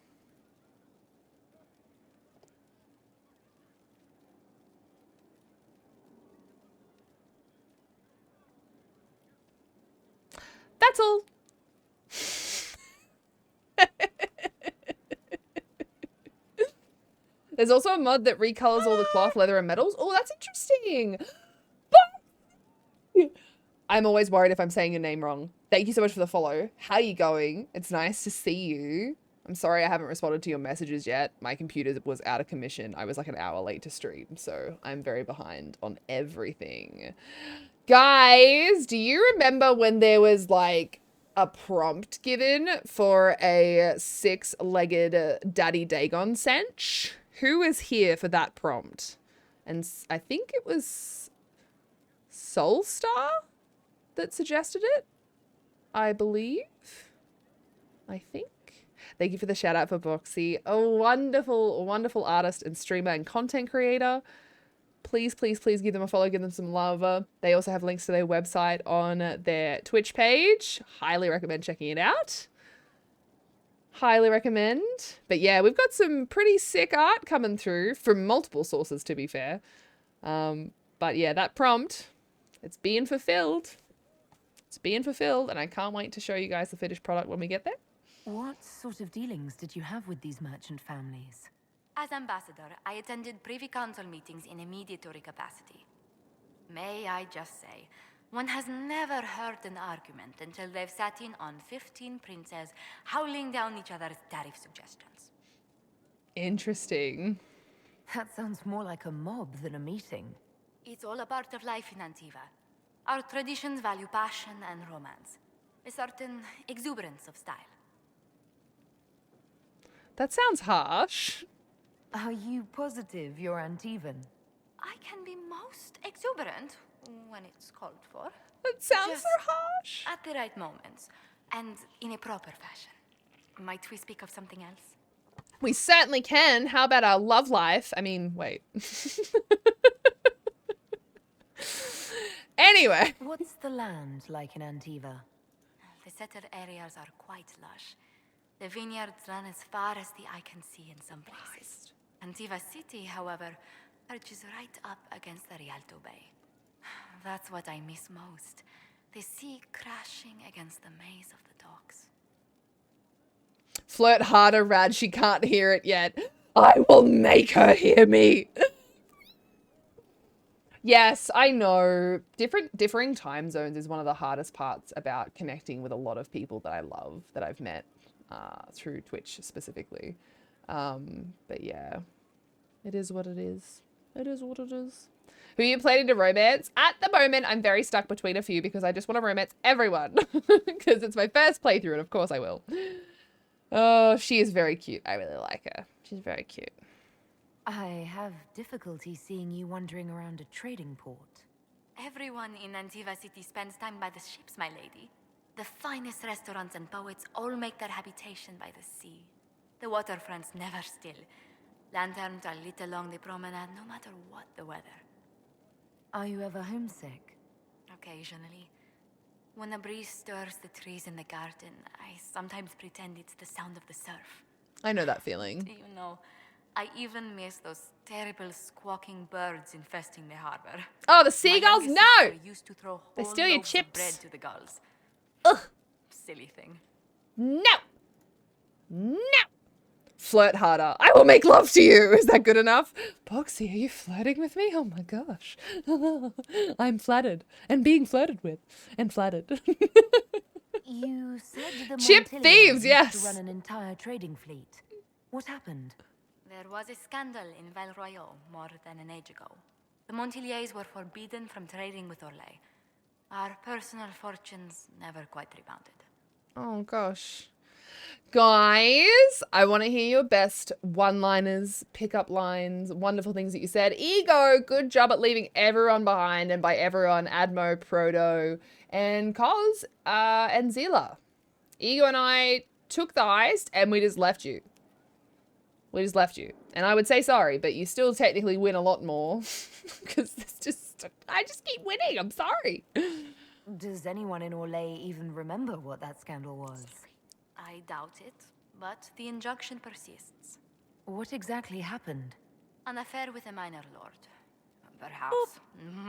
A: That's all. There's also a mod that recolors all the cloth, leather, and metals. Oh, that's interesting. But I'm always worried if I'm saying your name wrong. Thank you so much for the follow. How are you going? It's nice to see you. I'm sorry I haven't responded to your messages yet. My computer was out of commission. I was like an hour late to stream, so I'm very behind on everything. Guys, do you remember when there was like a prompt given for a 6-legged Daddy Dagon cinch? Who was here for that prompt? And I think it was Soulstar that suggested it, I believe. I think. Thank you for the shout out for Boxy, a wonderful, wonderful artist and streamer and content creator. Please, please, please give them a follow, give them some love. They also have links to their website on their Twitch page. Highly recommend checking it out. Highly recommend. But yeah, we've got some pretty sick art coming through from multiple sources, to be fair. But yeah, that prompt, it's being fulfilled. It's being fulfilled, and I can't wait to show you guys the finished product when we get there.
M: What sort of dealings did you have with these merchant families?
O: As ambassador, I attended Privy Council meetings in a mediatory capacity. May I just say, one has never heard an argument until they've sat in on 15 princes howling down each other's tariff suggestions.
A: Interesting.
M: That sounds more like a mob than a meeting.
O: It's all a part of life in Antiva. Our traditions value passion and romance, a certain exuberance of style.
A: That sounds harsh.
M: Are you positive you're Antivan?
O: I can be most exuberant when it's called for.
A: That sounds
O: Just
A: so harsh.
O: at the right moments, and in a proper fashion. Might we speak of something else?
A: We certainly can. How about our love life? I mean, wait. Anyway.
M: What's the land like in Antiva?
O: The settled areas are quite lush. The vineyards run as far as the eye can see in some places. Antiva City, however, perches right up against the Rialto Bay. That's what I miss most. The sea crashing against the maze of the docks.
A: Flirt harder, Rad. She can't hear it yet. I will make her hear me. Yes, I know. Differing time zones is one of the hardest parts about connecting with a lot of people that I love, that I've met through Twitch specifically. But yeah, it is what it is. It is what it is. Who are you planning to romance? At the moment, I'm very stuck between a few because I just want to romance everyone. Because it's my first playthrough and of course I will. Oh, she is very cute. I really like her. She's very cute.
M: I have difficulty seeing you wandering around a trading port.
O: Everyone in Antiva City spends time by the ships, my lady. The finest restaurants and poets all make their habitation by the sea. The waterfront's never still. Lanterns are lit along the promenade no matter what the weather.
M: Are you ever homesick?
O: Occasionally. When a breeze stirs the trees in the garden, I sometimes pretend it's the sound of the surf.
A: I know that feeling.
O: Do you know, I even miss those terrible squawking birds infesting the harbor.
A: Oh, the seagulls? No!
O: Used to throw
A: They
O: whole
A: steal your
O: loaves of
A: chips.
O: bread to the gulls.
A: Ugh.
O: Silly thing.
A: No! No! Flirt harder. I will make love to you. Is that good enough? Boxy, are you flirting with me? Oh my gosh. I'm flattered. And being flirted with. And flattered.
M: You said the
A: Chip
M: Montiliers
A: thieves,
M: used
A: yes.
M: to run an entire trading fleet. What happened?
O: There was a scandal in Val Royal more than an age ago. The Montiliers were forbidden from trading with Orlais. Our personal fortunes never quite rebounded.
A: Oh gosh. Guys, I want to hear your best one-liners, pickup lines, wonderful things that you said. Ego, good job at leaving everyone behind. And by everyone, Admo, Proto, and Koz, and Zilla. Ego and I took the heist and we just left you. We just left you. And I would say sorry, but you still technically win a lot more. Because I just keep winning. I'm sorry.
M: Does anyone in Orlais even remember what that scandal was?
O: I doubt it, but the injunction persists.
M: What exactly happened?
O: An affair with a minor lord. Perhaps.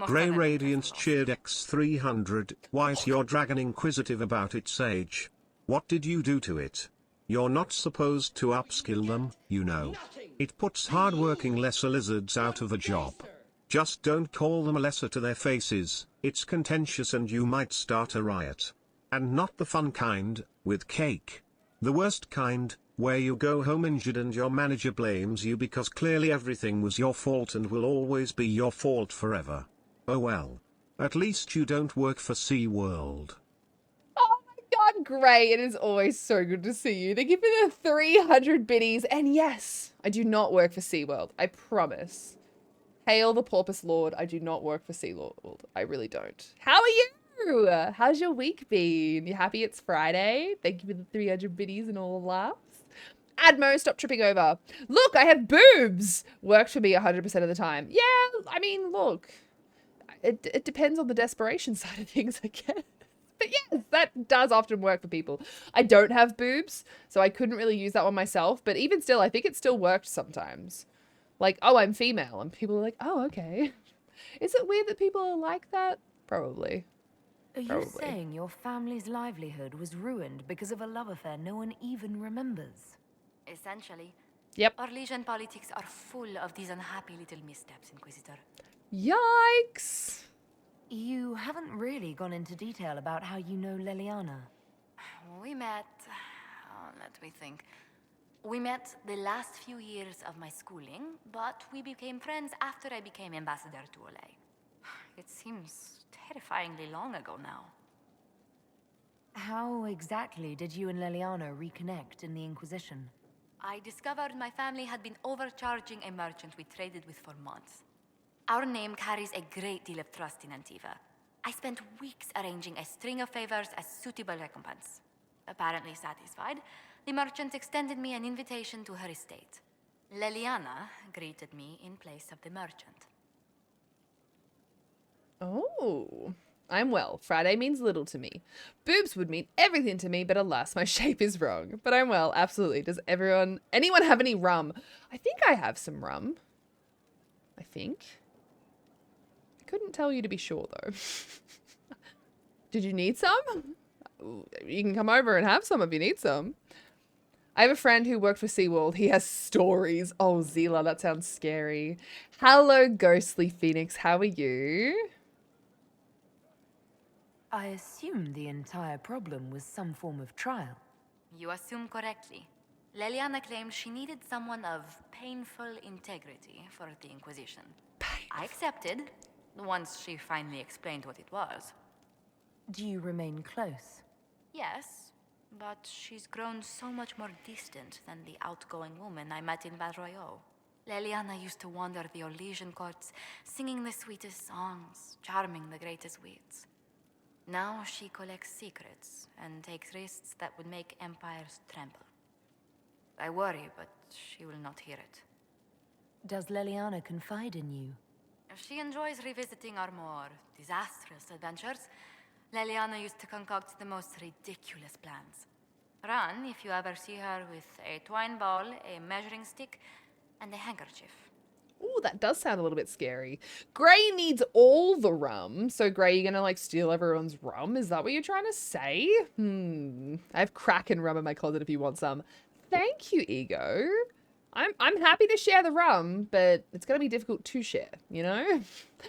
G: Grey Radiance cheered X300. Why is your dragon inquisitive about its age? What did you do to it? You're not supposed to upskill them, you know. It puts hard-working lesser lizards out of a job. Just don't call them a lesser to their faces, it's contentious and you might start a riot. And not the fun kind, with cake. The worst kind, where you go home injured and your manager blames you because clearly everything was your fault and will always be your fault forever. Oh well. At least you don't work for SeaWorld.
A: Oh my god, Gray, it is always so good to see you. They give me the 300 biddies, and yes, I do not work for SeaWorld. I promise. Hail the Porpoise Lord, I do not work for SeaWorld. I really don't. How are you? How's your week been? You happy it's Friday? Thank you for the 300 biddies and all the laughs. Admo, stop tripping over. Look, I have boobs. Worked for me 100% of the time. Yeah, I mean, look. It depends on the desperation side of things, I guess. But yes, that does often work for people. I don't have boobs, so I couldn't really use that one myself. But even still, I think it still worked sometimes. Like, oh, I'm female. And people are like, oh, okay. Is it weird that people are like that? Probably.
M: Are you saying your family's livelihood was ruined because of a love affair no one even remembers?
O: Essentially.
A: Yep.
O: Orlesian politics are full of these unhappy little missteps, Inquisitor.
A: Yikes.
M: You haven't really gone into detail about how you know Leliana.
O: We met... let me think. We met the last few years of my schooling, but we became friends after I became ambassador to Orlais. It seems terrifyingly long ago now.
M: How exactly did you and Leliana reconnect in the Inquisition?
O: I discovered my family had been overcharging a merchant we traded with for months. Our name carries a great deal of trust in Antiva. I spent weeks arranging a string of favors as suitable recompense. Apparently satisfied, the merchant extended me an invitation to her estate. Leliana greeted me in place of the merchant.
A: Oh, I'm well. Friday means little to me. Boobs would mean everything to me, but alas, my shape is wrong. But I'm well, absolutely. Does anyone have any rum? I think I have some rum. I think. didn't tell you to be sure, though. Did you need some? You can come over and have some if you need some. I have a friend who worked for SeaWorld. He has stories. Oh, Zila, that sounds scary. Hello, Ghostly Phoenix. How are you?
M: I assumed the entire problem was some form of trial.
O: You assume correctly. Leliana claimed she needed someone of painful integrity for the Inquisition. I accepted, once she finally explained what it was.
M: Do you remain close?
O: Yes, but she's grown so much more distant than the outgoing woman I met in Valroyo. Leliana used to wander the Orlesian courts, singing the sweetest songs, charming the greatest wits. Now she collects secrets and takes risks that would make empires tremble. I worry, but she will not hear it.
M: Does Leliana confide in you?
O: She enjoys revisiting our more disastrous adventures. Leliana used to concoct the most ridiculous plans. Run if you ever see her with a twine ball, a measuring stick, and a handkerchief.
A: Ooh, that does sound a little bit scary. Gray needs all the rum. So Gray, you're gonna like steal everyone's rum? Is that what you're trying to say? I have Kraken rum in my closet if you want some. Thank you, Ego. I'm happy to share the rum, but it's gonna be difficult to share, you know?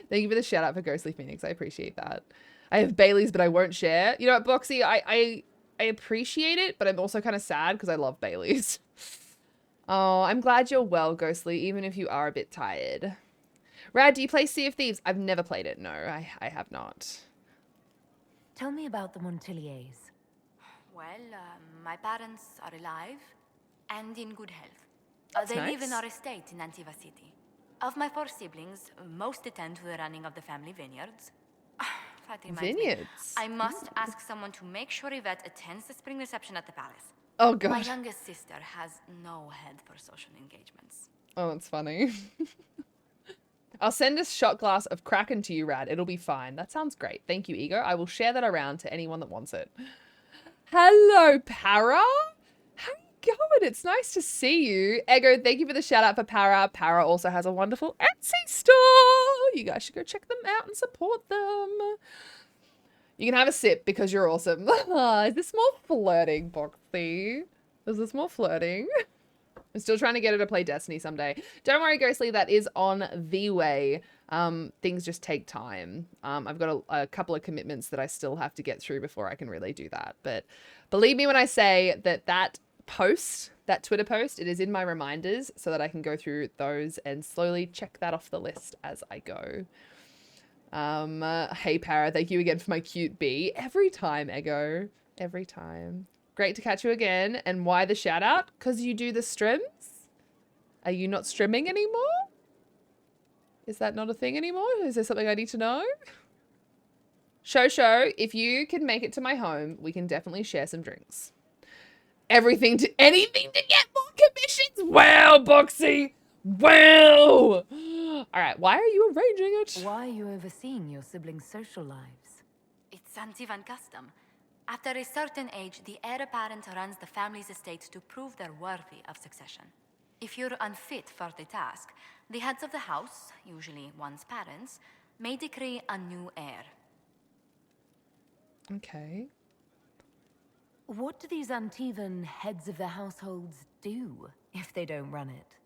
A: Thank you for the shout out for Ghostly Phoenix. I appreciate that. I have Bailey's, but I won't share. You know what, Boxy? I appreciate it, but I'm also kind of sad because I love Bailey's. Oh, I'm glad you're well, Ghostly, even if you are a bit tired. Rad, do you play Sea of Thieves? I've never played it. No, I have not.
M: Tell me about the Montiliers.
O: Well, my parents are alive and in good health.
A: That's
O: They live
A: nice.
O: in our estate in Antiva City. Of my 4 siblings, most attend to the running of the family vineyards. That reminds me,
A: Vineyards?
O: I must ask someone to make sure Yvette attends the spring reception at the palace.
A: Oh, God.
O: My youngest sister has no head for social engagements.
A: Oh, that's funny. I'll send a shot glass of Kraken to you, Rad. It'll be fine. That sounds great. Thank you, Ego. I will share that around to anyone that wants it. Hello, Para. How you going? It's nice to see you. Ego, thank you for the shout out for Para. Para also has a wonderful Etsy store. You guys should go check them out and support them. You can have a sip because you're awesome. Is this more flirting, Boxy? Is this more flirting? I'm still trying to get her to play Destiny someday. Don't worry, Ghostly, that is on the way. Things just take time. I've got a couple of commitments that I still have to get through before I can really do that. But believe me when I say that post, that Twitter post, it is in my reminders so that I can go through those and slowly check that off the list as I go. Hey, Para, thank you again for my cute bee. Every time, Ego. Every time. Great to catch you again. And why the shout out? Because you do the streams? Are you not streaming anymore? Is that not a thing anymore? Is there something I need to know? Shosho, if you can make it to my home, we can definitely share some drinks. Anything to get more commissions. Wow, Boxy. Wow. All right, why are you arranging it?
M: Why are you overseeing your siblings' social lives?
O: It's Antivan custom. After a certain age, the heir apparent runs the family's estate to prove they're worthy of succession. If you're unfit for the task, the heads of the house, usually one's parents, may decree a new heir.
A: Okay.
M: What do these Antivan heads of their households do if they don't run it?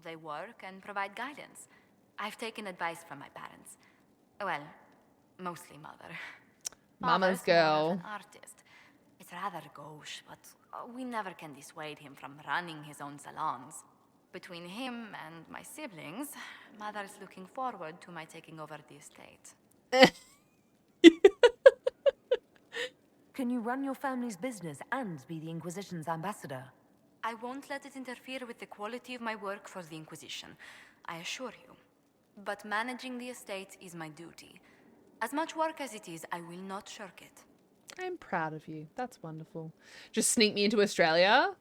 O: They work and provide guidance. I've taken advice from my parents. Well, mostly mother.
A: Mama's
O: Father's more
A: girl.
O: of an artist. It's rather gauche, but we never can dissuade him from running his own salons. Between him and my siblings, mother is looking forward to my taking over the estate.
M: Can you run your family's business and be the Inquisition's ambassador?
O: I won't let it interfere with the quality of my work for the Inquisition, I assure you. But managing the estate is my duty. As much work as it is, I will not shirk it.
A: I'm proud of you. That's wonderful. Just sneak me into Australia?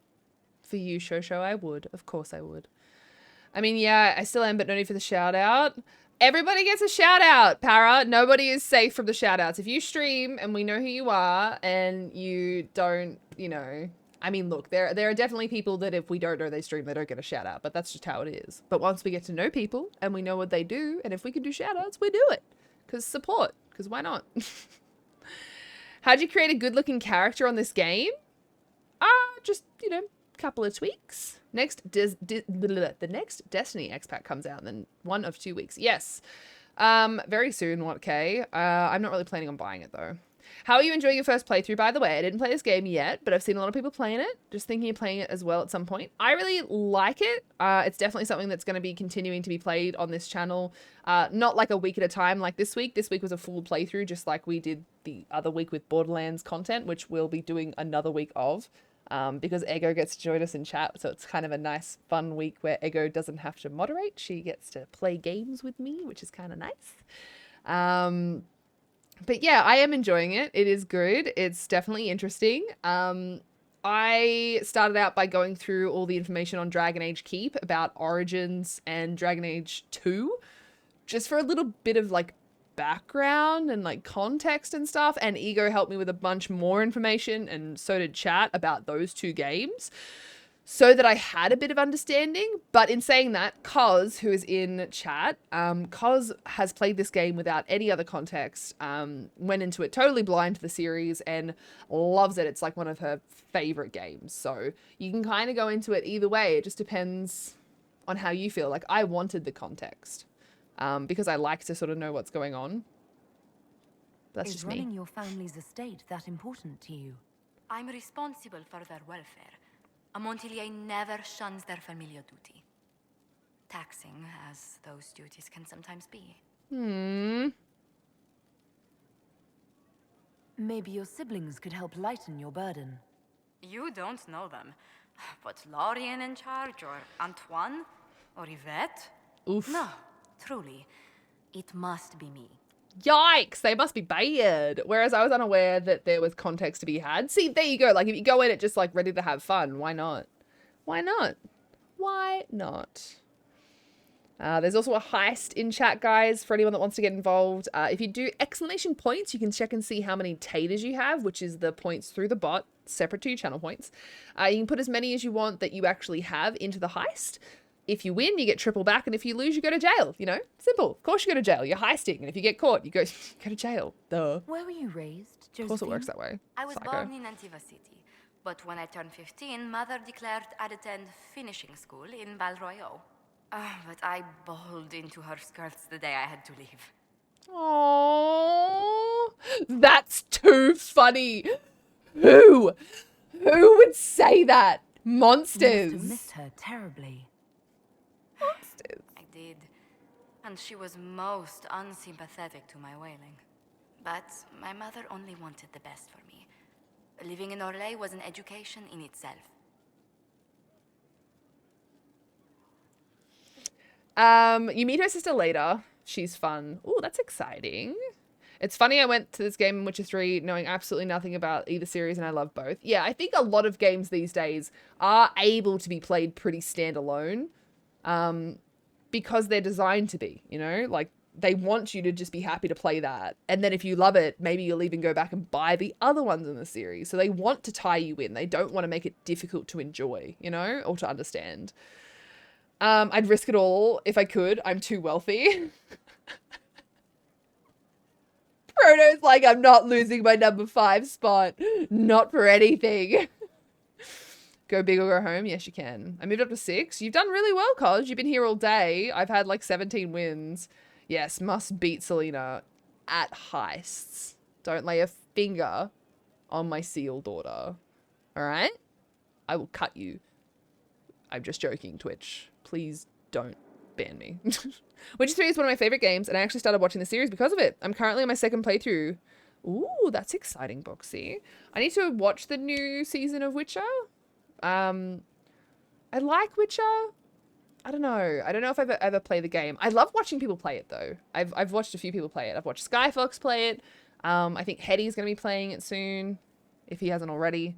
A: For you, Shosho, I would. Of course I would. I mean, yeah, I still am, but no need for the shout out. Everybody gets a shout out, Para. Nobody is safe from the shout outs. If you stream and we know who you are and you don't, you know, I mean, look, there are definitely people that if we don't know they stream, they don't get a shout out, but that's just how it is. But once we get to know people and we know what they do, and if we can do shout outs, we do it. Because support. Because why not? How'd you create a good-looking character on this game? Just, you know, couple of tweaks. The next Destiny X-Pack comes out in 1 of 2 weeks. Yes. Very soon, what, Kay? I'm not really planning on buying it, though. How are you enjoying your first playthrough, by the way? I didn't play this game yet, but I've seen a lot of people playing it. Just thinking of playing it as well at some point. I really like it. It's definitely something that's going to be continuing to be played on this channel. Not like a week at a time like this week. This week was a full playthrough, just like we did the other week with Borderlands content, which we'll be doing another week of. Because Ego gets to join us in chat, so it's kind of a nice, fun week where Ego doesn't have to moderate. She gets to play games with me, which is kind of nice. But yeah, I am enjoying it. It is good. It's definitely interesting. I started out by going through all the information on Dragon Age Keep about Origins and Dragon Age 2, just for a little bit of like background and like context and stuff, and Ego helped me with a bunch more information, and so did chat about those 2 games, so that I had a bit of understanding. But in saying that, Koz, who is in chat, Koz has played this game without any other context, went into it totally blind to the series and loves it. It's like one of her favorite games, so you can kind of go into it either way. It just depends on how you feel. Like, I wanted the context. Because I like to sort of know what's going on. That's just me.
M: Is running your family's estate that important to you?
O: I'm responsible for their welfare. A Montilier never shuns their familial duty. Taxing as those duties can sometimes be.
M: Maybe your siblings could help lighten your burden.
O: You don't know them. But Lorien in charge, or Antoine, or Yvette?
A: Oof.
O: No. Truly, it must be me.
A: Yikes, they must be bad. Whereas I was unaware that there was context to be had. See, there you go. Like, if you go in it just, like, ready to have fun, why not? Why not? Why not? There's also a heist in chat, guys, for anyone that wants to get involved. If you do exclamation points, you can check and see how many taters you have, which is the points through the bot, separate to your channel points. You can put as many as you want that you actually have into the heist. If you win, you get triple back, and if you lose, you go to jail, you know? Simple. Of course you go to jail. You're heisting, and if you get caught, you go to jail. Duh.
M: Where were you raised, Josephine?
A: Of course it works that way.
O: I was
A: Psycho.
O: born in Antiva City, but when I turned 15, Mother declared I'd attend finishing school in Val Royaux. But I bawled into her skirts the day I had to leave.
A: Aww. That's too funny. Who would say that? Monsters.
M: You must have missed her terribly.
A: Monsters.
O: I did. And she was most unsympathetic to my wailing. But my mother only wanted the best for me. Living in Orlais was an education in itself.
A: You meet her sister later. She's fun. Ooh, that's exciting. It's funny, I went to this game in Witcher 3 knowing absolutely nothing about either series, and I love both. Yeah, I think a lot of games these days are able to be played pretty standalone, because they're designed to be, you know? Like, they want you to just be happy to play that. And then if you love it, maybe you'll even go back and buy the other ones in the series. So they want to tie you in. They don't want to make it difficult to enjoy, you know, or to understand. I'd risk it all if I could. I'm too wealthy. Proto's like, I'm not losing my number 5 spot. Not for anything. Go big or go home? Yes, you can. I moved up to 6. You've done really well, Cos. You've been here all day. I've had like 17 wins. Yes, must beat Selena at heists. Don't lay a finger on my seal daughter. All right? I will cut you. I'm just joking, Twitch. Please don't ban me. Witcher 3 is one of my favorite games, and I actually started watching the series because of it. I'm currently on my 2nd playthrough. Ooh, that's exciting, Boxy. I need to watch the new season of Witcher. I like Witcher. I don't know. I don't know if I've ever played the game. I love watching people play it, though. I've watched a few people play it. I've watched Skyfox play it. I think Hetty's going to be playing it soon, if he hasn't already.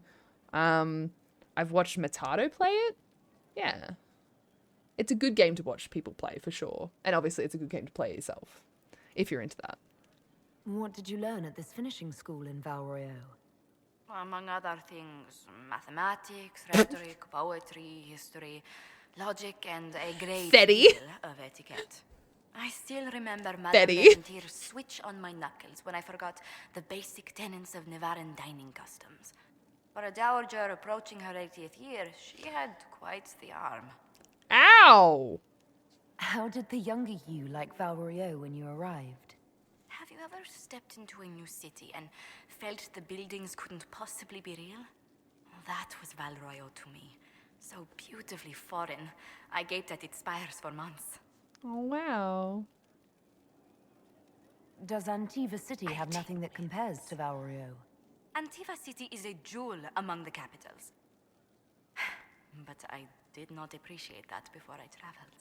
A: I've watched Matado play it. Yeah. It's a good game to watch people play, for sure. And obviously, it's a good game to play yourself, if you're into that.
M: What did you learn at this finishing school in Val Royaux?
O: Among other things, mathematics, rhetoric, poetry, history, logic, and a great deal of etiquette. I still remember Madame
A: Betty.
O: Tears switch on my knuckles when I forgot the basic tenets of Nevaran dining customs. For a dowager approaching her 80th year, she had quite the arm.
A: Ow!
M: How did the younger you like Valrio when you arrived?
O: Have you ever stepped into a new city and felt the buildings couldn't possibly be real? That was Valroyo to me. So beautifully foreign. I gaped at its spires for months.
A: Oh, wow.
M: Does Antiva City have nothing that compares to Valrio?
O: Antiva City is a jewel among the capitals. But I did not appreciate that before I traveled.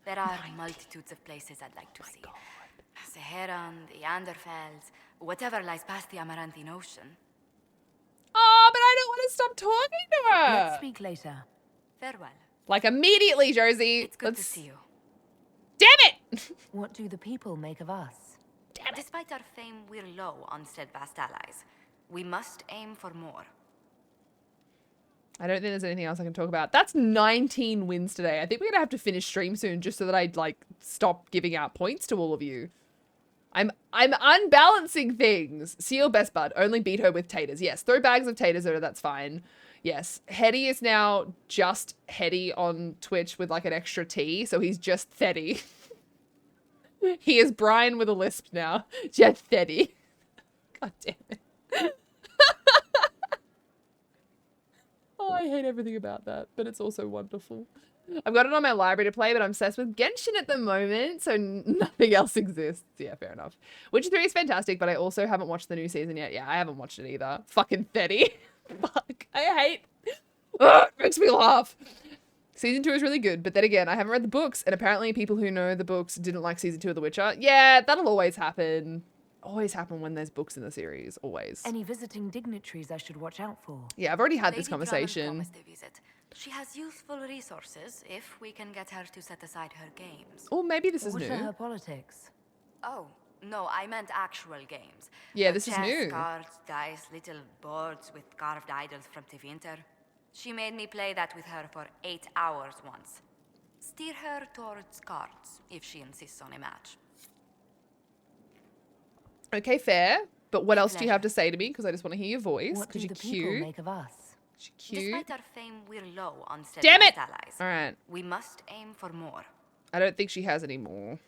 O: There are multitudes of places I'd like to see. Saharan, the Anderfels, whatever lies past the Amaranthine Ocean.
A: Oh, but I don't want to stop talking to her.
M: Let's speak later.
O: Farewell.
A: Like immediately, Josie.
O: It's good to see you.
A: Damn it!
M: What do the people make of us?
O: Despite our fame, we're low on steadfast allies. We must aim for more.
A: I don't think there's anything else I can talk about. That's 19 wins today. I think we're gonna have to finish stream soon just so that I like stop giving out points to all of you. I'm unbalancing things. See your best bud. Only beat her with taters. Yes, throw bags of taters at her. That's fine. Yes, Hetty is now just Hetty on Twitch with like an extra T, so he's just Thetty. He is Brian with a lisp now. Just Thetty. God damn it. Oh, I hate everything about that, but it's also wonderful. I've got it on my library to play, but I'm obsessed with Genshin at the moment, so nothing else exists. Yeah, fair enough. Witcher 3 is fantastic, but I also haven't watched the new season yet. Yeah, I haven't watched it either. Fucking Thetty. Fuck. I hate... Ugh, it makes me laugh. Season 2 is really good, but then again, I haven't read the books, and apparently people who know the books didn't like Season 2 of The Witcher. Yeah, that'll always happen. Always happen when there's books in the series. Always.
M: Any visiting dignitaries I should watch out for?
A: Yeah, I've already had
O: Lady
A: this conversation.
O: Drummond promised a visit. She has useful resources if we can get her to set aside her games.
A: Oh, maybe this is
M: What
A: new.
M: are her politics?
O: Oh, no, I meant actual games.
A: Yeah, this is
O: Chess,
A: new.
O: Cards, dice, little boards with carved idols from Tevinter. She made me play that with her for 8 hours once. Steer her towards cards if she insists on a match.
A: Okay, fair. But what else do you have to say to me? Because I just want to hear your voice.
M: What do
A: Because
M: the
A: you're
M: people
A: cute.
M: make of us?
A: She's cute.
O: Despite our fame, we're low on
A: Damn it!
O: steadfast allies.
A: All right.
O: We must aim for more.
A: I don't think she has any more.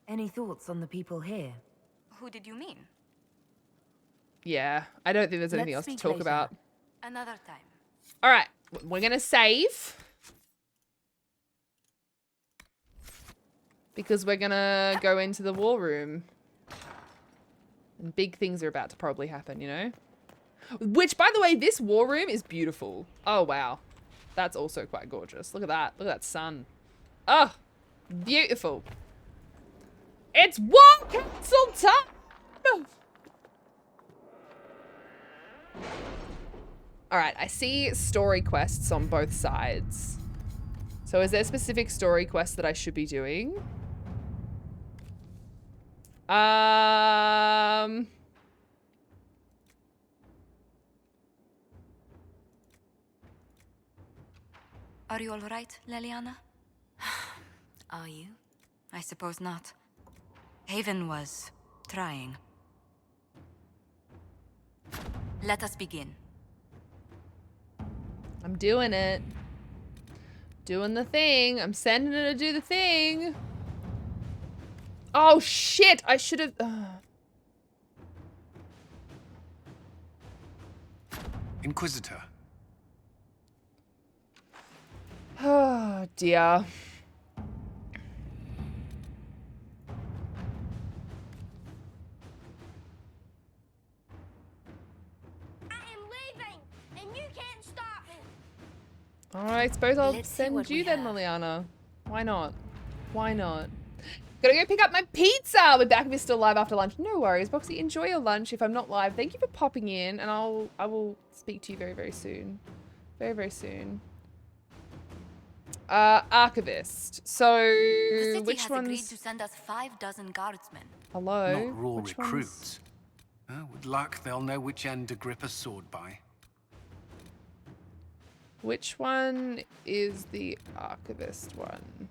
M: Any thoughts on the people here?
O: Who did you mean?
A: Yeah, I don't think there's anything else to talk about.
O: Another time.
A: All right, we're going to save. Because we're going to go into the war room. And big things are about to probably happen, you know? Which, by the way, this war room is beautiful. Oh, wow. That's also quite gorgeous. Look at that. Look at that sun. Oh, beautiful. It's war council time! Alright, I see story quests on both sides. So is there specific story quests that I should be doing? Are
O: you all right, Leliana? Are you? I suppose not. Haven was trying. Let us begin.
A: I'm doing it. Doing the thing. I'm sending it to do the thing. Oh, shit. I should have...
B: Inquisitor.
A: Oh, dear. I suppose I'll send you then, Liliana. Why not? Why not? Gotta go pick up my pizza. I'll be back if you're still live after lunch. No worries, Boxy. Enjoy your lunch. If I'm not live, thank you for popping in, and I will speak to you very, very soon. Very, very soon. Archivist. So,
O: The city
A: which
O: has
A: one's...
O: agreed to send us 6 guardsmen.
A: Hello?
B: Not raw
A: Which
B: recruits. With luck, they'll know which end to grip a sword by.
A: Which one is the archivist one?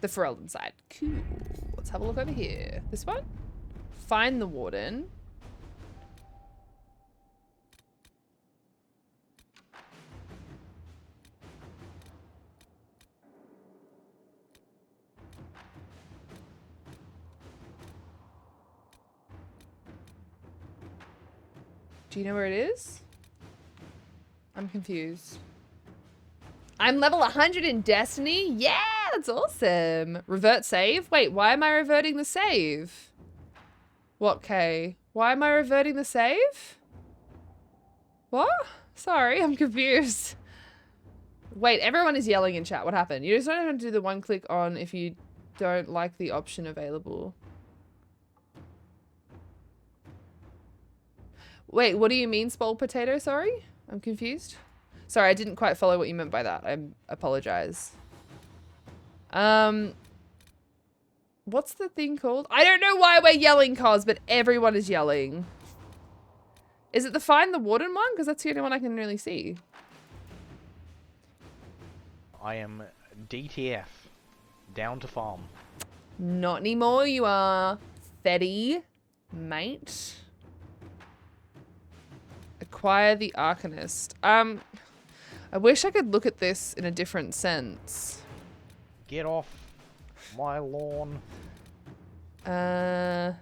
A: The Ferelden side. Cool. Let's have a look over here. This one? Find the warden. Do you know where it is? I'm confused. I'm level 100 in Destiny? Yeah, that's awesome. Revert save? Wait, why am I reverting the save? What, Kay? Why am I reverting the save? What? Sorry, I'm confused. Wait, everyone is yelling in chat. What happened? You just don't have to do the one click on if you don't like the option available. Wait, what do you mean, spoiled potato? Sorry? I'm confused. Sorry, I didn't quite follow what you meant by that. I apologize. What's the thing called? I don't know why we're yelling, Cos, but everyone is yelling. Is it the Find the Warden one? Because that's the only one I can really see.
D: I am DTF. Down to farm.
A: Not anymore, you are. Fetty, mate. Acquire the Arcanist. I wish I could look at this in a different sense.
D: Get off my lawn.
A: I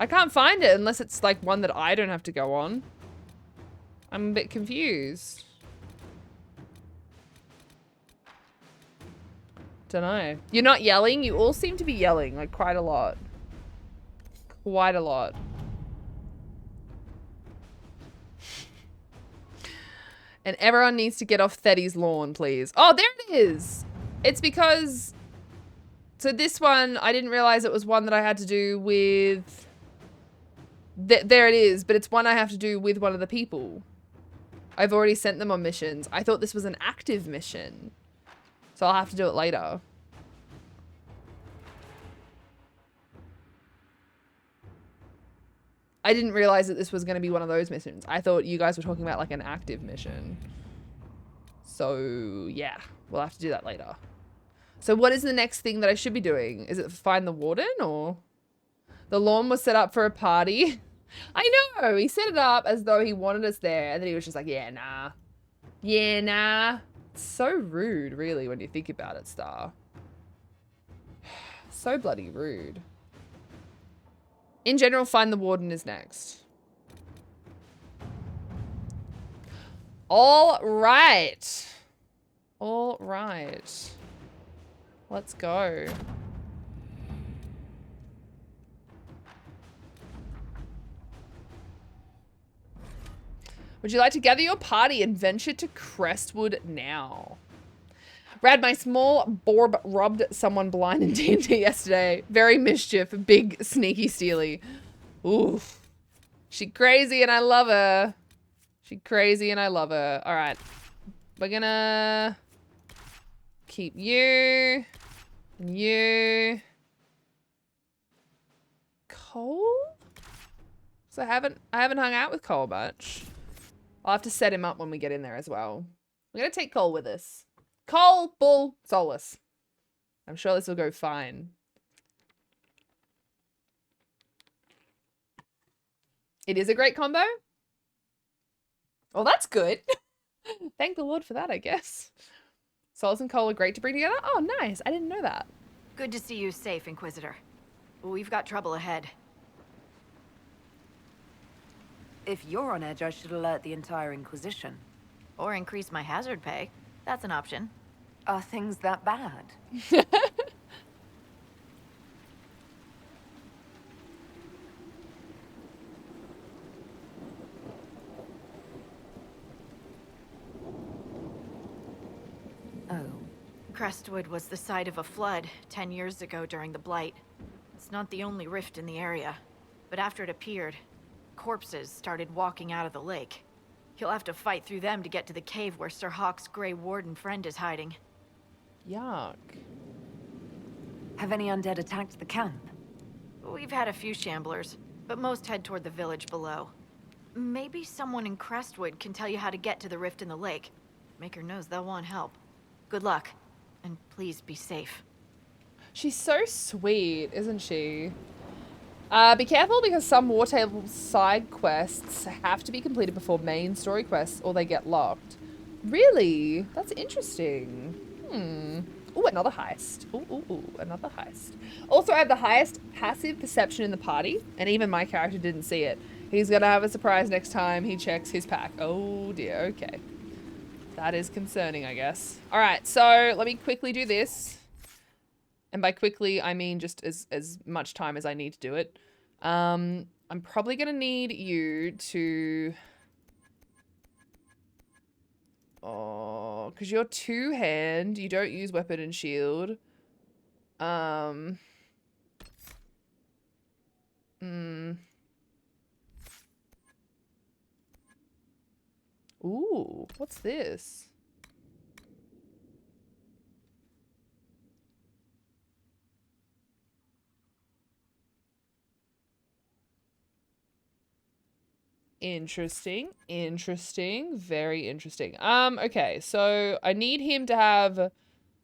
A: can't find it unless it's like one that I don't have to go on. I'm a bit confused. Dunno. You're not yelling? You all seem to be yelling, like quite a lot. Quite a lot. And everyone needs to get off Thetty's lawn, please. Oh, there it is! It's because... So this one, I didn't realize it was one that I had to do with... There it is, but it's one I have to do with one of the people. I've already sent them on missions. I thought this was an active mission. So I'll have to do it later. I didn't realize that this was going to be one of those missions. I thought you guys were talking about like an active mission. So yeah, we'll have to do that later. So what is the next thing that I should be doing? Is it find the warden or? The lawn was set up for a party. I know, he set it up as though he wanted us there. And then he was just like, yeah, nah. Yeah, nah. It's so rude, really, when you think about it, Star. So bloody rude. In general, find the warden is next. All right. All right. Let's go. Would you like to gather your party and venture to Crestwood now? Rad, my small Borb robbed someone blind in D&D yesterday. Very mischief, big, sneaky, steely. Oof. She crazy and I love her. She crazy and I love her. All right. We're gonna keep you and you. Cole? So I haven't hung out with Cole much. I'll have to set him up when we get in there as well. We're gonna take Cole with us. Cole, Bull, Solus. I'm sure this will go fine. It is a great combo. Well, that's good. Thank the Lord for that, I guess. Solus and Cole are great to bring together. Oh, nice. I didn't know that.
M: Good to see you safe, Inquisitor. We've got trouble ahead. If you're on edge, I should alert the entire Inquisition. Or increase my hazard pay. That's an option. Are things that bad? Oh. Crestwood was the site of a flood 10 years ago during the Blight. It's not the only rift in the area. But after it appeared, corpses started walking out of the lake. You'll have to fight through them to get to the cave where Sir Hawk's Grey Warden friend is hiding.
A: Yuck.
M: Have any undead attacked the camp? We've had a few shamblers, but most head toward the village below. Maybe someone in Crestwood can tell you how to get to the rift in the lake. Maker knows they'll want help. Good luck, and please be safe.
A: She's so sweet, isn't she? Be careful because some War Table side quests have to be completed before main story quests or they get locked. Really? That's interesting. Ooh, another heist. Ooh, another heist. Also, I have the highest passive perception in the party, and even my character didn't see it. He's gonna have a surprise next time he checks his pack. Oh dear, okay. That is concerning, I guess. Alright, so let me quickly do this. And by quickly, I mean just as much time as I need to do it. I'm probably gonna need you to... Oh, because you're two-hand, you don't use weapon and shield. Ooh, what's this? Interesting, interesting, very interesting. Okay, so I need him to have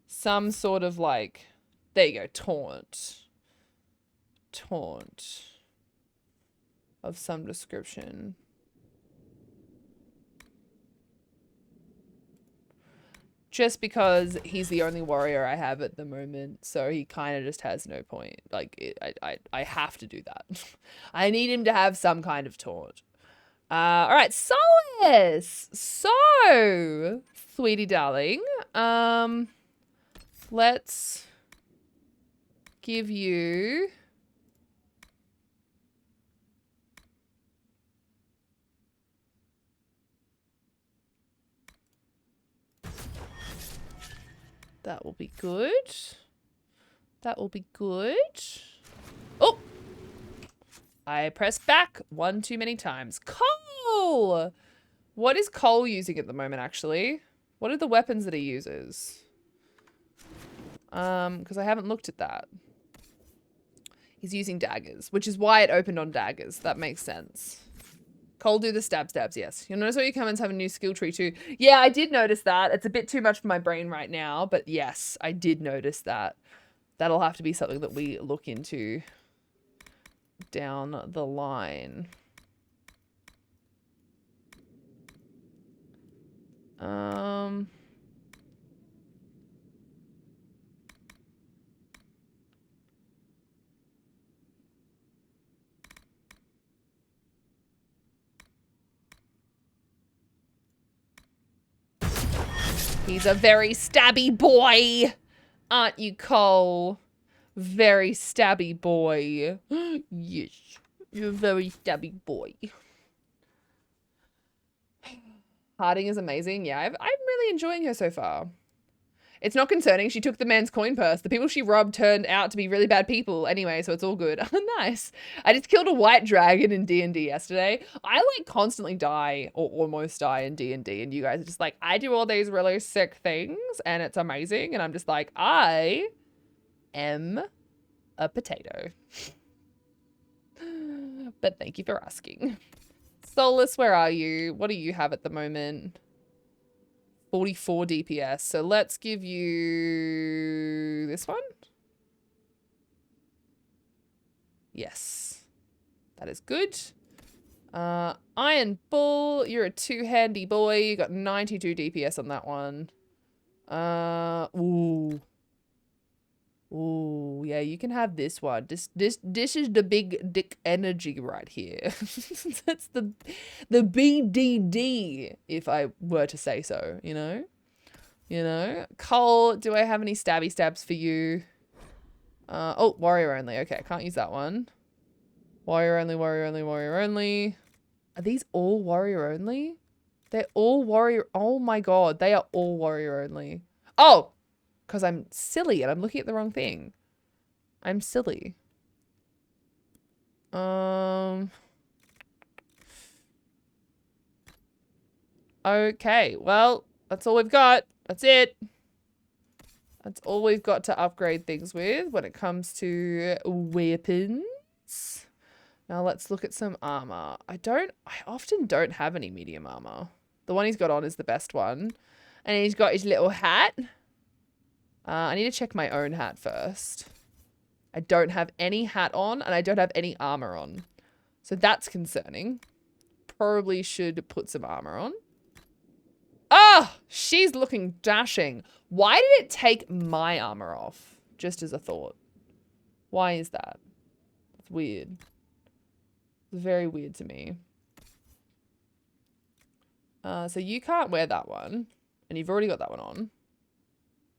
A: some sort of like, there you go, taunt of some description. Just because he's the only warrior I have at the moment, so he kind of just has no point. Like, I have to do that. I need him to have some kind of taunt. All right, Solace. So, sweetie darling, let's give you that will be good. That will be good. Oh! I pressed back one too many times. Cole! What is Cole using at the moment, actually? What are the weapons that he uses? Because I haven't looked at that. He's using daggers, which is why it opened on daggers. That makes sense. Cole do the stabs, yes. You'll notice all your comments have a new skill tree too. Yeah, I did notice that. It's a bit too much for my brain right now, but yes, I did notice that. That'll have to be something that we look into down the line. He's a very stabby boy, aren't you, Cole? Very stabby boy. Yes, you're a very stabby boy. Harding is amazing. Yeah, I'm really enjoying her so far. It's not concerning. She took the man's coin purse. The people she robbed turned out to be really bad people anyway, so it's all good. Nice. I just killed a white dragon in D&D yesterday. I like constantly die or almost die in D&D, and you guys are just like, I do all these really sick things and it's amazing, and I'm just like, I am a potato. But thank you for asking. Solus, where are you? What do you have at the moment? 44 DPS. So let's give you this one. Yes. That is good. Iron Bull, you're a two-handy boy. You got 92 DPS on that one. Ooh. Ooh, yeah, you can have this one. This is the big dick energy right here. That's the BDD, if I were to say so, you know? You know? Cole, do I have any stabby stabs for you? Oh, warrior only. Okay, can't use that one. Warrior only, warrior only, warrior only. Are these all warrior only? They're all warrior. Oh my god, they are all warrior only. Oh! Because I'm silly and I'm looking at the wrong thing. I'm silly. Okay, well, that's all we've got. That's it. That's all we've got to upgrade things with when it comes to weapons. bits. Now let's look at some armor. I often don't have any medium armor. The one he's got on is the best one. And he's got his little hat. I need to check my own hat first. I don't have any hat on and I don't have any armor on. So that's concerning. Probably should put some armor on. Oh, she's looking dashing. Why did it take my armor off? Just as a thought. Why is that? It's weird. It's very weird to me. So you can't wear that one. And you've already got that one on.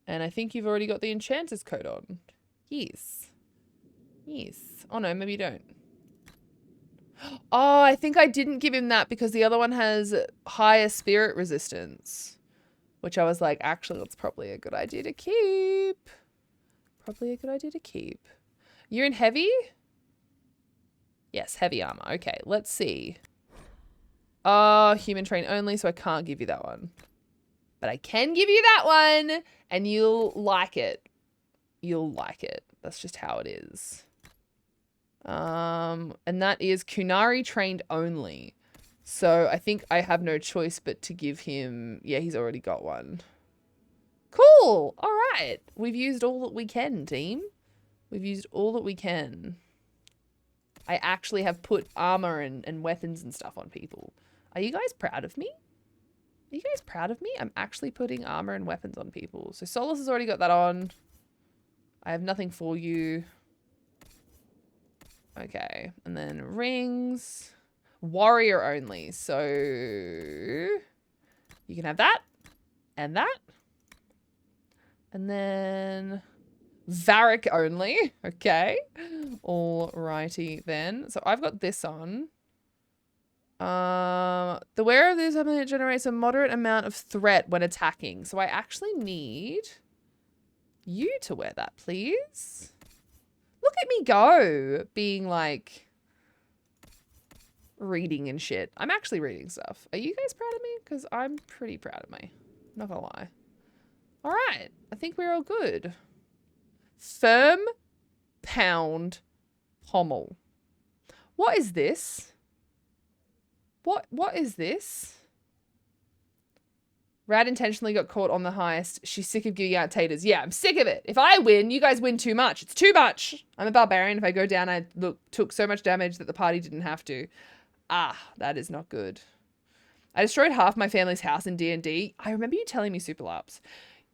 A: And I think you've already got the Enchanter's coat on. Yes. Yes. Oh no, maybe you don't. Oh, I think I didn't give him that because the other one has higher spirit resistance. Which I was like, actually, that's probably a good idea to keep. Probably a good idea to keep. You're in heavy? Yes, heavy armor. Okay, let's see. Oh, human train only, so I can't give you that one. But I can give you that one, and you'll like it. You'll like it. That's just how it is. And that is Kunari trained only. So I think I have no choice but to give him... Yeah, he's already got one. Cool. All right. We've used all that we can, team. We've used all that we can. I actually have put armor and weapons and stuff on people. Are you guys proud of me? Are you guys proud of me? I'm actually putting armor and weapons on people. So Solus has already got that on. I have nothing for you. Okay. And then rings. Warrior only. So you can have that. And that. And then Varric only. Okay. Alrighty then. So I've got this on. The wearer of this ability generates a moderate amount of threat when attacking. So I actually need you to wear that, please. Look at me go, being like reading and shit. I'm actually reading stuff. Are you guys proud of me? Because I'm pretty proud of me. Not gonna lie. All right, I think we're all good. Firm pound pommel. What is this? What is this? Rad intentionally got caught on the heist. She's sick of giving out taters. Yeah, I'm sick of it. If I win, you guys win too much. It's too much. I'm a barbarian. If I go down, I took so much damage that the party didn't have to. Ah, that is not good. I destroyed half my family's house in D&D. I remember you telling me, Superlaps.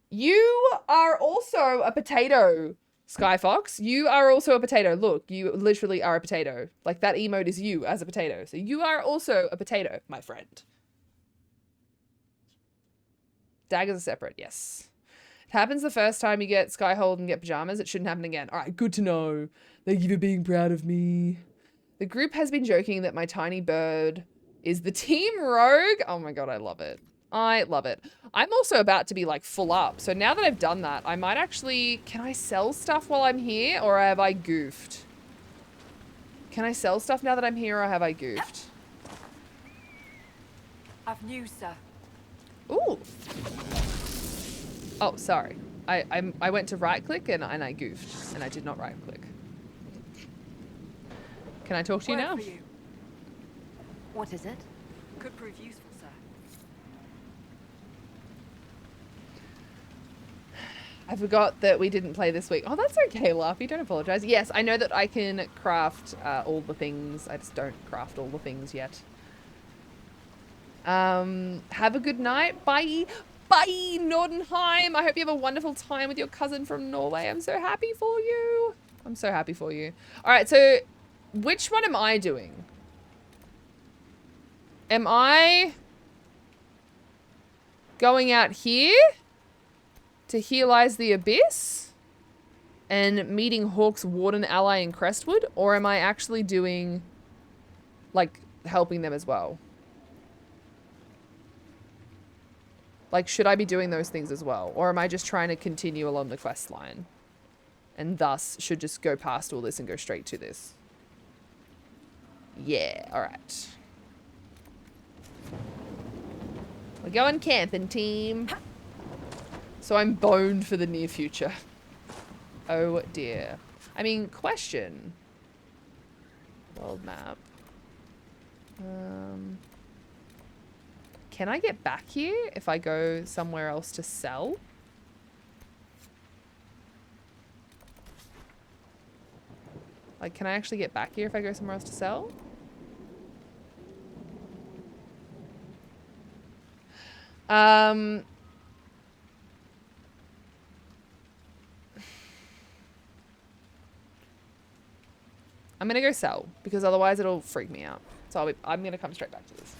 A: You are also a potato, Skyfox. You are also a potato. Look, you literally are a potato. Like, that emote is you as a potato. So you are also a potato, my friend. Daggers are separate, yes. It happens the first time you get Skyhold and get pajamas. It shouldn't happen again. All right, good to know. Thank you for being proud of me. The group has been joking that my tiny bird is the team rogue. Oh my god, I love it. I love it. I'm also about to be like full up. So now that I've done that, I might actually... Can I sell stuff while I'm here or have I goofed? Can I sell stuff now that I'm here or have I goofed?
J: I've news, sir.
A: Ooh. Oh, sorry. I went to right click and I goofed and I did not right click. Can I talk to you now?
J: What is it? Could prove useful, sir.
A: I forgot that we didn't play this week. Oh, that's okay, Laffy. Don't apologize. Yes, I know that I can craft all the things. I just don't craft all the things yet. Have a good night. Bye. Bye, Nordenheim. I hope you have a wonderful time with your cousin from Norway. I'm so happy for you. I'm so happy for you. All right, so which one am I doing? Am I going out here to healize the Abyss and meeting Hawk's Warden ally in Crestwood? Or am I actually doing, like, helping them as well? Like, should I be doing those things as well? Or am I just trying to continue along the quest line? And thus should just go past all this and go straight to this? Yeah, alright. We're going camping, team. So I'm boned for the near future. Oh dear. I mean, question. World map. Can I get back here if I go somewhere else to sell? Like, can I actually get back here if I go somewhere else to sell? I'm gonna go sell because otherwise it'll freak me out. So I'm gonna come straight back to this.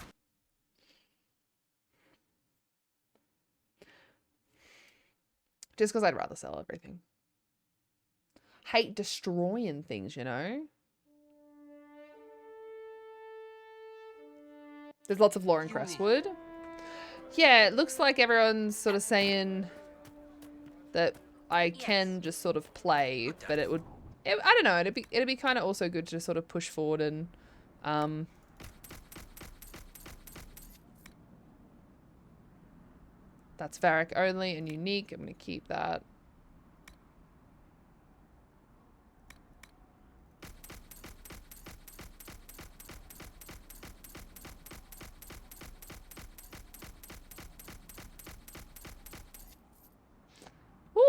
A: Just because I'd rather sell everything. Hate destroying things, you know? There's lots of lore in Crestwood. Yeah, it looks like everyone's sort of saying that I can just sort of play, but I don't know, it'd be kind of also good to just sort of push forward and that's Varric only and unique. I'm gonna keep that.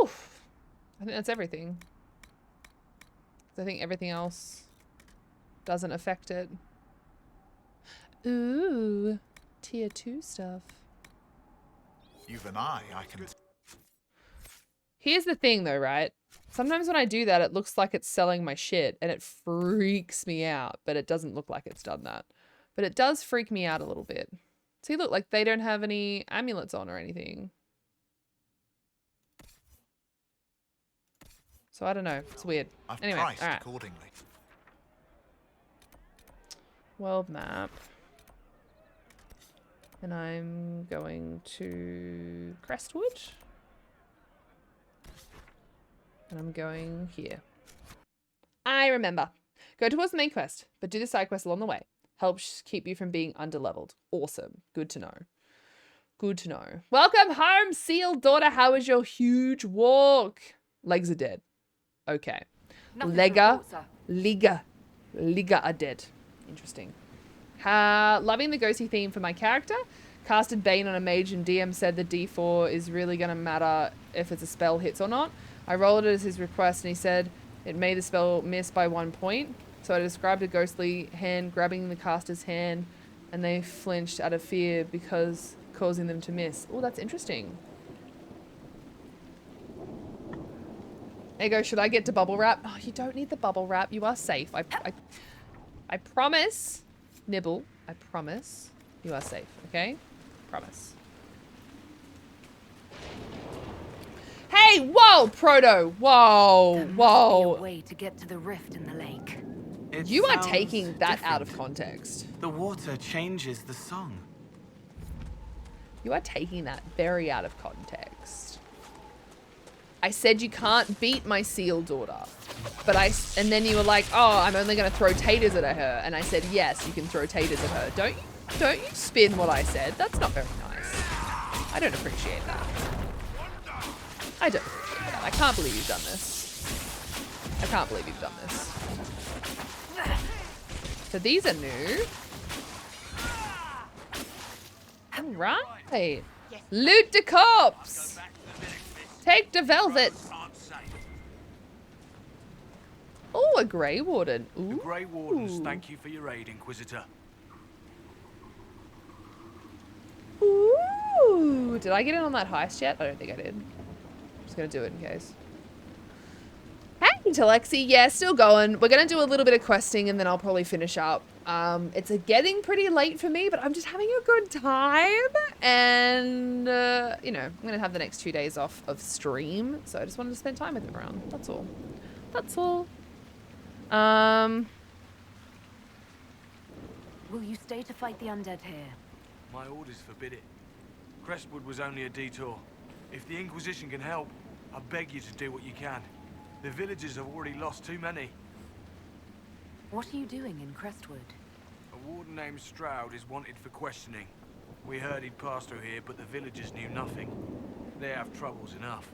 A: Oof. I think that's everything. I think everything else doesn't affect it. Ooh, tier 2 stuff.
P: You've an eye, I can...
A: Here's the thing though, right? Sometimes when I do that, it looks like it's selling my shit and it freaks me out, but it doesn't look like it's done that. But it does freak me out a little bit. See, look, like they don't have any amulets on or anything. So I don't know. It's weird. Anyway, all right.
P: Accordingly.
A: World map. And I'm going to Crestwood. And I'm going here. I remember. Go towards the main quest, but do the side quest along the way. Helps keep you from being underleveled. Awesome. Good to know. Good to know. Welcome home, Seal Daughter. How was your huge walk? Legs are dead. Okay. Liga are dead. Interesting. Loving the ghosty theme for my character. Casted Bane on a mage and DM said the D4 is really going to matter if it's a spell hits or not. I rolled it as his request and he said it made the spell miss by 1 point. So I described a ghostly hand grabbing the caster's hand and they flinched out of fear because causing them to miss. Oh, that's interesting. There you go. Should I get to bubble wrap? Oh, you don't need the bubble wrap. You are safe. I promise. Nibble. I promise. You are safe. Okay? Promise. Hey! Whoa, Proto! Whoa! Whoa!
T: A way to get to the rift in the lake.
A: You are taking that out of context.
E: The water changes the song.
A: You are taking that very out of context. I said you can't beat my seal daughter. But and then you were like, oh, I'm only going to throw taters at her. And I said, yes, you can throw taters at her. Don't you spin what I said. That's not very nice. I don't appreciate that. I don't appreciate that. I can't believe you've done this. I can't believe you've done this. So these are new. All right. Loot the corpse. Take the velvet. Oh, a Grey Warden. Ooh.
N: The Grey Wardens thank you for your aid, Inquisitor.
A: Ooh. Did I get in on that heist yet? I don't think I did. I'm just going to do it in case. Hey, Telexi. Yeah, still going. We're going to do a little bit of questing and then I'll probably finish up. It's getting pretty late for me, but I'm just having a good time. And, you know, I'm going to have the next 2 days off of stream. So I just wanted to spend time with everyone. That's all. That's all.
T: Will you stay to fight the undead here?
N: My orders forbid it. Crestwood was only a detour. If the Inquisition can help, I beg you to do what you can. The villagers have already lost too many.
T: What are you doing in Crestwood?
N: A warden named Stroud is wanted for questioning. We heard he'd passed through here, but the villagers knew nothing. They have troubles enough.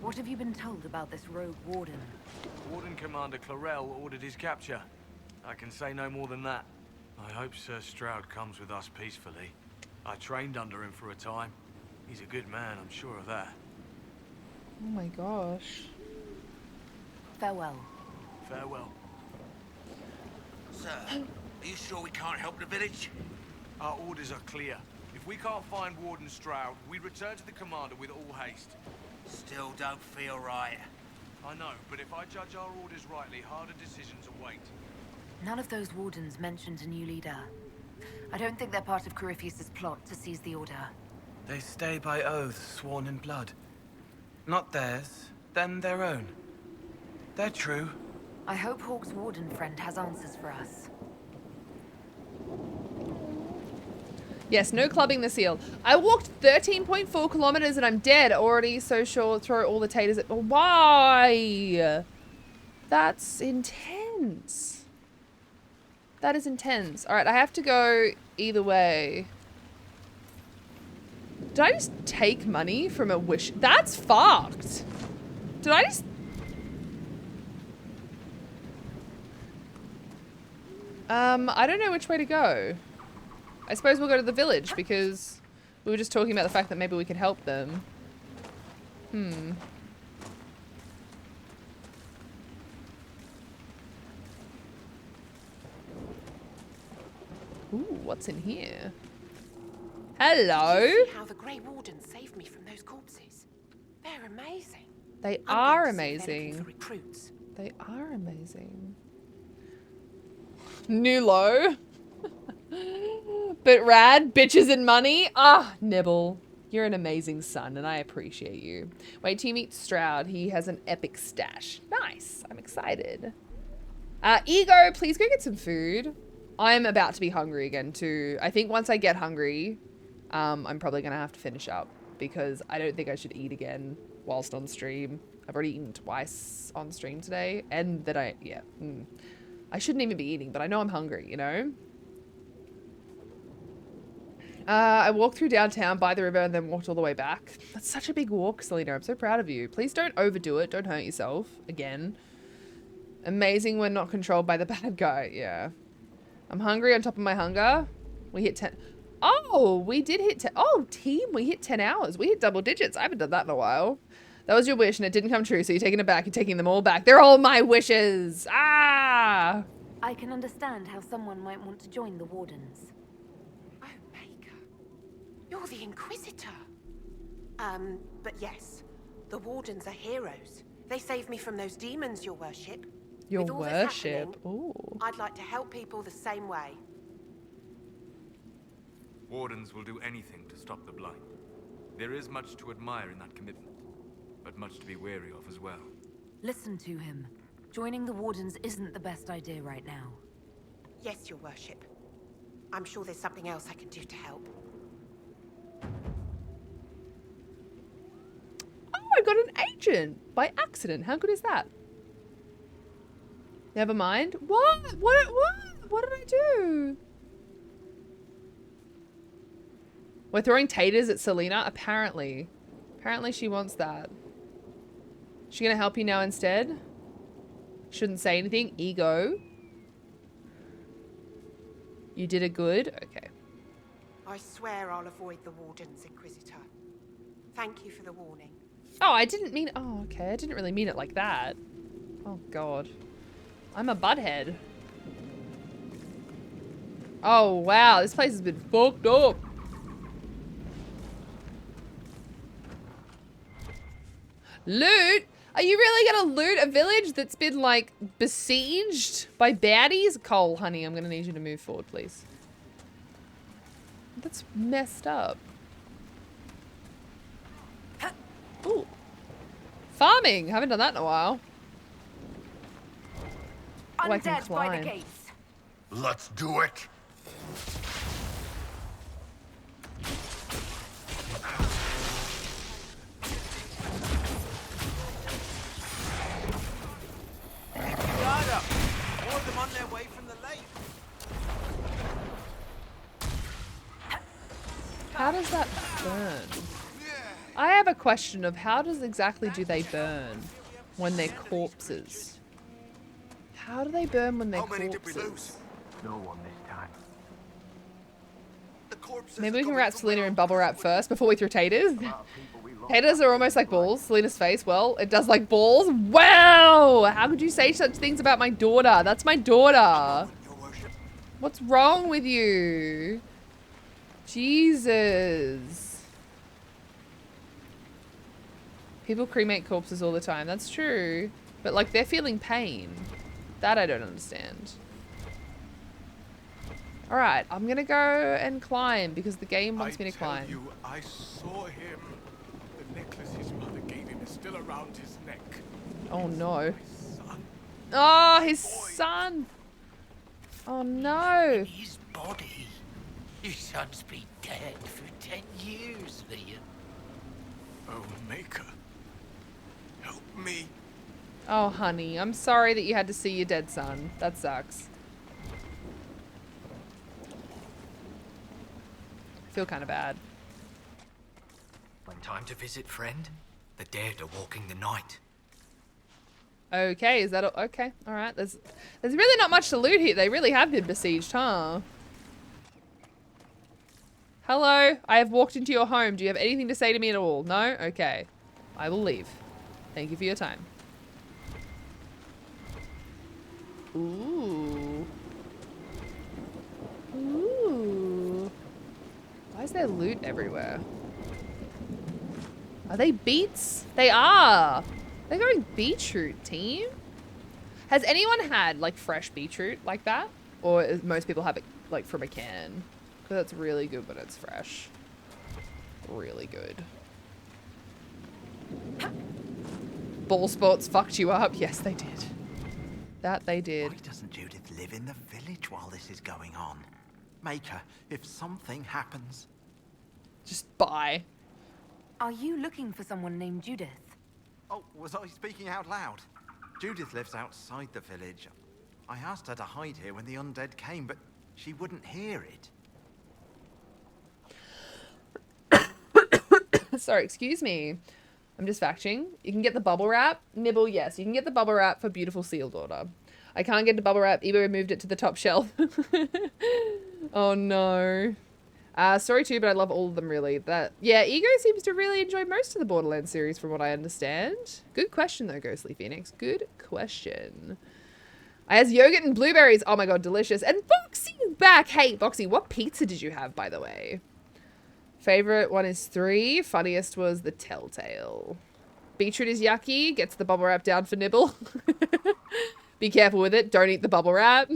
T: What have you been told about this rogue warden?
N: Warden Commander Clarel ordered his capture. I can say no more than that. I hope Sir Stroud comes with us peacefully. I trained under him for a time. He's a good man, I'm sure of that.
A: Oh my gosh.
T: Farewell.
N: Farewell.
L: Sir, are you sure we can't help the village?
N: Our orders are clear. If we can't find Warden Stroud, we return to the commander with all haste.
L: Still don't feel right.
N: I know, but if I judge our orders rightly, harder decisions await.
T: None of those wardens mentioned a new leader. I don't think they're part of Corypheus's plot to seize the Order.
E: They stay by oaths sworn in blood. Not theirs, then their own. They're true.
T: I hope Hawke's warden friend has answers for us.
A: Yes, no clubbing the seal. I walked 13.4 kilometers and I'm dead already, so sure, throw all the taters at... Why? That's intense. That is intense. All right, I have to go either way. Did I just take money from a wish? That's fucked. Did I just... I don't know which way to go. I suppose we'll go to the village because we were just talking about the fact that maybe we could help them. Ooh, what's in here? Hello?
I: Did you see how the Grey Wardens saved me from those corpses? They're amazing.
A: They
I: I'm
A: are
I: going to see if they're looking
A: amazing.
I: for recruits.
A: They are amazing. New low. But rad, bitches and money. Ah, Nibble. You're an amazing son and I appreciate you. Wait till you meet Stroud. He has an epic stash. Nice. I'm excited. Ego, please go get some food. I'm about to be hungry again too. I think once I get hungry, I'm probably gonna have to finish up because I don't think I should eat again whilst on stream. I've already eaten twice on stream today and that I shouldn't even be eating, but I know I'm hungry, you know? I walked through downtown by the river and then walked all the way back. That's such a big walk, Selena. I'm so proud of you. Please don't overdo it. Don't hurt yourself again. Amazing when not controlled by the bad guy. Yeah. I'm hungry on top of my hunger. We hit 10. Oh, we did hit 10. Oh, team, we hit 10 hours. We hit double digits. I haven't done that in a while. That was your wish and it didn't come true, so you're taking it back. You're taking them all back. They're all my wishes. Ah!
T: I can understand how someone might want to join the Wardens.
I: Oh, Maker. You're the Inquisitor. But yes, the Wardens are heroes. They saved me from those demons, your worship.
A: Your
I: With all this
A: worship.
I: happening,
A: Ooh.
I: I'd like to help people the same way.
C: Wardens will do anything to stop the blight. There is much to admire in that commitment, but much to be wary of as well.
T: Listen to him. Joining the Wardens isn't the best idea right now.
I: Yes, your worship. I'm sure there's something else I can do to help.
A: Oh, I got an agent by accident. How good is that? Never mind. What? What did I do? We're throwing taters at Selena? Apparently. Apparently she wants that. She gonna help you now instead? Shouldn't say anything. Ego. You did it good? Okay.
I: I swear I'll avoid the Wardens, Inquisitor. Thank you for the warning.
A: Oh, I didn't mean... Oh, okay. I didn't really mean it like that. Oh, God. I'm a butthead. Oh, wow. This place has been fucked up. Loot? Are you really gonna loot a village that's been, like, besieged by baddies? Cole, honey, I'm gonna need you to move forward, please. That's messed up. Ooh. Farming. Haven't done that in a while. Oh, I can
J: Undead by the
A: climb.
J: gates.
W: Let's do it.
N: Guard up! Ward them on their way from the lake.
A: How does that burn? I have a question of how exactly do they burn when they're corpses? How do they burn when they're corpses?
N: No one this time.
A: Maybe we can wrap Selena in bubble wrap first before we throw taters. Taters are almost like balls. Selena's face, well, it does like balls. Wow! How could you say such things about my daughter? That's my daughter. What's wrong with you? Jesus. People cremate corpses all the time. That's true. But like they're feeling pain. That I don't understand. Alright, I'm gonna go and climb because the game wants me to climb.
P: I saw him. The necklace his mother gave him is still around his neck.
A: Oh no. Oh, his son! Oh no!
L: His body. His son's been dead for 10 years, Liam.
P: Oh, Maker. Help me.
A: Oh, honey, I'm sorry that you had to see your dead son. That sucks. I feel kind of bad.
K: When time to visit, friend? The dead are walking the night.
A: Okay, is that okay? All right. There's really not much to loot here. They really have been besieged, huh? Hello, I have walked into your home. Do you have anything to say to me at all? No? Okay. I will leave. Thank you for your time. Ooh. Ooh. Why is there loot everywhere? Are they beets? They are. They're going beetroot, team. Has anyone had like fresh beetroot like that? Or is most people have it like from a can? Because that's really good when it's fresh. Really good. Ball sports fucked you up. Yes, they did. That they did.
S: Why doesn't Judith live in the village while this is going on? Maker, if something happens...
A: Just bye.
T: Are you looking for someone named Judith?
S: Oh, was I speaking out loud? Judith lives outside the village. I asked her to hide here when the undead came, but she wouldn't hear it.
A: Sorry, excuse me. I'm just facting. You can get the bubble wrap. Nibble, yes. You can get the bubble wrap for beautiful seal daughter. I can't get the bubble wrap. Ebo moved it to the top shelf. Oh no. Sorry too, but I love all of them really. Yeah, Ego seems to really enjoy most of the Borderlands series from what I understand. Good question though, Ghostly Phoenix. Good question. I has yogurt and blueberries. Oh my god, delicious. And Boxy's back. Hey, Boxy, what pizza did you have, by the way? Favorite one is 3. Funniest was the Telltale. Beetroot is yucky. Gets the bubble wrap down for nibble. Be careful with it. Don't eat the bubble wrap.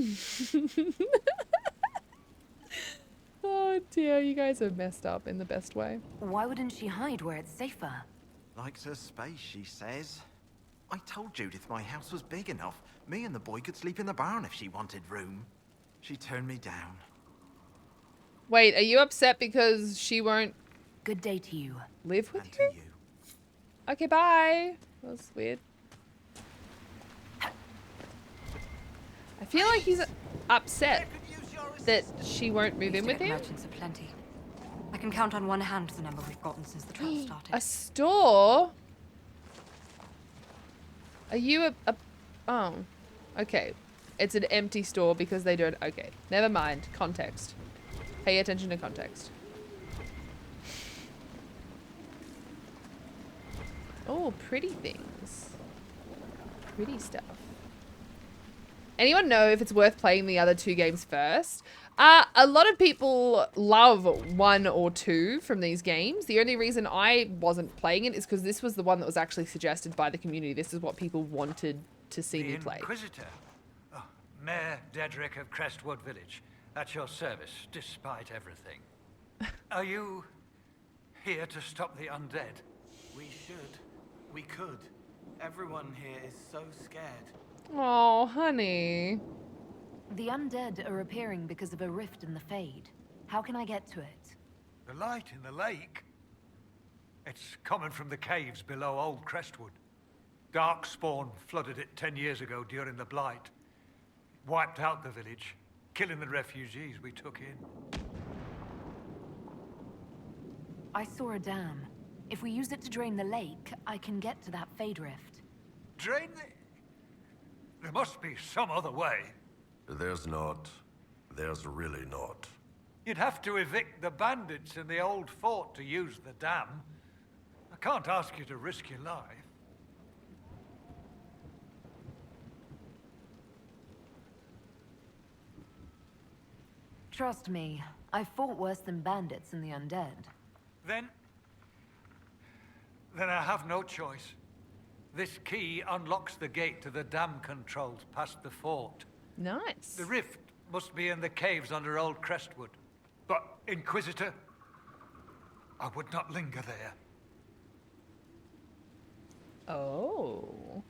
A: Oh dear, you guys are messed up in the best way.
T: Why wouldn't she hide where it's safer?
S: Likes her space, she says. I told Judith my house was big enough. Me and the boy could sleep in the barn if she wanted room. She turned me down.
A: Wait, are you upset because she won't...
T: Good day to you.
A: Live with you? Okay, bye. That was weird. I feel like he's upset that she won't move in with him.
O: Merchants are plenty. I can count on one hand the number we've gotten since the trial started.
A: A store? Are you a... Oh. Okay. It's an empty store because they don't... Okay. Never mind. Context. Pay attention to context. Oh, pretty things. Pretty stuff. Anyone know if it's worth playing the other 2 games first? A lot of people love 1 or 2 from these games. The only reason I wasn't playing it is because this was the one that was actually suggested by the community. This is what people wanted to see me play.
U: Inquisitor. Oh, Mayor Dedrick of Crestwood Village. At your service, despite everything. Are you here to stop the undead?
E: We should. We could. Everyone here is so scared.
A: Oh, honey.
T: The undead are appearing because of a rift in the Fade. How can I get to it?
U: The light in the lake? It's coming from the caves below Old Crestwood. Darkspawn flooded it 10 years ago during the Blight. It wiped out the village, killing the refugees we took in.
T: I saw a dam. If we use it to drain the lake, I can get to that Fade Rift.
U: Drain the... There must be some other way.
W: There's not. There's really not.
U: You'd have to evict the bandits in the old fort to use the dam. I can't ask you to risk your life.
T: Trust me, I fought worse than bandits and the undead.
U: Then I have no choice. This key unlocks the gate to the dam controls past the fort.
A: Nice.
U: The rift must be in the caves under Old Crestwood. But, Inquisitor, I would not linger there.
A: Oh.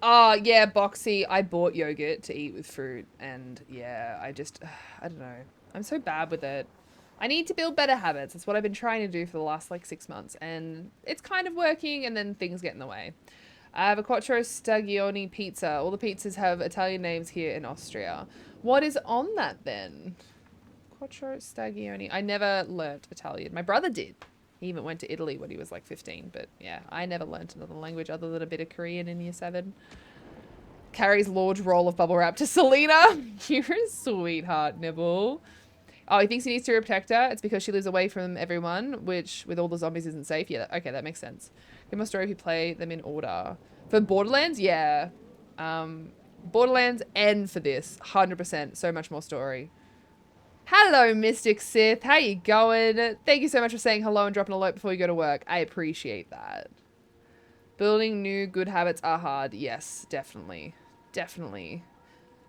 A: Oh, yeah, Boxy. I bought yogurt to eat with fruit. And, yeah, I don't know. I'm so bad with it. I need to build better habits. That's what I've been trying to do for the last, 6 months. And it's kind of working, and then things get in the way. I have a Quattro Stagioni pizza. All the pizzas have Italian names here in Austria. What is on that, then? Quattro Stagioni. I never learnt Italian. My brother did. He even went to Italy when he was 15, but yeah, I never learnt another language other than a bit of Korean in year 7. Carries large roll of bubble wrap to Selena. You're a sweetheart, Nibble. Oh, he thinks he needs to protect her. It's because she lives away from everyone, which with all the zombies isn't safe. Yeah, okay, that makes sense. Give my story if you play them in order. For Borderlands, yeah. Borderlands and for this, 100%. So much more story. Hello, Mystic Sith. How you going? Thank you so much for saying hello and dropping a alert before you go to work. I appreciate that. Building new good habits are hard. Yes, definitely. Definitely.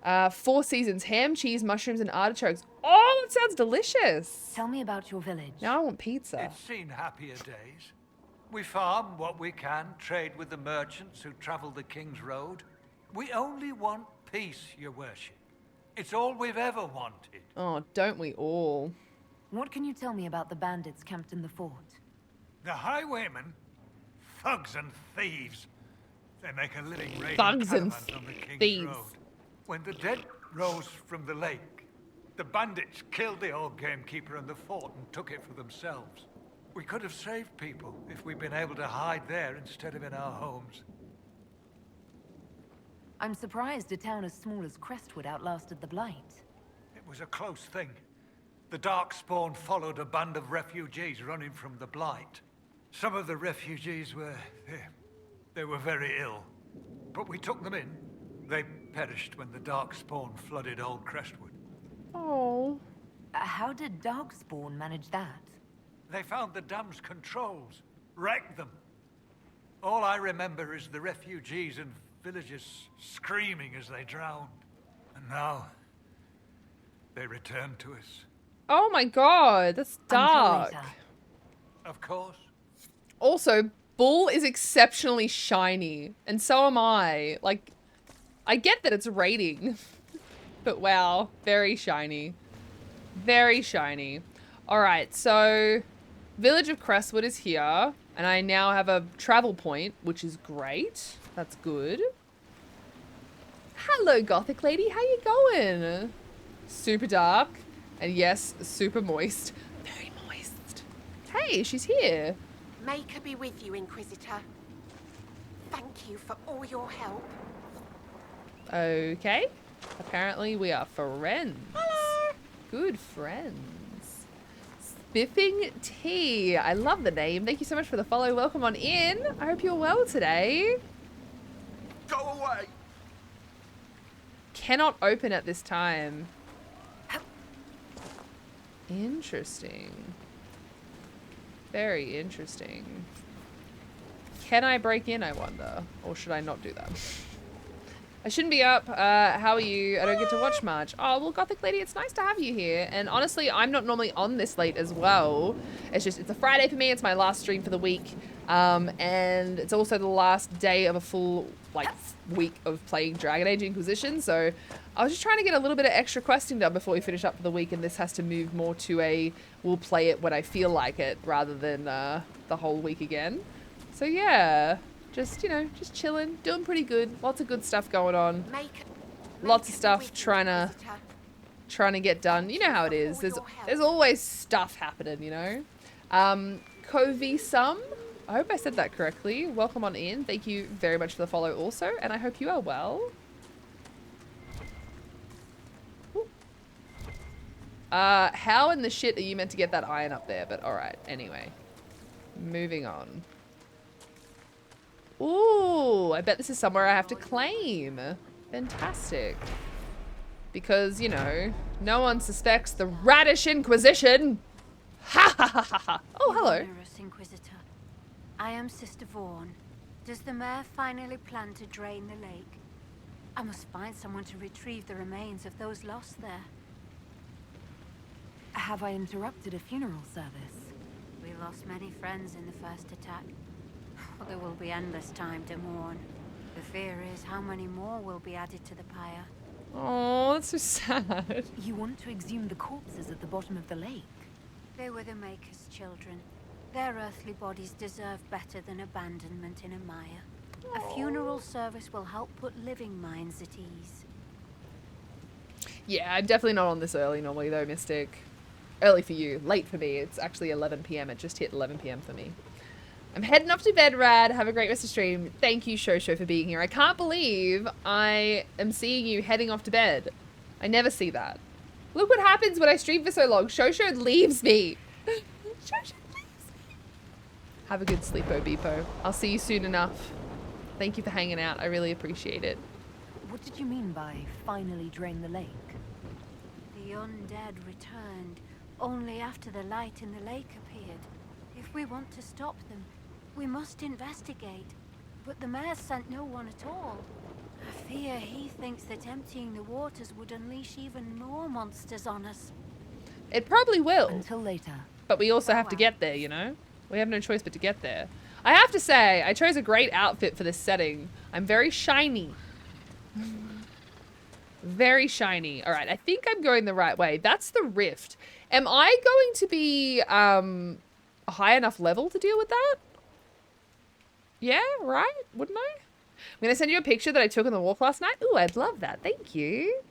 A: 4 seasons. Ham, cheese, mushrooms, and artichokes. Oh, that sounds delicious.
T: Tell me about your village.
A: Now I want pizza.
U: It's seen happier days. We farm what we can, trade with the merchants who travel the King's Road. We only want peace, your worship. It's all we've ever wanted.
A: Oh, don't we all?
T: What can you tell me about the bandits camped in the fort?
U: The highwaymen, thugs and thieves. They make a living raiding
A: Thugs and
U: caravans on the King's
A: thieves.
U: Road. When the dead rose from the lake, the bandits killed the old gamekeeper and the fort and took it for themselves. We could have saved people if we'd been able to hide there instead of in our homes.
T: I'm surprised a town as small as Crestwood outlasted the Blight.
U: It was a close thing. The Darkspawn followed a band of refugees running from the Blight. Some of the refugees were... they were very ill. But we took them in. They perished when the Darkspawn flooded Old Crestwood.
A: Oh.
T: How did Darkspawn manage that?
U: They found the dam's controls, wrecked them. All I remember is the refugees and villagers screaming as they drowned. And now, they return to us.
A: Oh my god, that's dark.
U: Of course.
A: Also, Bull is exceptionally shiny, and so am I. I get that it's raining, but wow, very shiny. Very shiny. Alright, so Village of Crestwood is here, and I now have a travel point, which is great. That's good. Hello, Gothic lady. How you going? Super dark. And yes, super moist. Very moist. Hey, she's here.
I: May her be with you, Inquisitor. Thank you for all your help.
A: Okay. Apparently we are friends. Hello. Good friends. Spiffing Tea. I love the name. Thank you so much for the follow. Welcome on in. I hope you're well today.
W: Go away.
A: Cannot open at this time. Interesting. Very interesting. Can I break in, I wonder? Or should I not do that? I shouldn't be up. How are you? I don't get to watch much. Oh, well, Gothic lady, it's nice to have you here. And honestly, I'm not normally on this late as well. It's just, it's a Friday for me. It's my last stream for the week. And it's also the last day of a full, week of playing Dragon Age Inquisition. So I was just trying to get a little bit of extra questing done before we finish up for the week. And this has to move more to a, we'll play it when I feel like it, rather than the whole week again. So yeah. Just, just chilling, doing pretty good. Lots of good stuff going on. Lots of stuff trying to get done. You know how it is. There's always stuff happening, Kovisum. I hope I said that correctly. Welcome on in. Thank you very much for the follow also, and I hope you are well. How in the shit are you meant to get that iron up there? But alright, anyway. Moving on. Ooh, I bet this is somewhere I have to claim. Fantastic. Because, you know, no one suspects the Radish Inquisition. Ha ha ha ha ha. Oh, hello.
J: Generous Inquisitor. I am Sister Vaughn. Does the mayor finally plan to drain the lake? I must find someone to retrieve the remains of those lost there.
T: Have I interrupted a funeral service?
J: We lost many friends in the first attack. There will be endless time to mourn. The fear is how many more will be added to the pyre.
A: Oh, that's so sad.
T: You want to exhume the corpses at the bottom of the lake?
J: They were the Maker's children. Their earthly bodies deserve better than abandonment in a mire. A funeral service will help put living minds at ease.
A: Yeah, I'm definitely not on this early normally though, Mystic. Early for you, late for me. It's actually 11 PM. It just hit 11 PM for me. I'm heading off to bed, Rad. Have a great rest of the stream. Thank you, Shosho, for being here. I can't believe I am seeing you heading off to bed. I never see that. Look what happens when I stream for so long. Shosho leaves me. Shosho leaves me. Have a good sleep, Obipo. I'll see you soon enough. Thank you for hanging out. I really appreciate it.
T: What did you mean by finally drain the lake?
J: The undead returned only after the light in the lake appeared. If we want to stop them, we must investigate. But the mayor sent no one at all. I fear he thinks that emptying the waters would unleash even more monsters on us.
A: It probably will.
T: Until later.
A: But we also have to get there, you know? We have no choice but to get there. I have to say, I chose a great outfit for this setting. I'm very shiny. Very shiny. All right, I think I'm going the right way. That's the rift. Am I going to be a high enough level to deal with that? Yeah, right? Wouldn't I? I'm going to send you a picture that I took on the walk last night. Ooh, I'd love that. Thank you.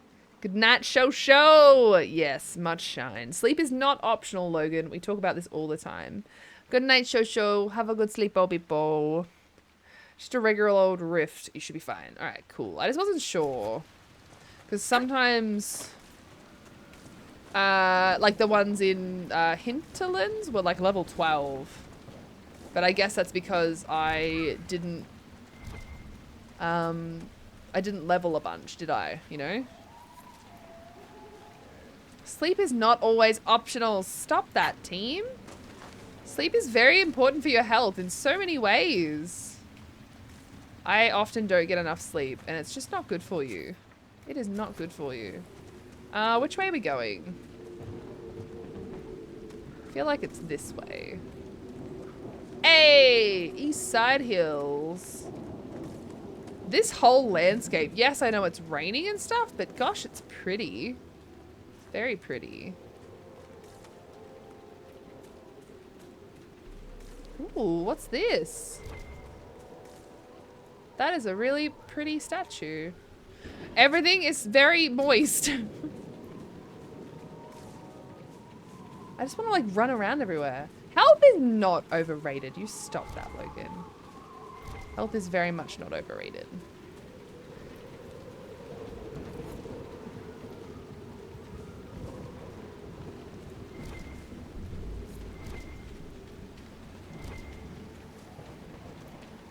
A: Good night, Shosho. Yes, much shine. Sleep is not optional, Logan. We talk about this all the time. Good night, Shosho. Have a good sleep, Obipo. Just a regular old rift. You should be fine. All right, cool. I just wasn't sure. Because sometimes, like the ones in Hinterlands were like level 12. But I guess that's because I didn't level a bunch, did I? You know? Sleep is not always optional. Stop that, team. Sleep is very important for your health in so many ways. I often don't get enough sleep, and it's just not good for you. It is not good for you. Which way are we going? I feel like it's this way. Hey! East Side Hills. This whole landscape. Yes, I know it's raining and stuff, but gosh, it's pretty. Very pretty. Ooh, what's this? That is a really pretty statue. Everything is very moist. I just want to like run around everywhere. Health is not overrated. You stop that, Logan. Health is very much not overrated.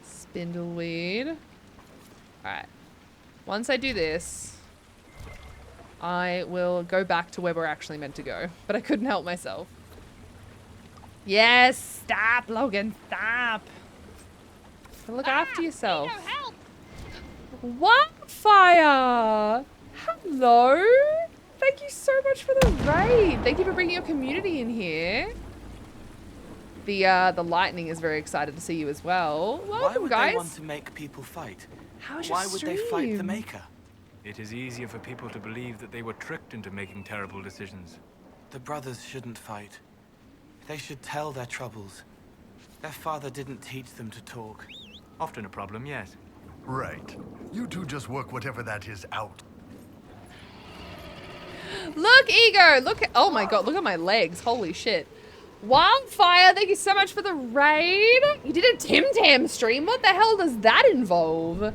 A: Spindleweed. Alright. Once I do this, I will go back to where we're actually meant to go. But I couldn't help myself. Yes! Stop, Logan! Stop! Look after yourself. Wildfire! Hello! Thank you so much for the raid. Thank you for bringing your community in here. The lightning is very excited to see you as well. Welcome,
E: Why would
A: guys.
E: they want to make people fight?
A: How's your
E: Why would they fight the
A: stream?
E: Maker?
C: It is easier for people to believe that they were tricked into making terrible decisions.
E: The brothers shouldn't fight. They should tell their troubles. Their father didn't teach them to talk.
C: Often a problem, yes.
W: Right. You two just work whatever that is out.
A: Look, Ego! Look at, oh my god, look at my legs. Holy shit. Wildfire, thank you so much for the raid. You did a Tim Tam stream. What the hell does that involve?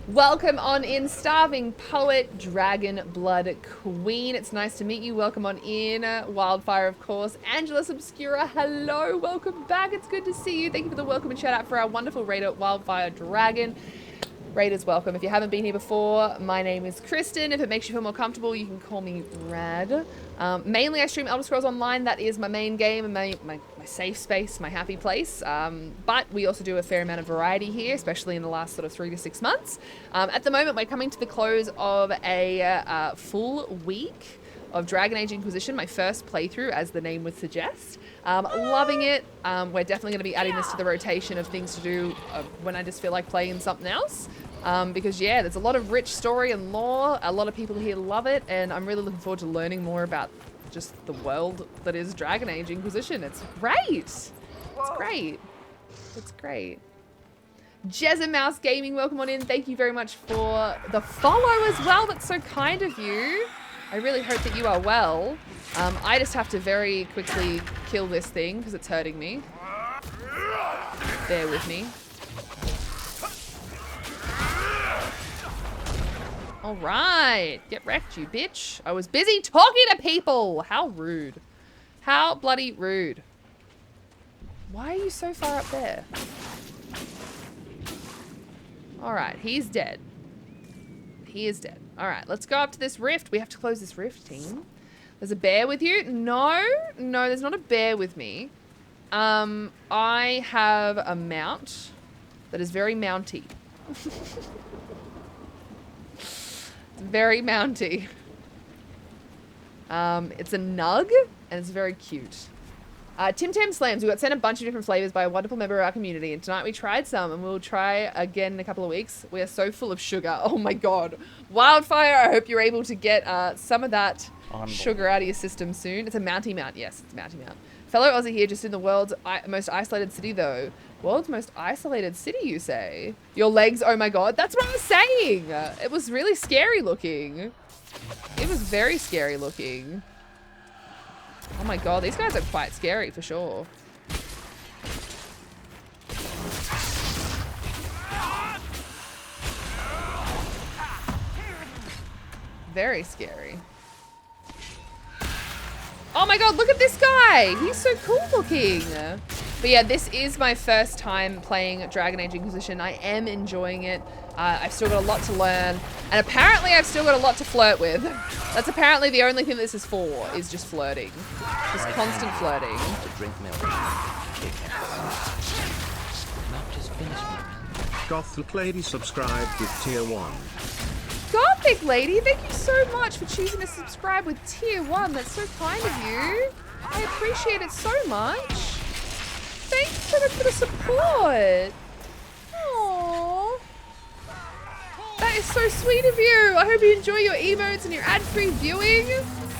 A: Welcome on in, Starving Poet, Dragon Blood Queen. It's nice to meet you. Welcome on in, Wildfire, of course. Angelus Obscura, hello. Welcome back. It's good to see you. Thank you for the welcome and shout out for our wonderful raider, Wildfire Dragon. Raiders, welcome. If you haven't been here before, my name is Kristen. If it makes you feel more comfortable, you can call me Rad. Mainly, I stream Elder Scrolls Online. That is my main game and my safe space, my happy place. But we also do a fair amount of variety here, especially in the last sort of 3 to 6 months. At the moment, we're coming to the close of a full week of Dragon Age Inquisition, my first playthrough, as the name would suggest. Loving it. We're definitely going to be adding this to the rotation of things to do when I just feel like playing something else. Because yeah, there's a lot of rich story and lore. A lot of people here love it, and I'm really looking forward to learning more about just the world that is Dragon Age Inquisition. It's great. It's great. It's great. Jezza Mouse Gaming, welcome on in. Thank you very much for the follow as well. That's so kind of you. I really hope that you are well. I just have to very quickly kill this thing because it's hurting me. Bear with me. All right, get wrecked, you bitch. I was busy talking to people. How rude. How bloody rude. Why are you so far up there? All right, he's dead. He is dead. All right, let's go up to this rift. We have to close this rift, team. There's a bear with you? No, there's not a bear with me. I have a mount that is very mounty. Very mounty. It's a nug, and it's very cute. Tim Tam Slams, we got sent a bunch of different flavors by a wonderful member of our community, and tonight we tried some, and we'll try again in a couple of weeks. We are so full of sugar. Oh my god. Wildfire, I hope you're able to get some of that sugar out of your system soon. It's a Mountie Mount. Yes, it's a Mountie Mount. Fellow Aussie here, just in the world's most isolated city, though. World's most isolated city, you say? Your legs, oh my god. That's what I was saying. It was really scary looking. It was very scary looking. Oh my god, these guys are quite scary for sure. Very scary. Oh my god, look at this guy! He's so cool looking. But yeah, this is my first time playing Dragon Age Inquisition. I am enjoying it. I've still got a lot to learn. And apparently I've still got a lot to flirt with. That's apparently the only thing this is for, is just flirting. Just constant flirting.
H: To drink milk.
G: Gothic Lady subscribed with tier 1.
A: Gothic Lady, thank you so much for choosing to subscribe with tier 1. That's so kind of you. I appreciate it so much. Thank you so much for the support. Aww. That is so sweet of you. I hope you enjoy your emotes and your ad-free viewing.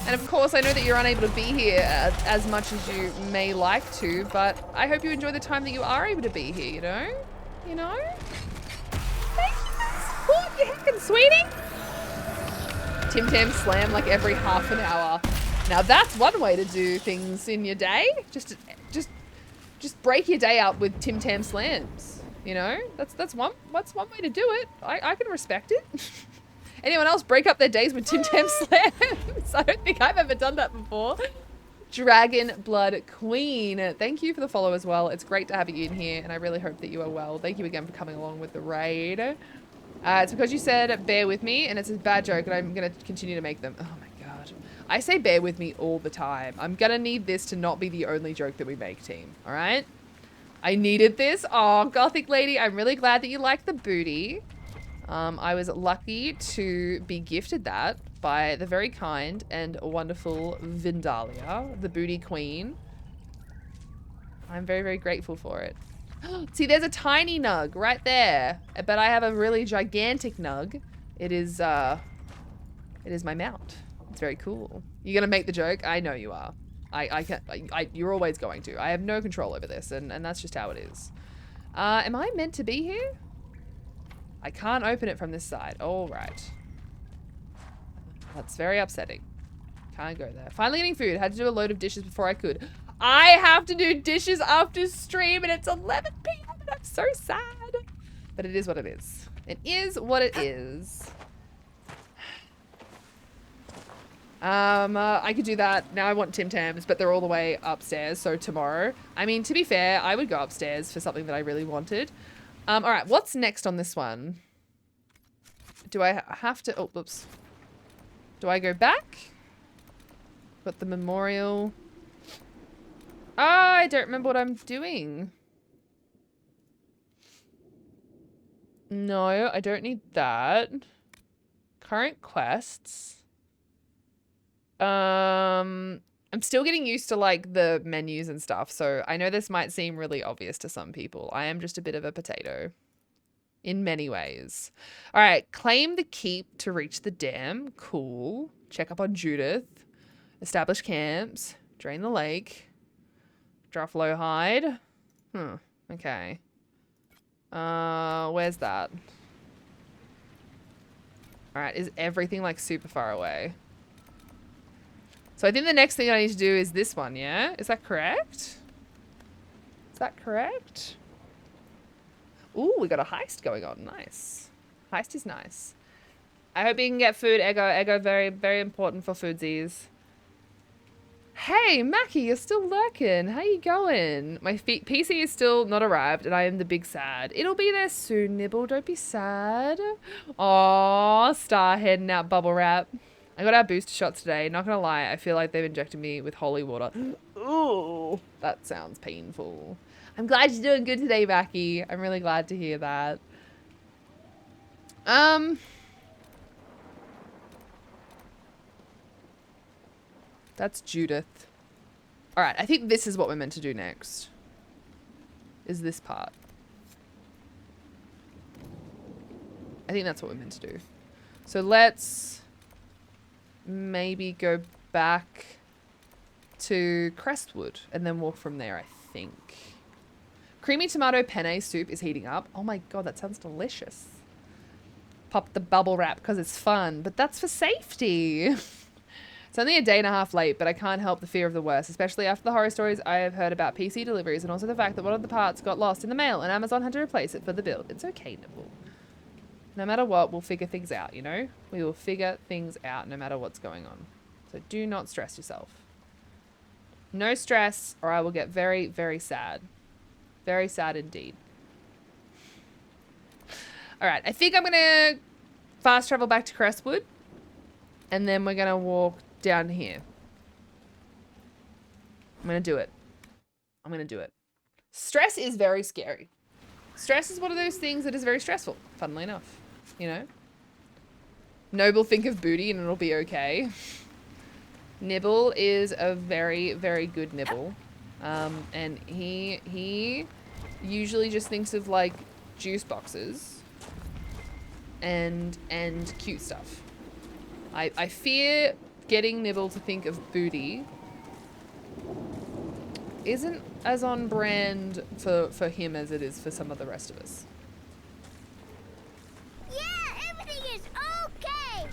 A: And of course, I know that you're unable to be here as much as you may like to, but I hope you enjoy the time that you are able to be here, you know? You know? Thank you for the support, you heckin' sweetie. Tim Tam Slam like every half an hour. Now that's one way to do things in your day. Just break your day up with Tim Tam Slams. You know, that's one way to do it. I can respect it. Anyone else break up their days with Tim Tam Slams? I don't think I've ever done that before. Dragon Blood Queen, thank you for the follow as well. It's great to have you in here, and I really hope that you are well. Thank you again for coming along with the raid. It's because you said bear with me, and it's a bad joke, and I'm gonna continue to make them. Oh my god, I say bear with me all the time. I'm gonna need this to not be the only joke that we make, team. All right. I needed this. Oh, Gothic Lady, I'm really glad that you like the booty. I was lucky to be gifted that by the very kind and wonderful Vindalia, the booty queen. I'm very, very grateful for it. See, there's a tiny nug right there, but I have a really gigantic nug. It is my mount. It's very cool. You're gonna make the joke? I know you are. You're always going to. I have no control over this, and that's just how it is. Am I meant to be here? I can't open it from this side. All right. That's very upsetting. Can't go there. Finally getting food. Had to do a load of dishes before I could. I have to do dishes after stream and it's 11 p.m. and I'm so sad. But it is what it is. It is what it is. I could do that. Now I want Tim Tams, but they're all the way upstairs, so tomorrow. I mean, to be fair, I would go upstairs for something that I really wanted. All right, what's next on this one? Do I have to... Oh, oops. Do I go back? Got the memorial. Oh, I don't remember what I'm doing. No, I don't need that. Current quests. I'm still getting used to like the menus and stuff, so I know this might seem really obvious to some people. I am just a bit of a potato in many ways. All right, claim the keep to reach the dam. Cool. Check up on Judith. Establish camps. Drain the lake. Draft low hide. Okay. Where's that? All right, is everything like super far away? So I think the next thing I need to do is this one, yeah? Is that correct? Is that correct? Ooh, we got a heist going on. Nice. Heist is nice. I hope you can get food, Ego. Ego, very, very important for foodsies. Hey, Mackie, you're still lurking. How you going? My PC is still not arrived, and I am the big sad. It'll be there soon, Nibble. Don't be sad. Aw, Star heading out bubble wrap. I got our booster shots today. Not gonna lie, I feel like they've injected me with holy water. Ooh, that sounds painful. I'm glad you're doing good today, Mackie. I'm really glad to hear that. That's Judith. All right, I think this is what we're meant to do next. Is this part. I think that's what we're meant to do. So let's maybe go back to Crestwood and then walk from there, I think. Creamy tomato penne soup is heating up. Oh my god, that sounds delicious. Pop the bubble wrap because it's fun, but that's for safety. It's only a day and a half late, but I can't help the fear of the worst, especially after the horror stories I have heard about PC deliveries and also the fact that one of the parts got lost in the mail and Amazon had to replace it for the build. It's okay, Nibble. No matter what, we'll figure things out, you know? We will figure things out no matter what's going on. So do not stress yourself. No stress, or I will get very, very sad. Very sad indeed. All right, I think I'm going to fast travel back to Crestwood. And then we're going to walk down here. I'm going to do it. I'm going to do it. Stress is very scary. Stress is one of those things that is very stressful, funnily enough. You know? Noble, think of booty and it'll be okay. Nibble is a very, very good Nibble. And he usually just thinks of like juice boxes and cute stuff. I fear getting Nibble to think of booty isn't as on brand for him as it is for some of the rest of us.
J: Yeah, everything is okay.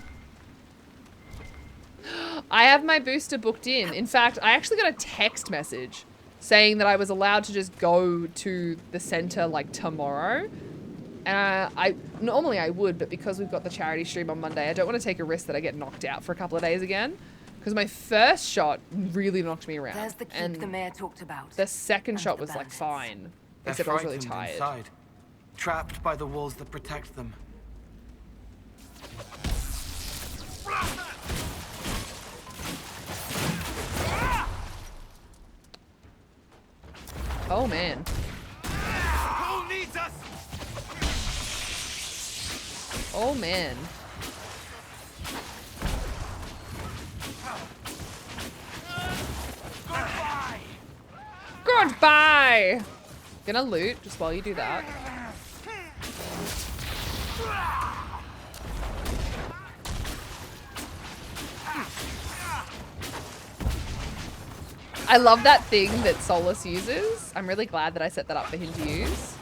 A: I have my booster booked in. In fact, I actually got a text message saying that I was allowed to just go to the center like tomorrow. And normally I would, but because we've got the charity stream on Monday, I don't want to take a risk that I get knocked out for a couple of days again. Because my first shot really knocked me around.
T: There's the keep the mayor talked about.
A: The second shot was like fine.
E: They're
A: Except I was really
E: frightened
A: tired.
E: inside, trapped by the walls that protect them.
A: Oh man.
N: Who needs us?
A: Oh man. Goodbye! Gonna loot just while you do that. I love that thing that Solus uses. I'm really glad that I set that up for him to use.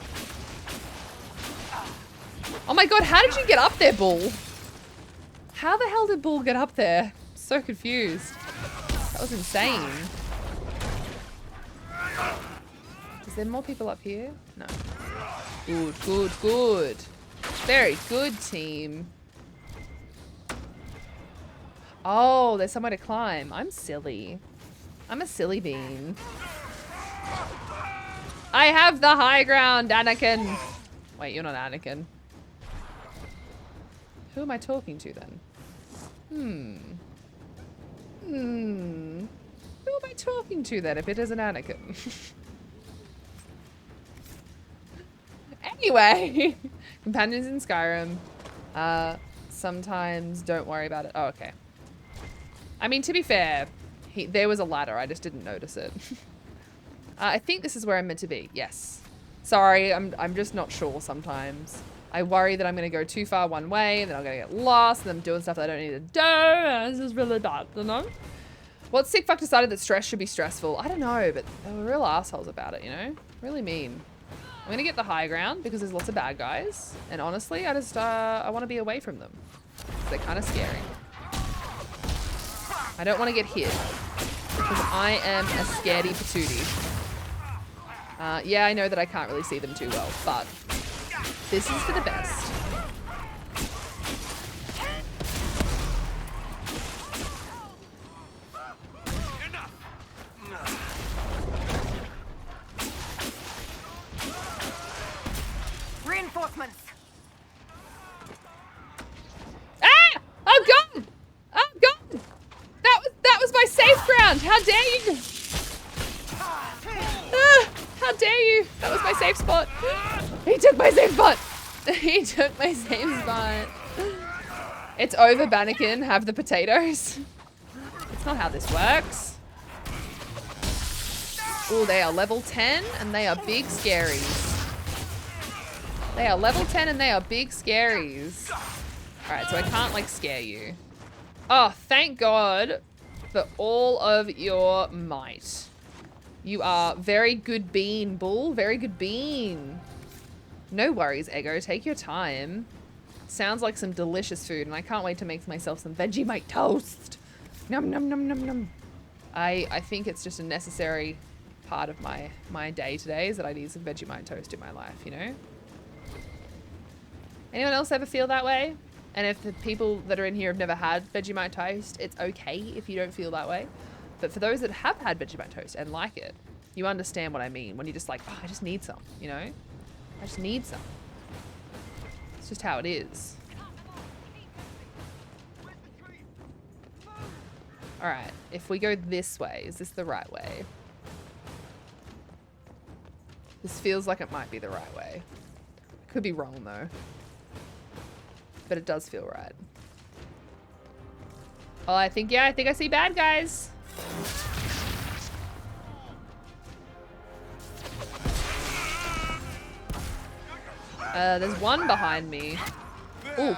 A: Oh my god, how did you get up there, Bull? How the hell did Bull get up there? So confused. That was insane. Is there more people up here? No. Good, good, good. Very good, team. Oh, there's somewhere to climb. I'm silly. I'm a silly bean. I have the high ground, Anakin. Wait, you're not Anakin. Who am I talking to then? Who am I talking to then if it isn't Anakin? Anyway, companions in Skyrim. Sometimes don't worry about it. Oh, okay. I mean, to be fair, there was a ladder. I just didn't notice it. I think this is where I'm meant to be. Yes. Sorry, I'm just not sure sometimes. I worry that I'm going to go too far one way, and then I'm going to get lost, and I'm doing stuff that I don't need to do, and this is really bad, you know? What sick fuck decided that stress should be stressful? I don't know, but they were real assholes about it, you know? Really mean. I'm going to get the high ground because there's lots of bad guys, and honestly, I just, I want to be away from them. They're kind of scary. I don't want to get hit because I am a scaredy patootie. Yeah, I know that I can't really see them too well, but this is for the best.
T: Reinforcements.
A: Ah! Oh god! Oh god! That was my safe ground. How dare you? Ah, how dare you? That was my safe spot. He took my safe spot. He took my safe spot. It's over, Bannikin. Have the potatoes. That's not how this works. Oh, they are level 10 and they are big scaries. They are level 10 and they are big scaries. Alright, so I can't like scare you. Oh, thank God for all of your might. You are very good bean, bull. Very good bean. No worries, Ego. Take your time. Sounds like some delicious food, and I can't wait to make myself some Vegemite toast. Num num num num num. I think it's just a necessary part of my day today is that I need some Vegemite toast in my life, you know? Anyone else ever feel that way? And if the people that are in here have never had Vegemite toast, it's okay if you don't feel that way. But for those that have had Vegemite toast and like it, you understand what I mean when you're just like, oh, I just need some, you know? I just need some. It's just how it is. All right, if we go this way, is this the right way? This feels like it might be the right way. Could be wrong though. But it does feel right. Oh, I think I see bad guys. There's one behind me. Ooh.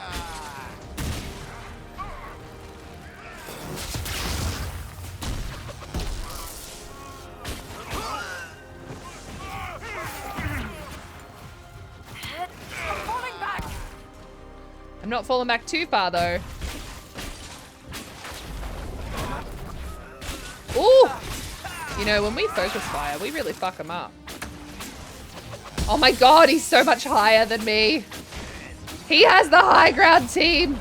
A: I'm not falling back too far though. Ooh! You know, when we focus fire, we really fuck him up. Oh my god, he's so much higher than me. He has the high ground, team.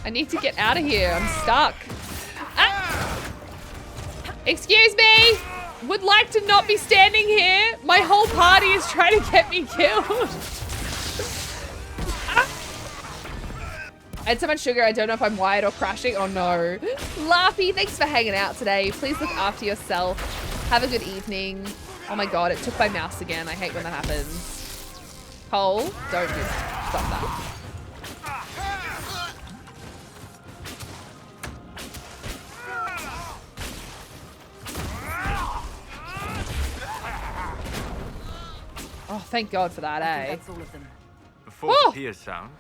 A: I need to get out of here. I'm stuck. Ah! Excuse me. Would like to not be standing here. My whole party is trying to get me killed. Ah! I had so much sugar, I don't know if I'm wired or crashing. Oh no. Laffy, thanks for hanging out today. Please look after yourself. Have a good evening. Oh my god, it took my mouse again. I hate when that happens. Cole, don't do that. Stop that. Oh, thank God for that, eh?
T: That's all of them.
C: Before the Piers sound,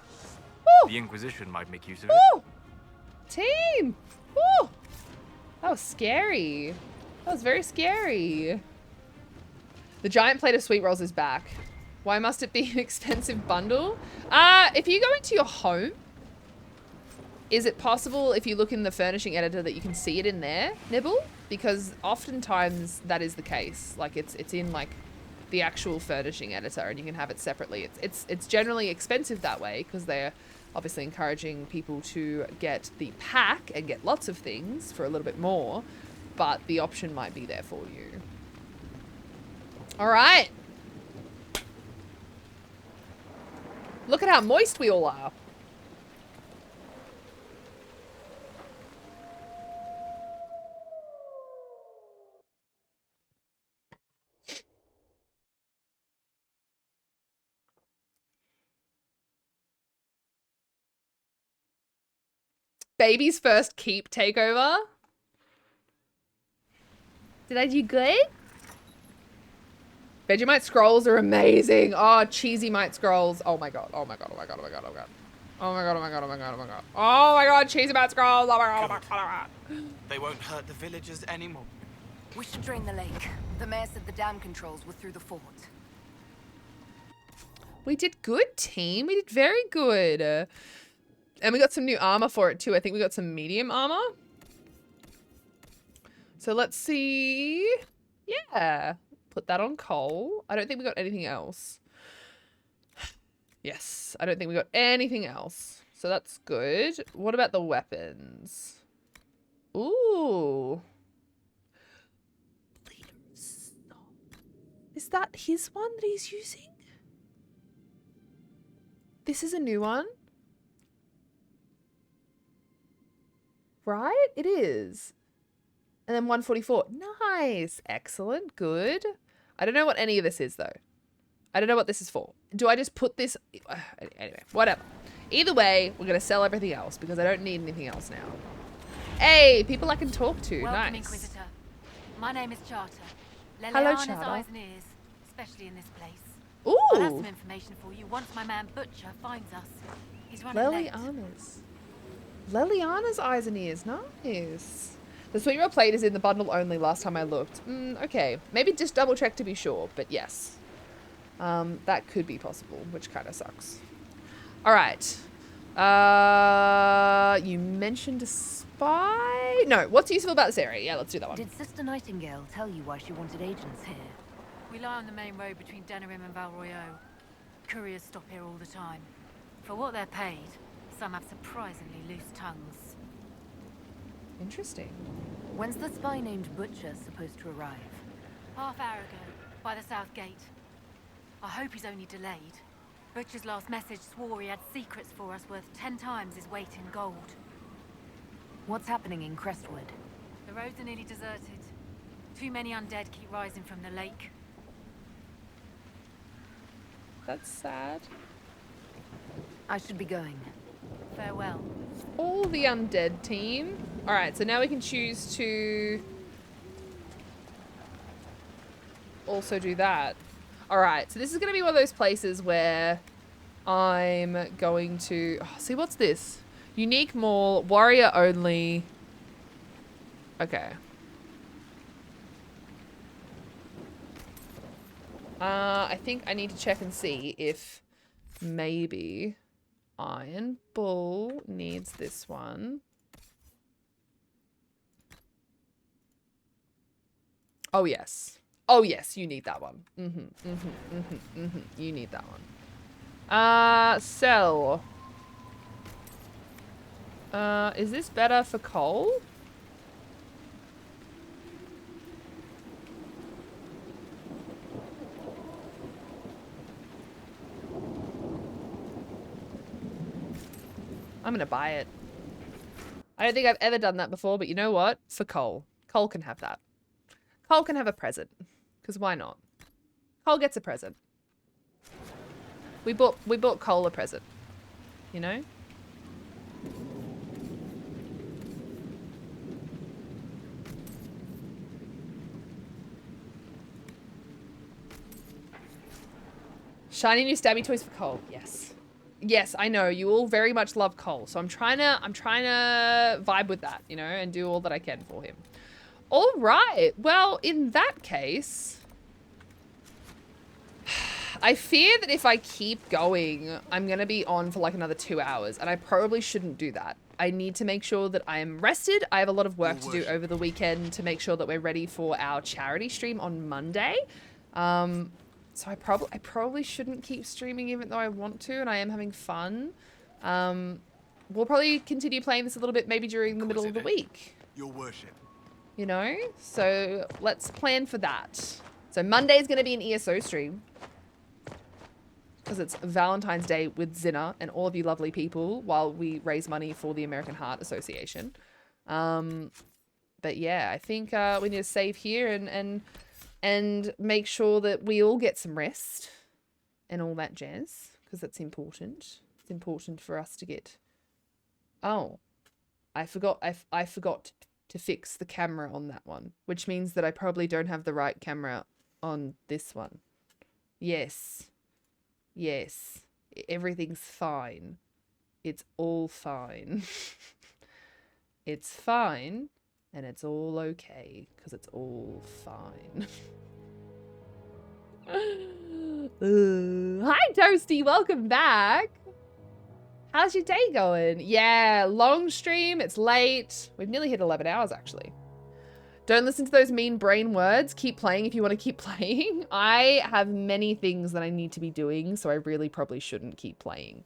C: the Inquisition might make use of it.
A: Team! Woo! That was scary. That was very scary. The giant plate of sweet rolls is back. Why must it be an expensive bundle? If you go into your home, is it possible if you look in the furnishing editor that you can see it in there, Nibble? Because oftentimes that is the case. Like it's in like the actual furnishing editor and you can have it separately. It's generally expensive that way because they're obviously encouraging people to get the pack and get lots of things for a little bit more, but the option might be there for you. All right. Look at how moist we all are. Baby's first keep takeover. Did I do good? Vegemite scrolls are amazing. Oh, cheesy mite scrolls. Oh my god. Oh my god. Oh my god. Oh my god. Oh my god. Oh my god. Oh my god. Oh my god. Oh my god. Oh my god. Cheesy mite scrolls. Oh my god. Oh my god. Oh my god.
E: They won't hurt the villagers anymore.
T: We should drain the lake. The mayor said the dam controls were through the fort.
A: We did good, team. We did very good. And we got some new armor for it too. I think we got some medium armor. So let's see. Yeah. Put that on coal. I don't think we got anything else. Yes. I don't think we got anything else. So that's good. What about the weapons? Ooh. Is that his one that he's using? This is a new one? Right? It is. And then 144. Nice. Excellent. Good. I don't know what any of this is, though. I don't know what this is for. Do I just put this... Anyway, whatever. Either way, we're going to sell everything else because I don't need anything else now. Hey, people I can talk to.
J: Welcome,
A: Nice.
J: Inquisitor. My name is Charter.
A: Hello,
J: Leliana's
A: Charter.
J: eyes and ears, especially in this place.
A: Ooh.
J: I'll have some information for you once my man Butcher finds us. He's running late.
A: Leliana's eyes and ears. Nice. The sweet roll plate is in the bundle only last time I looked. Okay. Maybe just double check to be sure, but yes. That could be possible, which kind of sucks. All right. You mentioned a spy? No, what's useful about this area? Yeah, let's do that one.
T: Did Sister Nightingale tell you why she wanted agents here?
J: We lie on the main road between Denerim and Valroyaux. Couriers stop here all the time. For what they're paid, some have surprisingly loose tongues.
A: Interesting.
T: When's the spy named Butcher supposed to arrive?
J: Half hour ago, by the south gate. I hope he's only delayed. Butcher's last message swore he had secrets for us worth 10 times his weight in gold.
T: What's happening in Crestwood?
J: The roads are nearly deserted. Too many undead keep rising from the lake.
A: That's sad.
T: I should be going.
J: Farewell.
A: All the undead team. All right, so now we can choose to also do that. All right, so this is going to be one of those places where I'm going to... Oh, see, what's this? Unique mall, warrior only. Okay. I think I need to check and see if maybe Iron Bull needs this one. Oh, yes. Oh, yes, you need that one. You need that one. Sell. Is this better for coal? I'm gonna buy it. I don't think I've ever done that before, but you know what? For Cole. Cole can have that. Cole can have a present. Because why not? Cole gets a present. We bought Cole a present. You know? Shiny new stabby toys for Cole. Yes. Yes, I know. You all very much love Cole. So I'm trying to vibe with that, you know, and do all that I can for him. All right. Well, in that case, I fear that if I keep going, I'm going to be on for like another 2 hours, and I probably shouldn't do that. I need to make sure that I am rested. I have a lot of work to do over the weekend to make sure that we're ready for our charity stream on Monday. So I probably shouldn't keep streaming even though I want to, and I am having fun. We'll probably continue playing this a little bit maybe during the middle of the week.
N: Your worship.
A: You know? So let's plan for that. So Monday is going to be an ESO stream. Because it's Valentine's Day with Zinner and all of you lovely people while we raise money for the American Heart Association. But yeah, I think we need to save here and make sure that we all get some rest and all that jazz, because that's important. It's important for us to get... Oh, I forgot to fix the camera on that one, which means that I probably don't have the right camera on this one. Yes. Yes. Everything's fine. It's all fine. It's fine. And it's all okay, because it's all fine. Hi, Toasty. Welcome back. How's your day going? Yeah, long stream. It's late. We've nearly hit 11 hours, actually. Don't listen to those mean brain words. Keep playing if you want to keep playing. I have many things that I need to be doing, so I really probably shouldn't keep playing.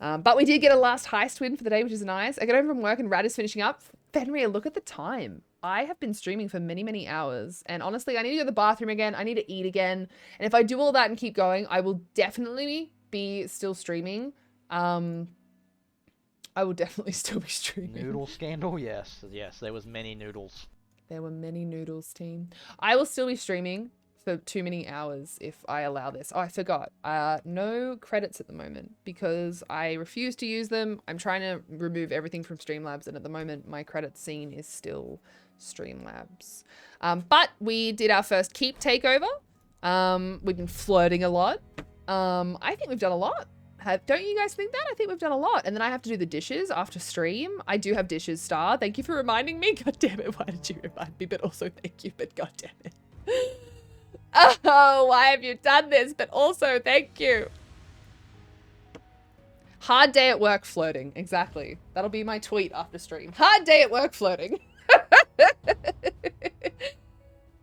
A: But we did get a last heist win for the day, which is nice. I get home from work and Rad is finishing up. Fenrir, look at the time. I have been streaming for many, many hours. And honestly, I need to go to the bathroom again. I need to eat again. And if I do all that and keep going, I will definitely be still streaming. I will definitely still be streaming.
D: Noodle scandal? Yes. Yes, there was many noodles.
A: There were many noodles, team. I will still be streaming for too many hours if I allow this. Oh, I forgot. No credits at the moment because I refuse to use them. I'm trying to remove everything from Streamlabs, and at the moment my credit scene is still Streamlabs. But we did our first keep takeover. We've been flirting a lot. I think we've done a lot. Don't you guys think that? I think we've done a lot. And then I have to do the dishes after stream. I do have dishes, Star. Thank you for reminding me. God damn it. Why did you remind me? But also thank you. But god damn it. Oh, why have you done this? But also thank you. Hard day at work flirting. Exactly. That'll be my tweet after stream. Hard day at work flirting.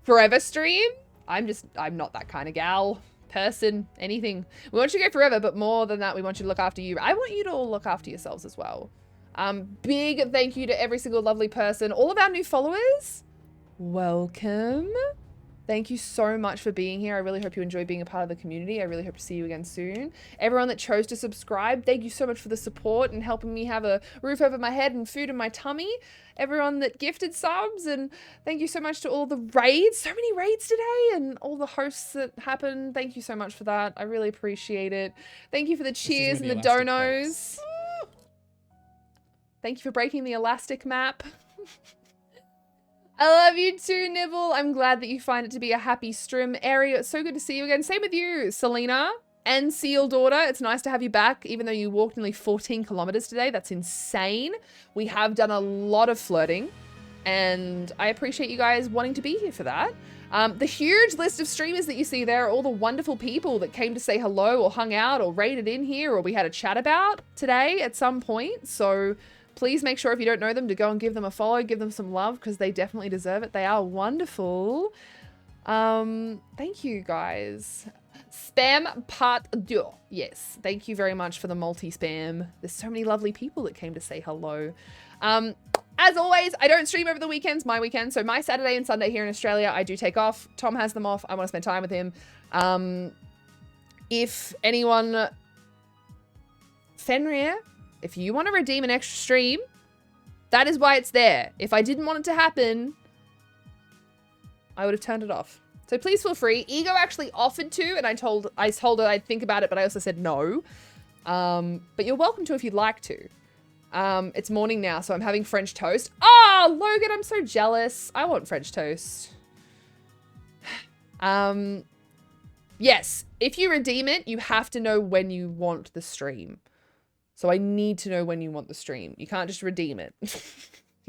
A: Forever stream? I'm not that kind of gal. Person, anything. We want you to go forever, but more than that, we want you to look after you. I want you to all look after yourselves as well. Big thank you to every single lovely person. All of our new followers, welcome. Thank you so much for being here. I really hope you enjoy being a part of the community. I really hope to see you again soon. Everyone that chose to subscribe, thank you so much for the support and helping me have a roof over my head and food in my tummy. Everyone that gifted subs, and thank you so much to all the raids. So many raids today, and all the hosts that happened. Thank you so much for that. I really appreciate it. Thank you for the cheers and the donos. Thank you for breaking the elastic map. I love you too, Nibble. I'm glad that you find it to be a happy stream. Ari, it's so good to see you again. Same with you, Selena and Seal Daughter. It's nice to have you back, even though you walked nearly 14 kilometers today. That's insane. We have done a lot of flirting, and I appreciate you guys wanting to be here for that. The huge list of streamers that you see there are all the wonderful people that came to say hello or hung out or raided in here or we had a chat about today at some point. So please make sure if you don't know them to go and give them a follow, give them some love because they definitely deserve it. They are wonderful. Thank you guys. Spam part 2. Yes, thank you very much for the multi-spam. There's so many lovely people that came to say hello. As always, I don't stream over the weekends, my weekend. So my Saturday and Sunday here in Australia, I do take off. Tom has them off. I want to spend time with him. If anyone... Fenrir, if you want to redeem an extra stream, that is why it's there. If I didn't want it to happen, I would have turned it off. So please feel free. Ego actually offered to, and I told her I'd think about it, but I also said no. But you're welcome to if you'd like to. It's morning now, so I'm having French toast. Oh, Logan, I'm so jealous. I want French toast. Yes, if you redeem it, you have to know when you want the stream. So I need to know when you want the stream. You can't just redeem it.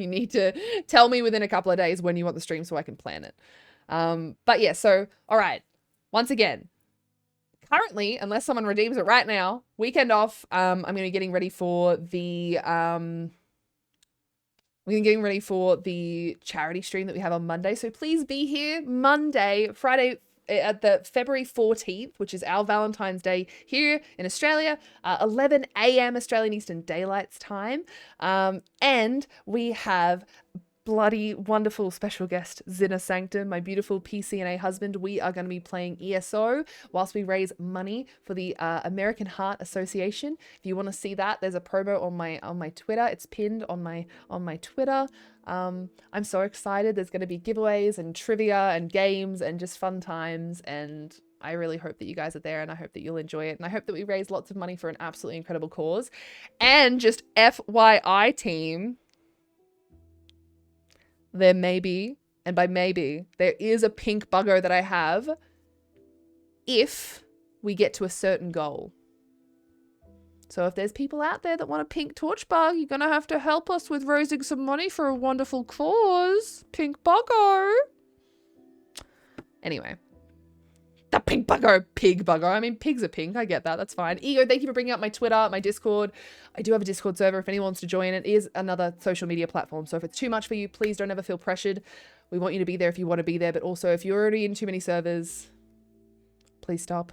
A: You need to tell me within a couple of days when you want the stream so I can plan it. But yeah, so, all right. Once again, currently, unless someone redeems it right now, weekend off, I'm going to be getting ready for the, we're getting ready for the charity stream that we have on Monday. So please be here Friday, at the February 14th, which is our Valentine's Day here in Australia, 11 a.m. Australian Eastern Daylight Time. And we have bloody wonderful special guest Zinna Sanctum, my beautiful PCNA husband. We are going to be playing ESO whilst we raise money for the American Heart Association. If you want to see that, there's a promo on my Twitter. It's pinned on my Twitter. I'm so excited. There's going to be giveaways and trivia and games and just fun times, and I really hope that you guys are there, and I hope that you'll enjoy it, and I hope that we raise lots of money for an absolutely incredible cause. And just FYI team, there may be, and by maybe, there is a pink bugger that I have if we get to a certain goal. So if there's people out there that want a pink torch bug, you're going to have to help us with raising some money for a wonderful cause. Pink bugger. Anyway. The pink bugger, pig bugger. I mean, pigs are pink. I get that. That's fine. Ego, thank you for bringing up my Twitter, my Discord. I do have a Discord server if anyone wants to join. It is another social media platform. So if it's too much for you, please don't ever feel pressured. We want you to be there if you want to be there. But also, if you're already in too many servers, please stop.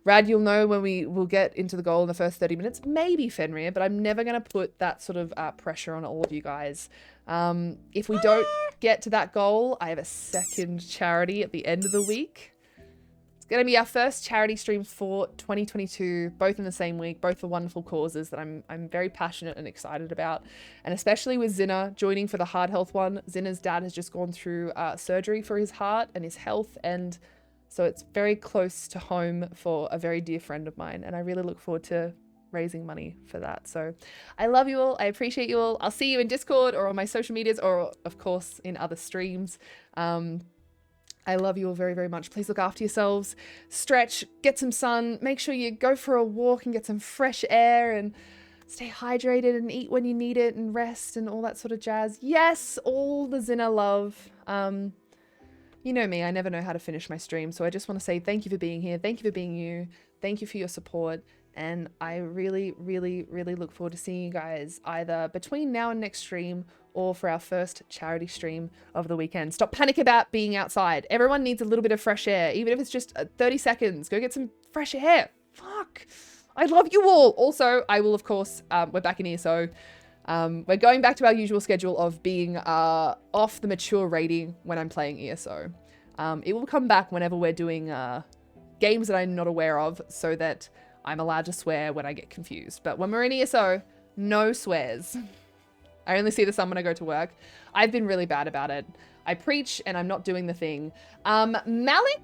A: Rad, you'll know when we will get into the goal in the first 30 minutes. Maybe Fenrir, but I'm never going to put that sort of pressure on all of you guys. If we don't get to that goal, I have a second charity at the end of the week. It's going to be our first charity stream for 2022, both in the same week, both for wonderful causes that I'm very passionate and excited about. And especially with Zinna joining for the heart health one. Zinna's dad has just gone through surgery for his heart and his health, and so it's very close to home for a very dear friend of mine, and I really look forward to raising money for that. So I love you all. I appreciate you all. I'll see you in Discord or on my social medias or, of course, in other streams. I love you all very, very much. Please look after yourselves. Stretch, get some sun. Make sure you go for a walk and get some fresh air and stay hydrated and eat when you need it and rest and all that sort of jazz. Yes, all the Zinna love. You know me, I never know how to finish my stream, so I just want to say thank you for being here. Thank you for being you. Thank you for your support. And I really, really, really look forward to seeing you guys either between now and next stream or for our first charity stream of the weekend. Stop panic about being outside. Everyone needs a little bit of fresh air, even if it's just 30 seconds. Go get some fresh air. Fuck. I love you all. Also, I will, of course, we're back in here, so we're going back to our usual schedule of being off the mature rating when I'm playing ESO. It will come back whenever we're doing games that I'm not aware of so that I'm allowed to swear when I get confused. But when we're in ESO, no swears. I only see the sun when I go to work. I've been really bad about it. I preach and I'm not doing the thing. Malik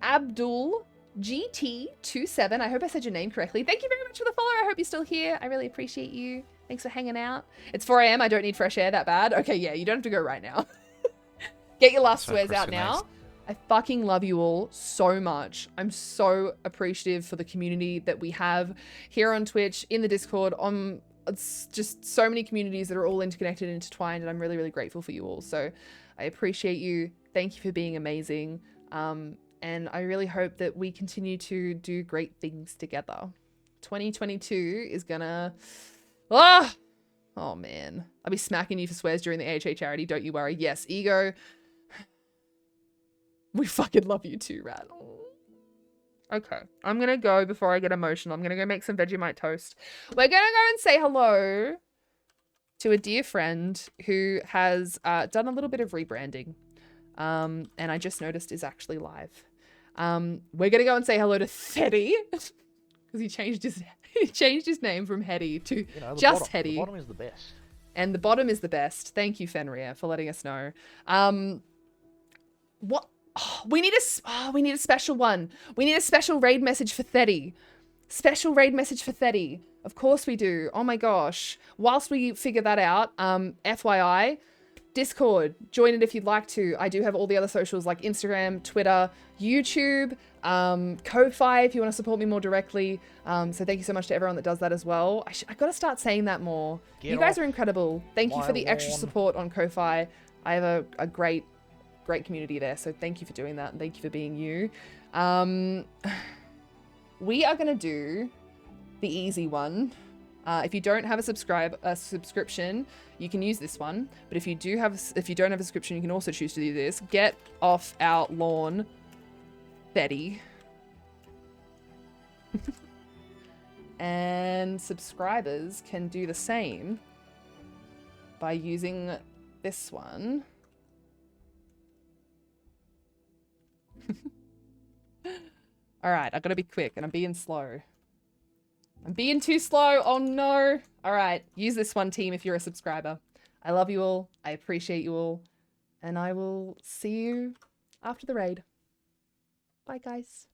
A: Abdul GT27. I hope I said your name correctly. Thank you very much for the follow. I hope you're still here. I really appreciate you. Thanks for hanging out. It's 4 a.m. I don't need fresh air that bad. Okay, yeah, you don't have to go right now. Get your last swears out now. Nice. I fucking love you all so much. I'm so appreciative for the community that we have here on Twitch, in the Discord, it's just so many communities that are all interconnected and intertwined, and I'm really, really grateful for you all. So I appreciate you. Thank you for being amazing. And I really hope that we continue to do great things together. 2022 is gonna... Oh, man. I'll be smacking you for swears during the AHA charity. Don't you worry. Yes, Ego. We fucking love you too, Rat. Okay. I'm gonna go before I get emotional. I'm gonna go make some Vegemite toast. We're gonna go and say hello to a dear friend who has done a little bit of rebranding. And I just noticed is actually live. We're gonna go and say hello to Teddy. Because he changed his name from Hetty to just Hetty.
D: The bottom is the best.
A: And the bottom is the best. Thank you, Fenrir, for letting us know. What? Oh, we need a special one. We need a special raid message for Teddy. Special raid message for Teddy. Of course we do. Oh my gosh. Whilst we figure that out, FYI, Discord, join it if you'd like to. I do have all the other socials like Instagram, Twitter, YouTube, Ko-Fi if you want to support me more directly. So thank you so much to everyone that does that as well. I got to start saying that more. You guys are incredible. Thank you for the extra support on Ko-Fi. I have a great community there. So thank you for doing that. And thank you for being you. We are going to do the easy one. If you don't have a subscription, you can use this one. But if you don't have a subscription, you can also choose to do this. Get off our lawn, Betty. And subscribers can do the same by using this one. All right, I've got to be quick, and I'm being slow. I'm being too slow. Oh no. All right. Use this one, team, if you're a subscriber. I love you all. I appreciate you all. And I will see you after the raid. Bye, guys.